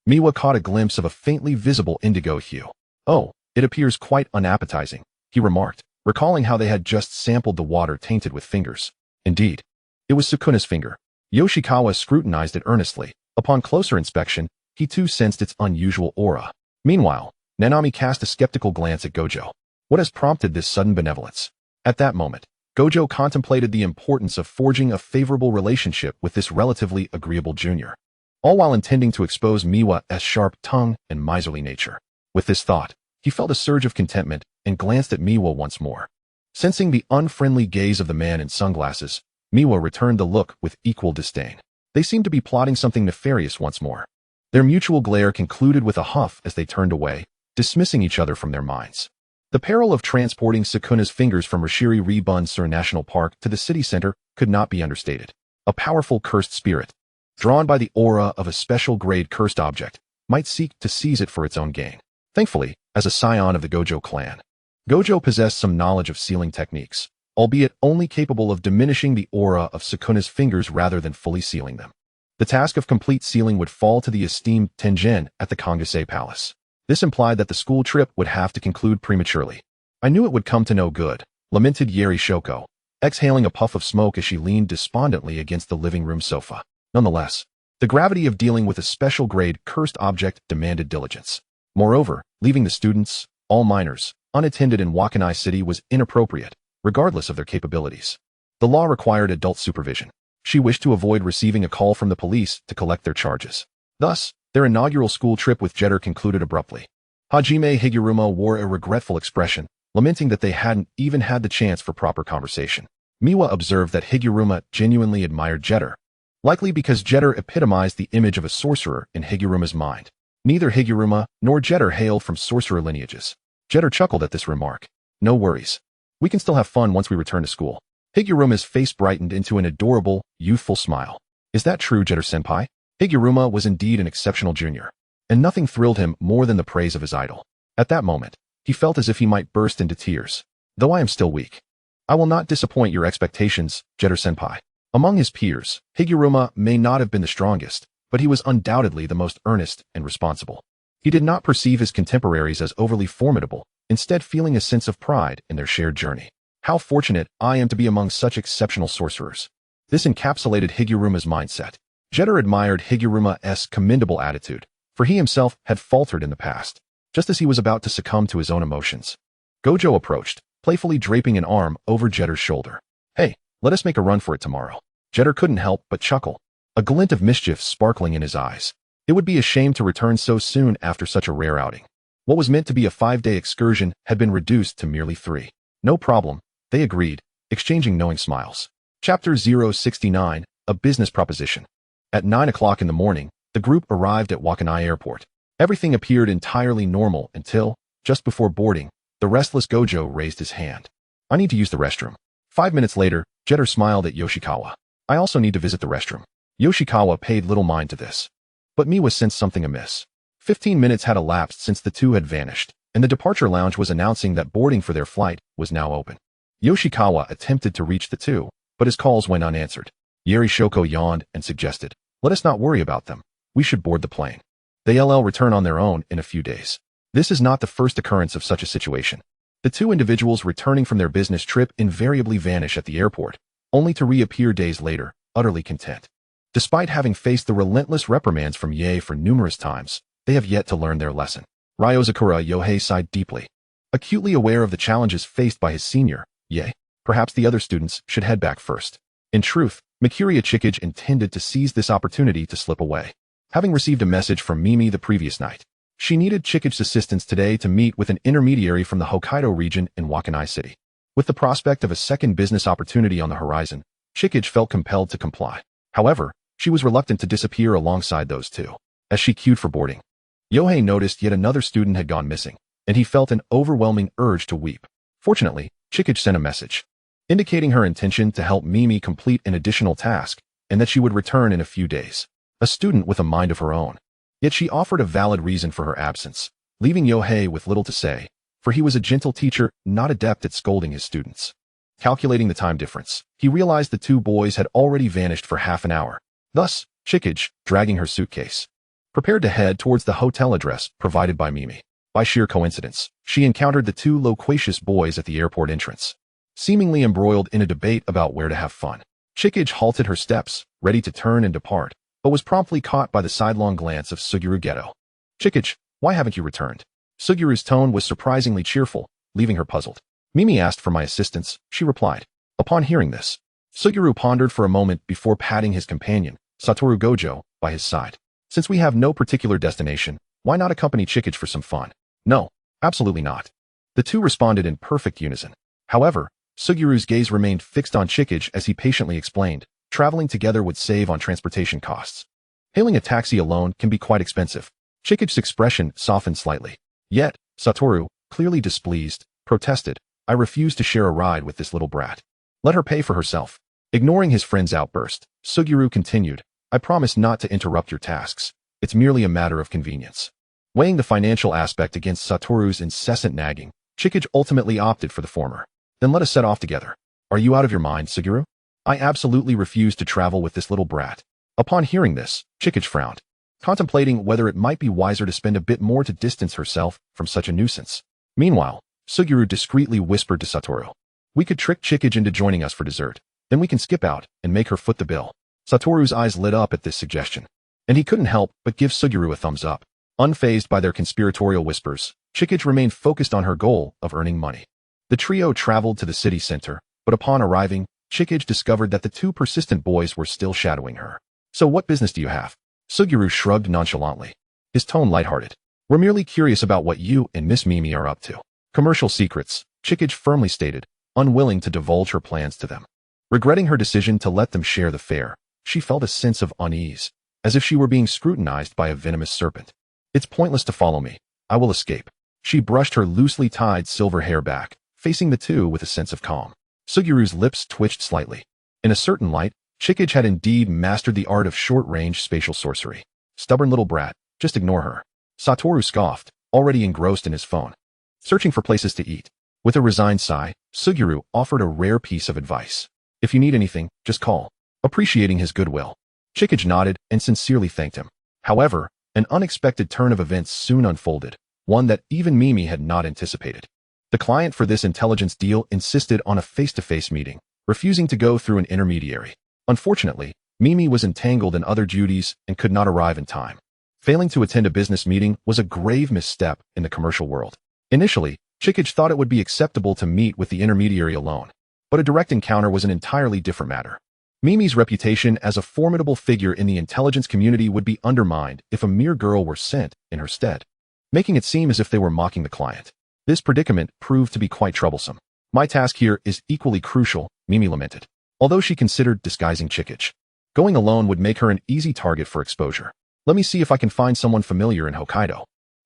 Miwa caught a glimpse of a faintly visible indigo hue. Oh, it appears quite unappetizing, he remarked, recalling how they had just sampled the water tainted with fingers. Indeed, it was Sukuna's finger. Yoshikawa scrutinized it earnestly. Upon closer inspection, he too sensed its unusual aura. Meanwhile, Nanami cast a skeptical glance at Gojo. What has prompted this sudden benevolence? At that moment, Gojo contemplated the importance of forging a favorable relationship with this relatively agreeable junior, all while intending to expose Miwa's sharp tongue and miserly nature. With this thought, he felt a surge of contentment and glanced at Miwa once more. Sensing the unfriendly gaze of the man in sunglasses, Miwa returned the look with equal disdain. They seemed to be plotting something nefarious once more. Their mutual glare concluded with a huff as they turned away, dismissing each other from their minds. The peril of transporting Sukuna's fingers from Rishiri-Ribun-Sur National Park to the city center could not be understated. A powerful cursed spirit, drawn by the aura of a special-grade cursed object, might seek to seize it for its own gain. Thankfully, as a scion of the Gojo clan, Gojo possessed some knowledge of sealing techniques, albeit only capable of diminishing the aura of Sukuna's fingers rather than fully sealing them. The task of complete sealing would fall to the esteemed Tenjin at the Kangase Palace. This implied that the school trip would have to conclude prematurely. I knew it would come to no good, lamented Yeri Shoko, exhaling a puff of smoke as she leaned despondently against the living room sofa. Nonetheless, the gravity of dealing with a special-grade cursed object demanded diligence. Moreover, leaving the students, all minors, unattended in Wakanai City was inappropriate, regardless of their capabilities. The law required adult supervision. She wished to avoid receiving a call from the police to collect their charges. Thus, their inaugural school trip with Jeter concluded abruptly. Hajime Higuruma wore a regretful expression, lamenting that they hadn't even had the chance for proper conversation. Miwa observed that Higuruma genuinely admired Jeter, likely because Jeter epitomized the image of a sorcerer in Higuruma's mind. Neither Higuruma nor Jeter hailed from sorcerer lineages. Jeter chuckled at this remark. No worries. We can still have fun once we return to school. Higuruma's face brightened into an adorable, youthful smile. Is that true, Jeter-senpai? Higuruma was indeed an exceptional junior, and nothing thrilled him more than the praise of his idol. At that moment, he felt as if he might burst into tears. Though I am still weak, I will not disappoint your expectations, Jeter-senpai. Among his peers, Higuruma may not have been the strongest, but he was undoubtedly the most earnest and responsible. He did not perceive his contemporaries as overly formidable, instead feeling a sense of pride in their shared journey. How fortunate I am to be among such exceptional sorcerers. This encapsulated Higuruma's mindset. Jeter admired Higuruma's commendable attitude, for he himself had faltered in the past, just as he was about to succumb to his own emotions. Gojo approached, playfully draping an arm over Jeter's shoulder. Hey, let us make a run for it tomorrow. Jeter couldn't help but chuckle, a glint of mischief sparkling in his eyes. It would be a shame to return so soon after such a rare outing. What was meant to be a 5-day excursion had been reduced to merely 3. No problem, they agreed, exchanging knowing smiles. Chapter 069, A Business Proposition. At 9 o'clock in the morning, the group arrived at Wakanai Airport. Everything appeared entirely normal until, just before boarding, the restless Gojo raised his hand. I need to use the restroom. 5 minutes later, Jeter smiled at Yoshikawa. I also need to visit the restroom. Yoshikawa paid little mind to this. But Miwa sensed something amiss. 15 minutes had elapsed since the two had vanished, and the departure lounge was announcing that boarding for their flight was now open. Yoshikawa attempted to reach the two, but his calls went unanswered. Yeri Shoko yawned and suggested, let us not worry about them. We should board the plane. They'll return on their own in a few days. This is not the first occurrence of such a situation. The two individuals returning from their business trip invariably vanish at the airport, only to reappear days later, utterly content. Despite having faced the relentless reprimands from Ye for numerous times, they have yet to learn their lesson. Ryozakura Yohei sighed deeply. Acutely aware of the challenges faced by his senior, Ye, perhaps the other students should head back first. In truth, Mikuriya Chikage intended to seize this opportunity to slip away. Having received a message from Mimi the previous night, she needed Chikage's assistance today to meet with an intermediary from the Hokkaido region in Wakanai City. With the prospect of a second business opportunity on the horizon, Chikage felt compelled to comply. However, she was reluctant to disappear alongside those two. As she queued for boarding, Yohei noticed yet another student had gone missing, and he felt an overwhelming urge to weep. Fortunately, Chikage sent a message, indicating her intention to help Mimi complete an additional task, and that she would return in a few days. A student with a mind of her own. Yet she offered a valid reason for her absence, leaving Yohei with little to say, for he was a gentle teacher, not adept at scolding his students. Calculating the time difference, he realized the two boys had already vanished for half an hour. Thus, Chikage, dragging her suitcase, prepared to head towards the hotel address provided by Mimi. By sheer coincidence, she encountered the two loquacious boys at the airport entrance. Seemingly embroiled in a debate about where to have fun, Chikage halted her steps, ready to turn and depart, but was promptly caught by the sidelong glance of Suguru Geto. Chikage, why haven't you returned? Suguru's tone was surprisingly cheerful, leaving her puzzled. Mimi asked for my assistance, she replied. Upon hearing this, Suguru pondered for a moment before patting his companion, Satoru Gojo, by his side. Since we have no particular destination, why not accompany Chikage for some fun? No, absolutely not. The two responded in perfect unison. However, Suguru's gaze remained fixed on Chikage as he patiently explained, traveling together would save on transportation costs. Hailing a taxi alone can be quite expensive. Chikage's expression softened slightly. Yet, Satoru, clearly displeased, protested, I refuse to share a ride with this little brat. Let her pay for herself. Ignoring his friend's outburst, Suguru continued, I promise not to interrupt your tasks. It's merely a matter of convenience. Weighing the financial aspect against Satoru's incessant nagging, Chikage ultimately opted for the former. Then let us set off together. Are you out of your mind, Suguru? I absolutely refuse to travel with this little brat. Upon hearing this, Chikage frowned, contemplating whether it might be wiser to spend a bit more to distance herself from such a nuisance. Meanwhile, Suguru discreetly whispered to Satoru, we could trick Chikage into joining us for dessert. Then we can skip out and make her foot the bill. Satoru's eyes lit up at this suggestion, and he couldn't help but give Suguru a thumbs up. Unfazed by their conspiratorial whispers, Chikage remained focused on her goal of earning money. The trio traveled to the city center, but upon arriving, Chikage discovered that the two persistent boys were still shadowing her. So what business do you have? Suguru shrugged nonchalantly, his tone lighthearted. We're merely curious about what you and Miss Mimi are up to. Commercial secrets, Chikage firmly stated, unwilling to divulge her plans to them. Regretting her decision to let them share the fare, she felt a sense of unease, as if she were being scrutinized by a venomous serpent. It's pointless to follow me. I will escape. She brushed her loosely tied silver hair back, facing the two with a sense of calm. Suguru's lips twitched slightly. In a certain light, Chikage had indeed mastered the art of short-range spatial sorcery. Stubborn little brat, just ignore her. Satoru scoffed, already engrossed in his phone, searching for places to eat. With a resigned sigh, Suguru offered a rare piece of advice. If you need anything, just call. Appreciating his goodwill, Chikage nodded and sincerely thanked him. However, an unexpected turn of events soon unfolded, one that even Mimi had not anticipated. The client for this intelligence deal insisted on a face-to-face meeting, refusing to go through an intermediary. Unfortunately, Mimi was entangled in other duties and could not arrive in time. Failing to attend a business meeting was a grave misstep in the commercial world. Initially, Chikage thought it would be acceptable to meet with the intermediary alone, but a direct encounter was an entirely different matter. Mimi's reputation as a formidable figure in the intelligence community would be undermined if a mere girl were sent in her stead, making it seem as if they were mocking the client. This predicament proved to be quite troublesome. My task here is equally crucial, Mimi lamented, although she considered disguising Chikage. Going alone would make her an easy target for exposure. Let me see if I can find someone familiar in Hokkaido.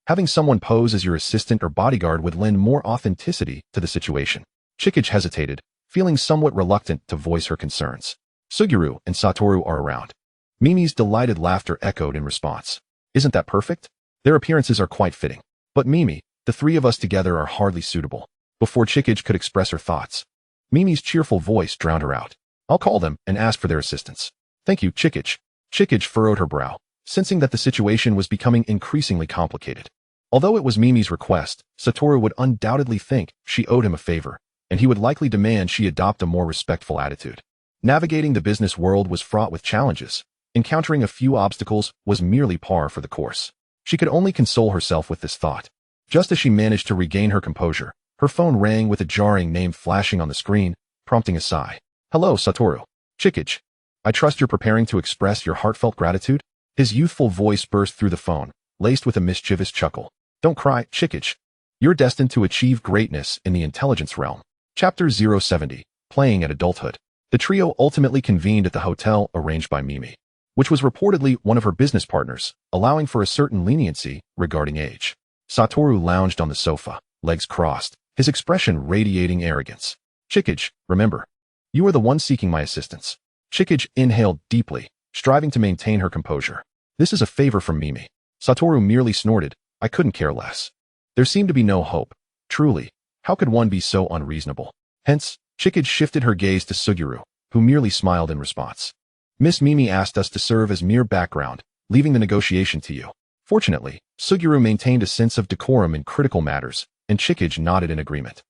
Having someone pose as your assistant or bodyguard would lend more authenticity to the situation. Chikage hesitated, feeling somewhat reluctant to voice her concerns. Suguru and Satoru are around. Mimi's delighted laughter echoed in response. Isn't that perfect? Their appearances are quite fitting. But Mimi, the three of us together are hardly suitable. Before Chikage could express her thoughts, Mimi's cheerful voice drowned her out. I'll call them and ask for their assistance. Thank you, Chikage. Chikage furrowed her brow, sensing that the situation was becoming increasingly complicated. Although it was Mimi's request, Satoru would undoubtedly think she owed him a favor, and he would likely demand she adopt a more respectful attitude. Navigating the business world was fraught with challenges. Encountering a few obstacles was merely par for the course. She could only console herself with this thought. Just as she managed to regain her composure, her phone rang with a jarring name flashing on the screen, prompting a sigh. Hello, Satoru. Chikage. I trust you're preparing to express your heartfelt gratitude? His youthful voice burst through the phone, laced with a mischievous chuckle. Don't cry, Chikage. You're destined to achieve greatness in the intelligence realm. Chapter 070, Playing at Adulthood. The trio ultimately convened at the hotel arranged by Mimi, which was reportedly one of her business partners, allowing for a certain leniency regarding age. Satoru lounged on the sofa, legs crossed, his expression radiating arrogance. Chikage, remember, you are the one seeking my assistance. Chikage inhaled deeply, striving to maintain her composure. This is a favor from Mimi. Satoru merely snorted. I couldn't care less. There seemed to be no hope. Truly, how could one be so unreasonable? Hence, Chikage shifted her gaze to Suguru, who merely smiled in response. Miss Mimi asked us to serve as mere background, leaving the negotiation to you. Fortunately, Suguru maintained a sense of decorum in critical matters, and Chikage nodded in agreement,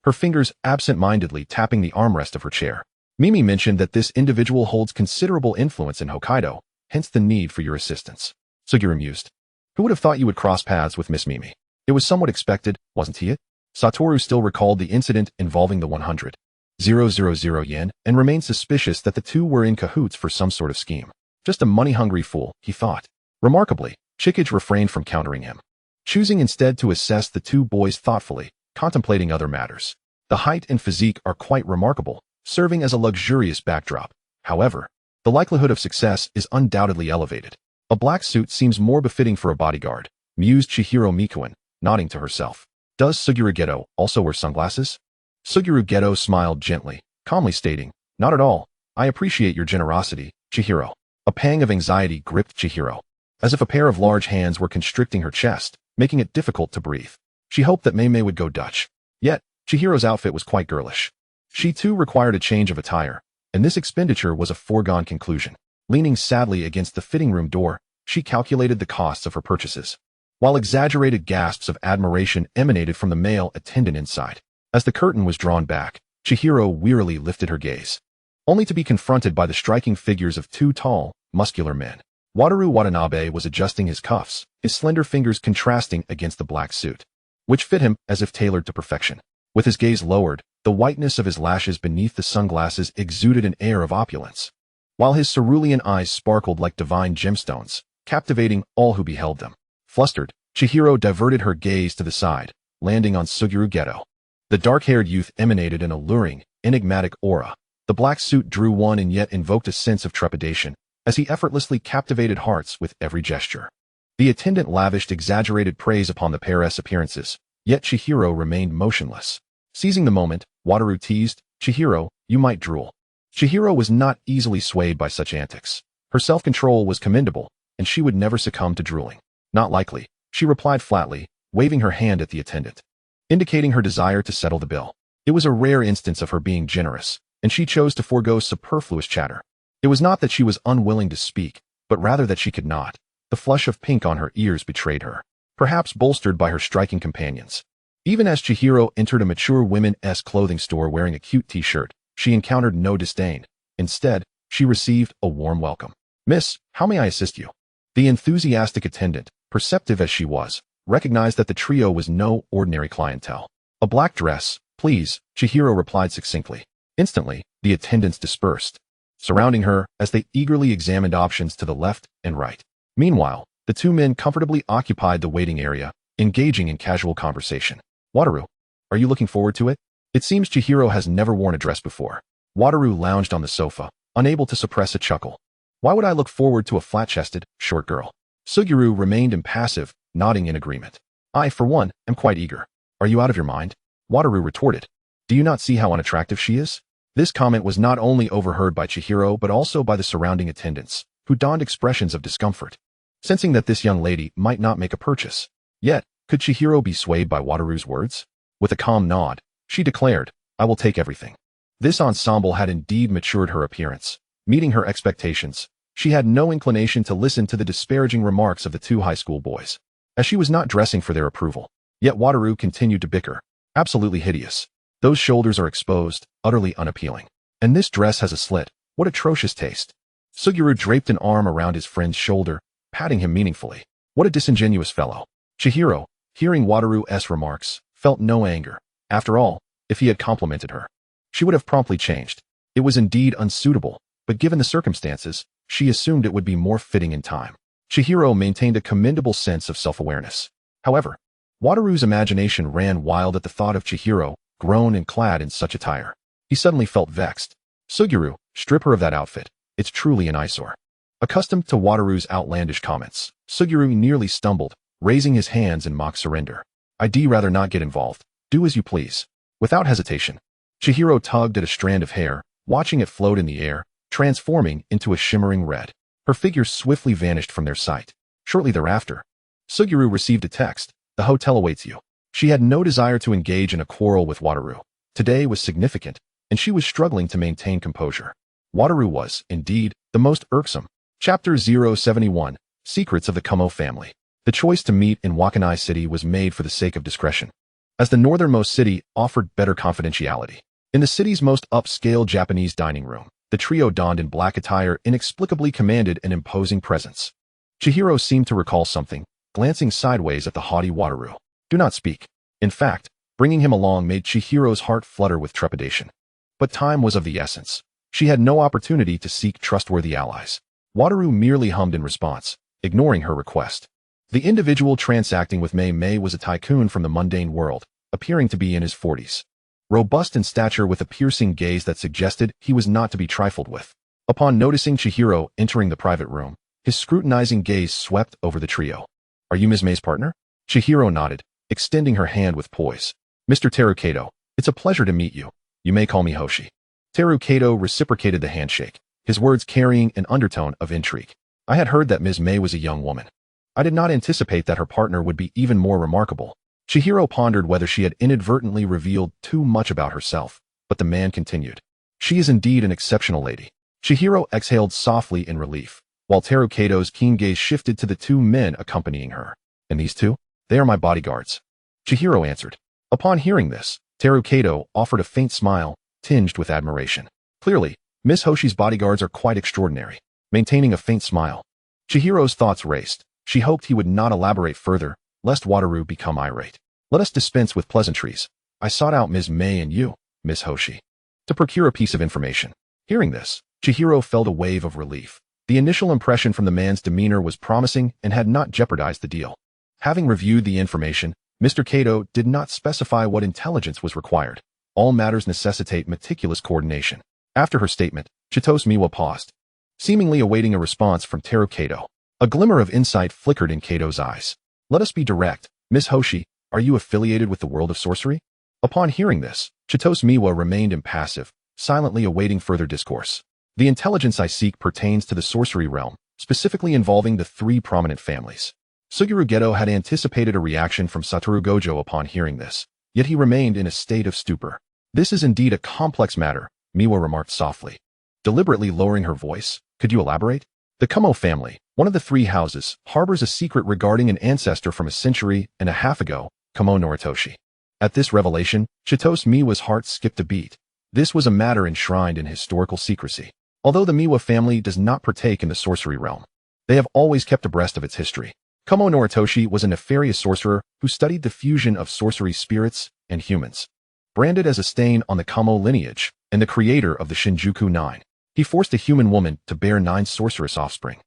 her fingers absent-mindedly tapping the armrest of her chair. Mimi mentioned that this individual holds considerable influence in Hokkaido, hence the need for your assistance. Suguru mused. Who would have thought you would cross paths with Miss Mimi? It was somewhat expected, wasn't he? Satoru still recalled the incident involving the 100,000 yen and remained suspicious that the two were in cahoots for some sort of scheme. Just a money-hungry fool, he thought. Remarkably, Chikage refrained from countering him, choosing instead to assess the two boys thoughtfully, contemplating other matters. The height and physique are quite remarkable, serving as a luxurious backdrop. However, the likelihood of success is undoubtedly elevated. A black suit seems more befitting for a bodyguard, mused Chihiro Mikuin, nodding to herself. Does Suguru Geto also wear sunglasses? Suguru Geto smiled gently, calmly stating, Not at all. I appreciate your generosity, Chihiro. A pang of anxiety gripped Chihiro, as if a pair of large hands were constricting her chest, making it difficult to breathe. She hoped that Mei would go Dutch. Yet, Chihiro's outfit was quite girlish. She too required a change of attire, and this expenditure was a foregone conclusion. Leaning sadly against the fitting room door, she calculated the costs of her purchases, while exaggerated gasps of admiration emanated from the male attendant inside. As the curtain was drawn back, Chihiro wearily lifted her gaze, only to be confronted by the striking figures of two tall, muscular men. Wataru Watanabe was adjusting his cuffs, his slender fingers contrasting against the black suit, which fit him as if tailored to perfection. With his gaze lowered, the whiteness of his lashes beneath the sunglasses exuded an air of opulence, while his cerulean eyes sparkled like divine gemstones, captivating all who beheld them. Flustered, Chihiro diverted her gaze to the side, landing on Suguru Geto. The dark-haired youth emanated an alluring, enigmatic aura. The black suit drew one and yet invoked a sense of trepidation, as he effortlessly captivated hearts with every gesture. The attendant lavished exaggerated praise upon the pair's appearances, yet Chihiro remained motionless. Seizing the moment, Wataru teased, Chihiro, you might drool. Chihiro was not easily swayed by such antics. Her self-control was commendable, and she would never succumb to drooling. Not likely, she replied flatly, waving her hand at the attendant, indicating her desire to settle the bill. It was a rare instance of her being generous, and she chose to forego superfluous chatter. It was not that she was unwilling to speak, but rather that she could not. The flush of pink on her ears betrayed her, perhaps bolstered by her striking companions. Even as Chihiro entered a mature women's clothing store wearing a cute t-shirt, she encountered no disdain. Instead, she received a warm welcome. Miss, how may I assist you? The enthusiastic attendant, perceptive as she was, recognized that the trio was no ordinary clientele. A black dress, please, Chihiro replied succinctly. Instantly, the attendants dispersed, surrounding her as they eagerly examined options to the left and right. Meanwhile, the two men comfortably occupied the waiting area, engaging in casual conversation. Wataru, are you looking forward to it? It seems Chihiro has never worn a dress before. Wataru lounged on the sofa, unable to suppress a chuckle. Why would I look forward to a flat-chested, short girl? Suguru remained impassive, nodding in agreement. I, for one, am quite eager. Are you out of your mind? Wataru retorted. Do you not see how unattractive she is? This comment was not only overheard by Chihiro but also by the surrounding attendants, who donned expressions of discomfort, sensing that this young lady might not make a purchase. Yet, could Chihiro be swayed by Wataru's words? With a calm nod, she declared, I will take everything. This ensemble had indeed matured her appearance, meeting her expectations. She had no inclination to listen to the disparaging remarks of the two high school boys. as she was not dressing for their approval. Yet Wataru continued to bicker. Absolutely hideous. Those shoulders are exposed, utterly unappealing. And this dress has a slit. What atrocious taste. Suguru draped an arm around his friend's shoulder, patting him meaningfully. What a disingenuous fellow. Chihiro, hearing Wataru's remarks, felt no anger. After all, if he had complimented her, she would have promptly changed. It was indeed unsuitable, but given the circumstances, she assumed it would be more fitting in time. Chihiro maintained a commendable sense of self-awareness. However, Wataru's imagination ran wild at the thought of Chihiro, grown and clad in such attire. He suddenly felt vexed. Suguru, strip her of that outfit. It's truly an eyesore. Accustomed to Wataru's outlandish comments, Suguru nearly stumbled, raising his hands in mock surrender. I'd rather not get involved. Do as you please. Without hesitation, Chihiro tugged at a strand of hair, watching it float in the air, transforming into a shimmering red. Her figure swiftly vanished from their sight. Shortly thereafter, Suguru received a text. The hotel awaits you. She had no desire to engage in a quarrel with Wataru. Today was significant, and she was struggling to maintain composure. Wataru was, indeed, the most irksome. Chapter 071, Secrets of the Kaho Family. The choice to meet in Wakkanai City was made for the sake of discretion, as the northernmost city offered better confidentiality. In the city's most upscale Japanese dining room, the trio donned in black attire inexplicably commanded an imposing presence. Chihiro seemed to recall something, glancing sideways at the haughty Wataru. Do not speak. In fact, bringing him along made Chihiro's heart flutter with trepidation. But time was of the essence. She had no opportunity to seek trustworthy allies. Wataru merely hummed in response, ignoring her request. The individual transacting with Mei was a tycoon from the mundane world, appearing to be in his 40s. Robust in stature with a piercing gaze that suggested he was not to be trifled with. Upon noticing Chihiro entering the private room, his scrutinizing gaze swept over the trio. Are you Ms. Mei's partner? Chihiro nodded, extending her hand with poise. Mr. Terukato, it's a pleasure to meet you. You may call me Hoshi. Terukato reciprocated the handshake, his words carrying an undertone of intrigue. I had heard that Ms. Mei was a young woman. I did not anticipate that her partner would be even more remarkable. Chihiro pondered whether she had inadvertently revealed too much about herself, but the man continued. She is indeed an exceptional lady. Chihiro exhaled softly in relief, while Terukato's keen gaze shifted to the two men accompanying her. And these two? They are my bodyguards. Chihiro answered. Upon hearing this, Terukato offered a faint smile, tinged with admiration. Clearly, Miss Hoshi's bodyguards are quite extraordinary. Maintaining a faint smile, Chihiro's thoughts raced. She hoped he would not elaborate further, lest Wataru become irate. Let us dispense with pleasantries. I sought out Ms. Mei and you, Miss Hoshi, to procure a piece of information. Hearing this, Chihiro felt a wave of relief. The initial impression from the man's demeanor was promising and had not jeopardized the deal. Having reviewed the information, Mr. Kato did not specify what intelligence was required. All matters necessitate meticulous coordination. After her statement, Chigusa Miwa paused, seemingly awaiting a response from Teru Kato. A glimmer of insight flickered in Kato's eyes. Let us be direct. Miss Hoshi, are you affiliated with the world of sorcery? Upon hearing this, Chigusa Miwa remained impassive, silently awaiting further discourse. The intelligence I seek pertains to the sorcery realm, specifically involving the three prominent families. Suguru Geto had anticipated a reaction from Satoru Gojo upon hearing this, yet he remained in a state of stupor. This is indeed a complex matter, Miwa remarked softly, deliberately lowering her voice. Could you elaborate? The Kaho family, one of the three houses, harbors a secret regarding an ancestor from a century and a half ago, Kamo Noritoshi. At this revelation, Chigusa Miwa's heart skipped a beat. This was a matter enshrined in historical secrecy. Although the Miwa family does not partake in the sorcery realm, they have always kept abreast of its history. Kamo Noritoshi was a nefarious sorcerer who studied the fusion of sorcery spirits and humans. Branded as a stain on the Kamo lineage and the creator of the Shinjuku Nine, he forced a human woman to bear 9 sorceress offspring,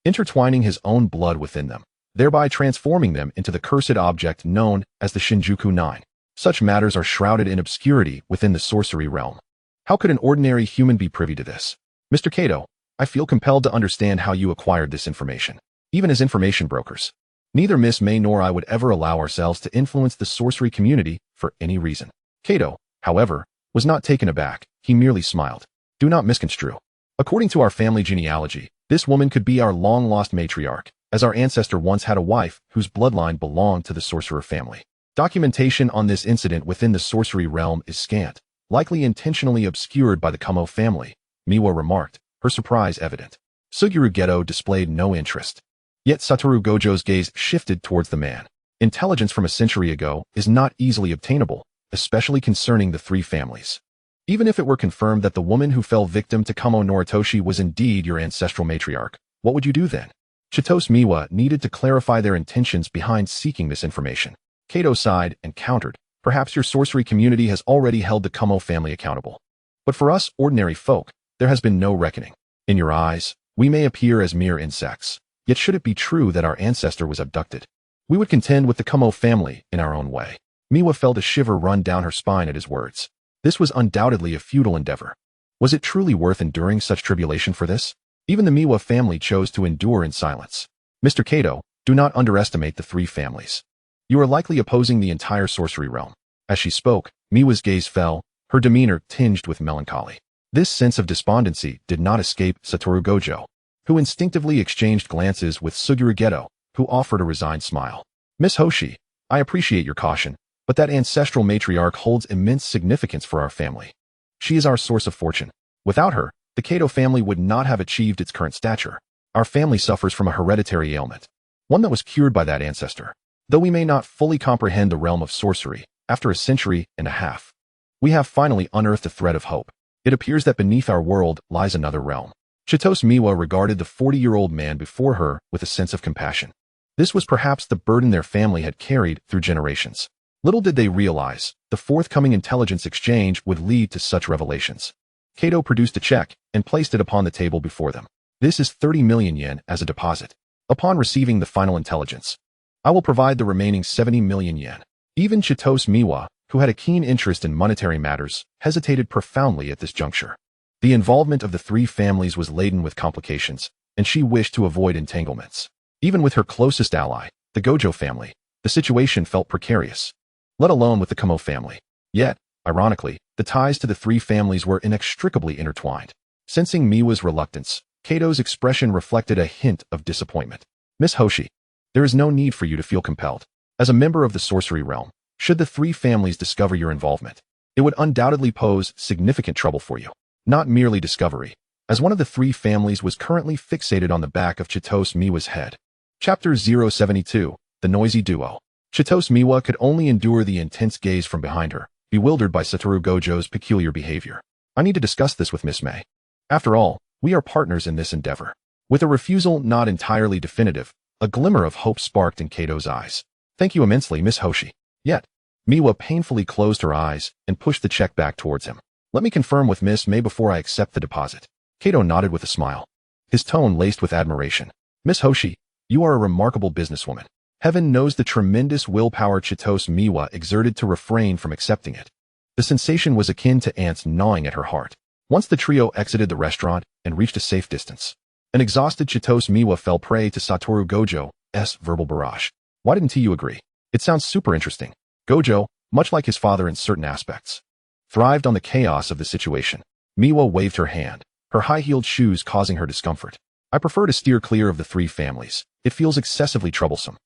intertwining his own blood within them, thereby transforming them into the cursed object known as the Shinjuku Nine. Such matters are shrouded in obscurity within the sorcery realm. How could an ordinary human be privy to this? Mr. Kato, I feel compelled to understand how you acquired this information. Even as information brokers, neither Miss Mei nor I would ever allow ourselves to influence the sorcery community for any reason. Kato, however, was not taken aback. He merely smiled. Do not misconstrue. According to our family genealogy, this woman could be our long-lost matriarch, as our ancestor once had a wife whose bloodline belonged to the sorcerer family. Documentation on this incident within the sorcery realm is scant, likely intentionally obscured by the Kamo family, Miwa remarked, her surprise evident. Suguru Geto displayed no interest. Yet Satoru Gojo's gaze shifted towards the man. Intelligence from a century ago is not easily obtainable, especially concerning the three families. Even if it were confirmed that the woman who fell victim to Kamo Noritoshi was indeed your ancestral matriarch, what would you do then? Chigusa Miwa needed to clarify their intentions behind seeking this information. Kato sighed and countered, perhaps your sorcery community has already held the Kamo family accountable. But for us ordinary folk, there has been no reckoning. In your eyes, we may appear as mere insects, yet should it be true that our ancestor was abducted, we would contend with the Kamo family in our own way. Miwa felt a shiver run down her spine at his words. This was undoubtedly a futile endeavor. Was it truly worth enduring such tribulation for this? Even the Miwa family chose to endure in silence. Mr. Kato, do not underestimate the three families. You are likely opposing the entire sorcery realm. As she spoke, Miwa's gaze fell, her demeanor tinged with melancholy. This sense of despondency did not escape Satoru Gojo, who instinctively exchanged glances with Suguru Geto, who offered a resigned smile. Miss Hoshi, I appreciate your caution, but that ancestral matriarch holds immense significance for our family. She is our source of fortune. Without her, the Kato family would not have achieved its current stature. Our family suffers from a hereditary ailment, one that was cured by that ancestor. Though we may not fully comprehend the realm of sorcery, after a century and a half, we have finally unearthed a thread of hope. It appears that beneath our world lies another realm. Chigusa Miwa regarded the 40-year-old man before her with a sense of compassion. This was perhaps the burden their family had carried through generations. Little did they realize, the forthcoming intelligence exchange would lead to such revelations. Kato produced a check and placed it upon the table before them. This is 30 million yen as a deposit. Upon receiving the final intelligence, I will provide the remaining 70 million yen. Even Chigusa Miwa, who had a keen interest in monetary matters, hesitated profoundly at this juncture. The involvement of the three families was laden with complications, and she wished to avoid entanglements. Even with her closest ally, the Gojo family, the situation felt precarious, let alone with the Kamo family. Yet, ironically, the ties to the three families were inextricably intertwined. Sensing Miwa's reluctance, Kato's expression reflected a hint of disappointment. Miss Hoshi, there is no need for you to feel compelled. As a member of the sorcery realm, should the three families discover your involvement, it would undoubtedly pose significant trouble for you. Not merely discovery, as one of the three families was currently fixated on the back of Chigusa Miwa's head. Chapter 072, The Noisy Duo. Chigusa Miwa could only endure the intense gaze from behind her, bewildered by Satoru Gojo's peculiar behavior. I need to discuss this with Miss May. After all, we are partners in this endeavor. With a refusal not entirely definitive, a glimmer of hope sparked in Kato's eyes. Thank you immensely, Miss Hoshi. Yet, Miwa painfully closed her eyes and pushed the check back towards him. Let me confirm with Miss May before I accept the deposit. Kato nodded with a smile, his tone laced with admiration. Miss Hoshi, you are a remarkable businesswoman. Heaven knows the tremendous willpower Chigusa Miwa exerted to refrain from accepting it. The sensation was akin to ants gnawing at her heart. Once the trio exited the restaurant and reached a safe distance, an exhausted Chigusa Miwa fell prey to Satoru Gojo's verbal barrage. Why didn't you agree? It sounds super interesting. Gojo, much like his father in certain aspects, thrived on the chaos of the situation. Miwa waved her hand, her high-heeled shoes causing her discomfort. I prefer to steer clear of the three families. It feels excessively troublesome.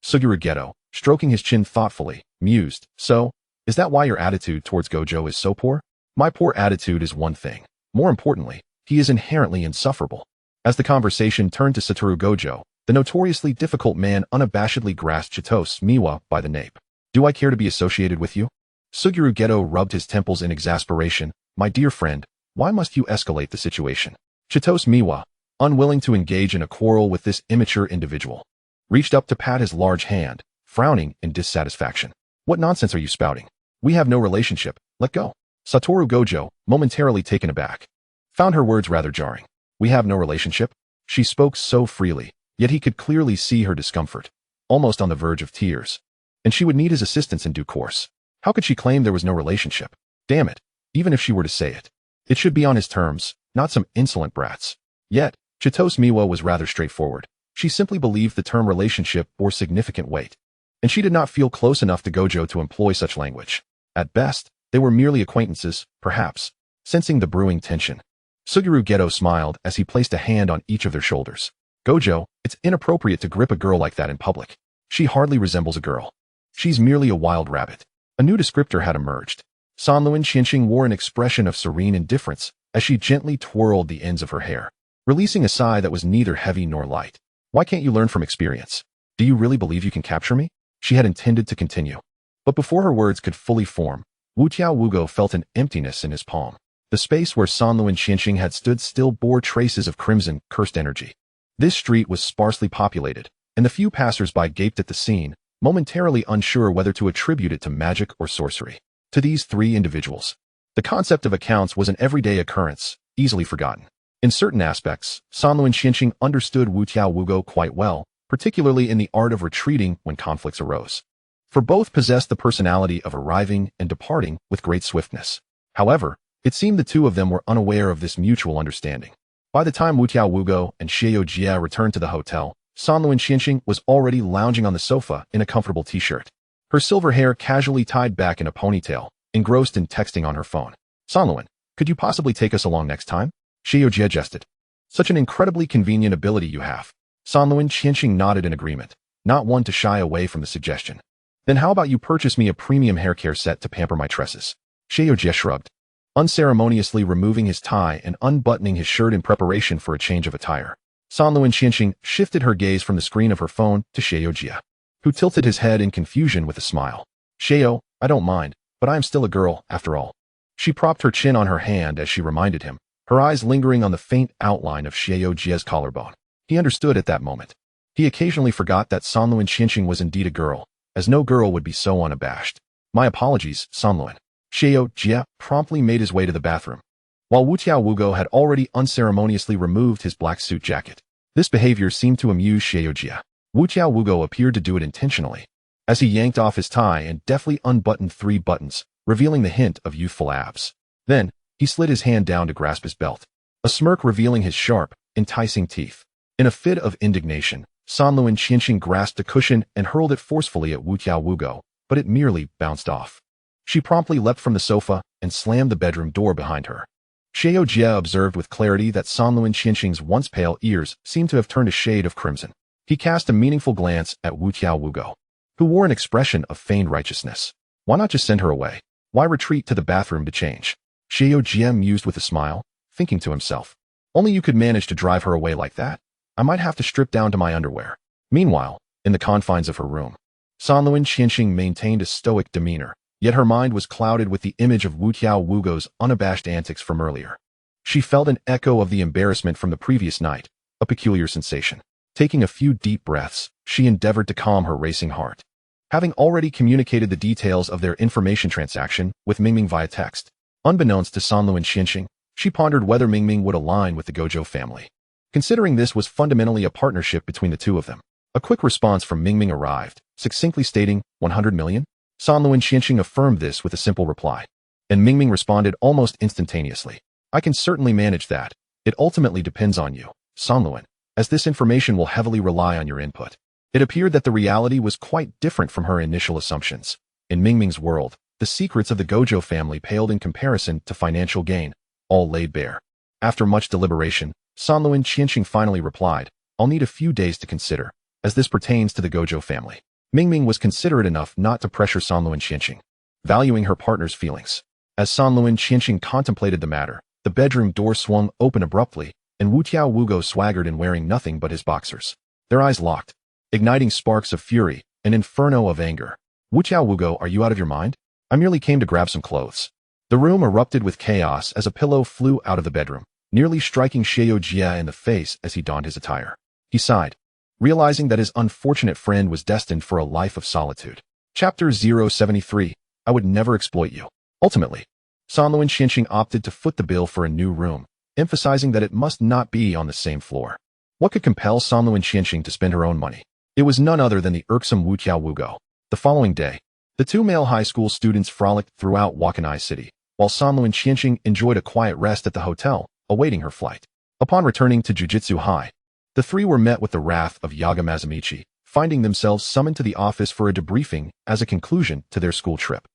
Suguru Geto, stroking his chin thoughtfully, mused, So, is that why your attitude towards Gojo is so poor? My poor attitude is one thing. More importantly, he is inherently insufferable. As the conversation turned to Satoru Gojo, the notoriously difficult man unabashedly grasped Chigusa Miwa by the nape. Do I care to be associated with you? Suguru Geto rubbed his temples in exasperation. My dear friend, why must you escalate the situation? Chigusa Miwa, unwilling to engage in a quarrel with this immature individual, reached up to pat his large hand, frowning in dissatisfaction. What nonsense are you spouting? We have no relationship, let go. Satoru Gojo, momentarily taken aback, found her words rather jarring. We have no relationship? She spoke so freely, yet he could clearly see her discomfort, almost on the verge of tears. And she would need his assistance in due course. How could she claim there was no relationship? Damn it, even if she were to say it, it should be on his terms, not some insolent brat's. Yet, Chigusa Miwa was rather straightforward. She simply believed the term relationship bore significant weight, and she did not feel close enough to Gojo to employ such language. At best, they were merely acquaintances, perhaps. Sensing the brewing tension, Suguru Geto smiled as he placed a hand on each of their shoulders. Gojo, it's inappropriate to grip a girl like that in public. She hardly resembles a girl. She's merely a wild rabbit. A new descriptor had emerged. Sanluin Xinxing wore an expression of serene indifference as she gently twirled the ends of her hair, releasing a sigh that was neither heavy nor light. Why can't you learn from experience? Do you really believe you can capture me? She had intended to continue. But before her words could fully form, Wu Wugo felt an emptiness in his palm. The space where Sanluan Qianxing had stood still bore traces of crimson, cursed energy. This street was sparsely populated, and the few passers-by gaped at the scene, momentarily unsure whether to attribute it to magic or sorcery. To these three individuals, the concept of accounts was an everyday occurrence, easily forgotten. In certain aspects, Sanluan Qianxing understood Wu Wugo quite well, particularly in the art of retreating when conflicts arose. For both possessed the personality of arriving and departing with great swiftness. However, it seemed the two of them were unaware of this mutual understanding. By the time Wu Wugo and Xiao Jie returned to the hotel, Sanluan Qianxing was already lounging on the sofa in a comfortable t-shirt. Her silver hair casually tied back in a ponytail, engrossed in texting on her phone. Sanluan, could you possibly take us along next time? Xiao Jie jested. Such an incredibly convenient ability you have. Sanluan Qianxing nodded in agreement, not one to shy away from the suggestion. Then how about you purchase me a premium hair care set to pamper my tresses? Xiao Jie shrugged, unceremoniously removing his tie and unbuttoning his shirt in preparation for a change of attire. Sanluan Qianxing shifted her gaze from the screen of her phone to Xiao Jie, who tilted his head in confusion with a smile. Xiao, I don't mind, but I am still a girl, after all. She propped her chin on her hand as she reminded him, her eyes lingering on the faint outline of Xiao Jie's collarbone. He understood at that moment. He occasionally forgot that Sanluan Qianxing was indeed a girl, as no girl would be so unabashed. My apologies, Sanluan. Xiao Jie promptly made his way to the bathroom, while Wu Wugo had already unceremoniously removed his black suit jacket. This behavior seemed to amuse Xiao Jie. Wu Wugo appeared to do it intentionally, as he yanked off his tie and deftly unbuttoned 3 buttons, revealing the hint of youthful abs. Then, he slid his hand down to grasp his belt, a smirk revealing his sharp, enticing teeth. In a fit of indignation, Sanluan Qianxing grasped a cushion and hurled it forcefully at Wu Wugo, but it merely bounced off. She promptly leapt from the sofa and slammed the bedroom door behind her. Xiao Jie observed with clarity that Sanluan Qianxing's once pale ears seemed to have turned a shade of crimson. He cast a meaningful glance at Wu Wugo, who wore an expression of feigned righteousness. Why not just send her away? Why retreat to the bathroom to change? Xiao Jie mused with a smile, thinking to himself, only you could manage to drive her away like that. I might have to strip down to my underwear. Meanwhile, in the confines of her room, Sanluan Qianxing maintained a stoic demeanor, yet her mind was clouded with the image of Wu Wugo's unabashed antics from earlier. She felt an echo of the embarrassment from the previous night, a peculiar sensation. Taking a few deep breaths, she endeavored to calm her racing heart. Having already communicated the details of their information transaction with Mingming via text, unbeknownst to Sanluan Qianxing, she pondered whether Mingming would align with the Gojo family. Considering this was fundamentally a partnership between the two of them, a quick response from Mingming arrived, succinctly stating, 100 million? Sanluan Qianxing affirmed this with a simple reply, and Mingming responded almost instantaneously. I can certainly manage that. It ultimately depends on you, Sanluan, as this information will heavily rely on your input. It appeared that the reality was quite different from her initial assumptions. In Mingming's world, the secrets of the Gojo family paled in comparison to financial gain, all laid bare. After much deliberation, Sanluan Qianxing finally replied, I'll need a few days to consider, as this pertains to the Gojo family. Mingming was considerate enough not to pressure Sanluan Qianxing, valuing her partner's feelings. As Sanluan Qianxing contemplated the matter, the bedroom door swung open abruptly, and Wu Wugo swaggered in wearing nothing but his boxers. Their eyes locked, igniting sparks of fury, an inferno of anger. Wu Wugo, are you out of your mind? I merely came to grab some clothes. The room erupted with chaos as a pillow flew out of the bedroom, nearly striking Xiao Jie in the face as he donned his attire. He sighed, realizing that his unfortunate friend was destined for a life of solitude. Chapter 073, I would never exploit you. Ultimately, Sanluan Qianxing opted to foot the bill for a new room, emphasizing that it must not be on the same floor. What could compel Sanluan Qianxing to spend her own money? It was none other than the irksome Wu Wugo. The following day, the two male high school students frolicked throughout Wakanai City, while Sanluan Qianxing enjoyed a quiet rest at the hotel, awaiting her flight. Upon returning to Jujutsu High, the three were met with the wrath of Yaga Mazumichi, finding themselves summoned to the office for a debriefing as a conclusion to their school trip.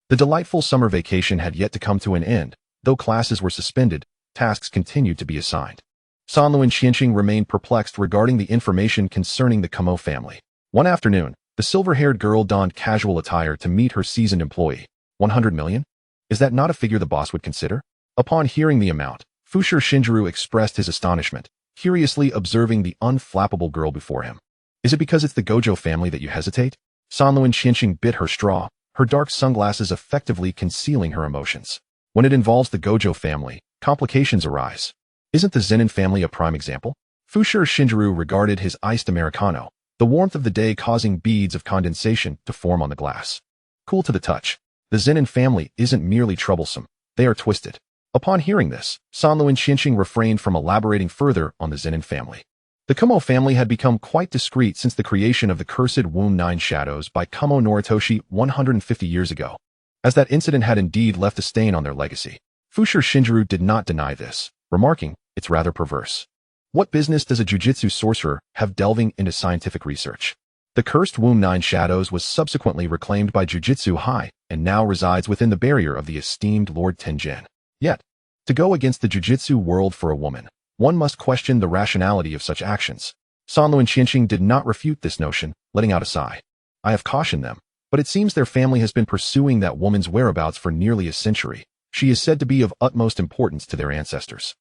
The delightful summer vacation had yet to come to an end. Though classes were suspended, tasks continued to be assigned. Sanluan Qianxing remained perplexed regarding the information concerning the Kaho family. One afternoon, the silver-haired girl donned casual attire to meet her seasoned employee. 100 million? Is that not a figure the boss would consider? Upon hearing the amount, Fushir Shinjiro expressed his astonishment, curiously observing the unflappable girl before him. Is it because it's the Gojo family that you hesitate? Sanluan Qianxing bit her straw, her dark sunglasses effectively concealing her emotions. When it involves the Gojo family, complications arise. Isn't the Zenin family a prime example? Fushir Shinjiro regarded his iced Americano, the warmth of the day causing beads of condensation to form on the glass. Cool to the touch. The Zenin family isn't merely troublesome, they are twisted. Upon hearing this, Sanluan Qianxing refrained from elaborating further on the Zenin family. The Kumo family had become quite discreet since the creation of the cursed Womb 9 Shadows by Kumo Noritoshi 150 years ago, as that incident had indeed left a stain on their legacy. Fushir Shinjiro did not deny this, remarking, "It's rather perverse. What business does a Jujutsu sorcerer have delving into scientific research?" The cursed Womb 9 Shadows was subsequently reclaimed by Jujutsu High and now resides within the barrier of the esteemed Lord Tenjin. Yet, to go against the Jujutsu world for a woman, one must question the rationality of such actions. Sanluan Qianxing did not refute this notion, letting out a sigh. "I have cautioned them, but it seems their family has been pursuing that woman's whereabouts for nearly a century. She is said to be of utmost importance to their ancestors."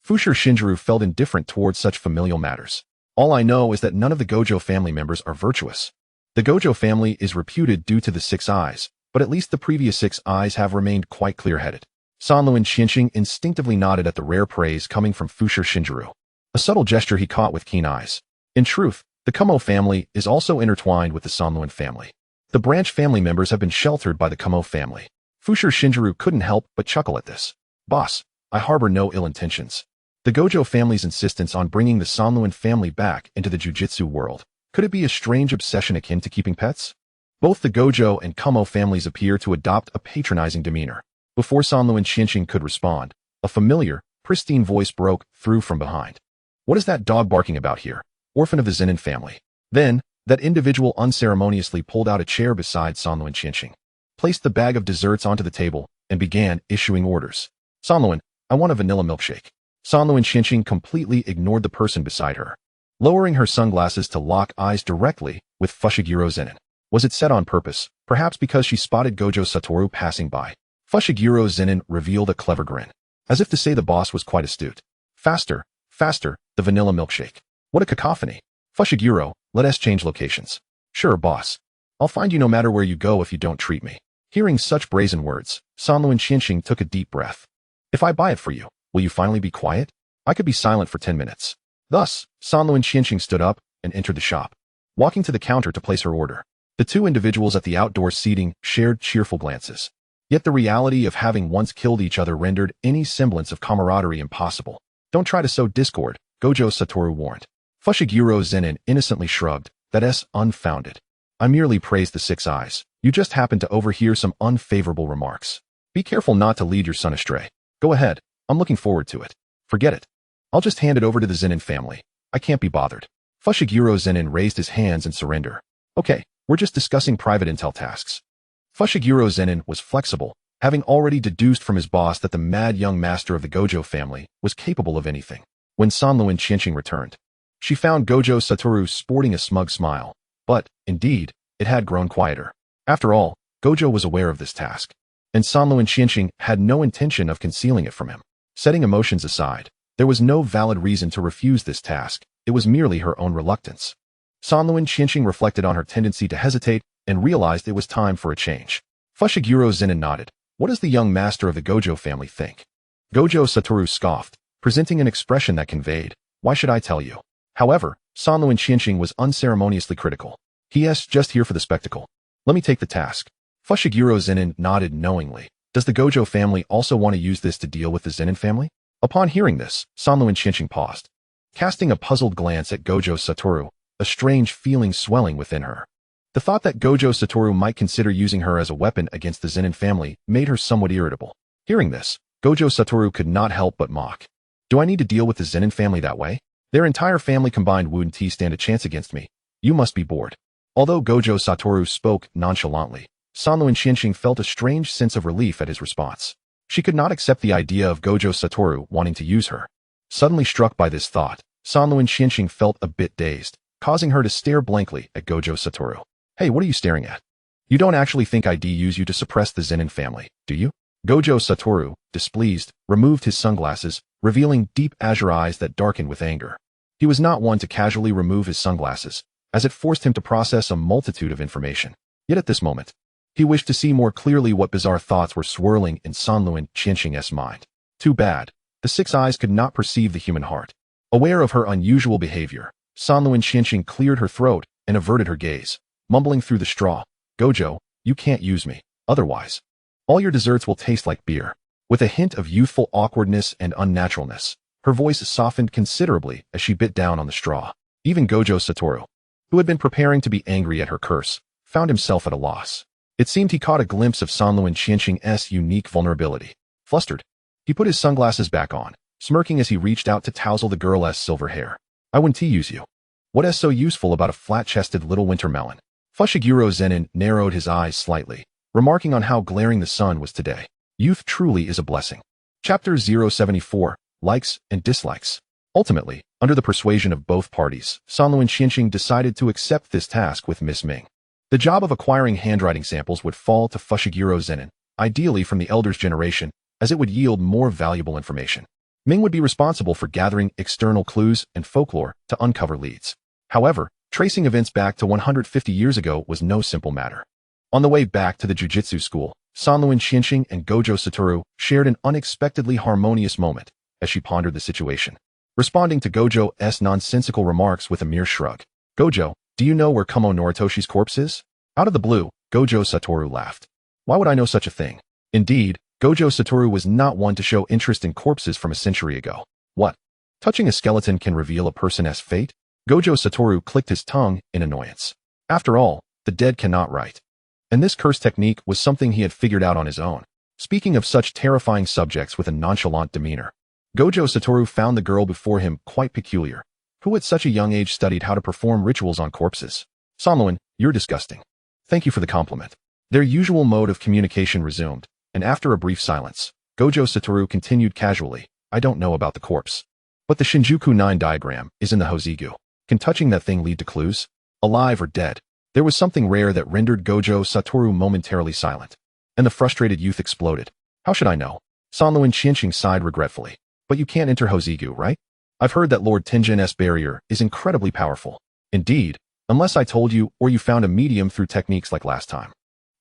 Fushir Shinjiro felt indifferent towards such familial matters. "All I know is that none of the Gojo family members are virtuous. The Gojo family is reputed due to the 6 eyes, but at least the previous 6 eyes have remained quite clear-headed." Sanluan Qianxing instinctively nodded at the rare praise coming from Fushir Shinjiro. A subtle gesture he caught with keen eyes. In truth, the Kumo family is also intertwined with the Sanluan family. The branch family members have been sheltered by the Kumo family. Fushir Shinjiro couldn't help but chuckle at this. "Boss, I harbor no ill intentions. The Gojo family's insistence on bringing the Sanluan family back into the Jujutsu world, could it be a strange obsession akin to keeping pets?" Both the Gojo and Kumo families appear to adopt a patronizing demeanor. Before Sanluan Qianxing could respond, a familiar, pristine voice broke through from behind. "What is that dog barking about here? Orphan of the Zenin family." Then, that individual unceremoniously pulled out a chair beside Sanluan Qianxing, placed the bag of desserts onto the table, and began issuing orders. "Sanluan, I want a vanilla milkshake." Sanluan Qianxing completely ignored the person beside her, lowering her sunglasses to lock eyes directly with Fushiguro Zenin. Was it set on purpose, perhaps because she spotted Gojo Satoru passing by? Fushiguro Zenin revealed a clever grin, as if to say the boss was quite astute. "Faster, faster, the vanilla milkshake." What a cacophony. "Fushiguro, let us change locations." "Sure, boss. I'll find you no matter where you go if you don't treat me." Hearing such brazen words, Sanluan Qianxing took a deep breath. "If I buy it for you, will you finally be quiet? I could be silent for 10 minutes. Thus, Sanluan Qianxing stood up and entered the shop, walking to the counter to place her order. The 2 individuals at the outdoor seating shared cheerful glances. Yet the reality of having once killed each other rendered any semblance of camaraderie impossible. "Don't try to sow discord," Gojo Satoru warned. Fushiguro Zenin innocently shrugged, "That's unfounded. I merely praised the 6 eyes. You just happened to overhear some unfavorable remarks. Be careful not to lead your son astray. Go ahead, I'm looking forward to it." "Forget it. I'll just hand it over to the Zenin family. I can't be bothered." Fushiguro Zenin raised his hands in surrender. "Okay, we're just discussing private intel tasks." Fushiguro Zenin was flexible, having already deduced from his boss that the mad young master of the Gojo family was capable of anything. When Sanluan Qianxing returned, she found Gojo Satoru sporting a smug smile, but, indeed, it had grown quieter. After all, Gojo was aware of this task, and Sanluan Qianxing had no intention of concealing it from him. Setting emotions aside, there was no valid reason to refuse this task, it was merely her own reluctance. Sanluan Qianxing reflected on her tendency to hesitate and realized it was time for a change. Fushiguro Zenin nodded. "What does the young master of the Gojo family think?" Gojo Satoru scoffed, presenting an expression that conveyed, "Why should I tell you?" However, Sanluan Qianxing was unceremoniously critical. "He is just here for the spectacle. Let me take the task." Fushiguro Zenin nodded knowingly. Does the Gojo family also want to use this to deal with the Zenin family? Upon hearing this, Sanluan Qianxing paused, casting a puzzled glance at Gojo Satoru, a strange feeling swelling within her. The thought that Gojo Satoru might consider using her as a weapon against the Zenin family made her somewhat irritable. Hearing this, Gojo Satoru could not help but mock. "Do I need to deal with the Zenin family that way? Their entire family combined wouldn't stand a chance against me. You must be bored." Although Gojo Satoru spoke nonchalantly, Sanluan Qianxing felt a strange sense of relief at his response. She could not accept the idea of Gojo Satoru wanting to use her. Suddenly struck by this thought, Sanluan Qianxing felt a bit dazed, causing her to stare blankly at Gojo Satoru. "Hey, what are you staring at? You don't actually think I'd use you to suppress the Zenin family, do you?" Gojo Satoru, displeased, removed his sunglasses, revealing deep azure eyes that darkened with anger. He was not one to casually remove his sunglasses, as it forced him to process a multitude of information. Yet at this moment, he wished to see more clearly what bizarre thoughts were swirling in Sanluan Qianxing's mind. Too bad, the six eyes could not perceive the human heart. Aware of her unusual behavior, Sanluan Qianxing cleared her throat and averted her gaze, mumbling through the straw, "Gojo, you can't use me, otherwise all your desserts will taste like beer." With a hint of youthful awkwardness and unnaturalness, her voice softened considerably as she bit down on the straw. Even Gojo Satoru, who had been preparing to be angry at her curse, found himself at a loss. It seemed he caught a glimpse of Sanluan Qianxing's unique vulnerability. Flustered, he put his sunglasses back on, smirking as he reached out to tousle the girl's silver hair. "I wouldn't use you. What is so useful about a flat-chested little winter melon?" Fushiguro Zenin narrowed his eyes slightly, remarking on how glaring the sun was today. Youth truly is a blessing. Chapter 074, Likes and Dislikes. Ultimately, under the persuasion of both parties, Sanluan Qianxing decided to accept this task with Miss Ming. The job of acquiring handwriting samples would fall to Fushiguro Zenin, ideally from the elder's generation, as it would yield more valuable information. Ming would be responsible for gathering external clues and folklore to uncover leads. However, tracing events back to 150 years ago was no simple matter. On the way back to the Jujutsu school, Sanluan Qianxing and Gojo Satoru shared an unexpectedly harmonious moment as she pondered the situation, responding to Gojo's nonsensical remarks with a mere shrug. "Gojo, do you know where Kumo Noritoshi's corpse is?" Out of the blue, Gojo Satoru laughed. "Why would I know such a thing?" Indeed, Gojo Satoru was not one to show interest in corpses from a century ago. "What? Touching a skeleton can reveal a person's fate?" Gojo Satoru clicked his tongue in annoyance. After all, the dead cannot write. And this curse technique was something he had figured out on his own. Speaking of such terrifying subjects with a nonchalant demeanor, Gojo Satoru found the girl before him quite peculiar, who at such a young age studied how to perform rituals on corpses. "Sanluan, you're disgusting." "Thank you for the compliment." Their usual mode of communication resumed, and after a brief silence, Gojo Satoru continued casually, "I don't know about the corpse, but the Shinjuku 9 diagram is in the Hozigu. Can touching that thing lead to clues? Alive or dead?" There was something rare that rendered Gojo Satoru momentarily silent, and the frustrated youth exploded. "How should I know?" Sanluan Qianxing sighed regretfully. "But you can't enter Hozigu, right? I've heard that Lord Tenjin's barrier is incredibly powerful." "Indeed, unless I told you or you found a medium through techniques like last time."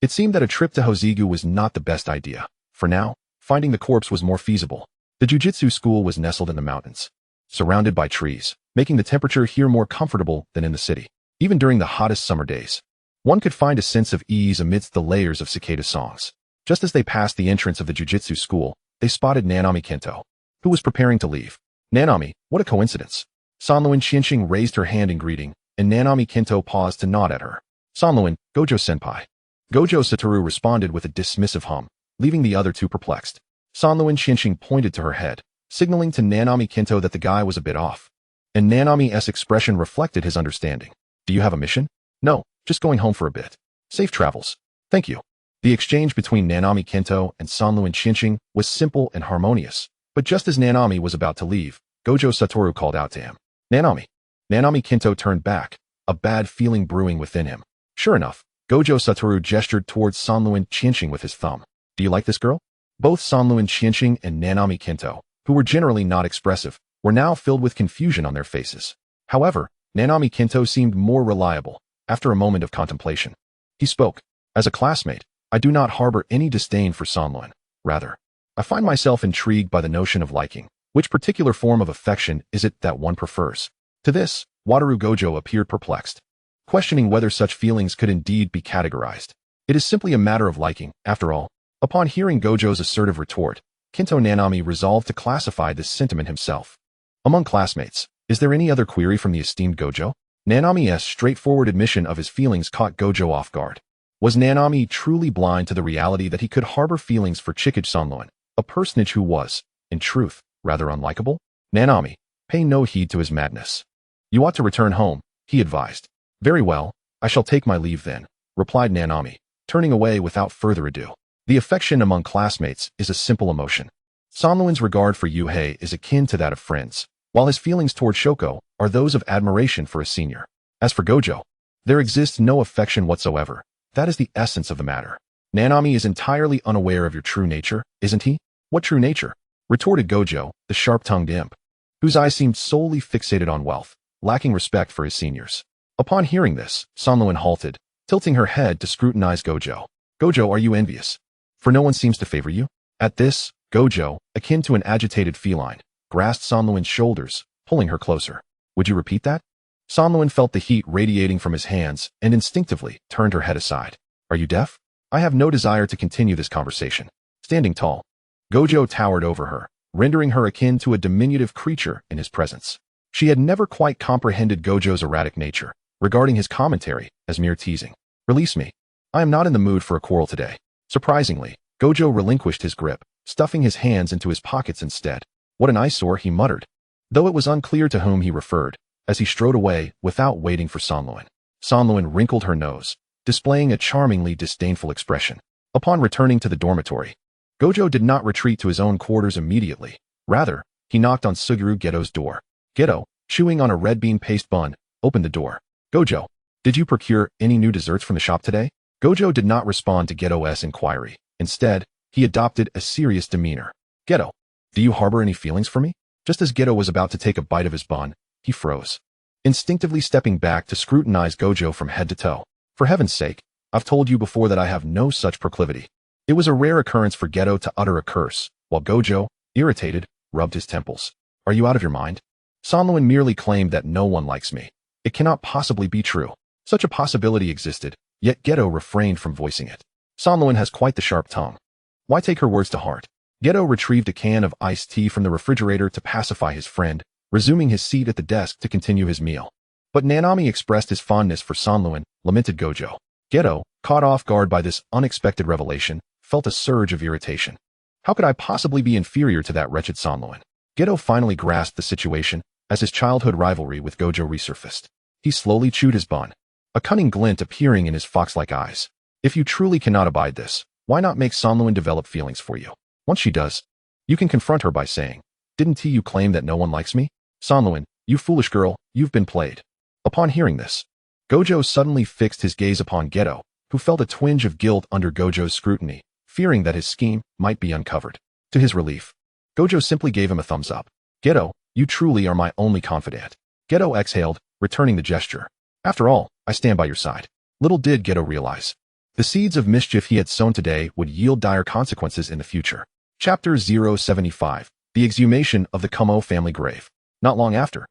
It seemed that a trip to Hozigu was not the best idea. For now, finding the corpse was more feasible. The Jujutsu school was nestled in the mountains, surrounded by trees, making the temperature here more comfortable than in the city. Even during the hottest summer days, one could find a sense of ease amidst the layers of cicada songs. Just as they passed the entrance of the Jujutsu school, they spotted Nanami Kento, who was preparing to leave. "Nanami, what a coincidence." Sanluan Qianxing raised her hand in greeting, and Nanami Kento paused to nod at her. "Sanluan, Gojo-senpai." Gojo Satoru responded with a dismissive hum, leaving the other two perplexed. Sanluan Qianxing pointed to her head, signaling to Nanami Kento that the guy was a bit off, and Nanami's expression reflected his understanding. "Do you have a mission?" "No, just going home for a bit." "Safe travels." "Thank you." The exchange between Nanami Kento and Sanluan Qianxing was simple and harmonious, but just as Nanami was about to leave, Gojo Satoru called out to him. "Nanami." Nanami Kento turned back, a bad feeling brewing within him. Sure enough, Gojo Satoru gestured towards Sanluan Qianxing with his thumb. "Do you like this girl?" Both Sanluan Qianxing and Nanami Kento, who were generally not expressive, were now filled with confusion on their faces. However, Nanami Kento seemed more reliable. After a moment of contemplation, he spoke. "As a classmate, I do not harbor any disdain for Sanluan. Rather, I find myself intrigued by the notion of liking. Which particular form of affection is it that one prefers?" To this, Wataru Gojo appeared perplexed, questioning whether such feelings could indeed be categorized. It is simply a matter of liking, after all. Upon hearing Gojo's assertive retort, Kento Nanami resolved to classify this sentiment himself. Among classmates, is there any other query from the esteemed Gojo? Nanami's straightforward admission of his feelings caught Gojo off guard. Was Nanami truly blind to the reality that he could harbor feelings for Chikage Sanluan, a personage who was, in truth, rather unlikable? "Nanami, pay no heed to his madness. You ought to return home," he advised. "Very well, I shall take my leave then," replied Nanami, turning away without further ado. The affection among classmates is a simple emotion. Sanluan's regard for Yuhei is akin to that of friends, while his feelings toward Shoko are those of admiration for a senior. As for Gojo, there exists no affection whatsoever. That is the essence of the matter. "Nanami is entirely unaware of your true nature, isn't he?" "What true nature?" retorted Gojo, the sharp-tongued imp. whose eyes seemed solely fixated on wealth, lacking respect for his seniors. Upon hearing this, Sanluan halted, tilting her head to scrutinize Gojo. Gojo, are you envious? For no one seems to favor you? At this, Gojo, akin to an agitated feline, grasped Sanluan's shoulders, pulling her closer. Would you repeat that? Sanluan felt the heat radiating from his hands and instinctively turned her head aside. Are you deaf? I have no desire to continue this conversation. Standing tall, Gojo towered over her, rendering her akin to a diminutive creature in his presence. She had never quite comprehended Gojo's erratic nature, regarding his commentary as mere teasing. Release me. I am not in the mood for a quarrel today. Surprisingly, Gojo relinquished his grip, stuffing his hands into his pockets instead. What an eyesore, he muttered, though it was unclear to whom he referred, as he strode away without waiting for Sanluan. Sanluan wrinkled her nose, displaying a charmingly disdainful expression. Upon returning to the dormitory, Gojo did not retreat to his own quarters immediately. Rather, he knocked on Suguru Geto's door. Geto, chewing on a red bean paste bun, opened the door. Gojo, did you procure any new desserts from the shop today? Gojo did not respond to Geto's inquiry. Instead, he adopted a serious demeanor. Geto, do you harbor any feelings for me? Just as Geto was about to take a bite of his bun, he froze, instinctively stepping back to scrutinize Gojo from head to toe. For heaven's sake, I've told you before that I have no such proclivity. It was a rare occurrence for Geto to utter a curse, while Gojo, irritated, rubbed his temples. Are you out of your mind? Sanluan merely claimed that no one likes me. It cannot possibly be true. Such a possibility existed, yet Geto refrained from voicing it. Sanluan has quite the sharp tongue. Why take her words to heart? Geto retrieved a can of iced tea from the refrigerator to pacify his friend, resuming his seat at the desk to continue his meal. But Nanami expressed his fondness for Sanluan, lamented Gojo. Geto, caught off guard by this unexpected revelation, felt a surge of irritation. How could I possibly be inferior to that wretched Sanluan? Geto finally grasped the situation as his childhood rivalry with Gojo resurfaced. He slowly chewed his bun, a cunning glint appearing in his fox-like eyes. If you truly cannot abide this, why not make Sanluan develop feelings for you? Once she does, you can confront her by saying, didn't you claim that no one likes me? Sanluan, you foolish girl, you've been played. Upon hearing this, Gojo suddenly fixed his gaze upon Geto, who felt a twinge of guilt under Gojo's scrutiny, fearing that his scheme might be uncovered. To his relief, Gojo simply gave him a thumbs up. Geto, you truly are my only confidant. Geto exhaled, returning the gesture. After all, I stand by your side. Little did Geto realize, the seeds of mischief he had sown today would yield dire consequences in the future. Chapter 075, The Exhumation of the Kumo Family Grave. Not long after,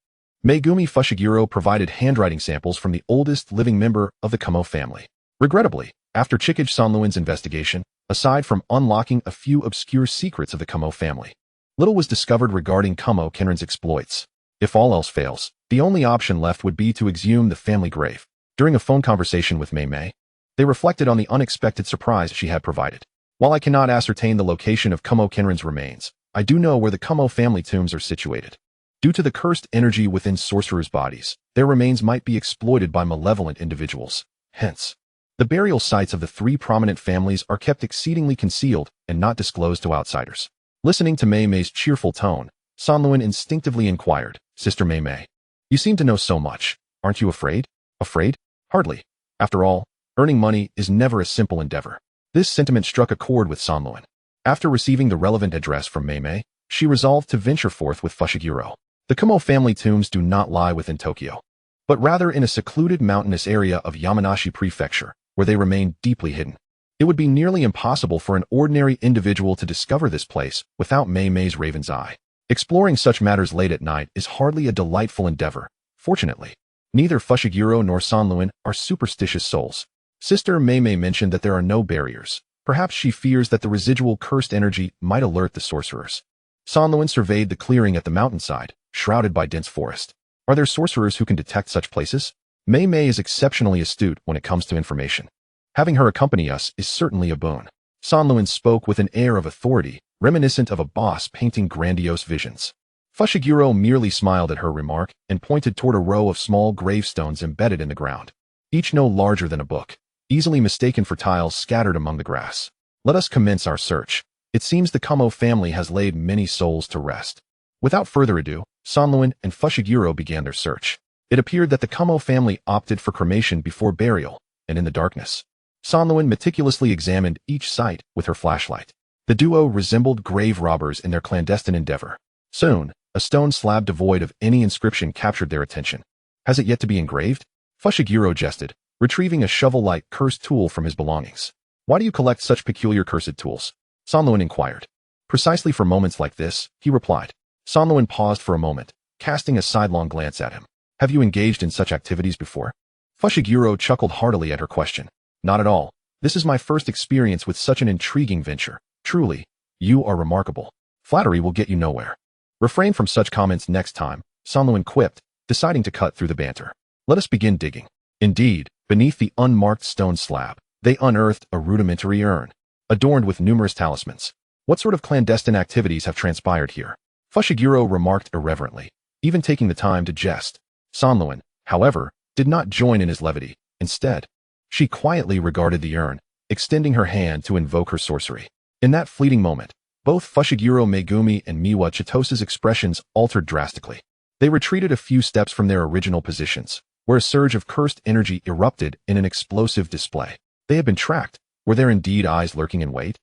Megumi Fushiguro provided handwriting samples from the oldest living member of the Kumo family. Regrettably, after Chikage Sanluan's investigation, aside from unlocking a few obscure secrets of the Kumo family, little was discovered regarding Kumo Kenrin's exploits. If all else fails, the only option left would be to exhume the family grave. During a phone conversation with Mei, they reflected on the unexpected surprise she had provided. While I cannot ascertain the location of Kumo Kenrin's remains, I do know where the Kumo family tombs are situated. Due to the cursed energy within sorcerers' bodies, their remains might be exploited by malevolent individuals. Hence, the burial sites of the three prominent families are kept exceedingly concealed and not disclosed to outsiders. Listening to Mei's cheerful tone, Sanluan instinctively inquired, Sister Mei, you seem to know so much. Aren't you afraid? Afraid? Hardly. After all, earning money is never a simple endeavor. This sentiment struck a chord with Sanluan. After receiving the relevant address from Mei, she resolved to venture forth with Fushiguro. The Kumo family tombs do not lie within Tokyo, but rather in a secluded mountainous area of Yamanashi Prefecture, where they remain deeply hidden. It would be nearly impossible for an ordinary individual to discover this place without Mei's raven's eye. Exploring such matters late at night is hardly a delightful endeavor. Fortunately, neither Fushiguro nor Sanluan are superstitious souls. Sister Mei mentioned that there are no barriers. Perhaps she fears that the residual cursed energy might alert the sorcerers. Sanluan surveyed the clearing at the mountainside, shrouded by dense forest. Are there sorcerers who can detect such places? Mei is exceptionally astute when it comes to information. Having her accompany us is certainly a boon. Sanluan spoke with an air of authority, reminiscent of a boss painting grandiose visions. Fushiguro merely smiled at her remark and pointed toward a row of small gravestones embedded in the ground, each no larger than a book, easily mistaken for tiles scattered among the grass. Let us commence our search. It seems the Kumo family has laid many souls to rest. Without further ado, Sanluan and Fushiguro began their search. It appeared that the Kumo family opted for cremation before burial, and in the darkness, Sanluan meticulously examined each site with her flashlight. The duo resembled grave robbers in their clandestine endeavor. Soon, A stone slab devoid of any inscription captured their attention. Has it yet to be engraved? Fushiguro jested, retrieving a shovel-like cursed tool from his belongings. Why do you collect such peculiar cursed tools? Sanluan inquired. Precisely for moments like this, he replied. Sanluan paused for a moment, casting a sidelong glance at him. Have you engaged in such activities before? Fushiguro chuckled heartily at her question. Not at all. This is my first experience with such an intriguing venture. Truly, you are remarkable. Flattery will get you nowhere. Refrain from such comments next time, Sanluan quipped, deciding to cut through the banter. Let us begin digging. Indeed, beneath the unmarked stone slab, they unearthed a rudimentary urn, adorned with numerous talismans. What sort of clandestine activities have transpired here? Fushiguro remarked irreverently, even taking the time to jest. Sanluan, however, did not join in his levity. Instead, she quietly regarded the urn, extending her hand to invoke her sorcery. In that fleeting moment, both Fushiguro Megumi and Miwa Chitosa's expressions altered drastically. They retreated a few steps from their original positions, where a surge of cursed energy erupted in an explosive display. They had been tracked. Were there indeed eyes lurking in wait?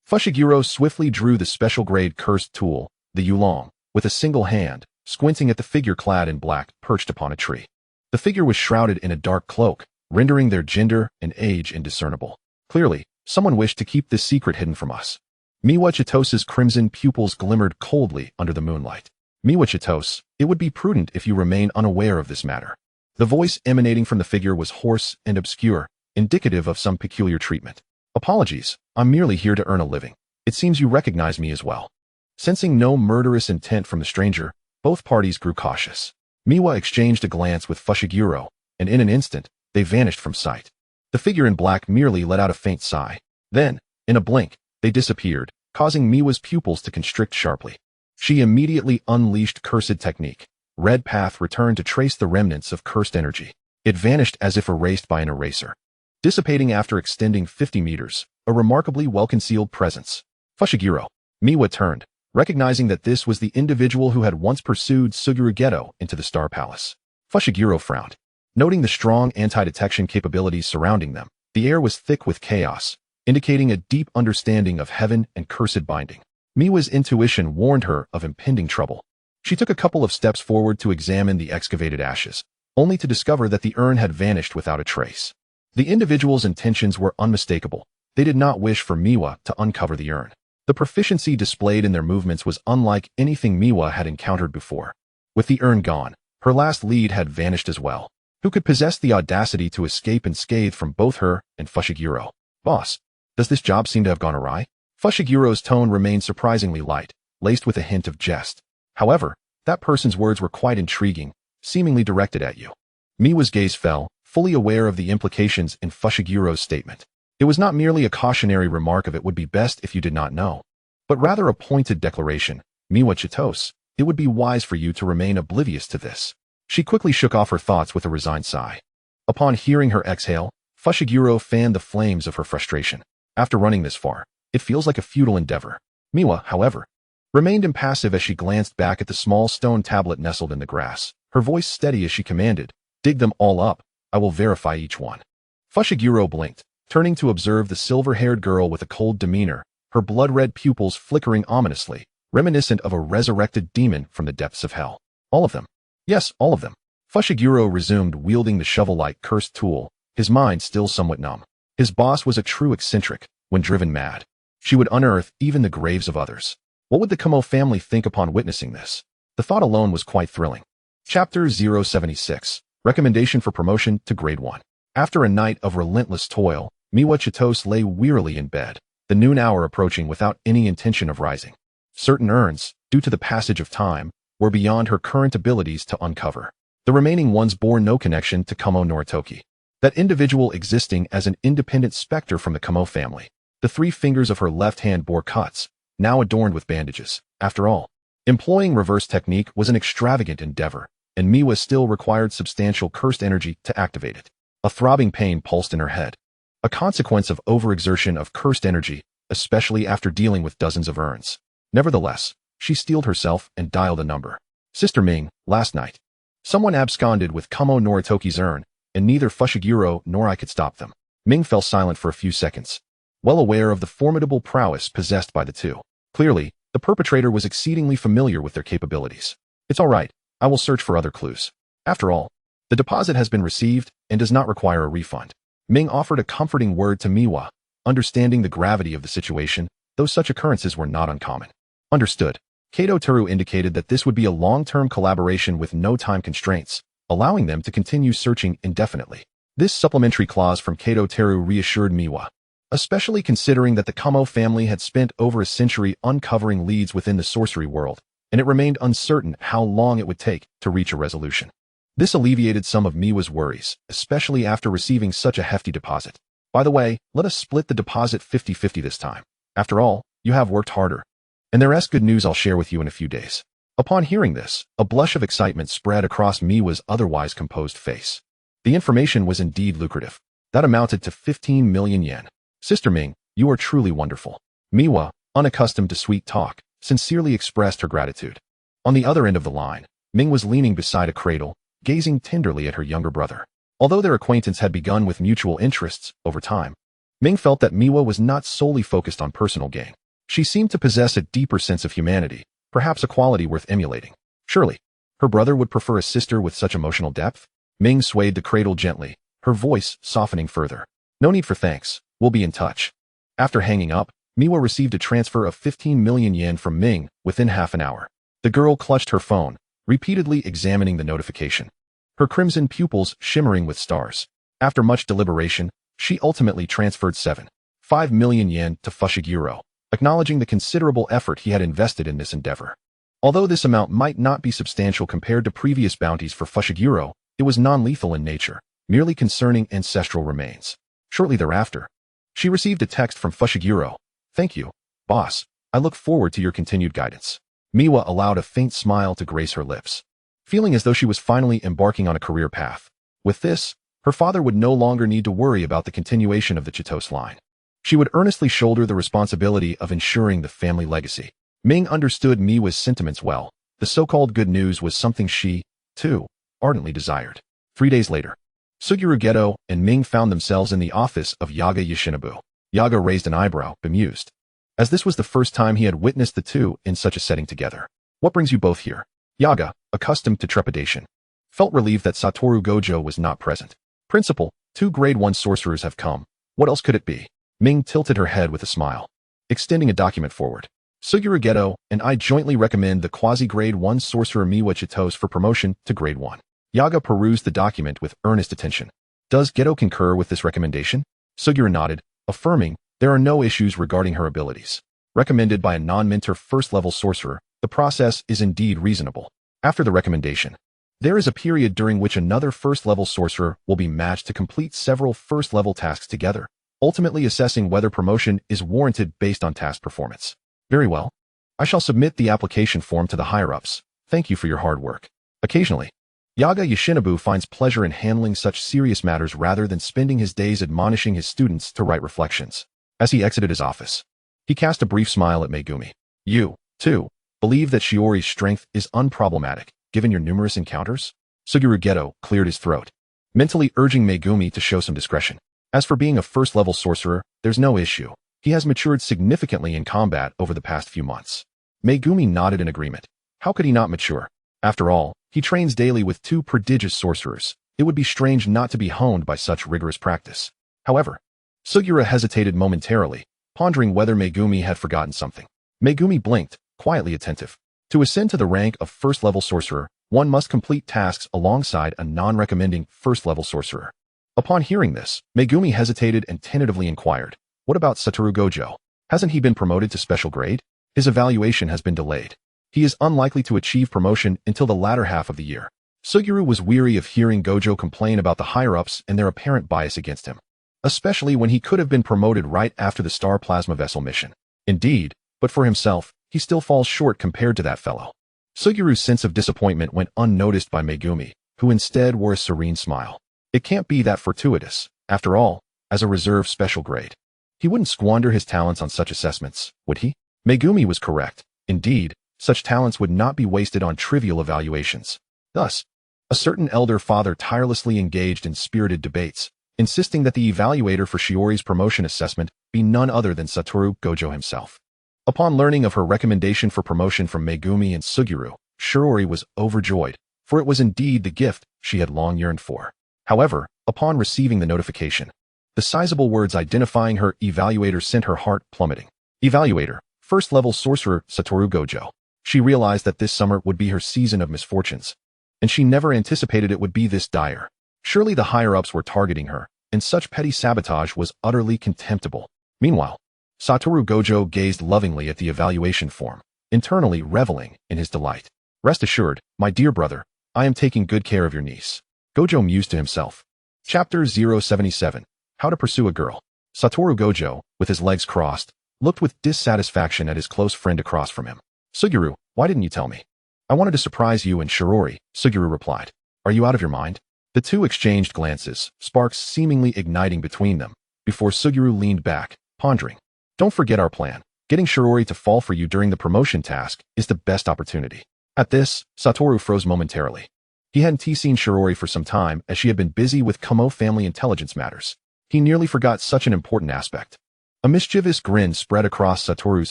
Fushiguro swiftly drew the special-grade cursed tool, the Yulong, with a single hand, squinting at the figure clad in black perched upon a tree. The figure was shrouded in a dark cloak, rendering their gender and age indiscernible. Clearly, someone wished to keep this secret hidden from us. Miwa Chitosa's crimson pupils glimmered coldly under the moonlight. Miwa Chitose, it would be prudent if you remain unaware of this matter. The voice emanating from the figure was hoarse and obscure, indicative of some peculiar treatment. Apologies, I'm merely here to earn a living. It seems you recognize me as well. Sensing no murderous intent from the stranger, both parties grew cautious. Miwa exchanged a glance with Fushiguro, and in an instant, they vanished from sight. The figure in black merely let out a faint sigh. Then, in a blink, they disappeared, causing Miwa's pupils to constrict sharply. She immediately unleashed Cursed Technique. Red Path returned to trace the remnants of cursed energy. It vanished as if erased by an eraser, dissipating after extending 50 meters, a remarkably well-concealed presence. Fushiguro. Miwa turned, recognizing that this was the individual who had once pursued Suguru Geto into the Star Palace. Fushiguro frowned. Noting the strong anti-detection capabilities surrounding them, the air was thick with chaos, indicating a deep understanding of heaven and cursed binding. Miwa's intuition warned her of impending trouble. She took a couple of steps forward to examine the excavated ashes, only to discover that the urn had vanished without a trace. The individual's intentions were unmistakable. They did not wish for Miwa to uncover the urn. The proficiency displayed in their movements was unlike anything Miwa had encountered before. With the urn gone, her last lead had vanished as well. Who could possess the audacity to escape unscathed from both her and Fushiguro? Boss, does this job seem to have gone awry? Fushiguro's tone remained surprisingly light, laced with a hint of jest. However, that person's words were quite intriguing, seemingly directed at you. Miwa's gaze fell, fully aware of the implications in Fushiguro's statement. It was not merely a cautionary remark of it would be best if you did not know, but rather a pointed declaration. Miwa Chitose, it would be wise for you to remain oblivious to this. She quickly shook off her thoughts with a resigned sigh. Upon hearing her exhale, Fushiguro fanned the flames of her frustration. After running this far, it feels like a futile endeavor. Miwa, however, remained impassive as she glanced back at the small stone tablet nestled in the grass, her voice steady as she commanded, "Dig them all up. I will verify each one." Fushiguro blinked, turning to observe the silver-haired girl with a cold demeanor, her blood-red pupils flickering ominously, reminiscent of a resurrected demon from the depths of hell. All of them. Yes, all of them. Fushiguro resumed wielding the shovel-like cursed tool, his mind still somewhat numb. His boss was a true eccentric, when driven mad. She would unearth even the graves of others. What would the Kaho family think upon witnessing this? The thought alone was quite thrilling. Chapter 076. Recommendation for promotion to Grade 1. After a night of relentless toil, Miwa Chitose lay wearily in bed, the noon hour approaching without any intention of rising. Certain urns, due to the passage of time, were beyond her current abilities to uncover. The remaining ones bore no connection to Kamo Noritoki, that individual existing as an independent specter from the Kamo family. The 3 fingers of her left hand bore cuts, now adorned with bandages. After all, employing reverse technique was an extravagant endeavor, and Miwa still required substantial cursed energy to activate it. A throbbing pain pulsed in her head, a consequence of overexertion of cursed energy, especially after dealing with dozens of urns. Nevertheless, she steeled herself and dialed a number. Sister Ming, last night, someone absconded with Kamo Noritoki's urn, and neither Fushiguro nor I could stop them. Ming fell silent for a few seconds, well aware of the formidable prowess possessed by the two. Clearly, the perpetrator was exceedingly familiar with their capabilities. It's all right. I will search for other clues. After all, the deposit has been received and does not require a refund. Ming offered a comforting word to Miwa, understanding the gravity of the situation, though such occurrences were not uncommon. Understood. Kato Toru indicated that this would be a long-term collaboration with no time constraints, allowing them to continue searching indefinitely. This supplementary clause from Kato Toru reassured Miwa, especially considering that the Kamo family had spent over a century uncovering leads within the sorcery world, and it remained uncertain how long it would take to reach a resolution. This alleviated some of Miwa's worries, especially after receiving such a hefty deposit. By the way, let us split the deposit 50-50 this time. After all, you have worked harder. And there's good news I'll share with you in a few days. Upon hearing this, a blush of excitement spread across Miwa's otherwise composed face. The information was indeed lucrative. That amounted to 15 million yen. Sister Ming, you are truly wonderful. Miwa, unaccustomed to sweet talk, sincerely expressed her gratitude. On the other end of the line, Ming was leaning beside a cradle, gazing tenderly at her younger brother. Although their acquaintance had begun with mutual interests over time, Ming felt that Miwa was not solely focused on personal gain. She seemed to possess a deeper sense of humanity, perhaps a quality worth emulating. Surely, her brother would prefer a sister with such emotional depth? Ming swayed the cradle gently, her voice softening further. No need for thanks, we'll be in touch. After hanging up, Miwa received a transfer of 15 million yen from Ming within half an hour. The girl clutched her phone, repeatedly examining the notification, her crimson pupils shimmering with stars. After much deliberation, she ultimately transferred 7.5 million yen to Fushiguro, acknowledging the considerable effort he had invested in this endeavor. Although this amount might not be substantial compared to previous bounties for Fushiguro, it was non-lethal in nature, merely concerning ancestral remains. Shortly thereafter, she received a text from Fushiguro. Thank you, boss. I look forward to your continued guidance. Miwa allowed a faint smile to grace her lips, feeling as though she was finally embarking on a career path. With this, her father would no longer need to worry about the continuation of the Chitose line. She would earnestly shoulder the responsibility of ensuring the family legacy. Ming understood Miwa's sentiments well. The so-called good news was something she, too, ardently desired. 3 days later, Suguru Geto and Ming found themselves in the office of Yaga Yoshinobu. Yaga raised an eyebrow, bemused, as this was the first time he had witnessed the two in such a setting together. What brings you both here? Yaga, accustomed to trepidation, felt relieved that Satoru Gojo was not present. Principal, 2 grade 1 sorcerers have come. What else could it be? Ming tilted her head with a smile, extending a document forward. Suguru Geto and I jointly recommend the quasi-grade 1 sorcerer Miwa Chitose for promotion to grade 1. Yaga perused the document with earnest attention. Does Geto concur with this recommendation? Suguru nodded, affirming there are no issues regarding her abilities. Recommended by a non-mentor first-level sorcerer, the process is indeed reasonable. After the recommendation, there is a period during which another first-level sorcerer will be matched to complete several first-level tasks together, ultimately assessing whether promotion is warranted based on task performance. Very well. I shall submit the application form to the higher-ups. Thank you for your hard work. Occasionally, Yaga Yoshinobu finds pleasure in handling such serious matters rather than spending his days admonishing his students to write reflections. As he exited his office, he cast a brief smile at Megumi. You, too, believe that Shiori's strength is unproblematic, given your numerous encounters? Suguru Geto cleared his throat, mentally urging Megumi to show some discretion. As for being a first-level sorcerer, there's no issue. He has matured significantly in combat over the past few months. Megumi nodded in agreement. How could he not mature? After all, he trains daily with 2 prodigious sorcerers. It would be strange not to be honed by such rigorous practice. However, Suguru hesitated momentarily, pondering whether Megumi had forgotten something. Megumi blinked, quietly attentive. To ascend to the rank of first-level sorcerer, one must complete tasks alongside a non-recommending first-level sorcerer. Upon hearing this, Megumi hesitated and tentatively inquired, what about Satoru Gojo? Hasn't he been promoted to special grade? His evaluation has been delayed. He is unlikely to achieve promotion until the latter half of the year. Suguru was weary of hearing Gojo complain about the higher-ups and their apparent bias against him, especially when he could have been promoted right after the Star Plasma Vessel mission. Indeed, but for himself, he still falls short compared to that fellow. Suguru's sense of disappointment went unnoticed by Megumi, who instead wore a serene smile. It can't be that fortuitous. After all, as a reserve special grade, he wouldn't squander his talents on such assessments, would he? Megumi was correct. Indeed, such talents would not be wasted on trivial evaluations. Thus, a certain elder father tirelessly engaged in spirited debates, insisting that the evaluator for Shiori's promotion assessment be none other than Satoru Gojo himself. Upon learning of her recommendation for promotion from Megumi and Suguru, Shirouri was overjoyed, for it was indeed the gift she had long yearned for. However, upon receiving the notification, the sizable words identifying her evaluator sent her heart plummeting. Evaluator, first-level sorcerer Satoru Gojo. She realized that this summer would be her season of misfortunes, and she never anticipated it would be this dire. Surely the higher-ups were targeting her, and such petty sabotage was utterly contemptible. Meanwhile, Satoru Gojo gazed lovingly at the evaluation form, internally reveling in his delight. Rest assured, my dear brother, I am taking good care of your niece. Gojo mused to himself. Chapter 077. How to Pursue a Girl. Satoru Gojo, with his legs crossed, looked with dissatisfaction at his close friend across from him. Suguru, why didn't you tell me? I wanted to surprise you and Shirouri, Suguru replied. Are you out of your mind? The two exchanged glances, sparks seemingly igniting between them, before Suguru leaned back, pondering. Don't forget our plan. Getting Shirouri to fall for you during the promotion task is the best opportunity. At this, Satoru froze momentarily. He hadn't seen Shirouri for some time as she had been busy with Kaho family intelligence matters. He nearly forgot such an important aspect. A mischievous grin spread across Satoru's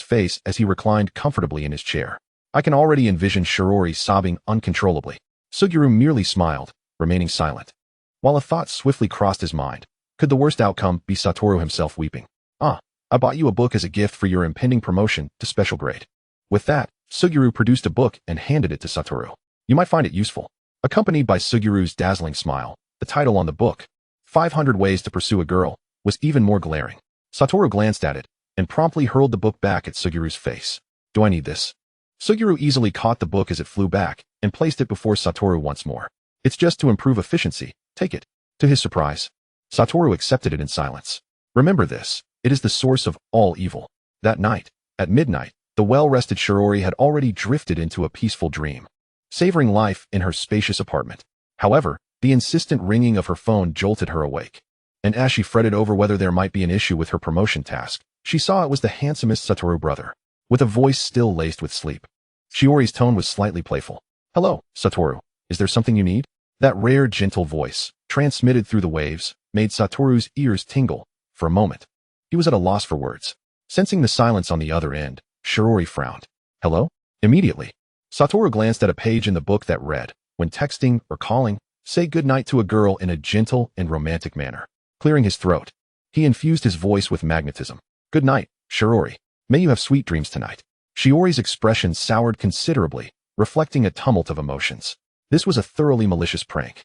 face as he reclined comfortably in his chair. I can already envision Shirouri sobbing uncontrollably. Suguru merely smiled, remaining silent. While a thought swiftly crossed his mind, could the worst outcome be Satoru himself weeping? I bought you a book as a gift for your impending promotion to special grade. With that, Suguru produced a book and handed it to Satoru. You might find it useful. Accompanied by Suguru's dazzling smile, the title on the book, 500 Ways to Pursue a Girl, was even more glaring. Satoru glanced at it and promptly hurled the book back at Suguru's face. Do I need this? Suguru easily caught the book as it flew back and placed it before Satoru once more. It's just to improve efficiency. Take it. To his surprise, Satoru accepted it in silence. Remember this. It is the source of all evil. That night, at midnight, the well-rested Shirouri had already drifted into a peaceful dream, savoring life in her spacious apartment. However, the insistent ringing of her phone jolted her awake, and as she fretted over whether there might be an issue with her promotion task, she saw it was the handsomest Satoru brother, with a voice still laced with sleep. Shiori's tone was slightly playful. Hello, Satoru. Is there something you need? That rare, gentle voice, transmitted through the waves, made Satoru's ears tingle. For a moment, he was at a loss for words. Sensing the silence on the other end, Shirouri frowned. Hello? Immediately, Satoru glanced at a page in the book that read, when texting or calling, say goodnight to a girl in a gentle and romantic manner. Clearing his throat, he infused his voice with magnetism. Good night, Shirouri. May you have sweet dreams tonight. Shiori's expression soured considerably, reflecting a tumult of emotions. This was a thoroughly malicious prank.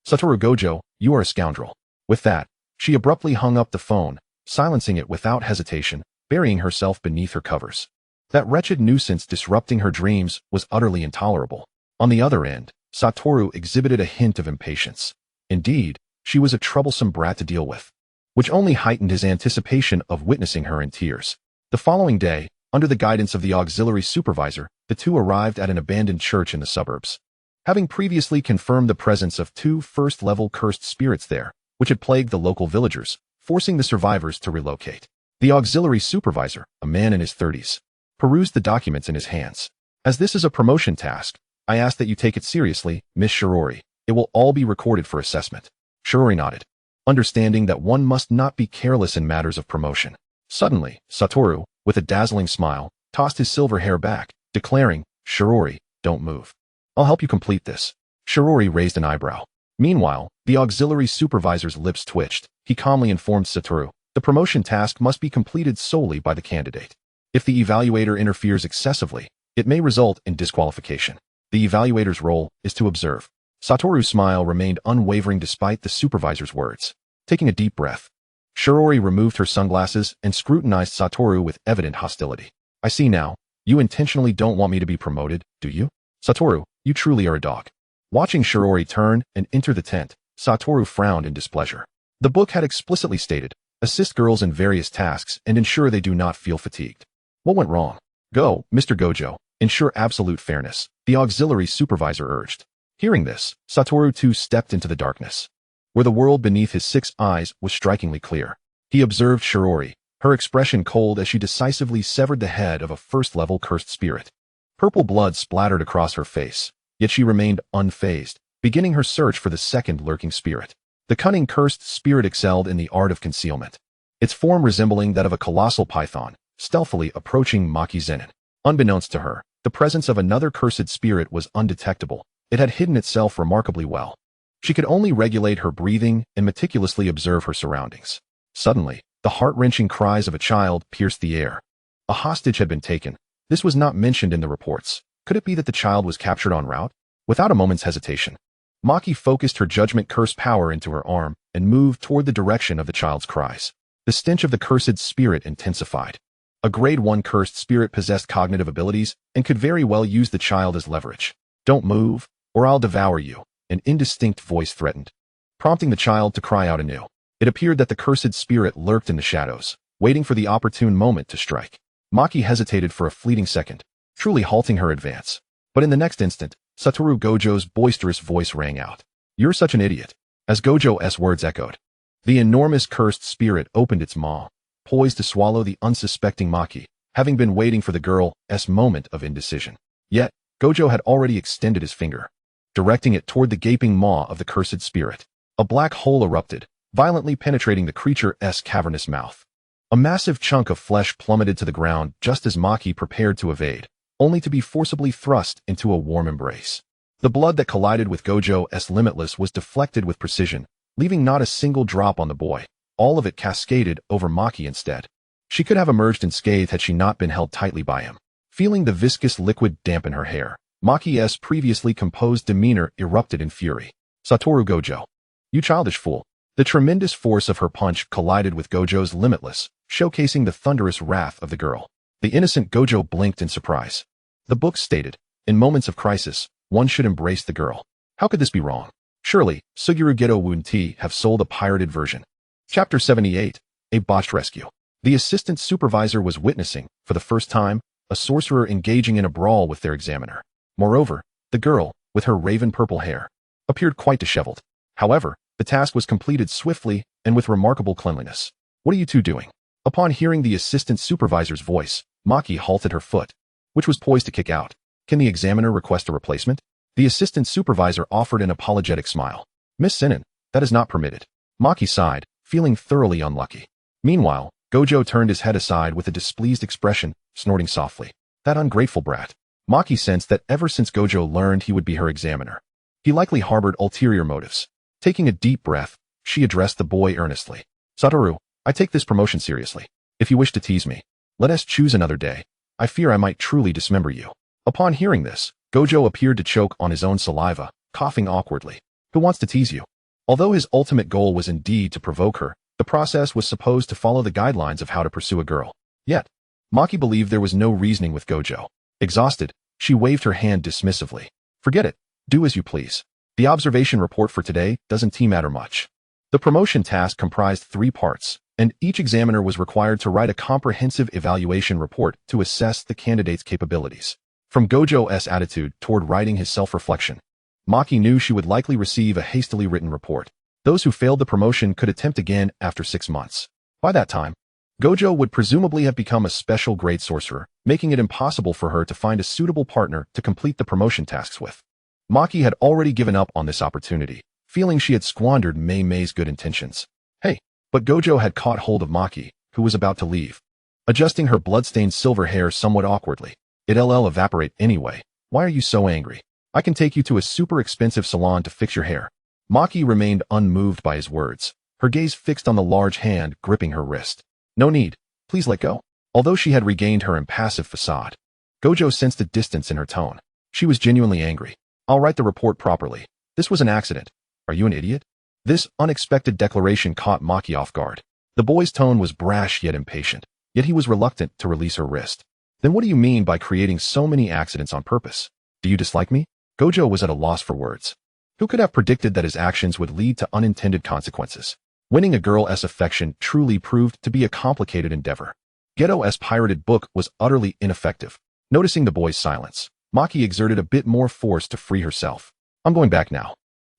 Satoru Gojo, you are a scoundrel. With that, she abruptly hung up the phone, silencing it without hesitation, burying herself beneath her covers. That wretched nuisance disrupting her dreams was utterly intolerable. On the other end, Satoru exhibited a hint of impatience. Indeed, she was a troublesome brat to deal with, which only heightened his anticipation of witnessing her in tears. The following day, under the guidance of the auxiliary supervisor, the two arrived at an abandoned church in the suburbs. Having previously confirmed the presence of two first-level cursed spirits there, which had plagued the local villagers, forcing the survivors to relocate. The auxiliary supervisor, a man in his 30s, perused the documents in his hands. As this is a promotion task, I ask that you take it seriously, Miss Shirouri. It will all be recorded for assessment. Shirouri nodded, understanding that one must not be careless in matters of promotion. Suddenly, Satoru, with a dazzling smile, tossed his silver hair back, declaring, Shirouri, don't move. I'll help you complete this. Shirouri raised an eyebrow. Meanwhile, the auxiliary supervisor's lips twitched. He calmly informed Satoru, the promotion task must be completed solely by the candidate. If the evaluator interferes excessively, it may result in disqualification. The evaluator's role is to observe. Satoru's smile remained unwavering despite the supervisor's words. Taking a deep breath, Shirouri removed her sunglasses and scrutinized Satoru with evident hostility. I see now. You intentionally don't want me to be promoted, do you? Satoru, you truly are a dog. Watching Shirouri turn and enter the tent, Satoru frowned in displeasure. The book had explicitly stated, assist girls in various tasks and ensure they do not feel fatigued. What went wrong? Go, Mr. Gojo, ensure absolute fairness, the auxiliary supervisor urged. Hearing this, Satoru too stepped into the darkness, where the world beneath his 6 eyes was strikingly clear. He observed Shirouri, her expression cold as she decisively severed the head of a first-level cursed spirit. Purple blood splattered across her face, yet she remained unfazed, beginning her search for the second lurking spirit. The cunning cursed spirit excelled in the art of concealment, its form resembling that of a colossal python, stealthily approaching Maki Zenin. Unbeknownst to her, The presence of another cursed spirit was undetectable. It had hidden itself remarkably well. She could only regulate her breathing and meticulously observe her surroundings. Suddenly, the heart-wrenching cries of a child pierced the air. A hostage had been taken. This was not mentioned in the reports. Could it be that the child was captured en route? Without a moment's hesitation, Maki focused her judgment curse power into her arm and moved toward the direction of the child's cries. The stench of the cursed spirit intensified. A grade 1 cursed spirit possessed cognitive abilities and could very well use the child as leverage. "Don't move, or I'll devour you," an indistinct voice threatened, prompting the child to cry out anew. It appeared that the cursed spirit lurked in the shadows, waiting for the opportune moment to strike. Maki hesitated for a fleeting second, truly halting her advance. But in the next instant, Satoru Gojo's boisterous voice rang out. "You're such an idiot." As Gojo's words echoed, the enormous cursed spirit opened its maw, poised to swallow the unsuspecting Maki, having been waiting for the girl's moment of indecision. Yet, Gojo had already extended his finger, directing it toward the gaping maw of the cursed spirit. A black hole erupted, violently penetrating the creature's cavernous mouth. A massive chunk of flesh plummeted to the ground just as Maki prepared to evade, only to be forcibly thrust into a warm embrace. The blood that collided with Gojo's limitless was deflected with precision, leaving not a single drop on the boy. All of it cascaded over Maki instead. She could have emerged unscathed had she not been held tightly by him. Feeling the viscous liquid dampen her hair, Maki's previously composed demeanor erupted in fury. "Satoru Gojo, you childish fool." The tremendous force of her punch collided with Gojo's limitless, showcasing the thunderous wrath of the girl. The innocent Gojo blinked in surprise. The book stated, "In moments of crisis, one should embrace the girl." How could this be wrong? Surely, Suguru Geto Wunti have sold a pirated version. Chapter 78, A Botched Rescue. The assistant supervisor was witnessing, for the first time, a sorcerer engaging in a brawl with their examiner. Moreover, the girl, with her raven-purple hair, appeared quite disheveled. However, the task was completed swiftly and with remarkable cleanliness. "What are you two doing?" Upon hearing the assistant supervisor's voice, Maki halted her foot, which was poised to kick out. "Can the examiner request a replacement?" The assistant supervisor offered an apologetic smile. "Miss Sinan, that is not permitted." Maki sighed, feeling thoroughly unlucky. Meanwhile, Gojo turned his head aside with a displeased expression, snorting softly. That ungrateful brat. Maki sensed that ever since Gojo learned he would be her examiner, he likely harbored ulterior motives. Taking a deep breath, she addressed the boy earnestly. "Satoru, I take this promotion seriously. If you wish to tease me, let us choose another day. I fear I might truly dismember you." Upon hearing this, Gojo appeared to choke on his own saliva, coughing awkwardly. "Who wants to tease you?" Although his ultimate goal was indeed to provoke her, the process was supposed to follow the guidelines of how to pursue a girl. Yet, Maki believed there was no reasoning with Gojo. Exhausted, she waved her hand dismissively. "Forget it. Do as you please. The observation report for today doesn't matter much." The promotion task comprised 3 parts, and each examiner was required to write a comprehensive evaluation report to assess the candidate's capabilities. From Gojo's attitude toward writing his self-reflection, Maki knew she would likely receive a hastily written report. Those who failed the promotion could attempt again after 6 months. By that time, Gojo would presumably have become a special grade sorcerer, making it impossible for her to find a suitable partner to complete the promotion tasks with. Maki had already given up on this opportunity, feeling she had squandered Mei's good intentions. Hey, but Gojo had caught hold of Maki, who was about to leave. Adjusting her blood-stained silver hair somewhat awkwardly, "It'll evaporate anyway. Why are you so angry? I can take you to a super expensive salon to fix your hair." Maki remained unmoved by his words, her gaze fixed on the large hand gripping her wrist. "No need. Please let go." Although she had regained her impassive facade, Gojo sensed a distance in her tone. She was genuinely angry. "I'll write the report properly. This was an accident. Are you an idiot?" This unexpected declaration caught Maki off guard. The boy's tone was brash yet impatient, yet he was reluctant to release her wrist. "Then what do you mean by creating so many accidents on purpose? Do you dislike me?" Gojo was at a loss for words. Who could have predicted that his actions would lead to unintended consequences? Winning a girl's affection truly proved to be a complicated endeavor. Geto's pirated book was utterly ineffective. Noticing the boy's silence, Maki exerted a bit more force to free herself. "I'm going back now."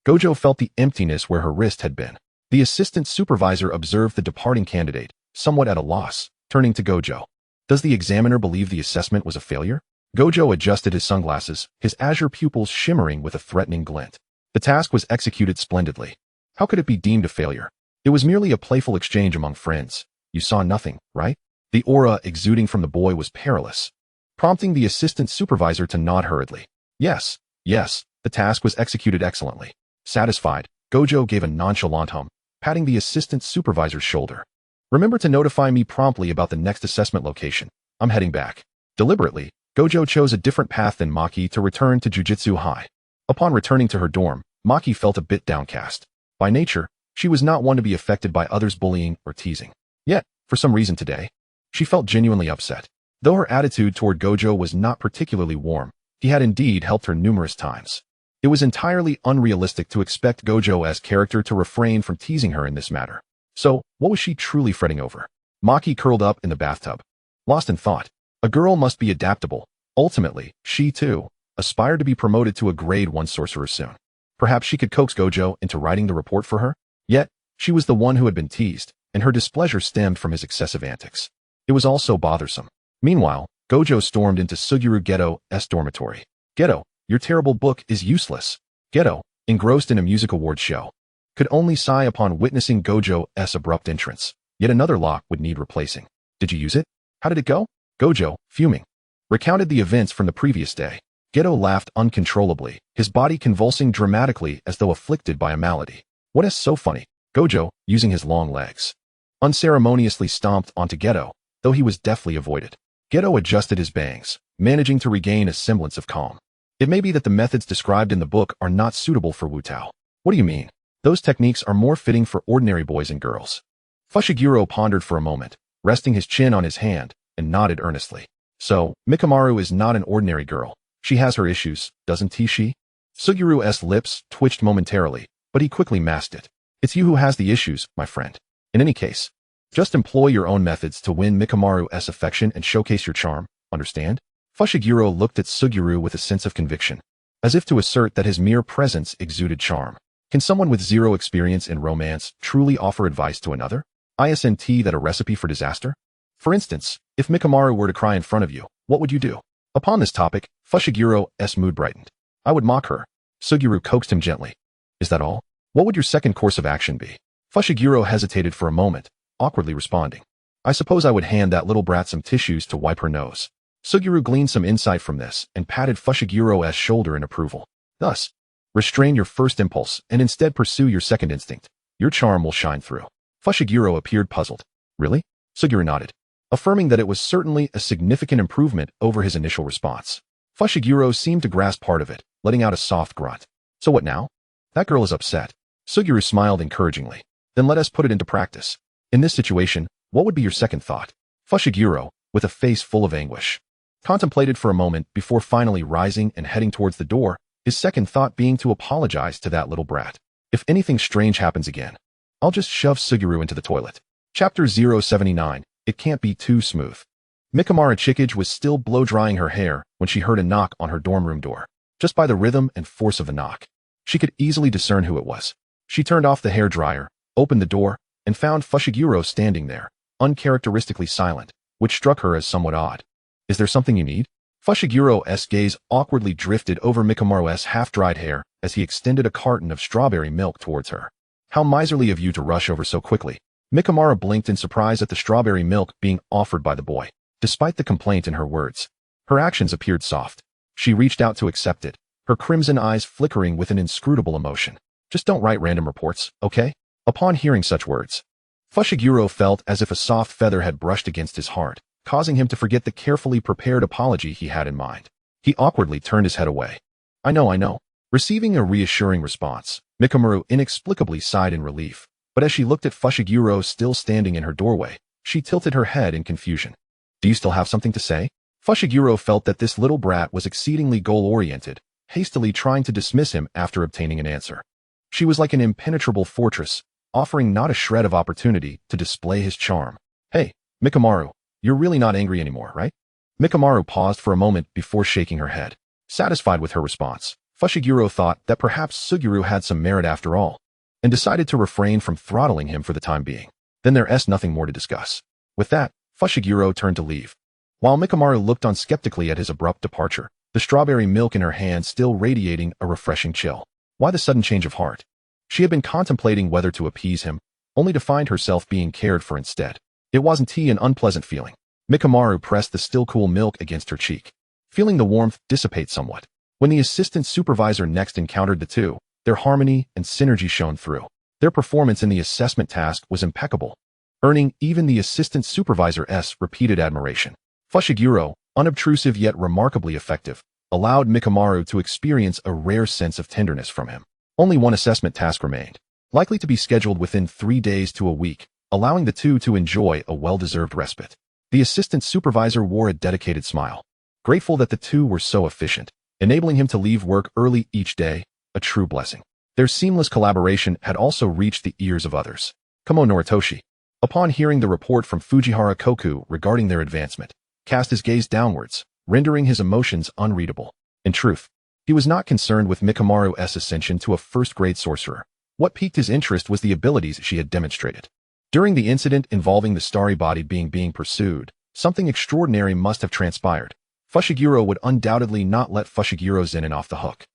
Gojo felt the emptiness where her wrist had been. The assistant supervisor observed the departing candidate, somewhat at a loss, turning to Gojo. "Does the examiner believe the assessment was a failure?" Gojo adjusted his sunglasses, his azure pupils shimmering with a threatening glint. The task was executed splendidly. How could it be deemed a failure? It was merely a playful exchange among friends. You saw nothing, right? The aura exuding from the boy was perilous. prompting the assistant supervisor to nod hurriedly. Yes, yes, the task was executed excellently. Satisfied, Gojo gave a nonchalant hum, patting the assistant supervisor's shoulder. Remember to notify me promptly about the next assessment location. I'm heading back. Deliberately, Gojo chose a different path than Maki to return to Jujutsu High. Upon returning to her dorm, Maki felt a bit downcast. By nature, she was not one to be affected by others' bullying or teasing. Yet, for some reason today, she felt genuinely upset. Though her attitude toward Gojo was not particularly warm, he had indeed helped her numerous times. It was entirely unrealistic to expect Gojo's character to refrain from teasing her in this matter. So, what was she truly fretting over? Maki curled up in the bathtub, lost in thought. A girl must be adaptable. Ultimately, she too aspired to be promoted to a grade 1 sorcerer soon. Perhaps she could coax Gojo into writing the report for her? Yet, she was the one who had been teased, and her displeasure stemmed from his excessive antics. It was all so bothersome. Meanwhile, Gojo stormed into Suguru Geto's dormitory. Geto, your terrible book is useless. Geto, engrossed in a music award show, could only sigh upon witnessing Gojo's abrupt entrance. Yet another lock would need replacing. Did you use it? How did it go? Gojo, fuming, recounted the events from the previous day. Geto laughed uncontrollably, his body convulsing dramatically as though afflicted by a malady. What is so funny? Gojo, using his long legs, unceremoniously stomped onto Geto, though he was deftly avoided. Geto adjusted his bangs, managing to regain a semblance of calm. It may be that the methods described in the book are not suitable for Wu-Tao. What do you mean? Those techniques are more fitting for ordinary boys and girls. Fushiguro pondered for a moment, resting his chin on his hand, and nodded earnestly. So, Mikamaru is not an ordinary girl. She has her issues, doesn't she? Sugiru's lips twitched momentarily, but he quickly masked it. It's you who has the issues, my friend. In any case, just employ your own methods to win Mikamaru's affection and showcase your charm, understand? Fushiguro looked at Suguru with a sense of conviction, as if to assert that his mere presence exuded charm. Can someone with zero experience in romance truly offer advice to another? Isn't that a recipe for disaster? For instance, if Mikamaru were to cry in front of you, what would you do? Upon this topic, Fushigiro's mood brightened. I would mock her. Suguru coaxed him gently. Is that all? What would your second course of action be? Fushiguro hesitated for a moment, awkwardly responding. I suppose I would hand that little brat some tissues to wipe her nose. Suguru gleaned some insight from this and patted Fushigiro's shoulder in approval. Thus, restrain your first impulse and instead pursue your second instinct. Your charm will shine through. Fushiguro appeared puzzled. Really? Suguru nodded, affirming that it was certainly a significant improvement over his initial response. Fushiguro seemed to grasp part of it, letting out a soft grunt. So what now? That girl is upset. Suguru smiled encouragingly. Then let us put it into practice. In this situation, what would be your second thought? Fushiguro, with a face full of anguish, contemplated for a moment before finally rising and heading towards the door, his second thought being to apologize to that little brat. If anything strange happens again, I'll just shove Suguru into the toilet. Chapter 079, It Can't Be Too Smooth. Mikamaru Chikage was still blow-drying her hair when she heard a knock on her dorm room door. Just by the rhythm and force of the knock, she could easily discern who it was. She turned off the hair dryer, opened the door, and found Fushiguro standing there, uncharacteristically silent, which struck her as somewhat odd. Is there something you need? Fushiguro's gaze awkwardly drifted over Mikamaru's half-dried hair as he extended a carton of strawberry milk towards her. How miserly of you to rush over so quickly. Mikamaru blinked in surprise at the strawberry milk being offered by the boy. Despite the complaint in her words, her actions appeared soft. She reached out to accept it, her crimson eyes flickering with an inscrutable emotion. Just don't write random reports, okay? Upon hearing such words, Fushiguro felt as if a soft feather had brushed against his heart, causing him to forget the carefully prepared apology he had in mind. He awkwardly turned his head away. I know. Receiving a reassuring response, Mikamaru inexplicably sighed in relief, but as she looked at Fushiguro still standing in her doorway, she tilted her head in confusion. Do you still have something to say? Fushiguro felt that this little brat was exceedingly goal-oriented, hastily trying to dismiss him after obtaining an answer. She was like an impenetrable fortress, offering not a shred of opportunity to display his charm. Hey, Mikamaru, you're really not angry anymore, right? Mikamaru paused for a moment before shaking her head. Satisfied with her response, Fushiguro thought that perhaps Suguru had some merit after all, and decided to refrain from throttling him for the time being. Then there's nothing more to discuss. With that, Fushiguro turned to leave. While Mikamaru looked on skeptically at his abrupt departure, the strawberry milk in her hand still radiating a refreshing chill. Why the sudden change of heart? She had been contemplating whether to appease him, only to find herself being cared for instead. It wasn't an unpleasant feeling. Mikamaru pressed the still cool milk against her cheek, feeling the warmth dissipate somewhat. When the assistant supervisor next encountered the two, their harmony and synergy shone through. Their performance in the assessment task was impeccable, earning even the assistant supervisor's repeated admiration. Fushiguro, unobtrusive yet remarkably effective, allowed Mikamaru to experience a rare sense of tenderness from him. Only one assessment task remained, likely to be scheduled within 3 days to a week, allowing the two to enjoy a well-deserved respite. The assistant supervisor wore a dedicated smile, grateful that the two were so efficient, enabling him to leave work early each day, a true blessing. Their seamless collaboration had also reached the ears of others. Kamo Noritoshi, upon hearing the report from Fujihara Koku regarding their advancement, cast his gaze downwards, rendering his emotions unreadable. In truth, he was not concerned with Mikamaru's ascension to a first-grade sorcerer. What piqued his interest was the abilities she had demonstrated. During the incident involving the starry body being pursued, something extraordinary must have transpired. Fushiguro would undoubtedly not let Fushiguro Zenin off the hook.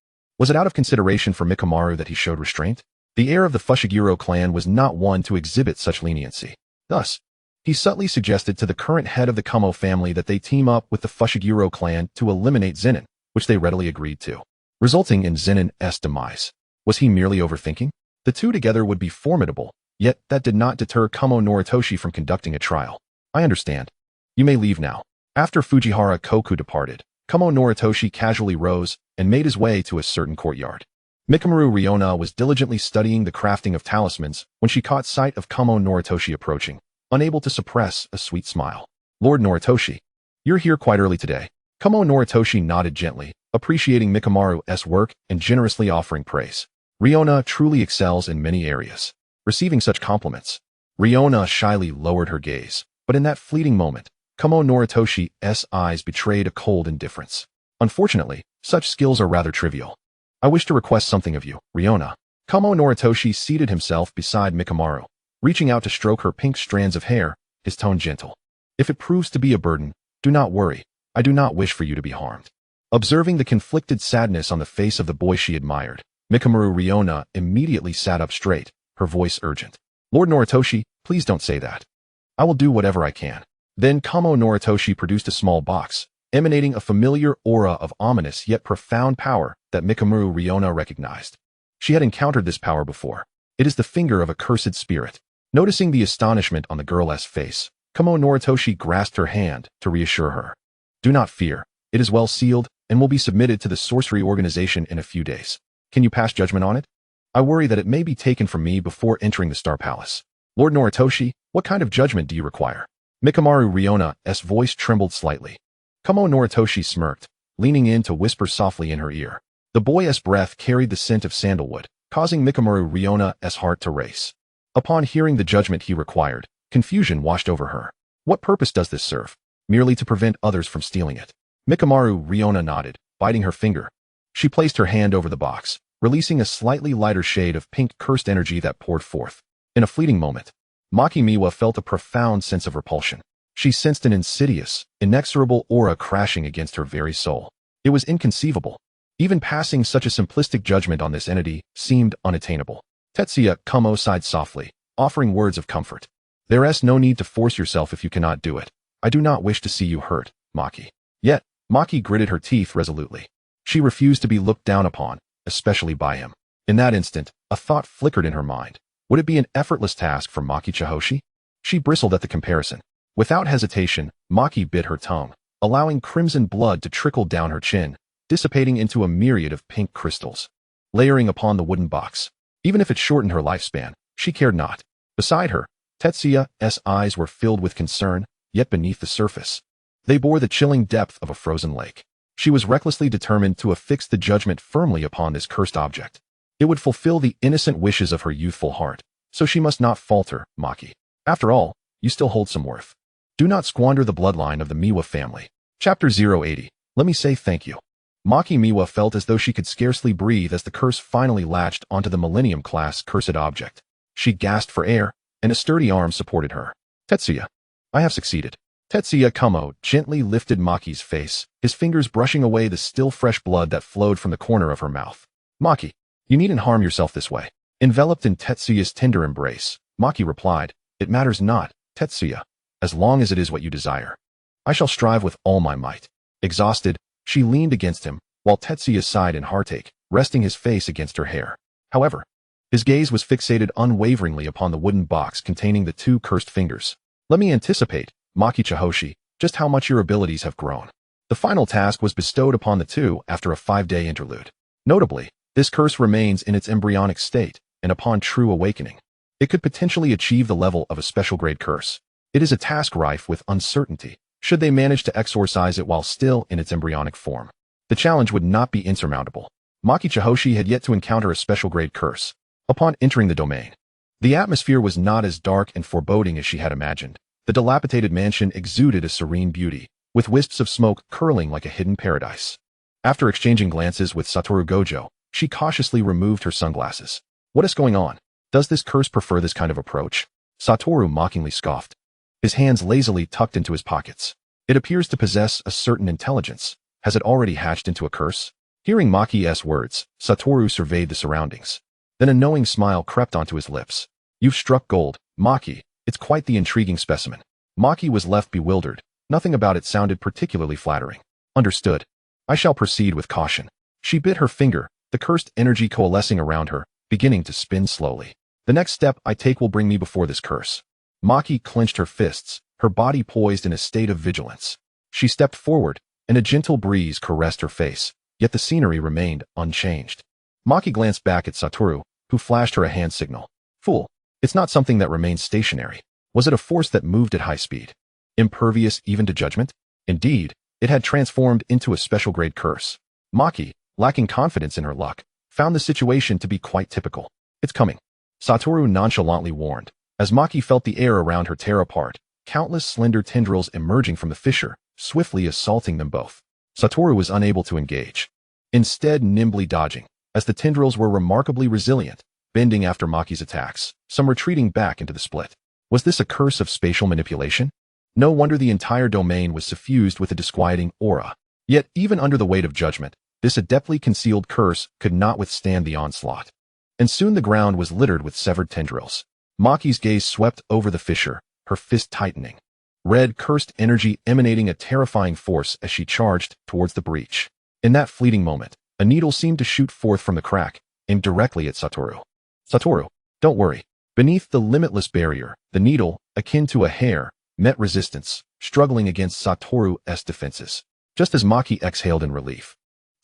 Was it out of consideration for Mikamaru that he showed restraint? The heir of the Fushiguro clan was not one to exhibit such leniency. Thus, he subtly suggested to the current head of the Kamo family that they team up with the Fushiguro clan to eliminate Zenin, which they readily agreed to, resulting in Zenin's demise. Was he merely overthinking? The two together would be formidable, yet that did not deter Kamo Noritoshi from conducting a trial. I understand. You may leave now. After Fujihara Koku departed, Kamo Noritoshi casually rose and made his way to a certain courtyard. Mikamaru Riona was diligently studying the crafting of talismans when she caught sight of Kamo Noritoshi approaching, unable to suppress a sweet smile. Lord Noritoshi, you're here quite early today. Kamo Noritoshi nodded gently, appreciating Mikamaru's work and generously offering praise. Riona truly excels in many areas. Receiving such compliments, Riona shyly lowered her gaze, but in that fleeting moment, Kamo Noritoshi's eyes betrayed a cold indifference. Unfortunately, such skills are rather trivial. I wish to request something of you, Riona. Kamo Noritoshi seated himself beside Mikamaru, reaching out to stroke her pink strands of hair, his tone gentle. If it proves to be a burden, do not worry. I do not wish for you to be harmed. Observing the conflicted sadness on the face of the boy she admired, Mikamaru Riona immediately sat up straight, her voice urgent. Lord Noritoshi, please don't say that. I will do whatever I can. Then Kamo Noritoshi produced a small box, emanating a familiar aura of ominous yet profound power that Mikamaru Riona recognized. She had encountered this power before. It is the finger of a cursed spirit. Noticing the astonishment on the girl's face, Kamo Noritoshi grasped her hand to reassure her. Do not fear. It is well sealed and will be submitted to the Sorcery organization in a few days. Can you pass judgment on it? I worry that it may be taken from me before entering the Star Palace. Lord Noritoshi, what kind of judgment do you require? Mikamaru Riona's voice trembled slightly. Kamo Noritoshi smirked, leaning in to whisper softly in her ear. The boy's breath carried the scent of sandalwood, causing Mikamaru Riona's heart to race. Upon hearing the judgment he required, confusion washed over her. What purpose does this serve? Merely to prevent others from stealing it. Mikamaru Riona nodded, biting her finger. She placed her hand over the box, releasing a slightly lighter shade of pink cursed energy that poured forth. In a fleeting moment, Maki Miwa felt a profound sense of repulsion. She sensed an insidious, inexorable aura crashing against her very soul. It was inconceivable. Even passing such a simplistic judgment on this entity seemed unattainable. Tetsuya Kamo sighed softly, offering words of comfort. There's no need to force yourself if you cannot do it. I do not wish to see you hurt, Maki. Yet, Maki gritted her teeth resolutely. She refused to be looked down upon, especially by him. In that instant, a thought flickered in her mind. Would it be an effortless task for Maki Chihoshi? She bristled at the comparison. Without hesitation, Maki bit her tongue, allowing crimson blood to trickle down her chin, dissipating into a myriad of pink crystals, layering upon the wooden box. Even if it shortened her lifespan, she cared not. Beside her, Tetsuya's eyes were filled with concern, yet beneath the surface, they bore the chilling depth of a frozen lake. She was recklessly determined to affix the judgment firmly upon this cursed object. It would fulfill the innocent wishes of her youthful heart, so she must not falter, Maki. After all, you still hold some worth. Do not squander the bloodline of the Miwa family. Chapter 080. Let me say thank you. Maki Miwa felt as though she could scarcely breathe as the curse finally latched onto the Millennium-class cursed object. She gasped for air, and a sturdy arm supported her. Tetsuya. I have succeeded. Tetsuya Kamo gently lifted Maki's face, his fingers brushing away the still fresh blood that flowed from the corner of her mouth. Maki, you needn't harm yourself this way. Enveloped in Tetsuya's tender embrace, Maki replied, It matters not, Tetsuya, as long as it is what you desire. I shall strive with all my might. Exhausted, she leaned against him, while Tetsuya sighed in heartache, resting his face against her hair. However, his gaze was fixated unwaveringly upon the wooden box containing the 2 cursed fingers. Let me anticipate, Maki Chihoshi, just how much your abilities have grown. The final task was bestowed upon the 2 after a 5-day interlude. Notably, this curse remains in its embryonic state, and upon true awakening, it could potentially achieve the level of a special grade curse. It is a task rife with uncertainty, should they manage to exorcise it while still in its embryonic form. The challenge would not be insurmountable. Maki Chihoshi had yet to encounter a special grade curse. Upon entering the domain, the atmosphere was not as dark and foreboding as she had imagined. The dilapidated mansion exuded a serene beauty, with wisps of smoke curling like a hidden paradise. After exchanging glances with Satoru Gojo, she cautiously removed her sunglasses. What is going on? Does this curse prefer this kind of approach? Satoru mockingly scoffed, his hands lazily tucked into his pockets. It appears to possess a certain intelligence. Has it already hatched into a curse? Hearing Maki's words, Satoru surveyed the surroundings. Then a knowing smile crept onto his lips. You've struck gold, Maki. It's quite the intriguing specimen. Maki was left bewildered. Nothing about it sounded particularly flattering. Understood. I shall proceed with caution. She bit her finger, the cursed energy coalescing around her, beginning to spin slowly. The next step I take will bring me before this curse. Maki clenched her fists, her body poised in a state of vigilance. She stepped forward, and a gentle breeze caressed her face, yet the scenery remained unchanged. Maki glanced back at Satoru, who flashed her a hand signal. Fool. It's not something that remains stationary. Was it a force that moved at high speed? Impervious even to judgment? Indeed, it had transformed into a special grade curse. Maki, lacking confidence in her luck, found the situation to be quite typical. It's coming. Satoru nonchalantly warned. As Maki felt the air around her tear apart, countless slender tendrils emerging from the fissure, swiftly assaulting them both. Satoru was unable to engage, instead nimbly dodging, as the tendrils were remarkably resilient, bending after Maki's attacks, some retreating back into the split. Was this a curse of spatial manipulation? No wonder the entire domain was suffused with a disquieting aura. Yet, even under the weight of judgment, this adeptly concealed curse could not withstand the onslaught. And soon the ground was littered with severed tendrils. Maki's gaze swept over the fissure, her fist tightening. Red, cursed energy emanating a terrifying force as she charged towards the breach. In that fleeting moment, a needle seemed to shoot forth from the crack, aimed directly at Satoru. Satoru, don't worry. Beneath the limitless barrier, the needle, akin to a hair, met resistance, struggling against Satoru's defenses. Just as Maki exhaled in relief,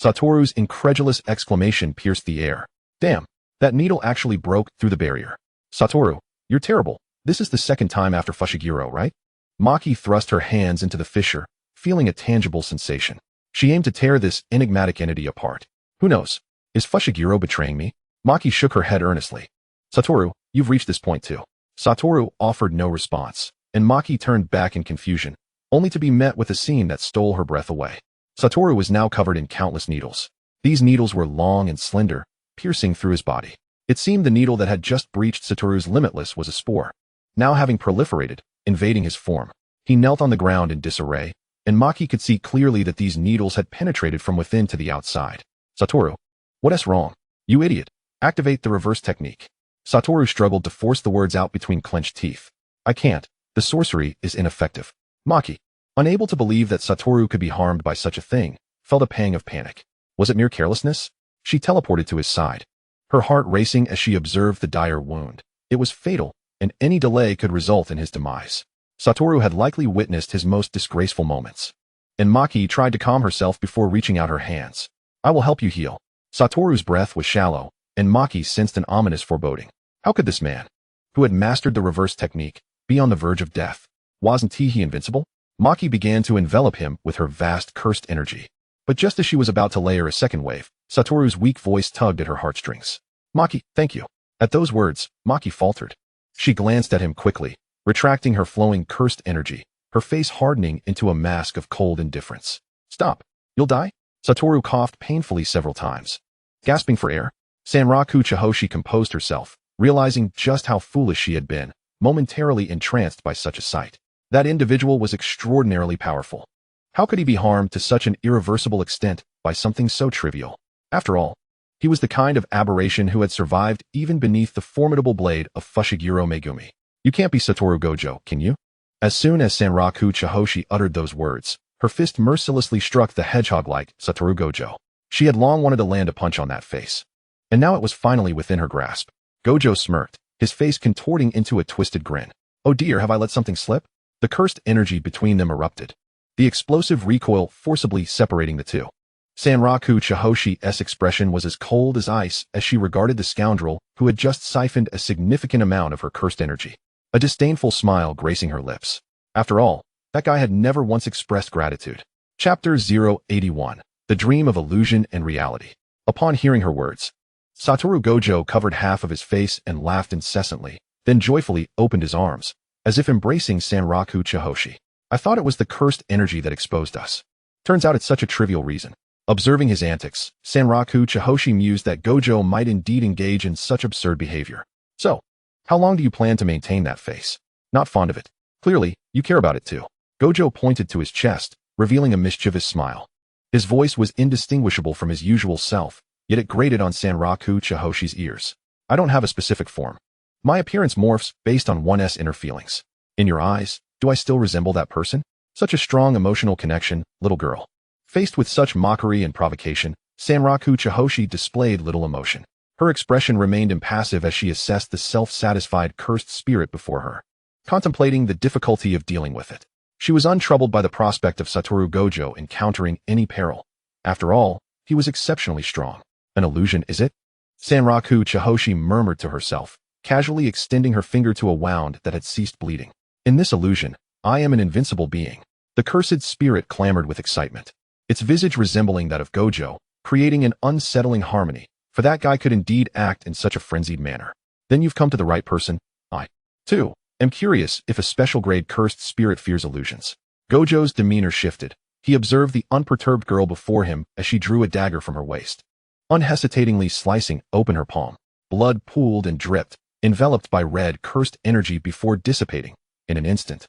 Satoru's incredulous exclamation pierced the air. Damn, that needle actually broke through the barrier. Satoru, you're terrible. This is the second time after Fushiguro, right? Maki thrust her hands into the fissure, feeling a tangible sensation. She aimed to tear this enigmatic entity apart. Who knows? Is Fushiguro betraying me? Maki shook her head earnestly. Satoru, you've reached this point too. Satoru offered no response, and Maki turned back in confusion, only to be met with a scene that stole her breath away. Satoru was now covered in countless needles. These needles were long and slender, piercing through his body. It seemed the needle that had just breached Satoru's limitless was a spore, now having proliferated, invading his form. He knelt on the ground in disarray, and Maki could see clearly that these needles had penetrated from within to the outside. Satoru, what's wrong? You idiot. Activate the reverse technique. Satoru struggled to force the words out between clenched teeth. I can't. The sorcery is ineffective. Maki, unable to believe that Satoru could be harmed by such a thing, felt a pang of panic. Was it mere carelessness? She teleported to his side, her heart racing as she observed the dire wound. It was fatal, and any delay could result in his demise. Satoru had likely witnessed his most disgraceful moments, and Maki tried to calm herself before reaching out her hands. I will help you heal. Satoru's breath was shallow, and Maki sensed an ominous foreboding. How could this man, who had mastered the reverse technique, be on the verge of death? Wasn't he invincible? Maki began to envelop him with her vast cursed energy. But just as she was about to layer a second wave, Satoru's weak voice tugged at her heartstrings. Maki, thank you. At those words, Maki faltered. She glanced at him quickly, retracting her flowing cursed energy, her face hardening into a mask of cold indifference. Stop. You'll die? Satoru coughed painfully several times. Gasping for air, Sanraku Chihoshi composed herself, realizing just how foolish she had been, momentarily entranced by such a sight. That individual was extraordinarily powerful. How could he be harmed to such an irreversible extent by something so trivial? After all, he was the kind of aberration who had survived even beneath the formidable blade of Fushiguro Megumi. You can't be Satoru Gojo, can you? As soon as Sanraku Chihoshi uttered those words, her fist mercilessly struck the hedgehog-like Satoru Gojo. She had long wanted to land a punch on that face. And now it was finally within her grasp. Gojo smirked, his face contorting into a twisted grin. Oh dear, have I let something slip? The cursed energy between them erupted, the explosive recoil forcibly separating the two. Sanraku Chihoshi's expression was as cold as ice as she regarded the scoundrel who had just siphoned a significant amount of her cursed energy, a disdainful smile gracing her lips. After all, that guy had never once expressed gratitude. Chapter 081. The Dream of Illusion and Reality. Upon hearing her words, Satoru Gojo covered half of his face and laughed incessantly, then joyfully opened his arms, as if embracing Sanraku Chihoshi. I thought it was the cursed energy that exposed us. Turns out it's such a trivial reason. Observing his antics, Sanraku Chihoshi mused that Gojo might indeed engage in such absurd behavior. So, how long do you plan to maintain that face? Not fond of it. Clearly, you care about it too. Gojo pointed to his chest, revealing a mischievous smile. His voice was indistinguishable from his usual self, yet it grated on Sanraku Chihoshi's ears. I don't have a specific form. My appearance morphs based on one's inner feelings. In your eyes, do I still resemble that person? Such a strong emotional connection, little girl. Faced with such mockery and provocation, Sanraku Chihoshi displayed little emotion. Her expression remained impassive as she assessed the self-satisfied cursed spirit before her, contemplating the difficulty of dealing with it. She was untroubled by the prospect of Satoru Gojo encountering any peril. After all, he was exceptionally strong. An illusion, is it? Sanraku Chihoshi murmured to herself, casually extending her finger to a wound that had ceased bleeding. In this illusion, I am an invincible being. The cursed spirit clamored with excitement, its visage resembling that of Gojo, creating an unsettling harmony, for that guy could indeed act in such a frenzied manner. Then you've come to the right person. I, too, am curious if a special-grade cursed spirit fears illusions. Gojo's demeanor shifted. He observed the unperturbed girl before him as she drew a dagger from her waist, unhesitatingly slicing open her palm. Blood pooled and dripped, enveloped by red cursed energy before dissipating in an instant.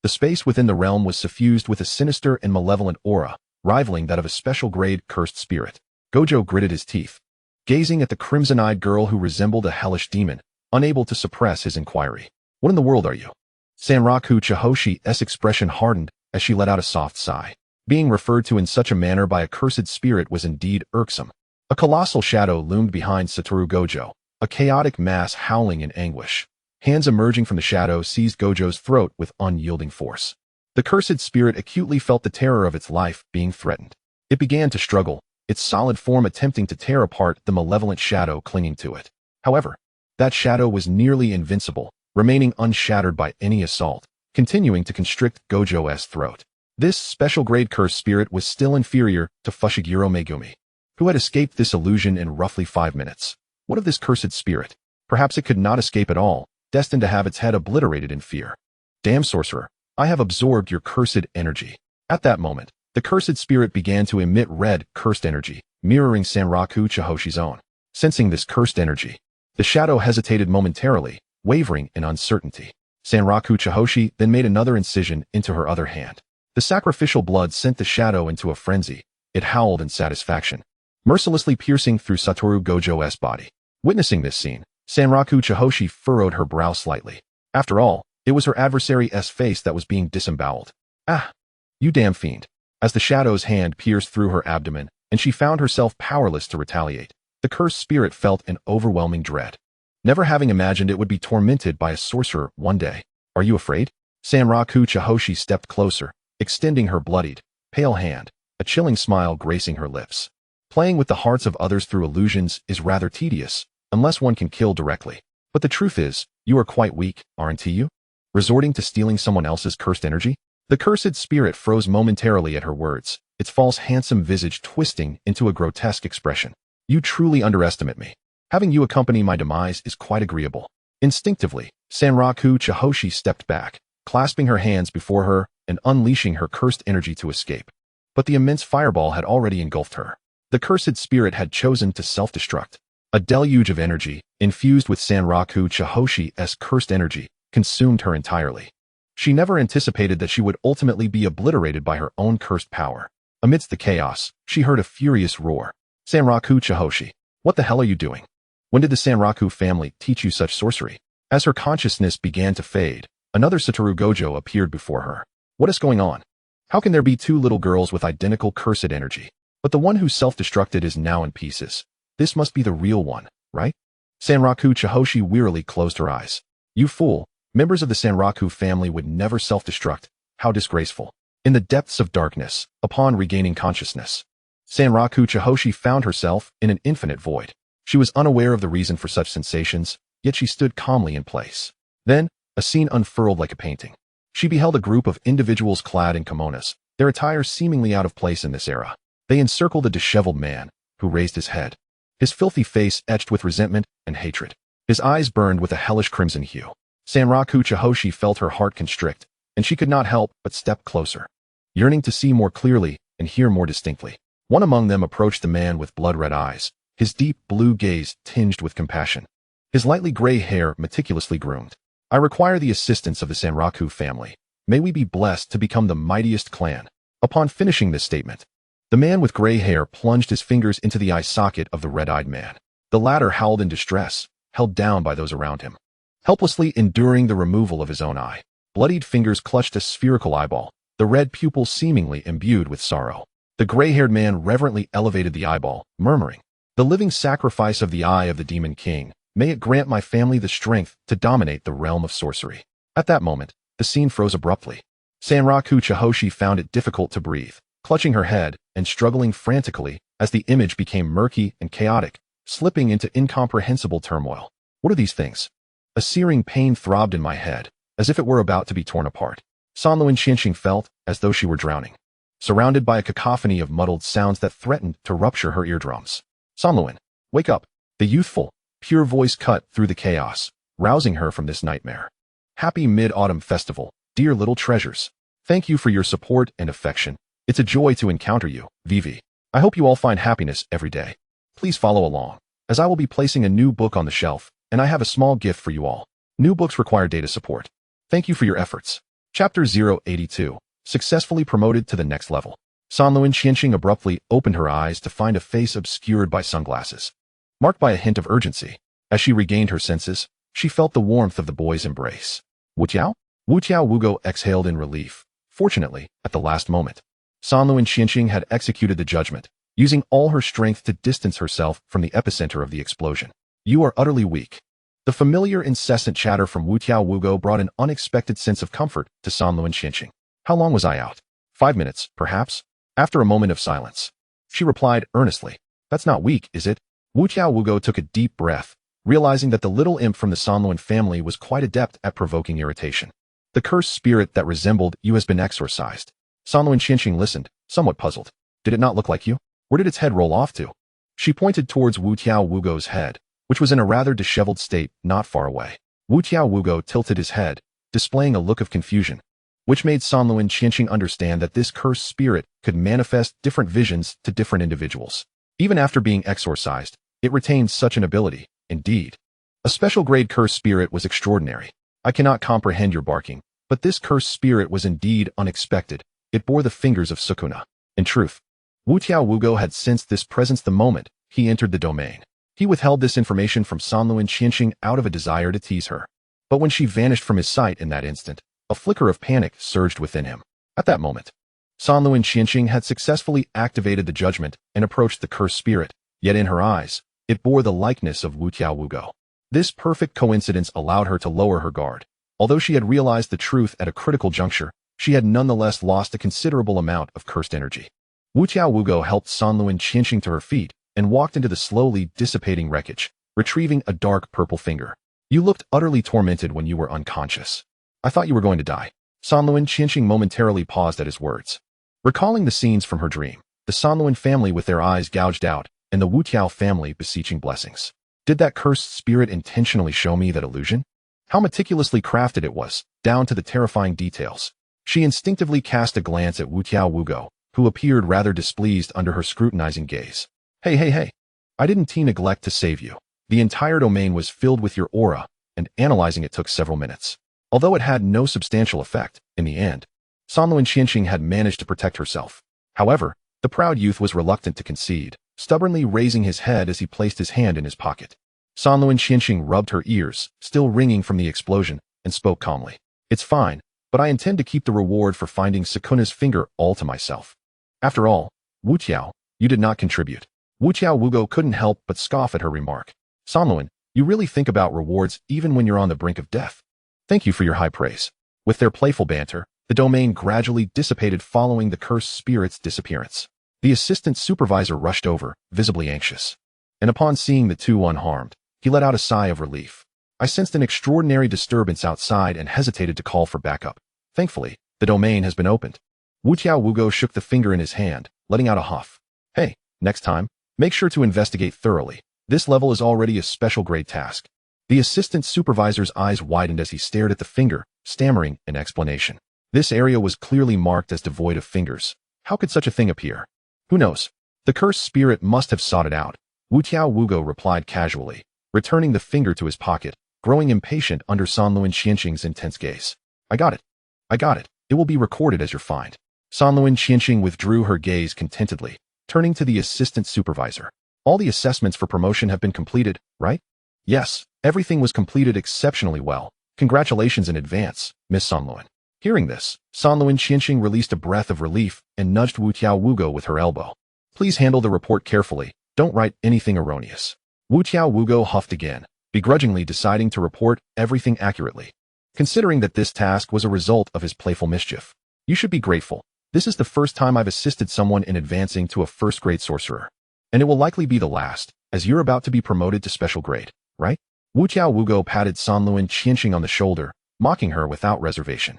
The space within the realm was suffused with a sinister and malevolent aura, rivaling that of a special-grade cursed spirit. Gojo gritted his teeth, gazing at the crimson-eyed girl who resembled a hellish demon, unable to suppress his inquiry. What in the world are you? Sanraku Chihoshi's expression hardened as she let out a soft sigh. Being referred to in such a manner by a cursed spirit was indeed irksome. A colossal shadow loomed behind Satoru Gojo, a chaotic mass howling in anguish. Hands emerging from the shadow seized Gojo's throat with unyielding force. The cursed spirit acutely felt the terror of its life being threatened. It began to struggle, its solid form attempting to tear apart the malevolent shadow clinging to it. However, that shadow was nearly invincible, remaining unshattered by any assault, continuing to constrict Gojo's throat. This special-grade cursed spirit was still inferior to Fushiguro Megumi, who had escaped this illusion in roughly 5 minutes. What of this cursed spirit? Perhaps it could not escape at all, destined to have its head obliterated in fear. Damn sorcerer, I have absorbed your cursed energy. At that moment, the cursed spirit began to emit red, cursed energy, mirroring Sanraku Chihoshi's own. Sensing this cursed energy, the shadow hesitated momentarily, wavering in uncertainty. Sanraku Chihoshi then made another incision into her other hand. The sacrificial blood sent the shadow into a frenzy. It howled in satisfaction, mercilessly piercing through Satoru Gojo's body. Witnessing this scene, Sanraku Chihoshi furrowed her brow slightly. After all, it was her adversary's face that was being disemboweled. Ah! You damn fiend. As the shadow's hand pierced through her abdomen, and she found herself powerless to retaliate, the cursed spirit felt an overwhelming dread. Never having imagined it would be tormented by a sorcerer one day. Are you afraid? Sanraku Chihoshi stepped closer, extending her bloodied, pale hand, a chilling smile gracing her lips. Playing with the hearts of others through illusions is rather tedious, unless one can kill directly. But the truth is, you are quite weak, aren't you? Resorting to stealing someone else's cursed energy? The cursed spirit froze momentarily at her words, its false handsome visage twisting into a grotesque expression. You truly underestimate me. Having you accompany my demise is quite agreeable. Instinctively, Sanraku Chihoshi stepped back, clasping her hands before her and unleashing her cursed energy to escape. But the immense fireball had already engulfed her. The cursed spirit had chosen to self-destruct. A deluge of energy, infused with Sanraku Chihoshi's cursed energy, consumed her entirely. She never anticipated that she would ultimately be obliterated by her own cursed power. Amidst the chaos, she heard a furious roar. Sanraku Chihoshi, what the hell are you doing? When did the Sanraku family teach you such sorcery? As her consciousness began to fade, Another Satoru Gojo appeared before her. What is going on? How can there be two little girls with identical cursed energy? But the one who self-destructed is now in pieces. This must be the real one, right? Sanraku Chihoshi wearily closed her eyes. You fool. Members of the Sanraku family would never self-destruct. How disgraceful. In the depths of darkness, upon regaining consciousness, Sanraku Chihoshi found herself in an infinite void. She was unaware of the reason for such sensations, yet she stood calmly in place. Then, a scene unfurled like a painting. She beheld a group of individuals clad in kimonos, their attire seemingly out of place in this era. They encircled a disheveled man, who raised his head. His filthy face etched with resentment and hatred. His eyes burned with a hellish crimson hue. Sanraku Chihoshi felt her heart constrict, and she could not help but step closer, yearning to see more clearly and hear more distinctly. One among them approached the man with blood-red eyes, his deep blue gaze tinged with compassion. His lightly gray hair meticulously groomed. I require the assistance of the Sanraku family. May we be blessed to become the mightiest clan. Upon finishing this statement, the man with gray hair plunged his fingers into the eye socket of the red-eyed man. The latter howled in distress, held down by those around him, helplessly enduring the removal of his own eye. Bloodied fingers clutched a spherical eyeball, the red pupil seemingly imbued with sorrow. The gray-haired man reverently elevated the eyeball, murmuring, "The living sacrifice of the eye of the Demon King, may it grant my family the strength to dominate the realm of sorcery." At that moment, the scene froze abruptly. Sanraku Chihoshi found it difficult to breathe, clutching her head and struggling frantically as the image became murky and chaotic, slipping into incomprehensible turmoil. What are these things? A searing pain throbbed in my head, as if it were about to be torn apart. Sanluin Xianxing felt as though she were drowning, surrounded by a cacophony of muddled sounds that threatened to rupture her eardrums. "Sanluin, wake up!" The youthful, pure voice cut through the chaos, rousing her from this nightmare. "Happy Mid-Autumn Festival, dear little treasures. Thank you for your support and affection. It's a joy to encounter you, Vivi. I hope you all find happiness every day. Please follow along, as I will be placing a new book on the shelf, and I have a small gift for you all. New books require data support. Thank you for your efforts." Chapter 082, successfully promoted to the next level. Sanluin Xianxing abruptly opened her eyes to find a face obscured by sunglasses, marked by a hint of urgency. As she regained her senses, she felt the warmth of the boy's embrace. "Wuqiao?" Wuqiao Wugo exhaled in relief, fortunately, at the last moment. Sanluin Xianxing had executed the judgment, using all her strength to distance herself from the epicenter of the explosion. "You are utterly weak." The familiar incessant chatter from Wuqiao Wugo brought an unexpected sense of comfort to Sanluin Xianxing. "How long was I out? 5 minutes, perhaps?" After a moment of silence, she replied earnestly, "That's not weak, is it?" Wuqiao Wugo took a deep breath, realizing that the little imp from the Sanluin family was quite adept at provoking irritation. "The cursed spirit that resembled you has been exorcised." Sanluin Xianxing listened, somewhat puzzled. "Did it not look like you? Where did its head roll off to?" She pointed towards Wuqiao Wugo's head, which was in a rather disheveled state not far away. Wuqiao Wugo tilted his head, displaying a look of confusion, which made Sanluin Xianxing understand that this cursed spirit could manifest different visions to different individuals. Even after being exorcised, it retained such an ability. Indeed, a special grade cursed spirit was extraordinary. "I cannot comprehend your barking, but this cursed spirit was indeed unexpected. It bore the fingers of Sukuna." In truth, Wuqiao Wugo had sensed this presence the moment he entered the domain. He withheld this information from Sanluin Xianxing out of a desire to tease her. But when she vanished from his sight in that instant, a flicker of panic surged within him. At that moment, Sanluin Xianxing had successfully activated the judgment and approached the cursed spirit, yet in her eyes, it bore the likeness of Wuqiao Wugo. This perfect coincidence allowed her to lower her guard. Although she had realized the truth at a critical juncture, she had nonetheless lost a considerable amount of cursed energy. Wuqiao Wugo helped Sanluin Xianxing to her feet and walked into the slowly dissipating wreckage, retrieving a dark purple finger. "You looked utterly tormented when you were unconscious. I thought you were going to die." Sanluin Xianxing momentarily paused at his words. Recalling the scenes from her dream, the Sanluin family with their eyes gouged out, and the Wuqiao family beseeching blessings. Did that cursed spirit intentionally show me that illusion? How meticulously crafted it was, down to the terrifying details. She instinctively cast a glance at Wuqiao Wugo, who appeared rather displeased under her scrutinizing gaze. Hey. I didn't neglect to save you. The entire domain was filled with your aura, and analyzing it took several minutes. Although it had no substantial effect, in the end, Sanluin Xianxing had managed to protect herself. However, the proud youth was reluctant to concede, stubbornly raising his head as he placed his hand in his pocket. Sanluin Xianxing rubbed her ears, still ringing from the explosion, and spoke calmly. It's fine, but I intend to keep the reward for finding Sukuna's finger all to myself. After all, Wu Tiao, you did not contribute. Wu Tiao Wugo couldn't help but scoff at her remark. Sanluan, you really think about rewards even when you're on the brink of death. Thank you for your high praise. With their playful banter, the domain gradually dissipated following the cursed spirit's disappearance. The assistant supervisor rushed over, visibly anxious. And upon seeing the two unharmed, he let out a sigh of relief. I sensed an extraordinary disturbance outside and hesitated to call for backup. Thankfully, the domain has been opened. Wu Tiao Wugo shook the finger in his hand, letting out a huff. Hey, next time, make sure to investigate thoroughly. This level is already a special grade task. The assistant supervisor's eyes widened as he stared at the finger, stammering an explanation. This area was clearly marked as devoid of fingers. How could such a thing appear? Who knows? The cursed spirit must have sought it out. Wu Tiao Wugo replied casually, returning the finger to his pocket, growing impatient under Sanluan Qianxing's intense gaze. I got it. I got it. It will be recorded as your find. Sanluan Qianxing withdrew her gaze contentedly, turning to the assistant supervisor. All the assessments for promotion have been completed, right? Yes, everything was completed exceptionally well. Congratulations in advance, Miss Sanluan. Hearing this, Sanluan Qianxing released a breath of relief and nudged Wu Tiao Wugo with her elbow. Please handle the report carefully. Don't write anything erroneous. Wu Tiao Wugo huffed again, begrudgingly deciding to report everything accurately. Considering that this task was a result of his playful mischief, you should be grateful. This is the first time I've assisted someone in advancing to a first-grade sorcerer. And it will likely be the last, as you're about to be promoted to special grade, right? Wu Tiao Wugo patted Sanluan Qianxing on the shoulder, mocking her without reservation.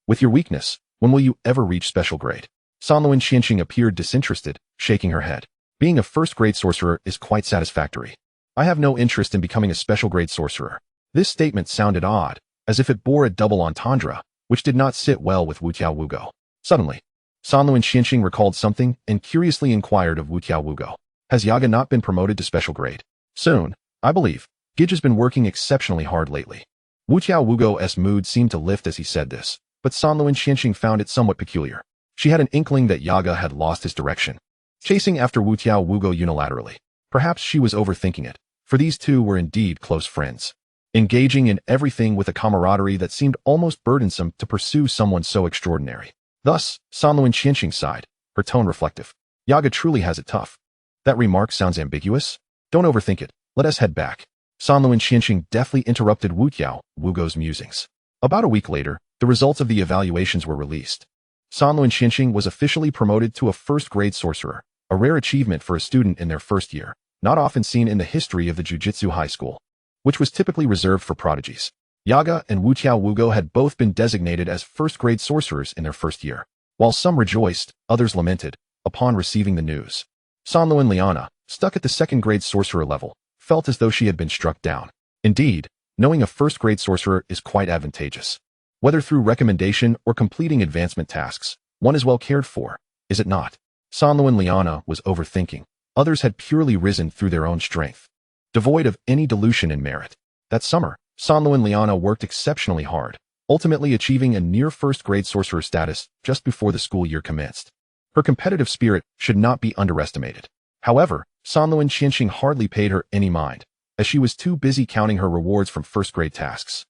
With your weakness, when will you ever reach special grade? Sanluan Qianxing appeared disinterested, shaking her head. Being a first-grade sorcerer is quite satisfactory. I have no interest in becoming a special-grade sorcerer. This statement sounded odd, as if it bore a double entendre, which did not sit well with Wu Tiao Wugo. Suddenly, Sanluan Qianxing recalled something and curiously inquired of Wu Tiao Wugo. Has Yaga not been promoted to special grade? Soon, I believe. Gij has been working exceptionally hard lately. Wu Tiao Wugo's mood seemed to lift as he said this, but Sanluan Qianxing found it somewhat peculiar. She had an inkling that Yaga had lost his direction, chasing after Wu Tiao Wugo unilaterally. Perhaps she was overthinking it, for these two were indeed close friends, engaging in everything with a camaraderie that seemed almost burdensome to pursue someone so extraordinary. Thus, Sanluan Qianxing sighed, her tone reflective. Yaga truly has it tough. That remark sounds ambiguous. Don't overthink it. Let us head back. Sanluan Qianxing deftly interrupted Wu Tiao Wugo's musings. About a week later, the results of the evaluations were released. Sanluan Qianxing was officially promoted to a first-grade sorcerer, a rare achievement for a student in their first year, not often seen in the history of the Jujutsu high school, which was typically reserved for prodigies. Yaga and Wu Tiao Wugo had both been designated as first-grade sorcerers in their first year. While some rejoiced, others lamented, upon receiving the news. Sanluan Liana, stuck at the second-grade sorcerer level, felt as though she had been struck down. Indeed, knowing a first-grade sorcerer is quite advantageous. Whether through recommendation or completing advancement tasks, one is well cared for, is it not? Sanluan Liana was overthinking. Others had purely risen through their own strength, devoid of any dilution in merit. That summer, Sanluan Liana worked exceptionally hard, ultimately achieving a near first-grade sorcerer status just before the school year commenced. Her competitive spirit should not be underestimated. However, Sanluan Qianxing hardly paid her any mind, as she was too busy counting her rewards from first-grade tasks.